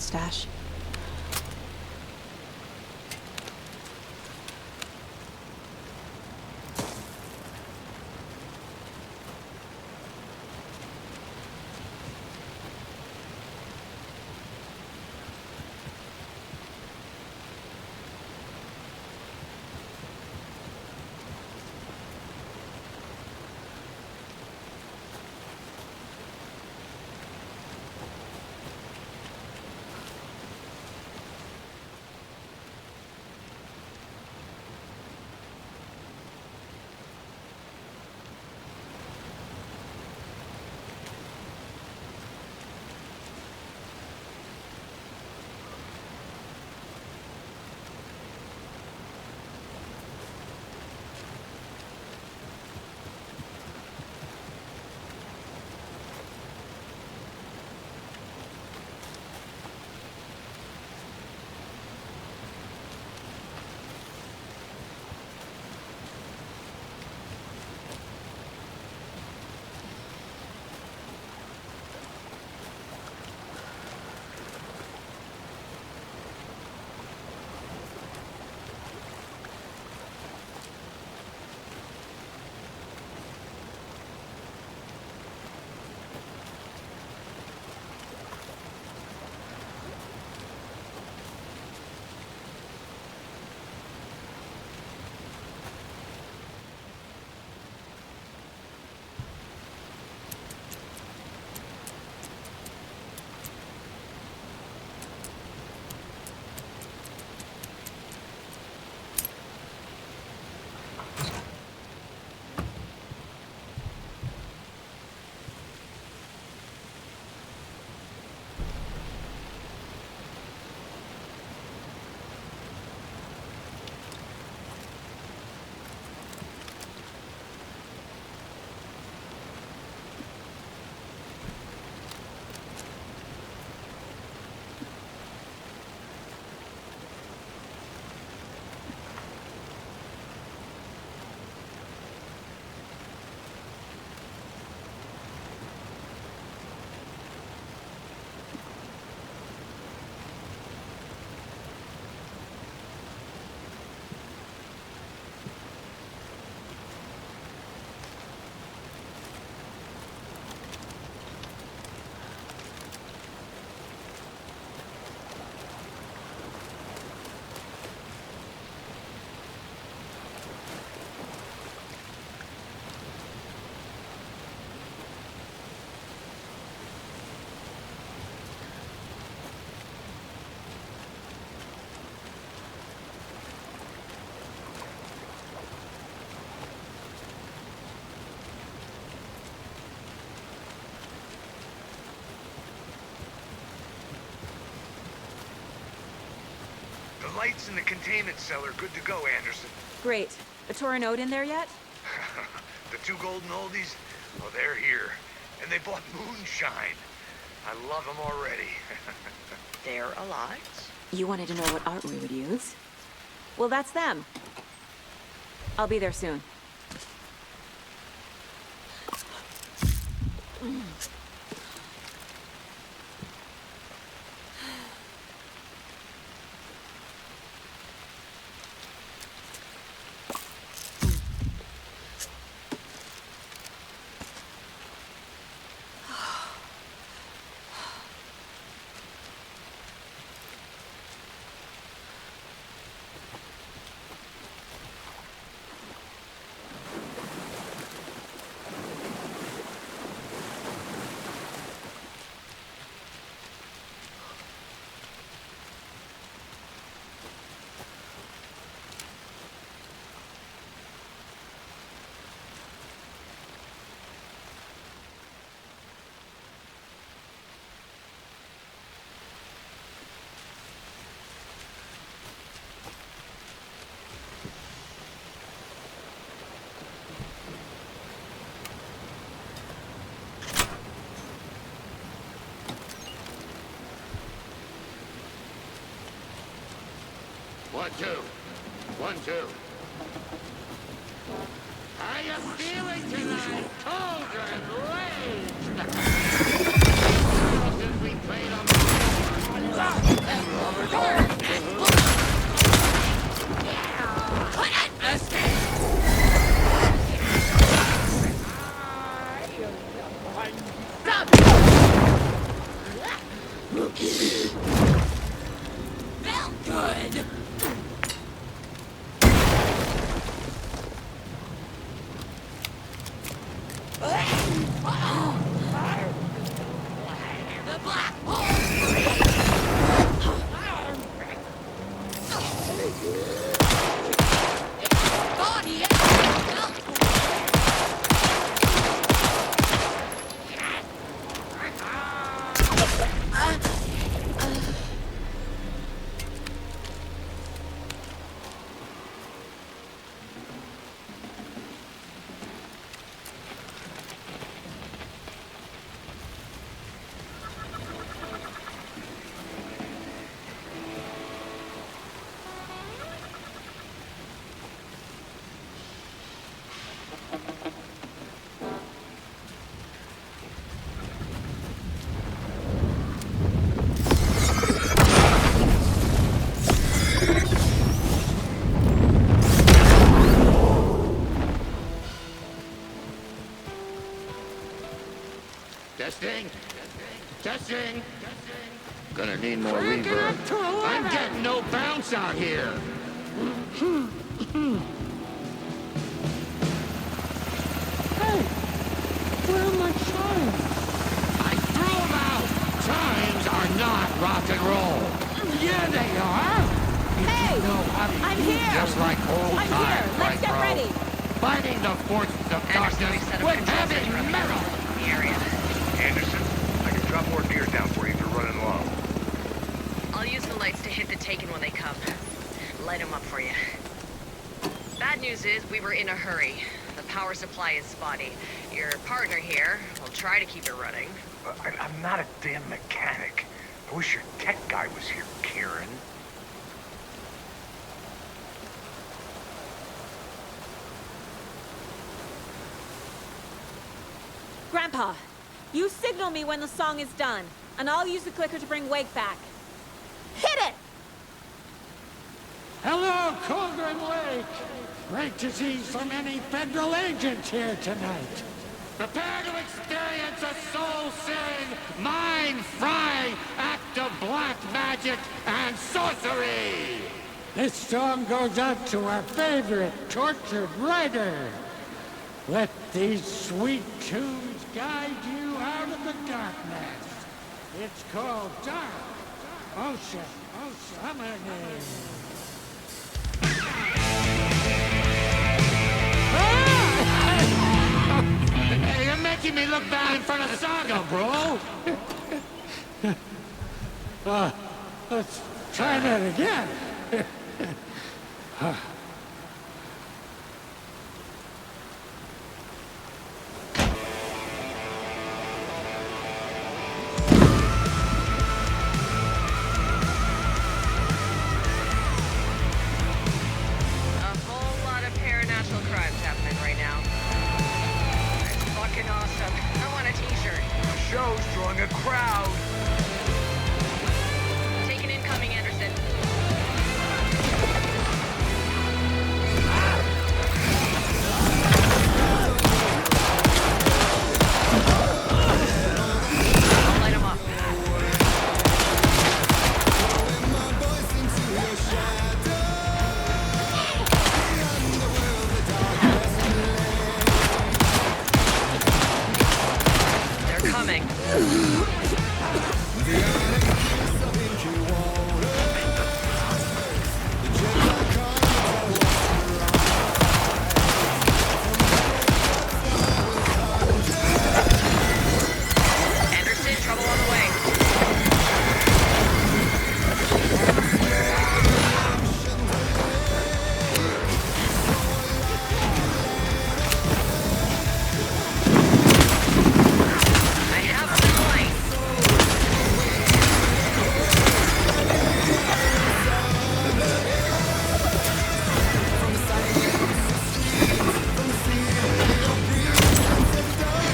C: stash.
N: The lights in the containment cell are good to go, Anderson.
C: Great. A Torin Ode in there yet?
N: The two golden oldies, well, they're here. And they bought moonshine. I love them already.
O: They're alive?
C: You wanted to know what art we would use? Well, that's them. I'll be there soon.
P: One, two. 1, 2. How you feeling tonight, children? Rage! Since we played on the floor. Testing. Testing. Gonna need more reverb. I'm getting no bounce out here.
G: Hey, where are my chimes?
P: I threw them out. Chimes are not rock and roll.
G: Yeah, they are.
J: Hey! I'm here!
P: Just like old
J: I'm
P: times,
J: here! Let's
P: right,
J: get
P: bro?
J: ready!
P: Fighting the forces of darkness with heavy metal.
O: The area.
D: Anderson, I can drop more gear down for you if you're running low.
O: I'll use the lights to hit the Taken when they come. Light them up for you. Bad news is we were in a hurry. The power supply is spotty. Your partner here will try to keep it running.
D: I'm not a damn mechanic. I wish your tech guy was here, Kieran.
J: Grandpa, you signal me when the song is done, and I'll use the clicker to bring Wake back. Hit it!
G: Hello, Cauldron Lake. Great to see so many federal agents here tonight.
P: Prepare to experience a soul-searing, mind-frying act of black magic and sorcery!
G: This song goes out to our favorite tortured writer. Let these sweet tunes guide you out of the darkness. It's called Dark Ocean Summoning.
P: Hey, you're making me look bad in front of Saga, bro!
G: Let's try that again.
O: A whole lot of paranatural crimes happening right now. It's fucking awesome. I want a t-shirt.
D: The show's drawing a crowd.
O: Taken incoming, Anderson. I'll light 'em up. They're coming. Anderson, trouble on the way. I have the light.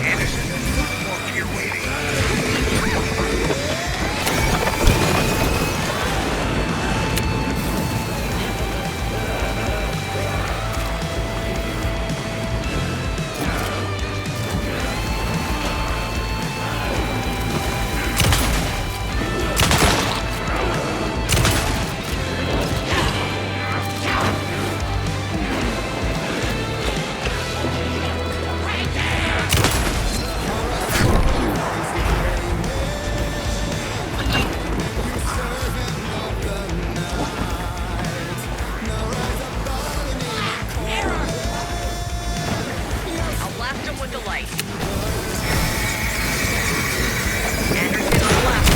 D: Anderson, more gear waiting.
O: I'll blast him with the light. Anderson on the left.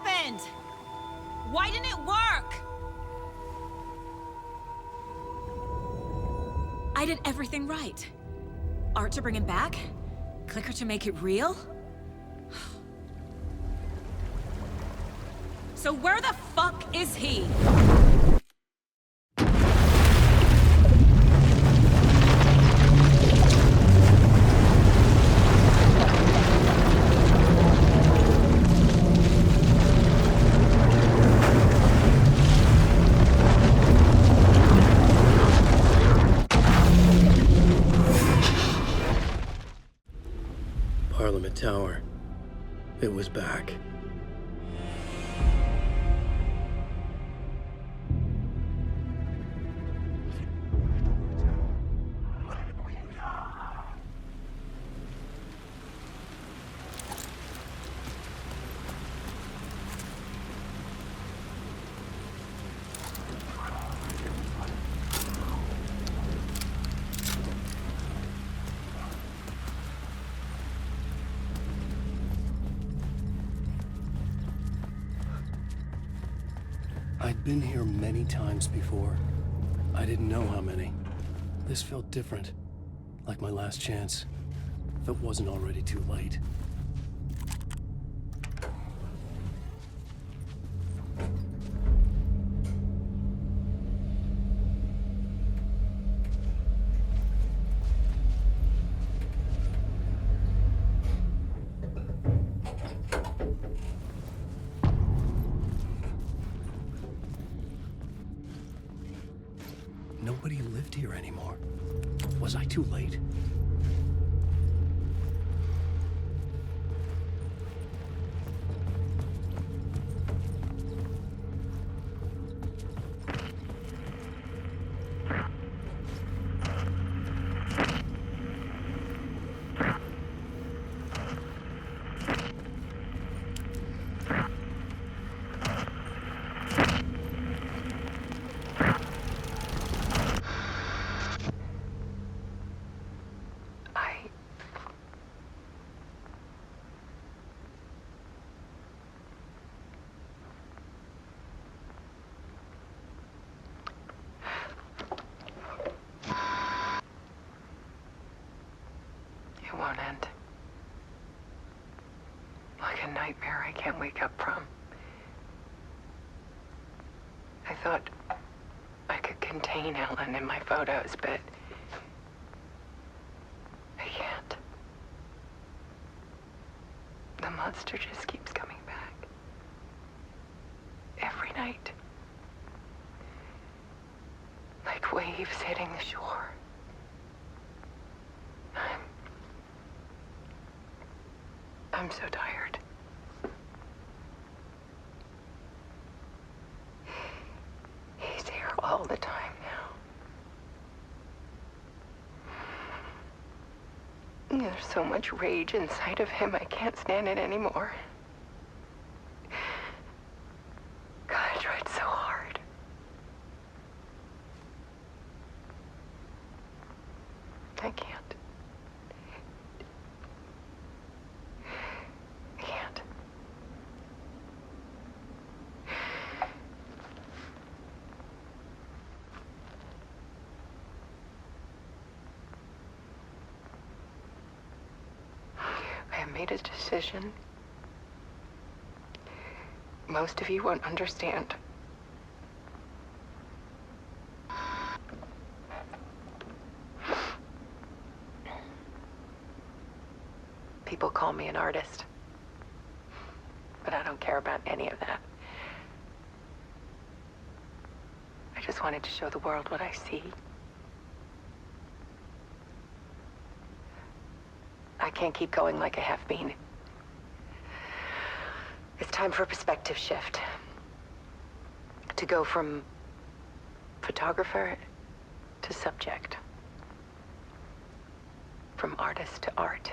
J: happened? Why didn't it work? I did everything right. Art to bring him back? Clicker to make it real? So where the fuck is he?
E: Parliament Tower. It was back. I'd been here many times before. I didn't know how many. This felt different, like my last chance, if it wasn't already too late. Nobody lived here anymore. Was I too late?
M: It won't end. Like a nightmare I can't wake up from. I thought I could contain Ellen in my photos, but I can't. The monster just keeps coming back. Every night. Like waves hitting the shore. I'm so tired. He's here all the time now. There's so much rage inside of him, I can't stand it anymore. God, I tried so hard. I can't. I made a decision. Most of you won't understand. People call me an artist, but I don't care about any of that. I just wanted to show the world what I see. I can't keep going like I have been. It's time for a perspective shift. To go from photographer to subject. From artist to art.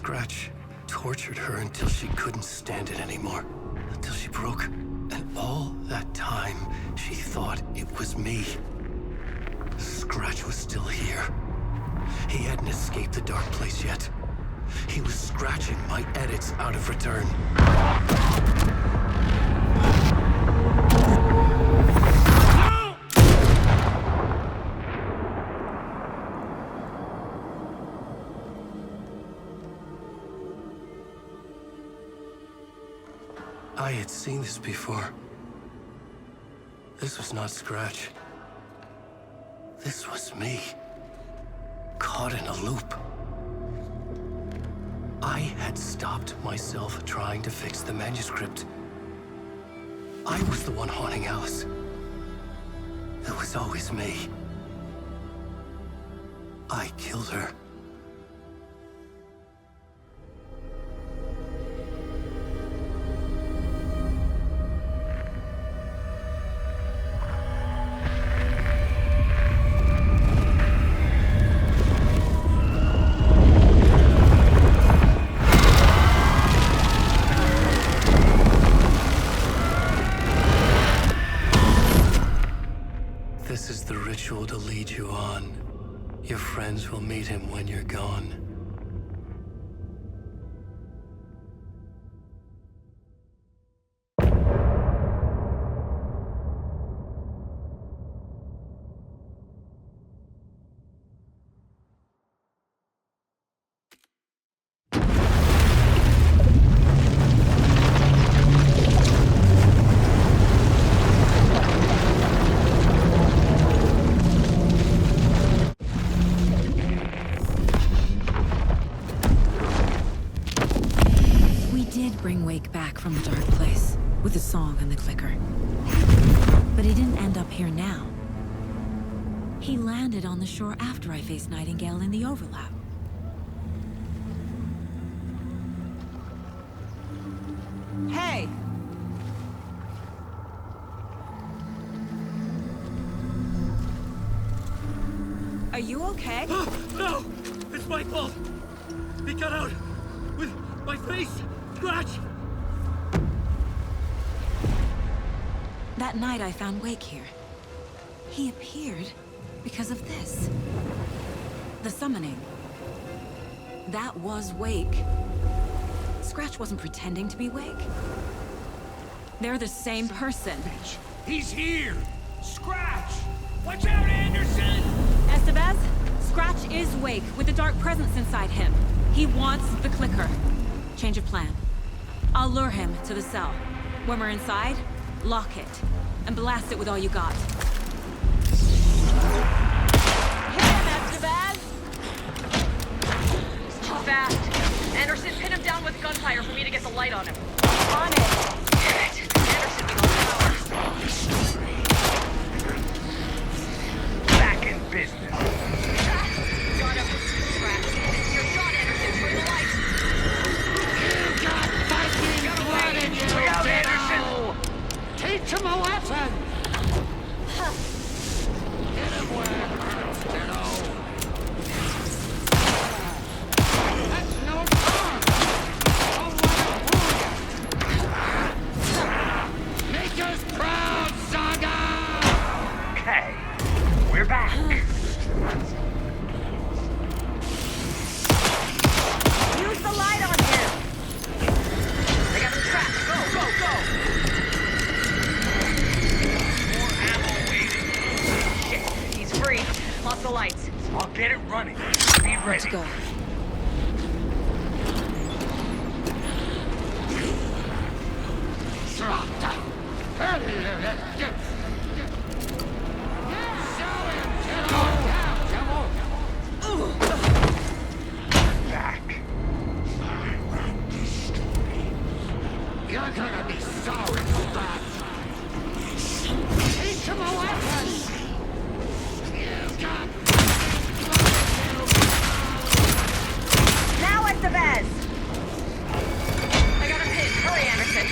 E: Scratch tortured her until she couldn't stand it anymore. Until she broke. And all that time, she thought it was me. Scratch was still here. He hadn't escaped the dark place yet. He was scratching my edits out of return. I had seen this before. This was not Scratch. This was me. Caught in a loop. I had stopped myself trying to fix the manuscript. I was the one haunting Alice. It was always me. I killed her. This is the ritual to lead you on. Your friends will meet him when you're gone.
J: Bring Wake back from the dark place with the song and the clicker. But he didn't end up here now. He landed on the shore after I faced Nightingale in the overlap. Hey! Are you okay?
K: No! It's my fault! He got out with my face! Scratch!
J: That night I found Wake here. He appeared because of this. The summoning. That was Wake. Scratch wasn't pretending to be Wake. They're the same person.
K: He's here! Scratch! Watch out, Anderson!
J: Estevez, Scratch is Wake with the dark presence inside him. He wants the clicker. Change of plan. I'll lure him to the cell. When we're inside, lock it, and blast it with all you got. Hit him, Estevez!
O: He's too fast. Anderson, pin him down with gunfire for me to get the light on him.
J: On it!
O: Damn it! Anderson, we lost power.
D: Back in business.
O: Got him. Scratch. Your shot, Anderson. Turn the lights.
G: Look out, Anderson! Teach him a lesson! Hit him where it hurts, kiddo! That's no fun! Don't let him fool you! Make us proud, Saga!
D: Okay, we're back.
O: Use the light on him! They got him trapped. Go, go, go! More ammo waiting. Shit, he's free. Lost the lights.
D: I'll get it running. Be ready.
J: Let's go.
D: Back.
G: You're gonna be sorry for that! Teach him a lesson! You've got...
O: Now at the Vez! I got him hit. Hurry, Anderson.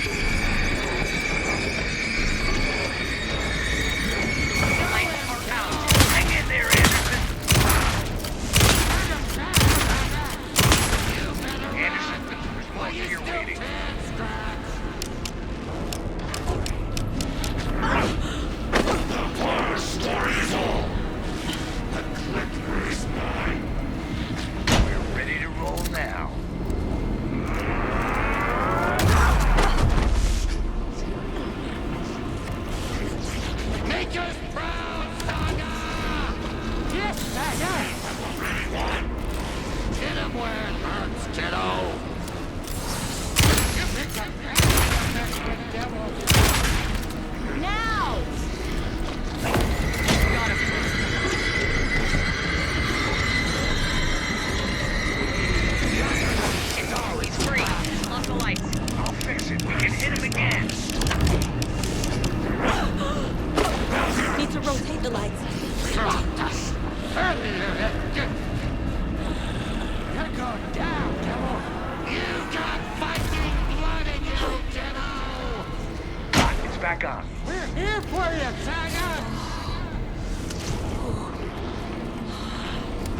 P: Saga!
G: We're here for you, Saga!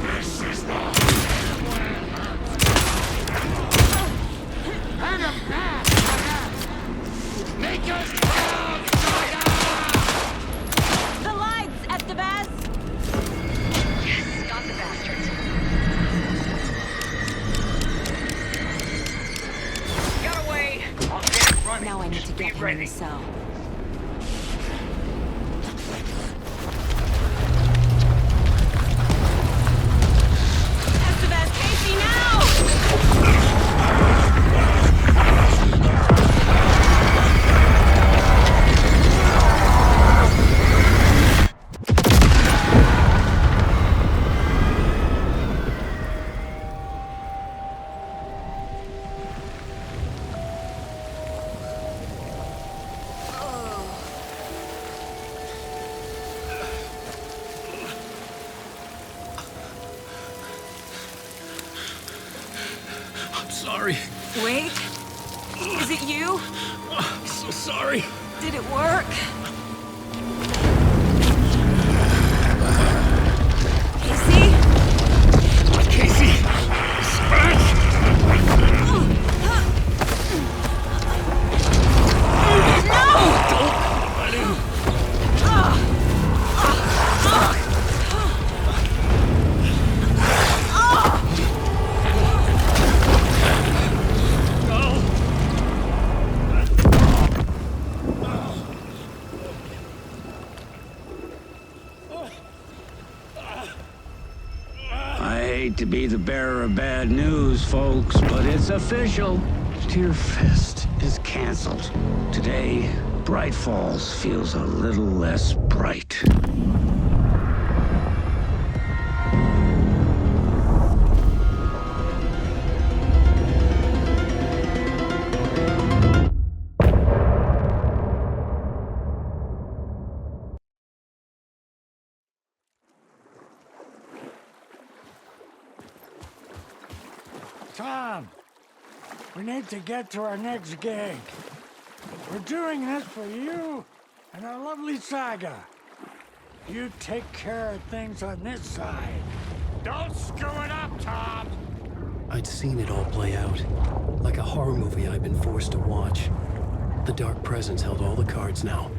P: This is the...
G: Let him pass, Saga!
P: Make us proud, Saga!
J: The lights, Estevez!
O: Yes, got the bastards. Got away.
P: I'll get running.
J: Now I need to
P: Just
J: get
P: be
J: him in
P: ready.
J: the cell. Estevez, Casey, now!
E: I'm sorry.
J: Wait, is it you?
E: I'm so sorry.
J: Did it work? Casey?
E: Casey! Scratch!
A: I hate to be the bearer of bad news, folks, but it's official. Tear Fest is canceled. Today, Bright Falls feels a little less bright.
G: Tom, we need to get to our next gig. We're doing this for you and our lovely Saga. You take care of things on this side.
P: Don't screw it up, Tom!
E: I'd seen it all play out. Like a horror movie I'd been forced to watch. The Dark Presence held all the cards now.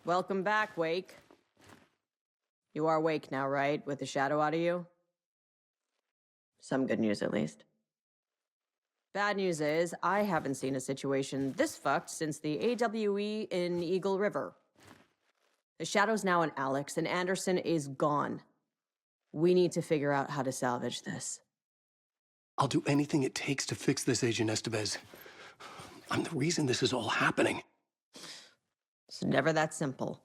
X: Welcome back, Wake. You are Wake now, right? With the shadow out of you? Some good news, at least. Bad news is, I haven't seen a situation this fucked since the AWE in Eagle River. The shadow's now in Alex, and Anderson is gone. We need to figure out how to salvage this.
E: I'll do anything it takes to fix this, Agent Estevez. I'm the reason this is all happening.
X: It's never that simple.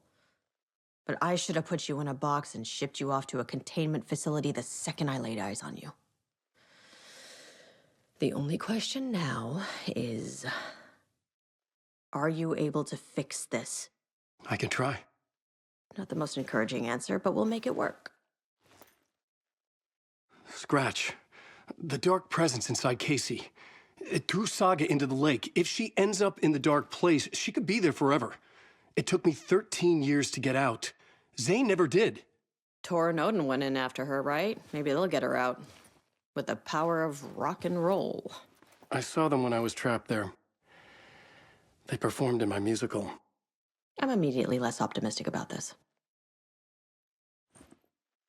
X: But I should have put you in a box and shipped you off to a containment facility the second I laid eyes on you. The only question now is, are you able to fix this?
E: I can try.
X: Not the most encouraging answer, but we'll make it work.
E: Scratch. The Dark Presence inside Casey. It threw Saga into the lake. If she ends up in the dark place, she could be there forever. It took me 13 years to get out. Zane never did.
X: Tor and Odin went in after her, right? Maybe they'll get her out. With the power of rock and roll.
E: I saw them when I was trapped there. They performed in my musical.
X: I'm immediately less optimistic about this.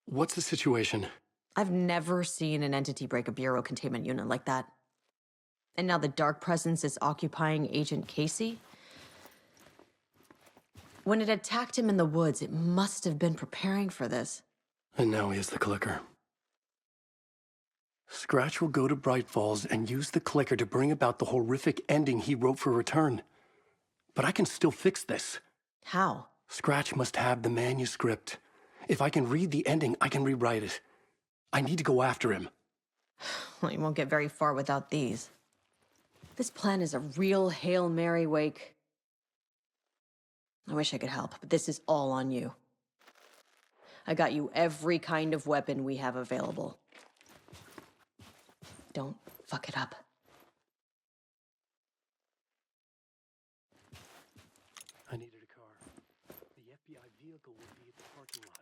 E: What's the situation?
X: I've never seen an entity break a bureau containment unit like that. And now the Dark Presence is occupying Agent Casey? When it attacked him in the woods, it must have been preparing for this.
E: And now he has the clicker. Scratch will go to Bright Falls and use the clicker to bring about the horrific ending he wrote for Return. But I can still fix this.
X: How?
E: Scratch must have the manuscript. If I can read the ending, I can rewrite it. I need to go after him.
X: Well, you won't get very far without these. This plan is a real Hail Mary, Wake. I wish I could help, but this is all on you. I got you every kind of weapon we have available. Don't fuck it up.
E: I needed a car. The FBI vehicle would be at the parking lot.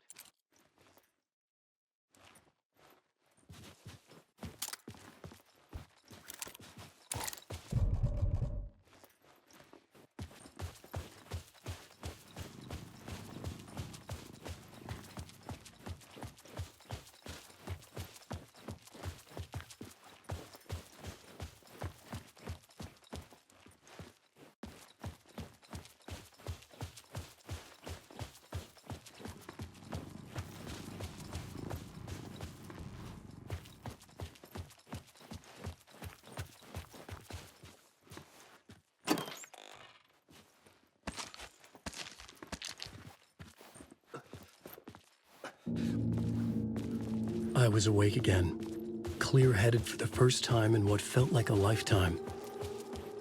E: I was awake again, clear-headed for the first time in what felt like a lifetime.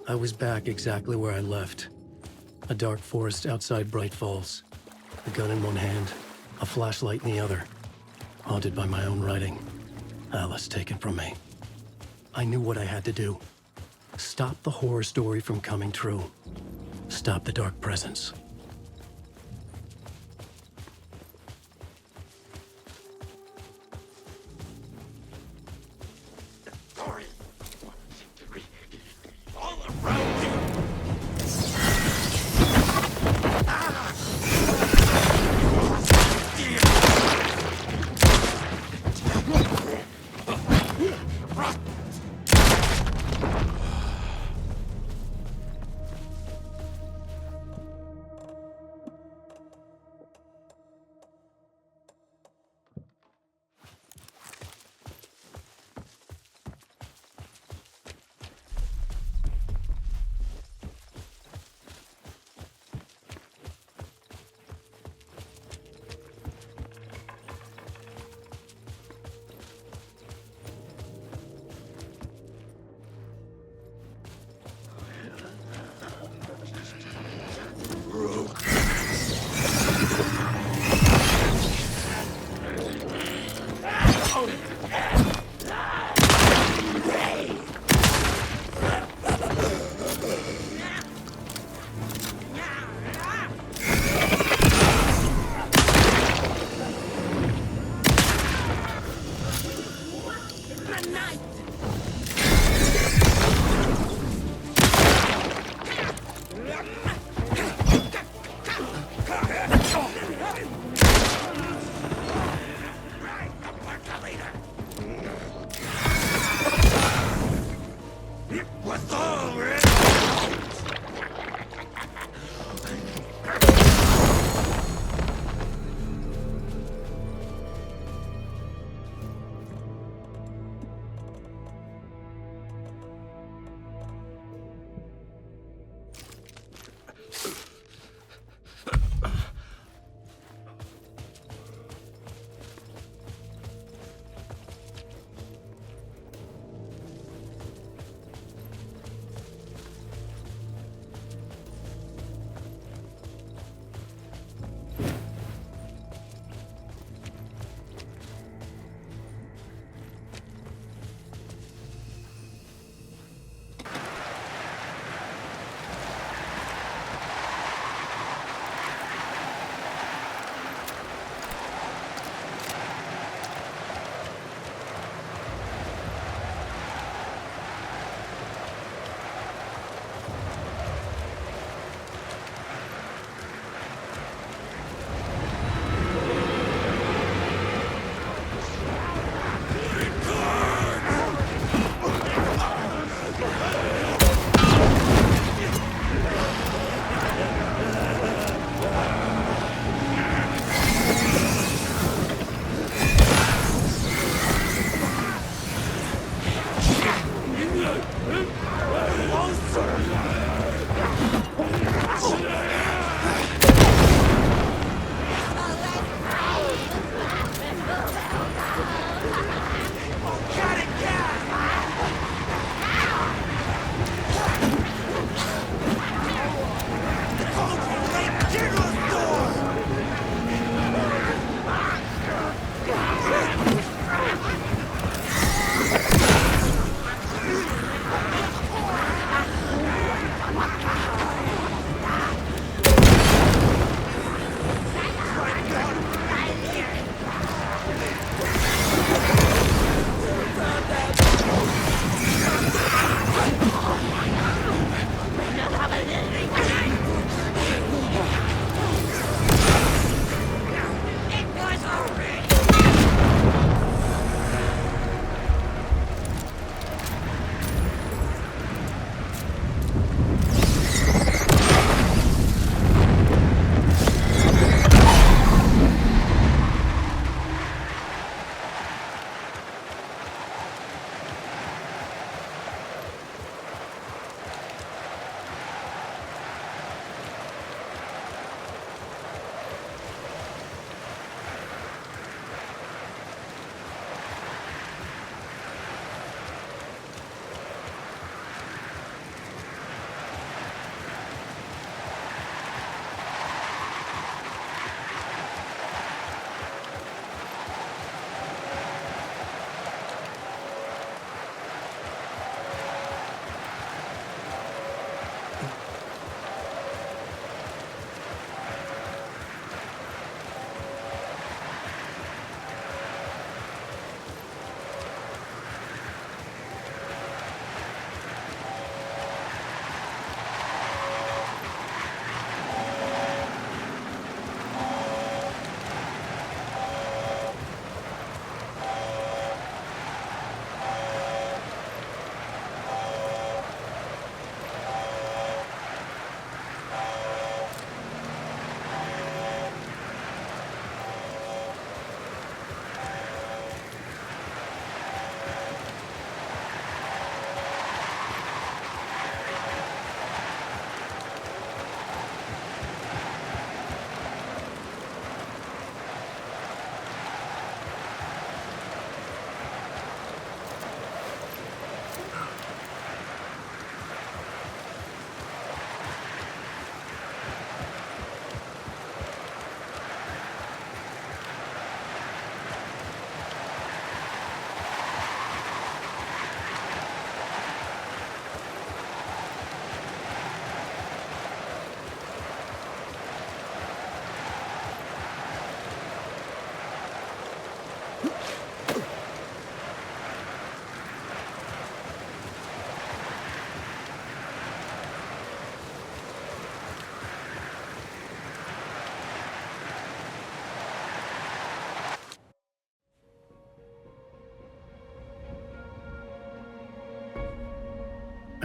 E: I was back exactly where I left. A dark forest outside Bright Falls. A gun in one hand, a flashlight in the other. Haunted by my own writing. Alice taken from me. I knew what I had to do. Stop the horror story from coming true. Stop the dark presence.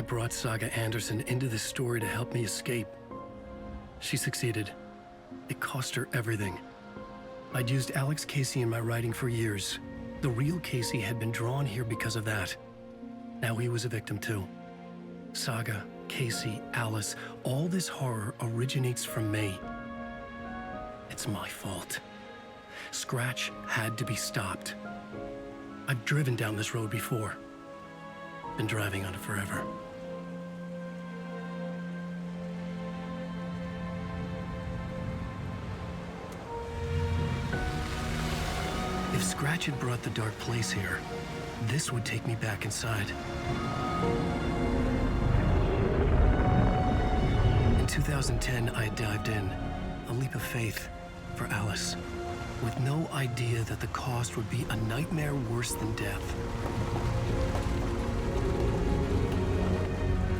E: I brought Saga Anderson into this story to help me escape. She succeeded. It cost her everything. I'd used Alex Casey in my writing for years. The real Casey had been drawn here because of that. Now he was a victim too. Saga, Casey, Alice, all this horror originates from me. It's my fault. Scratch had to be stopped. I've driven down this road before. Been driving on it forever. If Scratch had brought the dark place here, this would take me back inside. In 2010, I dived in, a leap of faith for Alice, with no idea that the cost would be a nightmare worse than death.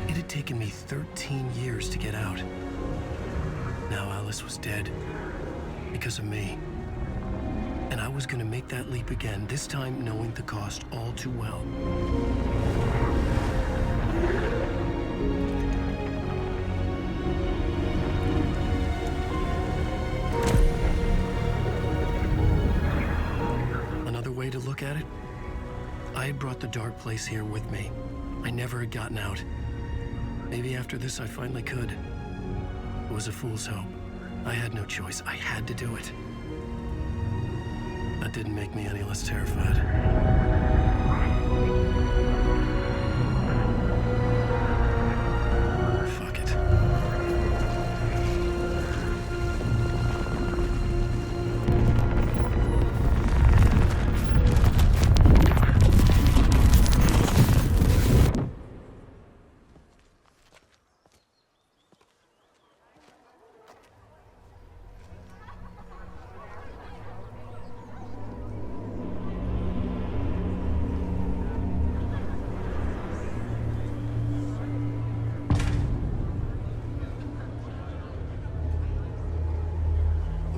E: It had taken me 13 years to get out. Now Alice was dead, because of me. And I was gonna make that leap again, this time knowing the cost all too well. Another way to look at it, I had brought the dark place here with me. I never had gotten out. Maybe after this I finally could. It was a fool's hope. I had no choice. I had to do it. That didn't make me any less terrified. Fuck it.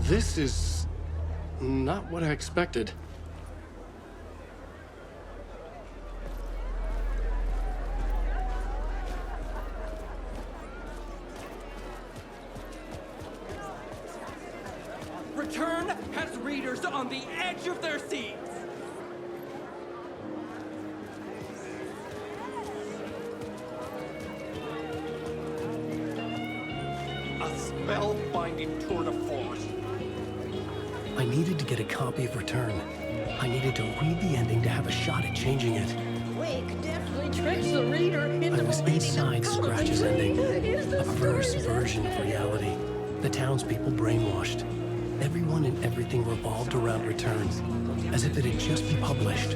E: This is not what I expected.
L: Return has readers on the edge of their seats. A spellbinding tour de force.
E: I needed to get a copy of Return. I needed to read the ending to have a shot at changing it.
I: Wake definitely tricks the reader into
E: I was inside Scratch's ending, a perverse version of reality. The townspeople brainwashed. Everyone and everything revolved around Return, as if it had just been published.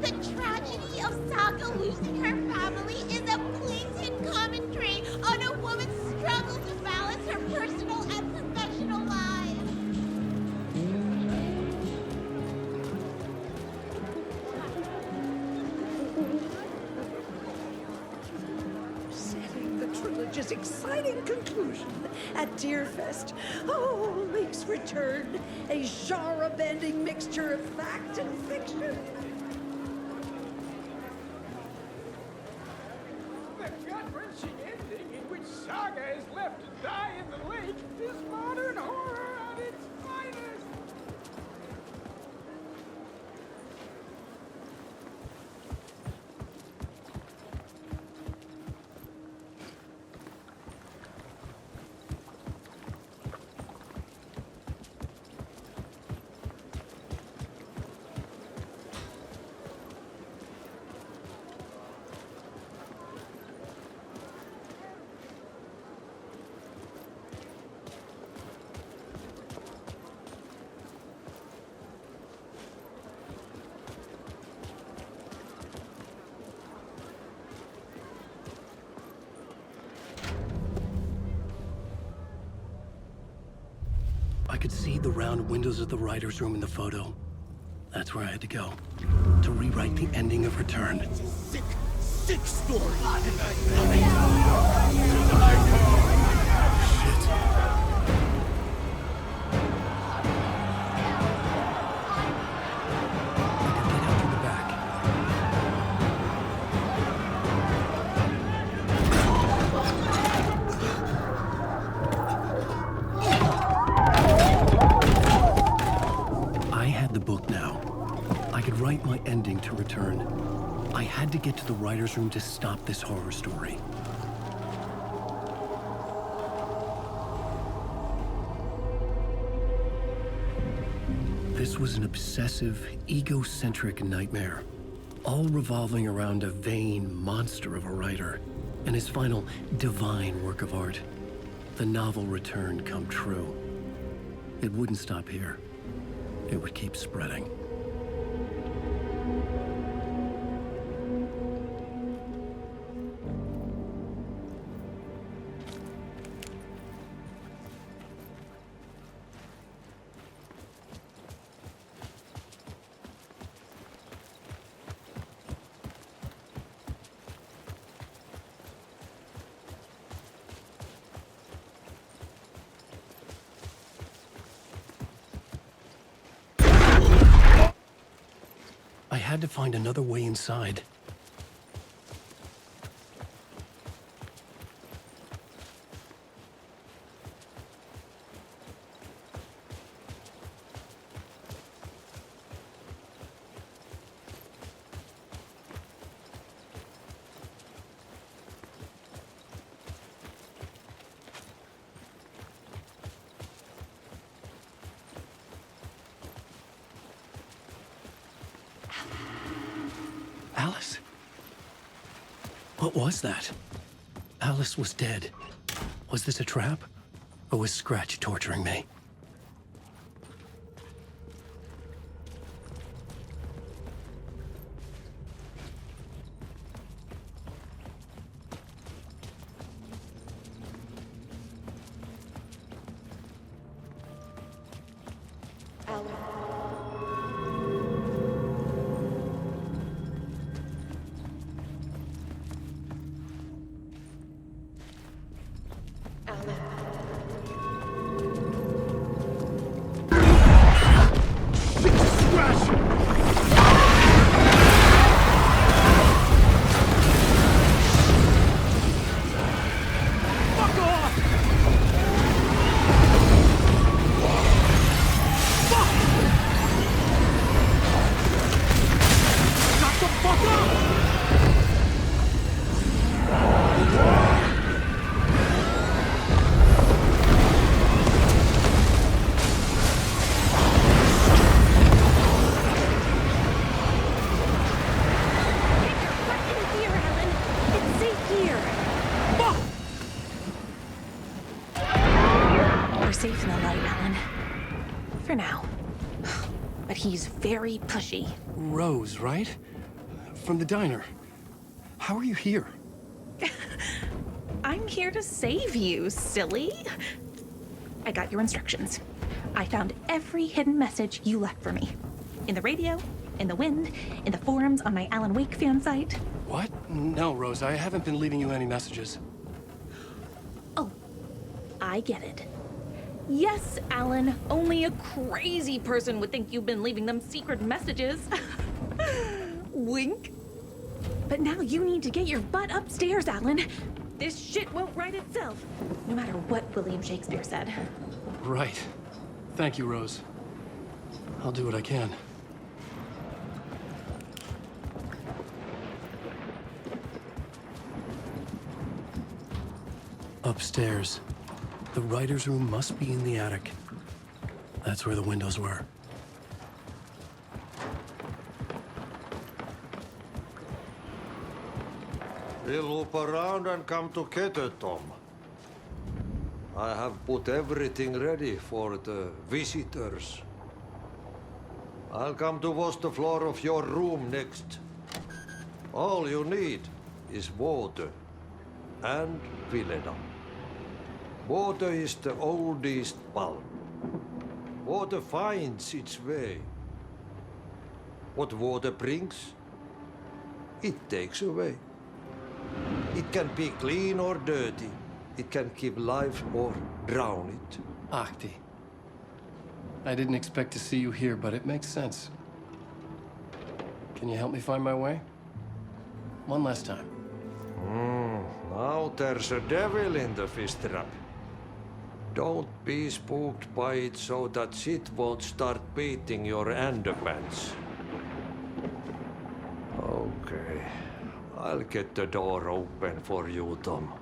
I: The tragedy of Saga losing her family is a blatant commentary on a woman's struggle to balance her personal and professional lives.
R: Setting the trilogy's exciting conclusion at Deerfest. Oh, makes Return a genre-bending mixture of fact and fiction.
T: The gut-wrenching ending in which Saga is left to die in the lake is modern horror at its finest.
E: I could see the round windows of the writer's room in the photo. That's where I had to go, to rewrite the ending of Return.
I: Sick story.
E: I had to get to the writer's room to stop this horror story. This was an obsessive, egocentric nightmare, all revolving around a vain monster of a writer and his final divine work of art, the novel return come true. It wouldn't stop here. It would keep spreading. I had to find another way inside. Alice? What was that? Alice was dead. Was this a trap? Or was Scratch torturing me?
J: Safe in the light, Alan. For now. But he's very pushy.
E: Rose, right? From the diner. How are you here?
J: I'm here to save you, silly. I got your instructions. I found every hidden message you left for me. In the radio, in the wind, in the forums on my Alan Wake fan site.
E: What? No, Rose, I haven't been leaving you any messages.
J: Oh, I get it. Yes, Alan, only a crazy person would think you've been leaving them secret messages. Wink. But now you need to get your butt upstairs, Alan. This shit won't right itself, no matter what William Shakespeare said.
E: Right. Thank you, Rose. I'll do what I can. Upstairs. The writer's room must be in the attic. That's where the windows were.
F: We'll loop around and come together, Tom. I have put everything ready for the visitors. I'll come to wash the floor of your room next. All you need is water and Vilena. Water is the oldest bulb. Water finds its way. What water brings, it takes away. It can be clean or dirty. It can give life or drown it.
E: Ahti. I didn't expect to see you here, but it makes sense. Can you help me find my way? One last time.
F: Now there's a devil in the fish trap. Don't be spooked by it so that shit won't start beating your underpants. Oh, Okay. I'll get the door open for you, Tom.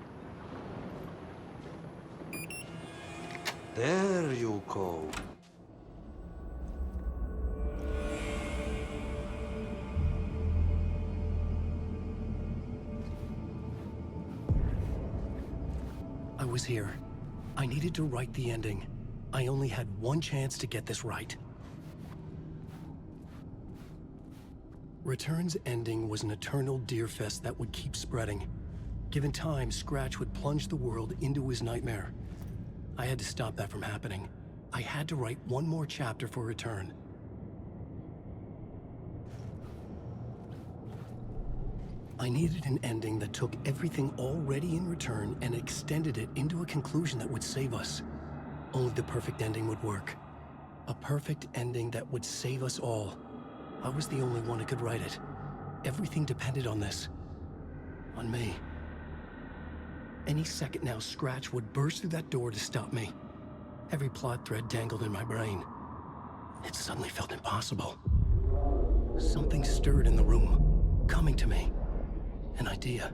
F: There you go.
E: I was here. I needed to write the ending. I only had one chance to get this right. Return's ending was an eternal Deerfest that would keep spreading. Given time, Scratch would plunge the world into his nightmare. I had to stop that from happening. I had to write one more chapter for Return. I needed an ending that took everything already in Return and extended it into a conclusion that would save us. Only the perfect ending would work. A perfect ending that would save us all. I was the only one who could write it. Everything depended on this. On me. Any second now, Scratch would burst through that door to stop me. Every plot thread dangled in my brain. It suddenly felt impossible. Something stirred in the room, coming to me. An idea.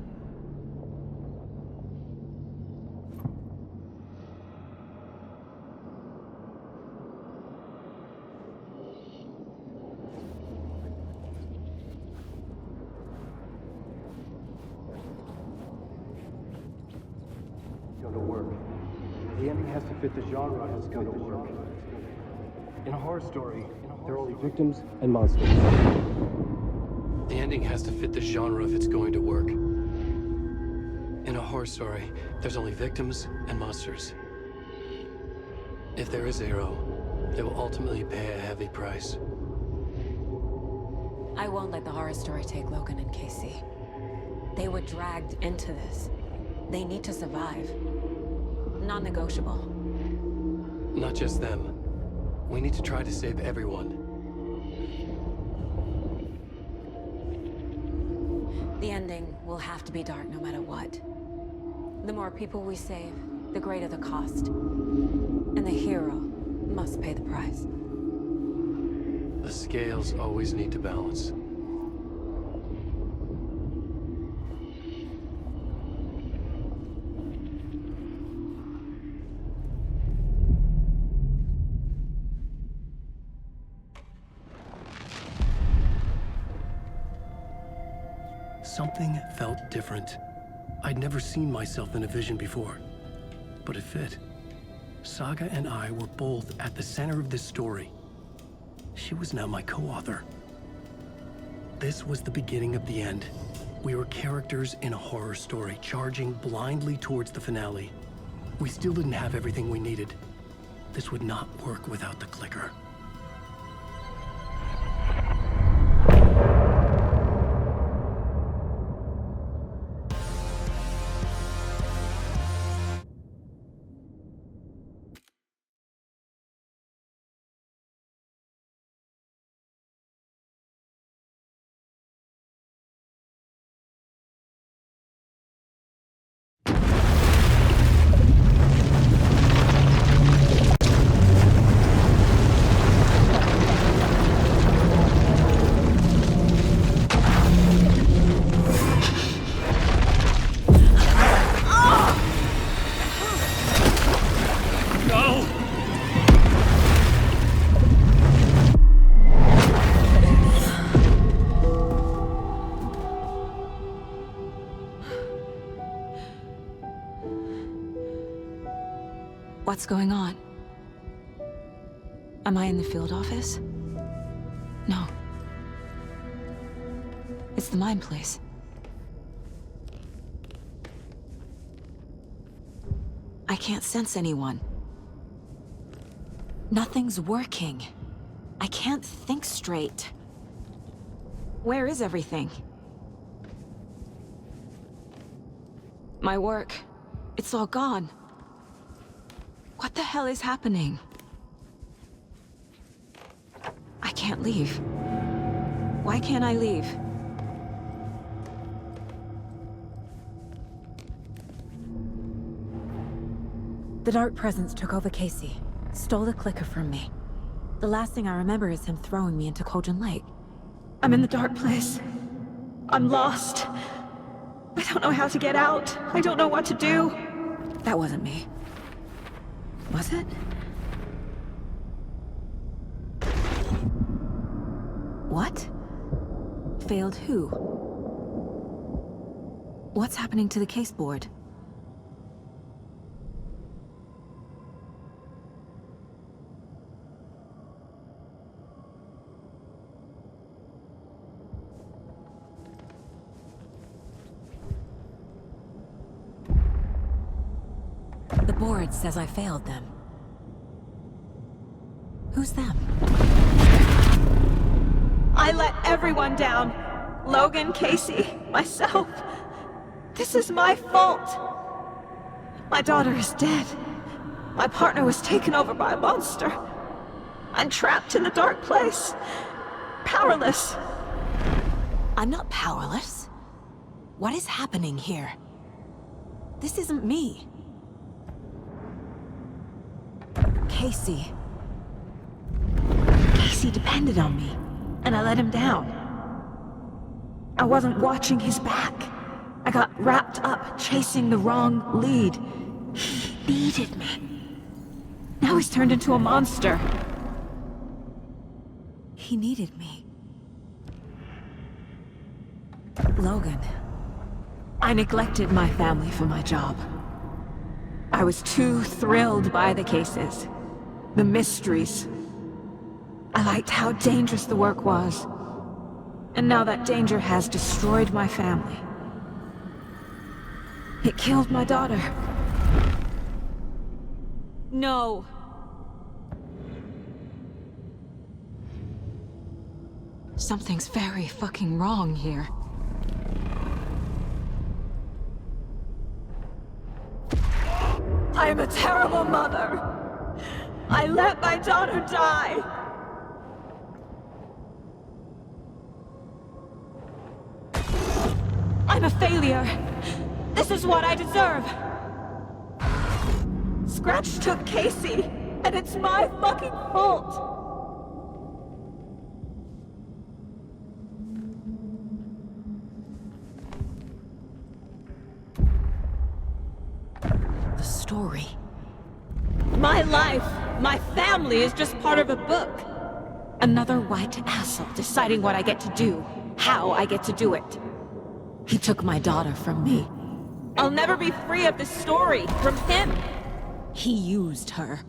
Q: Go to work. The ending has to fit the genre it's going to work. In a horror story, there are only victims and monsters.
E: The ending has to fit the genre if it's going to work. In a horror story, there's only victims and monsters. If there is a hero, they will ultimately pay a heavy price.
X: I won't let the horror story take Logan and Casey. They were dragged into this. They need to survive. Non-negotiable.
E: Not just them. We need to try to save everyone.
X: The ending will have to be dark no matter what. The more people we save, the greater the cost. And the hero must pay the price.
E: The scales always need to balance. Something felt different. I'd never seen myself in a vision before, but it fit. Saga and I were both at the center of this story. She was now my co-author. This was the beginning of the end. We were characters in a horror story, charging blindly towards the finale. We still didn't have everything we needed. This would not work without the clicker.
C: What's going on? Am I in the field office? No. It's the mine place. I can't sense anyone. Nothing's working. I can't think straight. Where is everything? My work, it's all gone. What the hell is happening? I can't leave. Why can't I leave? The dark presence took over Casey, stole the clicker from me. The last thing I remember is him throwing me into Cauldron Lake. I'm in the dark place.
J: I'm lost. I don't know how to get out. I don't know what to do. That wasn't me. Was it? What? Failed who? What's happening to the case board? The board says I failed them. Who's them? I let everyone down. Logan, Casey, myself. This is my fault. My daughter is dead. My partner was taken over by a monster. I'm trapped in a dark place. Powerless. I'm not powerless. What is happening here? This isn't me. Casey. Casey depended on me, and I let him down. I wasn't watching his back. I got wrapped up chasing the wrong lead. He needed me. Now he's turned into a monster. He needed me. Logan. I neglected my family for my job. I was too thrilled by the cases. The mysteries. I liked how dangerous the work was. And now that danger has destroyed my family. It killed my daughter. No. Something's very fucking wrong here. I'm a terrible mother. I let my daughter die. I'm a failure. This is what I deserve. Scratch took Casey, and it's my fucking fault. The story. My life, my family is just part of a book. Another white asshole deciding what I get to do, how I get to do it. He took my daughter from me. I'll never be free of this story from him. He used her.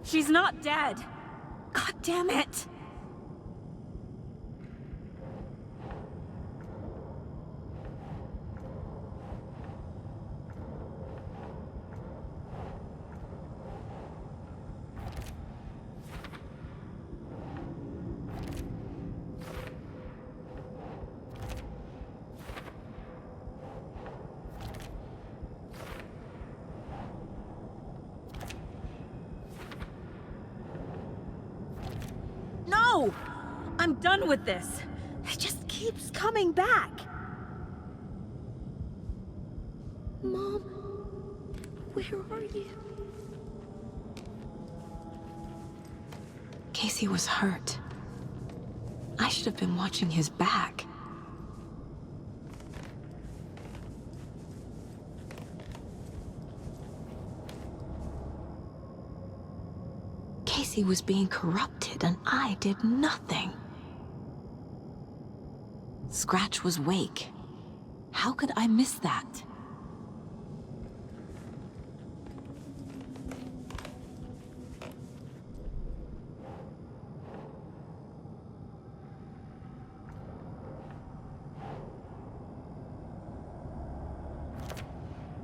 J: She's not dead. God damn it. No! I'm done with this. It just keeps coming back. Mom, where are you? Casey was hurt. I should have been watching his back. Casey was being corrupted, and I did nothing. Scratch was Wake. How could I miss that?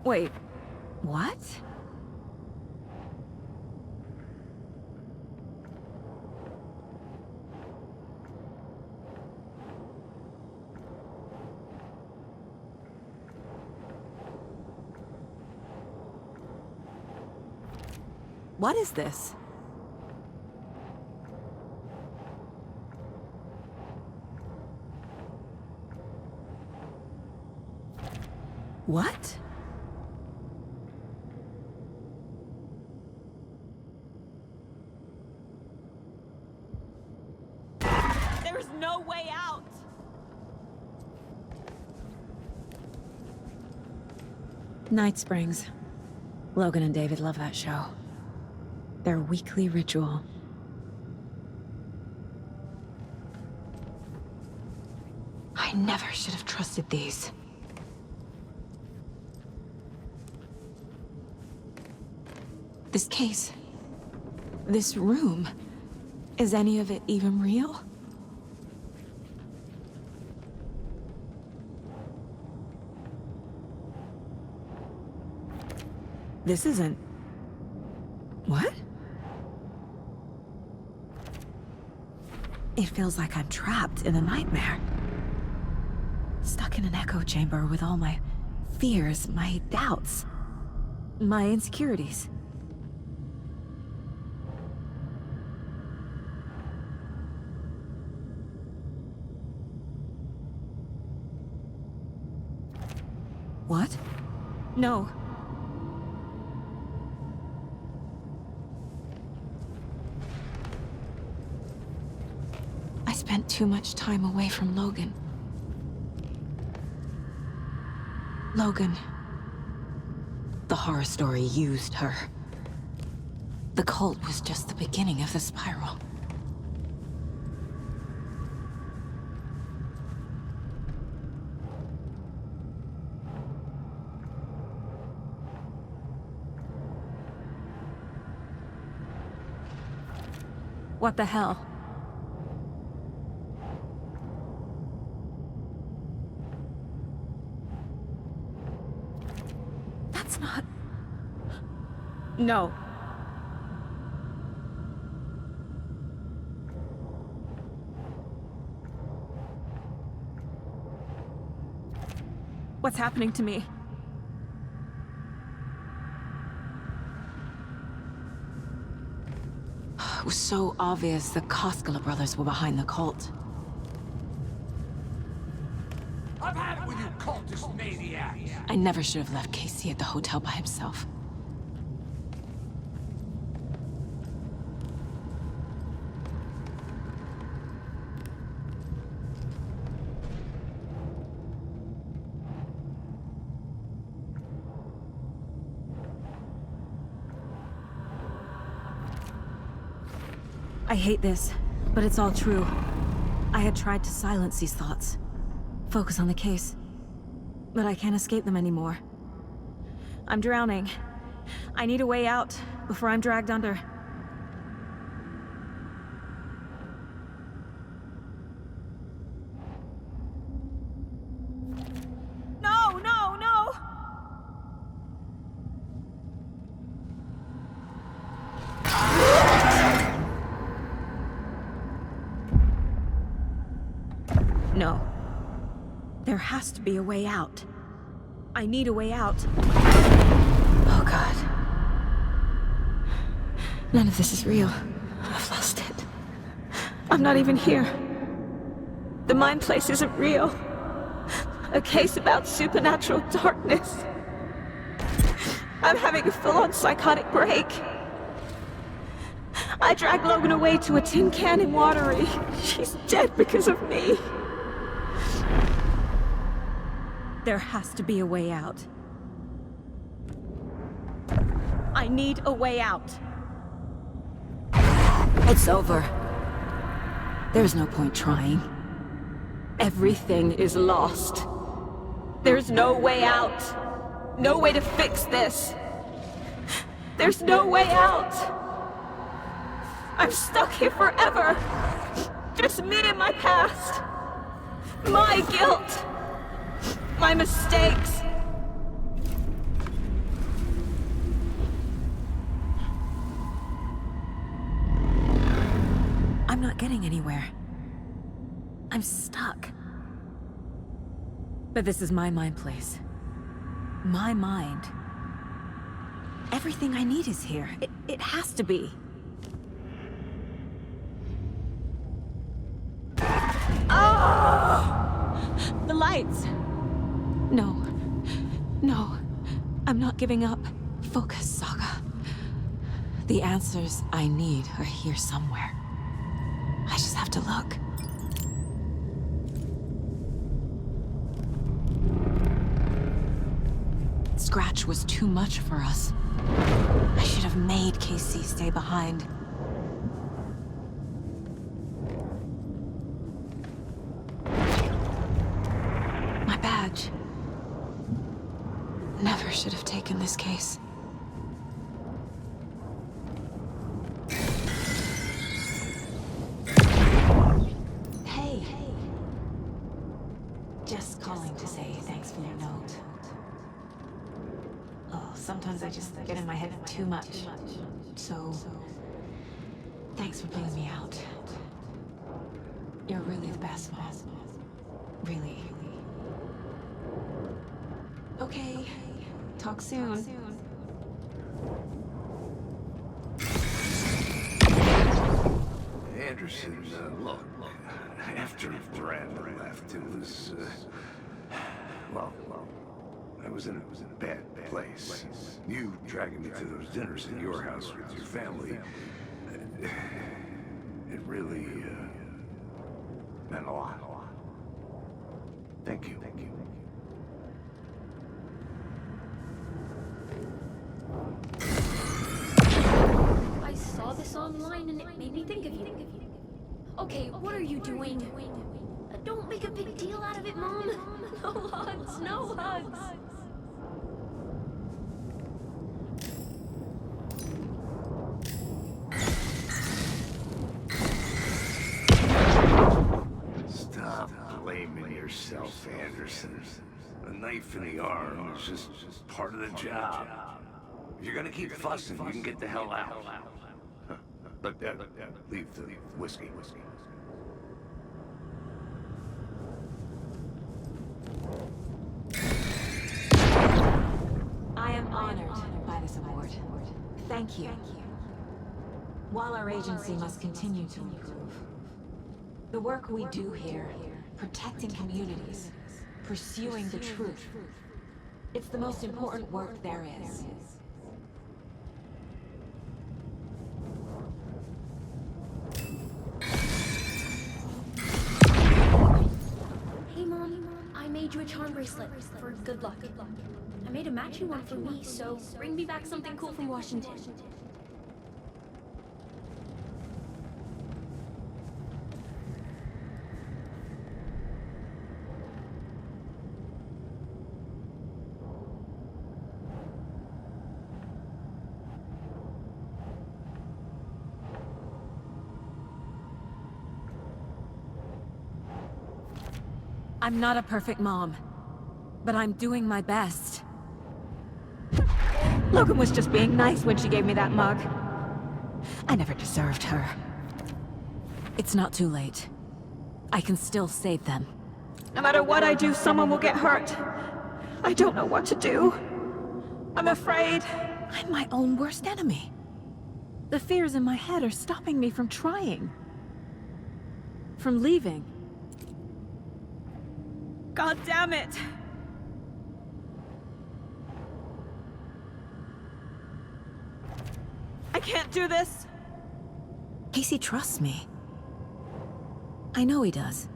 J: Wait, what?
C: What is this? What?
J: There's no way out!
C: Night Springs. Logan and David love that show. Their weekly ritual. I never should have trusted these. This case. This room. Is any of it even real? This isn't... What? It feels like I'm trapped in a nightmare. Stuck in an echo chamber with all my fears, my doubts, my insecurities. What? No. I spent too much time away from Logan. Logan. The horror story used her. The cult was just the beginning of the spiral. What the hell? That's not... No. What's happening to me? It was so obvious the Koskela brothers were behind the cult.
G: I've had it with you cultist maniacs!
C: I never should have left Casey at the hotel by himself. I hate this, but it's all true. I had tried to silence these thoughts. Focus on the case. But I can't escape them anymore. I'm drowning. I need a way out before I'm dragged under. No, no, no! No. There has to be a way out. I need a way out. Oh, God. None of this is real. I've lost it. I'm not even here. The mind place isn't real. A case about supernatural darkness. I'm having a full-on psychotic break. I dragged Logan away to a tin can in Watery. She's dead because of me. There has to be a way out. I need a way out. It's over. There's no point trying. Everything is lost. There's no way out. No way to fix this. There's no way out. I'm stuck here forever. Just me and my past. My guilt. My mistakes. I'm not getting anywhere. I'm stuck. But this is my mind place. My mind.
J: Everything I need is here. It has to be. Oh! The lights! No. No. I'm not giving up. Focus, Saga. The answers I need are here somewhere. I just have to look. Scratch was too much for us. I should have made Casey stay behind. My badge. Never should have taken this case. Hey. Just calling to say thanks for your note. Oh, sometimes I just get in my head too much. So, thanks for pulling me out. You're really the best, Mom. Really. Okay. Talk soon.
N: Anderson, look, after Brad left, it was, well, I was in a bad place. You dragging me to those dinners at your house with your family, it really, meant a lot. Thank you.
S: I saw this online and it made me think of you. Okay, what are you doing? Don't make a big deal out of it, Mom. No hugs, no hugs.
N: Stop blaming yourself, Anderson. A knife in the arm is just part of the job. If you're gonna keep fussing, you can get the hell out. But leave the whiskey.
C: I am honored by this award. Thank you. While our agency must continue to improve, the work we do here, protecting communities, pursuing the truth, it's the most important work there is.
S: Hey, Mom, I made you a charm bracelet for good luck. I made a matching one for me, so bring me back something cool from Washington.
J: I'm not a perfect mom, but I'm doing my best. Logan was just being nice when she gave me that mug. I never deserved her. It's not too late. I can still save them.
U: No matter what I do, someone will get hurt. I don't know what to do. I'm afraid.
J: I'm my own worst enemy. The fears in my head are stopping me from trying. From leaving.
U: God damn it! I can't do this!
J: Casey trusts me. I know he does.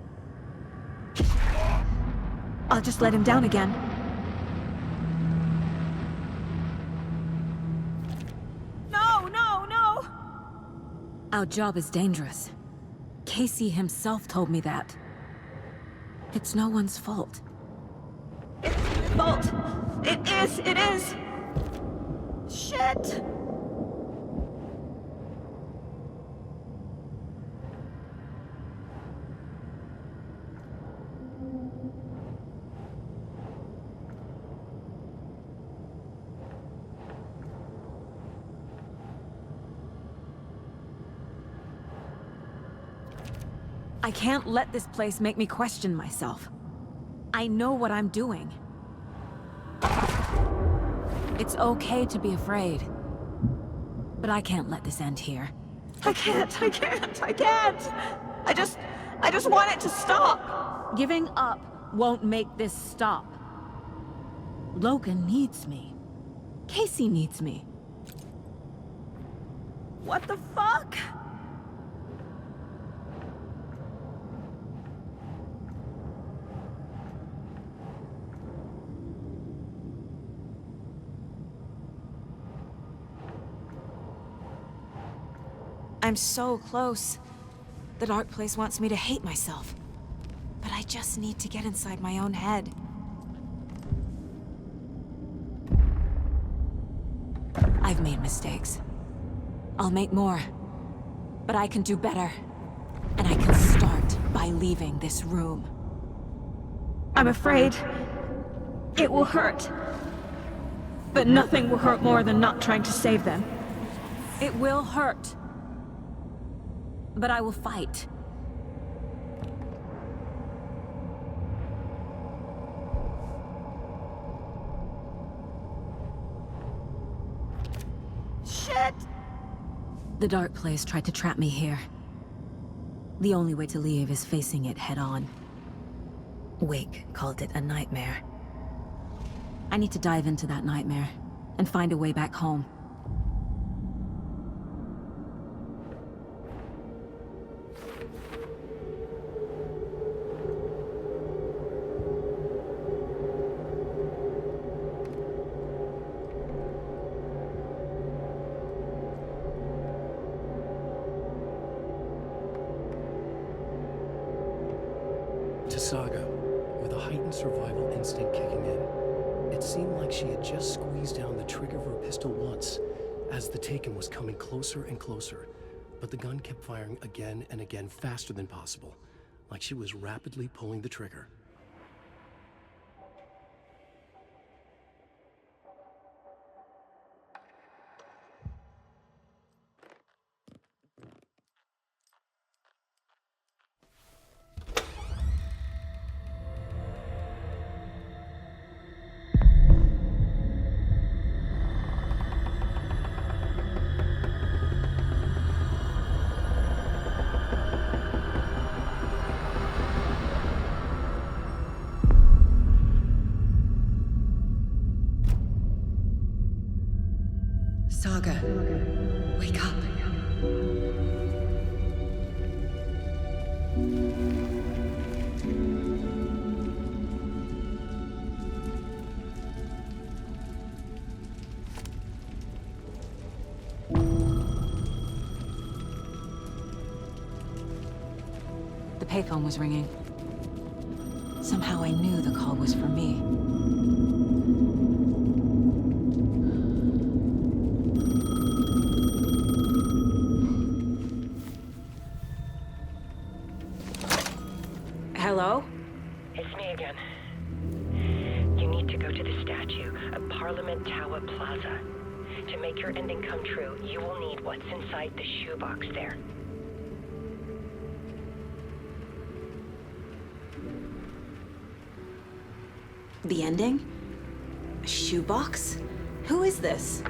J: I'll just let him down again.
U: No, no, no!
J: Our job is dangerous. Casey himself told me that. It's no one's fault.
U: It's his fault! It is! Shit!
J: I can't let this place make me question myself. I know what I'm doing. It's okay to be afraid. But I can't let this end here.
U: I can't. I just want it to stop.
J: Giving up won't make this stop. Logan needs me. Casey needs me.
U: What the fuck?
C: I'm so close. The dark place wants me to hate myself. But I just need to get inside my own head. I've made mistakes. I'll make more. But I can do better. And I can start by leaving this room.
U: I'm afraid it will hurt. But nothing will hurt more than not trying to save them.
J: It will hurt. But I will fight.
U: Shit!
J: The dark place tried to trap me here. The only way to leave is facing it head-on. Wake called it a nightmare. I need to dive into that nightmare and find a way back home.
E: To Saga, with a heightened survival instinct kicking in, it seemed like she had just squeezed down the trigger of her pistol once, as the Taken was coming closer and closer, but the gun kept firing again and again faster than possible, like she was rapidly pulling the trigger.
M: Saga, wake up.
C: The payphone was ringing. Somehow I knew the call was for me. Hello?
M: It's me again. You need to go to the statue of Parliament Tower Plaza. To make your ending come true, you will need what's inside the shoebox there.
C: The ending? A shoebox? Who is this?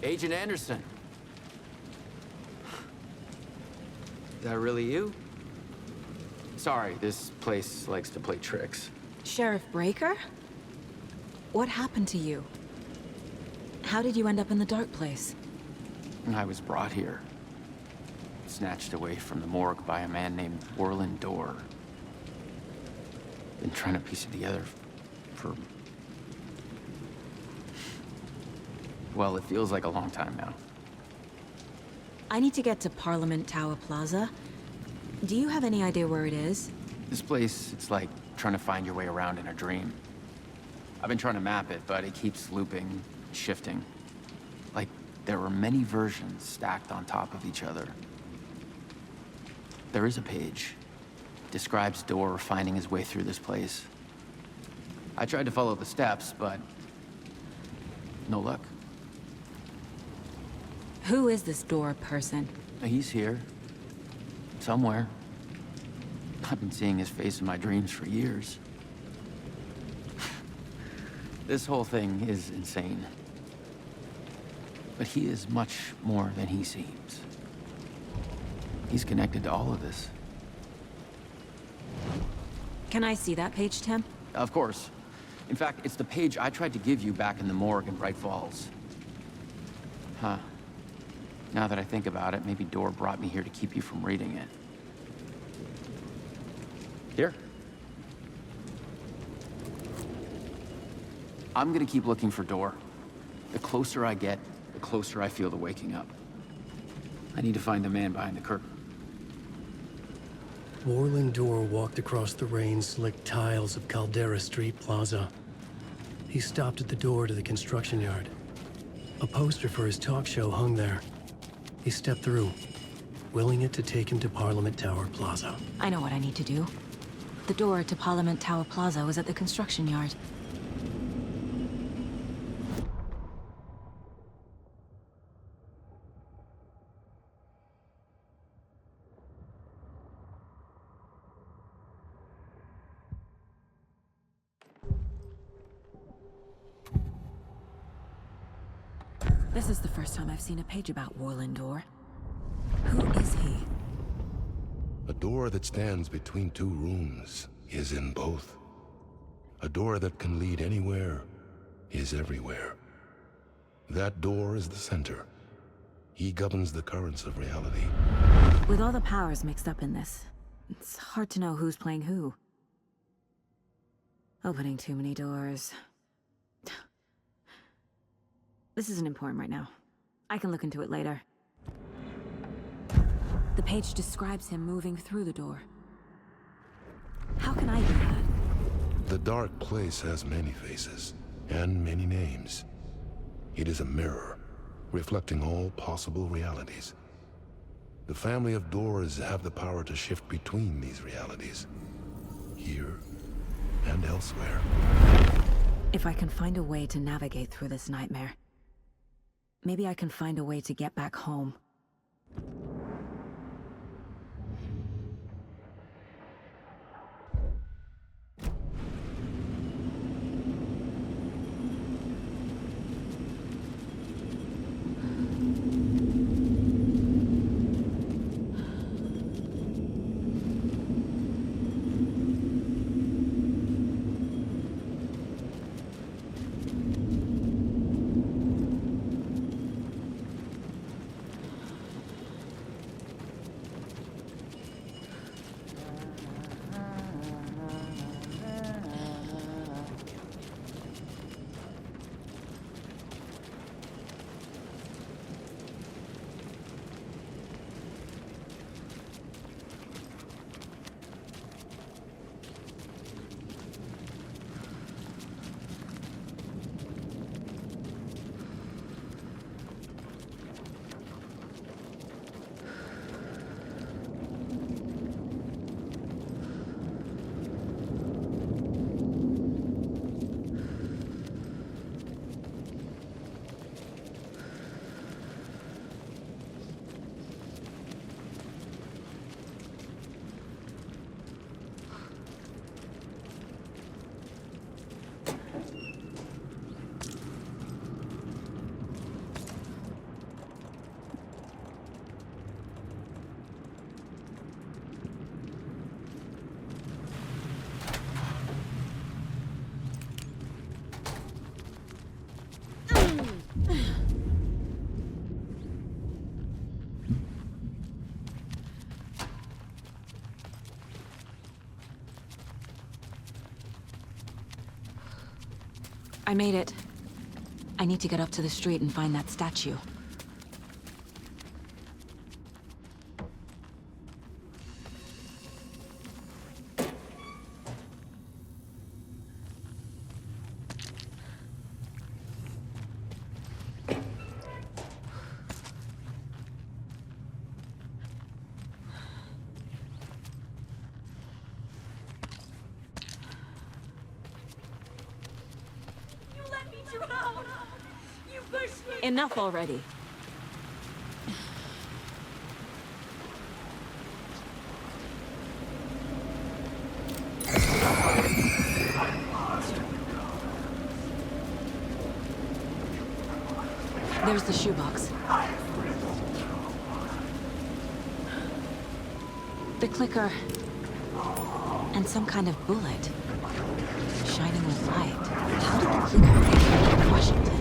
B: Agent Anderson. Is that really you? Sorry, this place likes to play tricks.
C: Sheriff Breaker? What happened to you? How did you end up in the dark place?
B: I was brought here. Snatched away from the morgue by a man named Orland Dorr. Been trying to piece it together for... well, it feels like a long time now.
C: I need to get to Parliament Tower Plaza. Do you have any idea where it is?
B: This place, it's like trying to find your way around in a dream. I've been trying to map it, but it keeps looping, shifting. Like there were many versions stacked on top of each other. There is a page. Describes Dorr finding his way through this place. I tried to follow the steps, but no luck.
C: Who is this Dorr person?
B: He's here. Somewhere. I've been seeing his face in my dreams for years. This whole thing is insane. But he is much more than he seems. He's connected to all of this.
C: Can I see that page, Tim?
B: Of course. In fact, it's the page I tried to give you back in the morgue in Bright Falls. Huh. Now that I think about it, maybe Dorr brought me here to keep you from reading it. Here. I'm gonna keep looking for Dorr. The closer I get, the closer I feel to waking up. I need to find the man behind the curtain.
E: Orland Dorr walked across the rain-slicked tiles of Caldera Street Plaza. He stopped at the door to the construction yard. A poster for his talk show hung there. He stepped through, willing it to take him to Parliament Tower Plaza.
C: I know what I need to do. The door to Parliament Tower Plaza was at the construction yard. This is the first time I've seen a page about Orland Dorr. Who is he?
H: A door that stands between two rooms is in both. A door that can lead anywhere is everywhere. That door is the center. He governs the currents of reality.
C: With all the powers mixed up in this, it's hard to know who's playing who. Opening too many doors. This isn't important right now. I can look into it later. The page describes him moving through the door. How can I do that?
H: The dark place has many faces and many names. It is a mirror, reflecting all possible realities. The family of Doors have the power to shift between these realities, here and elsewhere.
C: If I can find a way to navigate through this nightmare, maybe I can find a way to get back home. I made it. I need to get up to the street and find that statue. Enough already. There's the shoebox. The clicker. And some kind of bullet. Shining with light. How did the clicker get to Washington?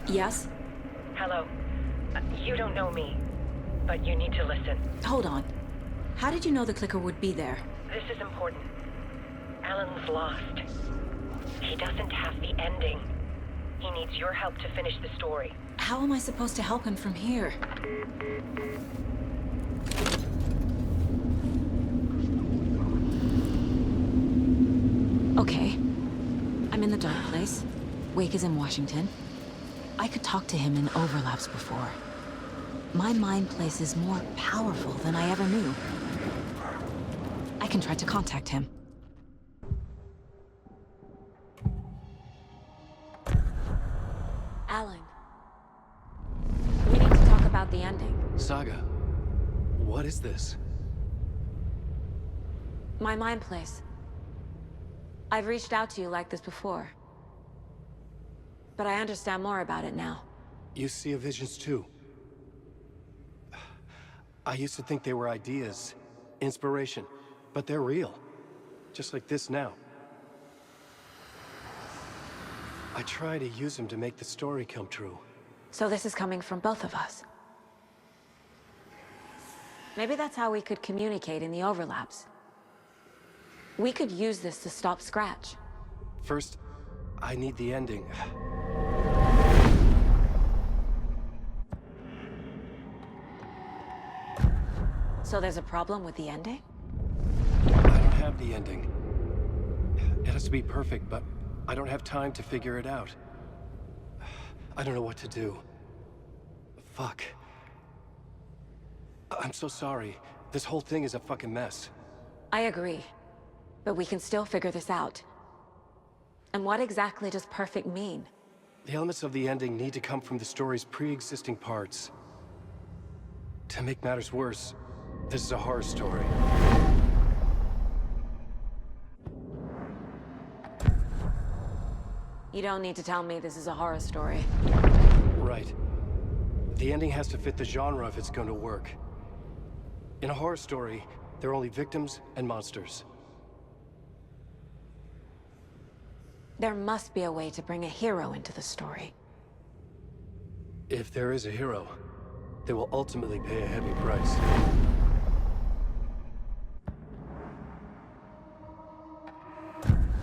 C: Yes?
M: Hello. You don't know me, but you need to listen.
C: Hold on. How did you know the clicker would be there?
M: This is important. Alan's lost. He doesn't have the ending. He needs your help to finish the story.
C: How am I supposed to help him from here? Okay. I'm in the dark place. Wake is in Washington. I could talk to him in overlaps before. My mind place is more powerful than I ever knew. I can try to contact him. Alan. We need to talk about the ending.
E: Saga, what is this?
C: My mind place. I've reached out to you like this before. But I understand more about it now.
E: You see visions too. I used to think they were ideas, inspiration, but they're real. Just like this now. I try to use them to make the story come true.
C: So this is coming from both of us. Maybe that's how we could communicate in the overlaps. We could use this to stop Scratch.
E: First, I need the ending.
C: So there's a problem with the ending?
E: I don't have the ending. It has to be perfect, but I don't have time to figure it out. I don't know what to do. Fuck. I'm so sorry. This whole thing is a fucking mess.
C: I agree. But we can still figure this out. And what exactly does perfect mean?
E: The elements of the ending need to come from the story's pre-existing parts. To make matters worse, this is a horror story.
C: You don't need to tell me this is a horror story.
E: Right. The ending has to fit the genre if it's going to work. In a horror story, there are only victims and monsters.
C: There must be a way to bring a hero into the story.
Q: If there is a hero, they will ultimately pay a heavy price.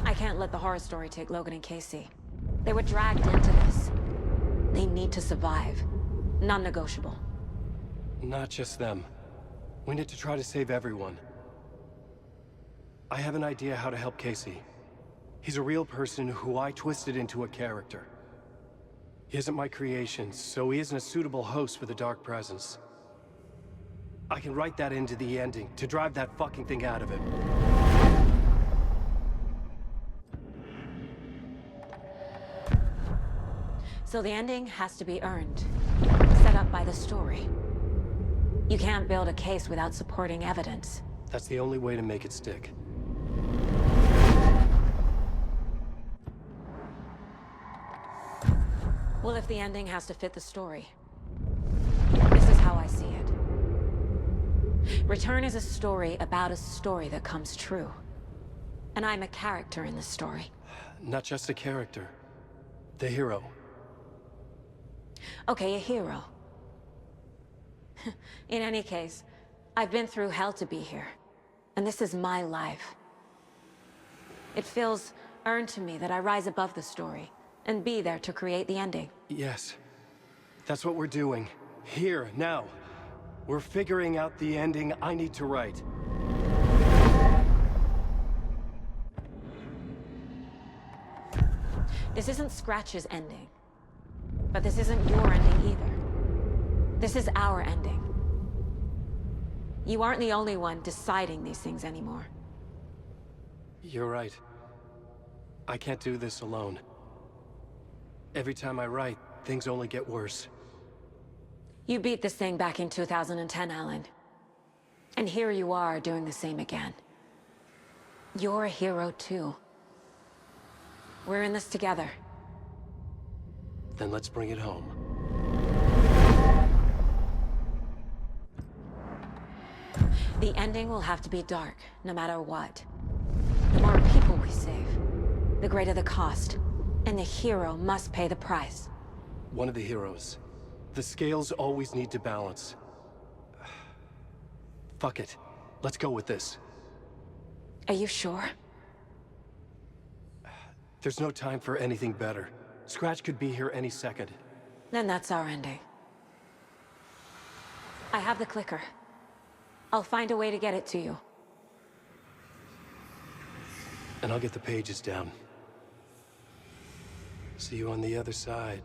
C: I can't let the horror story take Logan and Casey. They were dragged into this. They need to survive. Non-negotiable.
Q: Not just them. We need to try to save everyone. I have an idea how to help Casey. He's a real person who I twisted into a character. He isn't my creation, so he isn't a suitable host for the Dark Presence. I can write that into the ending to drive that fucking thing out of him.
C: So the ending has to be earned. Set up by the story. You can't build a case without supporting evidence.
Q: That's the only way to make it stick.
C: Well, if the ending has to fit the story, this is how I see it. Return is a story about a story that comes true. And I'm a character in this story.
Q: Not just a character. The hero.
C: Okay, a hero. In any case, I've been through hell to be here. And this is my life. It feels earned to me that I rise above the story and be there to create the ending.
Q: Yes. That's what we're doing. Here, now. We're figuring out the ending I need to write.
C: This isn't Scratch's ending. But this isn't your ending either. This is our ending. You aren't the only one deciding these things anymore.
Q: You're right. I can't do this alone. Every time I write, things only get worse.
C: You beat this thing back in 2010, Alan. And here you are doing the same again. You're a hero too. We're in this together.
Q: Then let's bring it home.
C: The ending will have to be dark, no matter what. The more people we save, the greater the cost. And the hero must pay the price.
Q: One of the heroes. The scales always need to balance. Fuck it. Let's go with this.
C: Are you sure?
Q: There's no time for anything better. Scratch could be here any second.
C: Then that's our ending. I have the clicker. I'll find a way to get it to you.
Q: And I'll get the pages down. See you on the other side.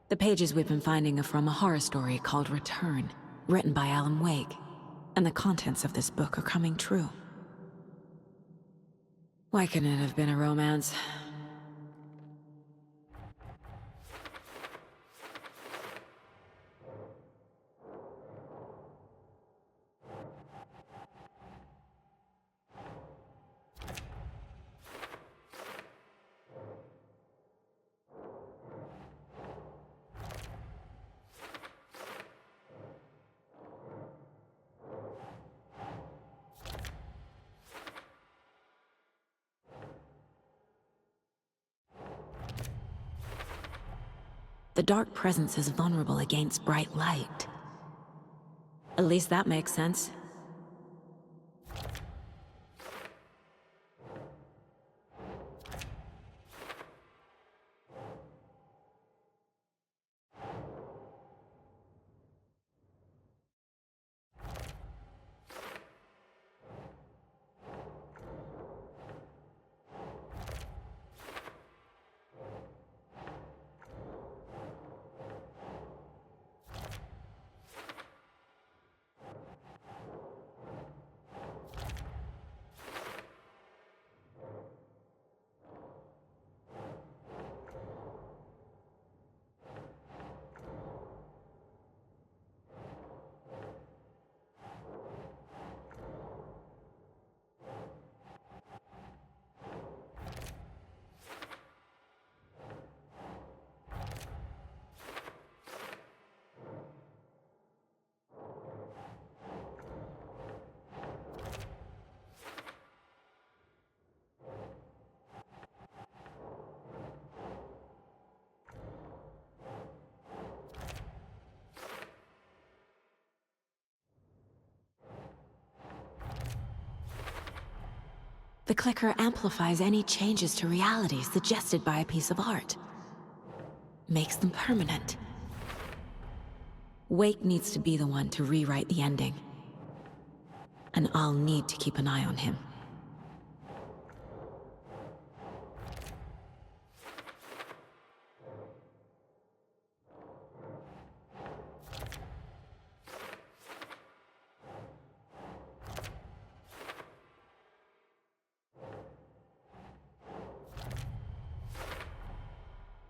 C: The pages we've been finding are from a horror story called Return, written by Alan Wake. And the contents of this book are coming true. Why couldn't it have been a romance? The dark presence is vulnerable against bright light. At least that makes sense. The clicker amplifies any changes to reality suggested by a piece of art. Makes them permanent. Wake needs to be the one to rewrite the ending. And I'll need to keep an eye on him.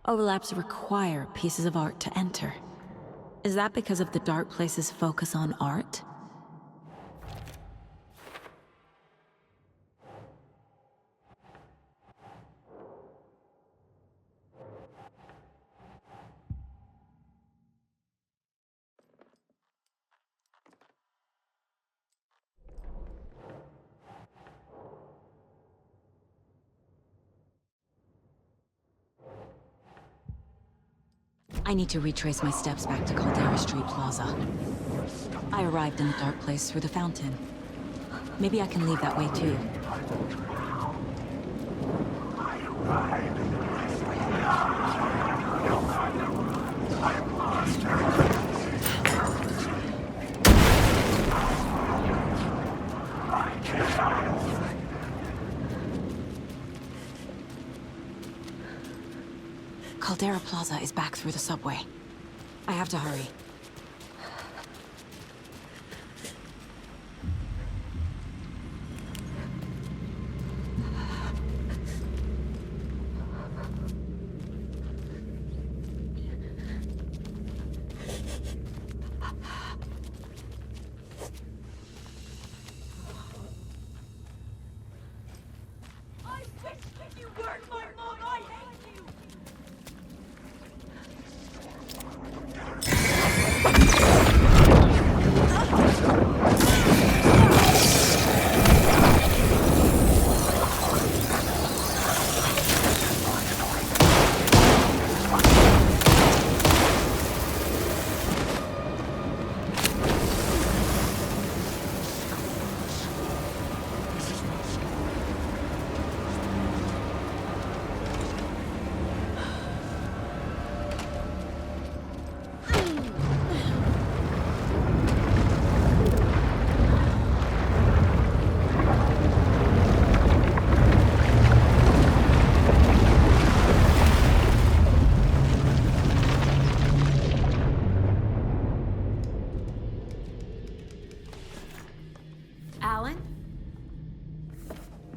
C: Overlaps require pieces of art to enter. Is that because of the Dark Place's focus on art? I need to retrace my steps back to Caldera Street Plaza. I arrived in the Dark Place through the fountain. Maybe I can leave that way too. Caldera Plaza is back through the subway. I have to hurry.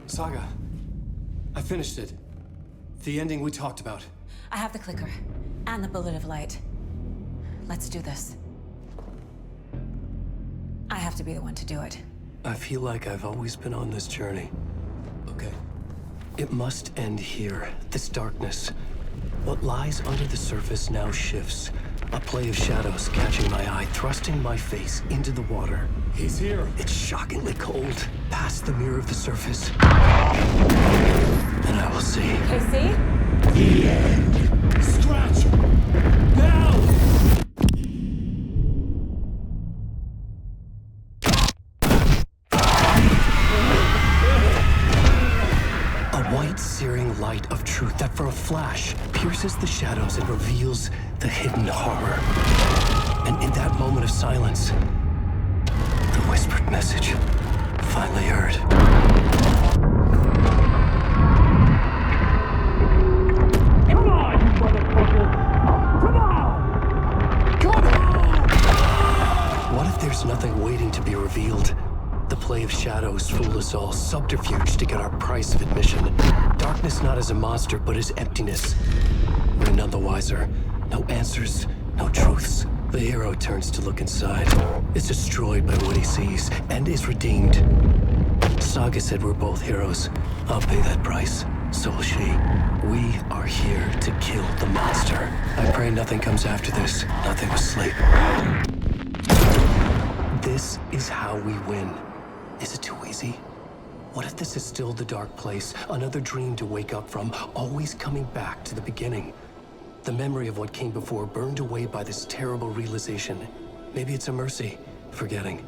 Q: Saga, I finished it. The ending we talked about.
C: I have the clicker, and the bullet of light. Let's do this. I have to be the one to do it.
E: I feel like I've always been on this journey. Okay. It must end here, this darkness. What lies under the surface now shifts. A play of shadows catching my eye, thrusting my face into the water.
Q: He's here.
E: It's shockingly cold, past the mirror of the surface. And I will see.
C: Casey?
E: The end.
Q: Scratch! Now!
E: A white, searing light of truth that for a flash pierces the shadows and reveals the hidden horror. And in that moment of silence, the whispered message finally heard.
G: Come on, you motherfucker! Come on! Come on!
E: What if there's nothing waiting to be revealed? The play of shadows fool us all, subterfuge to get our price of admission. Darkness not as a monster, but as emptiness. We're none the wiser. No answers, no truths. The hero turns to look inside. Is destroyed by what he sees, and is redeemed. Saga said we're both heroes. I'll pay that price. So will she. We are here to kill the monster. I pray nothing comes after this. Nothing but sleep. This is how we win. Is it too easy? What if this is still the dark place? Another dream to wake up from, always coming back to the beginning. The memory of what came before burned away by this terrible realization. Maybe it's a mercy, forgetting.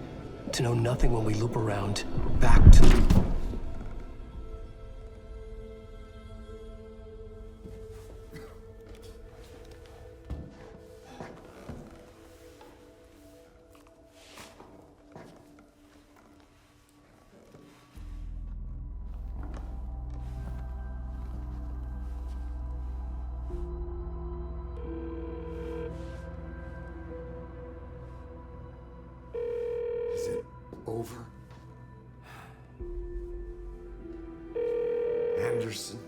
E: To know nothing when we loop around, back to...
N: over? Anderson?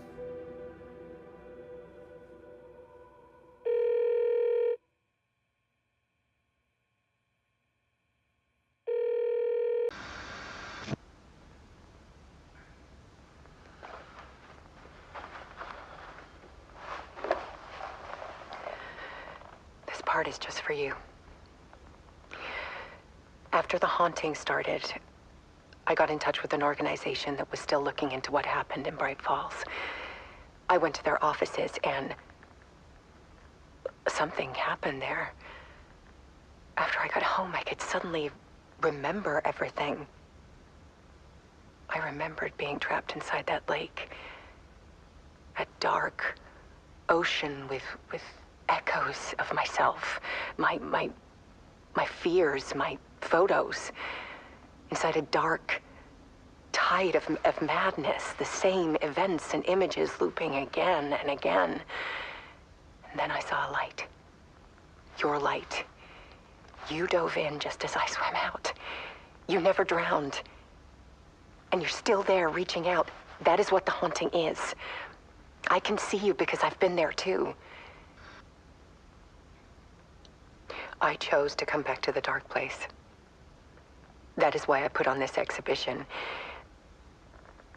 M: This part is just for you. After the haunting started, I got in touch with an organization that was still looking into what happened in Bright Falls. I went to their offices and something happened there. After I got home, I could suddenly remember everything. I remembered being trapped inside that lake. A dark ocean with echoes of myself. My fears, my photos. Inside a dark tide of madness. The same events and images looping again and again. And then I saw a light. Your light. You dove in just as I swam out. You never drowned. And you're still there reaching out. That is what the haunting is. I can see you because I've been there too. I chose to come back to the dark place. That is why I put on this exhibition.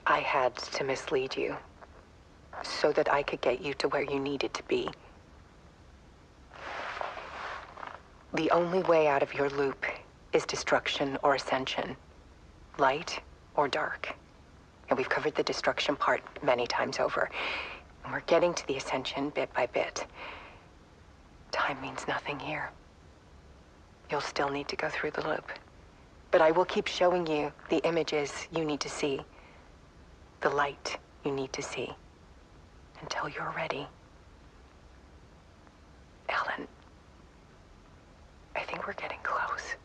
M: I had to mislead you so that I could get you to where you needed to be. The only way out of your loop is destruction or ascension, light or dark. And we've covered the destruction part many times over. And we're getting to the ascension bit by bit. Time means nothing here. You'll still need to go through the loop. But I will keep showing you the images you need to see, the light you need to see, until you're ready. Ellen, I think we're getting close.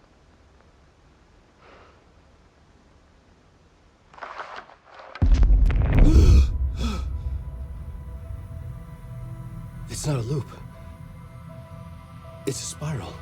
E: It's not a loop. It's a spiral.